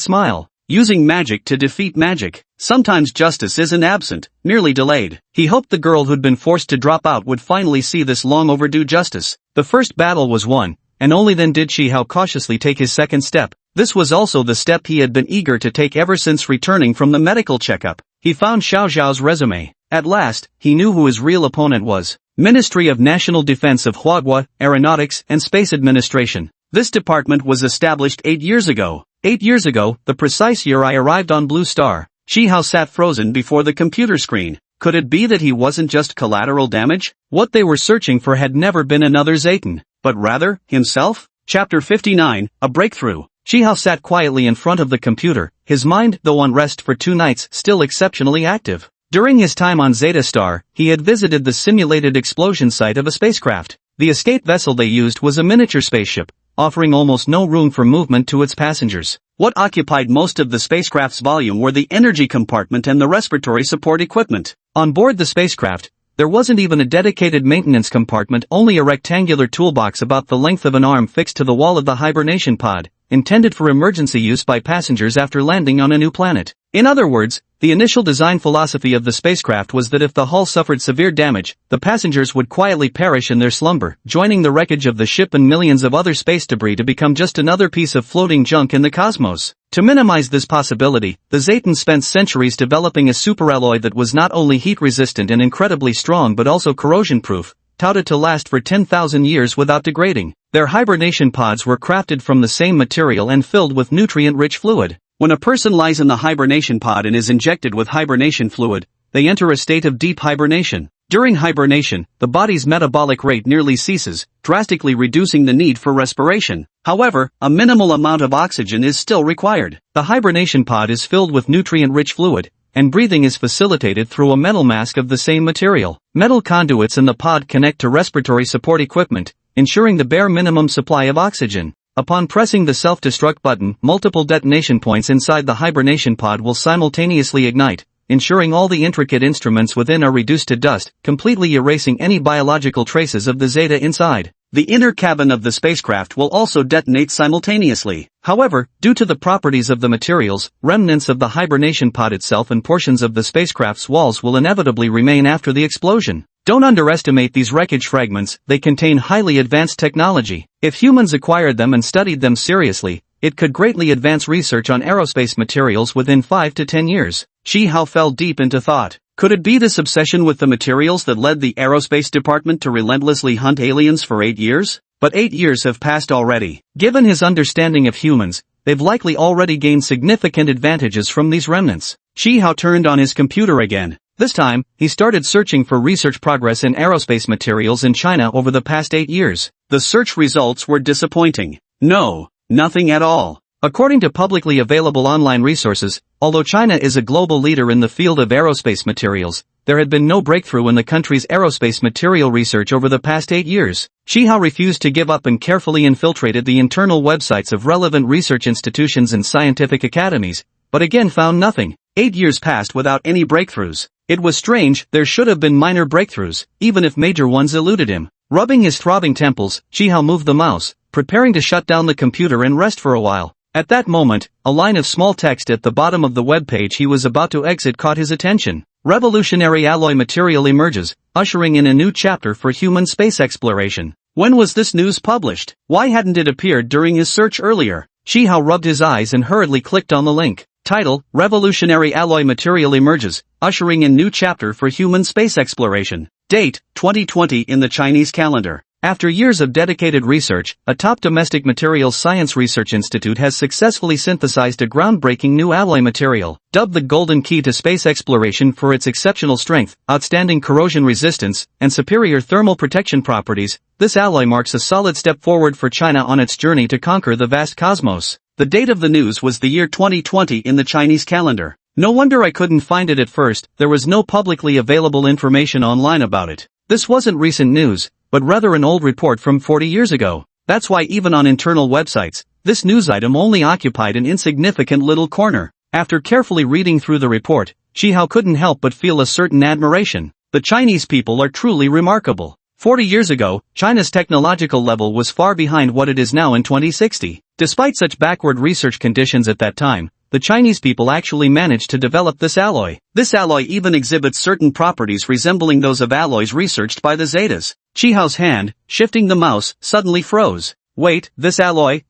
smile. Using magic to defeat magic. Sometimes justice isn't absent, merely delayed. He hoped the girl who'd been forced to drop out would finally see this long overdue justice. The first battle was won, and only then did Shi Hao cautiously take his second step. This was also the step he had been eager to take ever since returning from the medical checkup. He found Xiao Zhao's resume. At last, he knew who his real opponent was. Ministry of National Defense of Huadhua, Aeronautics and Space Administration. This department was established 8 years ago. 8 years ago, the precise year I arrived on Blue Star. Shi Hao sat frozen before the computer screen. Could it be that he wasn't just collateral damage? What they were searching for had never been another Zayton, but rather, himself? Chapter 59, A Breakthrough. Shi Hao sat quietly in front of the computer, his mind, though on rest for 2 nights, still exceptionally active. During his time on Zeta Star, he had visited the simulated explosion site of a spacecraft. The escape vessel they used was a miniature spaceship, offering almost no room for movement to its passengers. What occupied most of the spacecraft's volume were the energy compartment and the respiratory support equipment. On board the spacecraft, there wasn't even a dedicated maintenance compartment, only a rectangular toolbox about the length of an arm fixed to the wall of the hibernation pod, intended for emergency use by passengers after landing on a new planet. In other words, the initial design philosophy of the spacecraft was that if the hull suffered severe damage, the passengers would quietly perish in their slumber, joining the wreckage of the ship and millions of other space debris to become just another piece of floating junk in the cosmos. To minimize this possibility, the Zaytans spent centuries developing a superalloy that was not only heat-resistant and incredibly strong but also corrosion-proof, touted to last for 10,000 years without degrading. Their hibernation pods were crafted from the same material and filled with nutrient-rich fluid. When a person lies in the hibernation pod and is injected with hibernation fluid, they enter a state of deep hibernation. During hibernation, the body's metabolic rate nearly ceases, drastically reducing the need for respiration. However, a minimal amount of oxygen is still required. The hibernation pod is filled with nutrient-rich fluid, and breathing is facilitated through a metal mask of the same material. Metal conduits in the pod connect to respiratory support equipment, ensuring the bare minimum supply of oxygen. Upon pressing the self-destruct button, multiple detonation points inside the hibernation pod will simultaneously ignite, ensuring all the intricate instruments within are reduced to dust, completely erasing any biological traces of the Zeta inside. The inner cabin of the spacecraft will also detonate simultaneously. However, due to the properties of the materials, remnants of the hibernation pod itself and portions of the spacecraft's walls will inevitably remain after the explosion. Don't underestimate these wreckage fragments, they contain highly advanced technology. If humans acquired them and studied them seriously, it could greatly advance research on aerospace materials within 5 to 10 years. Shi Hao fell deep into thought. Could it be this obsession with the materials that led the aerospace department to relentlessly hunt aliens for 8 years? But 8 years have passed already. Given his understanding of humans, they've likely already gained significant advantages from these remnants. Shi Hao turned on his computer again. This time, he started searching for research progress in aerospace materials in China over the past 8 years. The search results were disappointing. No, nothing at all. According to publicly available online resources, although China is a global leader in the field of aerospace materials, there had been no breakthrough in the country's aerospace material research over the past 8 years. Shi Hao refused to give up and carefully infiltrated the internal websites of relevant research institutions and scientific academies, but again found nothing. 8 years passed without any breakthroughs. It was strange, there should have been minor breakthroughs, even if major ones eluded him. Rubbing his throbbing temples, Shi Hao moved the mouse, preparing to shut down the computer and rest for a while. At that moment, a line of small text at the bottom of the web page he was about to exit caught his attention. Revolutionary alloy material emerges, ushering in a new chapter for human space exploration. When was this news published? Why hadn't it appeared during his search earlier? Shi Hao rubbed his eyes and hurriedly clicked on the link. Title, Revolutionary alloy material emerges, ushering in new chapter for human space exploration. Date, 2020 in the Chinese calendar. After years of dedicated research, a top domestic materials science research institute has successfully synthesized a groundbreaking new alloy material. Dubbed the golden key to space exploration for its exceptional strength, outstanding corrosion resistance, and superior thermal protection properties, this alloy marks a solid step forward for China on its journey to conquer the vast cosmos. The date of the news was the year 2020 in the Chinese calendar. No wonder I couldn't find it at first, there was no publicly available information online about it. This wasn't recent news, but rather an old report from 40 years ago. That's why even on internal websites, this news item only occupied an insignificant little corner. After carefully reading through the report, Shihao couldn't help but feel a certain admiration. The Chinese people are truly remarkable. 40 years ago, China's technological level was far behind what it is now in 2060. Despite such backward research conditions at that time, the Chinese people actually managed to develop this alloy. This alloy even exhibits certain properties resembling those of alloys researched by the Zetas. Shihao's hand, shifting the mouse, suddenly froze. Wait, this alloy.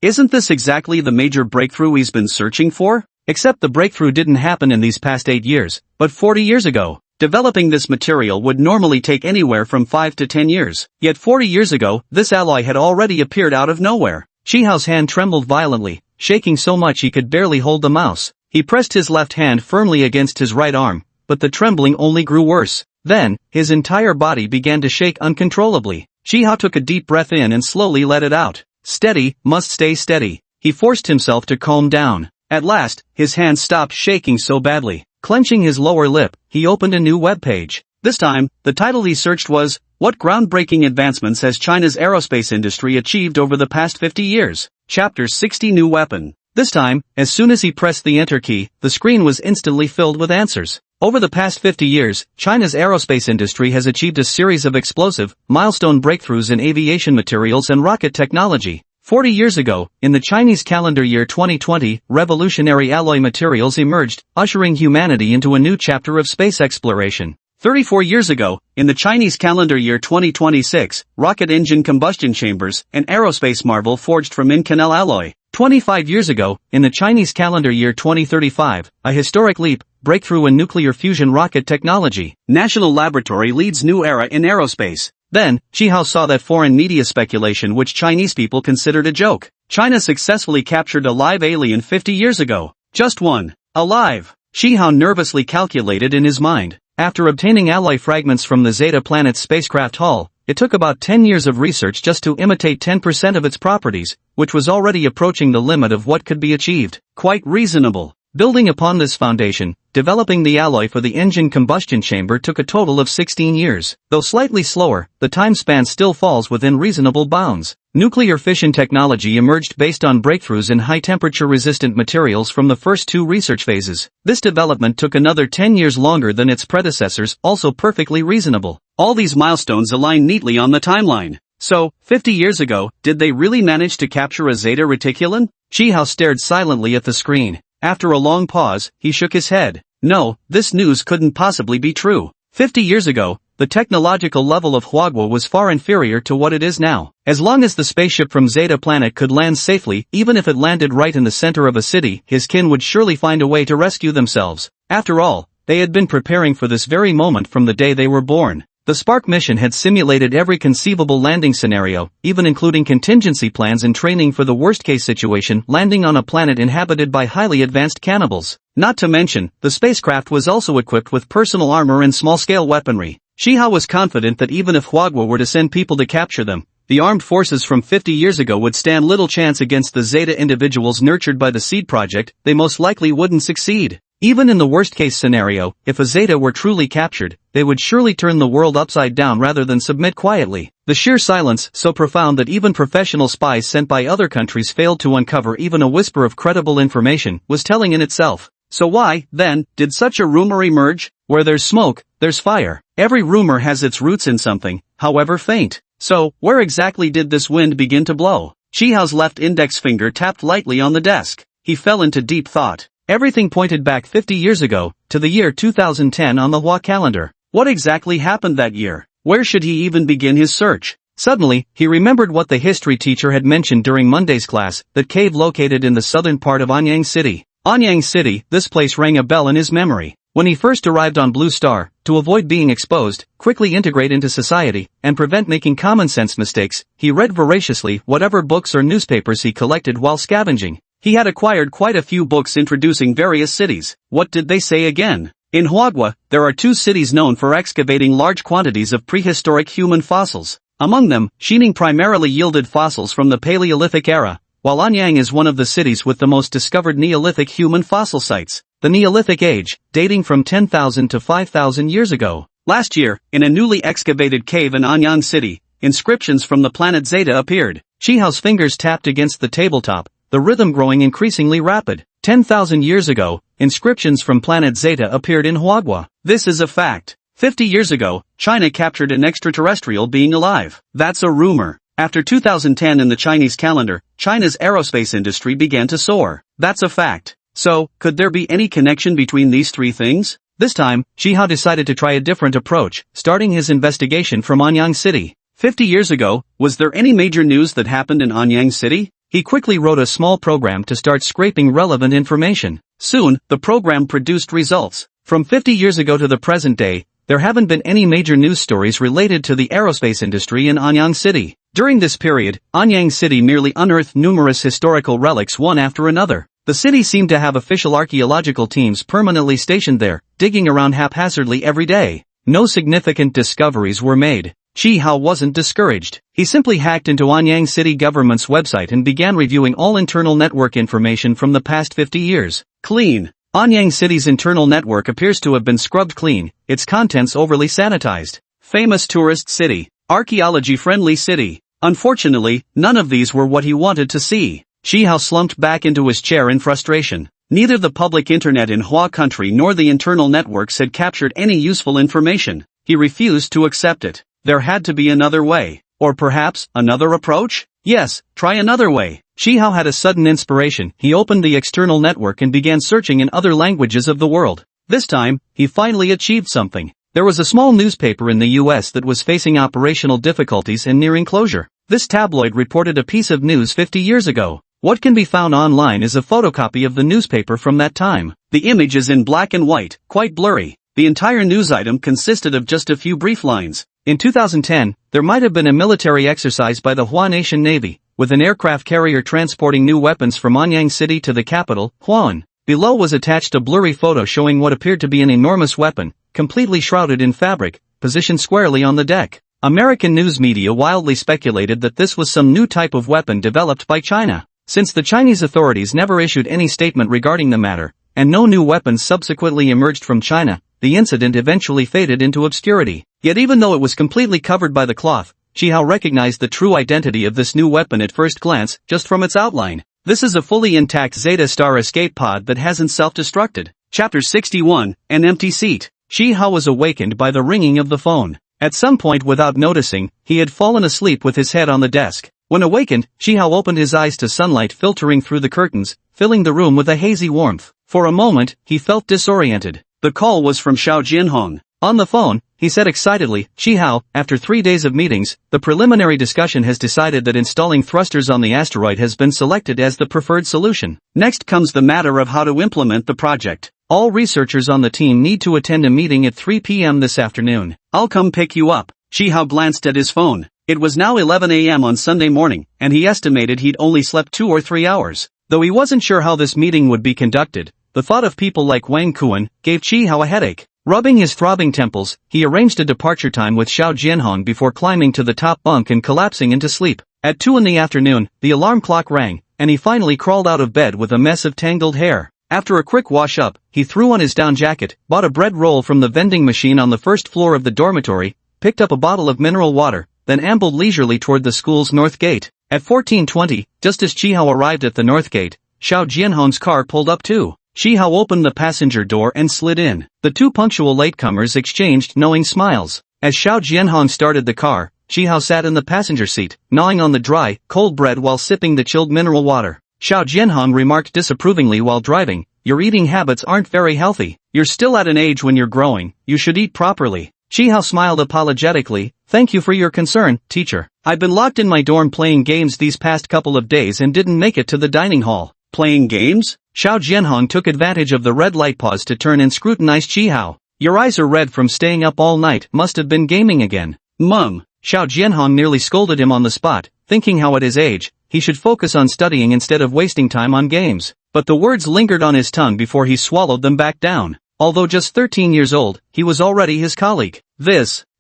Isn't this exactly the major breakthrough he's been searching for? Except the breakthrough didn't happen in these past 8 years, but 40 years ago. Developing this material would normally take anywhere from 5 to 10 years. Yet 40 years ago, this alloy had already appeared out of nowhere. Shihao's hand trembled violently, shaking so much he could barely hold the mouse. He pressed his left hand firmly against his right arm, but the trembling only grew worse. Then, his entire body began to shake uncontrollably. Shihao took a deep breath in and slowly let it out. Steady, must stay steady. He forced himself to calm down. At last, his hand stopped shaking so badly. Clenching his lower lip, he opened a new web page. This time, the title he searched was, "What groundbreaking advancements has China's aerospace industry achieved over the past 50 years? Chapter 60 New Weapon." This time, as soon as he pressed the enter key, the screen was instantly filled with answers. Over the past 50 years, China's aerospace industry has achieved a series of explosive, milestone breakthroughs in aviation materials and rocket technology. 40 years ago, in the Chinese calendar year 2020, revolutionary alloy materials emerged, ushering humanity into a new chapter of space exploration. 34 years ago, in the Chinese calendar year 2026, rocket engine combustion chambers, an aerospace marvel forged from Inconel alloy. 25 years ago, in the Chinese calendar year 2035, a historic leap, breakthrough in nuclear fusion rocket technology. National Laboratory leads new era in aerospace. Then, Shihao saw that foreign media speculation which Chinese people considered a joke. China successfully captured a live alien 50 years ago. Just one. Alive. Shihao nervously calculated in his mind. After obtaining alloy fragments from the Zeta planet's spacecraft hull, it took about 10 years of research just to imitate 10% of its properties, which was already approaching the limit of what could be achieved. Quite reasonable. Building upon this foundation, developing the alloy for the engine combustion chamber took a total of 16 years. Though slightly slower, the time span still falls within reasonable bounds. Nuclear fission technology emerged based on breakthroughs in high-temperature resistant materials from the first 2 research phases. This development took another 10 years longer than its predecessors, also perfectly reasonable. All these milestones align neatly on the timeline. So, 50 years ago, did they really manage to capture a Zeta reticulum? Shihao stared silently at the screen. After a long pause, he shook his head. No, this news couldn't possibly be true. 50 years ago, the technological level of Huagua was far inferior to what it is now. As long as the spaceship from Zeta planet could land safely, even if it landed right in the center of a city, his kin would surely find a way to rescue themselves. After all, they had been preparing for this very moment from the day they were born. The Spark mission had simulated every conceivable landing scenario, even including contingency plans and training for the worst-case situation, landing on a planet inhabited by highly advanced cannibals. Not to mention, the spacecraft was also equipped with personal armor and small-scale weaponry. Shihao was confident that even if Huagua were to send people to capture them, the armed forces from 50 years ago would stand little chance against the Zeta individuals nurtured by the Seed Project. They most likely wouldn't succeed. Even in the worst-case scenario, if a Zeta were truly captured, they would surely turn the world upside down rather than submit quietly. The sheer silence, so profound that even professional spies sent by other countries failed to uncover even a whisper of credible information, was telling in itself. So why, then, did such a rumor emerge? Where there's smoke, there's fire. Every rumor has its roots in something, however faint. So, where exactly did this wind begin to blow? Shihao's left index finger tapped lightly on the desk. He fell into deep thought. Everything pointed back 50 years ago, to the year 2010 on the Hua calendar. What exactly happened that year? Where should he even begin his search? Suddenly, he remembered what the history teacher had mentioned during Monday's class, that cave located in the southern part of Anyang City. Anyang City, this place rang a bell in his memory. When he first arrived on Blue Star, to avoid being exposed, quickly integrate into society, and prevent making common-sense mistakes, he read voraciously whatever books or newspapers he collected while scavenging. He had acquired quite a few books introducing various cities. What did they say again? In Huagua, there are 2 cities known for excavating large quantities of prehistoric human fossils. Among them, Xining primarily yielded fossils from the Paleolithic era, while Anyang is one of the cities with the most discovered Neolithic human fossil sites. The Neolithic age, dating from 10,000 to 5,000 years ago. Last year, in a newly excavated cave in Anyang City, inscriptions from the planet Zeta appeared. Shihao's fingers tapped against the tabletop, the rhythm growing increasingly rapid. 10,000 years ago, inscriptions from planet Zeta appeared in Huagua. This is a fact. 50 years ago, China captured an extraterrestrial being alive. That's a rumor. After 2010 in the Chinese calendar, China's aerospace industry began to soar. That's a fact. So, could there be any connection between these three things? This time, Xihao decided to try a different approach, starting his investigation from Anyang City. 50 years ago, was there any major news that happened in Anyang City? He quickly wrote a small program to start scraping relevant information. Soon, the program produced results. From 50 years ago to the present day, there haven't been any major news stories related to the aerospace industry in Anyang City. During this period, Anyang City merely unearthed numerous historical relics one after another. The city seemed to have official archaeological teams permanently stationed there, digging around haphazardly every day. No significant discoveries were made. Xihao wasn't discouraged. He simply hacked into Anyang City government's website and began reviewing all internal network information from the past 50 years. Clean. Anyang City's internal network appears to have been scrubbed clean, its contents overly sanitized. Famous tourist city. Archaeology-friendly city. Unfortunately, none of these were what he wanted to see. Xihao slumped back into his chair in frustration. Neither the public internet in Hua country nor the internal networks had captured any useful information. He refused to accept it. There had to be another way. Or perhaps, another approach? Yes, try another way. Xihao had a sudden inspiration. He opened the external network and began searching in other languages of the world. This time, he finally achieved something. There was a small newspaper in the US that was facing operational difficulties and nearing closure. This tabloid reported a piece of news 50 years ago. What can be found online is a photocopy of the newspaper from that time. The image is in black and white, quite blurry. The entire news item consisted of just a few brief lines. In 2010, there might have been a military exercise by the Hua Nation Navy, with an aircraft carrier transporting new weapons from Anyang City to the capital, Huan. Below was attached a blurry photo showing what appeared to be an enormous weapon, completely shrouded in fabric, positioned squarely on the deck. American news media wildly speculated that this was some new type of weapon developed by China. Since the Chinese authorities never issued any statement regarding the matter, and no new weapons subsequently emerged from China, the incident eventually faded into obscurity. Yet even though it was completely covered by the cloth, Xihao recognized the true identity of this new weapon at first glance, just from its outline. This is a fully intact Zeta Star escape pod that hasn't self-destructed. Chapter 61, An Empty Seat. Xihao was awakened by the ringing of the phone. At some point without noticing, he had fallen asleep with his head on the desk. When awakened, Xihao opened his eyes to sunlight filtering through the curtains, filling the room with a hazy warmth. For a moment, he felt disoriented. The call was from Xiao Jianhong. On the phone, he said excitedly, "Xihao, after 3 days of meetings, the preliminary discussion has decided that installing thrusters on the asteroid has been selected as the preferred solution. Next comes the matter of how to implement the project. All researchers on the team need to attend a meeting at 3 p.m. this afternoon. I'll come pick you up." Xihao glanced at his phone. It was now 11 a.m. on Sunday morning, and he estimated he'd only slept 2 or 3 hours. Though he wasn't sure how this meeting would be conducted, the thought of people like Wang Kuan gave Xihao a headache. Rubbing his throbbing temples, he arranged a departure time with Xiao Jianhong before climbing to the top bunk and collapsing into sleep. At 2 in the afternoon, the alarm clock rang, and he finally crawled out of bed with a mess of tangled hair. After a quick wash-up, he threw on his down jacket, bought a bread roll from the vending machine on the first floor of the dormitory, picked up a bottle of mineral water, then ambled leisurely toward the school's north gate. At 14:20, just as Xihao arrived at the north gate, Xiao Jianhong's car pulled up too. Xihao opened the passenger door and slid in. The two punctual latecomers exchanged knowing smiles. As Xiao Jianhong started the car, Xihao sat in the passenger seat, gnawing on the dry, cold bread while sipping the chilled mineral water. Xiao Jianhong remarked disapprovingly while driving, "Your eating habits aren't very healthy. You're still at an age when you're growing, you should eat properly." Xihao smiled apologetically, "Thank you for your concern, teacher. I've been locked in my dorm playing games these past couple of days and didn't make it to the dining hall." "Playing games?" Xiao Jianhong took advantage of the red light pause to turn and scrutinize Xihao. "Your eyes are red from staying up all night, must have been gaming again." "Mum." Xiao Jianhong nearly scolded him on the spot, thinking how at his age, he should focus on studying instead of wasting time on games. But the words lingered on his tongue before he swallowed them back down. Although just 13 years old, he was already his colleague.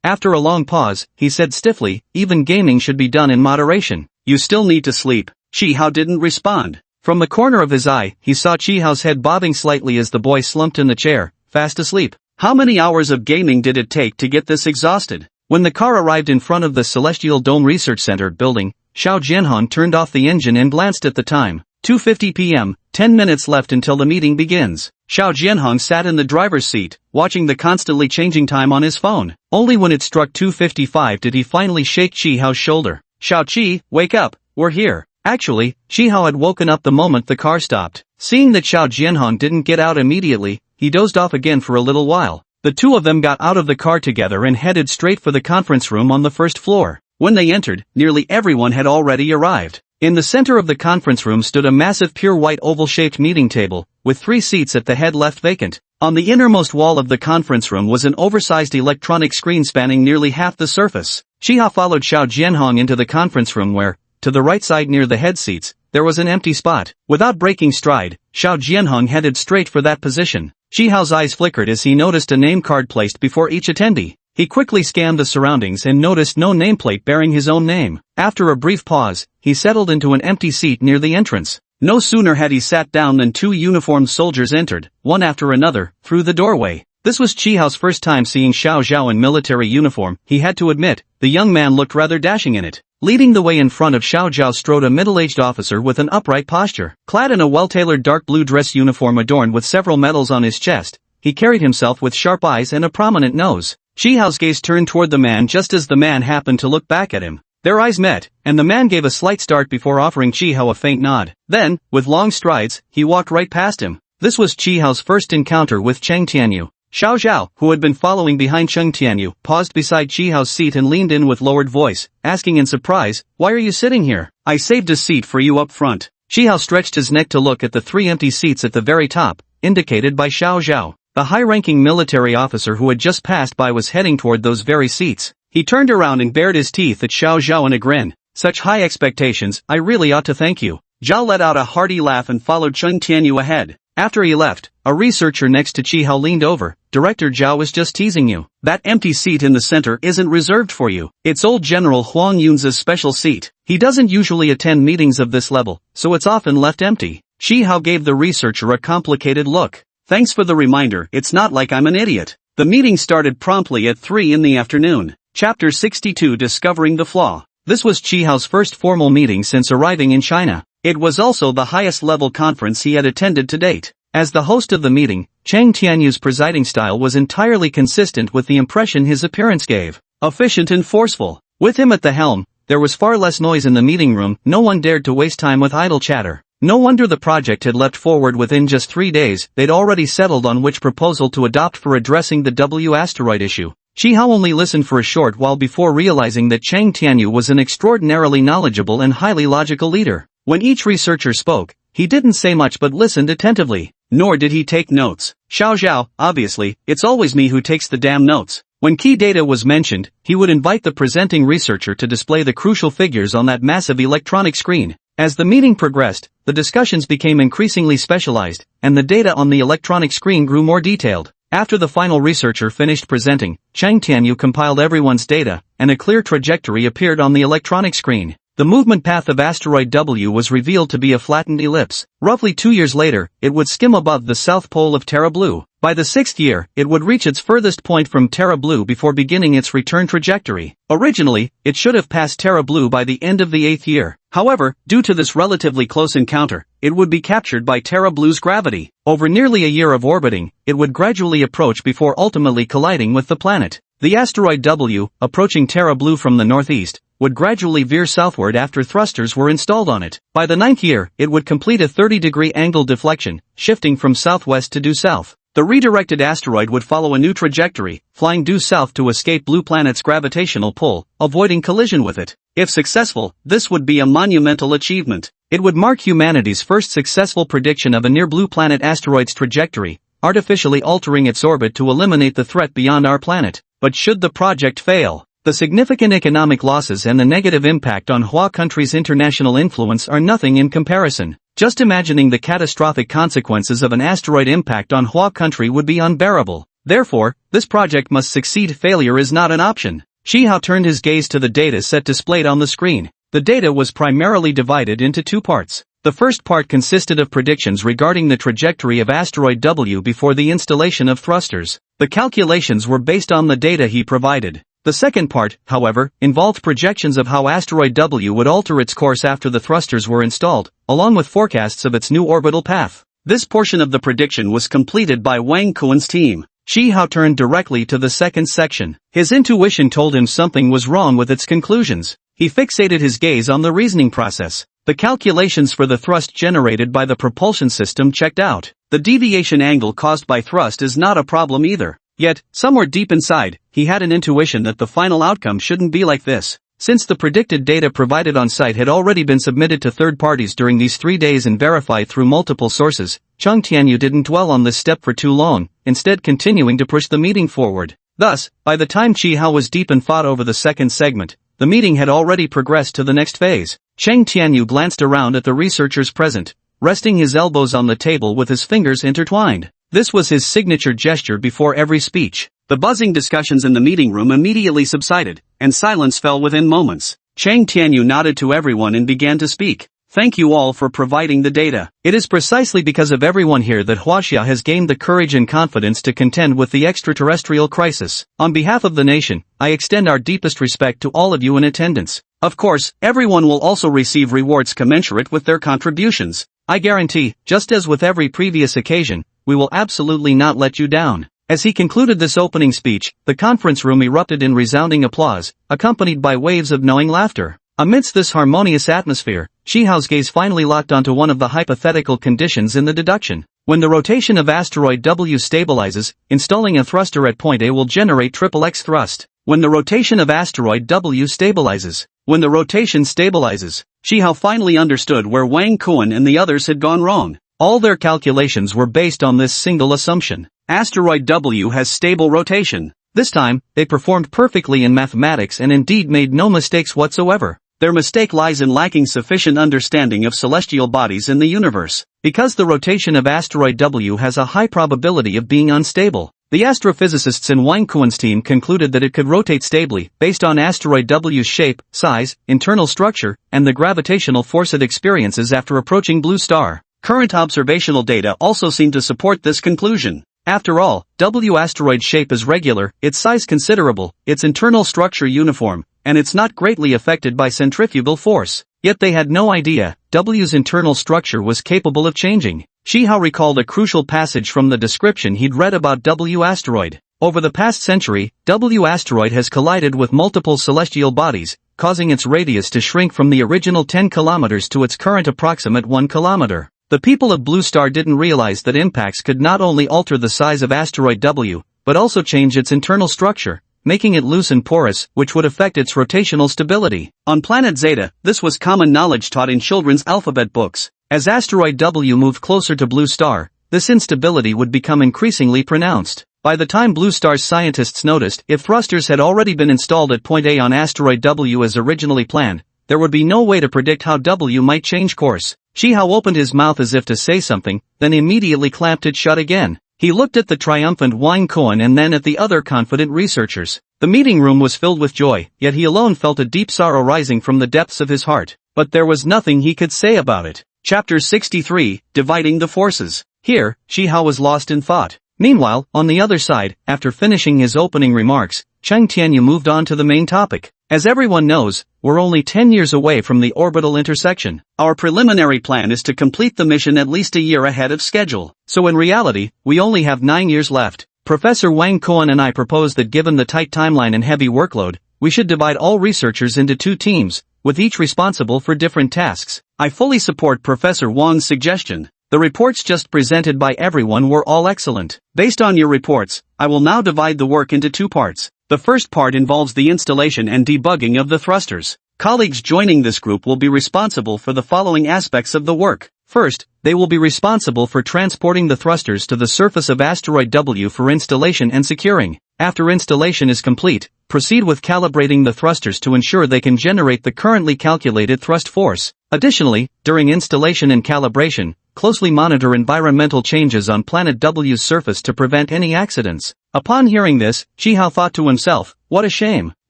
After a long pause, he said stiffly, "Even gaming should be done in moderation. You still need to sleep." Xihao didn't respond. From the corner of his eye, he saw Chihao's head bobbing slightly as the boy slumped in the chair, fast asleep. How many hours of gaming did it take to get this exhausted? When the car arrived in front of the Celestial Dome Research Center building, Xiao Jianhong turned off the engine and glanced at the time. 2:50 p.m., 10 minutes left until the meeting begins. Xiao Jianhong sat in the driver's seat, watching the constantly changing time on his phone. Only when it struck 2:55 did he finally shake Chi Hao's shoulder. "Xiao Qi, wake up, we're here." Actually, Chi Hao had woken up the moment the car stopped. Seeing that Xiao Jianhong didn't get out immediately, he dozed off again for a little while. The two of them got out of the car together and headed straight for the conference room on the first floor. When they entered, nearly everyone had already arrived. In the center of the conference room stood a massive pure white oval-shaped meeting table, with 3 seats at the head left vacant. On the innermost wall of the conference room was an oversized electronic screen spanning nearly half the surface. Chi Hao followed Xiao Jianhong into the conference room where, to the right side near the head seats, there was an empty spot. Without breaking stride, Xiao Jianhong headed straight for that position. Chi Hao's eyes flickered as he noticed a name card placed before each attendee. He quickly scanned the surroundings and noticed no nameplate bearing his own name. After a brief pause, he settled into an empty seat near the entrance. No sooner had he sat down than 2 uniformed soldiers entered, one after another, through the doorway. This was Chi Hao's first time seeing Xiao Zhao in military uniform. He had to admit, the young man looked rather dashing in it. Leading the way in front of Xiao Zhao strode a middle-aged officer with an upright posture. Clad in a well-tailored dark blue dress uniform adorned with several medals on his chest, he carried himself with sharp eyes and a prominent nose. Chi Hao's gaze turned toward the man just as the man happened to look back at him. Their eyes met, and the man gave a slight start before offering Chi Hao a faint nod. Then, with long strides, he walked right past him. This was Chi Hao's first encounter with Cheng Tianyu. Xiao Zhao, who had been following behind Cheng Tianyu, paused beside Chi Hao's seat and leaned in with lowered voice, asking in surprise, "Why are you sitting here? I saved a seat for you up front." Chi Hao stretched his neck to look at the 3 empty seats at the very top, indicated by Xiao Zhao. The high-ranking military officer who had just passed by was heading toward those very seats. He turned around and bared his teeth at Xiao Zhao in a grin. "Such high expectations, I really ought to thank you." Zhao let out a hearty laugh and followed Cheng Tianyu ahead. After he left, a researcher next to Chi Hao leaned over. "Director Zhao was just teasing you. That empty seat in the center isn't reserved for you. It's old General Huang Yun's special seat. He doesn't usually attend meetings of this level, so it's often left empty." Chi Hao gave the researcher a complicated look. "Thanks for the reminder, it's not like I'm an idiot." The meeting started promptly at 3 in the afternoon. Chapter 62 Discovering the Flaw. This was Chi Hao's first formal meeting since arriving in China. It was also the highest-level conference he had attended to date. As the host of the meeting, Cheng Tianyu's presiding style was entirely consistent with the impression his appearance gave. Efficient and forceful. With him at the helm, there was far less noise in the meeting room. No one dared to waste time with idle chatter. No wonder the project had leapt forward within just 3 days. They'd already settled on which proposal to adopt for addressing the W asteroid issue. Chi Hao only listened for a short while before realizing that Cheng Tianyu was an extraordinarily knowledgeable and highly logical leader. When each researcher spoke, he didn't say much but listened attentively. Nor did he take notes. "Xiao Zhao, obviously, it's always me who takes the damn notes." When key data was mentioned, he would invite the presenting researcher to display the crucial figures on that massive electronic screen. As the meeting progressed, the discussions became increasingly specialized, and the data on the electronic screen grew more detailed. After the final researcher finished presenting, Cheng Tianyu compiled everyone's data, and a clear trajectory appeared on the electronic screen. The movement path of asteroid W was revealed to be a flattened ellipse. Roughly 2 years later, it would skim above the south pole of Terra Blue. By the 6th year, it would reach its furthest point from Terra Blue before beginning its return trajectory. Originally, it should have passed Terra Blue by the end of the 8th year. However, due to this relatively close encounter, it would be captured by Terra Blue's gravity. Over nearly a year of orbiting, it would gradually approach before ultimately colliding with the planet. The asteroid W, approaching Terra Blue from the northeast, would gradually veer southward after thrusters were installed on it. By the 9th year, it would complete a 30-degree angle deflection, shifting from southwest to due south. The redirected asteroid would follow a new trajectory, flying due south to escape Blue Planet's gravitational pull, avoiding collision with it. If successful, this would be a monumental achievement. It would mark humanity's first successful prediction of a near Blue Planet asteroid's trajectory, artificially altering its orbit to eliminate the threat beyond our planet. But should the project fail, the significant economic losses and the negative impact on Hua country's international influence are nothing in comparison. Just imagining the catastrophic consequences of an asteroid impact on Hua country would be unbearable. Therefore, this project must succeed. Failure is not an option. Chi Hao turned his gaze to the data set displayed on the screen. The data was primarily divided into 2 parts. The first part consisted of predictions regarding the trajectory of asteroid W before the installation of thrusters. The calculations were based on the data he provided. The second part, however, involved projections of how asteroid W would alter its course after the thrusters were installed, along with forecasts of its new orbital path. This portion of the prediction was completed by Wang Kuan's team. Shi Hao turned directly to the second section. His intuition told him something was wrong with its conclusions. He fixated his gaze on the reasoning process. The calculations for the thrust generated by the propulsion system checked out. The deviation angle caused by thrust is not a problem either. Yet, somewhere deep inside, he had an intuition that the final outcome shouldn't be like this. Since the predicted data provided on site had already been submitted to third parties during these 3 days and verified through multiple sources, Cheng Tianyu didn't dwell on this step for too long, instead continuing to push the meeting forward. Thus, by the time Chi Hao was deep in thought over the second segment, the meeting had already progressed to the next phase. Cheng Tianyu glanced around at the researchers present, resting his elbows on the table with his fingers intertwined. This was his signature gesture before every speech. The buzzing discussions in the meeting room immediately subsided, and silence fell within moments. Cheng Tianyu nodded to everyone and began to speak. Thank you all for providing the data. It is precisely because of everyone here that Huaxia has gained the courage and confidence to contend with the extraterrestrial crisis. On behalf of the nation, I extend our deepest respect to all of you in attendance. Of course, everyone will also receive rewards commensurate with their contributions. I guarantee, just as with every previous occasion, we will absolutely not let you down. As he concluded this opening speech, the conference room erupted in resounding applause, accompanied by waves of knowing laughter. Amidst this harmonious atmosphere, Shi Hao's gaze finally locked onto one of the hypothetical conditions in the deduction. When the rotation of asteroid W stabilizes, installing a thruster at point A will generate XXX thrust. When the rotation of asteroid W stabilizes. When the rotation stabilizes. Shi Hao finally understood where Wang Kuan and the others had gone wrong. All their calculations were based on this single assumption. Asteroid W has stable rotation. This time, they performed perfectly in mathematics and indeed made no mistakes whatsoever. Their mistake lies in lacking sufficient understanding of celestial bodies in the universe. Because the rotation of asteroid W has a high probability of being unstable, the astrophysicists in Wang Kuan's team concluded that it could rotate stably, based on asteroid W's shape, size, internal structure, and the gravitational force it experiences after approaching blue star. Current observational data also seem to support this conclusion. After all, W asteroid shape is regular, its size considerable, its internal structure uniform, and it's not greatly affected by centrifugal force. Yet they had no idea, W's internal structure was capable of changing. Shi Hao recalled a crucial passage from the description he'd read about W asteroid. Over the past century, W asteroid has collided with multiple celestial bodies, causing its radius to shrink from the original 10 kilometers to its current approximate 1 kilometer. The people of Blue Star didn't realize that impacts could not only alter the size of asteroid W, but also change its internal structure, making it loose and porous, which would affect its rotational stability. On planet Zeta, this was common knowledge taught in children's alphabet books. As asteroid W moved closer to Blue Star, this instability would become increasingly pronounced. By the time Blue Star's scientists noticed, if thrusters had already been installed at point A on asteroid W as originally planned, there would be no way to predict how W might change course. Shi Hao opened his mouth as if to say something, then immediately clamped it shut again. He looked at the triumphant Wang Kuan and then at the other confident researchers. The meeting room was filled with joy, yet he alone felt a deep sorrow rising from the depths of his heart. But there was nothing he could say about it. Chapter 63, Dividing the Forces. Here, Shi Hao was lost in thought. Meanwhile, on the other side, after finishing his opening remarks, Cheng Tianyu moved on to the main topic. As everyone knows, we're only 10 years away from the orbital intersection. Our preliminary plan is to complete the mission at least a year ahead of schedule. So in reality, we only have 9 years left. Professor Wang Kuan and I propose that given the tight timeline and heavy workload, we should divide all researchers into 2 teams, with each responsible for different tasks. I fully support Professor Wang's suggestion. The reports just presented by everyone were all excellent. Based on your reports, I will now divide the work into 2 parts. The first part involves the installation and debugging of the thrusters. Colleagues joining this group will be responsible for the following aspects of the work. First, they will be responsible for transporting the thrusters to the surface of asteroid W for installation and securing. After installation is complete, proceed with calibrating the thrusters to ensure they can generate the currently calculated thrust force. Additionally, during installation and calibration, closely monitor environmental changes on planet W's surface to prevent any accidents. Upon hearing this, Shi Hao thought to himself, what a shame.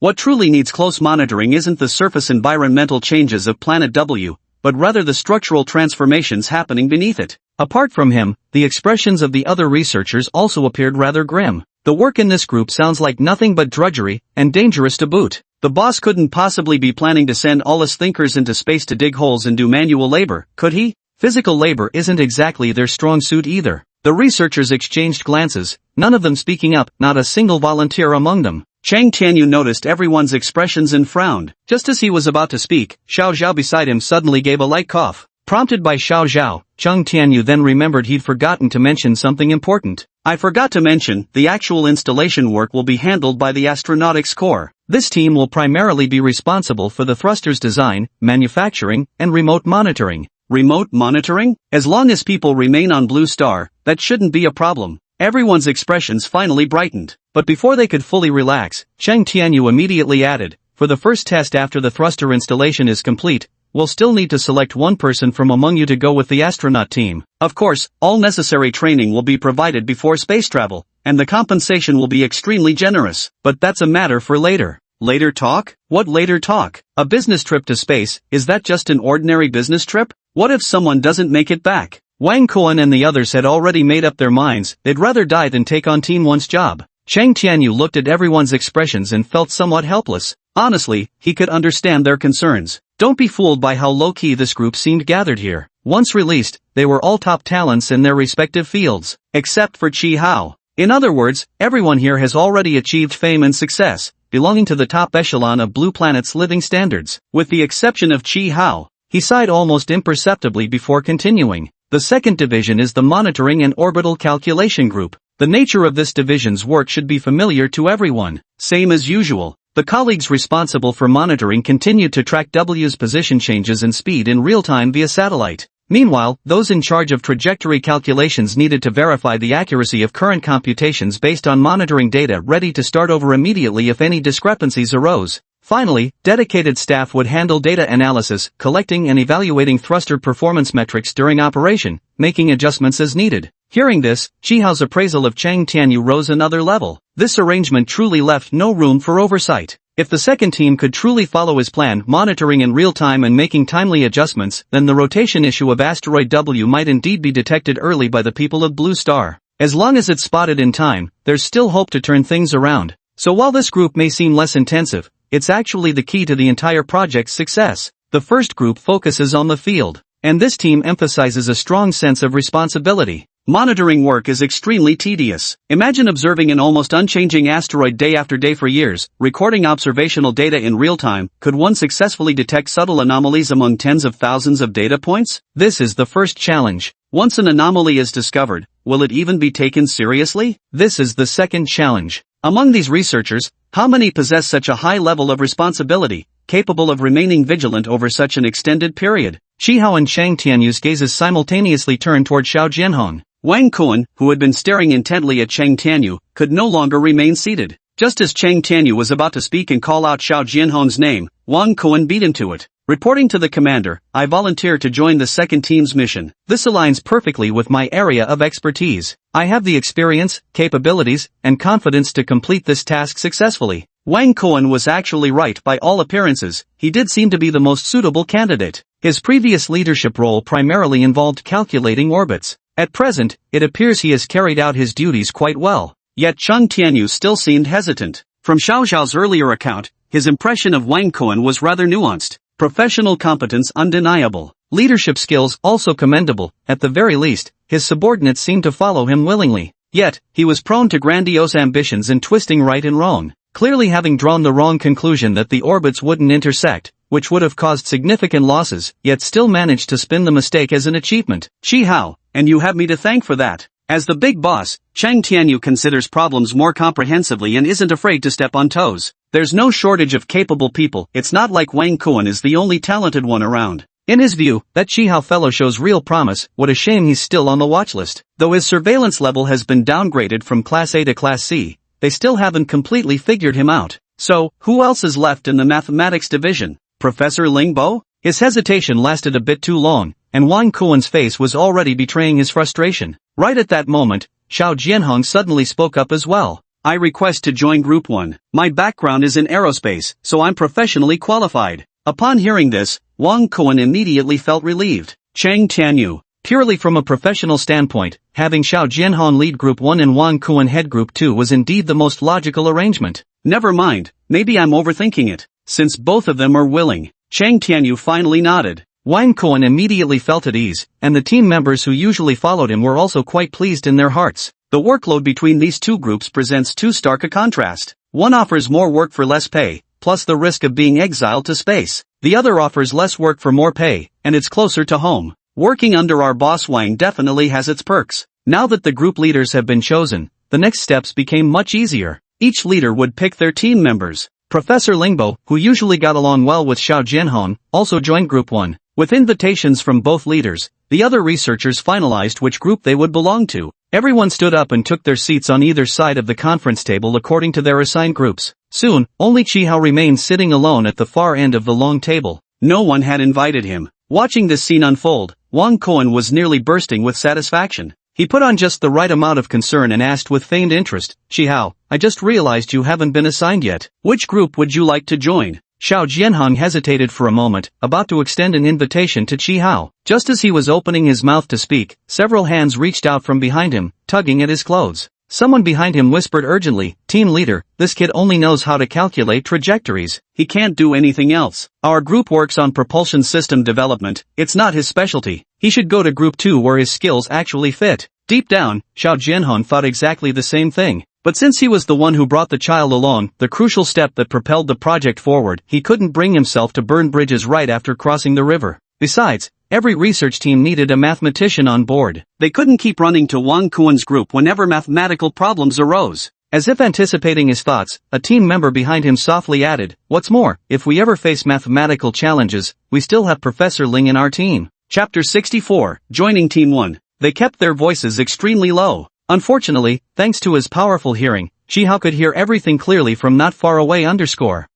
What truly needs close monitoring isn't the surface environmental changes of planet W, but rather the structural transformations happening beneath it. Apart from him, the expressions of the other researchers also appeared rather grim. The work in this group sounds like nothing but drudgery, and dangerous to boot. The boss couldn't possibly be planning to send all his thinkers into space to dig holes and do manual labor, could he? Physical labor isn't exactly their strong suit either. The researchers exchanged glances, none of them speaking up, not a single volunteer among them. Chang Tianyu noticed everyone's expressions and frowned. Just as he was about to speak, Xiao Zhao beside him suddenly gave a light cough. Prompted by Xiao Zhao, Chang Tianyu then remembered he'd forgotten to mention something important. I forgot to mention, the actual installation work will be handled by the Astronautics Corps. This team will primarily be responsible for the thrusters design, manufacturing, and remote monitoring. Remote monitoring? As long as people remain on Blue Star, that shouldn't be a problem. Everyone's expressions finally brightened. But before they could fully relax, Chang Tianyu immediately added, for the first test after the thruster installation is complete, we'll still need to select one person from among you to go with the astronaut team. Of course, all necessary training will be provided before space travel, and the compensation will be extremely generous. But that's a matter for later. Later talk? What later talk? A business trip to space, is that just an ordinary business trip? What if someone doesn't make it back? Wang Kuan and the others had already made up their minds, they'd rather die than take on Team 1's job. Chang Tianyu looked at everyone's expressions and felt somewhat helpless. Honestly, he could understand their concerns. Don't be fooled by how low-key this group seemed gathered here. Once released, they were all top talents in their respective fields. Except for Chi Hao. In other words, everyone here has already achieved fame and success, belonging to the top echelon of Blue Planet's living standards. With the exception of Chi Hao. He sighed almost imperceptibly before continuing. The second division is the Monitoring and Orbital Calculation Group. The nature of this division's work should be familiar to everyone. Same as usual. The colleagues responsible for monitoring continued to track W's position changes and speed in real time via satellite. Meanwhile, those in charge of trajectory calculations needed to verify the accuracy of current computations based on monitoring data, ready to start over immediately if any discrepancies arose. Finally, dedicated staff would handle data analysis, collecting and evaluating thruster performance metrics during operation, making adjustments as needed. Hearing this, Chihao's appraisal of Chang Tianyu rose another level. This arrangement truly left no room for oversight. If the second team could truly follow his plan, monitoring in real time and making timely adjustments, then the rotation issue of asteroid W might indeed be detected early by the people of Blue Star. As long as it's spotted in time, there's still hope to turn things around. So while this group may seem less intensive, it's actually the key to the entire project's success. The first group focuses on the field, and this team emphasizes a strong sense of responsibility. Monitoring work is extremely tedious. Imagine observing an almost unchanging asteroid day after day for years, recording observational data in real time. Could one successfully detect subtle anomalies among tens of thousands of data points? This is the first challenge. Once an anomaly is discovered, will it even be taken seriously? This is the second challenge. Among these researchers, how many possess such a high level of responsibility, capable of remaining vigilant over such an extended period? Chihao and Chang Tianyu's gazes simultaneously turned toward Xiao Jianhong. Wang Kuan, who had been staring intently at Chang Tianyu, could no longer remain seated. Just as Chang Tianyu was about to speak and call out Xiao Jianhong's name, Wang Kuan beat him to it. Reporting to the commander, I volunteer to join the second team's mission. This aligns perfectly with my area of expertise. I have the experience, capabilities, and confidence to complete this task successfully. Wang Kuan was actually right by all appearances. He did seem to be the most suitable candidate. His previous leadership role primarily involved calculating orbits. At present, it appears he has carried out his duties quite well. Yet Chang Tianyu still seemed hesitant. From Xiao Zhao's earlier account, his impression of Wang Kuan was rather nuanced. Professional competence undeniable. Leadership skills also commendable. At the very least, his subordinates seemed to follow him willingly. Yet, he was prone to grandiose ambitions and twisting right and wrong. Clearly having drawn the wrong conclusion that the orbits wouldn't intersect, which would have caused significant losses, yet still managed to spin the mistake as an achievement. Chi Hao, and you have me to thank for that. As the big boss, Chang Tianyu considers problems more comprehensively and isn't afraid to step on toes. There's no shortage of capable people. It's not like Wang Kuan is the only talented one around. In his view, that Chihao fellow shows real promise. What a shame he's still on the watch list. Though his surveillance level has been downgraded from Class A to Class C, they still haven't completely figured him out. So, who else is left in the mathematics division? Professor Lingbo? His hesitation lasted a bit too long, and Wang Kuan's face was already betraying his frustration. Right at that moment, Xiao Jianhong suddenly spoke up as well. I request to join Group 1. My background is in aerospace, so I'm professionally qualified. Upon hearing this, Wang Kuan immediately felt relieved. Chang Tianyu, Purely from a professional standpoint, having Xiao Jianhong lead Group 1 and Wang Kuan head Group 2 was indeed the most logical arrangement. Never mind, maybe I'm overthinking it. Since both of them are willing. Chang Tianyu finally nodded. Wang Kuan immediately felt at ease, and the team members who usually followed him were also quite pleased in their hearts. The workload between these two groups presents too stark a contrast. One offers more work for less pay, plus the risk of being exiled to space. The other offers less work for more pay, and it's closer to home. Working under our boss Wang definitely has its perks. Now that the group leaders have been chosen, the next steps became much easier. Each leader would pick their team members. Professor Lingbo, who usually got along well with Xiao Jianhong, also joined Group 1. With invitations from both leaders, the other researchers finalized which group they would belong to. Everyone stood up and took their seats on either side of the conference table according to their assigned groups. Soon, only Qihao remained sitting alone at the far end of the long table. No one had invited him. Watching this scene unfold, Wang Kuan was nearly bursting with satisfaction. He put on just the right amount of concern and asked with feigned interest, "Qihao, I just realized you haven't been assigned yet. Which group would you like to join?" Xiao Jianhong hesitated for a moment, about to extend an invitation to Qihao. Just as he was opening his mouth to speak, several hands reached out from behind him, tugging at his clothes. Someone behind him whispered urgently, "Team leader, this kid only knows how to calculate trajectories. He can't do anything else. Our group works on propulsion system development, it's not his specialty. He should go to Group 2 where his skills actually fit." Deep down, Xiao Jianhong thought exactly the same thing. But since he was the one who brought the child along, the crucial step that propelled the project forward, he couldn't bring himself to burn bridges right after crossing the river. Besides, every research team needed a mathematician on board. They couldn't keep running to Wang Kuan's group whenever mathematical problems arose. As if anticipating his thoughts, a team member behind him softly added, "What's more, if we ever face mathematical challenges, we still have Professor Ling in our team." Chapter 64, Joining Team 1. They kept their voices extremely low. Unfortunately, thanks to his powerful hearing, Qihao could hear everything clearly from not far away.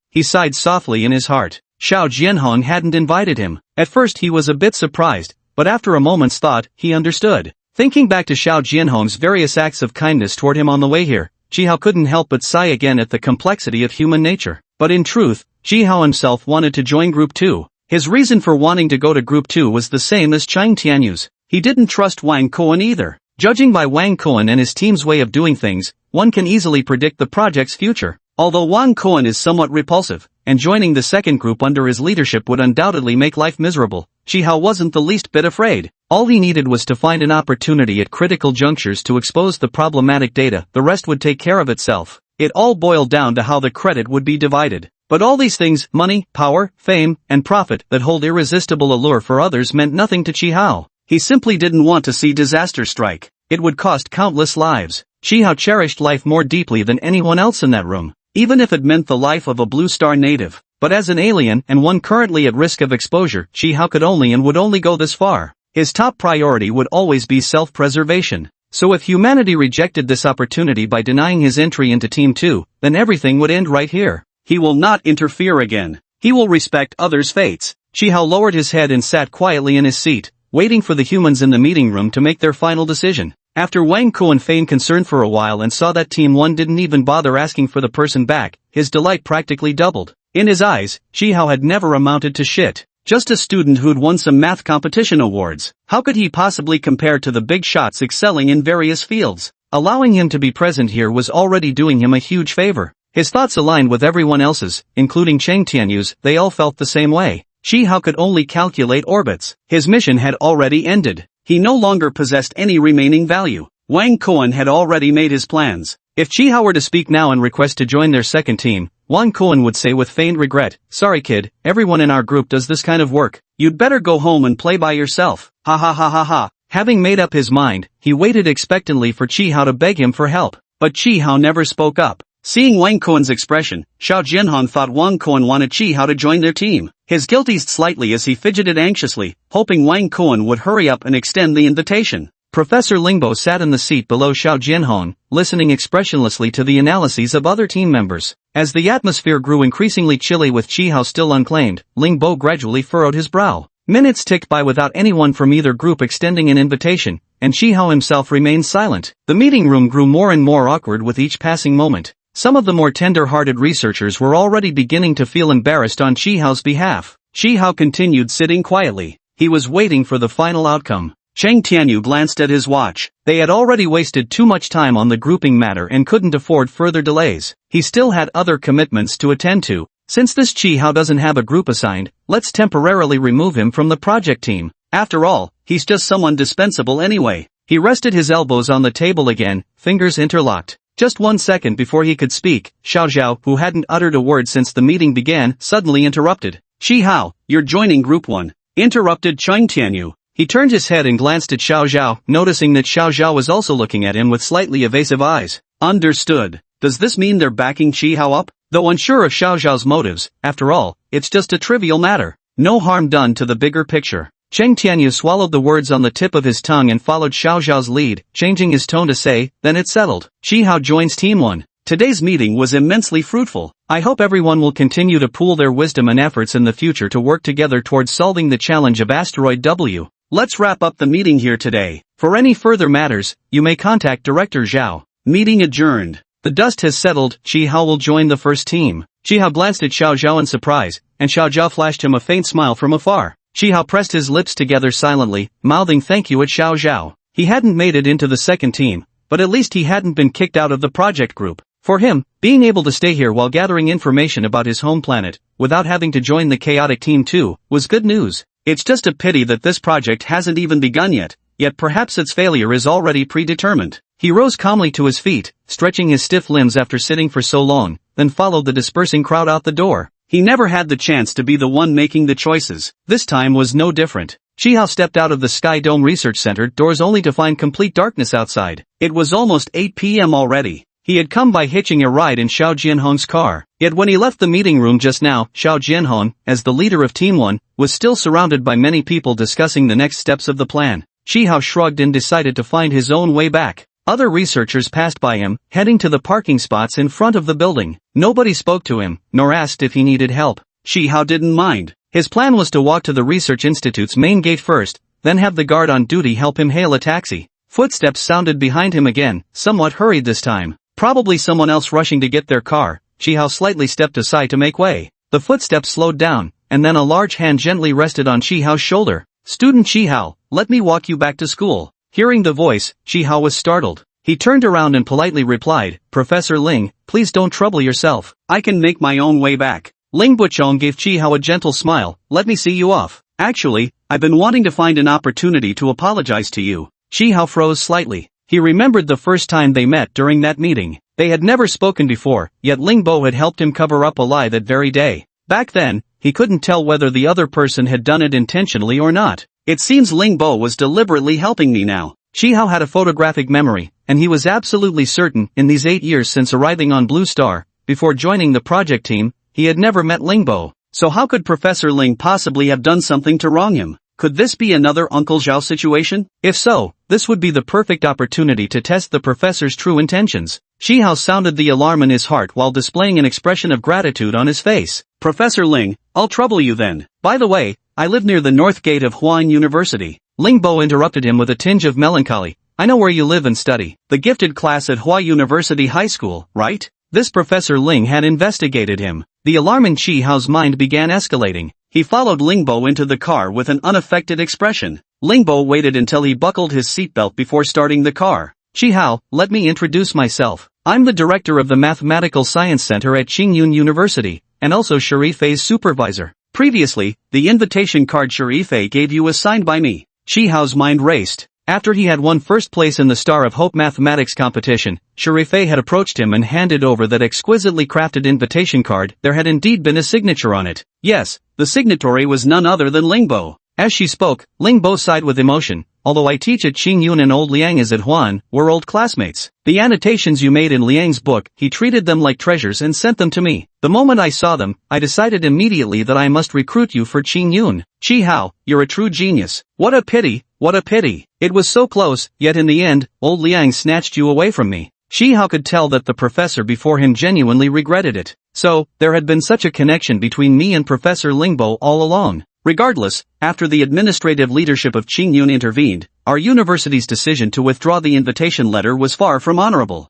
He sighed softly in his heart. Xiao Jianhong hadn't invited him. At first he was a bit surprised, but after a moment's thought, he understood. Thinking back to Xiao Jianhong's various acts of kindness toward him on the way here, Qihao couldn't help but sigh again at the complexity of human nature. But in truth, Qihao himself wanted to join Group 2. His reason for wanting to go to Group 2 was the same as Chang Tianyu's. He didn't trust Wang Kuan either. Judging by Wang Kuan and his team's way of doing things, one can easily predict the project's future. Although Wang Kuan is somewhat repulsive, and joining the second group under his leadership would undoubtedly make life miserable, Qihao wasn't the least bit afraid. All he needed was to find an opportunity at critical junctures to expose the problematic data. The rest would take care of itself. It all boiled down to how the credit would be divided. But all these things, money, power, fame, and profit, that hold irresistible allure for others, meant nothing to Qihao. He simply didn't want to see disaster strike. It would cost countless lives. Qihao cherished life more deeply than anyone else in that room, even if it meant the life of a Blue Star native. But as an alien and one currently at risk of exposure, Qihao could only and would only go this far. His top priority would always be self-preservation. So if humanity rejected this opportunity by denying his entry into Team 2, then everything would end right here. He will not interfere again. He will respect others' fates. Qihao lowered his head and sat quietly in his seat, waiting for the humans in the meeting room to make their final decision. After Wang Kuan feigned concern for a while and saw that Team 1 didn't even bother asking for the person back, his delight practically doubled. In his eyes, Qihao had never amounted to shit. Just a student who'd won some math competition awards. How could he possibly compare to the big shots excelling in various fields? Allowing him to be present here was already doing him a huge favor. His thoughts aligned with everyone else's, including Chang Tianyu's. They all felt the same way. Qihao could only calculate orbits. His mission had already ended. He no longer possessed any remaining value. Wang Kuan had already made his plans. If Qihao were to speak now and request to join their second team, Wang Kuan would say with feigned regret, "Sorry kid, everyone in our group does this kind of work. You'd better go home and play by yourself. Ha ha ha ha ha." Having made up his mind, he waited expectantly for Qihao to beg him for help. But Qihao never spoke up. Seeing Wang Kuan's expression, Xiao Jianhong thought Wang Kuan wanted Qihao to join their team. His guilt eased slightly as he fidgeted anxiously, hoping Wang Kuan would hurry up and extend the invitation. Professor Lingbo sat in the seat below Xiao Jianhong, listening expressionlessly to the analyses of other team members. As the atmosphere grew increasingly chilly with Qihao still unclaimed, Lingbo gradually furrowed his brow. Minutes ticked by without anyone from either group extending an invitation, and Qihao himself remained silent. The meeting room grew more and more awkward with each passing moment. Some of the more tender-hearted researchers were already beginning to feel embarrassed on Qihao's behalf. Qihao continued sitting quietly. He was waiting for the final outcome. Chang Tianyu glanced at his watch. They had already wasted too much time on the grouping matter and couldn't afford further delays. He still had other commitments to attend to. Since this Chi Hao doesn't have a group assigned, let's temporarily remove him from the project team. After all, he's just someone dispensable anyway. He rested his elbows on the table again, fingers interlocked. Just 1 second before he could speak, Xiao Zhao, who hadn't uttered a word since the meeting began, suddenly interrupted. Chi Hao, you're joining Group 1. Interrupted Chang Tianyu. He turned his head and glanced at Xiao Zhao, noticing that Xiao Zhao was also looking at him with slightly evasive eyes. Understood. Does this mean they're backing Chi Hao up? Though unsure of Xiao Zhao's motives, after all, it's just a trivial matter. No harm done to the bigger picture. Chang Tianyu swallowed the words on the tip of his tongue and followed Xiao Zhao's lead, changing his tone to say, then it's settled. Chi Hao joins Team 1. Today's meeting was immensely fruitful. I hope everyone will continue to pool their wisdom and efforts in the future to work together towards solving the challenge of Asteroid W. Let's wrap up the meeting here today. For any further matters, you may contact Director Zhao. Meeting adjourned. The dust has settled, Chi Hao will join the first team. Chi Hao glanced at Xiao Zhao in surprise, and Xiao Zhao flashed him a faint smile from afar. Chi Hao pressed his lips together silently, mouthing thank you at Xiao Zhao. He hadn't made it into the second team, but at least he hadn't been kicked out of the project group. For him, being able to stay here while gathering information about his home planet, without having to join the chaotic team too, was good news. It's just a pity that this project hasn't even begun yet perhaps its failure is already predetermined. He rose calmly to his feet, stretching his stiff limbs after sitting for so long, then followed the dispersing crowd out the door. He never had the chance to be the one making the choices. This time was no different. Chi Hao stepped out of the Sky Dome Research Center doors only to find complete darkness outside. It was almost 8 p.m. already. He had come by hitching a ride in Xiao Jianhong's car. Yet when he left the meeting room just now, Xiao Jianhong, as the leader of Team 1, was still surrounded by many people discussing the next steps of the plan. Chi Hao shrugged and decided to find his own way back. Other researchers passed by him, heading to the parking spots in front of the building. Nobody spoke to him, nor asked if he needed help. Chi Hao didn't mind. His plan was to walk to the research institute's main gate first, then have the guard on duty help him hail a taxi. Footsteps sounded behind him again, somewhat hurried this time. Probably someone else rushing to get their car. Chi Hao slightly stepped aside to make way. The footsteps slowed down, and then a large hand gently rested on Chi Hao's shoulder. Student Chi Hao, let me walk you back to school. Hearing the voice, Chi Hao was startled. He turned around and politely replied, Professor Ling, please don't trouble yourself. I can make my own way back. Ling Buchong gave Chi Hao a gentle smile. Let me see you off. Actually, I've been wanting to find an opportunity to apologize to you. Chi Hao froze slightly. He remembered the first time they met during that meeting. They had never spoken before, yet Ling Bo had helped him cover up a lie that very day. Back then, he couldn't tell whether the other person had done it intentionally or not. It seems Ling Bo was deliberately helping me now. Chi Hao had a photographic memory, and he was absolutely certain, in these 8 years since arriving on Blue Star, before joining the project team, he had never met Ling Bo. So how could Professor Ling possibly have done something to wrong him? Could this be another Uncle Zhao situation? If so, this would be the perfect opportunity to test the professor's true intentions. Chi Hao sounded the alarm in his heart while displaying an expression of gratitude on his face. Professor Ling, I'll trouble you then. By the way, I live near the north gate of Huan University. Ling Bo interrupted him with a tinge of melancholy. I know where you live and study. The gifted class at Hua University High School, right? This Professor Ling had investigated him. The alarm in Chi Hao's mind began escalating. He followed Ling Bo into the car with an unaffected expression. Ling Bo waited until he buckled his seatbelt before starting the car. Chi Hao, let me introduce myself. I'm the director of the Mathematical Science Center at Qingyun University, and also Sharifei's supervisor. Previously, the invitation card Sharifei gave you was signed by me. Chi Hao's mind raced. After he had won first place in the Star of Hope mathematics competition, Sharifei had approached him and handed over that exquisitely crafted invitation card. There had indeed been a signature on it. Yes, the signatory was none other than Ling Bo. As she spoke, Ling Bo sighed with emotion. Although I teach at Qingyun and old Liang is at Huan, we're old classmates. The annotations you made in Liang's book, he treated them like treasures and sent them to me. The moment I saw them, I decided immediately that I must recruit you for Qingyun. Chi Hao, you're a true genius. What a pity, what a pity. It was so close, yet in the end, old Liang snatched you away from me. Chi Hao could tell that the professor before him genuinely regretted it. So, there had been such a connection between me and Professor Ling Bo all along. Regardless, after the administrative leadership of Qingyun intervened, our university's decision to withdraw the invitation letter was far from honorable.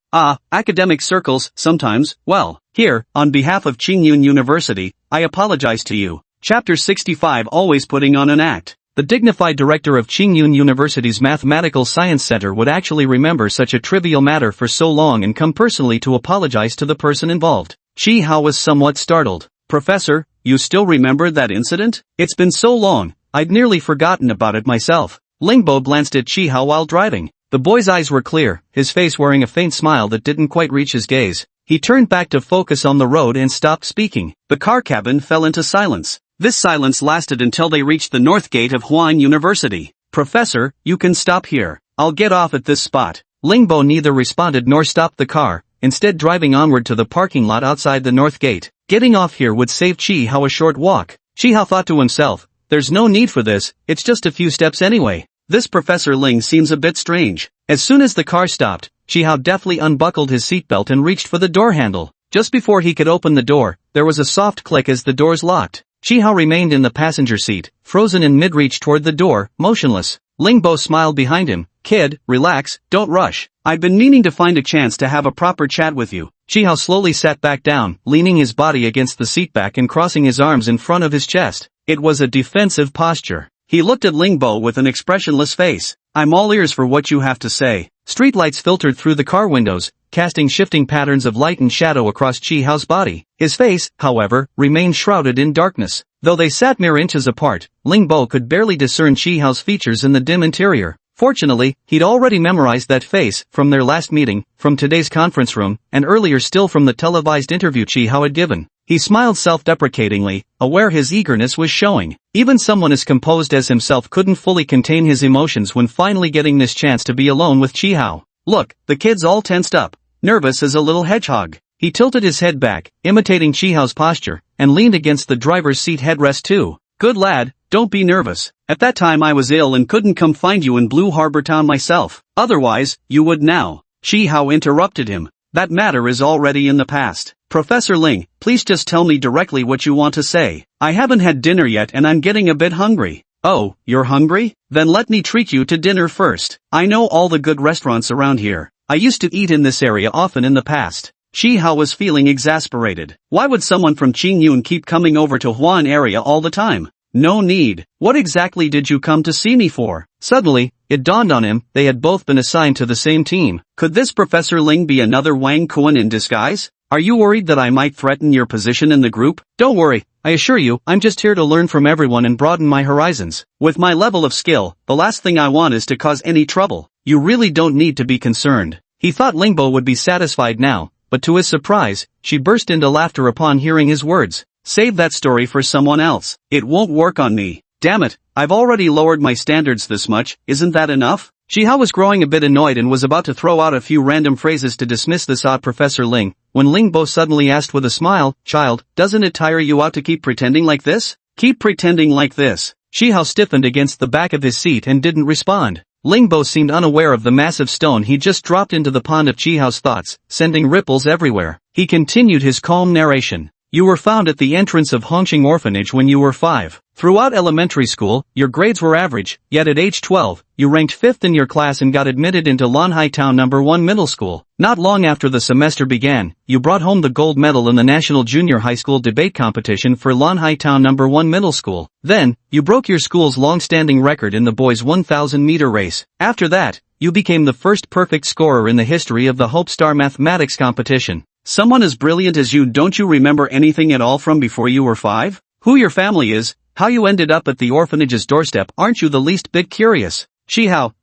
Academic circles, sometimes, well, here, on behalf of Qingyun University, I apologize to you. Chapter 65 Always putting on an act. The dignified director of Qingyun University's Mathematical Science Center would actually remember such a trivial matter for so long and come personally to apologize to the person involved. Chi Hao was somewhat startled. "Professor, you still remember that incident? It's been so long, I'd nearly forgotten about it myself." Lingbo glanced at Chi Hao while driving. The boy's eyes were clear, his face wearing a faint smile that didn't quite reach his gaze. He turned back to focus on the road and stopped speaking. The car cabin fell into silence. This silence lasted until they reached the north gate of Huan University. "Professor, you can stop here. I'll get off at this spot." Lingbo neither responded nor stopped the car, instead driving onward to the parking lot outside the north gate. Getting off here would save Chi Hao a short walk. Chi Hao thought to himself, "There's no need for this, it's just a few steps anyway. This Professor Ling seems a bit strange." As soon as the car stopped, Chi Hao deftly unbuckled his seatbelt and reached for the door handle. Just before he could open the door, there was a soft click as the doors locked. Chi Hao remained in the passenger seat, frozen in mid-reach toward the door, motionless. Lingbo smiled behind him. "Kid, relax, don't rush. I've been meaning to find a chance to have a proper chat with you." Chi Hao slowly sat back down, leaning his body against the seatback and crossing his arms in front of his chest. It was a defensive posture. He looked at Lingbo with an expressionless face. "I'm all ears for what you have to say." Streetlights filtered through the car windows, casting shifting patterns of light and shadow across Chi Hao's body. His face, however, remained shrouded in darkness. Though they sat mere inches apart, Lingbo could barely discern Chi Hao's features in the dim interior. Fortunately, he'd already memorized that face, from their last meeting, from today's conference room, and earlier still from the televised interview Chi Hao had given. He smiled self-deprecatingly, aware his eagerness was showing. Even someone as composed as himself couldn't fully contain his emotions when finally getting this chance to be alone with Chi Hao. "Look, the kid's all tensed up, nervous as a little hedgehog." He tilted his head back, imitating Chi Hao's posture, and leaned against the driver's seat headrest too. "Good lad, don't be nervous. At that time I was ill and couldn't come find you in Blue Harbor Town myself. Otherwise, you would now." Chi Hao interrupted him. "That matter is already in the past. Professor Ling, please just tell me directly what you want to say. I haven't had dinner yet and I'm getting a bit hungry." "Oh, you're hungry? Then let me treat you to dinner first. I know all the good restaurants around here. I used to eat in this area often in the past." Chi Hao was feeling exasperated. Why would someone from Qingyun keep coming over to Huan area all the time? No need. What exactly did you come to see me for? Suddenly, it dawned on him, they had both been assigned to the same team. Could this Professor Ling be another Wang Kuan in disguise? "Are you worried that I might threaten your position in the group?" "Don't worry, I assure you, I'm just here to learn from everyone and broaden my horizons. With my level of skill, the last thing I want is to cause any trouble. You really don't need to be concerned." He thought Lingbo would be satisfied now, but to his surprise, she burst into laughter upon hearing his words. "Save that story for someone else. It won't work on me. Damn it, I've already lowered my standards this much, isn't that enough?" Chi Hao was growing a bit annoyed and was about to throw out a few random phrases to dismiss this odd Professor Ling, when Lingbo suddenly asked with a smile, "Child, doesn't it tire you out to keep pretending like this?" "Keep pretending like this?" Chi Hao stiffened against the back of his seat and didn't respond. Lingbo seemed unaware of the massive stone he just dropped into the pond of Chi Hao's thoughts, sending ripples everywhere. He continued his calm narration. "You were found at the entrance of Hongqing Orphanage when you were 5. Throughout elementary school, your grades were average, yet at age 12, you ranked 5th in your class and got admitted into Lanhai Town No. 1 Middle School. Not long after the semester began, you brought home the gold medal in the National Junior High School Debate Competition for Lanhai Town No. 1 Middle School. Then, you broke your school's long-standing record in the boys' 1,000-meter race. After that, you became the first perfect scorer in the history of the Hope Star Mathematics competition. Someone as brilliant as you, don't you remember anything at all from before you were 5? Who your family is, how you ended up at the orphanage's doorstep, aren't you the least bit curious?" "Chi Hao,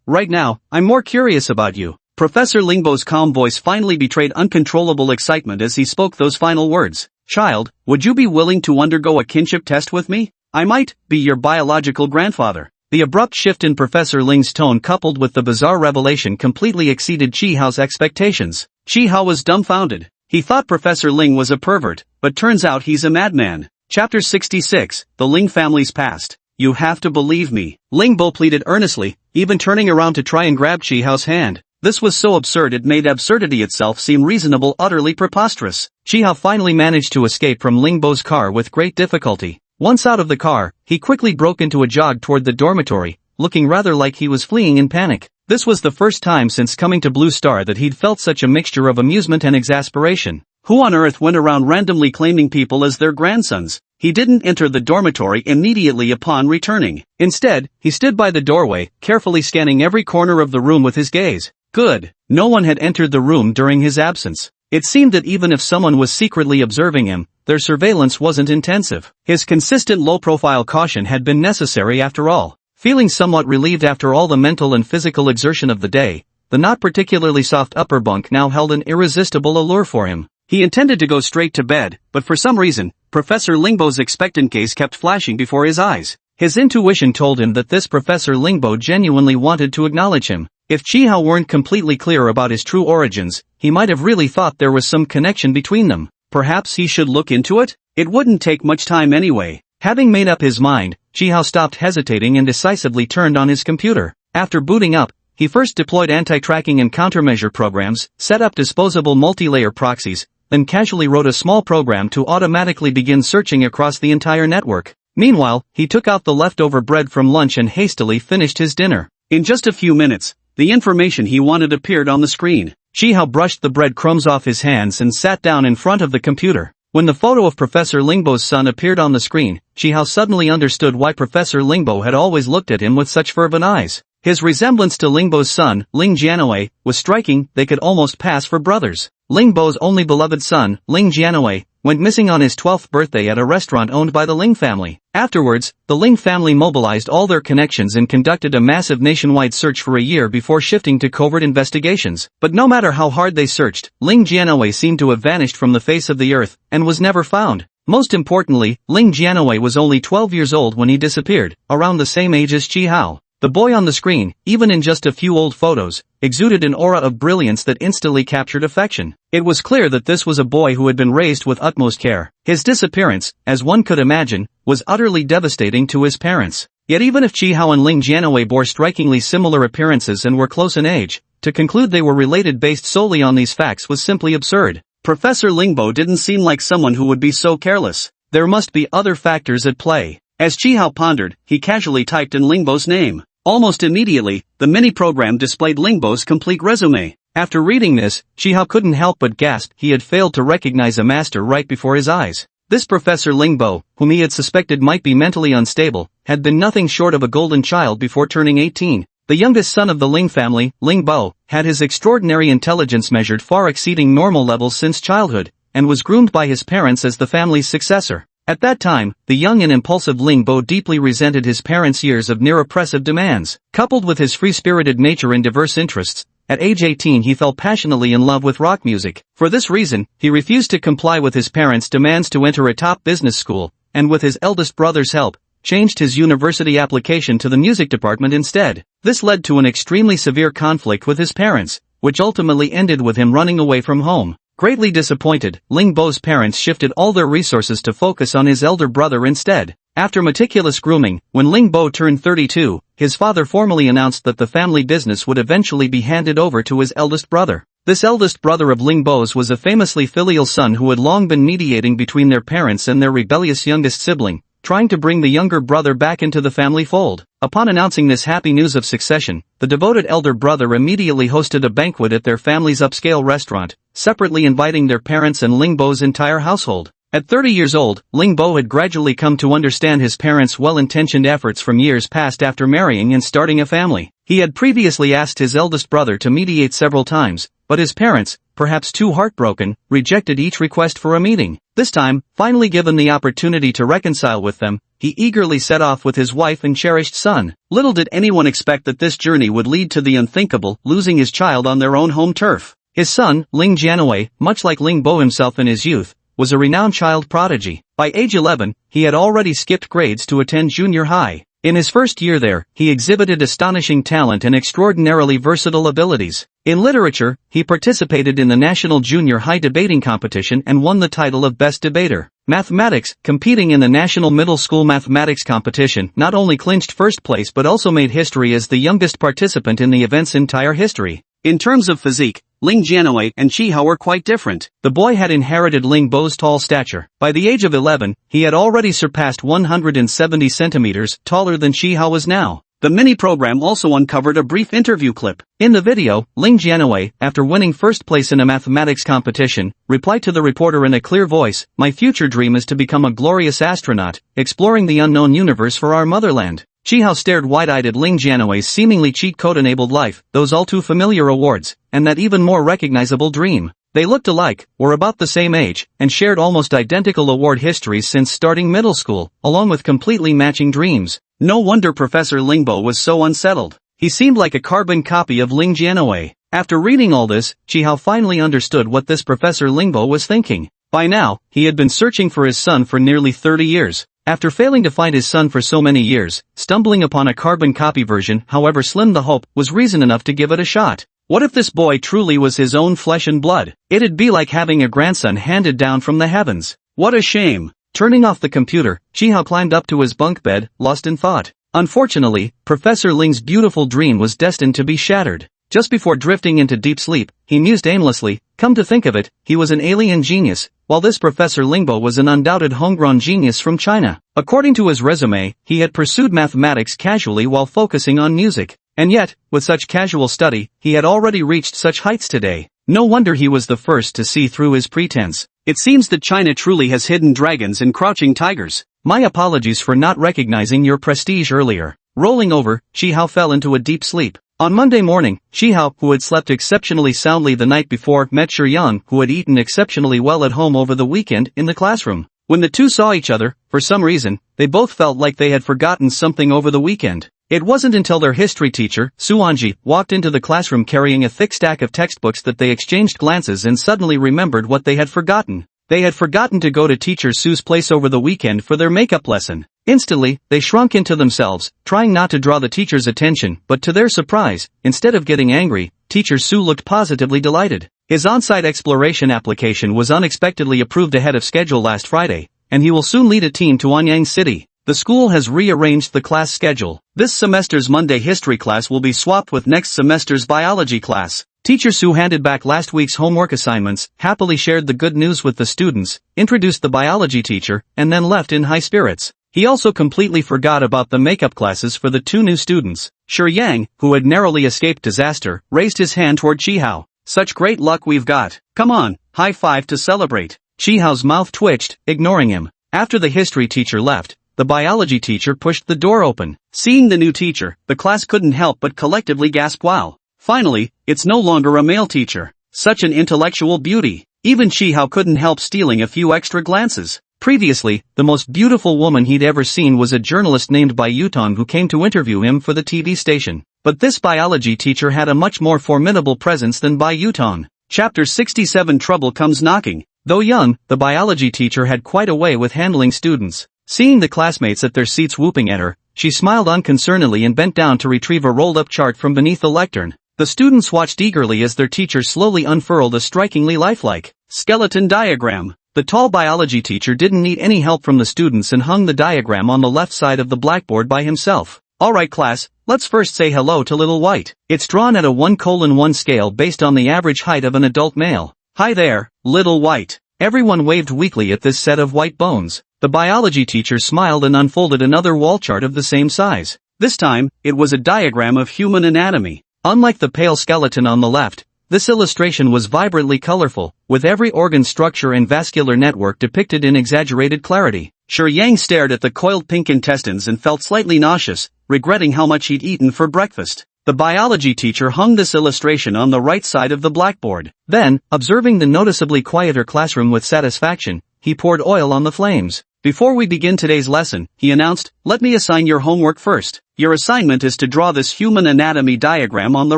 right now, I'm more curious about you." Professor Lingbo's calm voice finally betrayed uncontrollable excitement as he spoke those final words. "Child, would you be willing to undergo a kinship test with me? I might be your biological grandfather." The abrupt shift in Professor Ling's tone coupled with the bizarre revelation completely exceeded Chi Hao's expectations. Chi Hao was dumbfounded. He thought Professor Ling was a pervert, but turns out he's a madman. Chapter 66, The Ling Family's Past. "You have to believe me," Lingbo pleaded earnestly, even turning around to try and grab Chi Hao's hand. This was so absurd it made absurdity itself seem reasonable, utterly preposterous. Chi Hao finally managed to escape from Lingbo's car with great difficulty. Once out of the car, he quickly broke into a jog toward the dormitory, looking rather like he was fleeing in panic. This was the first time since coming to Blue Star that he'd felt such a mixture of amusement and exasperation. Who on earth went around randomly claiming people as their grandsons? he didn't enter the dormitory immediately upon returning. Instead, he stood by the doorway, carefully scanning every corner of the room with his gaze. Good. No one had entered the room during his absence. It seemed that even if someone was secretly observing him, their surveillance wasn't intensive. His consistent low-profile caution had been necessary after all. Feeling somewhat relieved after all the mental and physical exertion of the day, the not particularly soft upper bunk now held an irresistible allure for him. He intended to go straight to bed, but for some reason, Professor Lingbo's expectant gaze kept flashing before his eyes. His intuition told him that this Professor Lingbo genuinely wanted to acknowledge him. If Chihao weren't completely clear about his true origins, he might have really thought there was some connection between them. Perhaps he should look into it? It wouldn't take much time anyway. Having made up his mind, Chihao stopped hesitating and decisively turned on his computer. After booting up, he first deployed anti-tracking and countermeasure programs, set up disposable multi-layer proxies, then casually wrote a small program to automatically begin searching across the entire network. Meanwhile, he took out the leftover bread from lunch and hastily finished his dinner. In just a few minutes, the information he wanted appeared on the screen. Chihao brushed the breadcrumbs off his hands and sat down in front of the computer. When the photo of Professor Lingbo's son appeared on the screen, Chihao suddenly understood why Professor Lingbo had always looked at him with such fervent eyes. His resemblance to Lingbo's son, Ling Jianwei, was striking. They could almost pass for brothers. Lingbo's only beloved son, Ling Jianwei, went missing on his 12th birthday at a restaurant owned by the Ling family. Afterwards, the Ling family mobilized all their connections and conducted a massive nationwide search for a year before shifting to covert investigations. But no matter how hard they searched, Ling Jianwei seemed to have vanished from the face of the earth, and was never found. Most importantly, Ling Jianwei was only 12 years old when he disappeared, around the same age as Chihao. The boy on the screen, even in just a few old photos, exuded an aura of brilliance that instantly captured affection. It was clear that this was a boy who had been raised with utmost care. His disappearance, as one could imagine, was utterly devastating to his parents. Yet even if Chihao and Ling Jianwei bore strikingly similar appearances and were close in age, to conclude they were related based solely on these facts was simply absurd. Professor Lingbo didn't seem like someone who would be so careless. There must be other factors at play. As Chihao pondered, he casually typed in Lingbo's name. Almost immediately, the mini-program displayed Lingbo's complete resume. After reading this, Chihao couldn't help but gasp. He had failed to recognize a master right before his eyes. This Professor Lingbo, whom he had suspected might be mentally unstable, had been nothing short of a golden child before turning 18. The youngest son of the Ling family, Lingbo, had his extraordinary intelligence measured far exceeding normal levels since childhood, and was groomed by his parents as the family's successor. At that time, the young and impulsive Lingbo deeply resented his parents' years of near-oppressive demands. Coupled with his free-spirited nature and diverse interests, at age 18 he fell passionately in love with rock music. For this reason, he refused to comply with his parents' demands to enter a top business school, and with his eldest brother's help, changed his university application to the music department instead. This led to an extremely severe conflict with his parents, which ultimately ended with him running away from home. Greatly disappointed, Lingbo's parents shifted all their resources to focus on his elder brother instead. After meticulous grooming, when Lingbo turned 32, his father formally announced that the family business would eventually be handed over to his eldest brother. This eldest brother of Lingbo's was a famously filial son who had long been mediating between their parents and their rebellious youngest sibling, trying to bring the younger brother back into the family fold. Upon announcing this happy news of succession, the devoted elder brother immediately hosted a banquet at their family's upscale restaurant, separately inviting their parents and Lingbo's entire household. At 30 years old, Lingbo had gradually come to understand his parents' well-intentioned efforts from years past after marrying and starting a family. He had previously asked his eldest brother to mediate several times, but his parents, perhaps too heartbroken, rejected each request for a meeting. This time, finally given the opportunity to reconcile with them, he eagerly set off with his wife and cherished son. Little did anyone expect that this journey would lead to the unthinkable, losing his child on their own home turf. His son, Ling Jianwei, much like Lingbo himself in his youth, was a renowned child prodigy. By age 11, he had already skipped grades to attend junior high. In his first year there, he exhibited astonishing talent and extraordinarily versatile abilities. In literature, he participated in the National Junior High Debating Competition and won the title of Best Debater. Mathematics, competing in the National Middle School Mathematics Competition, not only clinched first place but also made history as the youngest participant in the event's entire history. In terms of physique, Ling Jianwei and Chihao were quite different. The boy had inherited Lingbo's tall stature. By the age of 11, he had already surpassed 170 centimeters taller than Chihao was now. The mini-program also uncovered a brief interview clip. In the video, Ling Jianwei, after winning first place in a mathematics competition, replied to the reporter in a clear voice, "My future dream is to become a glorious astronaut, exploring the unknown universe for our motherland." Chihao stared wide-eyed at Ling Jianwei's seemingly cheat code-enabled life, those all-too-familiar awards, and that even more recognizable dream. They looked alike, were about the same age, and shared almost identical award histories since starting middle school, along with completely matching dreams. No wonder Professor Lingbo was so unsettled. He seemed like a carbon copy of Ling Jianwei. After reading all this, Chihao finally understood what this Professor Lingbo was thinking. By now, he had been searching for his son for nearly 30 years. After failing to find his son for so many years, stumbling upon a carbon copy version, however slim the hope, was reason enough to give it a shot. What if this boy truly was his own flesh and blood? It'd be like having a grandson handed down from the heavens. What a shame. Turning off the computer, Chihao climbed up to his bunk bed, lost in thought. Unfortunately, Professor Ling's beautiful dream was destined to be shattered. Just before drifting into deep sleep, he mused aimlessly, come to think of it, he was an alien genius, while this Professor Lingbo was an undoubted homegrown genius from China. According to his resume, he had pursued mathematics casually while focusing on music. And yet, with such casual study, he had already reached such heights today. No wonder he was the first to see through his pretense. It seems that China truly has hidden dragons and crouching tigers. My apologies for not recognizing your prestige earlier. Rolling over, Chihao fell into a deep sleep. On Monday morning, Chihao, who had slept exceptionally soundly the night before, met Yang, who had eaten exceptionally well at home over the weekend, in the classroom. When the two saw each other, for some reason, they both felt like they had forgotten something over the weekend. It wasn't until their history teacher, Suanji, walked into the classroom carrying a thick stack of textbooks that they exchanged glances and suddenly remembered what they had forgotten. They had forgotten to go to teacher Su's place over the weekend for their makeup lesson. Instantly, they shrunk into themselves, trying not to draw the teacher's attention, but to their surprise, instead of getting angry, teacher Su looked positively delighted. His on-site exploration application was unexpectedly approved ahead of schedule last Friday, and he will soon lead a team to Anyang City. The school has rearranged the class schedule. This semester's Monday history class will be swapped with next semester's biology class. Teacher Su handed back last week's homework assignments, happily shared the good news with the students, introduced the biology teacher, and then left in high spirits. He also completely forgot about the makeup classes for the two new students. Yang, who had narrowly escaped disaster, raised his hand toward Chihao. Such great luck we've got. Come on, high five to celebrate. Chihao's mouth twitched, ignoring him. After the history teacher left, the biology teacher pushed the door open. Seeing the new teacher, the class couldn't help but collectively gasp wow. Finally, it's no longer a male teacher. Such an intellectual beauty. Even Chihao couldn't help stealing a few extra glances. Previously, the most beautiful woman he'd ever seen was a journalist named Bai Yutong who came to interview him for the TV station. But this biology teacher had a much more formidable presence than Bai Yutong. Chapter 67 Trouble Comes Knocking. Though young, the biology teacher had quite a way with handling students. Seeing the classmates at their seats whooping at her, she smiled unconcernedly and bent down to retrieve a rolled-up chart from beneath the lectern. The students watched eagerly as their teacher slowly unfurled a strikingly lifelike skeleton diagram. The tall biology teacher didn't need any help from the students and hung the diagram on the left side of the blackboard by himself. Alright class, let's first say hello to Little White. It's drawn at a 1:1 scale based on the average height of an adult male. Hi there, Little White. Everyone waved weakly at this set of white bones. The biology teacher smiled and unfolded another wall chart of the same size. This time, it was a diagram of human anatomy. Unlike the pale skeleton on the left, this illustration was vibrantly colorful, with every organ structure and vascular network depicted in exaggerated clarity. Yang stared at the coiled pink intestines and felt slightly nauseous, regretting how much he'd eaten for breakfast. The biology teacher hung this illustration on the right side of the blackboard. Then, observing the noticeably quieter classroom with satisfaction, he poured oil on the flames. Before we begin today's lesson, he announced, let me assign your homework first. Your assignment is to draw this human anatomy diagram on the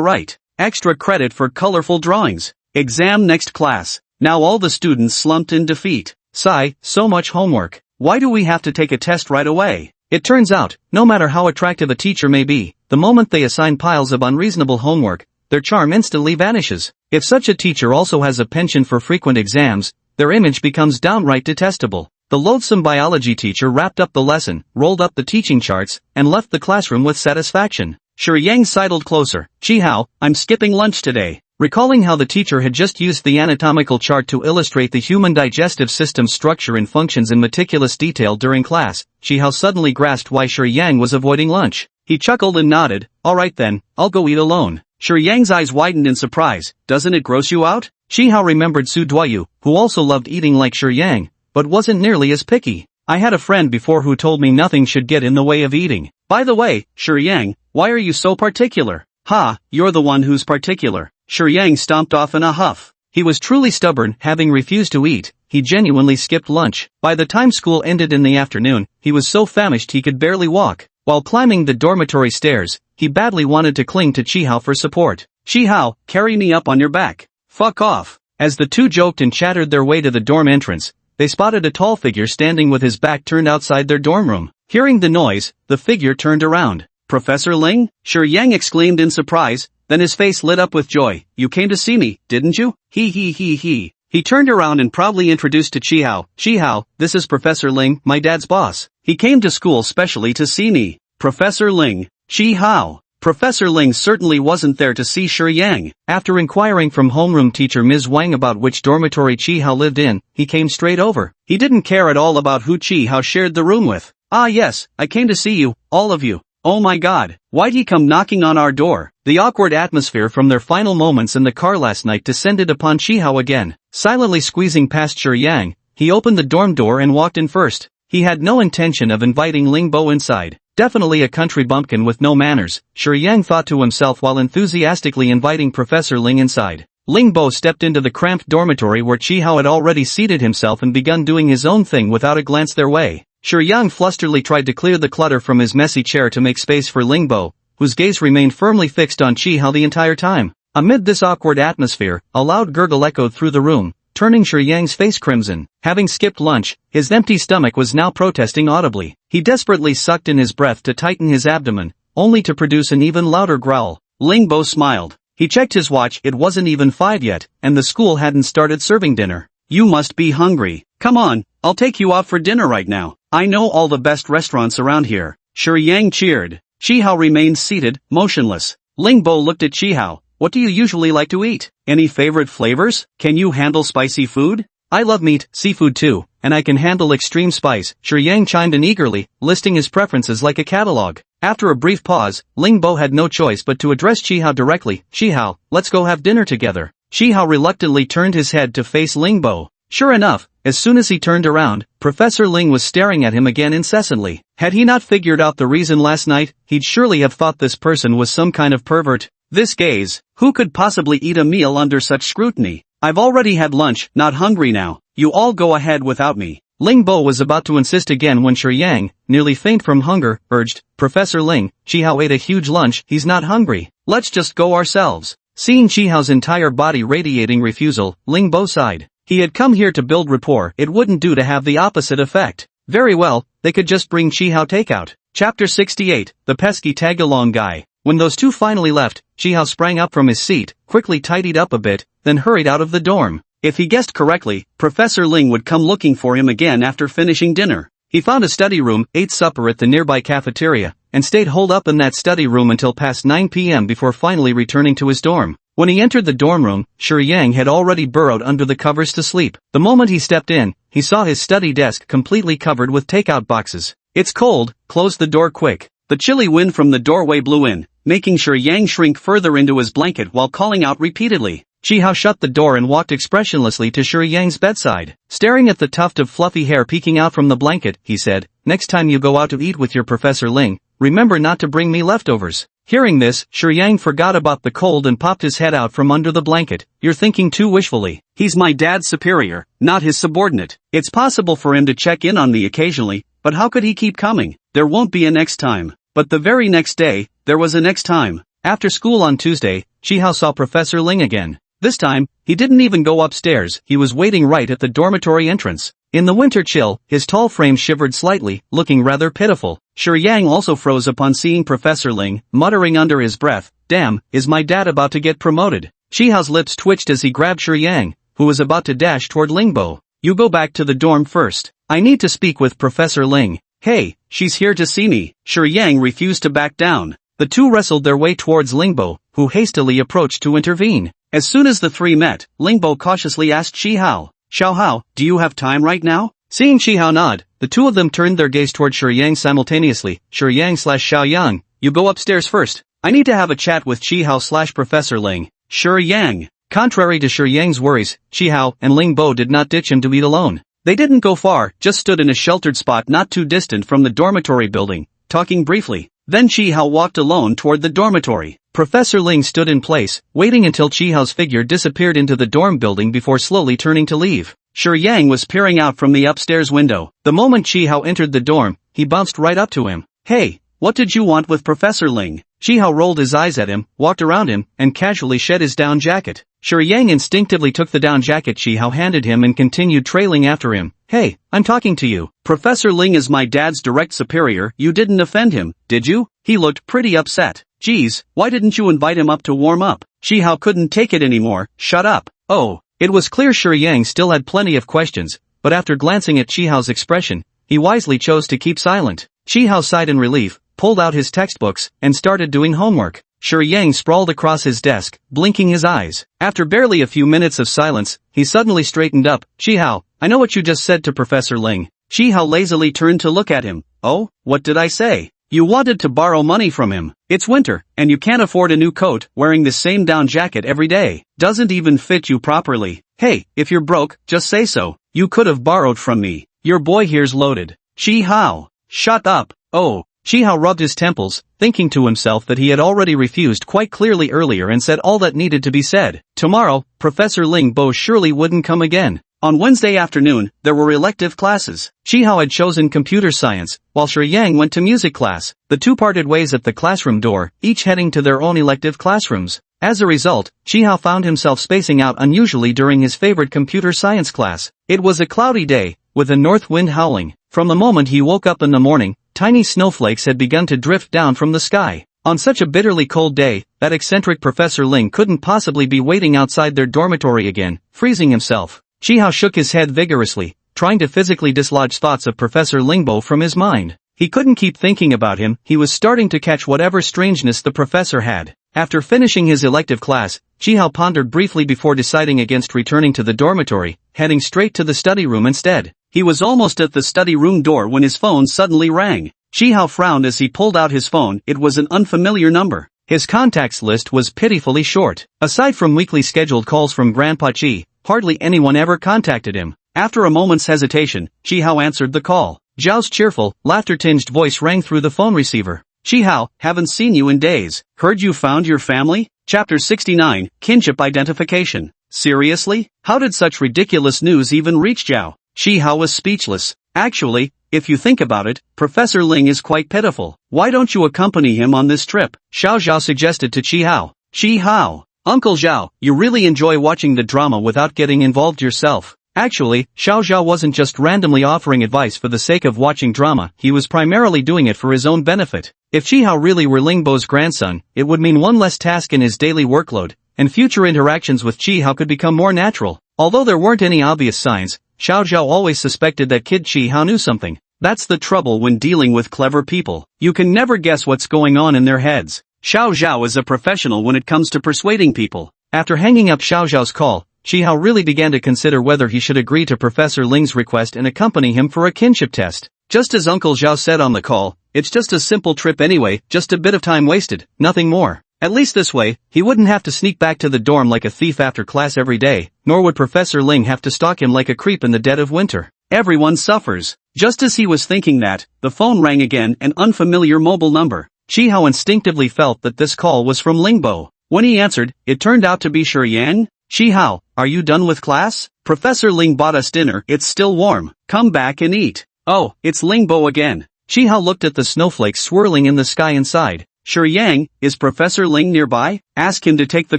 right. Extra credit for colorful drawings. Exam next class. Now all the students slumped in defeat. Sigh, so much homework. Why do we have to take a test right away? It turns out, no matter how attractive a teacher may be, the moment they assign piles of unreasonable homework, their charm instantly vanishes. If such a teacher also has a penchant for frequent exams, their image becomes downright detestable. The loathsome biology teacher wrapped up the lesson, rolled up the teaching charts, and left the classroom with satisfaction. Yang sidled closer. Chihao, I'm skipping lunch today. Recalling how the teacher had just used the anatomical chart to illustrate the human digestive system structure and functions in meticulous detail during class, Chihao suddenly grasped why Yang was avoiding lunch. He chuckled and nodded. Alright then, I'll go eat alone. Shi Yang's eyes widened in surprise. Doesn't it gross you out? Shi Hao remembered Su Duoyu, who also loved eating like Shi Yang, but wasn't nearly as picky. I had a friend before who told me nothing should get in the way of eating. By the way, Shi Yang, why are you so particular? Ha, you're the one who's particular. Shi Yang stomped off in a huff. He was truly stubborn, having refused to eat. He genuinely skipped lunch. By the time school ended in the afternoon, he was so famished he could barely walk. While climbing the dormitory stairs, he badly wanted to cling to Chi Hao for support. Chi Hao, carry me up on your back. Fuck off. As the two joked and chattered their way to the dorm entrance, they spotted a tall figure standing with his back turned outside their dorm room. Hearing the noise, the figure turned around. Professor Ling? Shi Yang exclaimed in surprise, then his face lit up with joy. You came to see me, didn't you? He. He turned around and proudly introduced to Chi Hao. Chi Hao, this is Professor Ling, my dad's boss. He came to school specially to see me. Professor Ling. Chi Hao. Professor Ling certainly wasn't there to see Shi Yang. After inquiring from homeroom teacher Ms. Wang about which dormitory Chi Hao lived in, he came straight over. He didn't care at all about who Chi Hao shared the room with. Ah yes, I came to see you, all of you. Oh my god, why'd he come knocking on our door? The awkward atmosphere from their final moments in the car last night descended upon Chi Hao again. Silently squeezing past Shi Yang, he opened the dorm door and walked in first. He had no intention of inviting Ling Bo inside. Definitely a country bumpkin with no manners, Shi Yang thought to himself while enthusiastically inviting Professor Ling inside. Ling Bo stepped into the cramped dormitory where Chi Hao had already seated himself and begun doing his own thing without a glance their way. Shi Yang flusteredly tried to clear the clutter from his messy chair to make space for Ling Bo, whose gaze remained firmly fixed on Chi Hao the entire time. Amid this awkward atmosphere, a loud gurgle echoed through the room, turning Shi Yang's face crimson. Having skipped lunch, his empty stomach was now protesting audibly. He desperately sucked in his breath to tighten his abdomen, only to produce an even louder growl. Ling Bo smiled. He checked his watch, it wasn't even 5 yet, and the school hadn't started serving dinner. You must be hungry. Come on, I'll take you out for dinner right now. I know all the best restaurants around here. Shi Yang cheered. Chi Hao remained seated, motionless. Ling Bo looked at Chi Hao. What do you usually like to eat? Any favorite flavors? Can you handle spicy food? I love meat, seafood too, and I can handle extreme spice. Shi Yang chimed in eagerly, listing his preferences like a catalog. After a brief pause, Ling Bo had no choice but to address Chi Hao directly. Chi Hao, let's go have dinner together. Chi Hao reluctantly turned his head to face Ling Bo. Sure enough, as soon as he turned around, Professor Ling was staring at him again incessantly. Had he not figured out the reason last night, he'd surely have thought this person was some kind of pervert. This gaze, who could possibly eat a meal under such scrutiny? I've already had lunch, not hungry now. You all go ahead without me. Ling Bo was about to insist again when Shi Yang, nearly faint from hunger, urged, Professor Ling, Chi Hao ate a huge lunch, he's not hungry. Let's just go ourselves. Seeing Chi Hao's entire body radiating refusal, Ling Bo sighed. He had come here to build rapport, it wouldn't do to have the opposite effect. Very well, they could just bring Chi Hao takeout. Chapter 68, The Pesky Tag-Along Guy. When those two finally left, Chi Hao sprang up from his seat, quickly tidied up a bit, then hurried out of the dorm. If he guessed correctly, Professor Ling would come looking for him again after finishing dinner. He found a study room, ate supper at the nearby cafeteria, and stayed holed up in that study room until past 9 p.m. before finally returning to his dorm. When he entered the dorm room, Shi Yang had already burrowed under the covers to sleep. The moment he stepped in, he saw his study desk completely covered with takeout boxes. It's cold, close the door quick. The chilly wind from the doorway blew in, making Shi Yang shrink further into his blanket while calling out repeatedly. Chi Hao shut the door and walked expressionlessly to Shi Yang's bedside. Staring at the tuft of fluffy hair peeking out from the blanket, he said, next time you go out to eat with your Professor Ling, remember not to bring me leftovers. Hearing this, Shi Yang forgot about the cold and popped his head out from under the blanket. You're thinking too wishfully. He's my dad's superior, not his subordinate. It's possible for him to check in on me occasionally, but how could he keep coming? There won't be a next time. But the very next day, there was a next time. After school on Tuesday, Chi Hao saw Professor Ling again. This time, he didn't even go upstairs, he was waiting right at the dormitory entrance. In the winter chill, his tall frame shivered slightly, looking rather pitiful. Shi Yang also froze upon seeing Professor Ling, muttering under his breath, damn, is my dad about to get promoted? Chi Hao's lips twitched as he grabbed Shi Yang, who was about to dash toward Ling Bo. You go back to the dorm first. I need to speak with Professor Ling. Hey, she's here to see me. Shi Yang refused to back down. The two wrestled their way towards Ling Bo, who hastily approached to intervene. As soon as the three met, Ling Bo cautiously asked Chi Hao, Xiao Hao, do you have time right now? Seeing Chi Hao nod, the two of them turned their gaze toward Shi Yang simultaneously. Shi Yang / Xiao Yang, you go upstairs first. I need to have a chat with Chi-Hao/Professor Ling. Sure Yang. Contrary to Shi Yang's worries, Chi-Hao and Ling Bo did not ditch him to eat alone. They didn't go far, just stood in a sheltered spot not too distant from the dormitory building, talking briefly. Then Chi-Hao walked alone toward the dormitory. Professor Ling stood in place, waiting until Chi-Hao's figure disappeared into the dorm building before slowly turning to leave. Shi Yang was peering out from the upstairs window. The moment Chi-Hao entered the dorm, he bounced right up to him. Hey, what did you want with Professor Ling? Chi-Hao rolled his eyes at him, walked around him, and casually shed his down jacket. Shi Yang instinctively took the down jacket Chi-Hao handed him and continued trailing after him. Hey, I'm talking to you. Professor Ling is my dad's direct superior. You didn't offend him, did you? He looked pretty upset. Geez, why didn't you invite him up to warm up? Chi-Hao couldn't take it anymore. Shut up. Oh, it was clear Shi Yang still had plenty of questions, but after glancing at Chi-Hao's expression, he wisely chose to keep silent. Chi-Hao sighed in relief, pulled out his textbooks, and started doing homework. Shi Yang sprawled across his desk, blinking his eyes. After barely a few minutes of silence, he suddenly straightened up. Chi-Hao, I know what you just said to Professor Ling. Chi-Hao lazily turned to look at him. Oh, what did I say? You wanted to borrow money from him. It's winter, and you can't afford a new coat. Wearing the same down jacket every day doesn't even fit you properly. Hey, if you're broke, just say so. You could have borrowed from me. Your boy here's loaded. Chi-Hao, shut up. Oh. Chi-Hao rubbed his temples, thinking to himself that he had already refused quite clearly earlier and said all that needed to be said. Tomorrow, Professor Ling Bo surely wouldn't come again. On Wednesday afternoon, there were elective classes. Chi-Hao had chosen computer science, while Shi Yang went to music class. The two parted ways at the classroom door, each heading to their own elective classrooms. As a result, Chi-Hao found himself spacing out unusually during his favorite computer science class. It was a cloudy day, with a north wind howling. From the moment he woke up in the morning, tiny snowflakes had begun to drift down from the sky. On such a bitterly cold day, that eccentric Professor Ling couldn't possibly be waiting outside their dormitory again, freezing himself. Chi-Hao shook his head vigorously, trying to physically dislodge thoughts of Professor Lingbo from his mind. He couldn't keep thinking about him. He was starting to catch whatever strangeness the professor had. After finishing his elective class, Chi-Hao pondered briefly before deciding against returning to the dormitory, heading straight to the study room instead. He was almost at the study room door when his phone suddenly rang. Chi-Hao frowned as he pulled out his phone. It was an unfamiliar number. His contacts list was pitifully short. Aside from weekly scheduled calls from Grandpa Chi, hardly anyone ever contacted him. After a moment's hesitation, Chi-Hao answered the call. Zhao's cheerful, laughter-tinged voice rang through the phone receiver. Chi-Hao, haven't seen you in days. Heard you found your family? Chapter 69, Kinship Identification. Seriously? How did such ridiculous news even reach Zhao? Chi-Hao was speechless. Actually, if you think about it, Professor Ling is quite pitiful. Why don't you accompany him on this trip? Xiao Zhao suggested to Chi-Hao. Chi-Hao, Uncle Zhao, you really enjoy watching the drama without getting involved yourself. Actually, Xiao Zhao wasn't just randomly offering advice for the sake of watching drama, he was primarily doing it for his own benefit. If Chi-Hao really were Lingbo's grandson, it would mean one less task in his daily workload, and future interactions with Chi-Hao could become more natural. Although there weren't any obvious signs, Xiao Zhao always suspected that kid Chi-Hao knew something. That's the trouble when dealing with clever people. You can never guess what's going on in their heads. Xiao Zhao is a professional when it comes to persuading people. After hanging up Xiao Zhao's call, Chi-Hao really began to consider whether he should agree to Professor Ling's request and accompany him for a kinship test. Just as Uncle Zhao said on the call, it's just a simple trip anyway, just a bit of time wasted, nothing more. At least this way, he wouldn't have to sneak back to the dorm like a thief after class every day, nor would Professor Ling have to stalk him like a creep in the dead of winter. Everyone suffers. Just as he was thinking that, the phone rang again, an unfamiliar mobile number. Chi-Hao instinctively felt that this call was from Lingbo. When he answered, it turned out to be Shi Yang. Chi-Hao, are you done with class? Professor Ling bought us dinner, it's still warm. Come back and eat. Oh, it's Lingbo again. Chi-Hao looked at the snowflakes swirling in the sky inside. Shi Yang, is Professor Ling nearby? Ask him to take the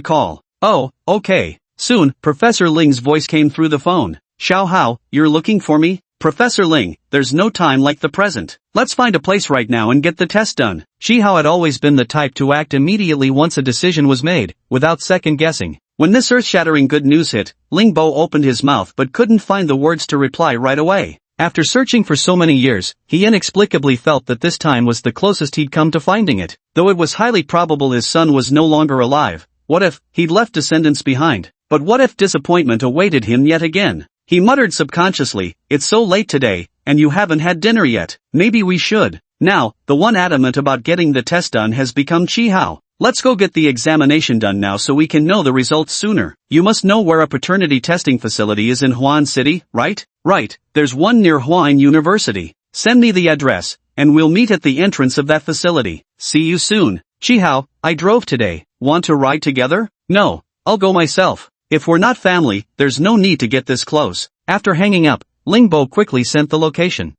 call. Oh, okay. Soon, Professor Ling's voice came through the phone. Xiao Hao, you're looking for me? Professor Ling, there's no time like the present. Let's find a place right now and get the test done. Chi-Hao had always been the type to act immediately once a decision was made, without second guessing. When this earth-shattering good news hit, Lingbo opened his mouth but couldn't find the words to reply right away. After searching for so many years, he inexplicably felt that this time was the closest he'd come to finding it. Though it was highly probable his son was no longer alive, what if he'd left descendants behind? But what if disappointment awaited him yet again? He muttered subconsciously, it's so late today, and you haven't had dinner yet. Maybe we should. Now, the one adamant about getting the test done has become Chi Hao. Let's go get the examination done now so we can know the results sooner. You must know where a paternity testing facility is in Huan City, right? Right, there's one near Huan University. Send me the address, and we'll meet at the entrance of that facility. See you soon. Chi Hao, I drove today. Want to ride together? No, I'll go myself. If we're not family, there's no need to get this close. After hanging up, Lingbo quickly sent the location.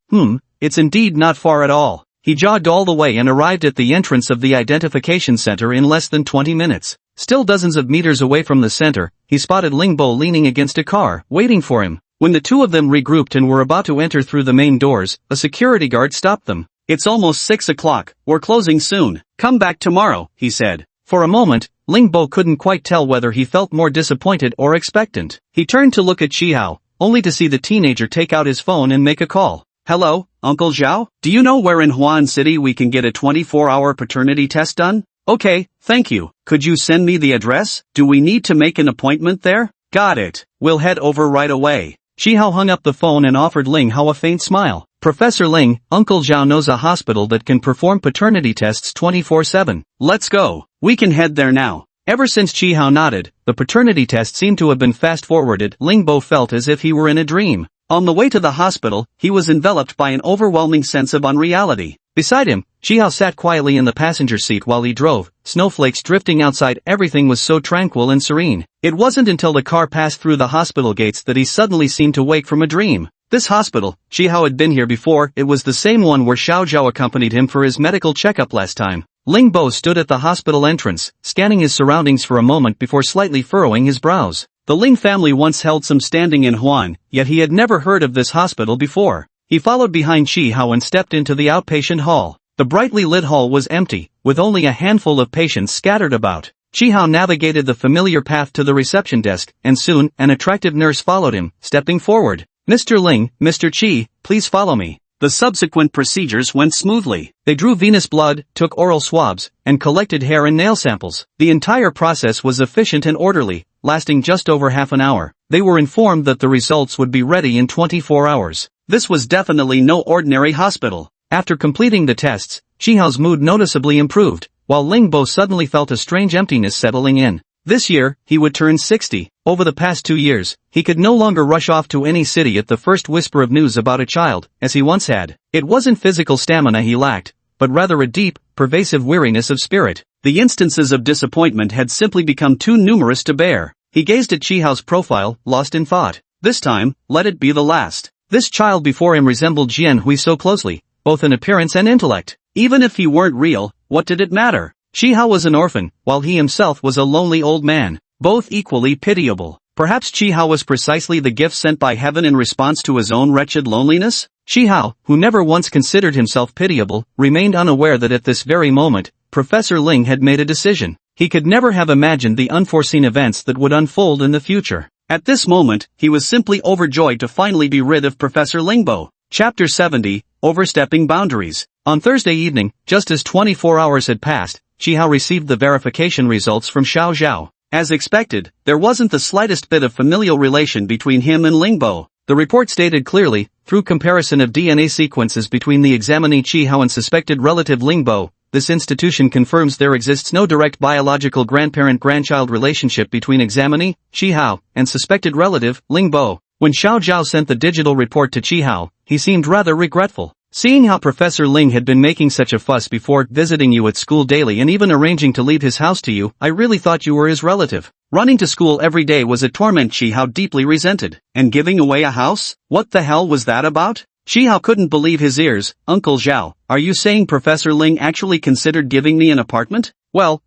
It's indeed not far at all. He jogged all the way and arrived at the entrance of the identification center in less than 20 minutes. Still dozens of meters away from the center, he spotted Lingbo leaning against a car, waiting for him. When the two of them regrouped and were about to enter through the main doors, a security guard stopped them. It's almost 6 o'clock, we're closing soon. Come back tomorrow, he said. For a moment, Lingbo couldn't quite tell whether he felt more disappointed or expectant. He turned to look at Chi Hao, only to see the teenager take out his phone and make a call. Hello, Uncle Zhao? Do you know where in Huan City we can get a 24-hour paternity test done? Okay, thank you. Could you send me the address? Do we need to make an appointment there? Got it. We'll head over right away. Chi Hao hung up the phone and offered Ling Hao a faint smile. Professor Ling, Uncle Zhao knows a hospital that can perform paternity tests 24/7. Let's go. We can head there now. Ever since Chi Hao nodded, the paternity test seemed to have been fast-forwarded. Lingbo felt as if he were in a dream. On the way to the hospital, he was enveloped by an overwhelming sense of unreality. Beside him, Chi Hao sat quietly in the passenger seat while he drove, snowflakes drifting outside. Everything was so tranquil and serene. It wasn't until the car passed through the hospital gates that he suddenly seemed to wake from a dream. This hospital, Chi Hao had been here before. It was the same one where Xiao Zhao accompanied him for his medical checkup last time. Lingbo stood at the hospital entrance, scanning his surroundings for a moment before slightly furrowing his brows. The Ling family once held some standing in Huan, yet he had never heard of this hospital before. He followed behind Chi Hao and stepped into the outpatient hall. The brightly lit hall was empty, with only a handful of patients scattered about. Chi Hao navigated the familiar path to the reception desk, and soon, an attractive nurse followed him, stepping forward. Mr. Ling, Mr. Chi, please follow me. The subsequent procedures went smoothly. They drew venous blood, took oral swabs, and collected hair and nail samples. The entire process was efficient and orderly, lasting just over half an hour. They were informed that the results would be ready in 24 hours. This was definitely no ordinary hospital. After completing the tests, Chi Hao's mood noticeably improved, while Lingbo suddenly felt a strange emptiness settling in. This year, he would turn 60. Over the past 2 years, he could no longer rush off to any city at the first whisper of news about a child, as he once had. It wasn't physical stamina he lacked, but rather a deep, pervasive weariness of spirit. The instances of disappointment had simply become too numerous to bear. He gazed at Chi Hao's profile, lost in thought. This time, let it be the last. This child before him resembled Jian Hui so closely, both in appearance and intellect. Even if he weren't real, what did it matter? Chi Hao was an orphan, while he himself was a lonely old man, both equally pitiable. Perhaps Chi Hao was precisely the gift sent by heaven in response to his own wretched loneliness? Chi Hao, who never once considered himself pitiable, remained unaware that at this very moment, Professor Ling had made a decision. He could never have imagined the unforeseen events that would unfold in the future. At this moment, he was simply overjoyed to finally be rid of Professor Lingbo. Chapter 70, Overstepping Boundaries. On Thursday evening, just as 24 hours had passed, Chi Hao received the verification results from Xiao Zhao. As expected, there wasn't the slightest bit of familial relation between him and Lingbo. The report stated clearly, through comparison of DNA sequences between the examinee Chi Hao and suspected relative Lingbo, this institution confirms there exists no direct biological grandparent-grandchild relationship between examinee, Chi Hao, and suspected relative, Lingbo. When Xiao Zhao sent the digital report to Chi Hao, he seemed rather regretful. Seeing how Professor Ling had been making such a fuss before visiting you at school daily and even arranging to leave his house to you, I really thought you were his relative. Running to school every day was a torment Chi Hao deeply resented. And giving away a house? What the hell was that about? Chi Hao couldn't believe his ears. Uncle Zhao, are you saying Professor Ling actually considered giving me an apartment? Well,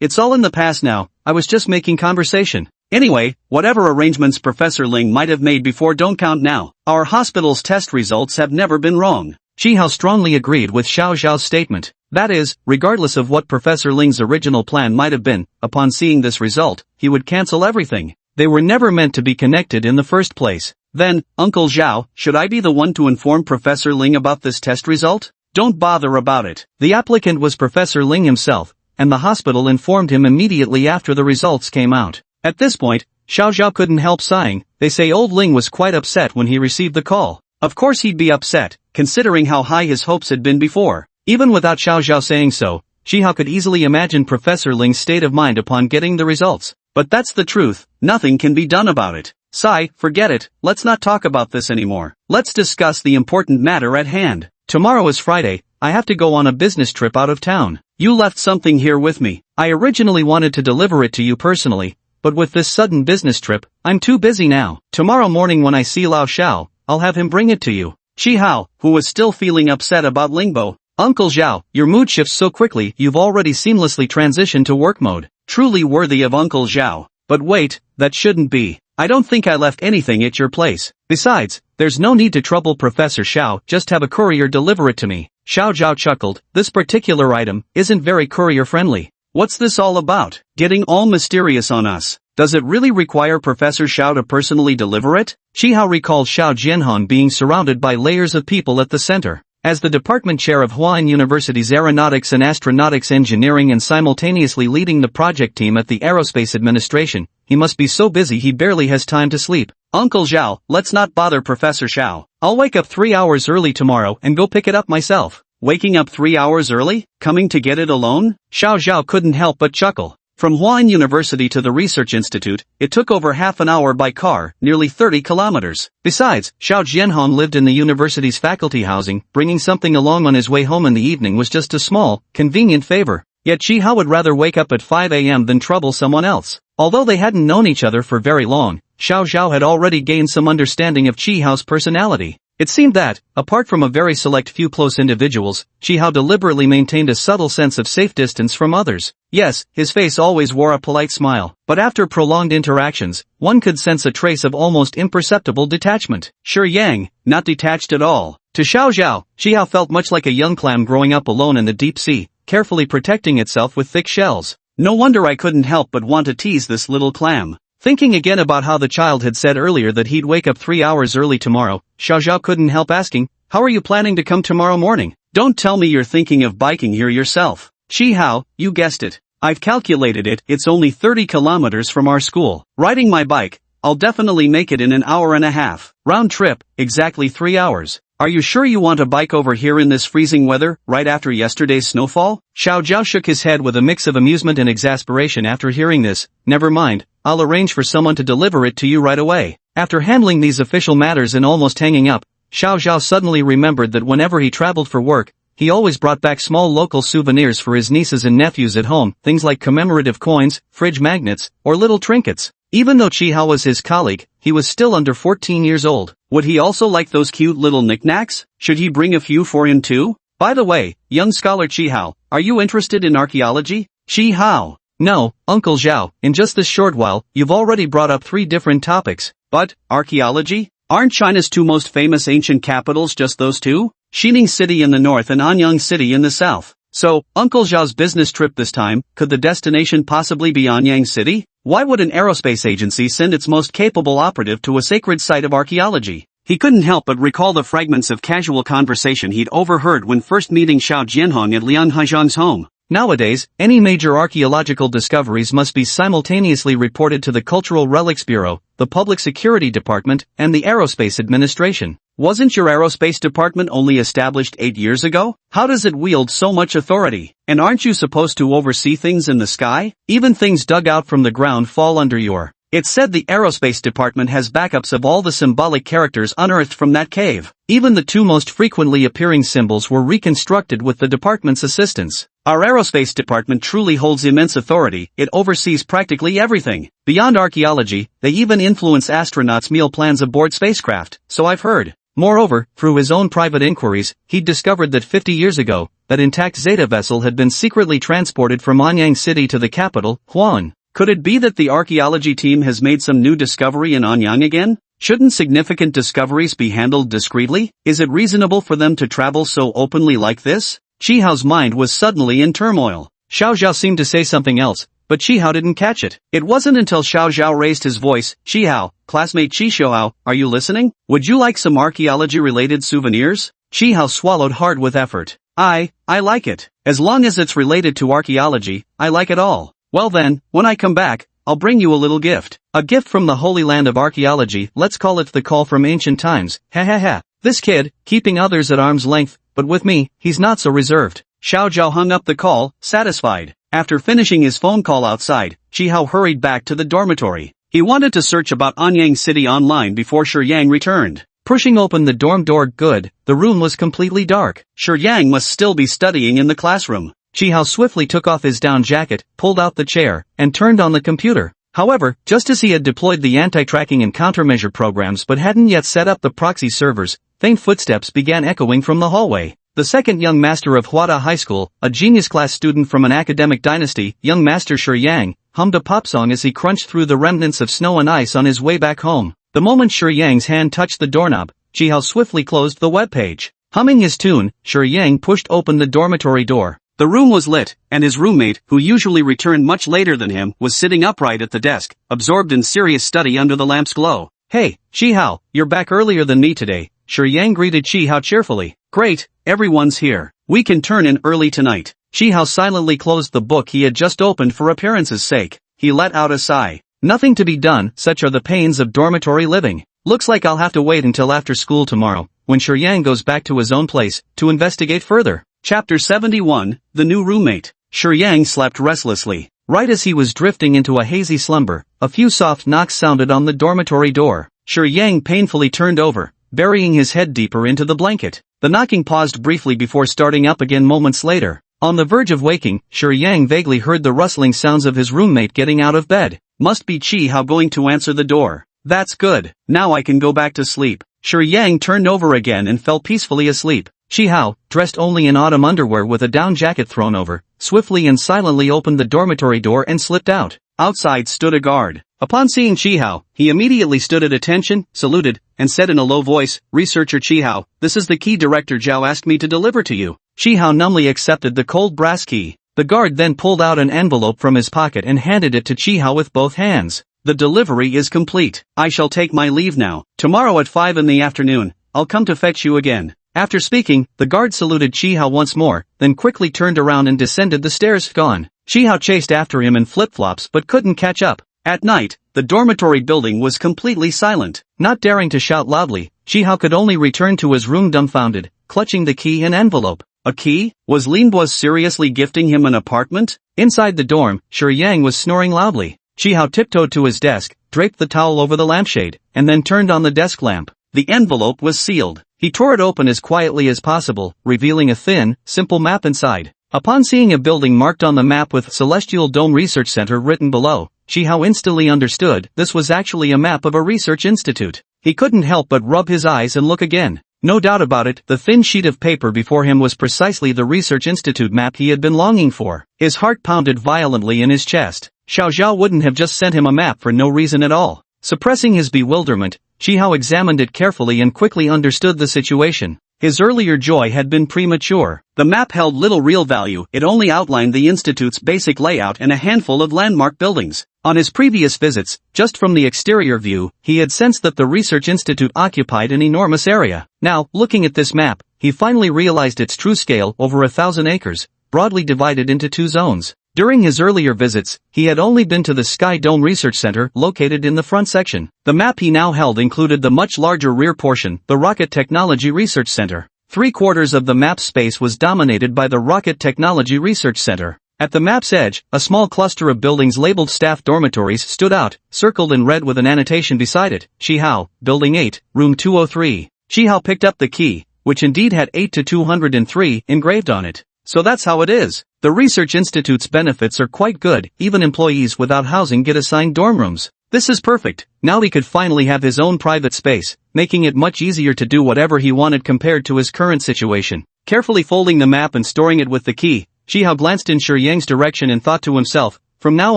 it's all in the past now. I was just making conversation. Anyway, whatever arrangements Professor Ling might have made before don't count now. Our hospital's test results have never been wrong. Chi Hao strongly agreed with Xiao Zhao's statement. That is, regardless of what Professor Ling's original plan might have been, upon seeing this result, he would cancel everything. They were never meant to be connected in the first place. Then, Uncle Zhao, should I be the one to inform Professor Ling about this test result? Don't bother about it. The applicant was Professor Ling himself, and the hospital informed him immediately after the results came out. At this point, Xiao Zhao couldn't help sighing. They say old Ling was quite upset when he received the call. Of course he'd be upset, considering how high his hopes had been before. Even without Xiao Zhao saying so, Shihao could easily imagine Professor Ling's state of mind upon getting the results. But that's the truth, nothing can be done about it. Sai, forget it, let's not talk about this anymore. Let's discuss the important matter at hand. Tomorrow is Friday, I have to go on a business trip out of town. You left something here with me. I originally wanted to deliver it to you personally, but with this sudden business trip, I'm too busy now. Tomorrow morning when I see Lao Xiao, I'll have him bring it to you. Shihao, who was still feeling upset about Lingbo. Uncle Zhao, your mood shifts so quickly, you've already seamlessly transitioned to work mode. Truly worthy of Uncle Zhao. But wait, that shouldn't be. I don't think I left anything at your place. Besides, there's no need to trouble Professor Xiao, just have a courier deliver it to me. Xiao Zhao chuckled, this particular item isn't very courier friendly. What's this all about? Getting all mysterious on us. Does it really require Professor Xiao to personally deliver it? Shihao recalled Xiao Jianhong being surrounded by layers of people at the center. As the department chair of Huayan University's Aeronautics and Astronautics Engineering and simultaneously leading the project team at the Aerospace Administration, he must be so busy he barely has time to sleep. Uncle Zhao, let's not bother Professor Xiao. I'll wake up 3 hours early tomorrow and go pick it up myself. Waking up 3 hours early? Coming to get it alone? Xiao Zhao couldn't help but chuckle. From Huayan University to the Research Institute, it took over half an hour by car, nearly 30 kilometers. Besides, Xiao Jianhong lived in the university's faculty housing, bringing something along on his way home in the evening was just a small, convenient favor. Yet Shihao would rather wake up at 5 a.m. than trouble someone else. Although they hadn't known each other for very long, Xiao Zhao had already gained some understanding of Chihao's personality. It seemed that, apart from a very select few close individuals, Shihao deliberately maintained a subtle sense of safe distance from others. Yes, his face always wore a polite smile, but after prolonged interactions, one could sense a trace of almost imperceptible detachment. Sure Yang, not detached at all. To Xiao Zhao, Shihao felt much like a young clam growing up alone in the deep sea, carefully protecting itself with thick shells. No wonder I couldn't help but want to tease this little clam. Thinking again about how the child had said earlier that he'd wake up 3 hours early tomorrow, Xiao Zhao couldn't help asking, how are you planning to come tomorrow morning? Don't tell me you're thinking of biking here yourself. Shihao, you guessed it. I've calculated it, it's only 30 kilometers from our school. Riding my bike, I'll definitely make it in an hour and a half. Round trip, exactly 3 hours. Are you sure you want a bike over here in this freezing weather, right after yesterday's snowfall? Xiao Zhao shook his head with a mix of amusement and exasperation after hearing this. Never mind, I'll arrange for someone to deliver it to you right away. After handling these official matters and almost hanging up, Xiao Zhao suddenly remembered that whenever he traveled for work, he always brought back small local souvenirs for his nieces and nephews at home, things like commemorative coins, fridge magnets, or little trinkets. Even though Chihao was his colleague, he was still under 14 years old. Would he also like those cute little knickknacks? Should he bring a few for him too? By the way, young scholar Chihao, are you interested in archaeology? Chihao. No, Uncle Zhao, in just this short while, you've already brought up 3 different topics. But, archaeology? Aren't China's 2 most famous ancient capitals just those 2? Xining City in the north and Anyang City in the south. So, Uncle Zhao's business trip this time, could the destination possibly be Anyang City? Why would an aerospace agency send its most capable operative to a sacred site of archaeology? He couldn't help but recall the fragments of casual conversation he'd overheard when first meeting Xiao Jianhong at Lian Haizhang's home. Nowadays, any major archaeological discoveries must be simultaneously reported to the Cultural Relics Bureau, the Public Security Department, and the Aerospace Administration. Wasn't your aerospace department only established 8 years ago? How does it wield so much authority? And aren't you supposed to oversee things in the sky? Even things dug out from the ground fall under your. It's said the aerospace department has backups of all the symbolic characters unearthed from that cave. Even the 2 most frequently appearing symbols were reconstructed with the department's assistance. Our aerospace department truly holds immense authority, it oversees practically everything. Beyond archaeology, they even influence astronauts' meal plans aboard spacecraft, so I've heard. Moreover, through his own private inquiries, he'd discovered that 50 years ago, that intact Zeta vessel had been secretly transported from Anyang City to the capital, Huan. Could it be that the archaeology team has made some new discovery in Anyang again? Shouldn't significant discoveries be handled discreetly? Is it reasonable for them to travel so openly like this? Chihao's mind was suddenly in turmoil. Xiao Zhao seemed to say something else, but Chihao didn't catch it. It wasn't until Xiao Zhao raised his voice, Chihao, classmate Chihao, are you listening? Would you like some archaeology-related souvenirs? Chihao swallowed hard with effort. I like it. As long as it's related to archaeology, I like it all. Well then, when I come back, I'll bring you a little gift. A gift from the Holy Land of Archaeology, let's call it the call from ancient times, ha ha ha. This kid, keeping others at arm's length, but with me, he's not so reserved. Xiao Zhao hung up the call, satisfied. After finishing his phone call outside, Shi Hao hurried back to the dormitory. He wanted to search about Anyang City online before Shi Yang returned. Pushing open the dorm door, the room was completely dark. Shi Yang must still be studying in the classroom. Shi Hao swiftly took off his down jacket, pulled out the chair, and turned on the computer. However, just as he had deployed the anti-tracking and countermeasure programs but hadn't yet set up the proxy servers, faint footsteps began echoing from the hallway. The second young master of Huada High School, a genius class student from an academic dynasty, young master Shi Yang, hummed a pop song as he crunched through the remnants of snow and ice on his way back home. The moment Shi Yang's hand touched the doorknob, Shi Hao swiftly closed the webpage. Humming his tune, Shi Yang pushed open the dormitory door. The room was lit, and his roommate, who usually returned much later than him, was sitting upright at the desk, absorbed in serious study under the lamp's glow. "Hey, Shi Hao, you're back earlier than me today," Shi Yang greeted Shi Hao cheerfully. "Great, everyone's here. We can turn in early tonight." Shi Hao silently closed the book he had just opened for appearance's sake. He let out a sigh. Nothing to be done, such are the pains of dormitory living. Looks like I'll have to wait until after school tomorrow, when Shi Yang goes back to his own place, to investigate further. Chapter 71, The New Roommate. Shi Yang slept restlessly. Right as he was drifting into a hazy slumber, a few soft knocks sounded on the dormitory door. Shi Yang painfully turned over, burying his head deeper into the blanket. The knocking paused briefly before starting up again moments later. On the verge of waking, Shi Yang vaguely heard the rustling sounds of his roommate getting out of bed. Must be Shi Hao going to answer the door. That's good. Now I can go back to sleep. Shi Yang turned over again and fell peacefully asleep. Shi Hao, dressed only in autumn underwear with a down jacket thrown over, swiftly and silently opened the dormitory door and slipped out. Outside stood a guard. Upon seeing Shi Hao, he immediately stood at attention, saluted, and said in a low voice, "Researcher Shi Hao, this is the key Director Zhao asked me to deliver to you." Shi Hao numbly accepted the cold brass key. The guard then pulled out an envelope from his pocket and handed it to Shi Hao with both hands. "The delivery is complete. I shall take my leave now. Tomorrow at 5 in the afternoon, I'll come to fetch you again." After speaking, the guard saluted Shi Hao once more, then quickly turned around and descended the stairs. Gone. Shi Hao chased after him in flip-flops but couldn't catch up. At night, the dormitory building was completely silent. Not daring to shout loudly, Shi Hao could only return to his room dumbfounded, clutching the key and envelope. A key? Was Linbo seriously gifting him an apartment? Inside the dorm, Shi Yang was snoring loudly. Shi Hao tiptoed to his desk, draped the towel over the lampshade, and then turned on the desk lamp. The envelope was sealed. He tore it open as quietly as possible, revealing a thin, simple map inside. Upon seeing a building marked on the map with Celestial Dome Research Center written below, Shi Hao instantly understood this was actually a map of a research institute. He couldn't help but rub his eyes and look again. No doubt about it, the thin sheet of paper before him was precisely the research institute map he had been longing for. His heart pounded violently in his chest. Xiao Zhao wouldn't have just sent him a map for no reason at all. Suppressing his bewilderment, Shi Hao examined it carefully and quickly understood the situation. His earlier joy had been premature. The map held little real value, it only outlined the institute's basic layout and a handful of landmark buildings. On his previous visits, just from the exterior view, he had sensed that the research institute occupied an enormous area. Now, looking at this map, he finally realized its true scale: over 1,000 acres, broadly divided into 2 zones. During his earlier visits, he had only been to the Sky Dome Research Center located in the front section. The map he now held included the much larger rear portion, the Rocket Technology Research Center. 3/4 of the map's space was dominated by the Rocket Technology Research Center. At the map's edge, a small cluster of buildings labeled staff dormitories stood out, circled in red with an annotation beside it: Shi Hao, Building 8, Room 203. Shi Hao picked up the key, which indeed had 8 to 203 engraved on it. So that's how it is. The Research Institute's benefits are quite good, even employees without housing get assigned dorm rooms. This is perfect. Now he could finally have his own private space, making it much easier to do whatever he wanted compared to his current situation. Carefully folding the map and storing it with the key, Shi Hao glanced in Shi Yang's direction and thought to himself, from now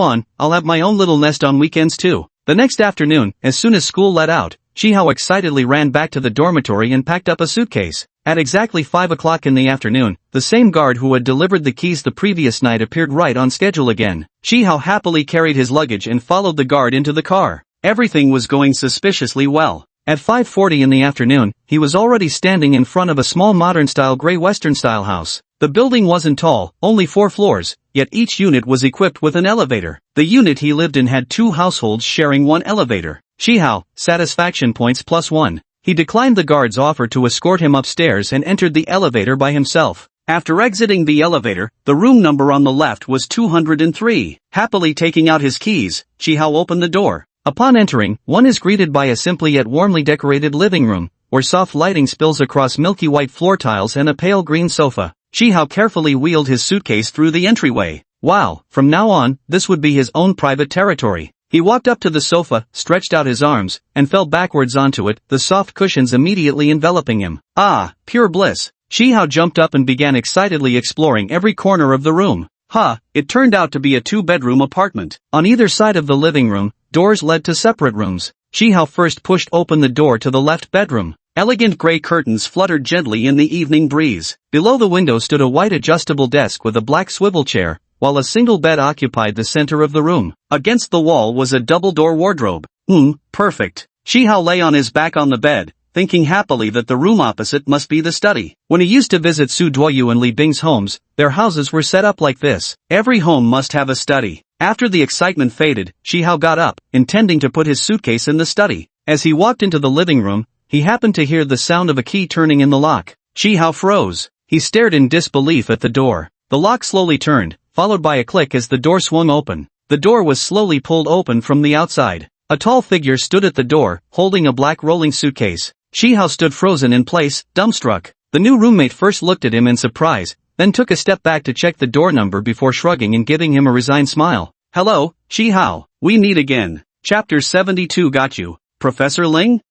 on, I'll have my own little nest on weekends too. The next afternoon, as soon as school let out, Shi Hao excitedly ran back to the dormitory and packed up a suitcase. At exactly 5 o'clock in the afternoon, the same guard who had delivered the keys the previous night appeared right on schedule again. Shi Hao happily carried his luggage and followed the guard into the car. Everything was going suspiciously well. At 5:40 in the afternoon, he was already standing in front of a small modern-style grey Western-style house. The building wasn't tall, only 4 floors, yet each unit was equipped with an elevator. The unit he lived in had 2 households sharing one elevator. Shi Hao, satisfaction points +1. He declined the guard's offer to escort him upstairs and entered the elevator by himself. After exiting the elevator, the room number on the left was 203. Happily taking out his keys, Chihao opened the door. Upon entering, one is greeted by a simply yet warmly decorated living room, where soft lighting spills across milky white floor tiles and a pale green sofa. Chihao carefully wheeled his suitcase through the entryway. Wow, from now on, this would be his own private territory. He walked up to the sofa, stretched out his arms, and fell backwards onto it, the soft cushions immediately enveloping him. Ah, pure bliss. Chihao jumped up and began excitedly exploring every corner of the room. It turned out to be a two-bedroom apartment. On either side of the living room, doors led to separate rooms. Chihao first pushed open the door to the left bedroom. Elegant gray curtains fluttered gently in the evening breeze. Below the window stood a white adjustable desk with a black swivel chair, while a single bed occupied the center of the room. Against the wall was a double-door wardrobe. Perfect. Chihao lay on his back on the bed, thinking happily that the room opposite must be the study. When he used to visit Su Duoyu and Li Bing's homes, their houses were set up like this. Every home must have a study. After the excitement faded, Chihao got up, intending to put his suitcase in the study. As he walked into the living room, he happened to hear the sound of a key turning in the lock. Chihao froze. He stared in disbelief at the door. The lock slowly turned, followed by a click as the door swung open. The door was slowly pulled open from the outside. A tall figure stood at the door, holding a black rolling suitcase. Chihao stood frozen in place, dumbstruck. The new roommate first looked at him in surprise, then took a step back to check the door number before shrugging and giving him a resigned smile. Hello, Chihao. We meet again. Chapter 72 got you. Professor Ling?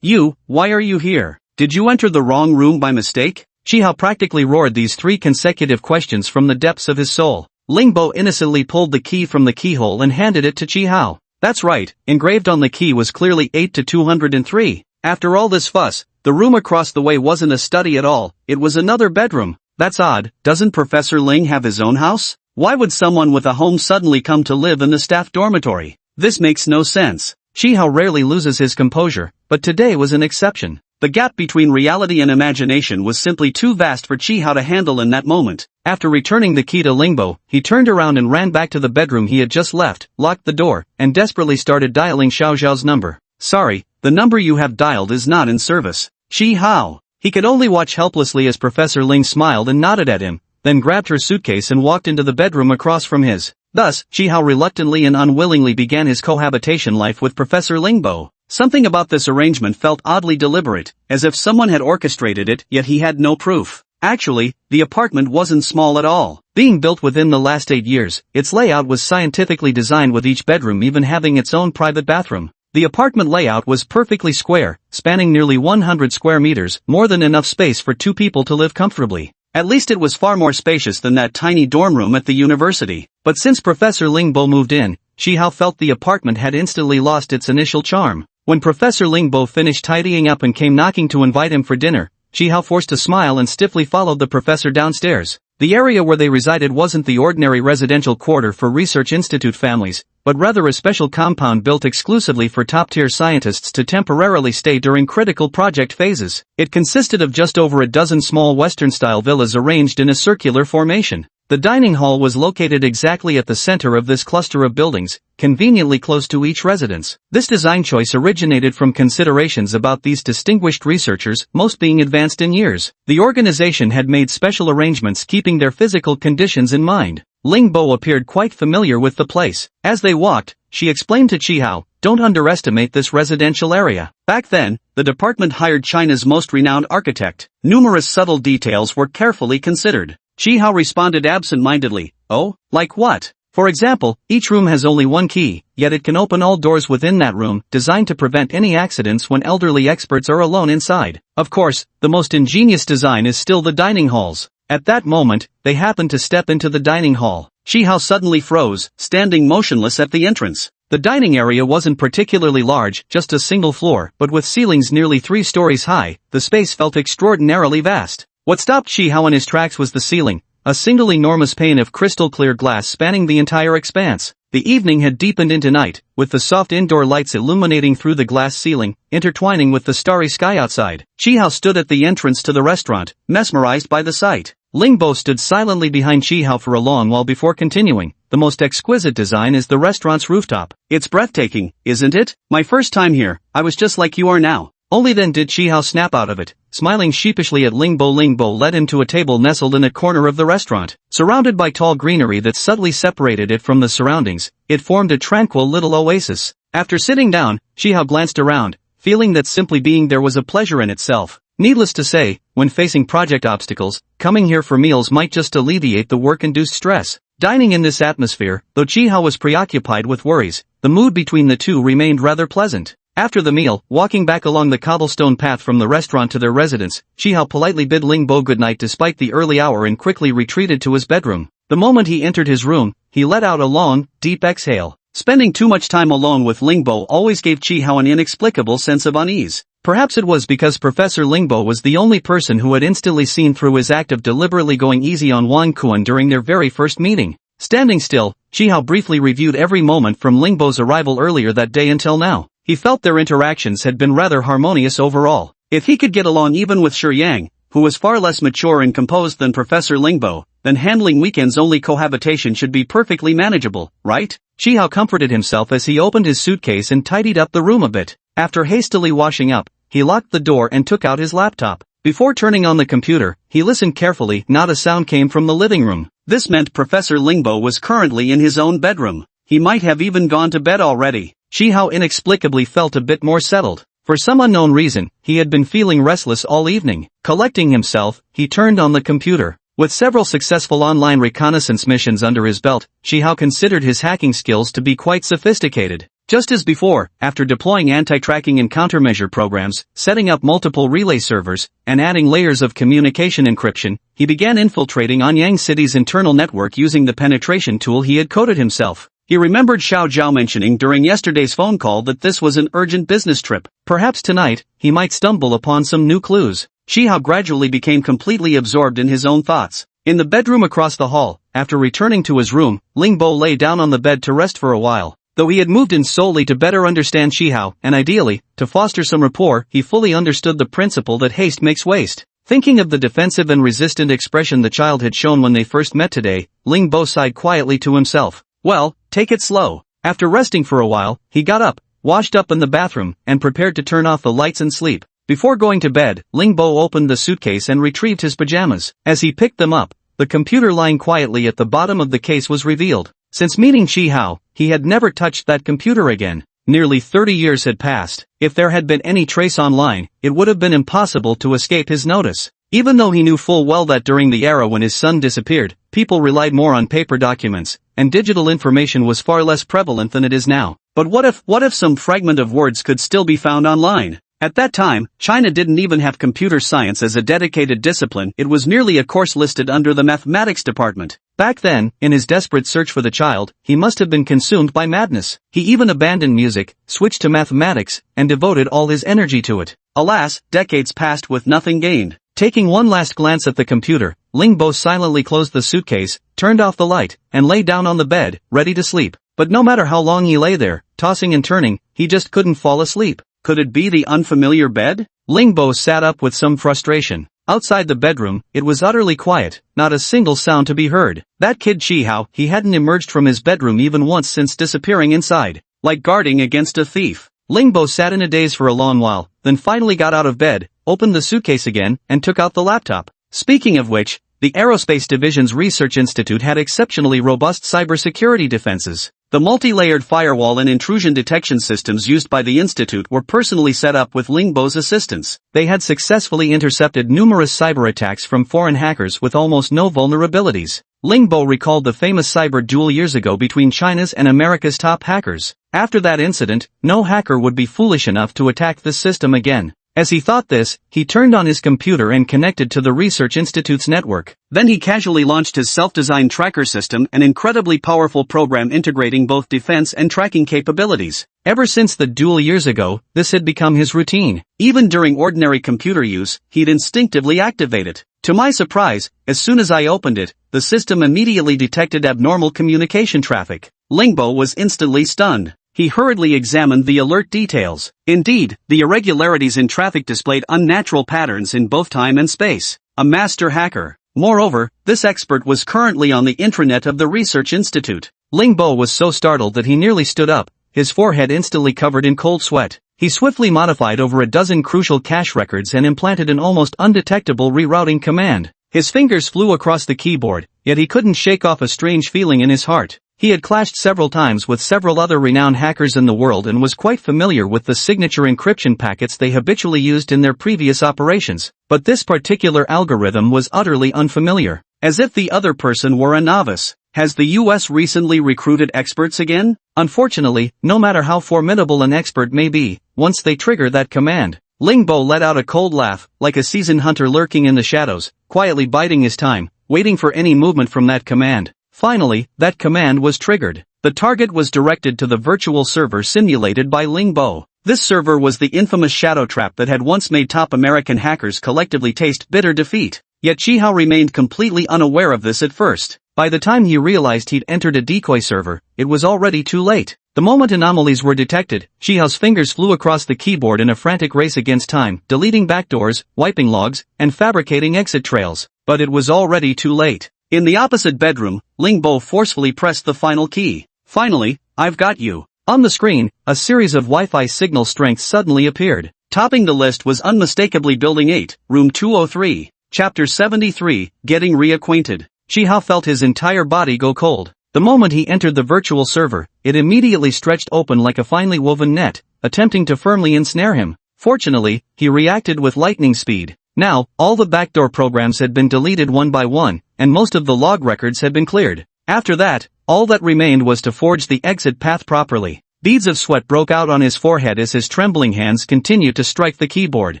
Why are you here? Did you enter the wrong room by mistake? Chihao practically roared these three consecutive questions from the depths of his soul. Lingbo innocently pulled the key from the keyhole and handed it to Chihao. That's right, engraved on the key was clearly 8 to 203. After all this fuss, the room across the way wasn't a study at all, it was another bedroom. That's odd. Doesn't Professor Ling have his own house? Why would someone with a home suddenly come to live in the staff dormitory? This makes no sense. Chihao rarely loses his composure, but today was an exception. The gap between reality and imagination was simply too vast for Chihao to handle in that moment. After returning the key to Lingbo, he turned around and ran back to the bedroom he had just left, locked the door, and desperately started dialing Xiao Zhao's number. Sorry, the number you have dialed is not in service. Chihao. He could only watch helplessly as Professor Ling smiled and nodded at him, then grabbed her suitcase and walked into the bedroom across from his. Thus, Chihao reluctantly and unwillingly began his cohabitation life with Professor Lingbo. Something about this arrangement felt oddly deliberate, as if someone had orchestrated it, yet he had no proof. Actually, the apartment wasn't small at all. Being built within the last 8 years, its layout was scientifically designed with each bedroom even having its own private bathroom. The apartment layout was perfectly square, spanning nearly 100 square meters, more than enough space for 2 people to live comfortably. At least it was far more spacious than that tiny dorm room at the university. But since Professor Lingbo moved in, Chihao felt the apartment had instantly lost its initial charm. When Professor Lingbo finished tidying up and came knocking to invite him for dinner, Chihao forced a smile and stiffly followed the professor downstairs. The area where they resided wasn't the ordinary residential quarter for research institute families, but rather a special compound built exclusively for top-tier scientists to temporarily stay during critical project phases. It consisted of just over a dozen small Western-style villas arranged in a circular formation. The dining hall was located exactly at the center of this cluster of buildings, conveniently close to each residence. This design choice originated from considerations about these distinguished researchers, most being advanced in years. The organization had made special arrangements keeping their physical conditions in mind. Lingbo appeared quite familiar with the place. As they walked, she explained to Chihao, "Don't underestimate this residential area." Back then, the department hired China's most renowned architect. Numerous subtle details were carefully considered. Chihao responded absent-mindedly, "Oh, like what?" For example, each room has only one key, yet it can open all doors within that room, designed to prevent any accidents when elderly experts are alone inside. Of course, the most ingenious design is still the dining halls. At that moment, they happened to step into the dining hall. Chihao suddenly froze, standing motionless at the entrance. The dining area wasn't particularly large, just a single floor, but with ceilings nearly 3 stories high, the space felt extraordinarily vast. What stopped Chihao in his tracks was the ceiling, a single enormous pane of crystal-clear glass spanning the entire expanse. The evening had deepened into night, with the soft indoor lights illuminating through the glass ceiling, intertwining with the starry sky outside. Chihao stood at the entrance to the restaurant, mesmerized by the sight. Lingbo stood silently behind Chihao for a long while before continuing. The most exquisite design is the restaurant's rooftop. It's breathtaking, isn't it? My first time here, I was just like you are now. Only then did Chihao snap out of it, smiling sheepishly at Lingbo. Lingbo led him to a table nestled in a corner of the restaurant. Surrounded by tall greenery that subtly separated it from the surroundings, it formed a tranquil little oasis. After sitting down, Chihao glanced around, feeling that simply being there was a pleasure in itself. Needless to say, when facing project obstacles, coming here for meals might just alleviate the work-induced stress. Dining in this atmosphere, though Chihao was preoccupied with worries, the mood between the two remained rather pleasant. After the meal, walking back along the cobblestone path from the restaurant to their residence, Chihao politely bid Lingbo goodnight despite the early hour and quickly retreated to his bedroom. The moment he entered his room, he let out a long, deep exhale. Spending too much time alone with Lingbo always gave Chihao an inexplicable sense of unease. Perhaps it was because Professor Lingbo was the only person who had instantly seen through his act of deliberately going easy on Wang Kuan during their very first meeting. Standing still, Chihao briefly reviewed every moment from Lingbo's arrival earlier that day until now. He felt their interactions had been rather harmonious overall. If he could get along even with Shi Yang, who was far less mature and composed than Professor Lingbo, then handling weekends-only cohabitation should be perfectly manageable, right? Chihao comforted himself as he opened his suitcase and tidied up the room a bit. After hastily washing up, he locked the door and took out his laptop. Before turning on the computer, he listened carefully. Not a sound came from the living room. This meant Professor Lingbo was currently in his own bedroom. He might have even gone to bed already. Chihao inexplicably felt a bit more settled. For some unknown reason, he had been feeling restless all evening. Collecting himself, he turned on the computer. With several successful online reconnaissance missions under his belt, Chihao considered his hacking skills to be quite sophisticated. Just as before, after deploying anti-tracking and countermeasure programs, setting up multiple relay servers, and adding layers of communication encryption, he began infiltrating Anyang City's internal network using the penetration tool he had coded himself. He remembered Xiao Zhao mentioning during yesterday's phone call that this was an urgent business trip. Perhaps tonight, he might stumble upon some new clues. Chihao gradually became completely absorbed in his own thoughts. In the bedroom across the hall, after returning to his room, Lingbo lay down on the bed to rest for a while. Though he had moved in solely to better understand Chihao, and ideally, to foster some rapport, he fully understood the principle that haste makes waste. Thinking of the defensive and resistant expression the child had shown when they first met today, Lingbo sighed quietly to himself. Well, take it slow. After resting for a while, he got up, washed up in the bathroom, and prepared to turn off the lights and sleep. Before going to bed, Lingbo opened the suitcase and retrieved his pajamas. As he picked them up, the computer lying quietly at the bottom of the case was revealed. Since meeting Chihao, he had never touched that computer again. Nearly 30 years had passed. If there had been any trace online, it would have been impossible to escape his notice. Even though he knew full well that during the era when his son disappeared, people relied more on paper documents, and digital information was far less prevalent than it is now. But what if some fragment of words could still be found online? At that time, China didn't even have computer science as a dedicated discipline. It was merely a course listed under the mathematics department. Back then, in his desperate search for the child, he must have been consumed by madness. He even abandoned music, switched to mathematics, and devoted all his energy to it. Alas, decades passed with nothing gained. Taking one last glance at the computer, Lingbo silently closed the suitcase, turned off the light, and lay down on the bed, ready to sleep. But no matter how long he lay there, tossing and turning, he just couldn't fall asleep. Could it be the unfamiliar bed? Lingbo sat up with some frustration. Outside the bedroom, it was utterly quiet, not a single sound to be heard. That kid Chihao, he hadn't emerged from his bedroom even once since disappearing inside. Like guarding against a thief. Lingbo sat in a daze for a long while, then finally got out of bed, opened the suitcase again, and took out the laptop. Speaking of which, the Aerospace Division's Research Institute had exceptionally robust cybersecurity defenses. The multi-layered firewall and intrusion detection systems used by the institute were personally set up with Lingbo's assistance. They had successfully intercepted numerous cyber attacks from foreign hackers with almost no vulnerabilities. Lingbo recalled the famous cyber duel years ago between China's and America's top hackers. After that incident, no hacker would be foolish enough to attack this system again. As he thought this, he turned on his computer and connected to the Research Institute's network. Then he casually launched his self-designed tracker system, an incredibly powerful program integrating both defense and tracking capabilities. Ever since the duel years ago, this had become his routine. Even during ordinary computer use, he'd instinctively activate it. To my surprise, as soon as I opened it, the system immediately detected abnormal communication traffic. Lingbo was instantly stunned. He hurriedly examined the alert details. Indeed, the irregularities in traffic displayed unnatural patterns in both time and space. A master hacker. Moreover, this expert was currently on the intranet of the Research Institute. Lingbo was so startled that he nearly stood up, his forehead instantly covered in cold sweat. He swiftly modified over a dozen crucial cache records and implanted an almost undetectable rerouting command. His fingers flew across the keyboard, yet he couldn't shake off a strange feeling in his heart. He had clashed several times with several other renowned hackers in the world and was quite familiar with the signature encryption packets they habitually used in their previous operations. But this particular algorithm was utterly unfamiliar, as if the other person were a novice. Has the US recently recruited experts again? Unfortunately, no matter how formidable an expert may be, once they trigger that command, Lingbo let out a cold laugh, like a seasoned hunter lurking in the shadows, quietly biding his time, waiting for any movement from that command. Finally, that command was triggered. The target was directed to the virtual server simulated by Lingbo. This server was the infamous shadow trap that had once made top American hackers collectively taste bitter defeat. Yet Chihao remained completely unaware of this at first. By the time he realized he'd entered a decoy server, it was already too late. The moment anomalies were detected, Chihao's fingers flew across the keyboard in a frantic race against time, deleting backdoors, wiping logs, and fabricating exit trails. But it was already too late. In the opposite bedroom, Lingbo forcefully pressed the final key. Finally, I've got you. On the screen, a series of Wi-Fi signal strengths suddenly appeared. Topping the list was unmistakably Building 8, Room 203. Chapter 73, Getting Reacquainted. Chihao felt his entire body go cold. The moment he entered the virtual server, it immediately stretched open like a finely woven net, attempting to firmly ensnare him. Fortunately, he reacted with lightning speed. Now, all the backdoor programs had been deleted one by one, and most of the log records had been cleared. After that, all that remained was to forge the exit path properly. Beads of sweat broke out on his forehead as his trembling hands continued to strike the keyboard.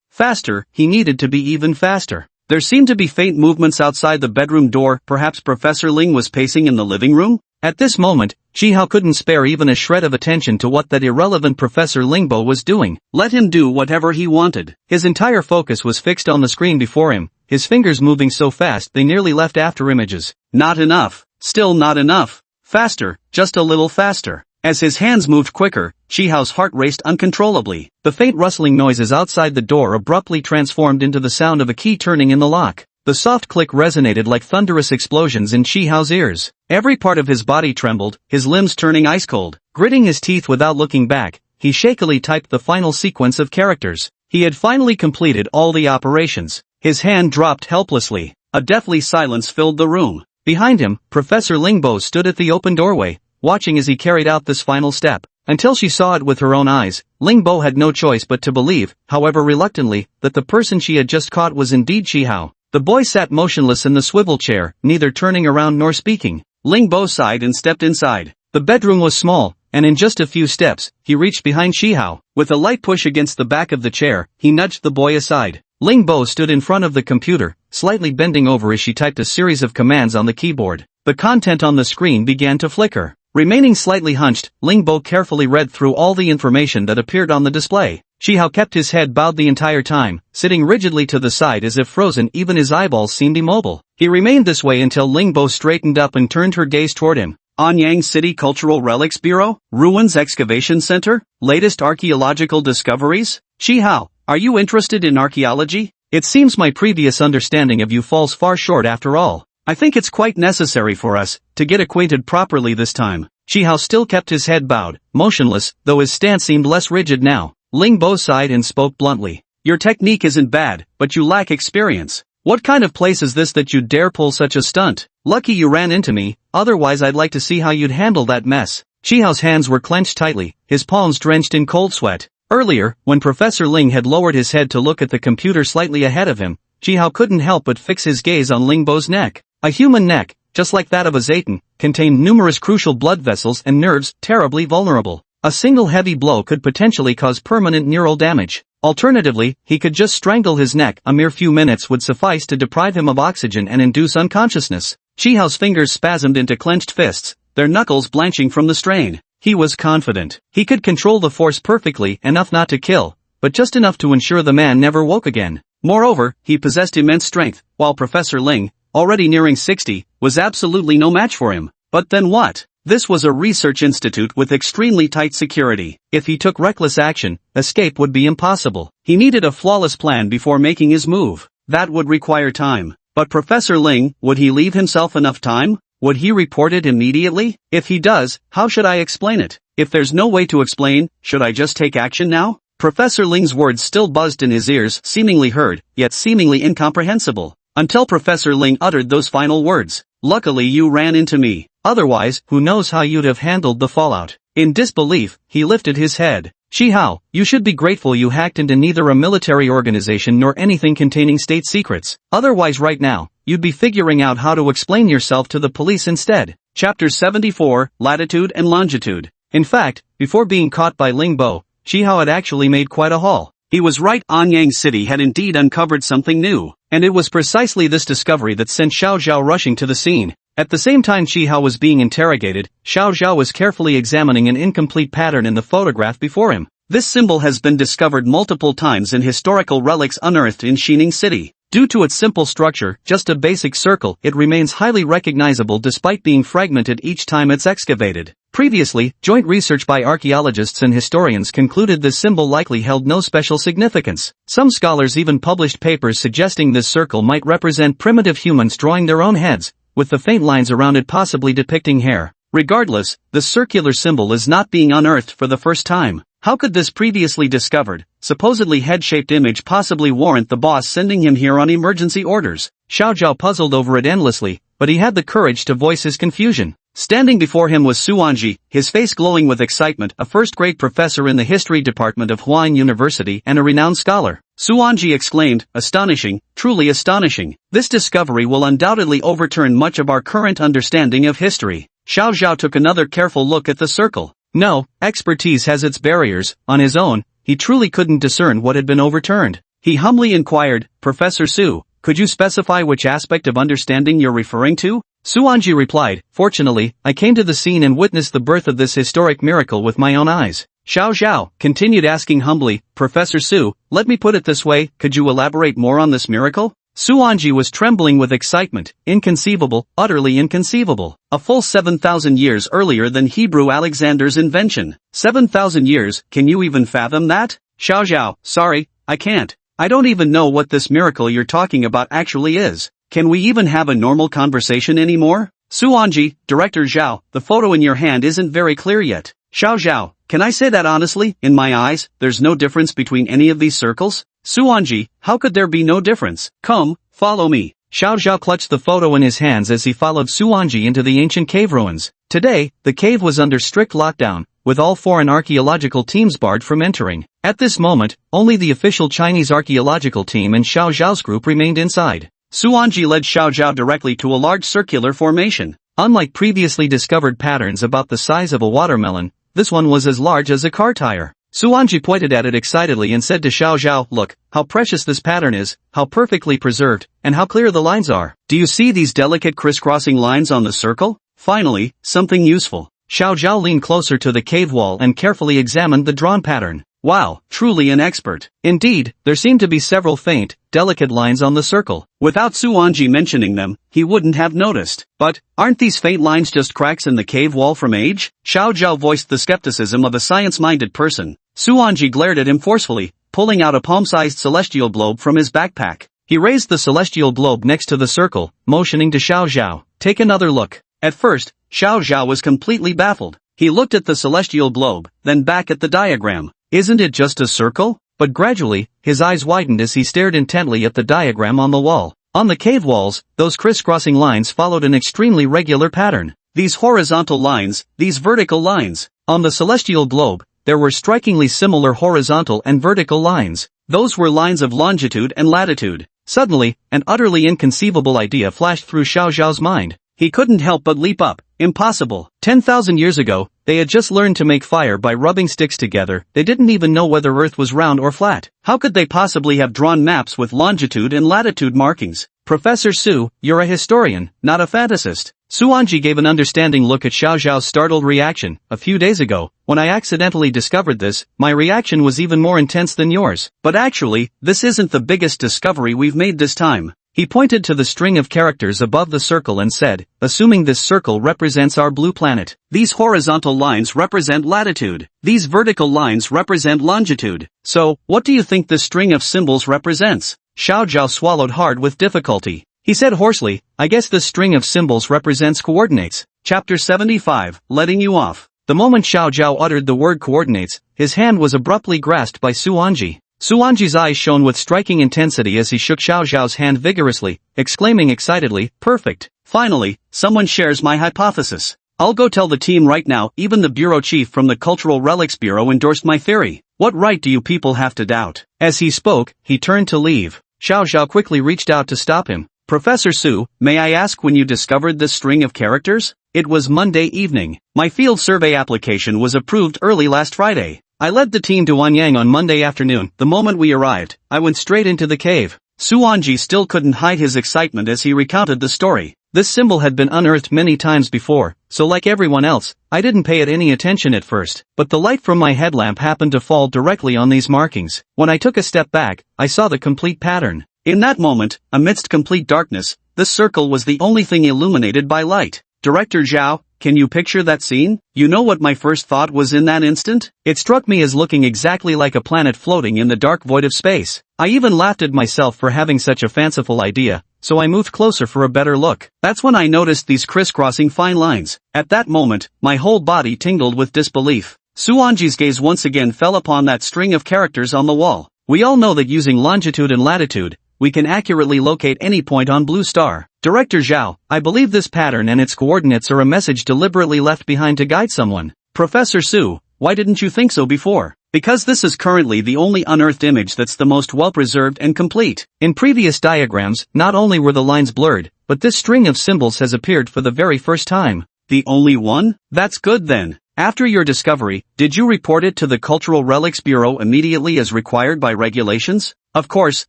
Faster, he needed to be even faster. There seemed to be faint movements outside the bedroom door. Perhaps Professor Ling was pacing in the living room? At this moment, Chihao couldn't spare even a shred of attention to what that irrelevant Professor Lingbo was doing. Let him do whatever he wanted. His entire focus was fixed on the screen before him, his fingers moving so fast they nearly left after images. Not enough. Still not enough. Faster, just a little faster. As his hands moved quicker, Chihao's heart raced uncontrollably. The faint rustling noises outside the door abruptly transformed into the sound of a key turning in the lock. The soft click resonated like thunderous explosions in Chihao's ears. Every part of his body trembled, his limbs turning ice cold. Gritting his teeth without looking back, he shakily typed the final sequence of characters. He had finally completed all the operations. His hand dropped helplessly. A deathly silence filled the room. Behind him, Professor Lingbo stood at the open doorway, watching as he carried out this final step. Until she saw it with her own eyes, Lingbo had no choice but to believe, however reluctantly, that the person she had just caught was indeed Chihao. The boy sat motionless in the swivel chair, neither turning around nor speaking. Lingbo sighed and stepped inside. The bedroom was small, and in just a few steps, he reached behind Chihao. With a light push against the back of the chair, he nudged the boy aside. Lingbo stood in front of the computer, slightly bending over as she typed a series of commands on the keyboard. The content on the screen began to flicker. Remaining slightly hunched, Lingbo carefully read through all the information that appeared on the display. Chihao kept his head bowed the entire time, sitting rigidly to the side as if frozen. Even his eyeballs seemed immobile. He remained this way until Lingbo straightened up and turned her gaze toward him. Anyang City Cultural Relics Bureau? Ruins Excavation Center? Latest archaeological discoveries? Chihao, are you interested in archaeology? It seems my previous understanding of you falls far short after all. I think it's quite necessary for us to get acquainted properly this time. Chihao still kept his head bowed, motionless, though his stance seemed less rigid now. Lingbo sighed and spoke bluntly. Your technique isn't bad, but you lack experience. What kind of place is this that you'd dare pull such a stunt? Lucky you ran into me, otherwise I'd like to see how you'd handle that mess. Chihao's hands were clenched tightly, his palms drenched in cold sweat. Earlier, when Professor Ling had lowered his head to look at the computer slightly ahead of him, Chihao couldn't help but fix his gaze on Lingbo's neck. A human neck, just like that of a Zayton, contained numerous crucial blood vessels and nerves, terribly vulnerable. A single heavy blow could potentially cause permanent neural damage. Alternatively, he could just strangle his neck. A mere few minutes would suffice to deprive him of oxygen and induce unconsciousness. Chihao's fingers spasmed into clenched fists, their knuckles blanching from the strain. He was confident. He could control the force perfectly, enough not to kill, but just enough to ensure the man never woke again. Moreover, he possessed immense strength, while Professor Ling, already nearing 60, was absolutely no match for him. But then what? This was a research institute with extremely tight security. If he took reckless action, escape would be impossible. He needed a flawless plan before making his move. That would require time. But Professor Ling, would he leave himself enough time? Would he report it immediately? If he does, how should I explain it? If there's no way to explain, should I just take action now? Professor Ling's words still buzzed in his ears, seemingly heard, yet seemingly incomprehensible. Until Professor Ling uttered those final words. Luckily you ran into me. Otherwise, who knows how you'd have handled the fallout. In disbelief, he lifted his head. Shihao, you should be grateful you hacked into neither a military organization nor anything containing state secrets. Otherwise right now, you'd be figuring out how to explain yourself to the police instead. Chapter 74, Latitude and Longitude. In fact, before being caught by Ling Bo, Shihao had actually made quite a haul. He was right, Anyang City had indeed uncovered something new. And it was precisely this discovery that sent Xiao Zhao rushing to the scene. At the same time Shihao was being interrogated, Xiao Zhao was carefully examining an incomplete pattern in the photograph before him. This symbol has been discovered multiple times in historical relics unearthed in Xining City. Due to its simple structure, just a basic circle, it remains highly recognizable despite being fragmented each time it's excavated. Previously, joint research by archaeologists and historians concluded this symbol likely held no special significance. Some scholars even published papers suggesting this circle might represent primitive humans drawing their own heads, with the faint lines around it possibly depicting hair. Regardless, the circular symbol is not being unearthed for the first time. How could this previously discovered, supposedly head-shaped image possibly warrant the boss sending him here on emergency orders? Xiao Zhao puzzled over it endlessly, but he had the courage to voice his confusion. Standing before him was Suanji, his face glowing with excitement, a first-grade professor in the history department of Huayin University and a renowned scholar. Suanji exclaimed, astonishing, truly astonishing. This discovery will undoubtedly overturn much of our current understanding of history. Xiao Zhao took another careful look at the circle. No, expertise has its barriers. On his own, he truly couldn't discern what had been overturned. He humbly inquired, Professor Su, could you specify which aspect of understanding you're referring to? Suanji replied, fortunately, I came to the scene and witnessed the birth of this historic miracle with my own eyes. Xiao Zhao continued asking humbly, Professor Su, let me put it this way, could you elaborate more on this miracle? Suanji was trembling with excitement. Inconceivable, utterly inconceivable. A full 7,000 years earlier than Hebrew Alexander's invention. 7,000 years, can you even fathom that? Xiao Zhao, sorry, I can't. I don't even know what this miracle you're talking about actually is. Can we even have a normal conversation anymore? Suanji, Director Zhao, the photo in your hand isn't very clear yet. Xiao Zhao, can I say that honestly? In my eyes, there's no difference between any of these circles? Suanji, how could there be no difference? Come, follow me. Xiao Zhao clutched the photo in his hands as he followed Suanji into the ancient cave ruins. Today, the cave was under strict lockdown, with all foreign archaeological teams barred from entering. At this moment, only the official Chinese archaeological team and Xiao Zhao's group remained inside. Suanji led Xiao Zhao directly to a large circular formation. Unlike previously discovered patterns about the size of a watermelon, this one was as large as a car tire. Suanji pointed at it excitedly and said to Xiao Zhao, look, how precious this pattern is, how perfectly preserved, and how clear the lines are. Do you see these delicate crisscrossing lines on the circle? Finally, something useful. Xiao Zhao leaned closer to the cave wall and carefully examined the drawn pattern. Wow, truly an expert. Indeed, there seemed to be several faint, delicate lines on the circle. Without Suanji mentioning them, he wouldn't have noticed. But, aren't these faint lines just cracks in the cave wall from age? Xiao Zhao voiced the skepticism of a science-minded person. Suanji glared at him forcefully, pulling out a palm-sized celestial globe from his backpack. He raised the celestial globe next to the circle, motioning to Xiao Zhao, take another look. At first, Xiao Zhao was completely baffled. He looked at the celestial globe, then back at the diagram. Isn't it just a circle? But gradually, his eyes widened as he stared intently at the diagram on the wall. On the cave walls, those crisscrossing lines followed an extremely regular pattern. These horizontal lines, these vertical lines. On the celestial globe, there were strikingly similar horizontal and vertical lines. Those were lines of longitude and latitude. Suddenly, an utterly inconceivable idea flashed through Xiao Zhao's mind. He couldn't help but leap up. Impossible. 10,000 years ago, they had just learned to make fire by rubbing sticks together. They didn't even know whether Earth was round or flat. How could they possibly have drawn maps with longitude and latitude markings? Professor Su, you're a historian, not a fantasist. Suanji gave an understanding look at Xiao Zhao's startled reaction. A few days ago, when I accidentally discovered this, my reaction was even more intense than yours. But actually, this isn't the biggest discovery we've made this time. He pointed to the string of characters above the circle and said, assuming this circle represents our blue planet. These horizontal lines represent latitude. These vertical lines represent longitude. So, what do you think this string of symbols represents? Xiao Zhao swallowed hard with difficulty. He said hoarsely, I guess this string of symbols represents coordinates. Chapter 75, Letting You Off. The moment Xiao Zhao uttered the word coordinates, his hand was abruptly grasped by Suanji. Suanji's eyes shone with striking intensity as he shook Xiao Zhao's hand vigorously, exclaiming excitedly, "Perfect! Finally, someone shares my hypothesis. I'll go tell the team right now. Even the bureau chief from the Cultural Relics Bureau endorsed my theory. What right do you people have to doubt?" As he spoke, he turned to leave. Xiao Zhao quickly reached out to stop him. "Professor Su, may I ask when you discovered this string of characters?" "It was Monday evening. My field survey application was approved early last Friday. I led the team to Wanyang on Monday afternoon. The moment we arrived, I went straight into the cave." Suanji still couldn't hide his excitement as he recounted the story. This symbol had been unearthed many times before, so like everyone else, I didn't pay it any attention at first. But the light from my headlamp happened to fall directly on these markings. When I took a step back, I saw the complete pattern. In that moment, amidst complete darkness, this circle was the only thing illuminated by light. Director Zhao, can you picture that scene? You know what my first thought was in that instant? It struck me as looking exactly like a planet floating in the dark void of space. I even laughed at myself for having such a fanciful idea, so I moved closer for a better look. That's when I noticed these crisscrossing fine lines. At that moment, my whole body tingled with disbelief. Suanji's gaze once again fell upon that string of characters on the wall. We all know that using longitude and latitude, we can accurately locate any point on Blue Star. Director Zhao, I believe this pattern and its coordinates are a message deliberately left behind to guide someone. Professor Su, why didn't you think so before? Because this is currently the only unearthed image that's the most well-preserved and complete. In previous diagrams, not only were the lines blurred, but this string of symbols has appeared for the very first time. The only one? That's good then. After your discovery, did you report it to the Cultural Relics Bureau immediately as required by regulations? Of course,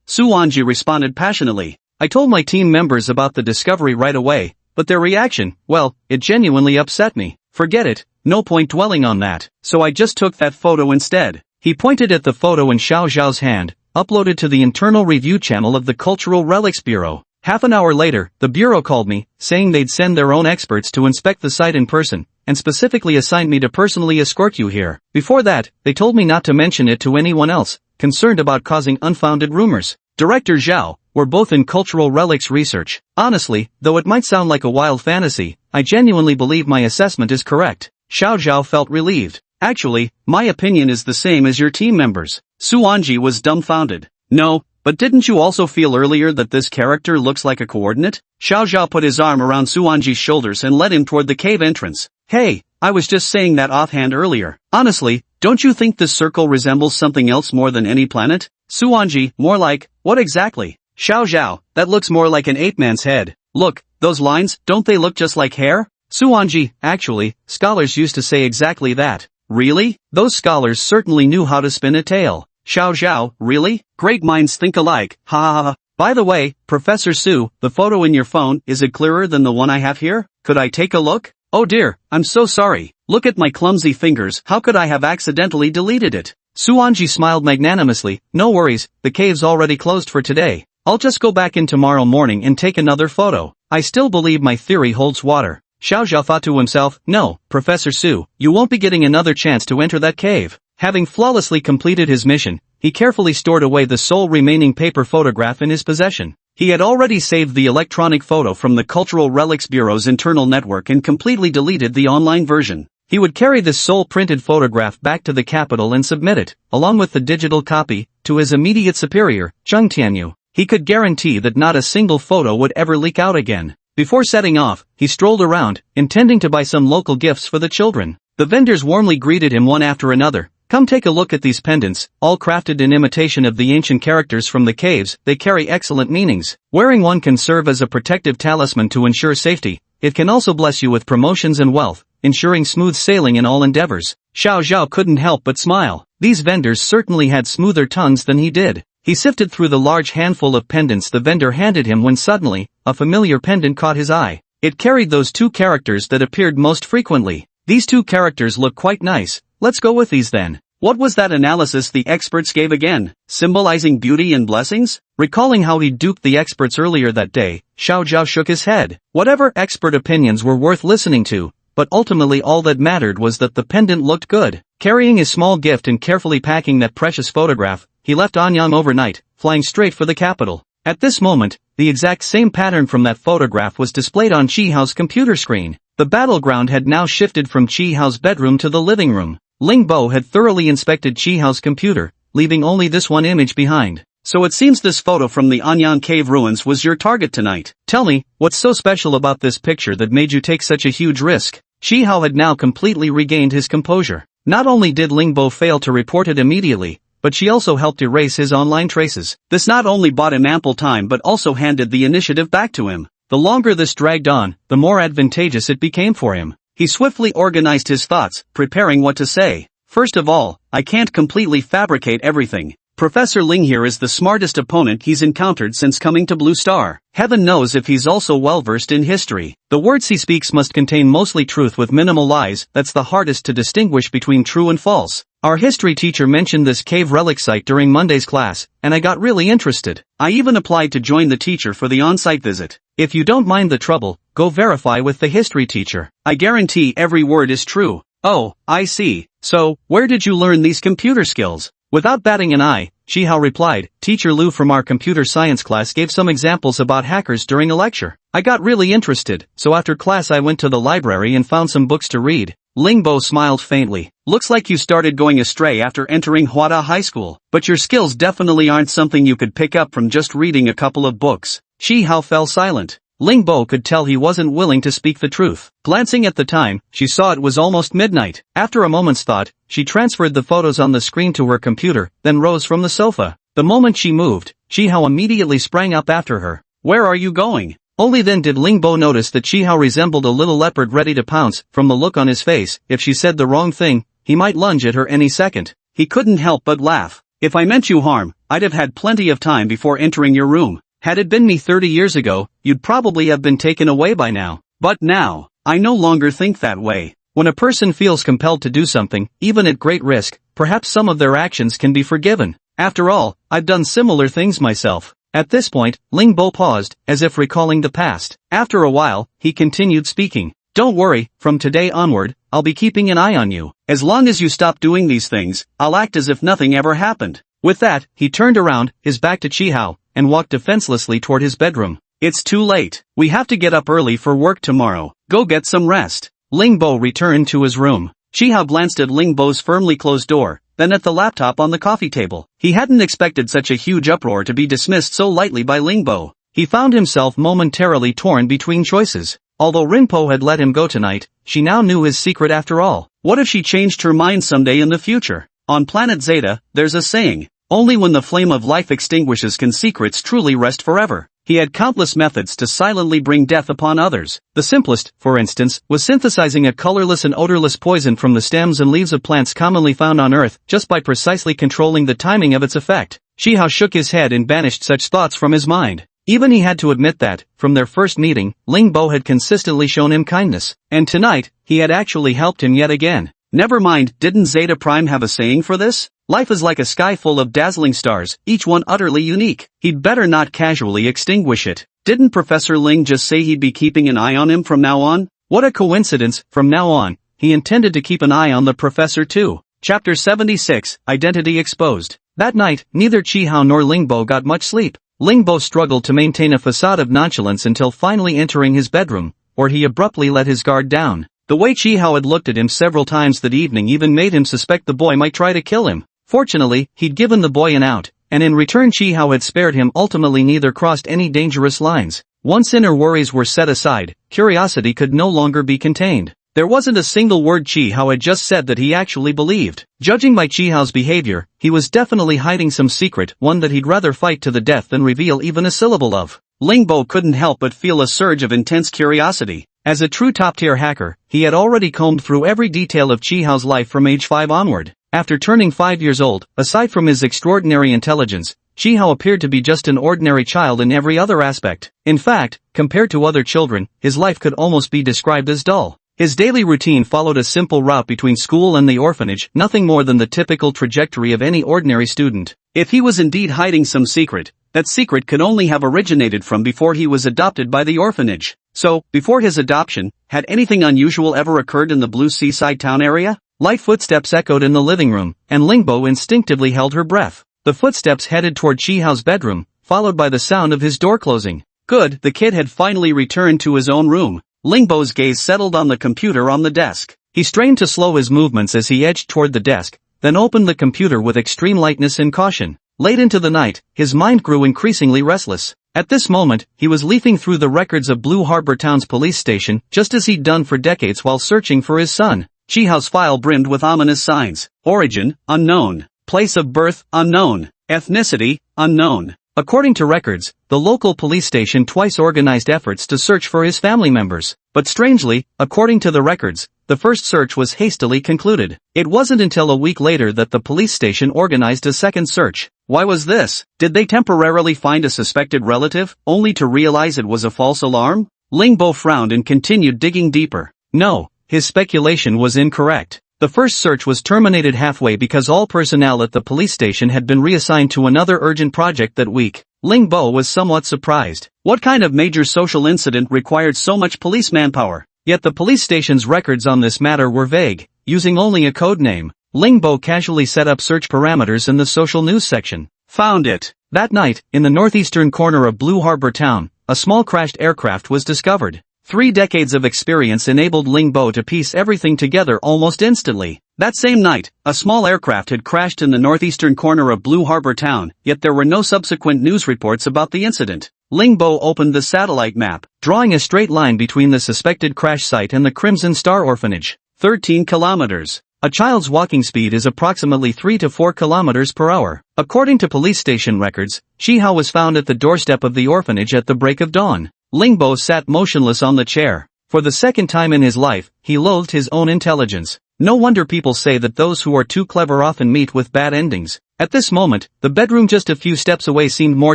Suanji responded passionately. I told my team members about the discovery right away, but their reaction, well, it genuinely upset me. Forget it, no point dwelling on that, so I just took that photo instead. He pointed at the photo in Xiao Zhao's hand, uploaded to the internal review channel of the Cultural Relics Bureau. Half an hour later, the Bureau called me, saying they'd send their own experts to inspect the site in person, and specifically assigned me to personally escort you here. Before that, they told me not to mention it to anyone else, concerned about causing unfounded rumors. Director Zhao, we're both in cultural relics research. Honestly, though it might sound like a wild fantasy, I genuinely believe my assessment is correct. Xiao Zhao felt relieved. Actually, my opinion is the same as your team members. Suanji was dumbfounded. No, but didn't you also feel earlier that this character looks like a coordinate? Xiao Zhao put his arm around Suanji's shoulders and led him toward the cave entrance. Hey, I was just saying that offhand earlier. Honestly, don't you think this circle resembles something else more than any planet? Suanji, more like, what exactly? Xiao Zhao, that looks more like an ape-man's head. Look, those lines, don't they look just like hair? Suanji, actually, scholars used to say exactly that. Really? Those scholars certainly knew how to spin a tale. Xiao Zhao, really? Great minds think alike, ha ha ha. By the way, Professor Su, the photo in your phone, is it clearer than the one I have here? Could I take a look? Oh dear, I'm so sorry. Look at my clumsy fingers, how could I have accidentally deleted it? Suanji smiled magnanimously, no worries, the cave's already closed for today. I'll just go back in tomorrow morning and take another photo. I still believe my theory holds water. Xiao Zhao thought to himself, no, Professor Su, you won't be getting another chance to enter that cave. Having flawlessly completed his mission, he carefully stored away the sole remaining paper photograph in his possession. He had already saved the electronic photo from the Cultural Relics Bureau's internal network and completely deleted the online version. He would carry this sole printed photograph back to the capital and submit it, along with the digital copy, to his immediate superior, Zheng Tianyu. He could guarantee that not a single photo would ever leak out again. Before setting off, he strolled around, intending to buy some local gifts for the children. The vendors warmly greeted him one after another. Come take a look at these pendants, all crafted in imitation of the ancient characters from the caves. They carry excellent meanings. Wearing one can serve as a protective talisman to ensure safety. It can also bless you with promotions and wealth, ensuring smooth sailing in all endeavors. Xiao Zhao couldn't help but smile. These vendors certainly had smoother tongues than he did. He sifted through the large handful of pendants the vendor handed him when suddenly, a familiar pendant caught his eye. It carried those two characters that appeared most frequently. These two characters look quite nice. Let's go with these then. What was that analysis the experts gave again? Symbolizing beauty and blessings? Recalling how he duped the experts earlier that day, Xiao Zhao shook his head. Whatever expert opinions were worth listening to, but ultimately all that mattered was that the pendant looked good. Carrying his small gift and carefully packing that precious photograph, he left Anyang overnight, flying straight for the capital. At this moment, the exact same pattern from that photograph was displayed on Chi Hao's computer screen. The battleground had now shifted from Chi Hao's bedroom to the living room. Ling Bo had thoroughly inspected Chi Hao's computer, leaving only this one image behind. So it seems this photo from the Anyan Cave ruins was your target tonight. Tell me, what's so special about this picture that made you take such a huge risk? Chi Hao had now completely regained his composure. Not only did Ling Bo fail to report it immediately, but she also helped erase his online traces. This not only bought him ample time but also handed the initiative back to him. The longer this dragged on, the more advantageous it became for him. He swiftly organized his thoughts, preparing what to say. First of all, I can't completely fabricate everything. Professor Ling here is the smartest opponent he's encountered since coming to Blue Star. Heaven knows if he's also well-versed in history. The words he speaks must contain mostly truth with minimal lies. That's the hardest to distinguish between true and false. Our history teacher mentioned this cave relic site during Monday's class, and I got really interested. I even applied to join the teacher for the on-site visit. If you don't mind the trouble, go verify with the history teacher. I guarantee every word is true. Oh, I see. So, where did you learn these computer skills? Without batting an eye, Chi Hao replied, Teacher Lu from our computer science class gave some examples about hackers during a lecture. I got really interested, so after class I went to the library and found some books to read. Ling Bo smiled faintly. Looks like you started going astray after entering Huada High School. But your skills definitely aren't something you could pick up from just reading a couple of books. Chi Hao fell silent. Ling Bo could tell he wasn't willing to speak the truth. Glancing at the time, she saw it was almost midnight. After a moment's thought, she transferred the photos on the screen to her computer, then rose from the sofa. The moment she moved, Chi Hao immediately sprang up after her. Where are you going? Only then did Ling Bo notice that Chi Hao resembled a little leopard ready to pounce. From the look on his face, if she said the wrong thing, he might lunge at her any second. He couldn't help but laugh. If I meant you harm, I'd have had plenty of time before entering your room. Had it been me 30 years ago, you'd probably have been taken away by now. But now, I no longer think that way. When a person feels compelled to do something, even at great risk, perhaps some of their actions can be forgiven. After all, I've done similar things myself. At this point, Ling Bo paused, as if recalling the past. After a while, he continued speaking. Don't worry, from today onward, I'll be keeping an eye on you. As long as you stop doing these things, I'll act as if nothing ever happened. With that, he turned around, his back to Chi Hao, and walked defenselessly toward his bedroom. It's too late. We have to get up early for work tomorrow. Go get some rest. Ling Bo returned to his room. Chi Hao glanced at Ling Bo's firmly closed door, then at the laptop on the coffee table. He hadn't expected such a huge uproar to be dismissed so lightly by Ling Bo. He found himself momentarily torn between choices. Although Rinpo had let him go tonight, she now knew his secret after all. What if she changed her mind someday in the future? On planet Zeta, there's a saying, only when the flame of life extinguishes can secrets truly rest forever. He had countless methods to silently bring death upon others. The simplest, for instance, was synthesizing a colorless and odorless poison from the stems and leaves of plants commonly found on Earth, just by precisely controlling the timing of its effect. Chi Hao shook his head and banished such thoughts from his mind. Even he had to admit that, from their first meeting, Ling Bo had consistently shown him kindness. And tonight, he had actually helped him yet again. Never mind, didn't Zeta Prime have a saying for this? Life is like a sky full of dazzling stars, each one utterly unique. He'd better not casually extinguish it. Didn't Professor Ling just say he'd be keeping an eye on him from now on? What a coincidence, from now on, he intended to keep an eye on the professor too. Chapter 76, Identity Exposed. That night, neither Chi Hao nor Ling Bo got much sleep. Ling Bo struggled to maintain a facade of nonchalance until finally entering his bedroom, where he abruptly let his guard down. The way Chi Hao had looked at him several times that evening even made him suspect the boy might try to kill him. Fortunately, he'd given the boy an out, and in return Chi Hao had spared him. Ultimately neither crossed any dangerous lines. Once inner worries were set aside, curiosity could no longer be contained. There wasn't a single word Chi Hao had just said that he actually believed. Judging by Chi Hao's behavior, he was definitely hiding some secret, one that he'd rather fight to the death than reveal even a syllable of. Ling Bo couldn't help but feel a surge of intense curiosity. As a true top-tier hacker, he had already combed through every detail of Chi Hao's life from age 5 onward. After turning 5 years old, aside from his extraordinary intelligence, Chi Hao appeared to be just an ordinary child in every other aspect. In fact, compared to other children, his life could almost be described as dull. His daily routine followed a simple route between school and the orphanage, nothing more than the typical trajectory of any ordinary student. If he was indeed hiding some secret, that secret could only have originated from before he was adopted by the orphanage. So, before his adoption, had anything unusual ever occurred in the blue seaside town area? Light footsteps echoed in the living room, and Ling Bo instinctively held her breath. The footsteps headed toward Chi Hao's bedroom, followed by the sound of his door closing. Good, the kid had finally returned to his own room. Lingbo's gaze settled on the computer on the desk. He strained to slow his movements as he edged toward the desk, then opened the computer with extreme lightness and caution. Late into the night, his mind grew increasingly restless. At this moment, he was leafing through the records of Blue Harbor Town's police station, just as he'd done for decades while searching for his son. Chihao's file brimmed with ominous signs. Origin, unknown. Place of birth, unknown. Ethnicity, unknown. According to records, the local police station twice organized efforts to search for his family members. But strangely, according to the records, the first search was hastily concluded. It wasn't until a week later that the police station organized a second search. Why was this? Did they temporarily find a suspected relative, only to realize it was a false alarm? Lingbo frowned and continued digging deeper. No, his speculation was incorrect. The first search was terminated halfway because all personnel at the police station had been reassigned to another urgent project that week. Lingbo was somewhat surprised. What kind of major social incident required so much police manpower? Yet the police station's records on this matter were vague, using only a code name. Lingbo casually set up search parameters in the social news section. Found it. That night, in the northeastern corner of Blue Harbor Town, a small crashed aircraft was discovered. 3 decades of experience enabled Lingbo to piece everything together almost instantly. That same night, a small aircraft had crashed in the northeastern corner of Blue Harbor Town, yet there were no subsequent news reports about the incident. Lingbo opened the satellite map, drawing a straight line between the suspected crash site and the Crimson Star Orphanage. 13 kilometers. A child's walking speed is approximately 3 to 4 kilometers per hour. According to police station records, Shihao was found at the doorstep of the orphanage at the break of dawn. Lingbo sat motionless on the chair. For the second time in his life, he loathed his own intelligence. No wonder people say that those who are too clever often meet with bad endings. At this moment, the bedroom just a few steps away seemed more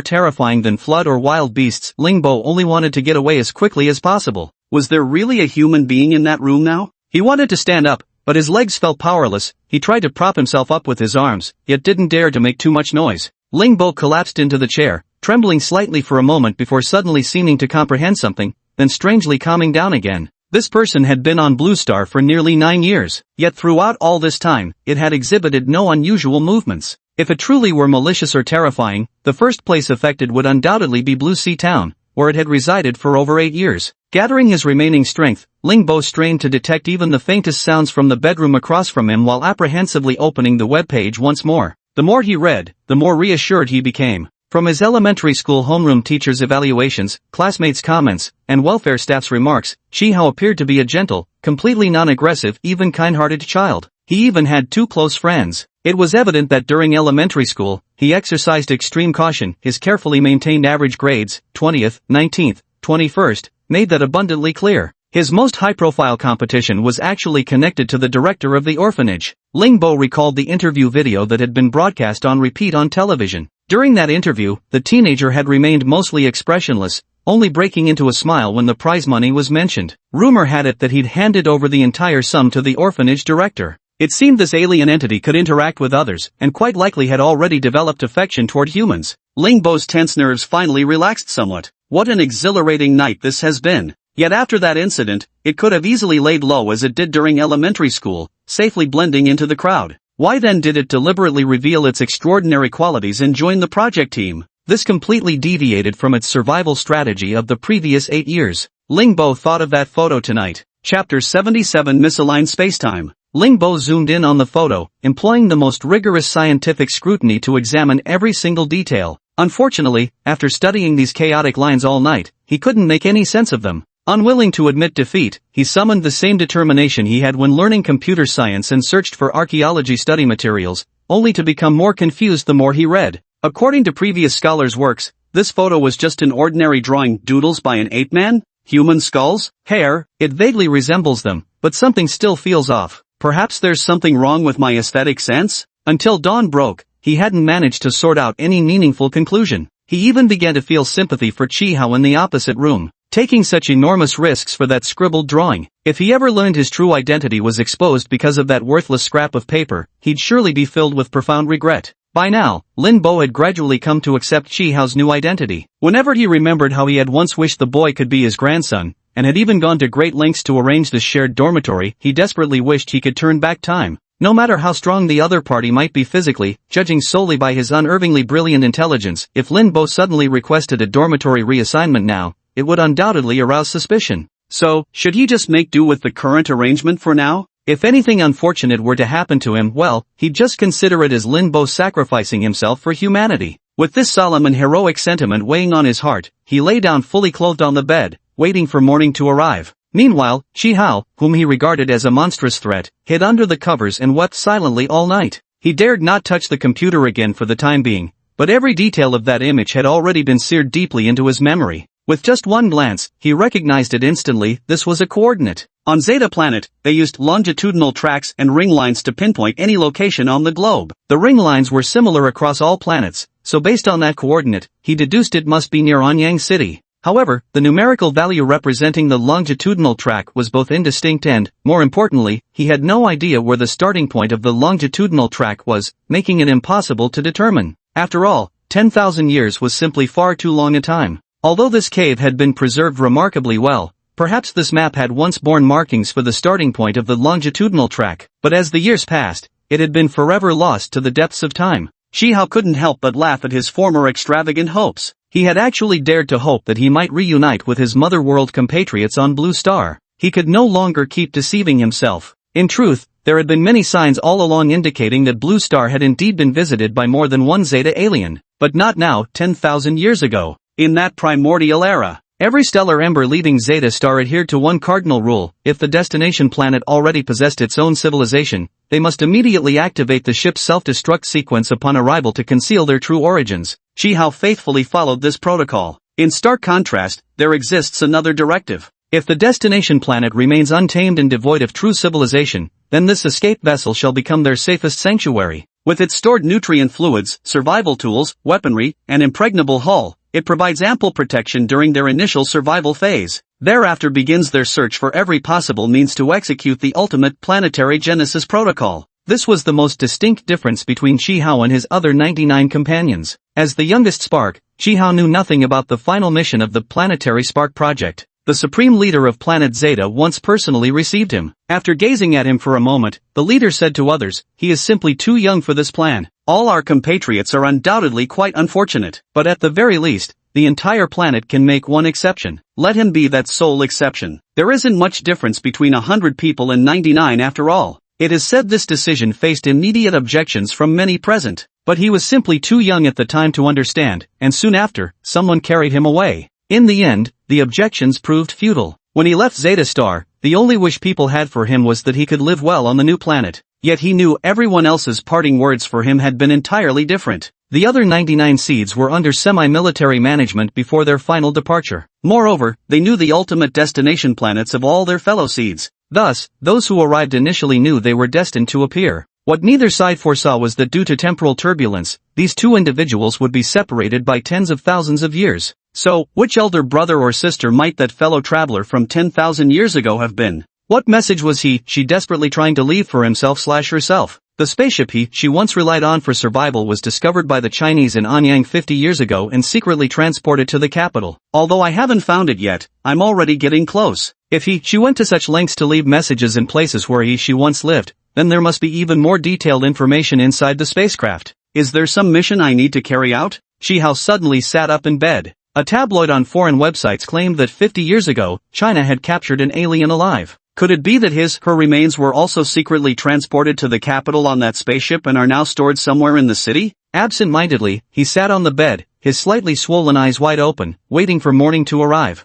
terrifying than flood or wild beasts. Lingbo only wanted to get away as quickly as possible. Was there really a human being in that room now? He wanted to stand up, but his legs felt powerless. He tried to prop himself up with his arms, yet didn't dare to make too much noise. Lingbo collapsed into the chair, trembling slightly for a moment before suddenly seeming to comprehend something, then strangely calming down again. This person had been on Blue Star for nearly 9 years, yet throughout all this time, it had exhibited no unusual movements. If it truly were malicious or terrifying, the first place affected would undoubtedly be Blue Sea Town, where it had resided for over 8 years. Gathering his remaining strength, Lingbo strained to detect even the faintest sounds from the bedroom across from him while apprehensively opening the webpage once more. The more he read, the more reassured he became. From his elementary school homeroom teachers' evaluations, classmates' comments, and welfare staff's remarks, Shihao appeared to be a gentle, completely non-aggressive, even kind-hearted child. He even had 2 close friends. It was evident that during elementary school, he exercised extreme caution. His carefully maintained average grades, 20th, 19th, 21st, made that abundantly clear. His most high-profile competition was actually connected to the director of the orphanage. Lingbo recalled the interview video that had been broadcast on repeat on television. During that interview, the teenager had remained mostly expressionless, only breaking into a smile when the prize money was mentioned. Rumor had it that he'd handed over the entire sum to the orphanage director. It seemed this alien entity could interact with others, and quite likely had already developed affection toward humans. Lingbo's tense nerves finally relaxed somewhat. What an exhilarating night this has been. Yet after that incident, it could have easily laid low as it did during elementary school, safely blending into the crowd. Why then did it deliberately reveal its extraordinary qualities and join the project team? This completely deviated from its survival strategy of the previous 8 years. Lingbo thought of that photo tonight. Chapter 77 Misaligned Spacetime. Lingbo zoomed in on the photo, employing the most rigorous scientific scrutiny to examine every single detail. Unfortunately, after studying these chaotic lines all night, he couldn't make any sense of them. Unwilling to admit defeat, he summoned the same determination he had when learning computer science and searched for archaeology study materials, only to become more confused the more he read. According to previous scholars' works, this photo was just an ordinary drawing. Doodles by an ape man? Human skulls? Hair? It vaguely resembles them, but something still feels off. Perhaps there's something wrong with my aesthetic sense? Until dawn broke, he hadn't managed to sort out any meaningful conclusion. He even began to feel sympathy for Chihao in the opposite room, taking such enormous risks for that scribbled drawing. If he ever learned his true identity was exposed because of that worthless scrap of paper, he'd surely be filled with profound regret. By now, Lingbo had gradually come to accept Chihao's new identity. Whenever he remembered how he had once wished the boy could be his grandson, and had even gone to great lengths to arrange this shared dormitory, he desperately wished he could turn back time. No matter how strong the other party might be physically, judging solely by his unervingly brilliant intelligence, if Lingbo suddenly requested a dormitory reassignment now, it would undoubtedly arouse suspicion. So, should he just make do with the current arrangement for now? If anything unfortunate were to happen to him, well, he'd just consider it as Lin Bo sacrificing himself for humanity. With this solemn and heroic sentiment weighing on his heart, he lay down fully clothed on the bed, waiting for morning to arrive. Meanwhile, Shi Hao, whom he regarded as a monstrous threat, hid under the covers and wept silently all night. He dared not touch the computer again for the time being, but every detail of that image had already been seared deeply into his memory. With just one glance, he recognized it instantly. This was a coordinate. On Zeta Planet, they used longitudinal tracks and ring lines to pinpoint any location on the globe. The ring lines were similar across all planets, so based on that coordinate, he deduced it must be near Anyang City. However, the numerical value representing the longitudinal track was both indistinct and, more importantly, he had no idea where the starting point of the longitudinal track was, making it impossible to determine. After all, 10,000 years was simply far too long a time. Although this cave had been preserved remarkably well, perhaps this map had once borne markings for the starting point of the longitudinal track, but as the years passed, it had been forever lost to the depths of time. Shi Hao couldn't help but laugh at his former extravagant hopes. He had actually dared to hope that he might reunite with his mother-world compatriots on Blue Star. He could no longer keep deceiving himself. In truth, there had been many signs all along indicating that Blue Star had indeed been visited by more than one Zeta alien, but not now, 10,000 years ago. In that primordial era, every stellar ember leaving Zeta Star adhered to one cardinal rule: if the destination planet already possessed its own civilization, they must immediately activate the ship's self-destruct sequence upon arrival to conceal their true origins. Shi Hao faithfully followed this protocol. In stark contrast, there exists another directive. If the destination planet remains untamed and devoid of true civilization, then this escape vessel shall become their safest sanctuary. With its stored nutrient fluids, survival tools, weaponry, and impregnable hull, it provides ample protection during their initial survival phase. Thereafter begins their search for every possible means to execute the ultimate planetary genesis protocol. This was the most distinct difference between Shi Hao and his other 99 companions. As the youngest spark, Shi Hao knew nothing about the final mission of the Planetary Spark Project. The supreme leader of Planet Zeta once personally received him. After gazing at him for a moment, the leader said to others, "He is simply too young for this plan. All our compatriots are undoubtedly quite unfortunate, but at the very least, the entire planet can make one exception. Let him be that sole exception. There isn't much difference between 100 people and 99 after all." It is said this decision faced immediate objections from many present, but he was simply too young at the time to understand, and soon after, someone carried him away. In the end, the objections proved futile. When he left Zeta Star, the only wish people had for him was that he could live well on the new planet. Yet he knew everyone else's parting words for him had been entirely different. The other 99 seeds were under semi-military management before their final departure. Moreover, they knew the ultimate destination planets of all their fellow seeds. Thus, those who arrived initially knew they were destined to appear. What neither side foresaw was that due to temporal turbulence, these two individuals would be separated by tens of thousands of years. So, which elder brother or sister might that fellow traveler from 10,000 years ago have been? What message was she desperately trying to leave for himself/herself? The spaceship she once relied on for survival was discovered by the Chinese in Anyang 50 years ago and secretly transported to the capital. Although I haven't found it yet, I'm already getting close. If she went to such lengths to leave messages in places where she once lived, then there must be even more detailed information inside the spacecraft. Is there some mission I need to carry out? Shi Hao suddenly sat up in bed. A tabloid on foreign websites claimed that 50 years ago, China had captured an alien alive. Could it be that her remains were also secretly transported to the capital on that spaceship and are now stored somewhere in the city? Absent-mindedly, he sat on the bed, his slightly swollen eyes wide open, waiting for morning to arrive.